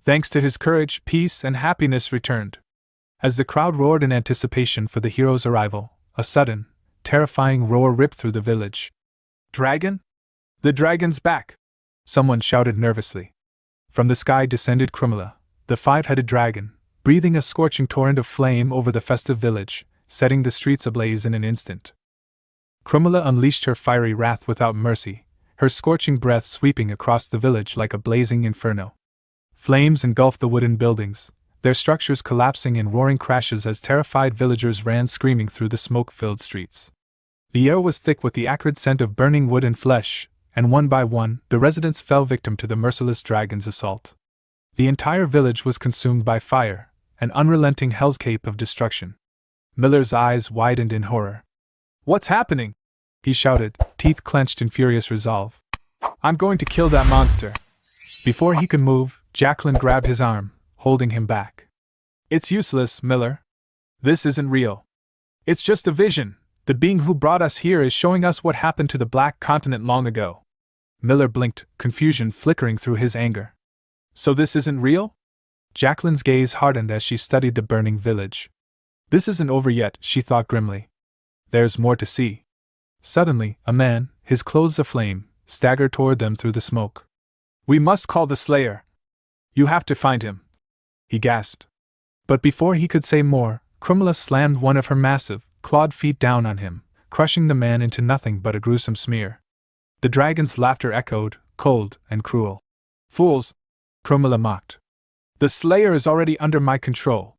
Thanks to his courage, peace and happiness returned. As the crowd roared in anticipation for the hero's arrival, a sudden, terrifying roar ripped through the village. Dragon? The dragon's back! Someone shouted nervously. From the sky descended Crumilla, the five-headed dragon, breathing a scorching torrent of flame over the festive village, setting the streets ablaze in an instant. Crumilla unleashed her fiery wrath without mercy, her scorching breath sweeping across the village like a blazing inferno. Flames engulfed the wooden buildings, their structures collapsing in roaring crashes as terrified villagers ran screaming through the smoke-filled streets. The air was thick with the acrid scent of burning wood and flesh, and one by one, the residents fell victim to the merciless dragon's assault. The entire village was consumed by fire, an unrelenting hellscape of destruction. Miller's eyes widened in horror. What's happening? He shouted, teeth clenched in furious resolve. I'm going to kill that monster. Before he could move, Jacqueline grabbed his arm, holding him back. It's useless, Miller. This isn't real. It's just a vision. The being who brought us here is showing us what happened to the Black Continent long ago. Miller blinked, confusion flickering through his anger. So this isn't real? Jacqueline's gaze hardened as she studied the burning village. This isn't over yet, she thought grimly. There's more to see. Suddenly, a man, his clothes aflame, staggered toward them through the smoke. We must call the Slayer. You have to find him, he gasped. But before he could say more, Crumilla slammed one of her massive, clawed feet down on him, crushing the man into nothing but a gruesome smear. The dragon's laughter echoed, cold and cruel. Fools! Crumilla mocked. The Slayer is already under my control.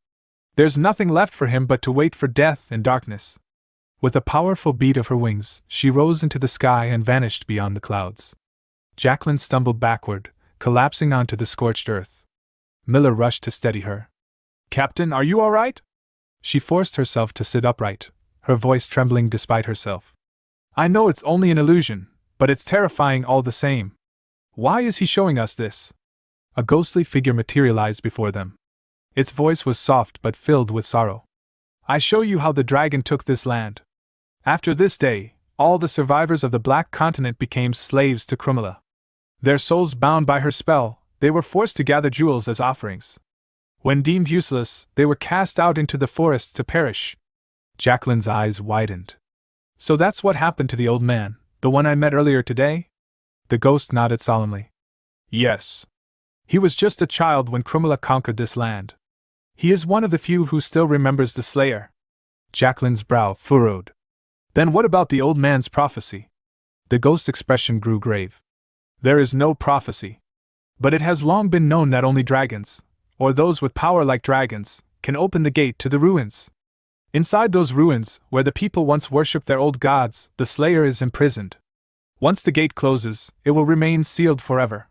There's nothing left for him but to wait for death and darkness. With a powerful beat of her wings, she rose into the sky and vanished beyond the clouds. Jacqueline stumbled backward, collapsing onto the scorched earth. Miller rushed to steady her. Captain, are you all right? She forced herself to sit upright, her voice trembling despite herself. I know it's only an illusion, but it's terrifying all the same. Why is he showing us this? A ghostly figure materialized before them. Its voice was soft but filled with sorrow. I show you how the dragon took this land. After this day, all the survivors of the Black Continent became slaves to Crumilla. Their souls bound by her spell, they were forced to gather jewels as offerings. When deemed useless, they were cast out into the forests to perish. Jacqueline's eyes widened. So that's what happened to the old man, the one I met earlier today? The ghost nodded solemnly. Yes. He was just a child when Crumilla conquered this land. He is one of the few who still remembers the Slayer. Jacqueline's brow furrowed. Then what about the old man's prophecy? The ghost's expression grew grave. There is no prophecy. But it has long been known that only dragons, or those with power like dragons, can open the gate to the ruins. Inside those ruins, where the people once worshipped their old gods, the Slayer is imprisoned. Once the gate closes, it will remain sealed forever.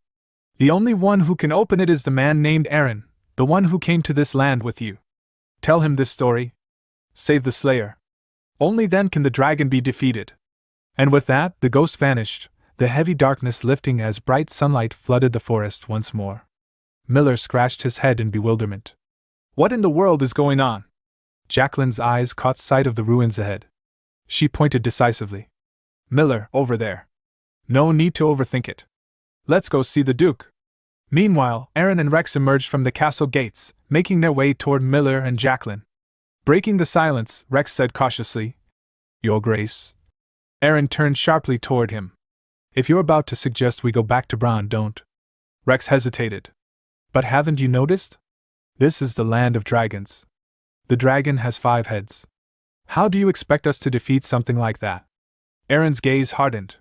The only one who can open it is the man named Aaron, the one who came to this land with you. Tell him this story. Save the Slayer. Only then can the dragon be defeated. And with that, the ghost vanished, the heavy darkness lifting as bright sunlight flooded the forest once more. Miller scratched his head in bewilderment. What in the world is going on? Jacqueline's eyes caught sight of the ruins ahead. She pointed decisively. Miller, over there. No need to overthink it. Let's go see the Duke. Meanwhile, Aaron and Rex emerged from the castle gates, making their way toward Miller and Jacqueline. Breaking the silence, Rex said cautiously, Your Grace. Aaron turned sharply toward him. If you're about to suggest we go back to Bran, don't. Rex hesitated. But haven't you noticed? This is the land of dragons. The dragon has 5 heads. How do you expect us to defeat something like that? Aaron's gaze hardened.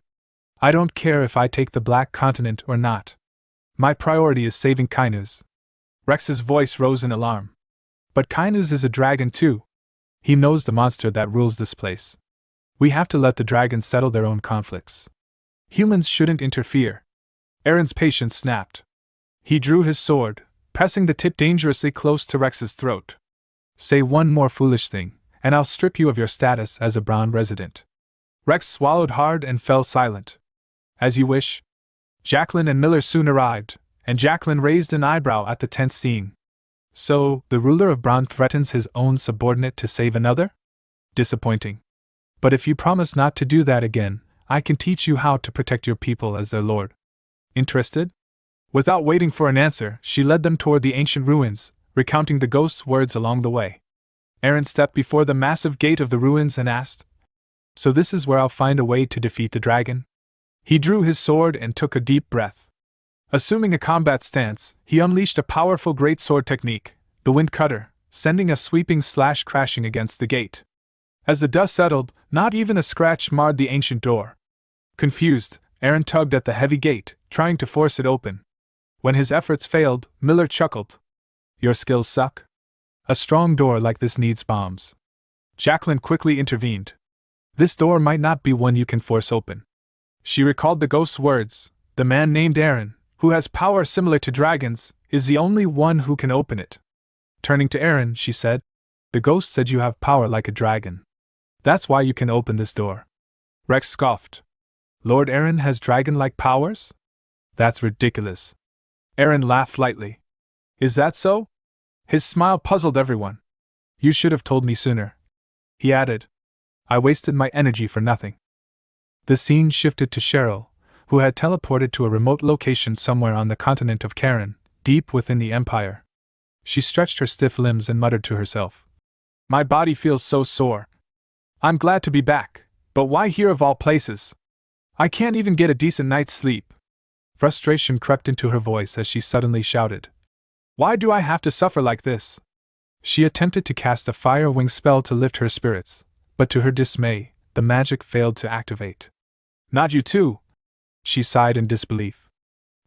I don't care if I take the Black Continent or not. My priority is saving Kainuz. Rex's voice rose in alarm. But Kainuz is a dragon too. He knows the monster that rules this place. We have to let the dragons settle their own conflicts. Humans shouldn't interfere. Aaron's patience snapped. He drew his sword, pressing the tip dangerously close to Rex's throat. Say one more foolish thing, and I'll strip you of your status as a Brahn resident. Rex swallowed hard and fell silent. As you wish. Jacqueline and Miller soon arrived, and Jacqueline raised an eyebrow at the tense scene. So, the ruler of Brahn threatens his own subordinate to save another? Disappointing. But if you promise not to do that again, I can teach you how to protect your people as their lord. Interested? Without waiting for an answer, she led them toward the ancient ruins, recounting the ghost's words along the way. Aaron stepped before the massive gate of the ruins and asked, "So this is where I'll find a way to defeat the dragon?" He drew his sword and took a deep breath. Assuming a combat stance, he unleashed a powerful greatsword technique, the Wind Cutter, sending a sweeping slash crashing against the gate. As the dust settled, not even a scratch marred the ancient door. Confused, Aaron tugged at the heavy gate, trying to force it open. When his efforts failed, Miller chuckled. "Your skills suck? A strong door like this needs bombs." Jacqueline quickly intervened. "This door might not be one you can force open." She recalled the ghost's words. The man named Aaron, who has power similar to dragons, is the only one who can open it. Turning to Aaron, she said, "The ghost said you have power like a dragon. That's why you can open this door." Rex scoffed. "Lord Aaron has dragon-like powers? That's ridiculous." Aaron laughed lightly. "Is that so?" His smile puzzled everyone. "You should have told me sooner," he added. "I wasted my energy for nothing." The scene shifted to Cheryl, who had teleported to a remote location somewhere on the continent of Karen, deep within the Empire. She stretched her stiff limbs and muttered to herself, "My body feels so sore. I'm glad to be back, but why here of all places? I can't even get a decent night's sleep." Frustration crept into her voice as she suddenly shouted, "Why do I have to suffer like this?" She attempted to cast a fire wing spell to lift her spirits, but to her dismay, the magic failed to activate. "Not you too!" She sighed in disbelief.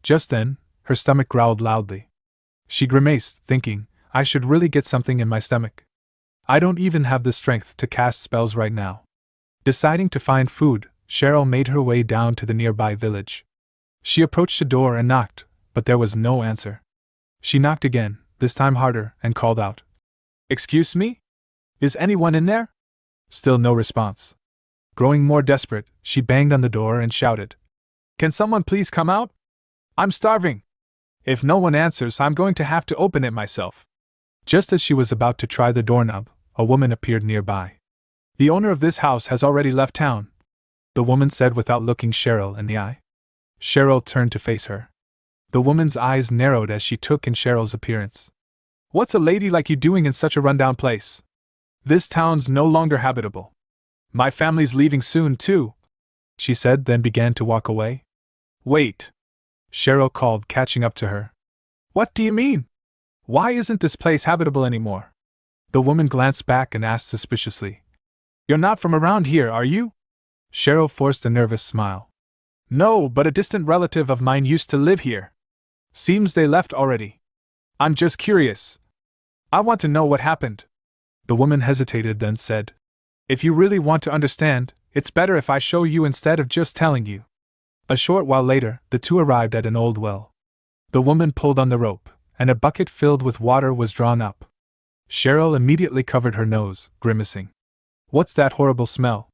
Just then, her stomach growled loudly. She grimaced, thinking, "I should really get something in my stomach. I don't even have the strength to cast spells right now." Deciding to find food, Cheryl made her way down to the nearby village. She approached the door and knocked, but there was no answer. She knocked again, this time harder, and called out, "Excuse me? Is anyone in there?" Still no response. Growing more desperate, she banged on the door and shouted, "Can someone please come out? I'm starving. If no one answers, I'm going to have to open it myself." Just as she was about to try the doorknob, a woman appeared nearby. "The owner of this house has already left town," the woman said without looking Cheryl in the eye. Cheryl turned to face her. The woman's eyes narrowed as she took in Cheryl's appearance. "What's a lady like you doing in such a rundown place? This town's no longer habitable. My family's leaving soon, too," she said, then began to walk away. "Wait," Cheryl called, catching up to her. "What do you mean? Why isn't this place habitable anymore?" The woman glanced back and asked suspiciously, "You're not from around here, are you?" Cheryl forced a nervous smile. "No, but a distant relative of mine used to live here. Seems they left already. I'm just curious. I want to know what happened." The woman hesitated, then said, "If you really want to understand, it's better if I show you instead of just telling you." A short while later, the two arrived at an old well. The woman pulled on the rope, and a bucket filled with water was drawn up. Cheryl immediately covered her nose, grimacing. "What's that horrible smell?"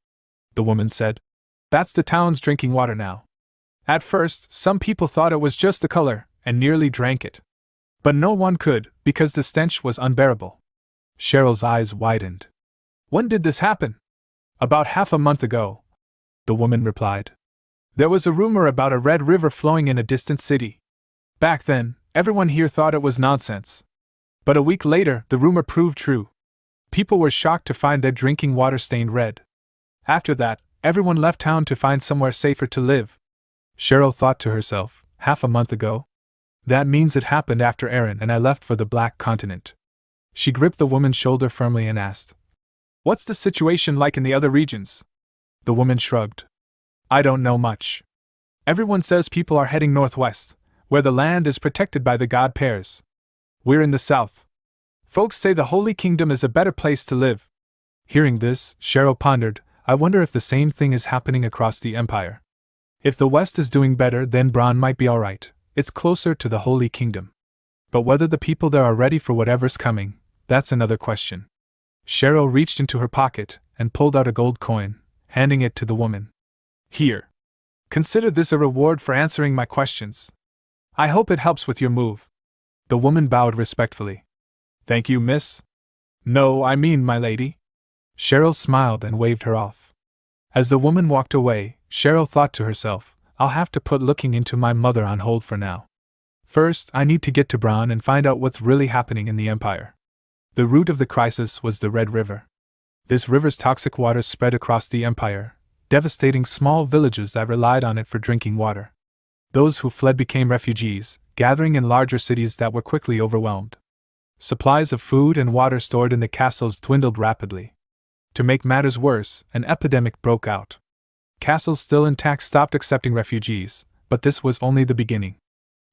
the woman said. "That's the town's drinking water now. At first, some people thought it was just the color, and nearly drank it. But no one could, because the stench was unbearable." Cheryl's eyes widened. "When did this happen?" "About half a month ago," the woman replied. "There was a rumor about a red river flowing in a distant city. Back then, everyone here thought it was nonsense. But a week later, the rumor proved true. People were shocked to find their drinking water stained red. After that, everyone left town to find somewhere safer to live." Cheryl thought to herself, half a month ago? That means it happened after Aaron and I left for the Black Continent. She gripped the woman's shoulder firmly and asked, "What's the situation like in the other regions?" The woman shrugged. "I don't know much. Everyone says people are heading northwest, where the land is protected by the god pears. We're in the south. Folks say the Holy Kingdom is a better place to live." Hearing this, Cheryl pondered, I wonder if the same thing is happening across the Empire. If the West is doing better, then Bran might be alright. It's closer to the Holy Kingdom. But whether the people there are ready for whatever's coming, that's another question. Cheryl reached into her pocket and pulled out a gold coin, handing it to the woman. Here. Consider this a reward for answering my questions. I hope it helps with your move. The woman bowed respectfully. Thank you, miss. No, I mean, my lady. Cheryl smiled and waved her off. As the woman walked away, Cheryl thought to herself, I'll have to put looking into my mother on hold for now. First, I need to get to Bran and find out what's really happening in the Empire. The root of the crisis was the Red River. This river's toxic waters spread across the Empire, devastating small villages that relied on it for drinking water. Those who fled became refugees, gathering in larger cities that were quickly overwhelmed. Supplies of food and water stored in the castles dwindled rapidly. To make matters worse, an epidemic broke out. Castles still intact stopped accepting refugees, but this was only the beginning.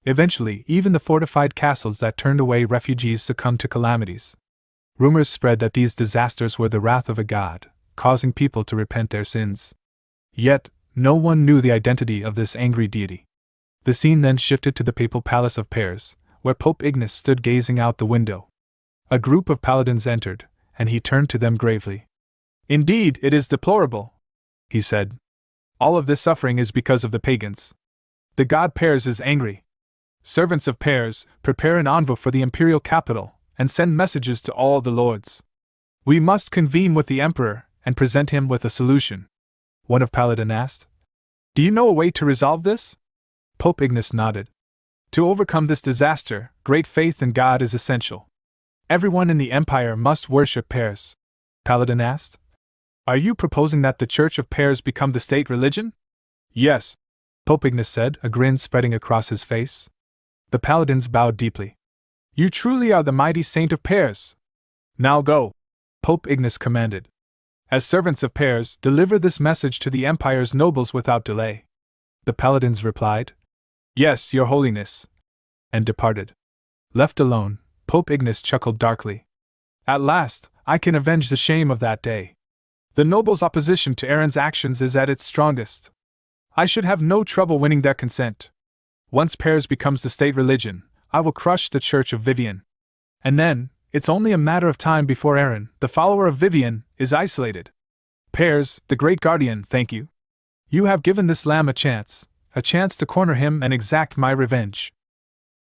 Eventually, even the fortified castles that turned away refugees succumbed to calamities. Rumors spread that these disasters were the wrath of a god, causing people to repent their sins. Yet, no one knew the identity of this angry deity. The scene then shifted to the papal palace of Pears, where Pope Ignace stood gazing out the window. A group of paladins entered, and he turned to them gravely. Indeed, it is deplorable, he said. All of this suffering is because of the pagans. The god Pears is angry. Servants of Pears, prepare an envoy for the Imperial capital, and send messages to all the lords. We must convene with the Emperor, and present him with a solution. One of Paladin asked. Do you know a way to resolve this? Pope Ignace nodded. To overcome this disaster, great faith in God is essential. Everyone in the Empire must worship Pears. Paladin asked. Are you proposing that the Church of Pears become the state religion? Yes, Pope Ignace said, a grin spreading across his face. The paladins bowed deeply. You truly are the mighty saint of Pears. Now go, Pope Ignace commanded. As servants of Pears, deliver this message to the Empire's nobles without delay. The paladins replied, Yes, your holiness, and departed. Left alone, Pope Ignace chuckled darkly. At last, I can avenge the shame of that day. The nobles' opposition to Aaron's actions is at its strongest. I should have no trouble winning their consent. Once Pears becomes the state religion, I will crush the Church of Viven. And then, it's only a matter of time before Aaron, the follower of Viven, is isolated. Pears, the great guardian, thank you. You have given this lamb a chance to corner him and exact my revenge.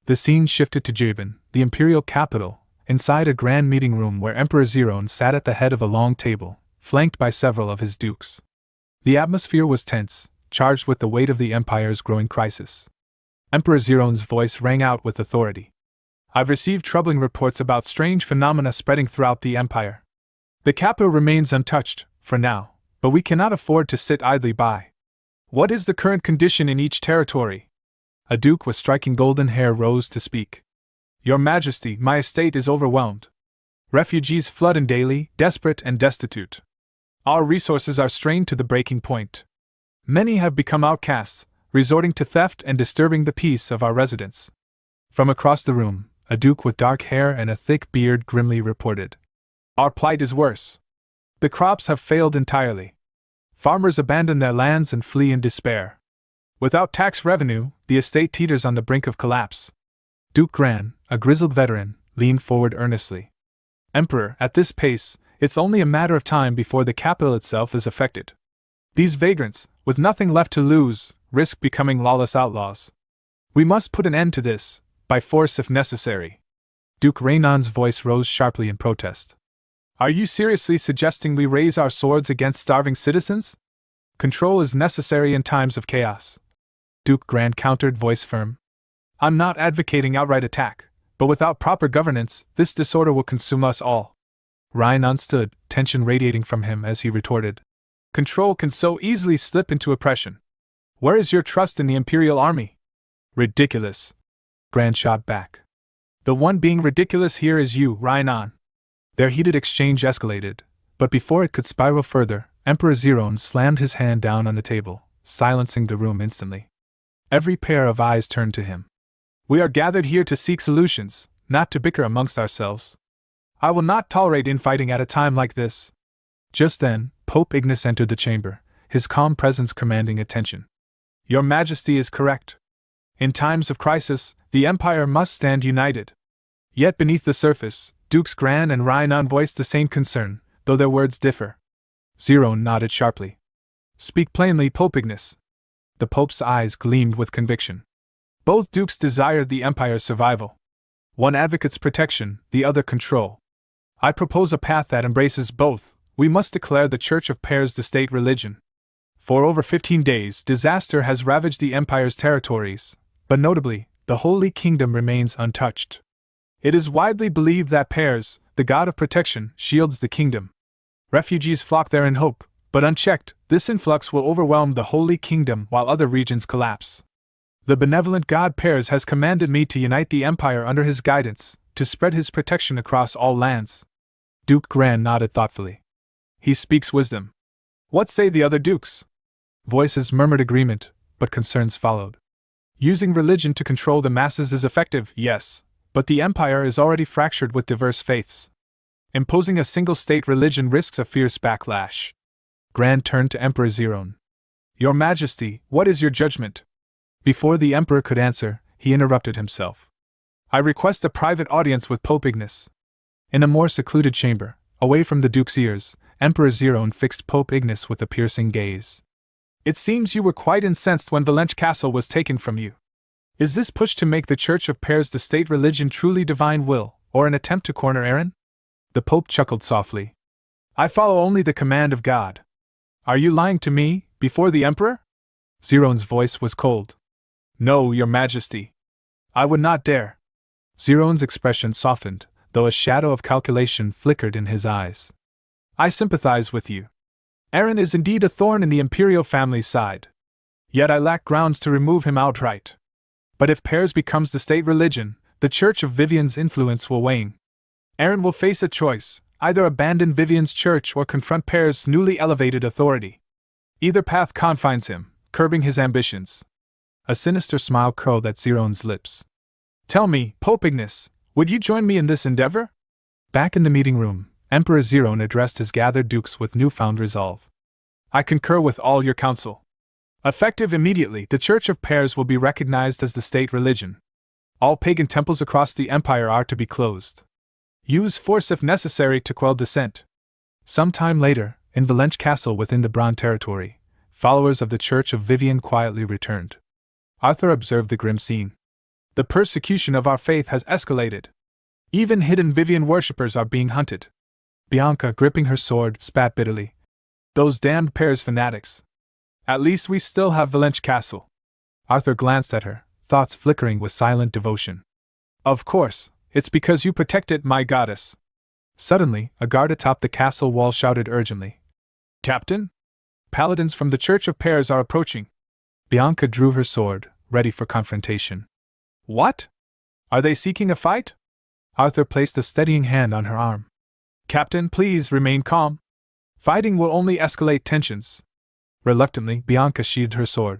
The scene shifted to Jaban, the Imperial capital, inside a grand meeting room where Emperor Zerone sat at the head of a long table, flanked by several of his dukes. The atmosphere was tense, charged with the weight of the Empire's growing crisis. Emperor Zerone's voice rang out with authority. I've received troubling reports about strange phenomena spreading throughout the Empire. The capital remains untouched, for now, but we cannot afford to sit idly by. What is the current condition in each territory? A duke with striking golden hair rose to speak. Your Majesty, my estate is overwhelmed. Refugees flood in daily, desperate and destitute. Our resources are strained to the breaking point. Many have become outcasts, resorting to theft and disturbing the peace of our residents. From across the room, a duke with dark hair and a thick beard grimly reported. Our plight is worse. The crops have failed entirely. Farmers abandon their lands and flee in despair. Without tax revenue, the estate teeters on the brink of collapse. Duke Gran, a grizzled veteran, leaned forward earnestly. Emperor, at this pace, it's only a matter of time before the capital itself is affected. These vagrants, with nothing left to lose, risk becoming lawless outlaws. We must put an end to this, by force if necessary. Duke Raynon's voice rose sharply in protest. Are you seriously suggesting we raise our swords against starving citizens? Control is necessary in times of chaos. Duke Gran countered, voice firm. I'm not advocating outright attack, but without proper governance, this disorder will consume us all. Raynon stood, tension radiating from him as he retorted. Control can so easily slip into oppression. Where is your trust in the Imperial army? Ridiculous. Gran shot back. The one being ridiculous here is you, Raynon. Their heated exchange escalated, but before it could spiral further, Emperor Zerone slammed his hand down on the table, silencing the room instantly. Every pair of eyes turned to him. We are gathered here to seek solutions, not to bicker amongst ourselves. I will not tolerate infighting at a time like this. Just then, Pope Ignace entered the chamber, his calm presence commanding attention. Your Majesty is correct. In times of crisis, the Empire must stand united. Yet beneath the surface, Dukes Gran and Rhinon voiced the same concern, though their words differ. Zeron nodded sharply. Speak plainly, Pope Ignace. The Pope's eyes gleamed with conviction. Both dukes desired the Empire's survival. One advocates protection, the other control. I propose a path that embraces both. We must declare the Church of Pairs the state religion. For over 15 days, disaster has ravaged the Empire's territories, but notably, the Holy Kingdom remains untouched. It is widely believed that Pairs, the god of protection, shields the kingdom. Refugees flock there in hope, but unchecked, this influx will overwhelm the Holy Kingdom while other regions collapse. The benevolent god Pairs has commanded me to unite the Empire under his guidance, to spread his protection across all lands. Duke Gran nodded thoughtfully. He speaks wisdom. What say the other dukes? Voices murmured agreement, but concerns followed. Using religion to control the masses is effective, yes, but the Empire is already fractured with diverse faiths. Imposing a single-state religion risks a fierce backlash. Gran turned to Emperor Zerone. Your Majesty, what is your judgment? Before the Emperor could answer, he interrupted himself. I request a private audience with Pope Ignace. In a more secluded chamber, away from the Duke's ears, Emperor Zerone fixed Pope Ignace with a piercing gaze. It seems you were quite incensed when Valenche Castle was taken from you. Is this push to make the Church of Pairs the state religion truly divine will, or an attempt to corner Aaron? The Pope chuckled softly. I follow only the command of God. Are you lying to me, before the Emperor? Zerone's voice was cold. No, Your Majesty. I would not dare. Zerone's expression softened, though a shadow of calculation flickered in his eyes. I sympathize with you. Aaron is indeed a thorn in the Imperial family's side. Yet I lack grounds to remove him outright. But if Pairs becomes the state religion, the Church of Vivien's influence will wane. Aaron will face a choice, either abandon Vivien's church or confront Pairs' newly elevated authority. Either path confines him, curbing his ambitions. A sinister smile curled at Zerone's lips. Tell me, Pope Ignace, would you join me in this endeavor? Back in the meeting room, Emperor Zerone addressed his gathered dukes with newfound resolve. I concur with all your counsel. Effective immediately, the Church of Pairs will be recognized as the state religion. All pagan temples across the Empire are to be closed. Use force if necessary to quell dissent. Some time later, in Valenche Castle within the Bran territory, followers of the Church of Viven quietly returned. Arthur observed the grim scene. The persecution of our faith has escalated. Even hidden Viven worshippers are being hunted. Bianca, gripping her sword, spat bitterly. Those damned Pairs fanatics. At least we still have Valenche Castle. Arthur glanced at her, thoughts flickering with silent devotion. Of course, it's because you protect it, my goddess. Suddenly, a guard atop the castle wall shouted urgently. Captain? Paladins from the Church of Pairs are approaching. Bianca drew her sword, ready for confrontation. What? Are they seeking a fight? Arthur placed a steadying hand on her arm. Captain, please remain calm. Fighting will only escalate tensions. Reluctantly, Bianca sheathed her sword.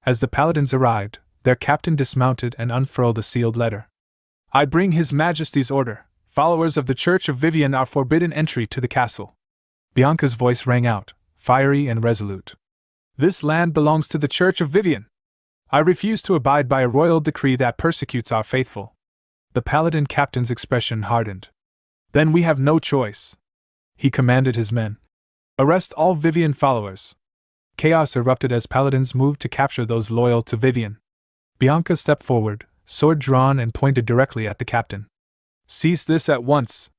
As the paladins arrived, their captain dismounted and unfurled a sealed letter. I bring His Majesty's order. Followers of the Church of Viven are forbidden entry to the castle. Bianca's voice rang out, fiery and resolute. This land belongs to the Church of Viven. I refuse to abide by a royal decree that persecutes our faithful. The paladin captain's expression hardened. Then we have no choice. He commanded his men. Arrest all Viven followers. Chaos erupted as paladins moved to capture those loyal to Viven. Bianca stepped forward, sword drawn, and pointed directly at the captain. Cease this at once.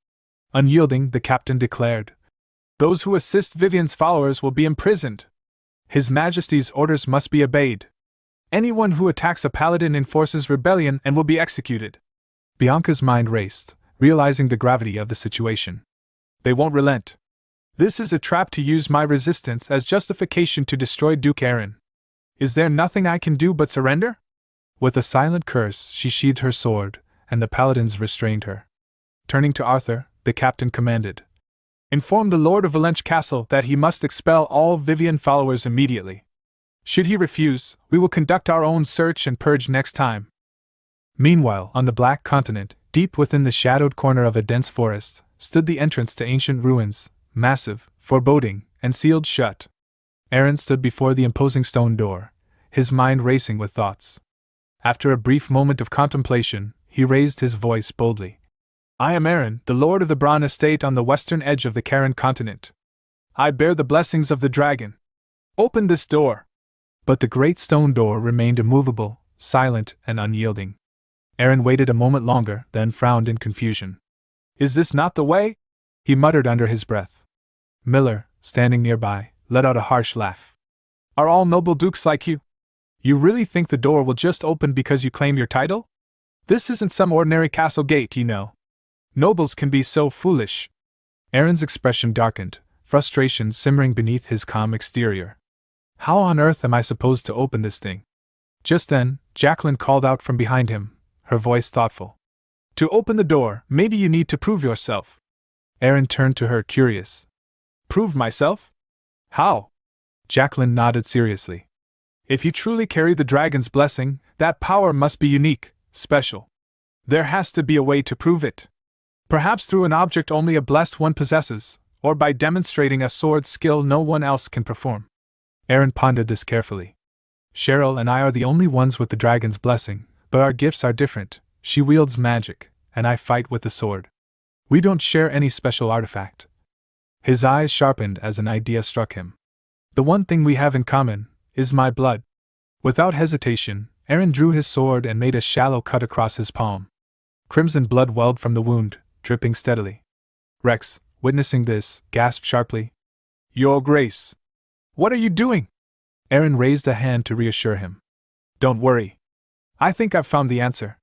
Unyielding, the captain declared. Those who assist Viven's followers will be imprisoned. His Majesty's orders must be obeyed. Anyone who attacks a paladin enforces rebellion and will be executed. Bianca's mind raced, realizing the gravity of the situation. They won't relent. This is a trap to use my resistance as justification to destroy Duke Aaron. Is there nothing I can do but surrender? With a silent curse, she sheathed her sword, and the paladins restrained her. Turning to Arthur, the captain commanded. Inform the Lord of Valenche Castle that he must expel all Viven followers immediately. Should he refuse, we will conduct our own search and purge next time. Meanwhile, on the Black Continent, deep within the shadowed corner of a dense forest, stood the entrance to ancient ruins, massive, foreboding, and sealed shut. Aaron stood before the imposing stone door, his mind racing with thoughts. After a brief moment of contemplation, he raised his voice boldly. I am Aaron, the lord of the Brahn estate on the western edge of the Karen continent. I bear the blessings of the dragon. Open this door. But the great stone door remained immovable, silent, and unyielding. Aaron waited a moment longer, then frowned in confusion. Is this not the way? He muttered under his breath. Miller, standing nearby, let out a harsh laugh. Are all noble dukes like you? You really think the door will just open because you claim your title? This isn't some ordinary castle gate, you know. Nobles can be so foolish. Aaron's expression darkened, frustration simmering beneath his calm exterior. How on earth am I supposed to open this thing? Just then, Jacqueline called out from behind him, her voice thoughtful. To open the door, maybe you need to prove yourself. Aaron turned to her, curious. Prove myself? How? Jacqueline nodded seriously. If you truly carry the dragon's blessing, that power must be unique, special. There has to be a way to prove it. Perhaps through an object only a blessed one possesses, or by demonstrating a sword skill no one else can perform. Aaron pondered this carefully. Cheryl and I are the only ones with the dragon's blessing, but our gifts are different. She wields magic, and I fight with the sword. We don't share any special artifact. His eyes sharpened as an idea struck him. The one thing we have in common is my blood. Without hesitation, Aaron drew his sword and made a shallow cut across his palm. Crimson blood welled from the wound, dripping steadily. Rex, witnessing this, gasped sharply. Your Grace! What are you doing? Aaron raised a hand to reassure him. Don't worry. I think I've found the answer.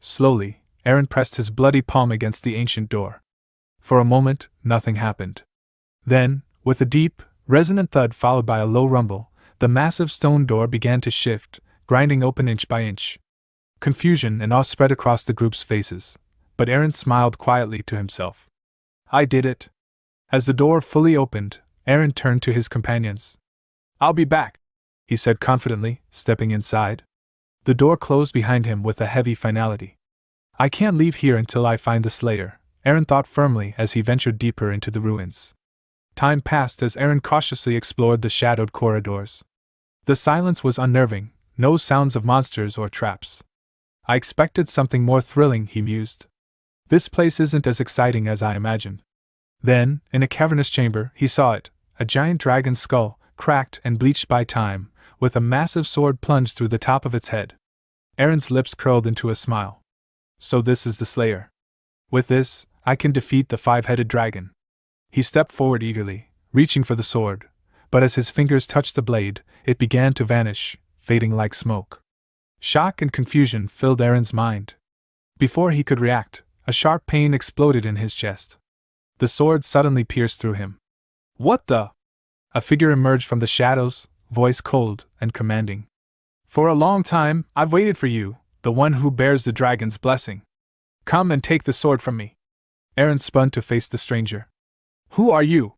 Slowly, Aaron pressed his bloody palm against the ancient door. For a moment, nothing happened. Then, with a deep, resonant thud followed by a low rumble, the massive stone door began to shift, grinding open inch by inch. Confusion and awe spread across the group's faces, but Aaron smiled quietly to himself. I did it. As the door fully opened, Aaron turned to his companions. I'll be back, he said confidently, stepping inside. The door closed behind him with a heavy finality. I can't leave here until I find the Slayer, Aaron thought firmly as he ventured deeper into the ruins. Time passed as Aaron cautiously explored the shadowed corridors. The silence was unnerving, no sounds of monsters or traps. I expected something more thrilling, he mused. This place isn't as exciting as I imagined. Then, in a cavernous chamber, he saw it, a giant dragon's skull, cracked and bleached by time, with a massive sword plunged through the top of its head. Aaron's lips curled into a smile. So this is the Slayer. With this, I can defeat the five-headed dragon. He stepped forward eagerly, reaching for the sword, but as his fingers touched the blade, it began to vanish, fading like smoke. Shock and confusion filled Aaron's mind. Before he could react, a sharp pain exploded in his chest. The sword suddenly pierced through him. What the? A figure emerged from the shadows, voice cold and commanding. For a long time, I've waited for you, the one who bears the dragon's blessing. Come and take the sword from me. Aaron spun to face the stranger. Who are you?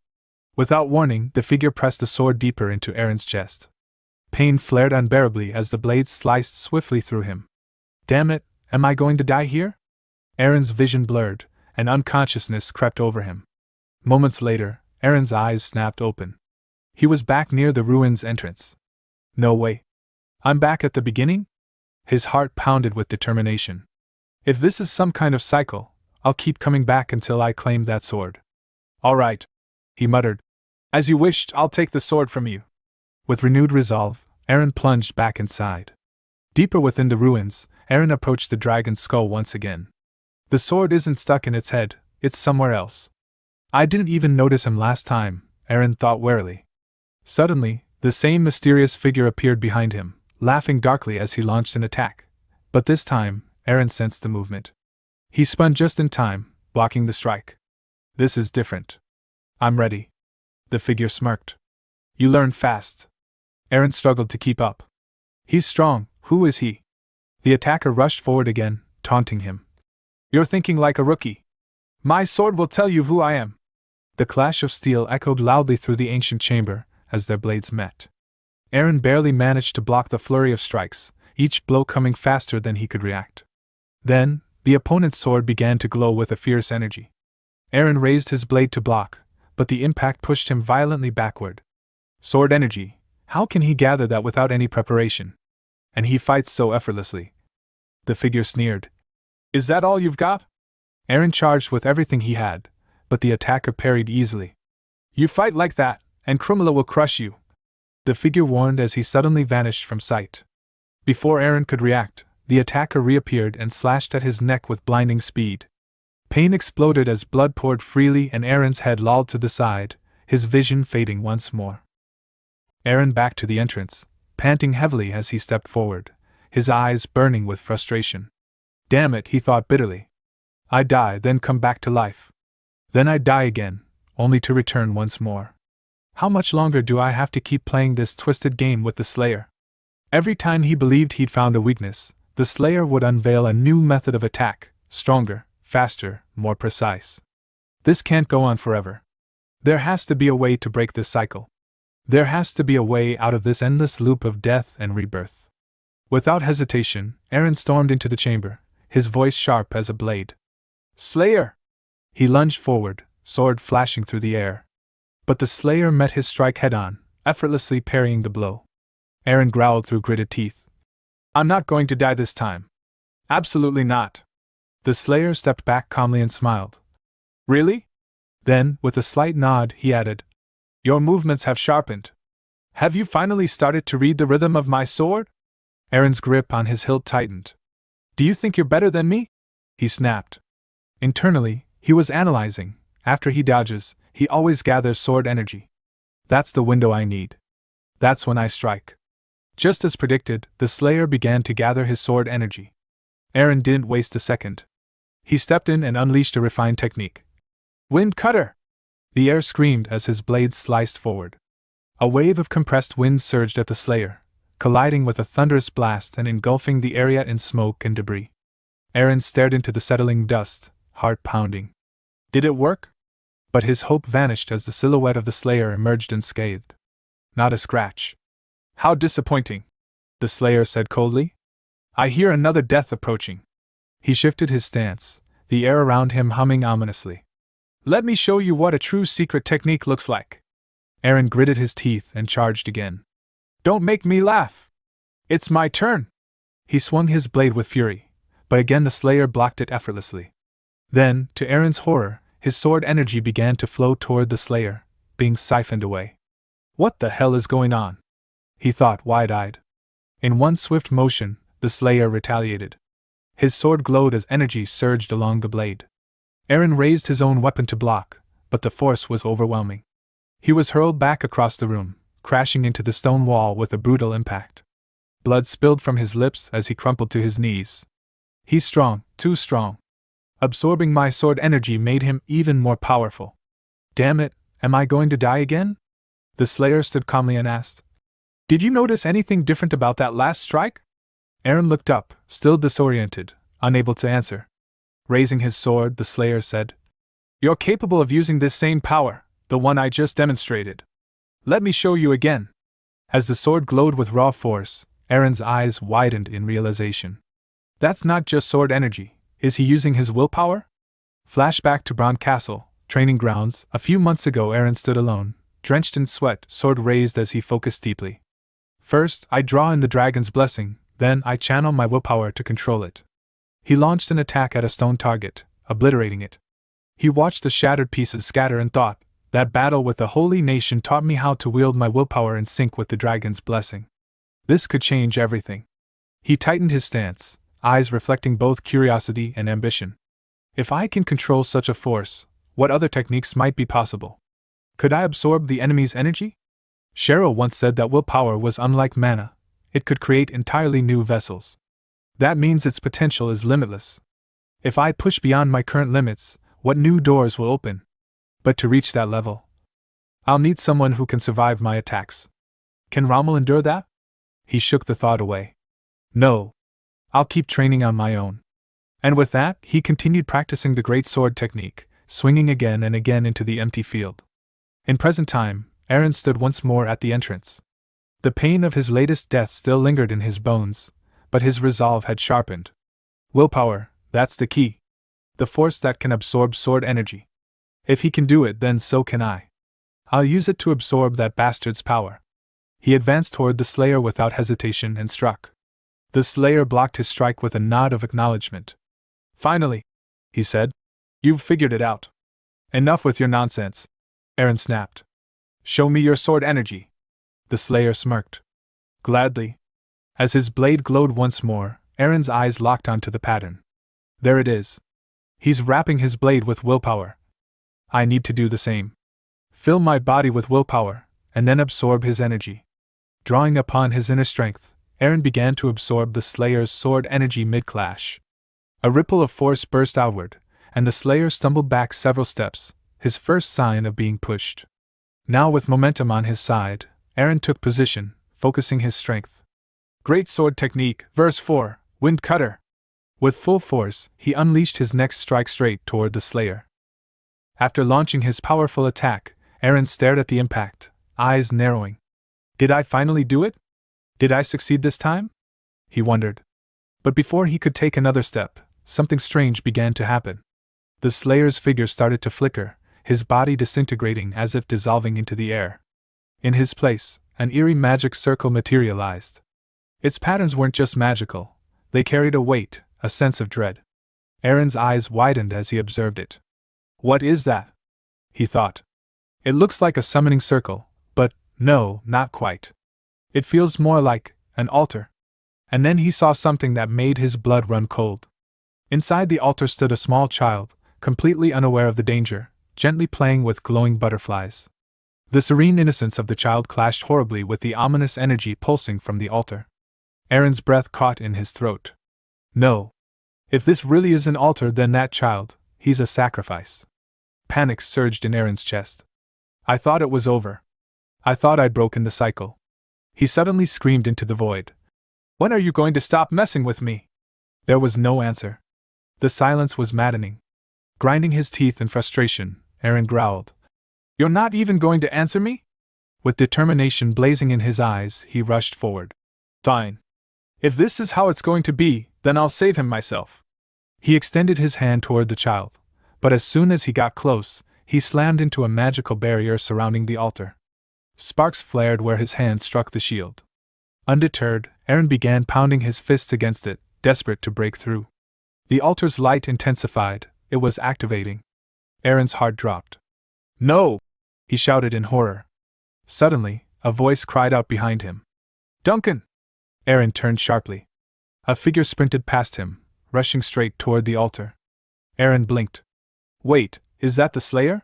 Without warning, the figure pressed the sword deeper into Aaron's chest. Pain flared unbearably as the blade sliced swiftly through him. Damn it, am I going to die here? Aaron's vision blurred, and unconsciousness crept over him. Moments later, Aaron's eyes snapped open. He was back near the ruins entrance. No way. I'm back at the beginning? His heart pounded with determination. If this is some kind of cycle, I'll keep coming back until I claim that sword. All right, he muttered. As you wished, I'll take the sword from you. With renewed resolve, Aaron plunged back inside. Deeper within the ruins, Aaron approached the dragon's skull once again. The sword isn't stuck in its head, it's somewhere else. I didn't even notice him last time, Aaron thought warily. Suddenly, the same mysterious figure appeared behind him, laughing darkly as he launched an attack. But this time, Aaron sensed the movement. He spun just in time, blocking the strike. This is different. I'm ready. The figure smirked. You learn fast. Aaron struggled to keep up. He's strong, who is he? The attacker rushed forward again, taunting him. You're thinking like a rookie. My sword will tell you who I am. The clash of steel echoed loudly through the ancient chamber as their blades met. Aaron barely managed to block the flurry of strikes, each blow coming faster than he could react. Then, the opponent's sword began to glow with a fierce energy. Aaron raised his blade to block, but the impact pushed him violently backward. Sword energy, how can he gather that without any preparation? And he fights so effortlessly. The figure sneered. Is that all you've got? Aaron charged with everything he had, but the attacker parried easily. You fight like that, and Crumula will crush you, the figure warned as he suddenly vanished from sight. Before Aaron could react, the attacker reappeared and slashed at his neck with blinding speed. Pain exploded as blood poured freely and Aaron's head lolled to the side, his vision fading once more. Aaron backed to the entrance, panting heavily as he stepped forward, his eyes burning with frustration. Damn it, he thought bitterly. I die, then come back to life. Then I die again, only to return once more. How much longer do I have to keep playing this twisted game with the Slayer? Every time he believed he'd found a weakness, the Slayer would unveil a new method of attack, stronger, faster, more precise. This can't go on forever. There has to be a way to break this cycle. There has to be a way out of this endless loop of death and rebirth. Without hesitation, Aaron stormed into the chamber, his voice sharp as a blade. Slayer! He lunged forward, sword flashing through the air. But the Slayer met his strike head-on, effortlessly parrying the blow. Aaron growled through gritted teeth. I'm not going to die this time. Absolutely not. The Slayer stepped back calmly and smiled. Really? Then, with a slight nod, he added, Your movements have sharpened. Have you finally started to read the rhythm of my sword? Aaron's grip on his hilt tightened. Do you think you're better than me? He snapped. Internally, he was analyzing. After he dodges, he always gathers sword energy. That's the window I need. That's when I strike. Just as predicted, the Slayer began to gather his sword energy. Aaron didn't waste a second. He stepped in and unleashed a refined technique. Wind cutter! The air screamed as his blades sliced forward. A wave of compressed wind surged at the Slayer, colliding with a thunderous blast and engulfing the area in smoke and debris. Aaron stared into the settling dust, heart pounding. Did it work? But his hope vanished as the silhouette of the Slayer emerged unscathed. Not a scratch. How disappointing, the Slayer said coldly. I hear another death approaching. He shifted his stance, the air around him humming ominously. Let me show you what a true secret technique looks like. Aaron gritted his teeth and charged again. Don't make me laugh. It's my turn. He swung his blade with fury, but again the Slayer blocked it effortlessly. Then, to Aaron's horror, his sword energy began to flow toward the Slayer, being siphoned away. What the hell is going on? He thought, wide-eyed. In one swift motion, the Slayer retaliated. His sword glowed as energy surged along the blade. Aaron raised his own weapon to block, but the force was overwhelming. He was hurled back across the room, crashing into the stone wall with a brutal impact. Blood spilled from his lips as he crumpled to his knees. He's strong, too strong. Absorbing my sword energy made him even more powerful. Damn it, am I going to die again? The Slayer stood calmly and asked. Did you notice anything different about that last strike? Aaron looked up, still disoriented, unable to answer. Raising his sword, the Slayer said, You're capable of using this same power, the one I just demonstrated. Let me show you again. As the sword glowed with raw force, Aaron's eyes widened in realization. That's not just sword energy. Is he using his willpower? Flashback to Brahn Castle, training grounds. A few months ago Aaron stood alone, drenched in sweat, sword raised as he focused deeply. First, I draw in the dragon's blessing, then I channel my willpower to control it. He launched an attack at a stone target, obliterating it. He watched the shattered pieces scatter and thought, that battle with the holy nation taught me how to wield my willpower in sync with the dragon's blessing. This could change everything. He tightened his stance, eyes reflecting both curiosity and ambition. If I can control such a force, what other techniques might be possible? Could I absorb the enemy's energy? Cheryl once said that willpower was unlike mana. It could create entirely new vessels. That means its potential is limitless. If I push beyond my current limits, what new doors will open? But to reach that level, I'll need someone who can survive my attacks. Can Rommel endure that? He shook the thought away. No. I'll keep training on my own. And with that, he continued practicing the great sword technique, swinging again and again into the empty field. In present time, Aaron stood once more at the entrance. The pain of his latest death still lingered in his bones, but his resolve had sharpened. Willpower, that's the key. The force that can absorb sword energy. If he can do it, then so can I. I'll use it to absorb that bastard's power. He advanced toward the Slayer without hesitation and struck. The Slayer blocked his strike with a nod of acknowledgement. Finally, he said. You've figured it out. Enough with your nonsense, Aaron snapped. Show me your sword energy. The Slayer smirked. Gladly. As his blade glowed once more, Aaron's eyes locked onto the pattern. There it is. He's wrapping his blade with willpower. I need to do the same. Fill my body with willpower, and then absorb his energy. Drawing upon his inner strength, Aaron began to absorb the Slayer's sword energy mid-clash. A ripple of force burst outward, and the Slayer stumbled back several steps, his first sign of being pushed. Now with momentum on his side, Aaron took position, focusing his strength. Great sword technique, verse 4, Wind Cutter. With full force, he unleashed his next strike straight toward the Slayer. After launching his powerful attack, Aaron stared at the impact, eyes narrowing. Did I finally do it? Did I succeed this time? He wondered. But before he could take another step, something strange began to happen. The Slayer's figure started to flicker, his body disintegrating as if dissolving into the air. In his place, an eerie magic circle materialized. Its patterns weren't just magical, they carried a weight, a sense of dread. Aaron's eyes widened as he observed it. What is that? He thought. It looks like a summoning circle, but no, not quite. It feels more like an altar. And then he saw something that made his blood run cold. Inside the altar stood a small child, completely unaware of the danger, gently playing with glowing butterflies. The serene innocence of the child clashed horribly with the ominous energy pulsing from the altar. Aaron's breath caught in his throat. No. If this really is an altar, then that child, he's a sacrifice. Panic surged in Aaron's chest. I thought it was over. I thought I'd broken the cycle. He suddenly screamed into the void. When are you going to stop messing with me? There was no answer. The silence was maddening. Grinding his teeth in frustration, Aaron growled. You're not even going to answer me? With determination blazing in his eyes, he rushed forward. Fine. If this is how it's going to be, then I'll save him myself. He extended his hand toward the child, but as soon as he got close, he slammed into a magical barrier surrounding the altar. Sparks flared where his hand struck the shield. Undeterred, Aaron began pounding his fists against it, desperate to break through. The altar's light intensified, it was activating. Aaron's heart dropped. No! He shouted in horror. Suddenly, a voice cried out behind him. Duncan! Aaron turned sharply. A figure sprinted past him, rushing straight toward the altar. Aaron blinked. Wait, is that the Slayer?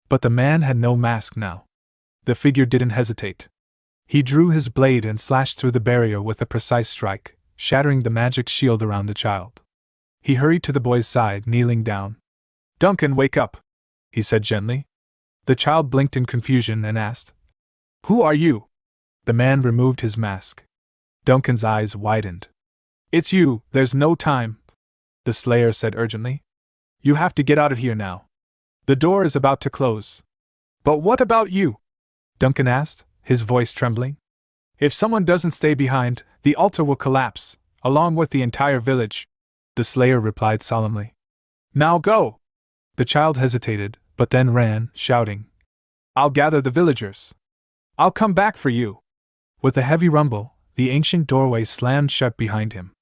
But the man had no mask now. The figure didn't hesitate. He drew his blade and slashed through the barrier with a precise strike, shattering the magic shield around the child. He hurried to the boy's side, kneeling down. Duncan, wake up, he said gently. The child blinked in confusion and asked, Who are you? The man removed his mask. Duncan's eyes widened. It's you, there's no time, the Slayer said urgently. You have to get out of here now. The door is about to close. But what about you? Duncan asked, his voice trembling. If someone doesn't stay behind, the altar will collapse, along with the entire village, the Slayer replied solemnly. Now go! The child hesitated, but then ran, shouting. I'll gather the villagers. I'll come back for you. With a heavy rumble, the ancient doorway slammed shut behind him.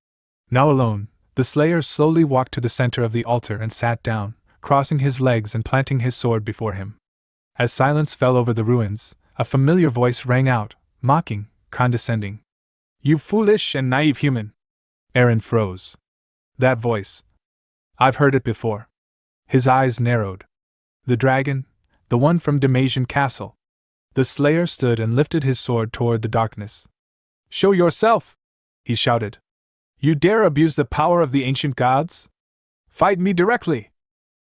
Now alone, the Slayer slowly walked to the center of the altar and sat down, crossing his legs and planting his sword before him. As silence fell over the ruins, a familiar voice rang out, mocking, condescending. You foolish and naive human! Aaron froze. That voice. I've heard it before. His eyes narrowed. The dragon, the one from Damasian Castle. The Slayer stood and lifted his sword toward the darkness. Show yourself! He shouted. You dare abuse the power of the ancient gods? Fight me directly!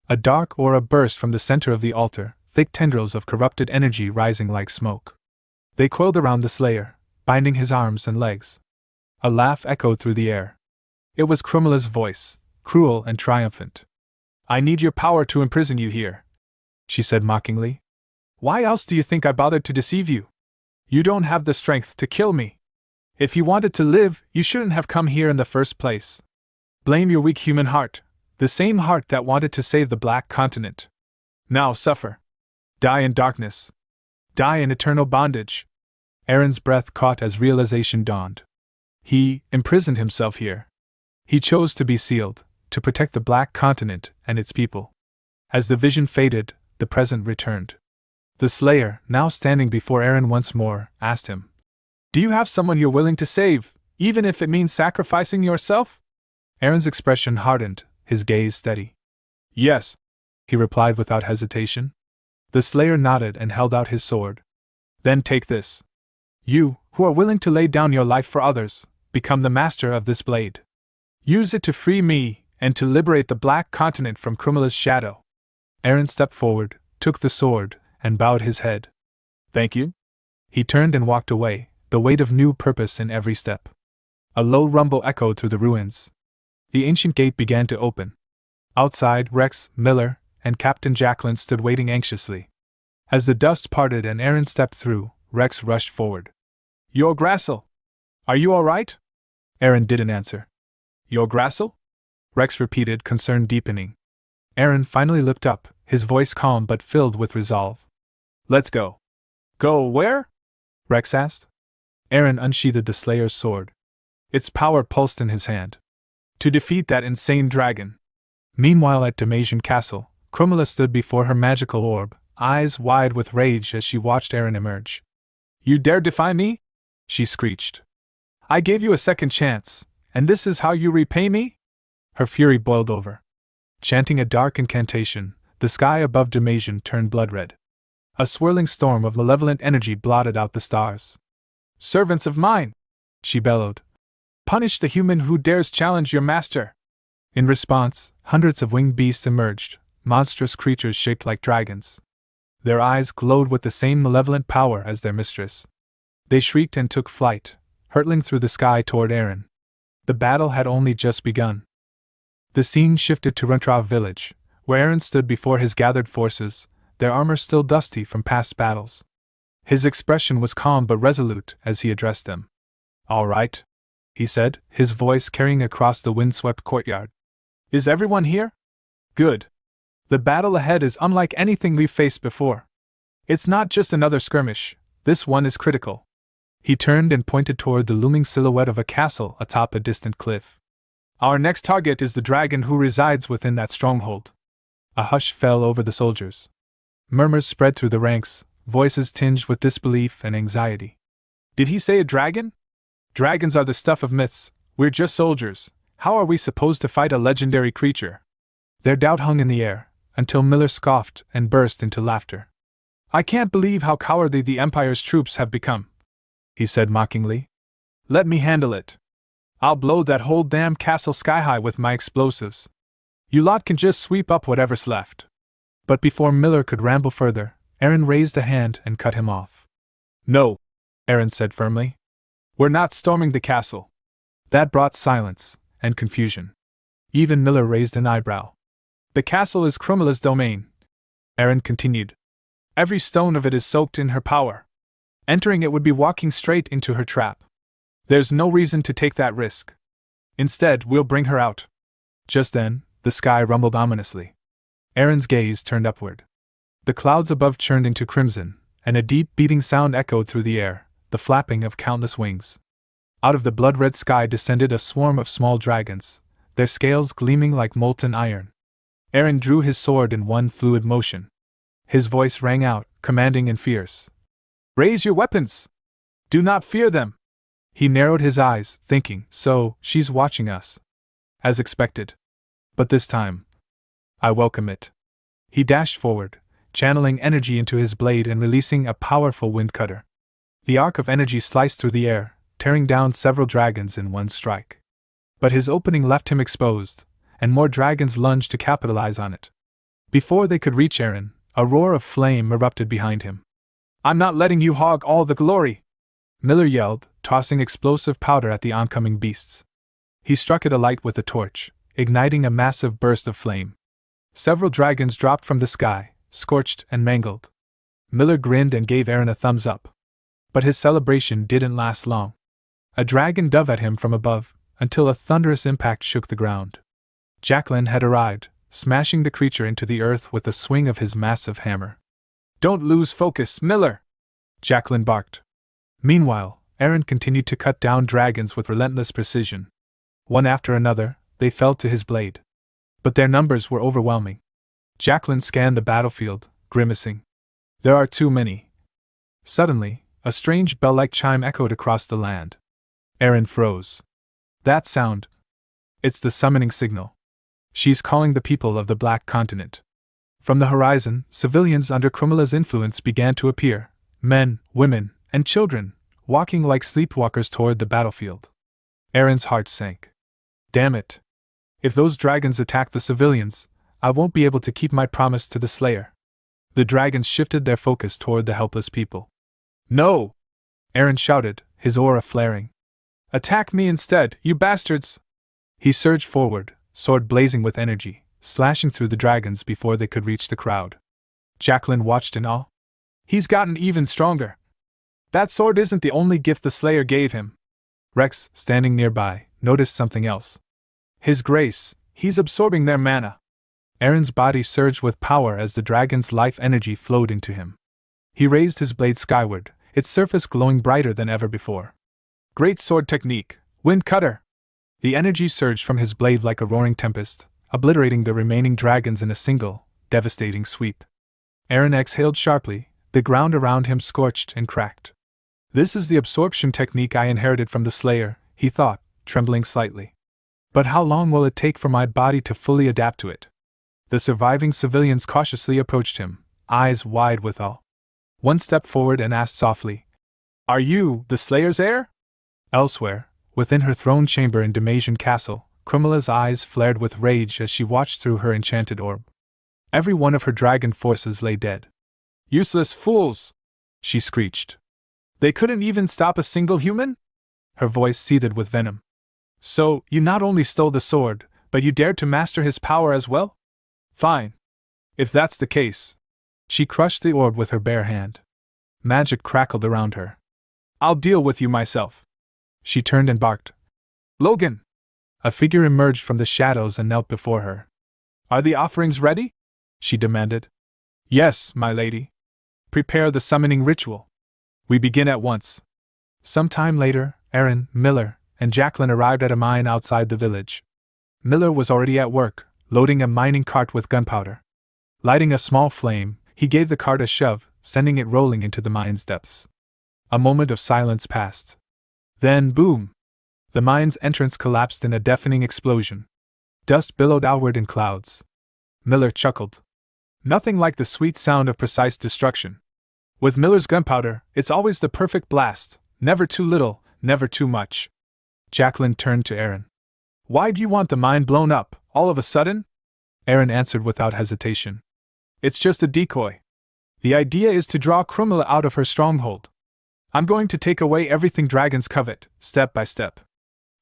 A dark aura burst from the center of the altar, thick tendrils of corrupted energy rising like smoke. They coiled around the Slayer, binding his arms and legs. A laugh echoed through the air. It was Crumilla's voice, cruel and triumphant. I need your power to imprison you here, she said mockingly. Why else do you think I bothered to deceive you? You don't have the strength to kill me. If you wanted to live, you shouldn't have come here in the first place. Blame your weak human heart, the same heart that wanted to save the Black Continent. Now suffer. Die in darkness. Die in eternal bondage. Aaron's breath caught as realization dawned. He imprisoned himself here. He chose to be sealed, to protect the Black Continent and its people. As the vision faded, the present returned. The Slayer, now standing before Aaron once more, asked him, "Do you have someone you're willing to save, even if it means sacrificing yourself?" Aaron's expression hardened, his gaze steady. "Yes," he replied without hesitation. The Slayer nodded and held out his sword. "Then take this. You, who are willing to lay down your life for others, become the master of this blade. Use it to free me, and to liberate the Black Continent from Krumila's shadow." Aaron stepped forward, took the sword, and bowed his head. "Thank you." He turned and walked away, the weight of new purpose in every step. A low rumble echoed through the ruins. The ancient gate began to open. Outside, Rex, Miller, and Captain Jacqueline stood waiting anxiously. As the dust parted and Aaron stepped through, Rex rushed forward. "Your Grassel! Are you all right?" Aaron didn't answer. "Your Grassel?" Rex repeated, concern deepening. Aaron finally looked up, his voice calm but filled with resolve. "Let's go." "Go where?" Rex asked. Aaron unsheathed the Slayer's sword. Its power pulsed in his hand. "To defeat that insane dragon." Meanwhile at Damasian Castle, Krumila stood before her magical orb, eyes wide with rage as she watched Aaron emerge. "You dare defy me?" she screeched. "I gave you a second chance, and this is how you repay me?" Her fury boiled over. Chanting a dark incantation, the sky above Damasian turned blood-red. A swirling storm of malevolent energy blotted out the stars. "Servants of mine!" she bellowed. "Punish the human who dares challenge your master!" In response, hundreds of winged beasts emerged, monstrous creatures shaped like dragons. Their eyes glowed with the same malevolent power as their mistress. They shrieked and took flight, hurtling through the sky toward Aaron. The battle had only just begun. The scene shifted to Runtrav village, where Aaron stood before his gathered forces, their armor still dusty from past battles. His expression was calm but resolute as he addressed them. "All right," he said, his voice carrying across the windswept courtyard. "Is everyone here? Good. The battle ahead is unlike anything we've faced before. It's not just another skirmish, this one is critical." He turned and pointed toward the looming silhouette of a castle atop a distant cliff. "Our next target is the dragon who resides within that stronghold." A hush fell over the soldiers. Murmurs spread through the ranks, voices tinged with disbelief and anxiety. "Did he say a dragon? Dragons are the stuff of myths, we're just soldiers, how are we supposed to fight a legendary creature?" Their doubt hung in the air, until Miller scoffed and burst into laughter. "I can't believe how cowardly the Empire's troops have become," he said mockingly. "Let me handle it. I'll blow that whole damn castle sky-high with my explosives. You lot can just sweep up whatever's left." But before Miller could ramble further, Aaron raised a hand and cut him off. "No," Aaron said firmly. "We're not storming the castle." That brought silence and confusion. Even Miller raised an eyebrow. "The castle is Krumila's domain," Aaron continued. "Every stone of it is soaked in her power. Entering it would be walking straight into her trap. There's no reason to take that risk. Instead, we'll bring her out." Just then, the sky rumbled ominously. Aaron's gaze turned upward. The clouds above churned into crimson, and a deep beating sound echoed through the air, the flapping of countless wings. Out of the blood-red sky descended a swarm of small dragons, their scales gleaming like molten iron. Aaron drew his sword in one fluid motion. His voice rang out, commanding and fierce. "Raise your weapons! Do not fear them!" He narrowed his eyes, thinking, so, she's watching us. As expected. But this time, I welcome it. He dashed forward, channeling energy into his blade and releasing a powerful wind cutter. The arc of energy sliced through the air, tearing down several dragons in one strike. But his opening left him exposed, and more dragons lunged to capitalize on it. Before they could reach Aaron, a roar of flame erupted behind him. "I'm not letting you hog all the glory!" Miller yelled, tossing explosive powder at the oncoming beasts. He struck it alight with a torch, igniting a massive burst of flame. Several dragons dropped from the sky, scorched and mangled. Miller grinned and gave Aaron a thumbs up. But his celebration didn't last long. A dragon dove at him from above, until a thunderous impact shook the ground. Jacqueline had arrived, smashing the creature into the earth with the swing of his massive hammer. "Don't lose focus, Miller!" Jacqueline barked. Meanwhile, Aaron continued to cut down dragons with relentless precision. One after another, they fell to his blade. But their numbers were overwhelming. Jacqueline scanned the battlefield, grimacing. "There are too many." Suddenly, a strange bell-like chime echoed across the land. Aaron froze. "That sound. It's the summoning signal. She's calling the people of the Black Continent." From the horizon, civilians under Crumilla's influence began to appear, men, women, and children, walking like sleepwalkers toward the battlefield. Aaron's heart sank. Damn it. If those dragons attack the civilians, I won't be able to keep my promise to the Slayer. The dragons shifted their focus toward the helpless people. "No!" Aaron shouted, his aura flaring. "Attack me instead, you bastards!" He surged forward, sword blazing with energy, slashing through the dragons before they could reach the crowd. Jacqueline watched in awe. "He's gotten even stronger. That sword isn't the only gift the Slayer gave him." Rex, standing nearby, noticed something else. "His grace, he's absorbing their mana." Aaron's body surged with power as the dragon's life energy flowed into him. He raised his blade skyward, its surface glowing brighter than ever before. "Great sword technique, Wind Cutter!" The energy surged from his blade like a roaring tempest, obliterating the remaining dragons in a single, devastating sweep. Aaron exhaled sharply, the ground around him scorched and cracked. "This is the absorption technique I inherited from the Slayer," he thought, trembling slightly. "But how long will it take for my body to fully adapt to it?" The surviving civilians cautiously approached him, eyes wide with awe. One stepped forward and asked softly, "Are you the Slayer's heir?" Elsewhere, within her throne chamber in Damasian Castle, Crumilla's eyes flared with rage as she watched through her enchanted orb. Every one of her dragon forces lay dead. "Useless fools!" she screeched. "They couldn't even stop a single human?" Her voice seethed with venom. "So, you not only stole the sword, but you dared to master his power as well? Fine. If that's the case." She crushed the orb with her bare hand. Magic crackled around her. "I'll deal with you myself." She turned and barked. "Logan!" A figure emerged from the shadows and knelt before her. "Are the offerings ready?" she demanded. "Yes, my lady." "Prepare the summoning ritual. We begin at once." Some time later, Aaron, Miller, and Jacqueline arrived at a mine outside the village. Miller was already at work, loading a mining cart with gunpowder. Lighting a small flame, he gave the cart a shove, sending it rolling into the mine's depths. A moment of silence passed. Then, boom! The mine's entrance collapsed in a deafening explosion. Dust billowed outward in clouds. Miller chuckled. Nothing like the sweet sound of precise destruction. With Miller's gunpowder, it's always the perfect blast, never too little, never too much. Jacqueline turned to Aaron. "Why do you want the mine blown up, all of a sudden?" Aaron answered without hesitation. "It's just a decoy. The idea is to draw Crumilla out of her stronghold. I'm going to take away everything dragons covet, step by step."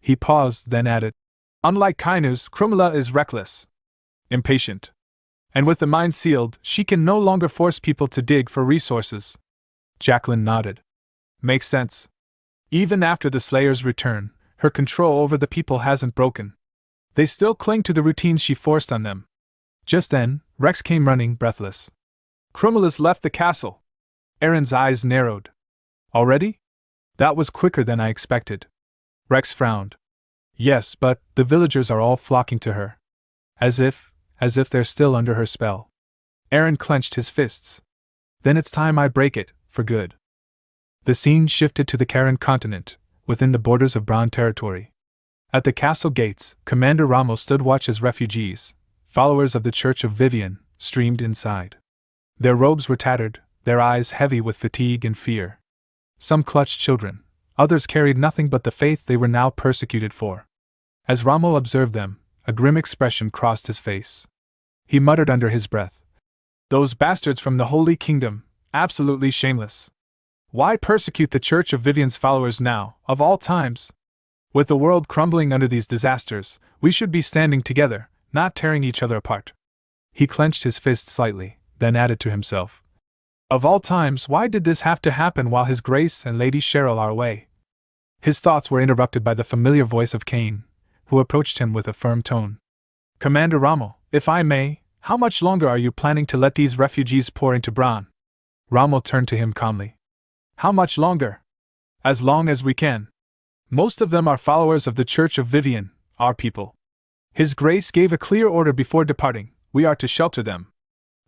He paused, then added, "Unlike Kainu's, Crumilla is reckless. Impatient. And with the mine sealed, she can no longer force people to dig for resources." Jacqueline nodded. "Makes sense. Even after the Slayer's return, her control over the people hasn't broken. They still cling to the routines she forced on them." Just then, Rex came running, breathless. "Crumilla's left the castle." Aaron's eyes narrowed. "Already? That was quicker than I expected." Rex frowned. "Yes, but the villagers are all flocking to her. As if they're still under her spell." Aaron clenched his fists. "Then it's time I break it, for good." The scene shifted to the Karen continent, within the borders of Brahn territory. At the castle gates, Commander Ramos stood watch as refugees, followers of the Church of Viven, streamed inside. Their robes were tattered, their eyes heavy with fatigue and fear. Some clutched children, others carried nothing but the faith they were now persecuted for. As Ramo observed them, a grim expression crossed his face. He muttered under his breath, "Those bastards from the Holy Kingdom, absolutely shameless. Why persecute the Church of Vivian's followers now, of all times? With the world crumbling under these disasters, we should be standing together, not tearing each other apart." He clenched his fist slightly, then added to himself, "Of all times, why did this have to happen while His Grace and Lady Cheryl are away?" His thoughts were interrupted by the familiar voice of Cain, who approached him with a firm tone. "Commander Rommel, If I may, how much longer are you planning to let these refugees pour into Bran? Rommel turned to him calmly. How much longer? As long as we can. Most of them are followers of the Church of Viven, our people. His Grace gave a clear order before departing: we are to shelter them.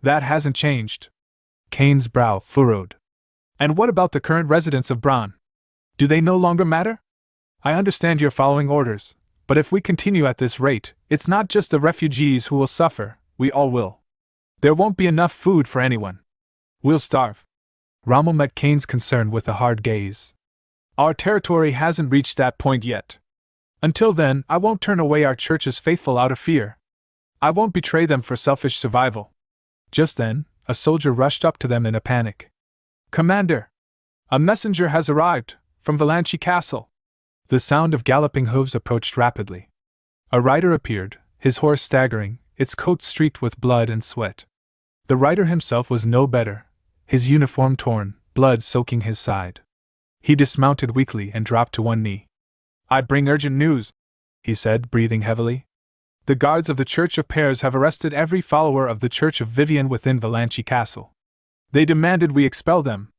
That hasn't changed. Kane's brow furrowed. And what about the current residents of Bran? Do they no longer matter? I understand you're following orders, but if we continue at this rate, it's not just the refugees who will suffer, we all will. There won't be enough food for anyone. We'll starve. Rommel met Kane's concern with a hard gaze. Our territory hasn't reached that point yet. Until then, I won't turn away our church's faithful out of fear. I won't betray them for selfish survival. Just then, a soldier rushed up to them in a panic. Commander! A messenger has arrived, from Valanchi Castle. The sound of galloping hooves approached rapidly. A rider appeared, his horse staggering, its coat streaked with blood and sweat. The rider himself was no better, his uniform torn, blood soaking his side. He dismounted weakly and dropped to one knee. I bring urgent news, he said, breathing heavily. The guards of the Church of Pears have arrested every follower of the Church of Viven within Valanchi Castle. They demanded we expel them.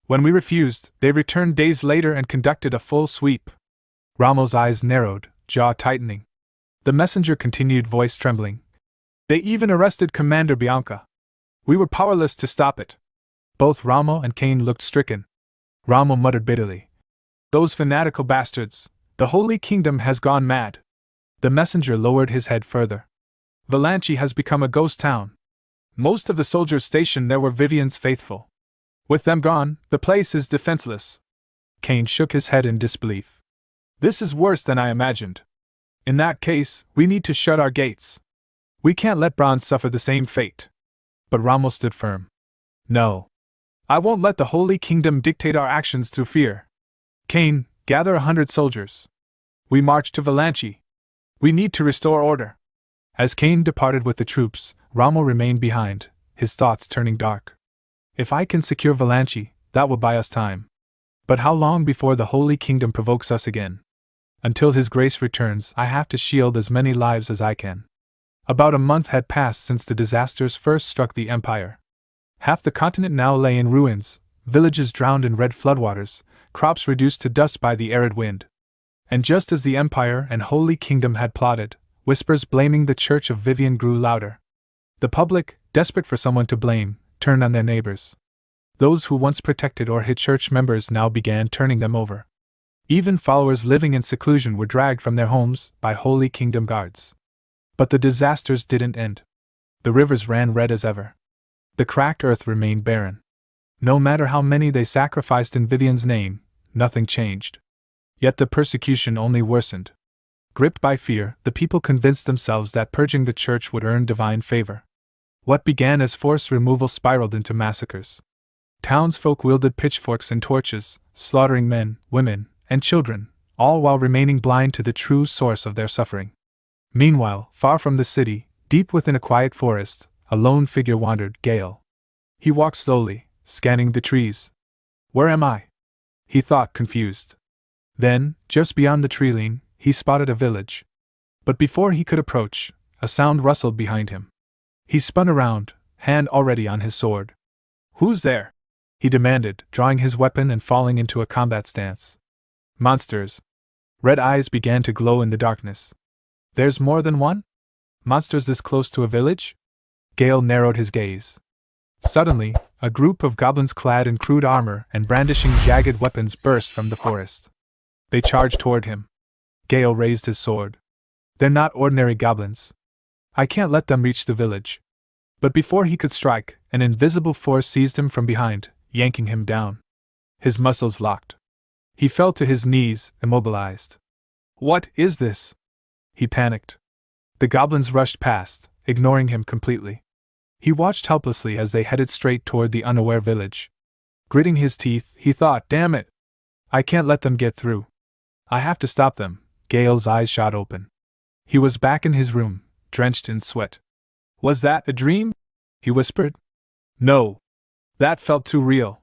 When we refused, they returned days later and conducted a full sweep. Rommel's eyes narrowed, jaw tightening. The messenger continued, voice trembling. They even arrested Commander Bianca. We were powerless to stop it. Both Rommel and Kane looked stricken. Rommel muttered bitterly. Those fanatical bastards! The Holy Kingdom has gone mad. The messenger lowered his head further. Valanchi has become a ghost town. Most of the soldiers stationed there were Vivian's faithful. With them gone, the place is defenseless. Kane shook his head in disbelief. This is worse than I imagined. In that case, we need to shut our gates. We can't let Bran suffer the same fate. But Rommel stood firm. No. I won't let the Holy Kingdom dictate our actions through fear. Kane, gather 100 soldiers. We march to Valanchi. We need to restore order. As Kane departed with the troops, Rommel remained behind, his thoughts turning dark. If I can secure Valanchi, that will buy us time. But how long before the Holy Kingdom provokes us again? Until His Grace returns, I have to shield as many lives as I can. About a month had passed since the disasters first struck the Empire. Half the continent now lay in ruins, villages drowned in red floodwaters, crops reduced to dust by the arid wind. And just as the Empire and Holy Kingdom had plotted, whispers blaming the Church of Viven grew louder. The public, desperate for someone to blame, turned on their neighbors. Those who once protected or hid church members now began turning them over. Even followers living in seclusion were dragged from their homes by Holy Kingdom guards. But the disasters didn't end. The rivers ran red as ever. The cracked earth remained barren. No matter how many they sacrificed in Vivian's name, nothing changed. Yet the persecution only worsened. Gripped by fear, the people convinced themselves that purging the church would earn divine favor. What began as forced removal spiraled into massacres. Townsfolk wielded pitchforks and torches, slaughtering men, women, and children, all while remaining blind to the true source of their suffering. Meanwhile, far from the city, deep within a quiet forest, a lone figure wandered, Gayle. He walked slowly, scanning the trees. Where am I? He thought, confused. Then, just beyond the tree line, he spotted a village. But before he could approach, a sound rustled behind him. He spun around, hand already on his sword. Who's there? He demanded, drawing his weapon and falling into a combat stance. Monsters. Red eyes began to glow in the darkness. There's more than one? Monsters this close to a village? Gayle narrowed his gaze. Suddenly, a group of goblins clad in crude armor and brandishing jagged weapons burst from the forest. They charged toward him. Gayle raised his sword. They're not ordinary goblins. I can't let them reach the village. But before he could strike, an invisible force seized him from behind, yanking him down. His muscles locked. He fell to his knees, immobilized. What is this? He panicked. The goblins rushed past, ignoring him completely. He watched helplessly as they headed straight toward the unaware village. Gritting his teeth, he thought, damn it! I can't let them get through. I have to stop them. Gayle's eyes shot open. He was back in his room, drenched in sweat. Was that a dream? He whispered. No. That felt too real.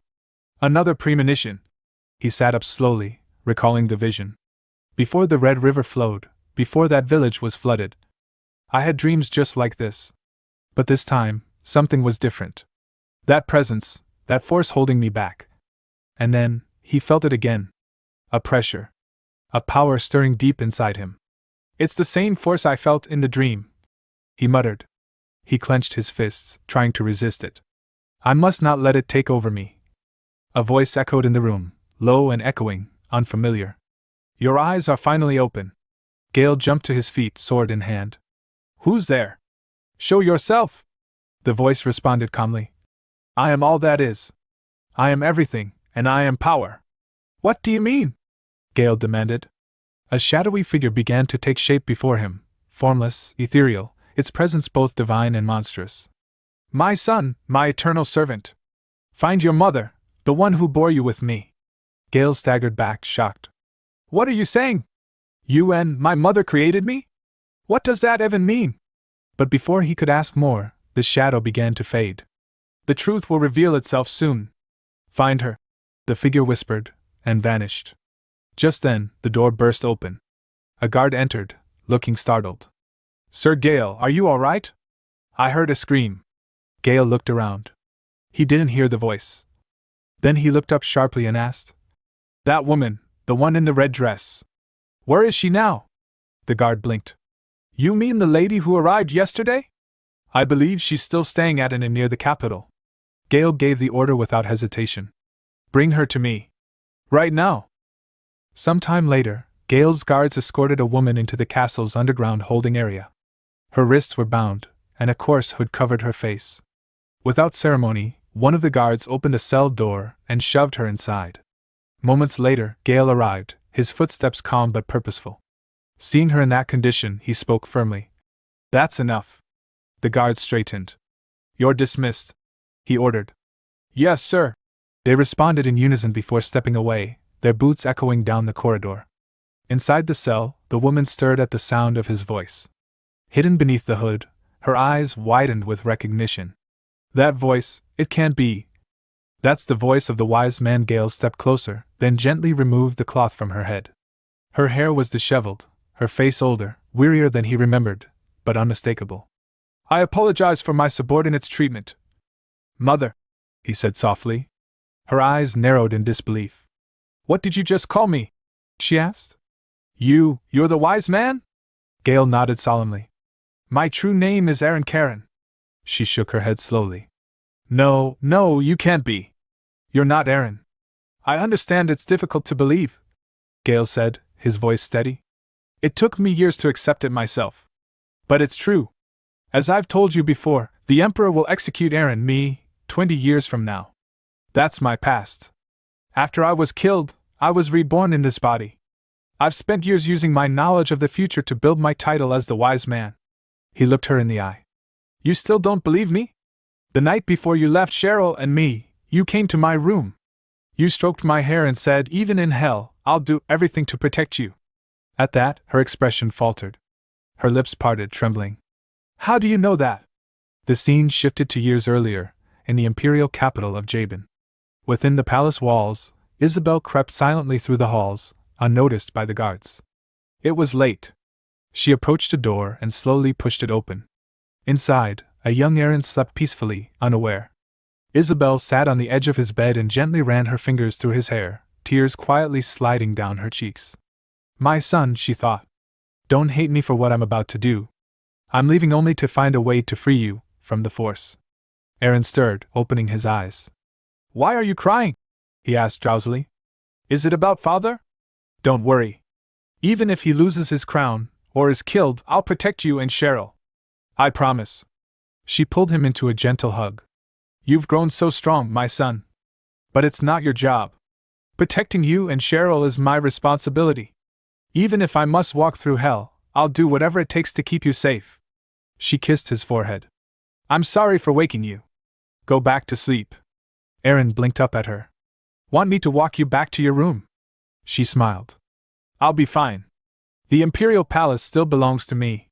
Another premonition. He sat up slowly, recalling the vision. Before the Red River flowed, before that village was flooded. I had dreams just like this. But this time, something was different. That presence, that force holding me back. And then, he felt it again. A pressure. A power stirring deep inside him. It's the same force I felt in the dream, he muttered. He clenched his fists, trying to resist it. I must not let it take over me. A voice echoed in the room, low and echoing, unfamiliar. Your eyes are finally open. Gayle jumped to his feet, sword in hand. Who's there? Show yourself! The voice responded calmly. I am all that is. I am everything, and I am power. What do you mean? Gayle demanded. A shadowy figure began to take shape before him, formless, ethereal, its presence both divine and monstrous. My son, my eternal servant. Find your mother, the one who bore you with me. Gayle staggered back, shocked. What are you saying? You and my mother created me? What does that even mean? But before he could ask more, the shadow began to fade. The truth will reveal itself soon. Find her, the figure whispered, and vanished. Just then, the door burst open. A guard entered, looking startled. Sir Gayle, are you all right? I heard a scream. Gayle looked around. He didn't hear the voice. Then he looked up sharply and asked, That woman, the one in the red dress. Where is she now? The guard blinked. You mean the lady who arrived yesterday? I believe she's still staying at an inn near the capital. Gayle gave the order without hesitation. Bring her to me. Right now. Some time later, Gayle's guards escorted a woman into the castle's underground holding area. Her wrists were bound, and a coarse hood covered her face. Without ceremony, one of the guards opened a cell door and shoved her inside. Moments later, Gayle arrived, his footsteps calm but purposeful. Seeing her in that condition, he spoke firmly. That's enough. The guards straightened. You're dismissed, he ordered. Yes, sir. They responded in unison before stepping away, their boots echoing down the corridor. Inside the cell, the woman stirred at the sound of his voice. Hidden beneath the hood, her eyes widened with recognition. That voice, it can't be. That's the voice of the wise man. Gayle stepped closer, then gently removed the cloth from her head. Her hair was disheveled, her face older, wearier than he remembered, but unmistakable. I apologize for my subordinate's treatment. Mother, he said softly. Her eyes narrowed in disbelief. What did you just call me? She asked. You're the wise man? Gayle nodded solemnly. My true name is Aaron Karen. She shook her head slowly. No, you can't be. You're not Aaron. I understand it's difficult to believe, Gayle said, his voice steady. It took me years to accept it myself. But it's true. As I've told you before, the Emperor will execute Aaron, me, 20 years from now. That's my past. After I was killed, I was reborn in this body. I've spent years using my knowledge of the future to build my title as the wise man. He looked her in the eye. You still don't believe me? The night before you left Cheryl and me, you came to my room. You stroked my hair and said, even in hell, I'll do everything to protect you. At that, her expression faltered. Her lips parted, trembling. How do you know that? The scene shifted to years earlier, in the Imperial capital of Jabin. Within the palace walls, Isabel crept silently through the halls, unnoticed by the guards. It was late. She approached a door and slowly pushed it open. Inside, a young Aaron slept peacefully, unaware. Isabel sat on the edge of his bed and gently ran her fingers through his hair, tears quietly sliding down her cheeks. My son, she thought. Don't hate me for what I'm about to do. I'm leaving only to find a way to free you from the Force. Aaron stirred, opening his eyes. Why are you crying? He asked drowsily. Is it about father? Don't worry. Even if he loses his crown, or is killed, I'll protect you and Cheryl. I promise. She pulled him into a gentle hug. You've grown so strong, my son. But it's not your job. Protecting you and Cheryl is my responsibility. Even if I must walk through hell, I'll do whatever it takes to keep you safe. She kissed his forehead. I'm sorry for waking you. Go back to sleep. Aaron blinked up at her. Want me to walk you back to your room? She smiled. I'll be fine. The Imperial Palace still belongs to me.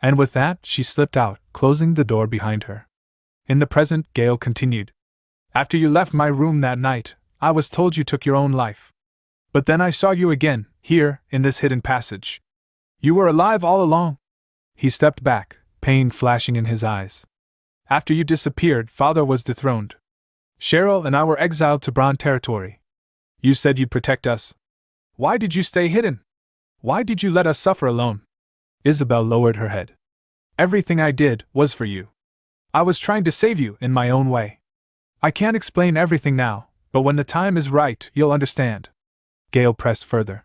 And with that, she slipped out, closing the door behind her. In the present, Gayle continued. After you left my room that night, I was told you took your own life. But then I saw you again, here, in this hidden passage. You were alive all along. He stepped back, pain flashing in his eyes. After you disappeared, Father was dethroned. Cheryl and I were exiled to Brahn territory. You said you'd protect us. Why did you stay hidden? Why did you let us suffer alone? Isabel lowered her head. Everything I did was for you. I was trying to save you in my own way. I can't explain everything now, but when the time is right, you'll understand. Gayle pressed further.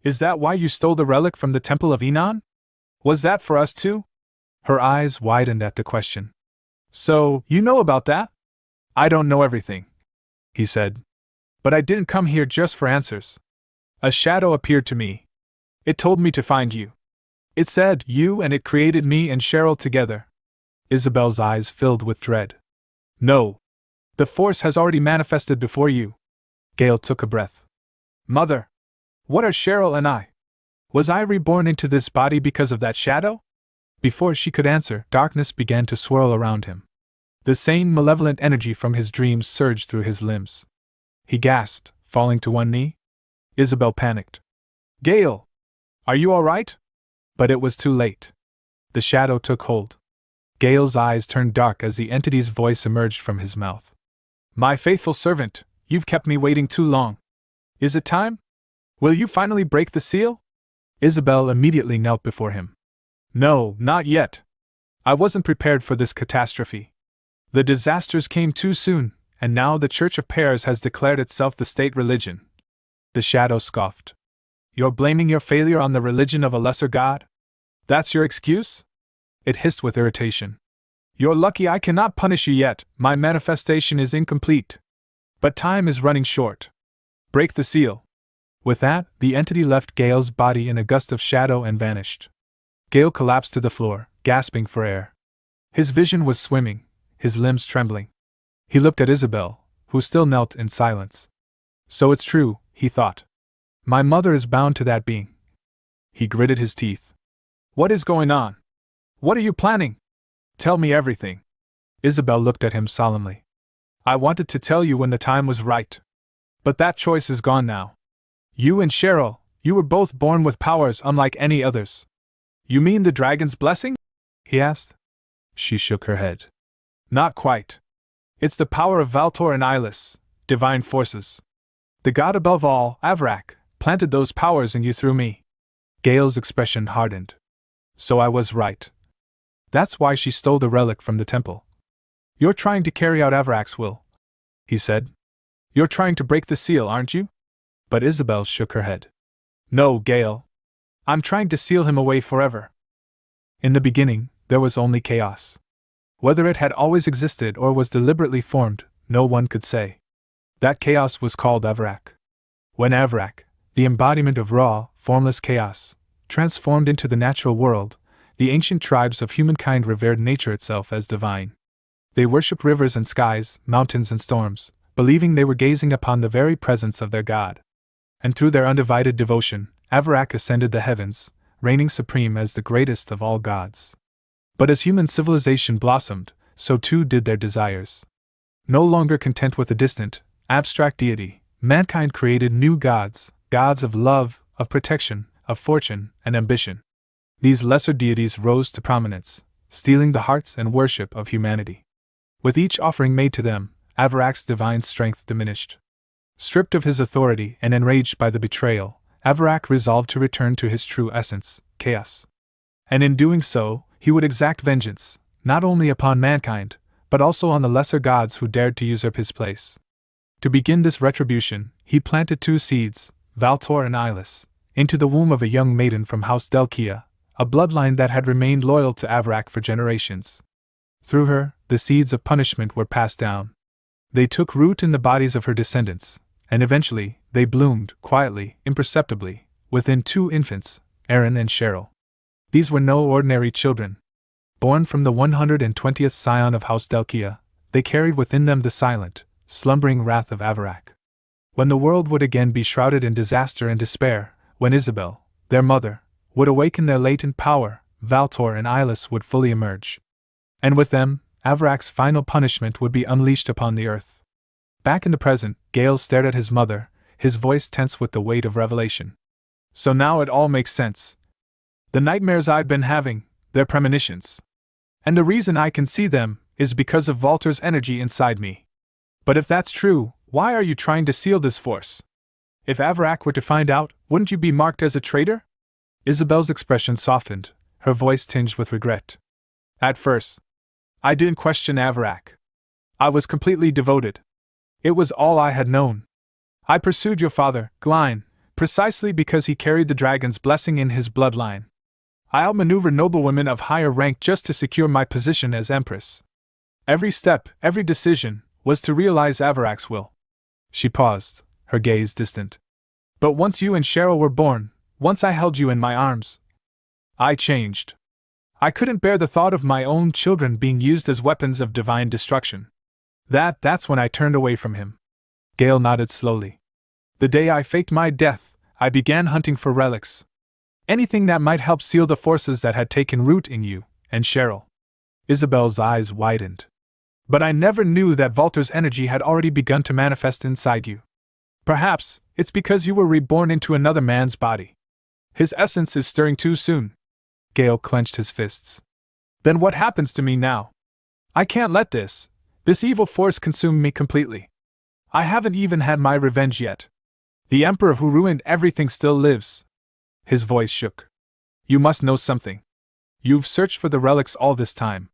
Is that why you stole the relic from the Temple of Enon? Was that for us too? Her eyes widened at the question. So, you know about that? I don't know everything, he said. But I didn't come here just for answers. A shadow appeared to me. It told me to find you. It said you, and it created me and Cheryl together. Isabel's eyes filled with dread. No. The Force has already manifested before you. Gayle took a breath. Mother! What are Cheryl and I? Was I reborn into this body because of that shadow? Before she could answer, darkness began to swirl around him. The same malevolent energy from his dreams surged through his limbs. He gasped, falling to one knee. Isabel panicked. Gayle! Are you all right? But it was too late. The shadow took hold. Gayle's eyes turned dark as the entity's voice emerged from his mouth. My faithful servant, you've kept me waiting too long. Is it time? Will you finally break the seal? Isabel immediately knelt before him. No, not yet. I wasn't prepared for this catastrophe. The disasters came too soon, and now the Church of Pears has declared itself the state religion. The shadow scoffed. You're blaming your failure on the religion of a lesser god? That's your excuse? It hissed with irritation. You're lucky I cannot punish you yet, my manifestation is incomplete. But time is running short. Break the seal. With that, the entity left Gayle's body in a gust of shadow and vanished. Gayle collapsed to the floor, gasping for air. His vision was swimming, his limbs trembling. He looked at Isabel, who still knelt in silence. So it's true, he thought. My mother is bound to that being. He gritted his teeth. What is going on? What are you planning? Tell me everything. Isabel looked at him solemnly. I wanted to tell you when the time was right. But that choice is gone now. You and Cheryl, you were both born with powers unlike any others. You mean the dragon's blessing? He asked. She shook her head. Not quite. It's the power of Valtor and Eyeless, divine forces. The god above all, Avrak, planted those powers in you through me. Gayle's expression hardened. So I was right. That's why she stole the relic from the temple. You're trying to carry out Avrak's will, he said. You're trying to break the seal, aren't you? But Isabel shook her head. No, Gayle. I'm trying to seal him away forever. In the beginning, there was only chaos. Whether it had always existed or was deliberately formed, no one could say. That chaos was called Avrak. When Avrak, the embodiment of raw, formless chaos, transformed into the natural world, the ancient tribes of humankind revered nature itself as divine. They worshipped rivers and skies, mountains and storms, believing they were gazing upon the very presence of their god. And through their undivided devotion, Avrak ascended the heavens, reigning supreme as the greatest of all gods. But as human civilization blossomed, so too did their desires. No longer content with a distant, abstract deity, mankind created new gods, gods of love, of protection, of fortune, and ambition. These lesser deities rose to prominence, stealing the hearts and worship of humanity. With each offering made to them, Avrak's divine strength diminished. Stripped of his authority and enraged by the betrayal, Avrak resolved to return to his true essence, chaos. And in doing so, he would exact vengeance, not only upon mankind, but also on the lesser gods who dared to usurp his place. To begin this retribution, he planted two seeds, Valtor and Eyeless, into the womb of a young maiden from House Delkia, a bloodline that had remained loyal to Avrak for generations. Through her, the seeds of punishment were passed down. They took root in the bodies of her descendants, and eventually, they bloomed, quietly, imperceptibly, within two infants, Aaron and Cheryl. These were no ordinary children. Born from the 120th scion of House Delkia, they carried within them the silent, slumbering wrath of Avrak. When the world would again be shrouded in disaster and despair, when Isabel, their mother, would awaken their latent power, Valtor and Eyeless would fully emerge. And with them, Avrak's final punishment would be unleashed upon the earth. Back in the present, Gayle stared at his mother, his voice tense with the weight of revelation. So now it all makes sense. The nightmares I've been having, They're premonitions. And the reason I can see them is because of Valter's energy inside me. But if that's true, why are you trying to seal this force? If Avarak were to find out, wouldn't you be marked as a traitor? Isabel's expression softened, her voice tinged with regret. At first, I didn't question Avarak. I was completely devoted. It was all I had known. I pursued your father, Glyne, precisely because he carried the dragon's blessing in his bloodline. I outmaneuvered noblewomen of higher rank just to secure my position as empress. Every step, every decision, was to realize Avarak's will. She paused, her gaze distant. But once you and Cheryl were born, once I held you in my arms, I changed. I couldn't bear the thought of my own children being used as weapons of divine destruction. That's when I turned away from him. Gayle nodded slowly. The day I faked my death, I began hunting for relics. Anything that might help seal the forces that had taken root in you and Cheryl. Isabel's eyes widened. But I never knew that Valter's energy had already begun to manifest inside you. Perhaps it's because you were reborn into another man's body. His essence is stirring too soon. Gayle clenched his fists. Then what happens to me now? I can't let this evil force consume me completely. I haven't even had my revenge yet. The Emperor who ruined everything still lives. His voice shook. You must know something. You've searched for the relics all this time.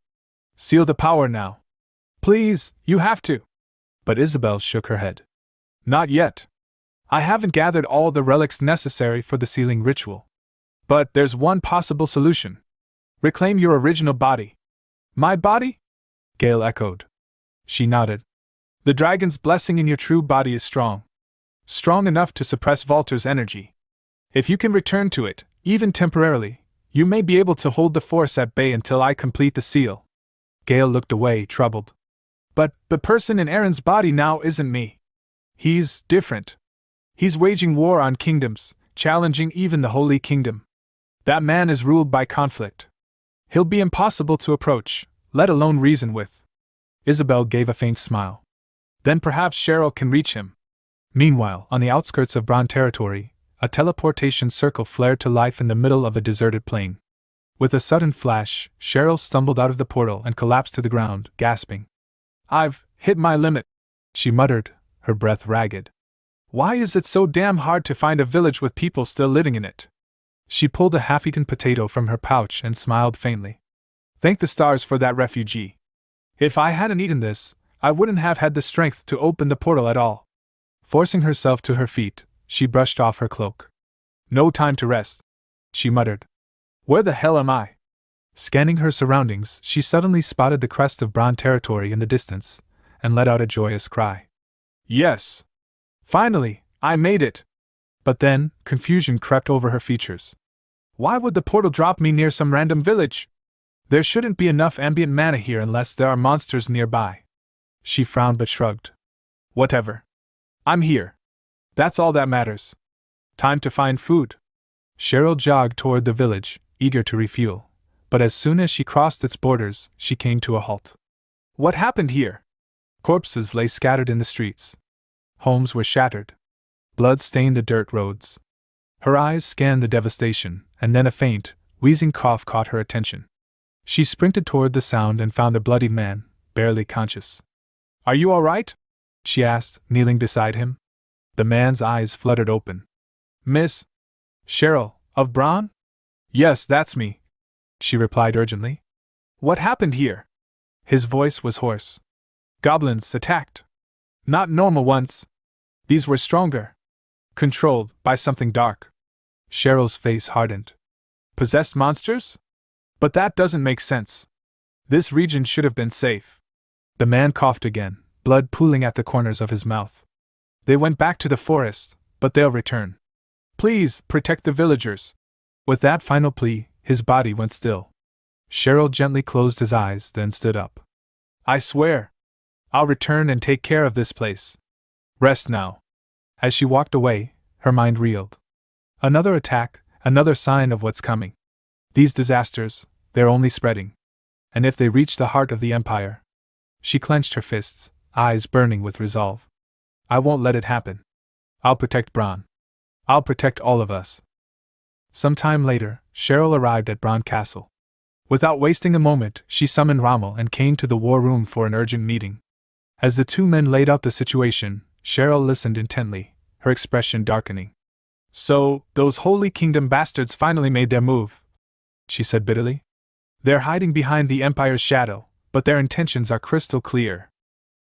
Seal the power now. Please, you have to. But Isabel shook her head. Not yet. I haven't gathered all the relics necessary for the sealing ritual. But there's one possible solution. Reclaim your original body. My body? Gayle echoed. She nodded. The dragon's blessing in your true body is strong. Strong enough to suppress Valter's energy. If you can return to it, even temporarily, you may be able to hold the force at bay until I complete the seal. Gayle looked away, troubled. But the person in Aaron's body now isn't me. He's different. He's waging war on kingdoms, challenging even the Holy Kingdom. That man is ruled by conflict. He'll be impossible to approach, let alone reason with. Isabel gave a faint smile. Then perhaps Cheryl can reach him. Meanwhile, on the outskirts of Brahn territory, a teleportation circle flared to life in the middle of a deserted plain. With a sudden flash, Cheryl stumbled out of the portal and collapsed to the ground, gasping. I've hit my limit, she muttered, her breath ragged. Why is it so damn hard to find a village with people still living in it? She pulled a half-eaten potato from her pouch and smiled faintly. Thank the stars for that refugee. If I hadn't eaten this, I wouldn't have had the strength to open the portal at all. Forcing herself to her feet, she brushed off her cloak. No time to rest, she muttered. Where the hell am I? Scanning her surroundings, she suddenly spotted the crest of Brahn territory in the distance, and let out a joyous cry. Yes! Finally, I made it! But then, confusion crept over her features. Why would the portal drop me near some random village? There shouldn't be enough ambient mana here unless there are monsters nearby. She frowned but shrugged. Whatever. I'm here. That's all that matters. Time to find food. Cheryl jogged toward the village, eager to refuel, but as soon as she crossed its borders, she came to a halt. What happened here? Corpses lay scattered in the streets. Homes were shattered. Blood stained the dirt roads. Her eyes scanned the devastation, and then a faint, wheezing cough caught her attention. She sprinted toward the sound and found a bloodied man, barely conscious. Are you all right? She asked, kneeling beside him. The man's eyes fluttered open. Miss Cheryl, of Brahn? Yes, that's me, she replied urgently. What happened here? His voice was hoarse. Goblins attacked. Not normal ones. These were stronger. Controlled by something dark. Cheryl's face hardened. Possessed monsters? But that doesn't make sense. This region should have been safe. The man coughed again, blood pooling at the corners of his mouth. They went back to the forest, but they'll return. Please, protect the villagers. With that final plea, his body went still. Cheryl gently closed his eyes, then stood up. I swear. I'll return and take care of this place. Rest now. As she walked away, her mind reeled. Another attack, another sign of what's coming. These disasters, they're only spreading. And if they reach the heart of the Empire... She clenched her fists, eyes burning with resolve. I won't let it happen. I'll protect Bran. I'll protect all of us. Some time later, Cheryl arrived at Bran Castle. Without wasting a moment, she summoned Rommel and Cain to the war room for an urgent meeting. As the two men laid out the situation, Cheryl listened intently, her expression darkening. "So, those Holy Kingdom bastards finally made their move," she said bitterly. "They're hiding behind the Empire's shadow, but their intentions are crystal clear.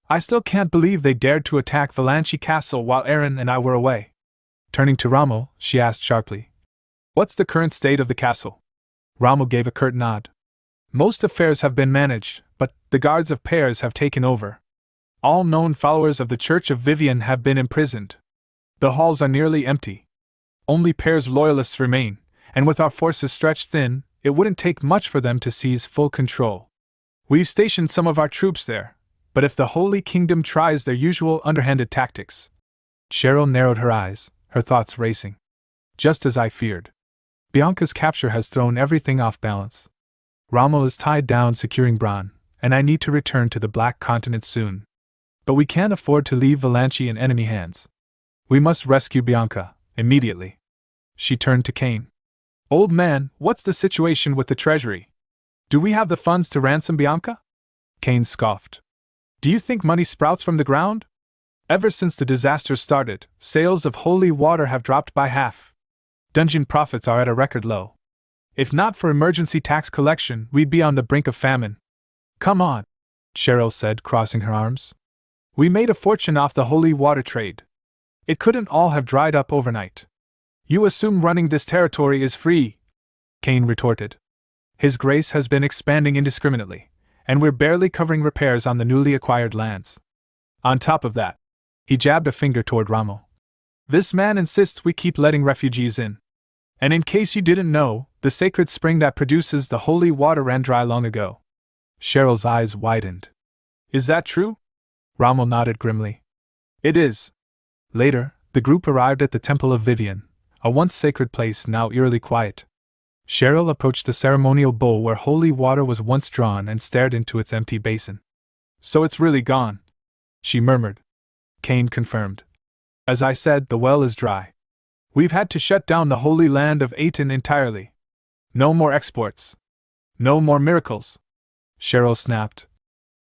I still can't believe they dared to attack Valanchi Castle while Aaron and I were away." Turning to Rommel, she asked sharply, "What's the current state of the castle?" Rommel gave a curt nod. "Most affairs have been managed, but the guards of Pears have taken over. All known followers of the Church of Viven have been imprisoned. The halls are nearly empty. Only Pears loyalists remain, and with our forces stretched thin, it wouldn't take much for them to seize full control. We've stationed some of our troops there, but if the Holy Kingdom tries their usual underhanded tactics..." Cheryl narrowed her eyes, her thoughts racing. "Just as I feared. Bianca's capture has thrown everything off balance. Rommel is tied down securing Bran, and I need to return to the Black Continent soon. But we can't afford to leave Valanchi in enemy hands. We must rescue Bianca, immediately." She turned to Cain. "Old man, what's the situation with the treasury? Do we have the funds to ransom Bianca?" Cain scoffed. "Do you think money sprouts from the ground? Ever since the disaster started, sales of holy water have dropped by half. Dungeon profits are at a record low. If not for emergency tax collection, we'd be on the brink of famine." "Come on," Cheryl said, crossing her arms. "We made a fortune off the holy water trade. It couldn't all have dried up overnight." "You assume running this territory is free," Cain retorted. "His Grace has been expanding indiscriminately, and we're barely covering repairs on the newly acquired lands. On top of that," he jabbed a finger toward Rommel, "this man insists we keep letting refugees in. And in case you didn't know, the sacred spring that produces the holy water ran dry long ago." Cheryl's eyes widened. "Is that true?" Rommel nodded grimly. "It is." Later, the group arrived at the Temple of Viven, a once sacred place now eerily quiet. Cheryl approached the ceremonial bowl where holy water was once drawn and stared into its empty basin. "So it's really gone," she murmured. Cain confirmed. "As I said, the well is dry. We've had to shut down the holy land of Aten entirely. No more exports. No more miracles." Cheryl snapped.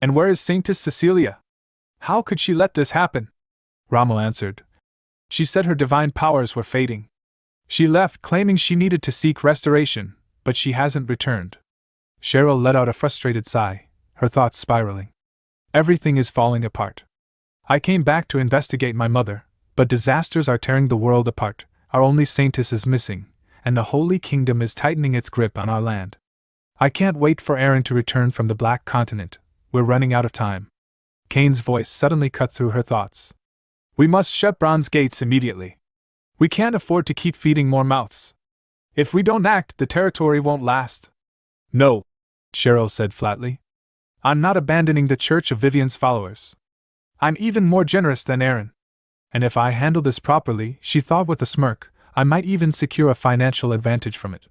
"And where is Saintess Cecilia? How could she let this happen?" Rommel answered. "She said her divine powers were fading. She left claiming she needed to seek restoration, but she hasn't returned." Cheryl let out a frustrated sigh, her thoughts spiraling. "Everything is falling apart. I came back to investigate my mother, but disasters are tearing the world apart. Our only Saintess is missing, and the Holy Kingdom is tightening its grip on our land. I can't wait for Aaron to return from the Black Continent. We're running out of time." Cain's voice suddenly cut through her thoughts. "We must shut Bran's gates immediately. We can't afford to keep feeding more mouths. If we don't act, the territory won't last." "No," Cheryl said flatly. "I'm not abandoning the Church of Vivian's followers. I'm even more generous than Aaron. And if I handle this properly," she thought with a smirk, "I might even secure a financial advantage from it."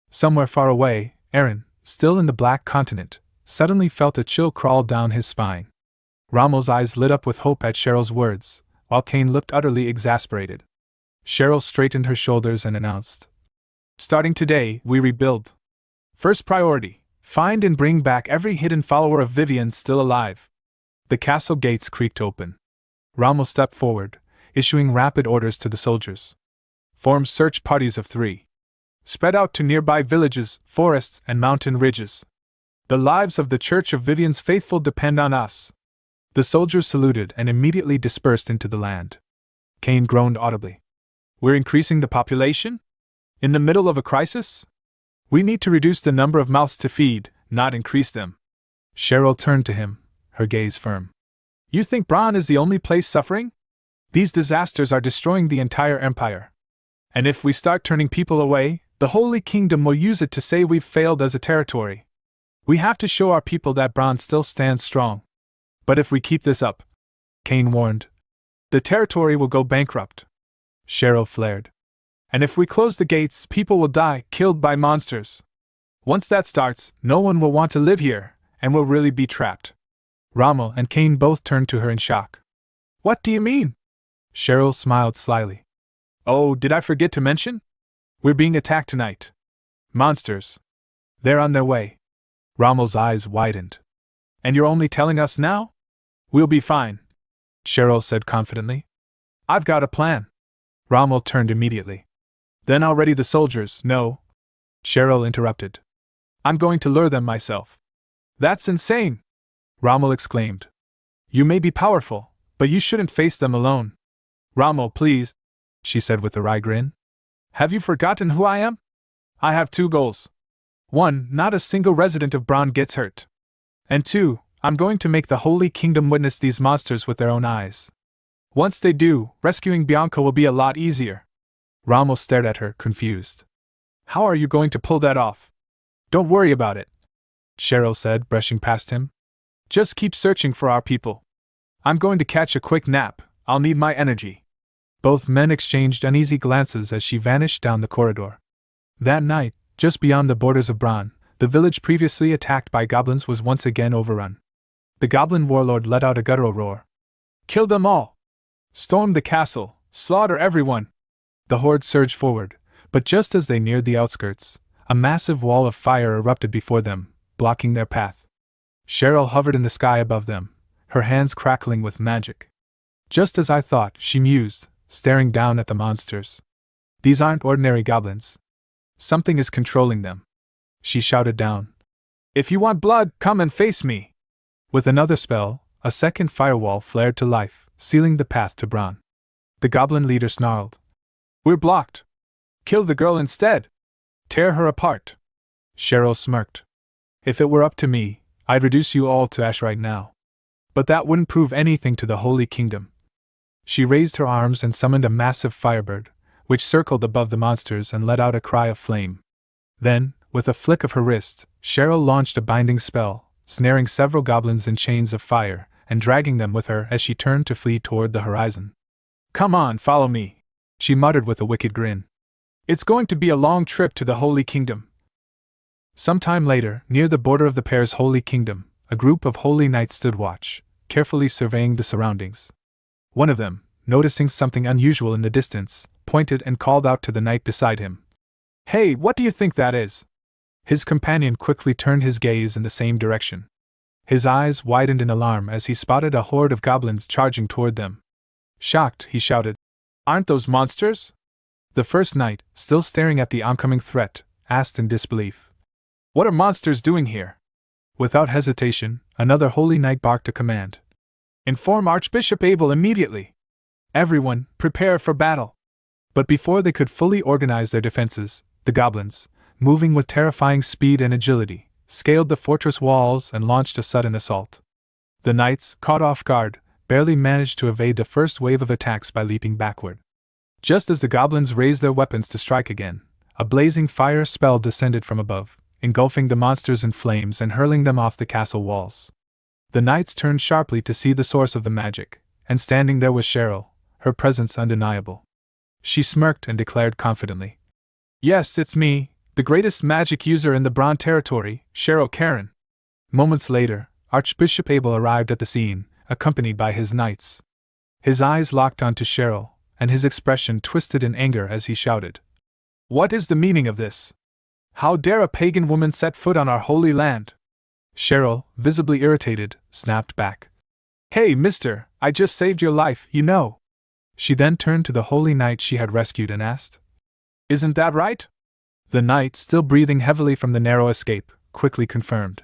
Somewhere far away, Aaron, still in the Black Continent, suddenly felt a chill crawl down his spine. Rommel's eyes lit up with hope at Cheryl's words, while Cain looked utterly exasperated. Cheryl straightened her shoulders and announced, "Starting today, we rebuild. First priority, find and bring back every hidden follower of Vivian still alive." The castle gates creaked open. Rommel stepped forward, issuing rapid orders to the soldiers. "Form search parties of 3. Spread out to nearby villages, forests, and mountain ridges. The lives of the Church of Vivian's faithful depend on us." The soldiers saluted and immediately dispersed into the land. Cain groaned audibly. "We're increasing the population? In the middle of a crisis? We need to reduce the number of mouths to feed, not increase them." Cheryl turned to him, her gaze firm. "You think Bran is the only place suffering? These disasters are destroying the entire empire. And if we start turning people away, the Holy Kingdom will use it to say we've failed as a territory. We have to show our people that Bran still stands strong. But if we keep this up," Cain warned, "the territory will go bankrupt." Cheryl flared. "And if we close the gates, people will die, killed by monsters. Once that starts, no one will want to live here, and we'll really be trapped." Rommel and Cain both turned to her in shock. "What do you mean?" Cheryl smiled slyly. "Oh, did I forget to mention? We're being attacked tonight. Monsters. They're on their way." Rommel's eyes widened. And you're only telling us now? We'll be fine, Cheryl said confidently. I've got a plan. Rommel turned immediately. Then I'll ready the soldiers. No, Cheryl interrupted. I'm going to lure them myself. That's insane, Rommel exclaimed. You may be powerful, but you shouldn't face them alone. Rommel, please, she said with a wry grin. Have you forgotten who I am? I have 2 goals. 1, not a single resident of Bran gets hurt. And 2, I'm going to make the Holy Kingdom witness these monsters with their own eyes. Once they do, rescuing Bianca will be a lot easier. Rommel stared at her, confused. How are you going to pull that off? Don't worry about it, Cheryl said, brushing past him. Just keep searching for our people. I'm going to catch a quick nap. I'll need my energy. Both men exchanged uneasy glances as she vanished down the corridor. That night, just beyond the borders of Bran, the village previously attacked by goblins was once again overrun. The goblin warlord let out a guttural roar. Kill them all! Storm the castle! Slaughter everyone! The horde surged forward, but just as they neared the outskirts, a massive wall of fire erupted before them, blocking their path. Cheryl hovered in the sky above them, her hands crackling with magic. Just as I thought, she mused, staring down at the monsters. These aren't ordinary goblins. Something is controlling them. She shouted down. If you want blood, come and face me! With another spell, a second firewall flared to life, sealing the path to Bran. The goblin leader snarled. We're blocked. Kill the girl instead. Tear her apart. Cheryl smirked. If it were up to me, I'd reduce you all to ash right now. But that wouldn't prove anything to the Holy Kingdom. She raised her arms and summoned a massive firebird, which circled above the monsters and let out a cry of flame. Then, with a flick of her wrist, Cheryl launched a binding spell, snaring several goblins in chains of fire, and dragging them with her as she turned to flee toward the horizon. Come on, follow me, she muttered with a wicked grin. It's going to be a long trip to the Holy Kingdom. Some time later, near the border of the pair's Holy Kingdom, a group of holy knights stood watch, carefully surveying the surroundings. One of them, noticing something unusual in the distance, pointed and called out to the knight beside him. Hey, what do you think that is? His companion quickly turned his gaze in the same direction. His eyes widened in alarm as he spotted a horde of goblins charging toward them. Shocked, he shouted, Aren't those monsters? The first knight, still staring at the oncoming threat, asked in disbelief. What are monsters doing here? Without hesitation, another holy knight barked a command. Inform Archbishop Abel immediately. Everyone, prepare for battle. But before they could fully organize their defenses, the goblins, moving with terrifying speed and agility, scaled the fortress walls and launched a sudden assault. The knights, caught off guard, barely managed to evade the first wave of attacks by leaping backward. Just as the goblins raised their weapons to strike again, a blazing fire spell descended from above, engulfing the monsters in flames and hurling them off the castle walls. The knights turned sharply to see the source of the magic, and standing there was Cheryl, her presence undeniable. She smirked and declared confidently. Yes, it's me, the greatest magic user in the Bran territory, Cheryl Karen. Moments later, Archbishop Abel arrived at the scene, accompanied by his knights. His eyes locked onto Cheryl, and his expression twisted in anger as he shouted. What is the meaning of this? How dare a pagan woman set foot on our holy land? Cheryl, visibly irritated, snapped back. Hey, mister, I just saved your life, you know. She then turned to the holy knight she had rescued and asked. Isn't that right? The knight, still breathing heavily from the narrow escape, quickly confirmed.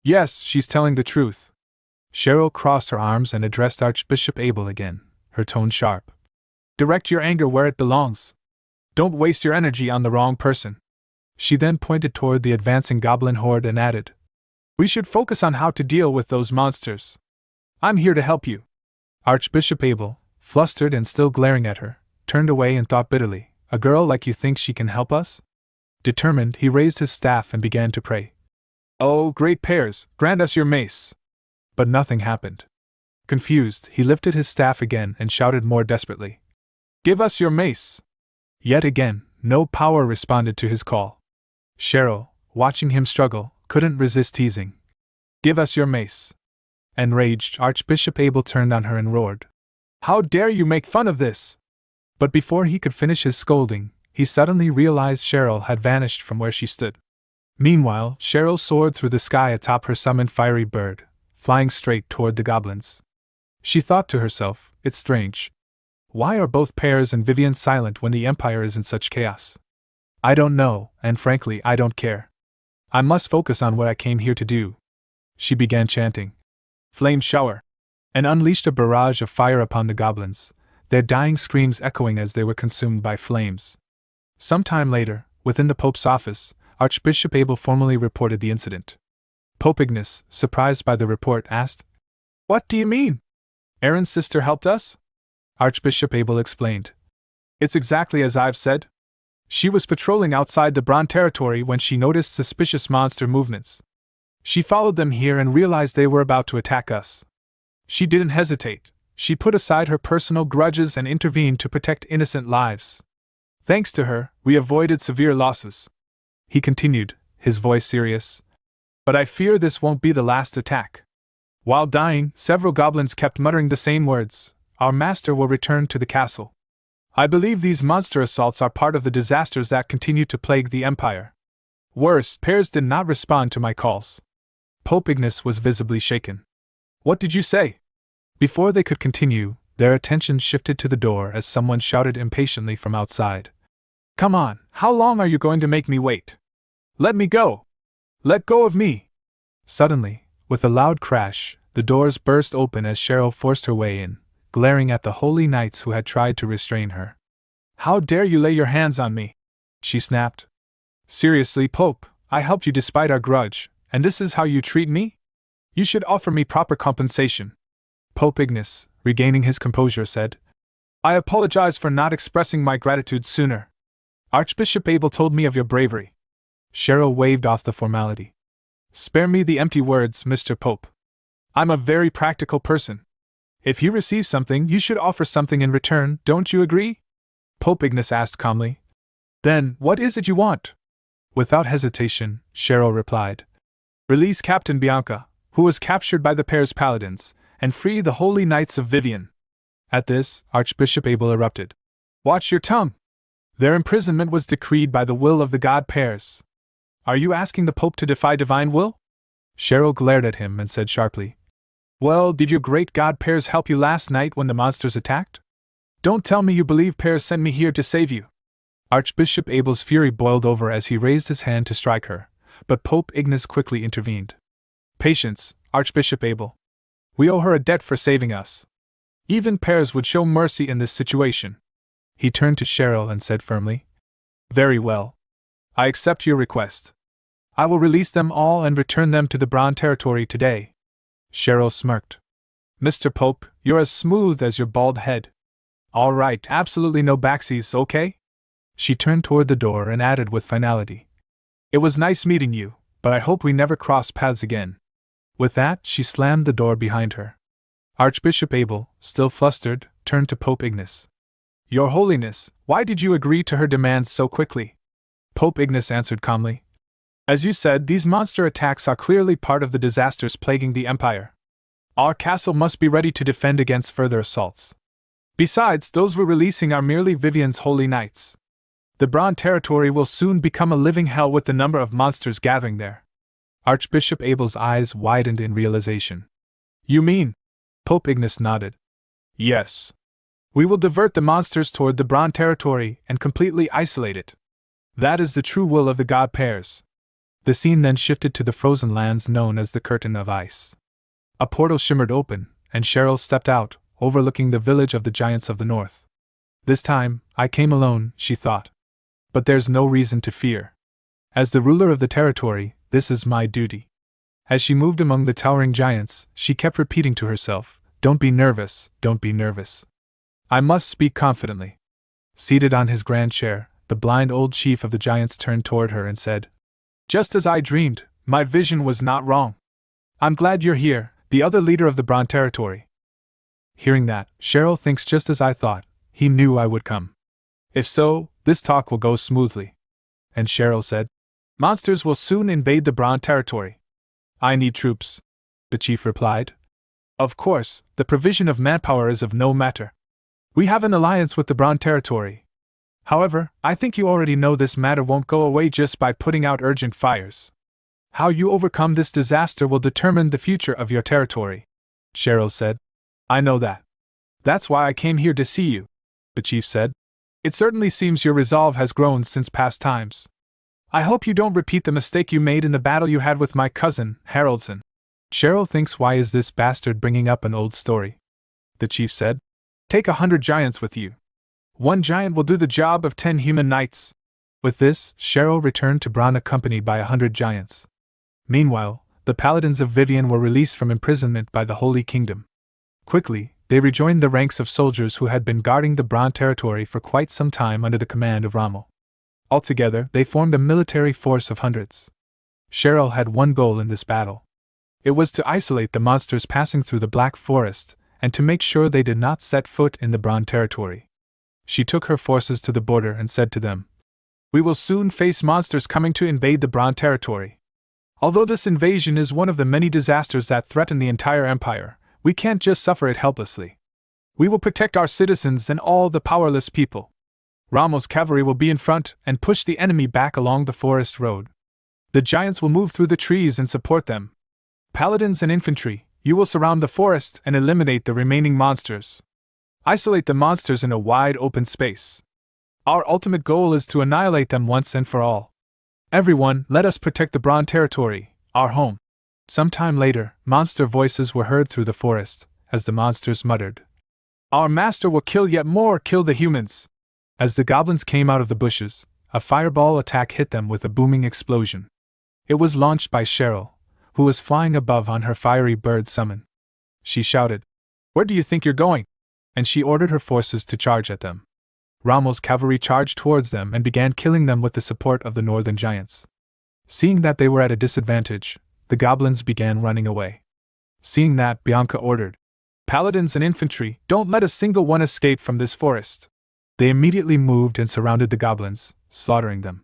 Yes, she's telling the truth. Cheryl crossed her arms and addressed Archbishop Abel again, her tone sharp. Direct your anger where it belongs. Don't waste your energy on the wrong person. She then pointed toward the advancing goblin horde and added, We should focus on how to deal with those monsters. I'm here to help you. Archbishop Abel, flustered and still glaring at her, turned away and thought bitterly, A girl like you thinks she can help us? Determined, he raised his staff and began to pray. Oh, great pears, grant us your mace. But nothing happened. Confused, he lifted his staff again and shouted more desperately. Give us your mace. Yet again, no power responded to his call. Cheryl, watching him struggle, couldn't resist teasing. Give us your mace. Enraged, Archbishop Abel turned on her and roared. How dare you make fun of this? But before he could finish his scolding, he suddenly realized Cheryl had vanished from where she stood. Meanwhile, Cheryl soared through the sky atop her summoned fiery bird, flying straight toward the goblins. She thought to herself, it's strange. Why are both Pears and Viven silent when the Empire is in such chaos? I don't know, and frankly, I don't care. I must focus on what I came here to do. She began chanting. Flame shower! And unleashed a barrage of fire upon the goblins, their dying screams echoing as they were consumed by flames. Some time later, within the Pope's office, Archbishop Abel formally reported the incident. Pope Ignace, surprised by the report, asked, What do you mean? Aaron's sister helped us? Archbishop Abel explained. It's exactly as I've said. She was patrolling outside the Bran territory when she noticed suspicious monster movements. She followed them here and realized they were about to attack us. She didn't hesitate. She put aside her personal grudges and intervened to protect innocent lives. Thanks to her, we avoided severe losses. He continued, his voice serious. But I fear this won't be the last attack. While dying, several goblins kept muttering the same words. Our master will return to the castle. I believe these monster assaults are part of the disasters that continue to plague the Empire. Worse, Pears did not respond to my calls. Pope Ignace was visibly shaken. What did you say? Before they could continue, their attention shifted to the door as someone shouted impatiently from outside. Come on, how long are you going to make me wait? Let me go! Let go of me! Suddenly, with a loud crash, the doors burst open as Cheryl forced her way in, glaring at the holy knights who had tried to restrain her. How dare you lay your hands on me? She snapped. Seriously, Pope, I helped you despite our grudge, and this is how you treat me? You should offer me proper compensation. Pope Ignace, regaining his composure, said, I apologize for not expressing my gratitude sooner. Archbishop Abel told me of your bravery. Cheryl waved off the formality. Spare me the empty words, Mr. Pope. I'm a very practical person. If you receive something, you should offer something in return, don't you agree? Pope Ignace asked calmly. Then, what is it you want? Without hesitation, Cheryl replied. Release Captain Bianca, who was captured by the Pears Paladins, and free the holy knights of Viven. At this, Archbishop Abel erupted. Watch your tongue! Their imprisonment was decreed by the will of the god Pears. Are you asking the Pope to defy divine will? Cheryl glared at him and said sharply. Well, did your great god Pears help you last night when the monsters attacked? Don't tell me you believe Pears sent me here to save you. Archbishop Abel's fury boiled over as he raised his hand to strike her, but Pope Ignace quickly intervened. Patience, Archbishop Abel. We owe her a debt for saving us. Even Pears would show mercy in this situation. He turned to Cheryl and said firmly, Very well. I accept your request. I will release them all and return them to the Bran territory today. Cheryl smirked. Mr. Pope, you're as smooth as your bald head. All right, absolutely no backsies, okay? She turned toward the door and added with finality. It was nice meeting you, but I hope we never cross paths again. With that, she slammed the door behind her. Archbishop Abel, still flustered, turned to Pope Ignace. Your Holiness, why did you agree to her demands so quickly? Pope Ignace answered calmly. As you said, these monster attacks are clearly part of the disasters plaguing the Empire. Our castle must be ready to defend against further assaults. Besides, those we're releasing are merely Vivien's holy knights. The Bran territory will soon become a living hell with the number of monsters gathering there. Archbishop Abel's eyes widened in realization. You mean? Pope Ignace nodded. Yes. We will divert the monsters toward the Bran territory and completely isolate it. That is the true will of the god Pears. The scene then shifted to the frozen lands known as the Curtain of Ice. A portal shimmered open, and Cheryl stepped out, overlooking the village of the Giants of the North. This time, I came alone, she thought. But there's no reason to fear. As the ruler of the territory, this is my duty. As she moved among the towering giants, she kept repeating to herself, Don't be nervous, don't be nervous. I must speak confidently. Seated on his grand chair, the blind old chief of the giants turned toward her and said, Just as I dreamed, my vision was not wrong. I'm glad you're here, the other leader of the Bran territory. Hearing that, Cheryl thinks just as I thought, he knew I would come. If so, this talk will go smoothly. And Cheryl said, Monsters will soon invade the Bran territory. I need troops, the chief replied. Of course, the provision of manpower is of no matter. We have an alliance with the Bran territory. However, I think you already know this matter won't go away just by putting out urgent fires. How you overcome this disaster will determine the future of your territory, Cheryl said. I know that. That's why I came here to see you, the chief said. It certainly seems your resolve has grown since past times. I hope you don't repeat the mistake you made in the battle you had with my cousin, Haroldson. Cheryl thinks, why is this bastard bringing up an old story? The chief said. Take 100 giants with you. 1 giant will do the job of 10 human knights. With this, Cheryl returned to Bran accompanied by 100 giants. Meanwhile, the paladins of Viven were released from imprisonment by the Holy Kingdom. Quickly, they rejoined the ranks of soldiers who had been guarding the Bran territory for quite some time under the command of Rommel. Altogether, they formed a military force of hundreds. Cheryl had one goal in this battle. It was to isolate the monsters passing through the Black Forest, and to make sure they did not set foot in the Bran territory. She took her forces to the border and said to them, We will soon face monsters coming to invade the Bran territory. Although this invasion is one of the many disasters that threaten the entire empire, we can't just suffer it helplessly. We will protect our citizens and all the powerless people. Rommel's cavalry will be in front and push the enemy back along the forest road. The giants will move through the trees and support them. Paladins and infantry, you will surround the forest and eliminate the remaining monsters. Isolate the monsters in a wide open space. Our ultimate goal is to annihilate them once and for all. Everyone, let us protect the Bran territory, our home. Sometime later, monster voices were heard through the forest, as the monsters muttered, Our master will kill the humans. As the goblins came out of the bushes, a fireball attack hit them with a booming explosion. It was launched by Cheryl, who was flying above on her fiery bird summon. She shouted, Where do you think you're going? And she ordered her forces to charge at them. Rommel's cavalry charged towards them and began killing them with the support of the northern giants. Seeing that they were at a disadvantage, the goblins began running away. Seeing that, Bianca ordered, Paladins and infantry, don't let a single one escape from this forest. They immediately moved and surrounded the goblins, slaughtering them.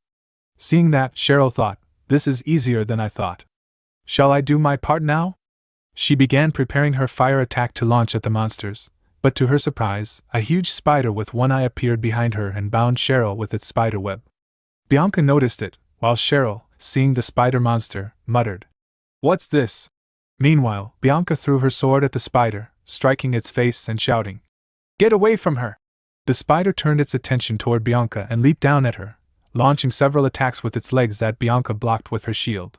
Seeing that, Cheryl thought, This is easier than I thought. Shall I do my part now? She began preparing her fire attack to launch at the monsters, but to her surprise, a huge spider with one eye appeared behind her and bound Cheryl with its spider web. Bianca noticed it, while Cheryl, seeing the spider monster, muttered, What's this? Meanwhile, Bianca threw her sword at the spider, striking its face and shouting, Get away from her! The spider turned its attention toward Bianca and leaped down at her, launching several attacks with its legs that Bianca blocked with her shield.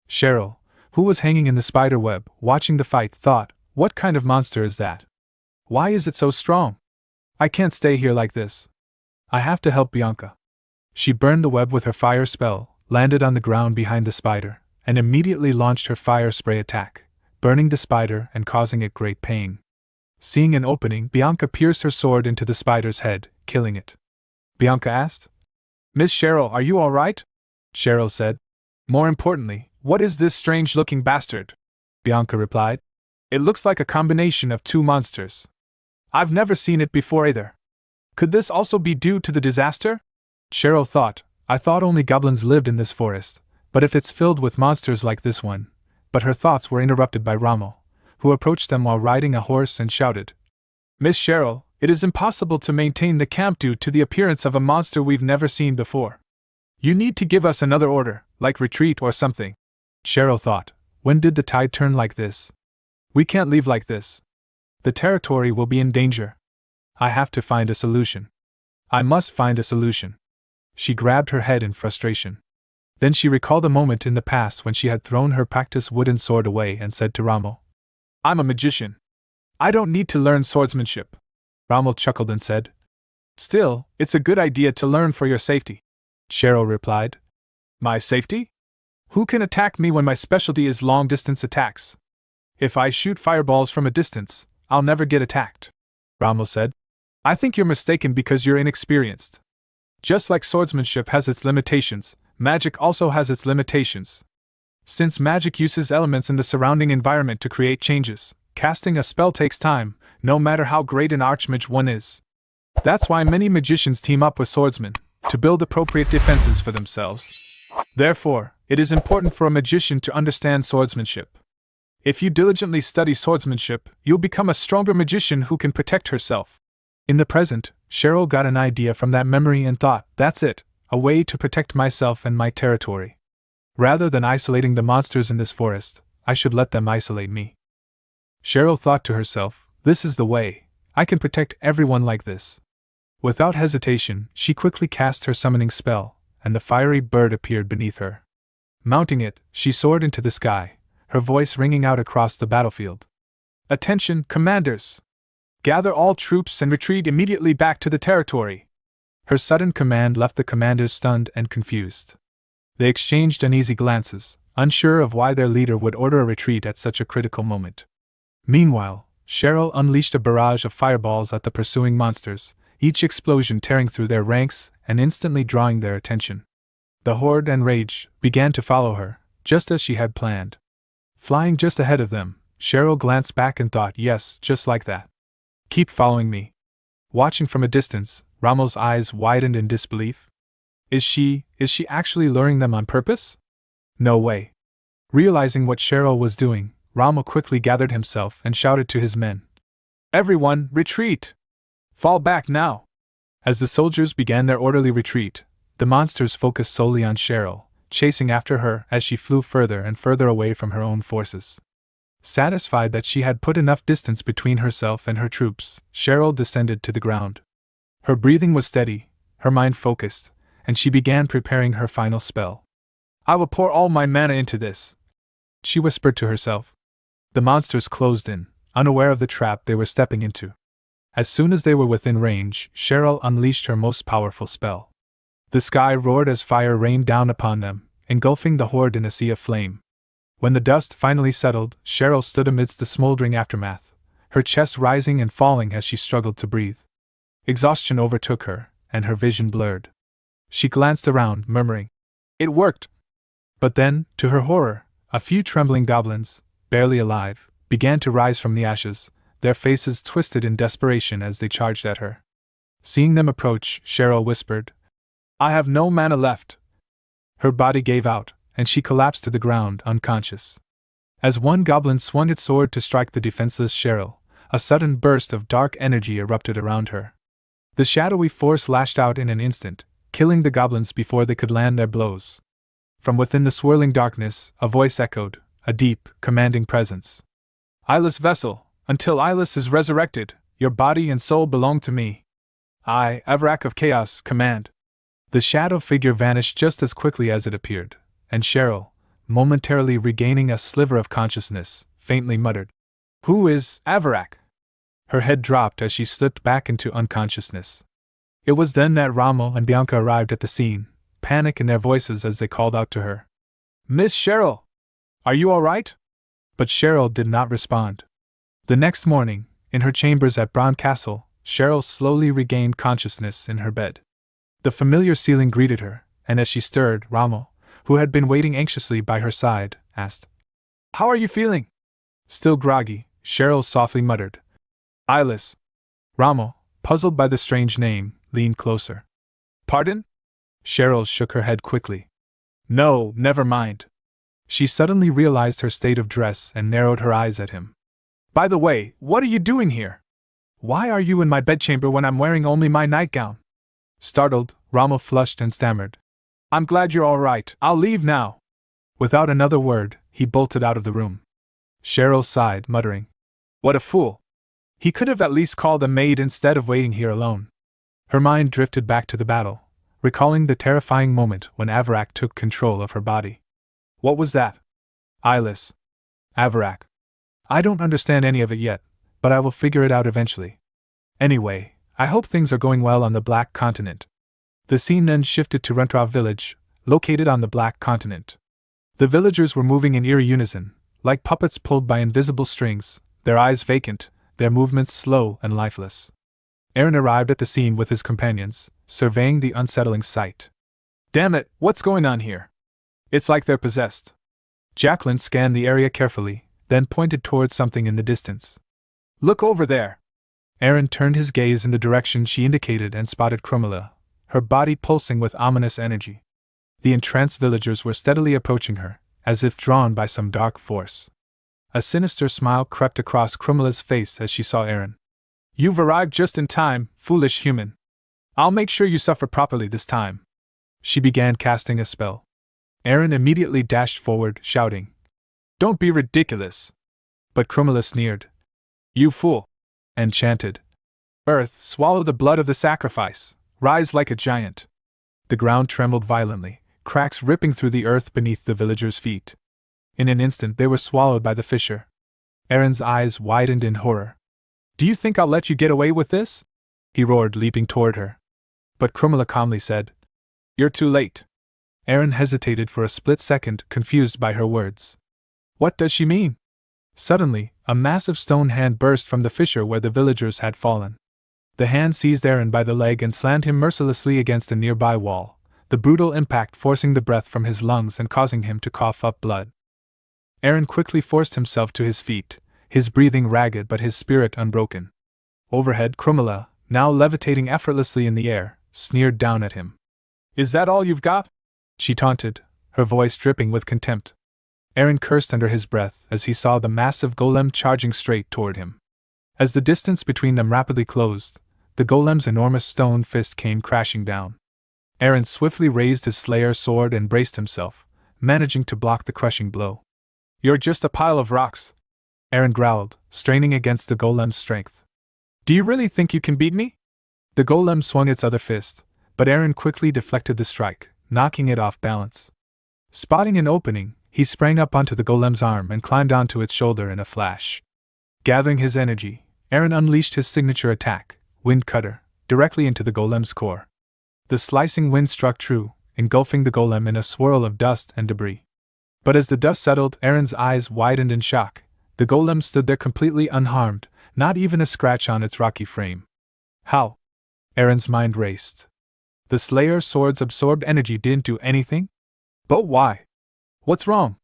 Cheryl, who was hanging in the spider web, watching the fight, thought, What kind of monster is that? Why is it so strong? I can't stay here like this. I have to help Bianca. She burned the web with her fire spell, landed on the ground behind the spider, and immediately launched her fire spray attack, burning the spider and causing it great pain. Seeing an opening, Bianca pierced her sword into the spider's head, killing it. Bianca asked, Miss Cheryl, are you all right? Cheryl said, More importantly, what is this strange-looking bastard? Bianca replied, It looks like a combination of 2 monsters. I've never seen it before either. Could this also be due to the disaster? Cheryl thought, I thought only goblins lived in this forest, but if it's filled with monsters like this one. But her thoughts were interrupted by Rommel, who approached them while riding a horse and shouted, Miss Cheryl, it is impossible to maintain the camp due to the appearance of a monster we've never seen before. You need to give us another order, like retreat or something. Cheryl thought, when did the tide turn like this? We can't leave like this. The territory will be in danger. I have to find a solution. I must find a solution. She grabbed her head in frustration. Then she recalled a moment in the past when she had thrown her practiced wooden sword away and said to Rommel, I'm a magician. I don't need to learn swordsmanship. Rommel chuckled and said, Still, it's a good idea to learn for your safety. Cheryl replied, My safety? Who can attack me when my specialty is long-distance attacks? If I shoot fireballs from a distance, I'll never get attacked. Rommel said, I think you're mistaken because you're inexperienced. Just like swordsmanship has its limitations, magic also has its limitations. Since magic uses elements in the surrounding environment to create changes, casting a spell takes time, no matter how great an archmage one is. That's why many magicians team up with swordsmen, to build appropriate defenses for themselves. Therefore, it is important for a magician to understand swordsmanship. If you diligently study swordsmanship, you'll become a stronger magician who can protect herself. In the present, Cheryl got an idea from that memory and thought, that's it, a way to protect myself and my territory. Rather than isolating the monsters in this forest, I should let them isolate me. Cheryl thought to herself, this is the way, I can protect everyone like this. Without hesitation, she quickly cast her summoning spell, and the fiery bird appeared beneath her. Mounting it, she soared into the sky, her voice ringing out across the battlefield. Attention, commanders! Gather all troops and retreat immediately back to the territory. Her sudden command left the commanders stunned and confused. They exchanged uneasy glances, unsure of why their leader would order a retreat at such a critical moment. Meanwhile, Cheryl unleashed a barrage of fireballs at the pursuing monsters, each explosion tearing through their ranks and instantly drawing their attention. The horde, enraged, began to follow her, just as she had planned. Flying just ahead of them, Cheryl glanced back and thought, yes, just like that. Keep following me. Watching from a distance, Rommel's eyes widened in disbelief. Is she actually luring them on purpose? No way. Realizing what Cheryl was doing, Rommel quickly gathered himself and shouted to his men. Everyone, retreat! Fall back now! As the soldiers began their orderly retreat, the monsters focused solely on Cheryl, chasing after her as she flew further and further away from her own forces. Satisfied that she had put enough distance between herself and her troops, Cheryl descended to the ground. Her breathing was steady, her mind focused, and she began preparing her final spell. I will pour all my mana into this, she whispered to herself. The monsters closed in, unaware of the trap they were stepping into. As soon as they were within range, Cheryl unleashed her most powerful spell. The sky roared as fire rained down upon them, engulfing the horde in a sea of flame. When the dust finally settled, Cheryl stood amidst the smoldering aftermath, her chest rising and falling as she struggled to breathe. Exhaustion overtook her, and her vision blurred. She glanced around, murmuring, "It worked!" But then, to her horror, a few trembling goblins, barely alive, began to rise from the ashes, their faces twisted in desperation as they charged at her. Seeing them approach, Cheryl whispered, "I have no mana left." Her body gave out, and she collapsed to the ground, unconscious. As one goblin swung its sword to strike the defenseless Cheryl, a sudden burst of dark energy erupted around her. The shadowy force lashed out in an instant, killing the goblins before they could land their blows. From within the swirling darkness, a voice echoed, a deep, commanding presence. "Eyeless vessel, until Eyeless is resurrected, your body and soul belong to me. I, Avrak of Chaos, command." The shadow figure vanished just as quickly as it appeared, and Cheryl, momentarily regaining a sliver of consciousness, faintly muttered, "Who is Avrak?" Her head dropped as she slipped back into unconsciousness. It was then that Rommel and Bianca arrived at the scene, panic in their voices as they called out to her. "Miss Cheryl! Are you all right?" But Cheryl did not respond. The next morning, in her chambers at Brahn Castle, Cheryl slowly regained consciousness in her bed. The familiar ceiling greeted her, and as she stirred, Rommel, who had been waiting anxiously by her side, asked, "How are you feeling?" Still groggy, Cheryl softly muttered, "Eyeless." Rommel, puzzled by the strange name, leaned closer. "Pardon?" Cheryl shook her head quickly. "No, never mind." She suddenly realized her state of dress and narrowed her eyes at him. "By the way, what are you doing here? Why are you in my bedchamber when I'm wearing only my nightgown?" Startled, Rommel flushed and stammered, "I'm glad you're all right. I'll leave now." Without another word, he bolted out of the room. Cheryl sighed, muttering, "What a fool! He could have at least called a maid instead of waiting here alone." Her mind drifted back to the battle, recalling the terrifying moment when Avrak took control of her body. What was that? Eyeless. Avrak. I don't understand any of it yet, but I will figure it out eventually. Anyway, I hope things are going well on the Black Continent. The scene then shifted to Rentrav village, located on the Black Continent. The villagers were moving in eerie unison, like puppets pulled by invisible strings, their eyes vacant, their movements slow and lifeless. Aaron arrived at the scene with his companions, surveying the unsettling sight. "Damn it, what's going on here? It's like they're possessed." Jacqueline scanned the area carefully, then pointed towards something in the distance. "Look over there!" Aaron turned his gaze in the direction she indicated and spotted Cromula, her body pulsing with ominous energy. The entranced villagers were steadily approaching her, as if drawn by some dark force. A sinister smile crept across Cromula's face as she saw Aaron. "You've arrived just in time, foolish human," I'll make sure you suffer properly this time. She began casting a spell. Eren immediately dashed forward, shouting, Don't be ridiculous! But Crumula sneered. You fool! And chanted, Earth, swallow the blood of the sacrifice, rise like a giant. The ground trembled violently, cracks ripping through the earth beneath the villagers' feet. In an instant they were swallowed by the fissure. Eren's eyes widened in horror. Do you think I'll let you get away with this? He roared, leaping toward her. But Crumula calmly said, You're too late. Eren hesitated for a split second, confused by her words. What does she mean? Suddenly, a massive stone hand burst from the fissure where the villagers had fallen. The hand seized Eren by the leg and slammed him mercilessly against a nearby wall, the brutal impact forcing the breath from his lungs and causing him to cough up blood. Eren quickly forced himself to his feet, his breathing ragged but his spirit unbroken. Overhead, Crumula, now levitating effortlessly in the air, sneered down at him. Is that all you've got? She taunted, her voice dripping with contempt. Eren cursed under his breath as he saw the massive golem charging straight toward him. As the distance between them rapidly closed, the golem's enormous stone fist came crashing down. Eren swiftly raised his slayer sword and braced himself, managing to block the crushing blow. You're just a pile of rocks, Eren growled, straining against the golem's strength. Do you really think you can beat me? The golem swung its other fist, but Eren quickly deflected the strike, knocking it off balance. Spotting an opening, he sprang up onto the golem's arm and climbed onto its shoulder in a flash. Gathering his energy, Eren unleashed his signature attack, Wind Cutter, directly into the golem's core. The slicing wind struck true, engulfing the golem in a swirl of dust and debris. But as the dust settled, Eren's eyes widened in shock. The golem stood there completely unharmed, not even a scratch on its rocky frame. How? Eren's mind raced. The Slayer sword's absorbed energy didn't do anything? But why? What's wrong?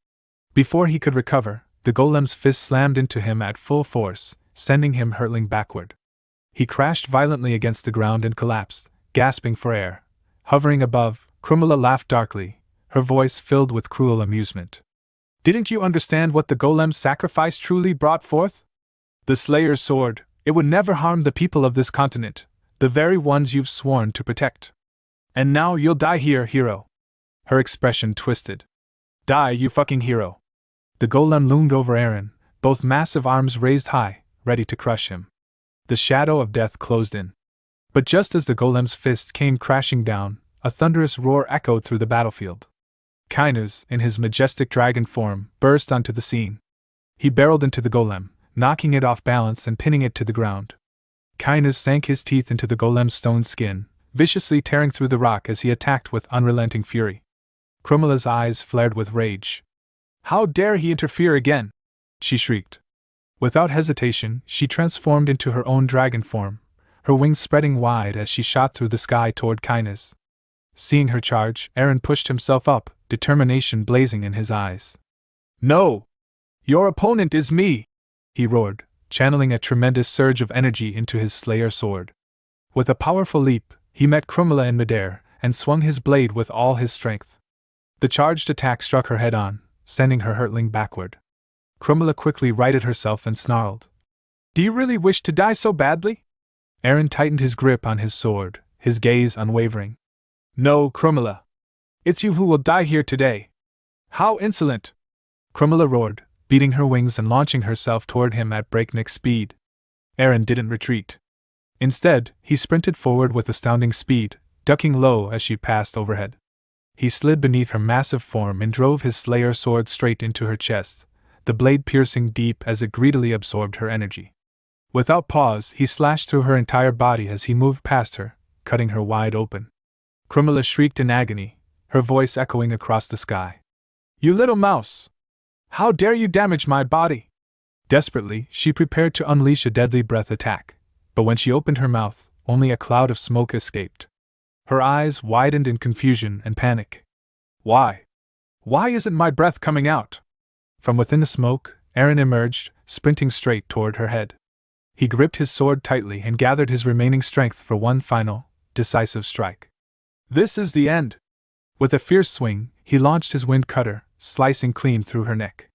Before he could recover, the golem's fist slammed into him at full force, sending him hurtling backward. He crashed violently against the ground and collapsed, gasping for air. Hovering above, Crumula laughed darkly, her voice filled with cruel amusement. Didn't you understand what the golem's sacrifice truly brought forth? The Slayer's sword, it would never harm the people of this continent, the very ones you've sworn to protect. And now you'll die here, hero. Her expression twisted. Die, you fucking hero. The golem loomed over Eren, both massive arms raised high, ready to crush him. The shadow of death closed in. But just as the golem's fist came crashing down, a thunderous roar echoed through the battlefield. Cainus, in his majestic dragon form, burst onto the scene. He barreled into the golem, knocking it off balance and pinning it to the ground. Cainus sank his teeth into the golem's stone skin, viciously tearing through the rock as he attacked with unrelenting fury. Crumula's eyes flared with rage. How dare he interfere again? She shrieked. Without hesitation, she transformed into her own dragon form, her wings spreading wide as she shot through the sky toward Cainus. Seeing her charge, Eren pushed himself up, determination blazing in his eyes. No! Your opponent is me! He roared, channeling a tremendous surge of energy into his Slayer sword. With a powerful leap, he met Crumula in midair, and swung his blade with all his strength. The charged attack struck her head-on, sending her hurtling backward. Crumula quickly righted herself and snarled. Do you really wish to die so badly? Eren tightened his grip on his sword, his gaze unwavering. No, Crumula. It's you who will die here today. How insolent! Crumula roared, beating her wings and launching herself toward him at breakneck speed. Eren didn't retreat. Instead, he sprinted forward with astounding speed, ducking low as she passed overhead. He slid beneath her massive form and drove his Slayer sword straight into her chest, the blade piercing deep as it greedily absorbed her energy. Without pause, he slashed through her entire body as he moved past her, cutting her wide open. Crumula shrieked in agony, her voice echoing across the sky. You little mouse! How dare you damage my body? Desperately, she prepared to unleash a deadly breath attack, but when she opened her mouth, only a cloud of smoke escaped. Her eyes widened in confusion and panic. Why? Why isn't my breath coming out? From within the smoke, Eren emerged, sprinting straight toward her head. He gripped his sword tightly and gathered his remaining strength for one final, decisive strike. This is the end! With a fierce swing, he launched his wind cutter, slicing clean through her neck.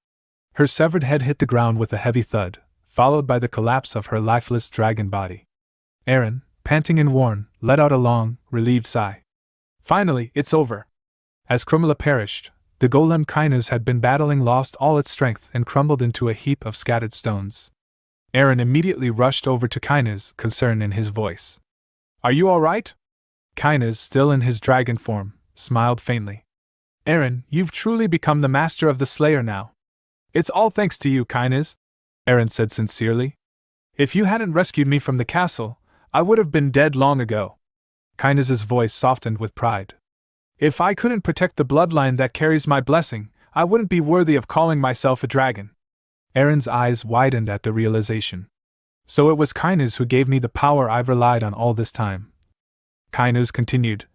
Her severed head hit the ground with a heavy thud, followed by the collapse of her lifeless dragon body. Eren, panting and worn, let out a long, relieved sigh. Finally, it's over. As Crumula perished, the golem Kinus had been battling lost all its strength and crumbled into a heap of scattered stones. Aaron immediately rushed over to Kinus, concern in his voice. Are you all right? Kinus, still in his dragon form, smiled faintly. Aaron, you've truly become the master of the Slayer now. It's all thanks to you, Kinus, Aaron said sincerely. If you hadn't rescued me from the castle, I would have been dead long ago. Kinus's voice softened with pride. If I couldn't protect the bloodline that carries my blessing, I wouldn't be worthy of calling myself a dragon. Aaron's eyes widened at the realization. So it was Kinus who gave me the power I've relied on all this time. Kinus continued.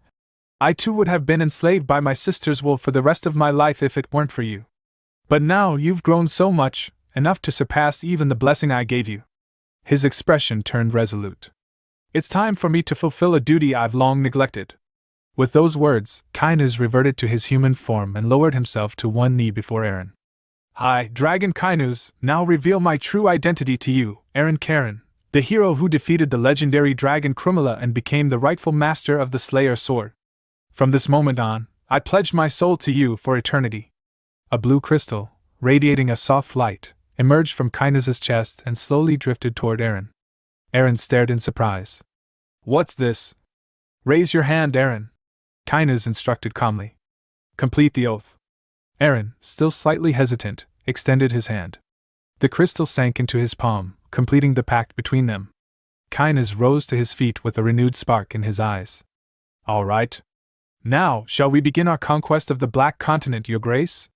I too would have been enslaved by my sister's wolf for the rest of my life if it weren't for you. But now you've grown so much, enough to surpass even the blessing I gave you. His expression turned resolute. It's time for me to fulfill a duty I've long neglected. With those words, Kinus reverted to his human form and lowered himself to one knee before Aaron. I, Dragon Kinus, now reveal my true identity to you, Aaron Karen, the hero who defeated the legendary dragon Crumula and became the rightful master of the Slayer sword. From this moment on, I pledge my soul to you for eternity. A blue crystal, radiating a soft light, emerged from Kinus's chest and slowly drifted toward Aaron. Aaron stared in surprise. What's this? Raise your hand, Aaron, Kinus instructed calmly. Complete the oath. Aaron, still slightly hesitant, extended his hand. The crystal sank into his palm, completing the pact between them. Kinus rose to his feet with a renewed spark in his eyes. All right. Now, shall we begin our conquest of the Black Continent, Your Grace?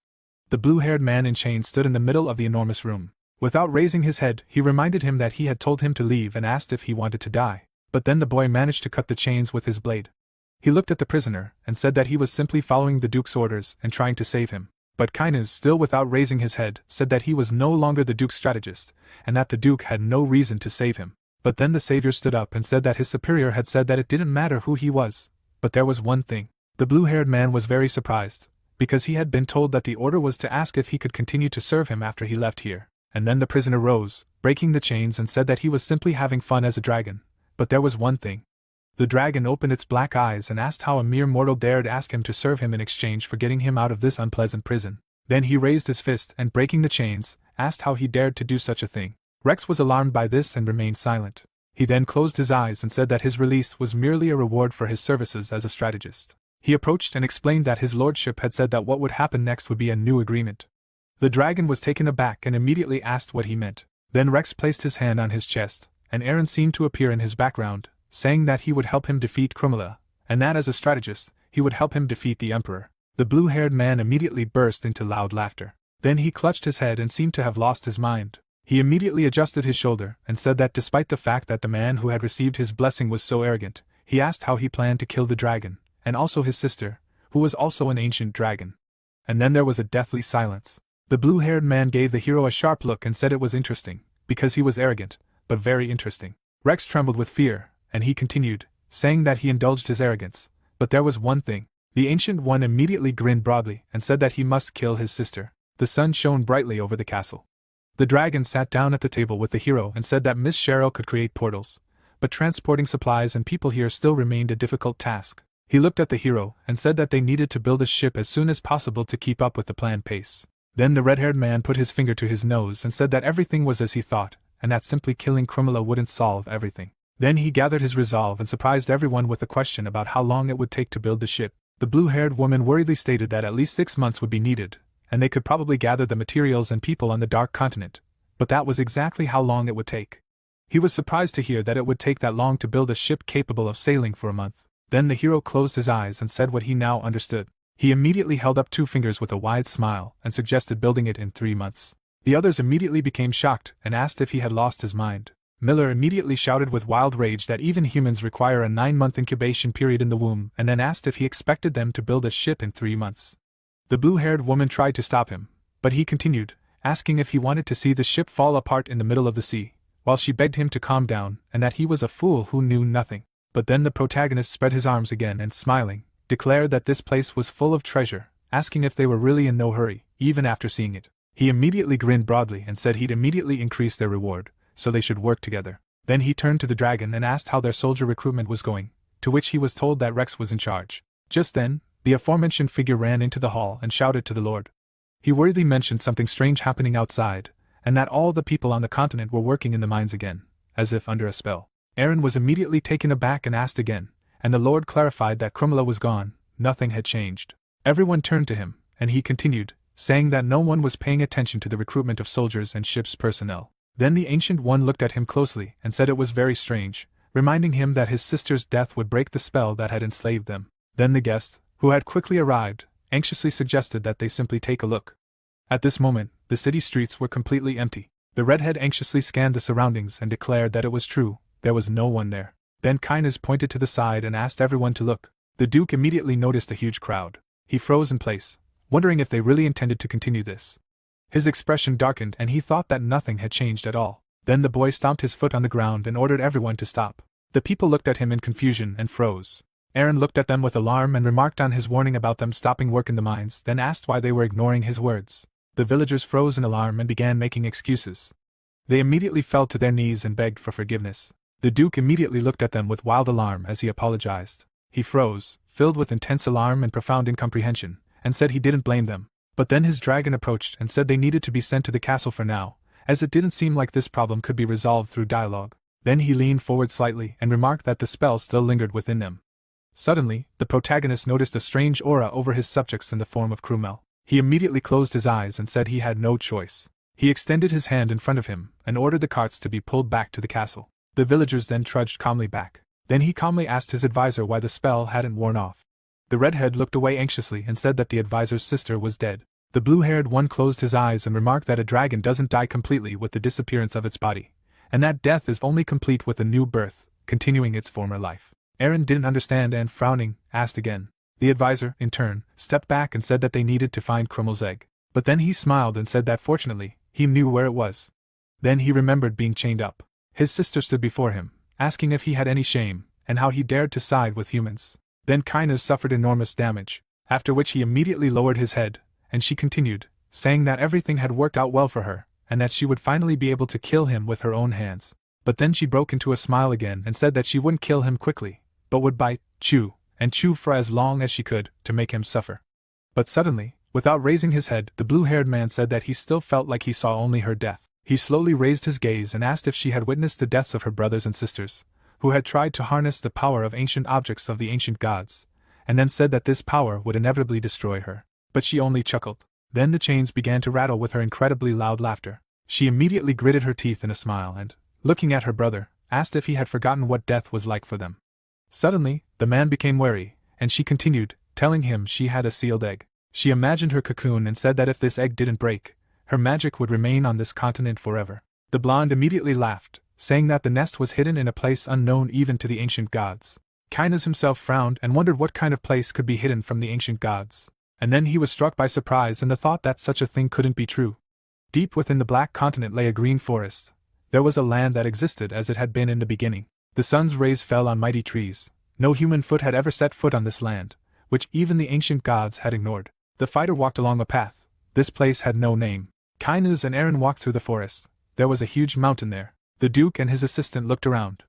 The blue-haired man in chains stood in the middle of the enormous room. Without raising his head, he reminded him that he had told him to leave and asked if he wanted to die. But then the boy managed to cut the chains with his blade. He looked at the prisoner and said that he was simply following the Duke's orders and trying to save him. But Kinus, still without raising his head, said that he was no longer the Duke's strategist, and that the Duke had no reason to save him. But then the savior stood up and said that his superior had said that it didn't matter who he was. But there was one thing. The blue-haired man was very surprised, because he had been told that the order was to ask if he could continue to serve him after he left here. And then the prisoner rose, breaking the chains, and said that he was simply having fun as a dragon. But there was one thing. The dragon opened its black eyes and asked how a mere mortal dared ask him to serve him in exchange for getting him out of this unpleasant prison. Then he raised his fist and, breaking the chains, asked how he dared to do such a thing. Rex was alarmed by this and remained silent. He then closed his eyes and said that his release was merely a reward for his services as a strategist. He approached and explained that his lordship had said that what would happen next would be a new agreement. The dragon was taken aback and immediately asked what he meant. Then Rex placed his hand on his chest, and Aaron seemed to appear in his background, saying that he would help him defeat Crumula, and that as a strategist, he would help him defeat the Emperor. The blue-haired man immediately burst into loud laughter. Then he clutched his head and seemed to have lost his mind. He immediately adjusted his shoulder and said that despite the fact that the man who had received his blessing was so arrogant, he asked how he planned to kill the dragon, and also his sister, who was also an ancient dragon. And then there was a deathly silence. The blue-haired man gave the hero a sharp look and said it was interesting, because he was arrogant, but very interesting. Rex trembled with fear, and he continued, saying that he indulged his arrogance. But there was one thing. The Ancient One immediately grinned broadly and said that he must kill his sister. The sun shone brightly over the castle. The dragon sat down at the table with the hero and said that Miss Cheryl could create portals, but transporting supplies and people here still remained a difficult task. He looked at the hero and said that they needed to build a ship as soon as possible to keep up with the planned pace. Then the red-haired man put his finger to his nose and said that everything was as he thought, and that simply killing Crumula wouldn't solve everything. Then he gathered his resolve and surprised everyone with a question about how long it would take to build the ship. The blue-haired woman worriedly stated that at least 6 months would be needed, and they could probably gather the materials and people on the Dark Continent, but that was exactly how long it would take. He was surprised to hear that it would take that long to build a ship capable of sailing for a month. Then the hero closed his eyes and said what he now understood. He immediately held up 2 fingers with a wide smile and suggested building it in 3 months. The others immediately became shocked and asked if he had lost his mind. Miller immediately shouted with wild rage that even humans require a 9-month incubation period in the womb, and then asked if he expected them to build a ship in 3 months. The blue-haired woman tried to stop him, but he continued, asking if he wanted to see the ship fall apart in the middle of the sea, while she begged him to calm down and that he was a fool who knew nothing. But then the protagonist spread his arms again and, smiling, declared that this place was full of treasure, asking if they were really in no hurry, even after seeing it. He immediately grinned broadly and said he'd immediately increase their reward, so they should work together. Then he turned to the dragon and asked how their soldier recruitment was going, to which he was told that Rex was in charge. Just then, the aforementioned figure ran into the hall and shouted to the Lord. He worriedly mentioned something strange happening outside, and that all the people on the continent were working in the mines again, as if under a spell. Aaron was immediately taken aback and asked again, and the Lord clarified that Crumula was gone, nothing had changed. Everyone turned to him, and he continued, saying that no one was paying attention to the recruitment of soldiers and ship's personnel. Then the Ancient One looked at him closely and said it was very strange, reminding him that his sister's death would break the spell that had enslaved them. Then the guest, who had quickly arrived, anxiously suggested that they simply take a look. At this moment, the city streets were completely empty. The redhead anxiously scanned the surroundings and declared that it was true, there was no one there. Then Kynes pointed to the side and asked everyone to look. The Duke immediately noticed a huge crowd. He froze in place, wondering if they really intended to continue this. His expression darkened and he thought that nothing had changed at all. Then the boy stomped his foot on the ground and ordered everyone to stop. The people looked at him in confusion and froze. Aaron looked at them with alarm and remarked on his warning about them stopping work in the mines, then asked why they were ignoring his words. The villagers froze in alarm and began making excuses. They immediately fell to their knees and begged for forgiveness. The Duke immediately looked at them with wild alarm as he apologized. He froze, filled with intense alarm and profound incomprehension, and said he didn't blame them. But then his dragon approached and said they needed to be sent to the castle for now, as it didn't seem like this problem could be resolved through dialogue. Then he leaned forward slightly and remarked that the spell still lingered within them. Suddenly, the protagonist noticed a strange aura over his subjects in the form of Crumel. He immediately closed his eyes and said he had no choice. He extended his hand in front of him and ordered the carts to be pulled back to the castle. The villagers then trudged calmly back. Then he calmly asked his advisor why the spell hadn't worn off. The redhead looked away anxiously and said that the advisor's sister was dead. The blue-haired one closed his eyes and remarked that a dragon doesn't die completely with the disappearance of its body, and that death is only complete with a new birth, continuing its former life. Aaron didn't understand and, frowning, asked again. The advisor, in turn, stepped back and said that they needed to find Crumel's egg. But then he smiled and said that fortunately, he knew where it was. Then he remembered being chained up. His sister stood before him, asking if he had any shame, and how he dared to side with humans. Then Kynes suffered enormous damage, after which he immediately lowered his head, and she continued, saying that everything had worked out well for her, and that she would finally be able to kill him with her own hands. But then she broke into a smile again and said that she wouldn't kill him quickly, but would bite, chew, and chew for as long as she could, to make him suffer. But suddenly, without raising his head, the blue-haired man said that he still felt like he saw only her death. He slowly raised his gaze and asked if she had witnessed the deaths of her brothers and sisters, who had tried to harness the power of ancient objects of the ancient gods, and then said that this power would inevitably destroy her. But she only chuckled. Then the chains began to rattle with her incredibly loud laughter. She immediately gritted her teeth in a smile and, looking at her brother, asked if he had forgotten what death was like for them. Suddenly, the man became wary, and she continued, telling him she had a sealed egg. She imagined her cocoon and said that if this egg didn't break, her magic would remain on this continent forever. The blonde immediately laughed, saying that the nest was hidden in a place unknown even to the ancient gods. Kynes himself frowned and wondered what kind of place could be hidden from the ancient gods. And then he was struck by surprise and the thought that such a thing couldn't be true. Deep within the Black Continent lay a green forest. There was a land that existed as it had been in the beginning. The sun's rays fell on mighty trees. No human foot had ever set foot on this land, which even the ancient gods had ignored. The fighter walked along a path. This place had no name. Kynes and Aaron walked through the forest. There was a huge mountain there. The Duke and his assistant looked around.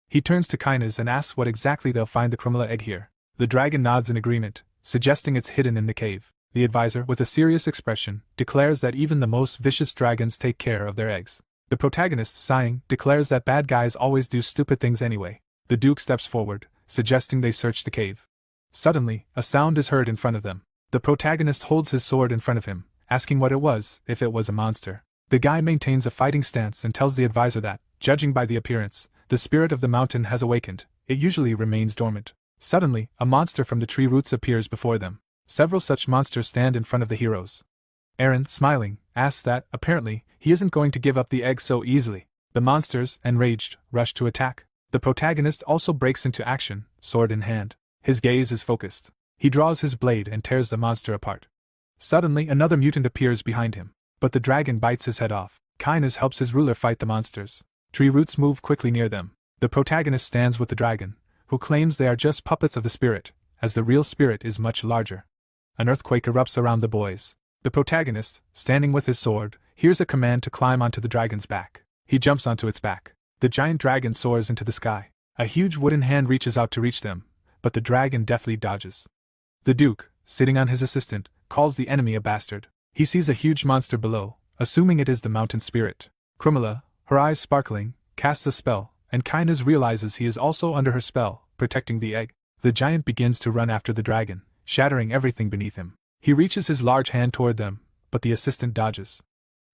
He turns to Kynes and asks what exactly they'll find the Crumula egg here. The dragon nods in agreement, suggesting it's hidden in the cave. The advisor, with a serious expression, declares that even the most vicious dragons take care of their eggs. The protagonist, sighing, declares that bad guys always do stupid things anyway. The Duke steps forward, suggesting they search the cave. Suddenly, a sound is heard in front of them. The protagonist holds his sword in front of him, asking what it was, if it was a monster. The guy maintains a fighting stance and tells the advisor that, judging by the appearance, the spirit of the mountain has awakened. It usually remains dormant. Suddenly, a monster from the tree roots appears before them. Several such monsters stand in front of the heroes. Aaron, smiling, asks that, apparently, he isn't going to give up the egg so easily. The monsters, enraged, rush to attack. The protagonist also breaks into action, sword in hand. His gaze is focused. He draws his blade and tears the monster apart. Suddenly, another mutant appears behind him, but the dragon bites his head off. Kynes helps his ruler fight the monsters. Tree roots move quickly near them. The protagonist stands with the dragon, who claims they are just puppets of the spirit, as the real spirit is much larger. An earthquake erupts around the boys. The protagonist, standing with his sword, hears a command to climb onto the dragon's back. He jumps onto its back. The giant dragon soars into the sky. A huge wooden hand reaches out to reach them, but the dragon deftly dodges. The Duke, sitting on his assistant, calls the enemy a bastard. He sees a huge monster below, assuming it is the mountain spirit. Crumilla, her eyes sparkling, casts a spell, and Kynus realizes he is also under her spell, protecting the egg. The giant begins to run after the dragon, shattering everything beneath him. He reaches his large hand toward them, but the assistant dodges.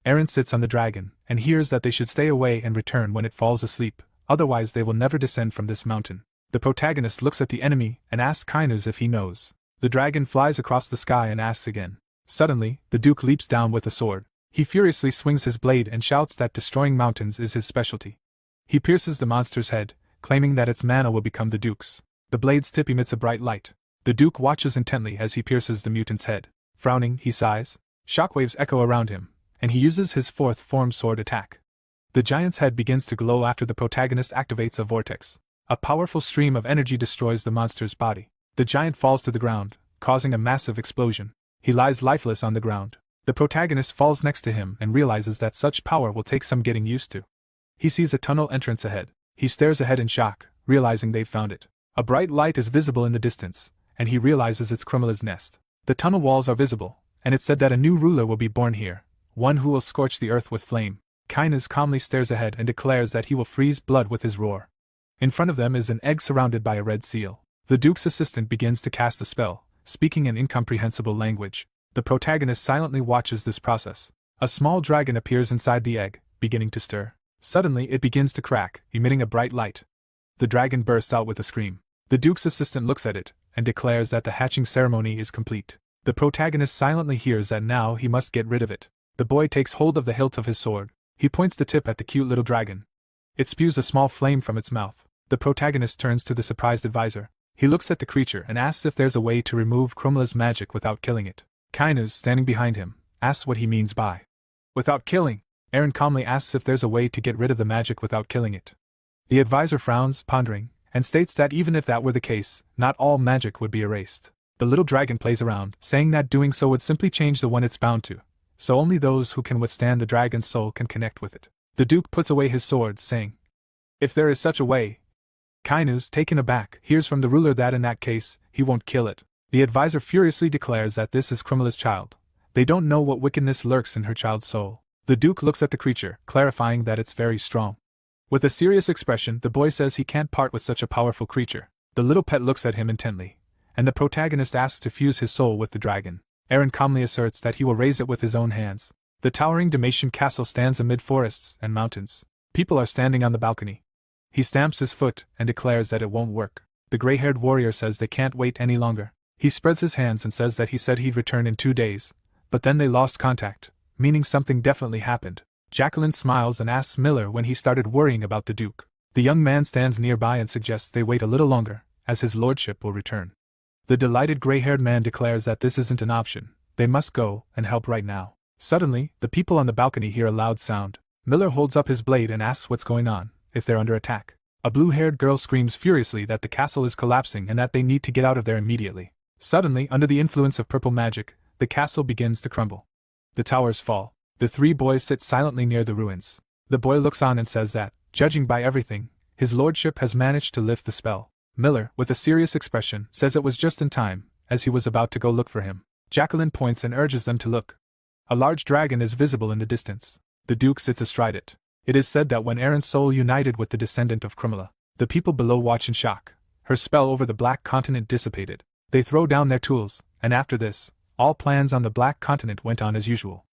Eren sits on the dragon, and hears that they should stay away and return when it falls asleep, otherwise they will never descend from this mountain. The protagonist looks at the enemy and asks Kynus if he knows. The dragon flies across the sky and asks again. Suddenly, the Duke leaps down with a sword. He furiously swings his blade and shouts that destroying mountains is his specialty. He pierces the monster's head, claiming that its mana will become the Duke's. The blade's tip emits a bright light. The Duke watches intently as he pierces the mutant's head. Frowning, he sighs. Shockwaves echo around him, and he uses his fourth form sword attack. The giant's head begins to glow after the protagonist activates a vortex. A powerful stream of energy destroys the monster's body. The giant falls to the ground, causing a massive explosion. He lies lifeless on the ground. The protagonist falls next to him and realizes that such power will take some getting used to. He sees a tunnel entrance ahead. He stares ahead in shock, realizing they've found it. A bright light is visible in the distance, and he realizes it's Krumilla's nest. The tunnel walls are visible, and it's said that a new ruler will be born here, one who will scorch the earth with flame. Kynus calmly stares ahead and declares that he will freeze blood with his roar. In front of them is an egg surrounded by a red seal. The Duke's assistant begins to cast a spell, speaking an incomprehensible language. The protagonist silently watches this process. A small dragon appears inside the egg, beginning to stir. Suddenly it begins to crack, emitting a bright light. The dragon bursts out with a scream. The Duke's assistant looks at it, and declares that the hatching ceremony is complete. The protagonist silently hears that now he must get rid of it. The boy takes hold of the hilt of his sword. He points the tip at the cute little dragon. It spews a small flame from its mouth. The protagonist turns to the surprised advisor. He looks at the creature and asks if there's a way to remove Krumilla's magic without killing it. Kynus, standing behind him, asks what he means by without killing. Eren calmly asks if there's a way to get rid of the magic without killing it. The advisor frowns, pondering, and states that even if that were the case, not all magic would be erased. The little dragon plays around, saying that doing so would simply change the one it's bound to, so only those who can withstand the dragon's soul can connect with it. The Duke puts away his sword, saying, "If there is such a way." Kynus, taken aback, hears from the ruler that in that case, he won't kill it. The advisor furiously declares that this is Krumilla's child. They don't know what wickedness lurks in her child's soul. The Duke looks at the creature, clarifying that it's very strong. With a serious expression, the boy says he can't part with such a powerful creature. The little pet looks at him intently, and the protagonist asks to fuse his soul with the dragon. Eren calmly asserts that he will raise it with his own hands. The towering Dalmatian castle stands amid forests and mountains. People are standing on the balcony. He stamps his foot and declares that it won't work. The gray-haired warrior says they can't wait any longer. He spreads his hands and says that he said he'd return in 2 days, but then they lost contact, meaning something definitely happened. Jacqueline smiles and asks Miller when he started worrying about the Duke. The young man stands nearby and suggests they wait a little longer, as his lordship will return. The delighted gray-haired man declares that this isn't an option. They must go and help right now. Suddenly, the people on the balcony hear a loud sound. Miller holds up his blade and asks what's going on, if they're under attack. A blue-haired girl screams furiously that the castle is collapsing and that they need to get out of there immediately. Suddenly, under the influence of purple magic, the castle begins to crumble. The towers fall. The 3 boys sit silently near the ruins. The boy looks on and says that, judging by everything, his lordship has managed to lift the spell. Miller, with a serious expression, says it was just in time, as he was about to go look for him. Jacqueline points and urges them to look. A large dragon is visible in the distance. The Duke sits astride it. It is said that when Eren's soul united with the descendant of Krumilla, the people below watch in shock. Her spell over the Black Continent dissipated. They throw down their tools, and after this, all plans on the Black Continent went on as usual.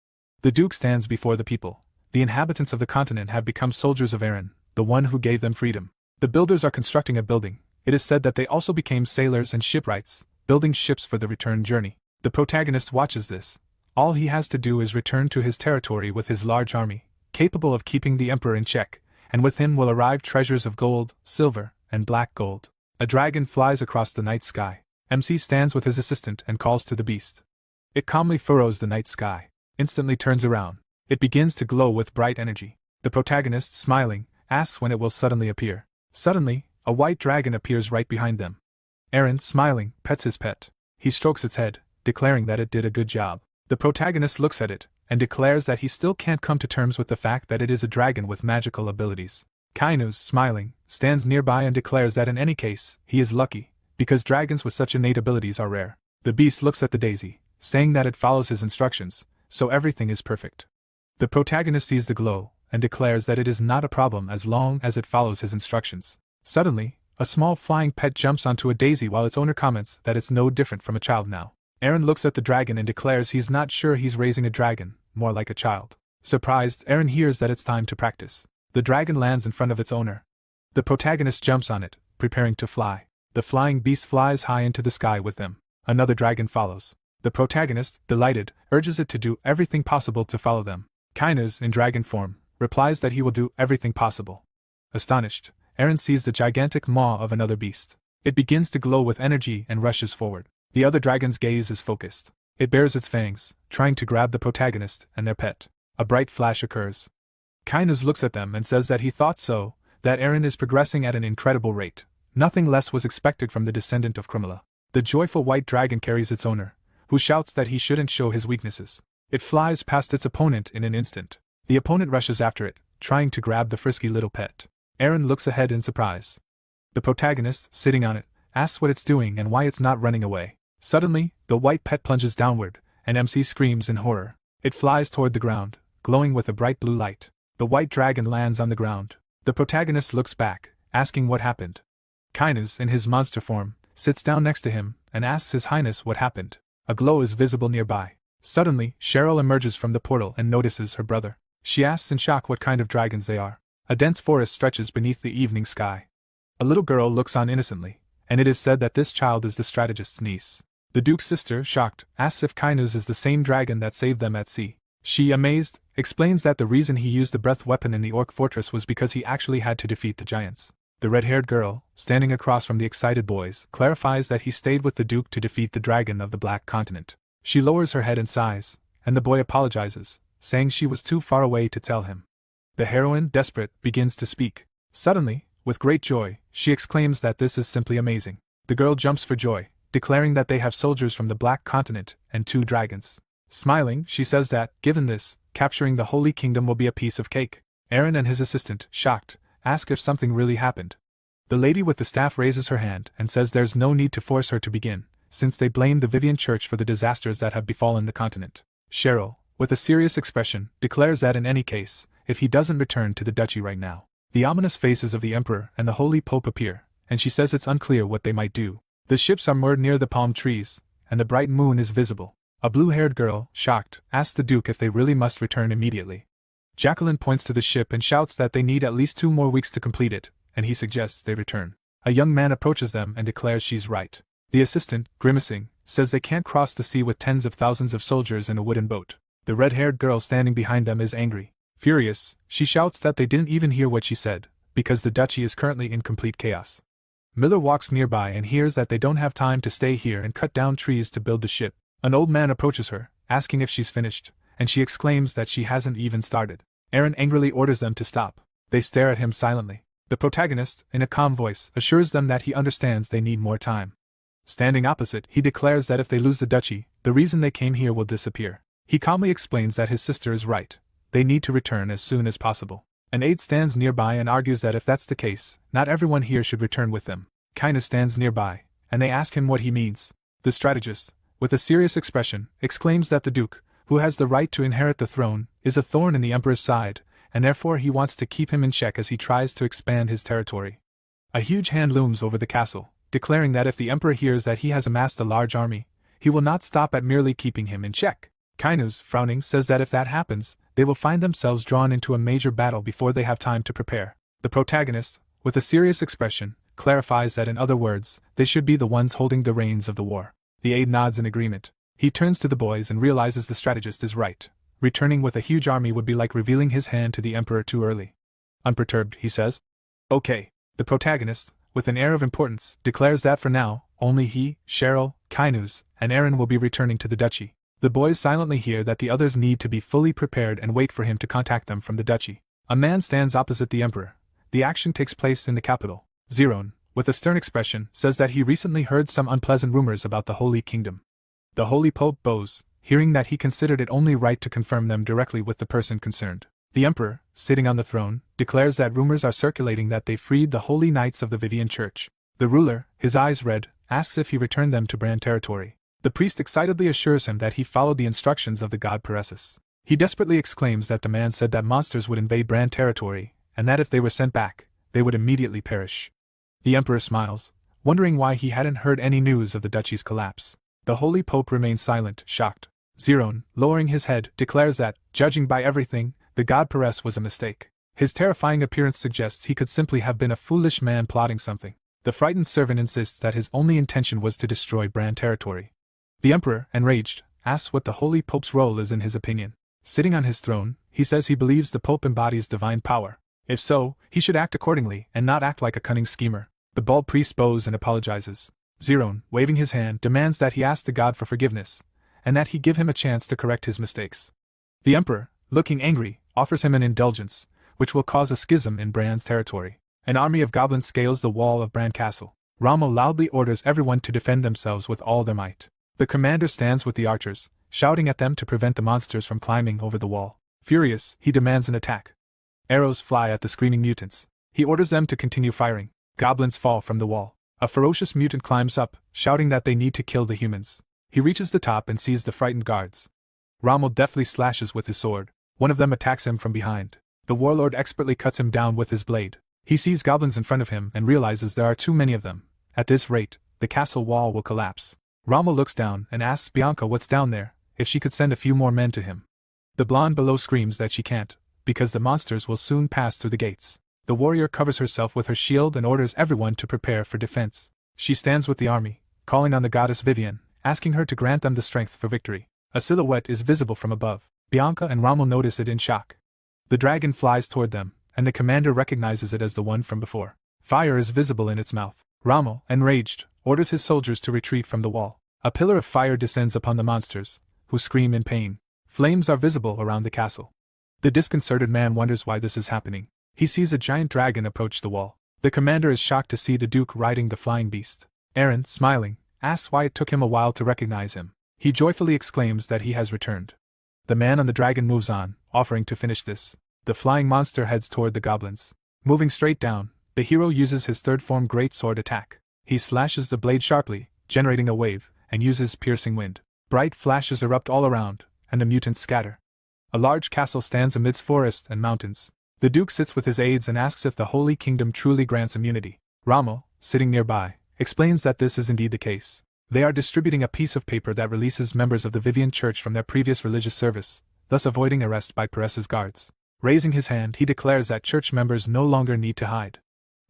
The Duke stands before the people. The inhabitants of the continent have become soldiers of Eren, the one who gave them freedom. The builders are constructing a building. It is said that they also became sailors and shipwrights, building ships for the return journey. The protagonist watches this. All he has to do is return to his territory with his large army, capable of keeping the Emperor in check, and with him will arrive treasures of gold, silver, and black gold. A dragon flies across the night sky. MC stands with his assistant and calls to the beast. It calmly furrows the night sky, instantly turns around. It begins to glow with bright energy. The protagonist, smiling, asks when it will suddenly appear. Suddenly, a white dragon appears right behind them. Eren, smiling, pets his pet. He strokes its head, declaring that it did a good job. The protagonist looks at it, and declares that he still can't come to terms with the fact that it is a dragon with magical abilities. Kainuz, smiling, stands nearby and declares that in any case, he is lucky, because dragons with such innate abilities are rare. The beast looks at the daisy, saying that it follows his instructions, so everything is perfect. The protagonist sees the glow, and declares that it is not a problem as long as it follows his instructions. Suddenly, a small flying pet jumps onto a daisy while its owner comments that it's no different from a child now. Eren looks at the dragon and declares he's not sure he's raising a dragon, more like a child. Surprised, Eren hears that it's time to practice. The dragon lands in front of its owner. The protagonist jumps on it, preparing to fly. The flying beast flies high into the sky with them. Another dragon follows. The protagonist, delighted, urges it to do everything possible to follow them. Kainuz, in dragon form, replies that he will do everything possible. Astonished, Eren sees the gigantic maw of another beast. It begins to glow with energy and rushes forward. The other dragon's gaze is focused. It bares its fangs, trying to grab the protagonist and their pet. A bright flash occurs. Kainuz looks at them and says that he thought so, that Eren is progressing at an incredible rate. Nothing less was expected from the descendant of Crumula. The joyful white dragon carries its owner, who shouts that he shouldn't show his weaknesses. It flies past its opponent in an instant. The opponent rushes after it, trying to grab the frisky little pet. Eren looks ahead in surprise. The protagonist, sitting on it, asks what it's doing and why it's not running away. Suddenly, the white pet plunges downward, and MC screams in horror. It flies toward the ground, glowing with a bright blue light. The white dragon lands on the ground. The protagonist looks back, asking what happened. Kainuz, in his monster form, sits down next to him and asks His Highness what happened. A glow is visible nearby. Suddenly, Cheryl emerges from the portal and notices her brother. She asks in shock what kind of dragons they are. A dense forest stretches beneath the evening sky. A little girl looks on innocently, and it is said that this child is the strategist's niece. The Duke's sister, shocked, asks if Kainuz is the same dragon that saved them at sea. She, amazed, explains that the reason he used the breath weapon in the orc fortress was because he actually had to defeat the giants. The red-haired girl, standing across from the excited boys, clarifies that he stayed with the Duke to defeat the dragon of the Black Continent. She lowers her head and sighs, and the boy apologizes, saying she was too far away to tell him. The heroine, desperate, begins to speak. Suddenly, with great joy, she exclaims that this is simply amazing. The girl jumps for joy, declaring that they have soldiers from the Black Continent and 2 dragons. Smiling, she says that, given this, capturing the Holy Kingdom will be a piece of cake. Eren and his assistant, shocked, ask if something really happened. The lady with the staff raises her hand and says there's no need to force her to begin, since they blame the Viven Church for the disasters that have befallen the continent. Cheryl, with a serious expression, declares that in any case, if he doesn't return to the duchy right now, the ominous faces of the Emperor and the Holy Pope appear, and she says it's unclear what they might do. The ships are moored near the palm trees, and the bright moon is visible. A blue-haired girl, shocked, asks the Duke if they really must return immediately. Jacqueline points to the ship and shouts that they need at least 2 more weeks to complete it, and he suggests they return. A young man approaches them and declares she's right. The assistant, grimacing, says they can't cross the sea with tens of thousands of soldiers in a wooden boat. The red-haired girl standing behind them is angry. Furious, she shouts that they didn't even hear what she said, because the duchy is currently in complete chaos. Miller walks nearby and hears that they don't have time to stay here and cut down trees to build the ship. An old man approaches her, asking if she's finished, and she exclaims that she hasn't even started. Eren angrily orders them to stop. They stare at him silently. The protagonist, in a calm voice, assures them that he understands they need more time. Standing opposite, he declares that if they lose the duchy, the reason they came here will disappear. He calmly explains that his sister is right. They need to return as soon as possible. An aide stands nearby and argues that if that's the case, not everyone here should return with them. Kainuz stands nearby, and they ask him what he means. The strategist, with a serious expression, exclaims that the Duke, who has the right to inherit the throne, is a thorn in the Emperor's side, and therefore he wants to keep him in check as he tries to expand his territory. A huge hand looms over the castle, declaring that if the Emperor hears that he has amassed a large army, he will not stop at merely keeping him in check. Kainuz, frowning, says that if that happens, they will find themselves drawn into a major battle before they have time to prepare. The protagonist, with a serious expression, clarifies that in other words, they should be the ones holding the reins of the war. The aide nods in agreement. He turns to the boys and realizes the strategist is right. Returning with a huge army would be like revealing his hand to the Emperor too early. Unperturbed, he says, "Okay." The protagonist, with an air of importance, declares that for now, only he, Cheryl, Kainuz, and Eren will be returning to the duchy. The boys silently hear that the others need to be fully prepared and wait for him to contact them from the duchy. A man stands opposite the Emperor. The action takes place in the capital. Zeron, with a stern expression, says that he recently heard some unpleasant rumors about the Holy Kingdom. The Holy Pope bows, hearing that he considered it only right to confirm them directly with the person concerned. The Emperor, sitting on the throne, declares that rumors are circulating that they freed the holy knights of the Viven Church. The ruler, his eyes red, asks if he returned them to Bran territory. The priest excitedly assures him that he followed the instructions of the god Paresis. He desperately exclaims that the man said that monsters would invade Bran territory, and that if they were sent back, they would immediately perish. The Emperor smiles, wondering why he hadn't heard any news of the duchy's collapse. The Holy Pope remains silent, shocked. Zeron, lowering his head, declares that, judging by everything, the god Pares was a mistake. His terrifying appearance suggests he could simply have been a foolish man plotting something. The frightened servant insists that his only intention was to destroy Bran territory. The Emperor, enraged, asks what the Holy Pope's role is in his opinion. Sitting on his throne, he says he believes the Pope embodies divine power. If so, he should act accordingly and not act like a cunning schemer. The bald priest bows and apologizes. Zeron, waving his hand, demands that he ask the god for forgiveness, and that he give him a chance to correct his mistakes. The Emperor, looking angry, offers him an indulgence, which will cause a schism in Bran's territory. An army of goblins scales the wall of Bran Castle. Rommel loudly orders everyone to defend themselves with all their might. The commander stands with the archers, shouting at them to prevent the monsters from climbing over the wall. Furious, he demands an attack. Arrows fly at the screaming mutants. He orders them to continue firing. Goblins fall from the wall. A ferocious mutant climbs up, shouting that they need to kill the humans. He reaches the top and sees the frightened guards. Rommel deftly slashes with his sword. One of them attacks him from behind. The warlord expertly cuts him down with his blade. He sees goblins in front of him and realizes there are too many of them. At this rate, the castle wall will collapse. Rommel looks down and asks Bianca what's down there, if she could send a few more men to him. The blonde below screams that she can't, because the monsters will soon pass through the gates. The warrior covers herself with her shield and orders everyone to prepare for defense. She stands with the army, calling on the goddess Viven, asking her to grant them the strength for victory. A silhouette is visible from above. Bianca and Rommel notice it in shock. The dragon flies toward them, and the commander recognizes it as the one from before. Fire is visible in its mouth. Rommel, enraged, orders his soldiers to retreat from the wall. A pillar of fire descends upon the monsters, who scream in pain. Flames are visible around the castle. The disconcerted man wonders why this is happening. He sees a giant dragon approach the wall. The commander is shocked to see the Duke riding the flying beast. Aaron, smiling, asks why it took him a while to recognize him. He joyfully exclaims that he has returned. The man on the dragon moves on, offering to finish this. The flying monster heads toward the goblins. Moving straight down, the hero uses his third form greatsword attack. He slashes the blade sharply, generating a wave, and uses piercing wind. Bright flashes erupt all around, and the mutants scatter. A large castle stands amidst forests and mountains. The Duke sits with his aides and asks if the Holy Kingdom truly grants immunity. Rommel, sitting nearby, explains that this is indeed the case. They are distributing a piece of paper that releases members of the Viven Church from their previous religious service, thus avoiding arrest by Pares's guards. Raising his hand, he declares that church members no longer need to hide.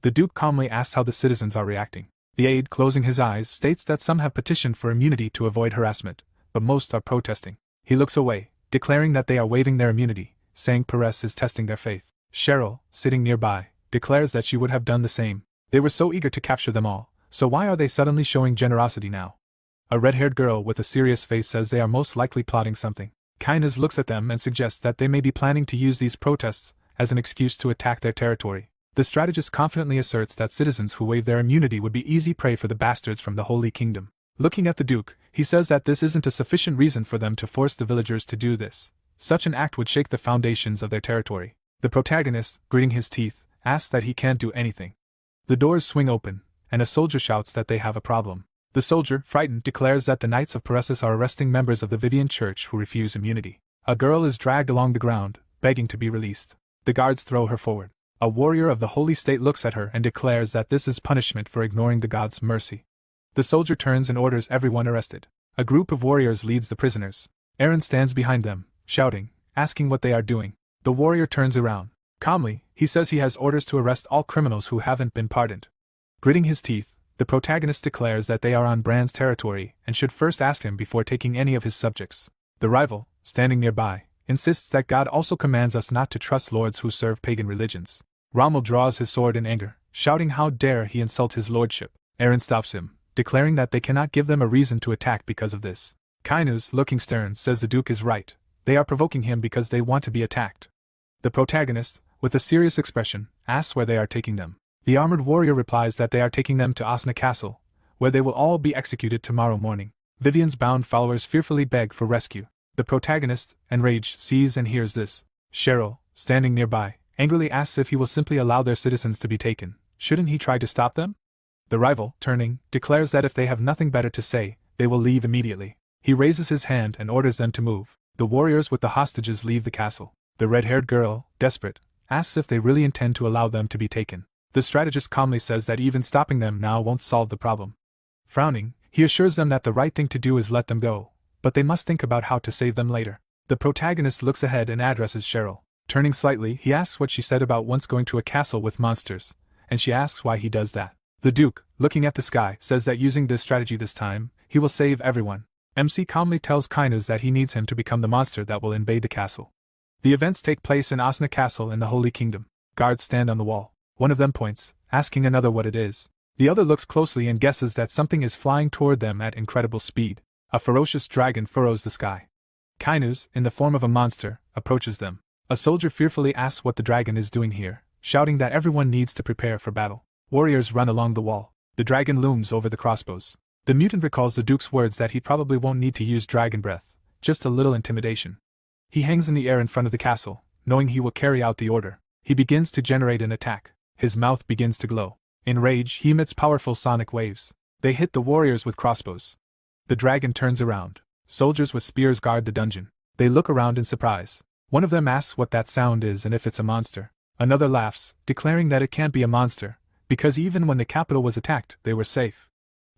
The Duke calmly asks how the citizens are reacting. The aide, closing his eyes, states that some have petitioned for immunity to avoid harassment, but most are protesting. He looks away, declaring that they are waiving their immunity, saying Pares is testing their faith. Cheryl, sitting nearby, declares that she would have done the same. They were so eager to capture them all, so why are they suddenly showing generosity now? A red-haired girl with a serious face says they are most likely plotting something. Kynez looks at them and suggests that they may be planning to use these protests as an excuse to attack their territory. The strategist confidently asserts that citizens who waive their immunity would be easy prey for the bastards from the Holy Kingdom. Looking at the Duke, he says that this isn't a sufficient reason for them to force the villagers to do this. Such an act would shake the foundations of their territory. The protagonist, gritting his teeth, asks that he can't do anything. The doors swing open, and a soldier shouts that they have a problem. The soldier, frightened, declares that the Knights of Paresis are arresting members of the Viven Church who refuse immunity. A girl is dragged along the ground, begging to be released. The guards throw her forward. A warrior of the Holy State looks at her and declares that this is punishment for ignoring the god's mercy. The soldier turns and orders everyone arrested. A group of warriors leads the prisoners. Aaron stands behind them, shouting, asking what they are doing. The warrior turns around. Calmly, he says he has orders to arrest all criminals who haven't been pardoned. Gritting his teeth, the protagonist declares that they are on Bran's territory and should first ask him before taking any of his subjects. The rival, standing nearby, insists that God also commands us not to trust lords who serve pagan religions. Rommel draws his sword in anger, shouting how dare he insult his lordship. Aaron stops him, declaring that they cannot give them a reason to attack because of this. Kynez, looking stern, says the Duke is right. They are provoking him because they want to be attacked. The protagonist, with a serious expression, asks where they are taking them. The armored warrior replies that they are taking them to Osna Castle, where they will all be executed tomorrow morning. Vivian's bound followers fearfully beg for rescue. The protagonist, enraged, sees and hears this. Cheryl, standing nearby, angrily asks if he will simply allow their citizens to be taken. Shouldn't he try to stop them? The rival, turning, declares that if they have nothing better to say, they will leave immediately. He raises his hand and orders them to move. The warriors with the hostages leave the castle. The red-haired girl, desperate, asks if they really intend to allow them to be taken. The strategist calmly says that even stopping them now won't solve the problem. Frowning, he assures them that the right thing to do is let them go, but they must think about how to save them later. The protagonist looks ahead and addresses Cheryl. Turning slightly, he asks what she said about once going to a castle with monsters, and she asks why he does that. The Duke, looking at the sky, says that using this strategy this time, he will save everyone. MC calmly tells Kainos that he needs him to become the monster that will invade the castle. The events take place in Asna Castle in the Holy Kingdom. Guards stand on the wall. One of them points, asking another what it is. The other looks closely and guesses that something is flying toward them at incredible speed. A ferocious dragon furrows the sky. Kainos, in the form of a monster, approaches them. A soldier fearfully asks what the dragon is doing here, shouting that everyone needs to prepare for battle. Warriors run along the wall. The dragon looms over the crossbows. The mutant recalls the Duke's words that he probably won't need to use dragon breath, just a little intimidation. He hangs in the air in front of the castle, knowing he will carry out the order. He begins to generate an attack. His mouth begins to glow. In rage, he emits powerful sonic waves. They hit the warriors with crossbows. The dragon turns around. Soldiers with spears guard the dungeon. They look around in surprise. One of them asks what that sound is and if it's a monster. Another laughs, declaring that it can't be a monster, because even when the capital was attacked, they were safe.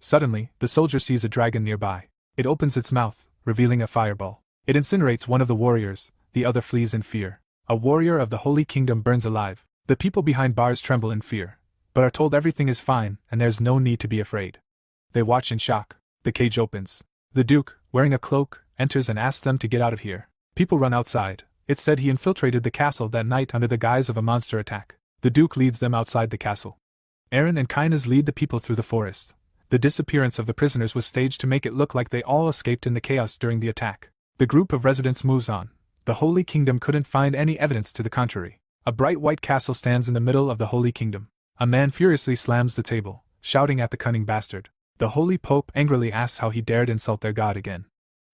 Suddenly, the soldier sees a dragon nearby. It opens its mouth, revealing a fireball. It incinerates one of the warriors, the other flees in fear. A warrior of the Holy Kingdom burns alive. The people behind bars tremble in fear, but are told everything is fine and there's no need to be afraid. They watch in shock. The cage opens. The Duke, wearing a cloak, enters and asks them to get out of here. People run outside. It's said he infiltrated the castle that night under the guise of a monster attack. The Duke leads them outside the castle. Aaron and Kainas lead the people through the forest. The disappearance of the prisoners was staged to make it look like they all escaped in the chaos during the attack. The group of residents moves on. The Holy Kingdom couldn't find any evidence to the contrary. A bright white castle stands in the middle of the Holy Kingdom. A man furiously slams the table, shouting at the cunning bastard. The Holy Pope angrily asks how he dared insult their god again.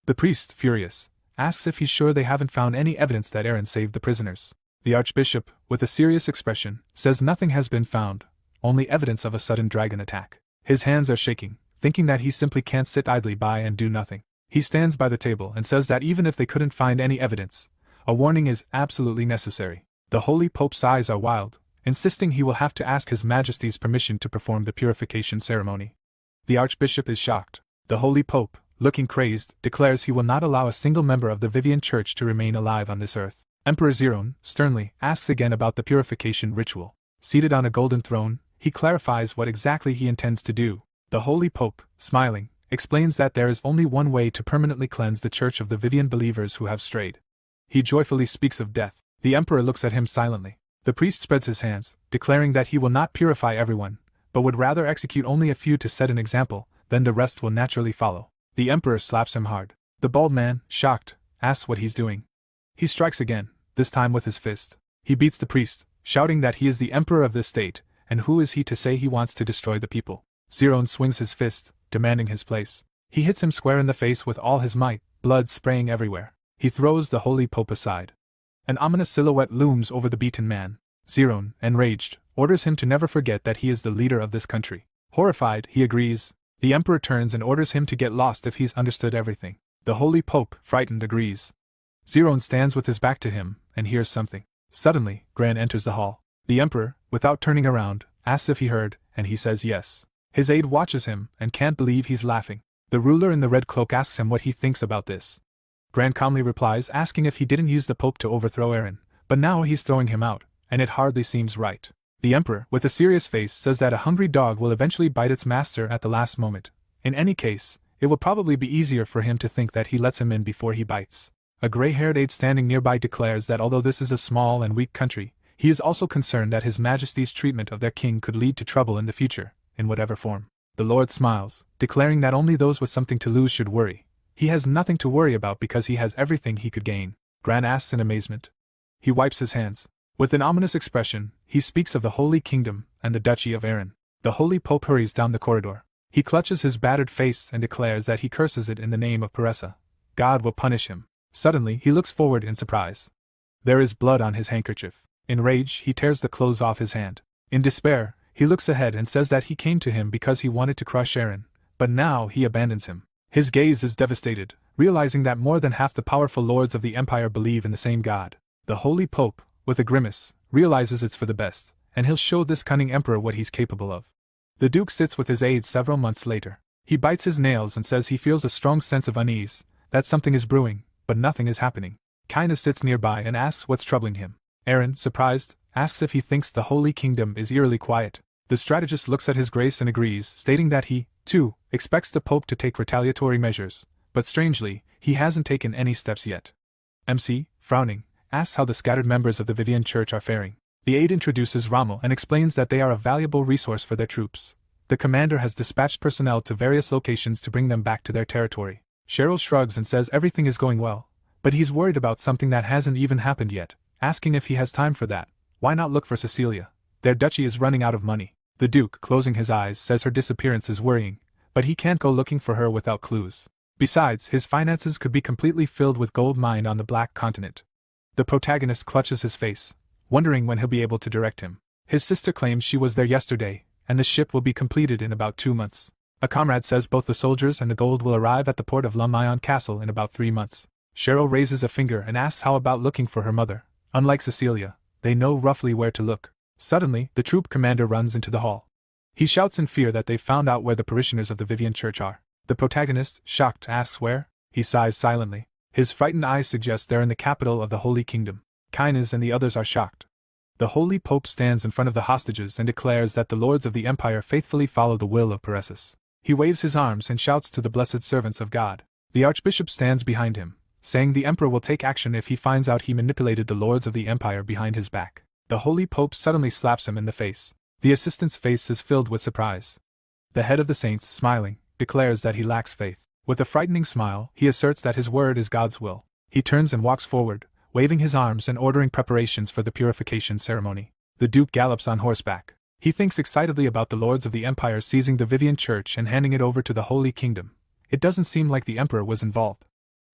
The priest, furious, asks if he's sure they haven't found any evidence that Aaron saved the prisoners. The Archbishop, with a serious expression, says nothing has been found, only evidence of a sudden dragon attack. His hands are shaking, thinking that he simply can't sit idly by and do nothing. He stands by the table and says that even if they couldn't find any evidence, a warning is absolutely necessary. The Holy Pope's eyes are wild, insisting he will have to ask His Majesty's permission to perform the purification ceremony. The Archbishop is shocked. The Holy Pope, looking crazed, declares he will not allow a single member of the Viven Church to remain alive on this earth. Emperor Zerone, sternly, asks again about the purification ritual. Seated on a golden throne, he clarifies what exactly he intends to do. The Holy Pope, smiling, explains that there is only one way to permanently cleanse the Church of the Viven believers who have strayed. He joyfully speaks of death. The Emperor looks at him silently. The priest spreads his hands, declaring that he will not purify everyone, but would rather execute only a few to set an example, then the rest will naturally follow. The Emperor slaps him hard. The bald man, shocked, asks what he's doing. He strikes again, this time with his fist. He beats the priest, shouting that he is the Emperor of this state, and who is he to say he wants to destroy the people. Zeron swings his fist, demanding his place. He hits him square in the face with all his might, blood spraying everywhere. He throws the Holy Pope aside. An ominous silhouette looms over the beaten man. Zeron, enraged, orders him to never forget that he is the leader of this country. Horrified, he agrees. The Emperor turns and orders him to get lost if he's understood everything. The Holy Pope, frightened, agrees. Zeron stands with his back to him, and hears something. Suddenly, Gran enters the hall. The Emperor, without turning around, asks if he heard, and he says yes. His aide watches him, and can't believe he's laughing. The ruler in the red cloak asks him what he thinks about this. Gran calmly replies, asking if he didn't use the Pope to overthrow Aaron, but now he's throwing him out, and it hardly seems right. The Emperor, with a serious face, says that a hungry dog will eventually bite its master at the last moment. In any case, it will probably be easier for him to think that he lets him in before he bites. A gray-haired aide standing nearby declares that although this is a small and weak country, he is also concerned that His Majesty's treatment of their king could lead to trouble in the future, in whatever form. The Lord smiles, declaring that only those with something to lose should worry. He has nothing to worry about because he has everything he could gain. Gran asks in amazement. He wipes his hands. With an ominous expression, he speaks of the Holy Kingdom and the Duchy of Aaron. The Holy Pope hurries down the corridor. He clutches his battered face and declares that he curses it in the name of Paressa. God will punish him. Suddenly, he looks forward in surprise. There is blood on his handkerchief. In rage, he tears the clothes off his hand. In despair, he looks ahead and says that he came to him because he wanted to crush Aaron, but now he abandons him. His gaze is devastated, realizing that more than half the powerful lords of the Empire believe in the same god. The Holy Pope, with a grimace, realizes it's for the best, and he'll show this cunning emperor what he's capable of. The Duke sits with his aides several months later. He bites his nails and says he feels a strong sense of unease, that something is brewing, but nothing is happening. Kaina sits nearby and asks what's troubling him. Aaron, surprised, asks if he thinks the Holy Kingdom is eerily quiet. The strategist looks at his grace and agrees, stating that he, too, expects the Pope to take retaliatory measures, but strangely, he hasn't taken any steps yet. MC, frowning, asks how the scattered members of the Viven Church are faring. The aide introduces Rommel and explains that they are a valuable resource for their troops. The commander has dispatched personnel to various locations to bring them back to their territory. Cheryl shrugs and says everything is going well, but he's worried about something that hasn't even happened yet, asking if he has time for that. Why not look for Cecilia? Their duchy is running out of money. The Duke, closing his eyes, says her disappearance is worrying, but he can't go looking for her without clues. Besides, his finances could be completely filled with gold mined on the Black Continent. The protagonist clutches his face, wondering when he'll be able to direct him. His sister claims she was there yesterday, and the ship will be completed in about 2 months. A comrade says both the soldiers and the gold will arrive at the port of Lumayon Castle in about 3 months. Cheryl raises a finger and asks how about looking for her mother. Unlike Cecilia, they know roughly where to look. Suddenly, the troop commander runs into the hall. He shouts in fear that they've found out where the parishioners of the Viven Church are. The protagonist, shocked, asks where. He sighs silently. His frightened eyes suggest they're in the capital of the Holy Kingdom. Kainas and the others are shocked. The Holy Pope stands in front of the hostages and declares that the lords of the Empire faithfully follow the will of Paresis. He waves his arms and shouts to the blessed servants of God. The Archbishop stands behind him, saying the Emperor will take action if he finds out he manipulated the lords of the Empire behind his back. The Holy Pope suddenly slaps him in the face. The assistant's face is filled with surprise. The head of the saints, smiling, declares that he lacks faith. With a frightening smile, he asserts that his word is God's will. He turns and walks forward, waving his arms and ordering preparations for the purification ceremony. The Duke gallops on horseback. He thinks excitedly about the lords of the Empire seizing the Viven Church and handing it over to the Holy Kingdom. It doesn't seem like the Emperor was involved.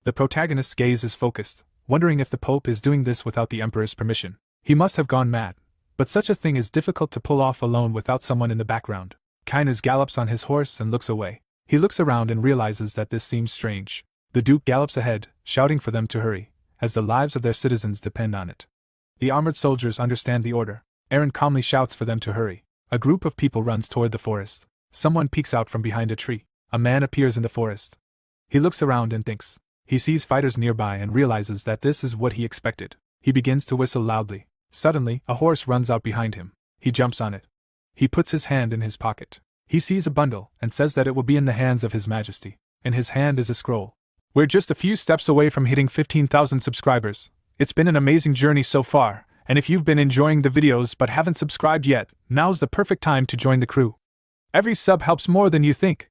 The protagonist's gaze is focused, wondering if the Pope is doing this without the Emperor's permission. He must have gone mad. But such a thing is difficult to pull off alone without someone in the background. Kainas gallops on his horse and looks away. He looks around and realizes that this seems strange. The Duke gallops ahead, shouting for them to hurry, as the lives of their citizens depend on it. The armored soldiers understand the order. Aaron calmly shouts for them to hurry. A group of people runs toward the forest. Someone peeks out from behind a tree. A man appears in the forest. He looks around and thinks. He sees fighters nearby and realizes that this is what he expected. He begins to whistle loudly. Suddenly, a horse runs out behind him. He jumps on it. He puts his hand in his pocket. He sees a bundle and says that it will be in the hands of His Majesty. In his hand is a scroll. We're just a few steps away from hitting 15,000 subscribers. It's been an amazing journey so far, and if you've been enjoying the videos but haven't subscribed yet, now's the perfect time to join the crew. Every sub helps more than you think.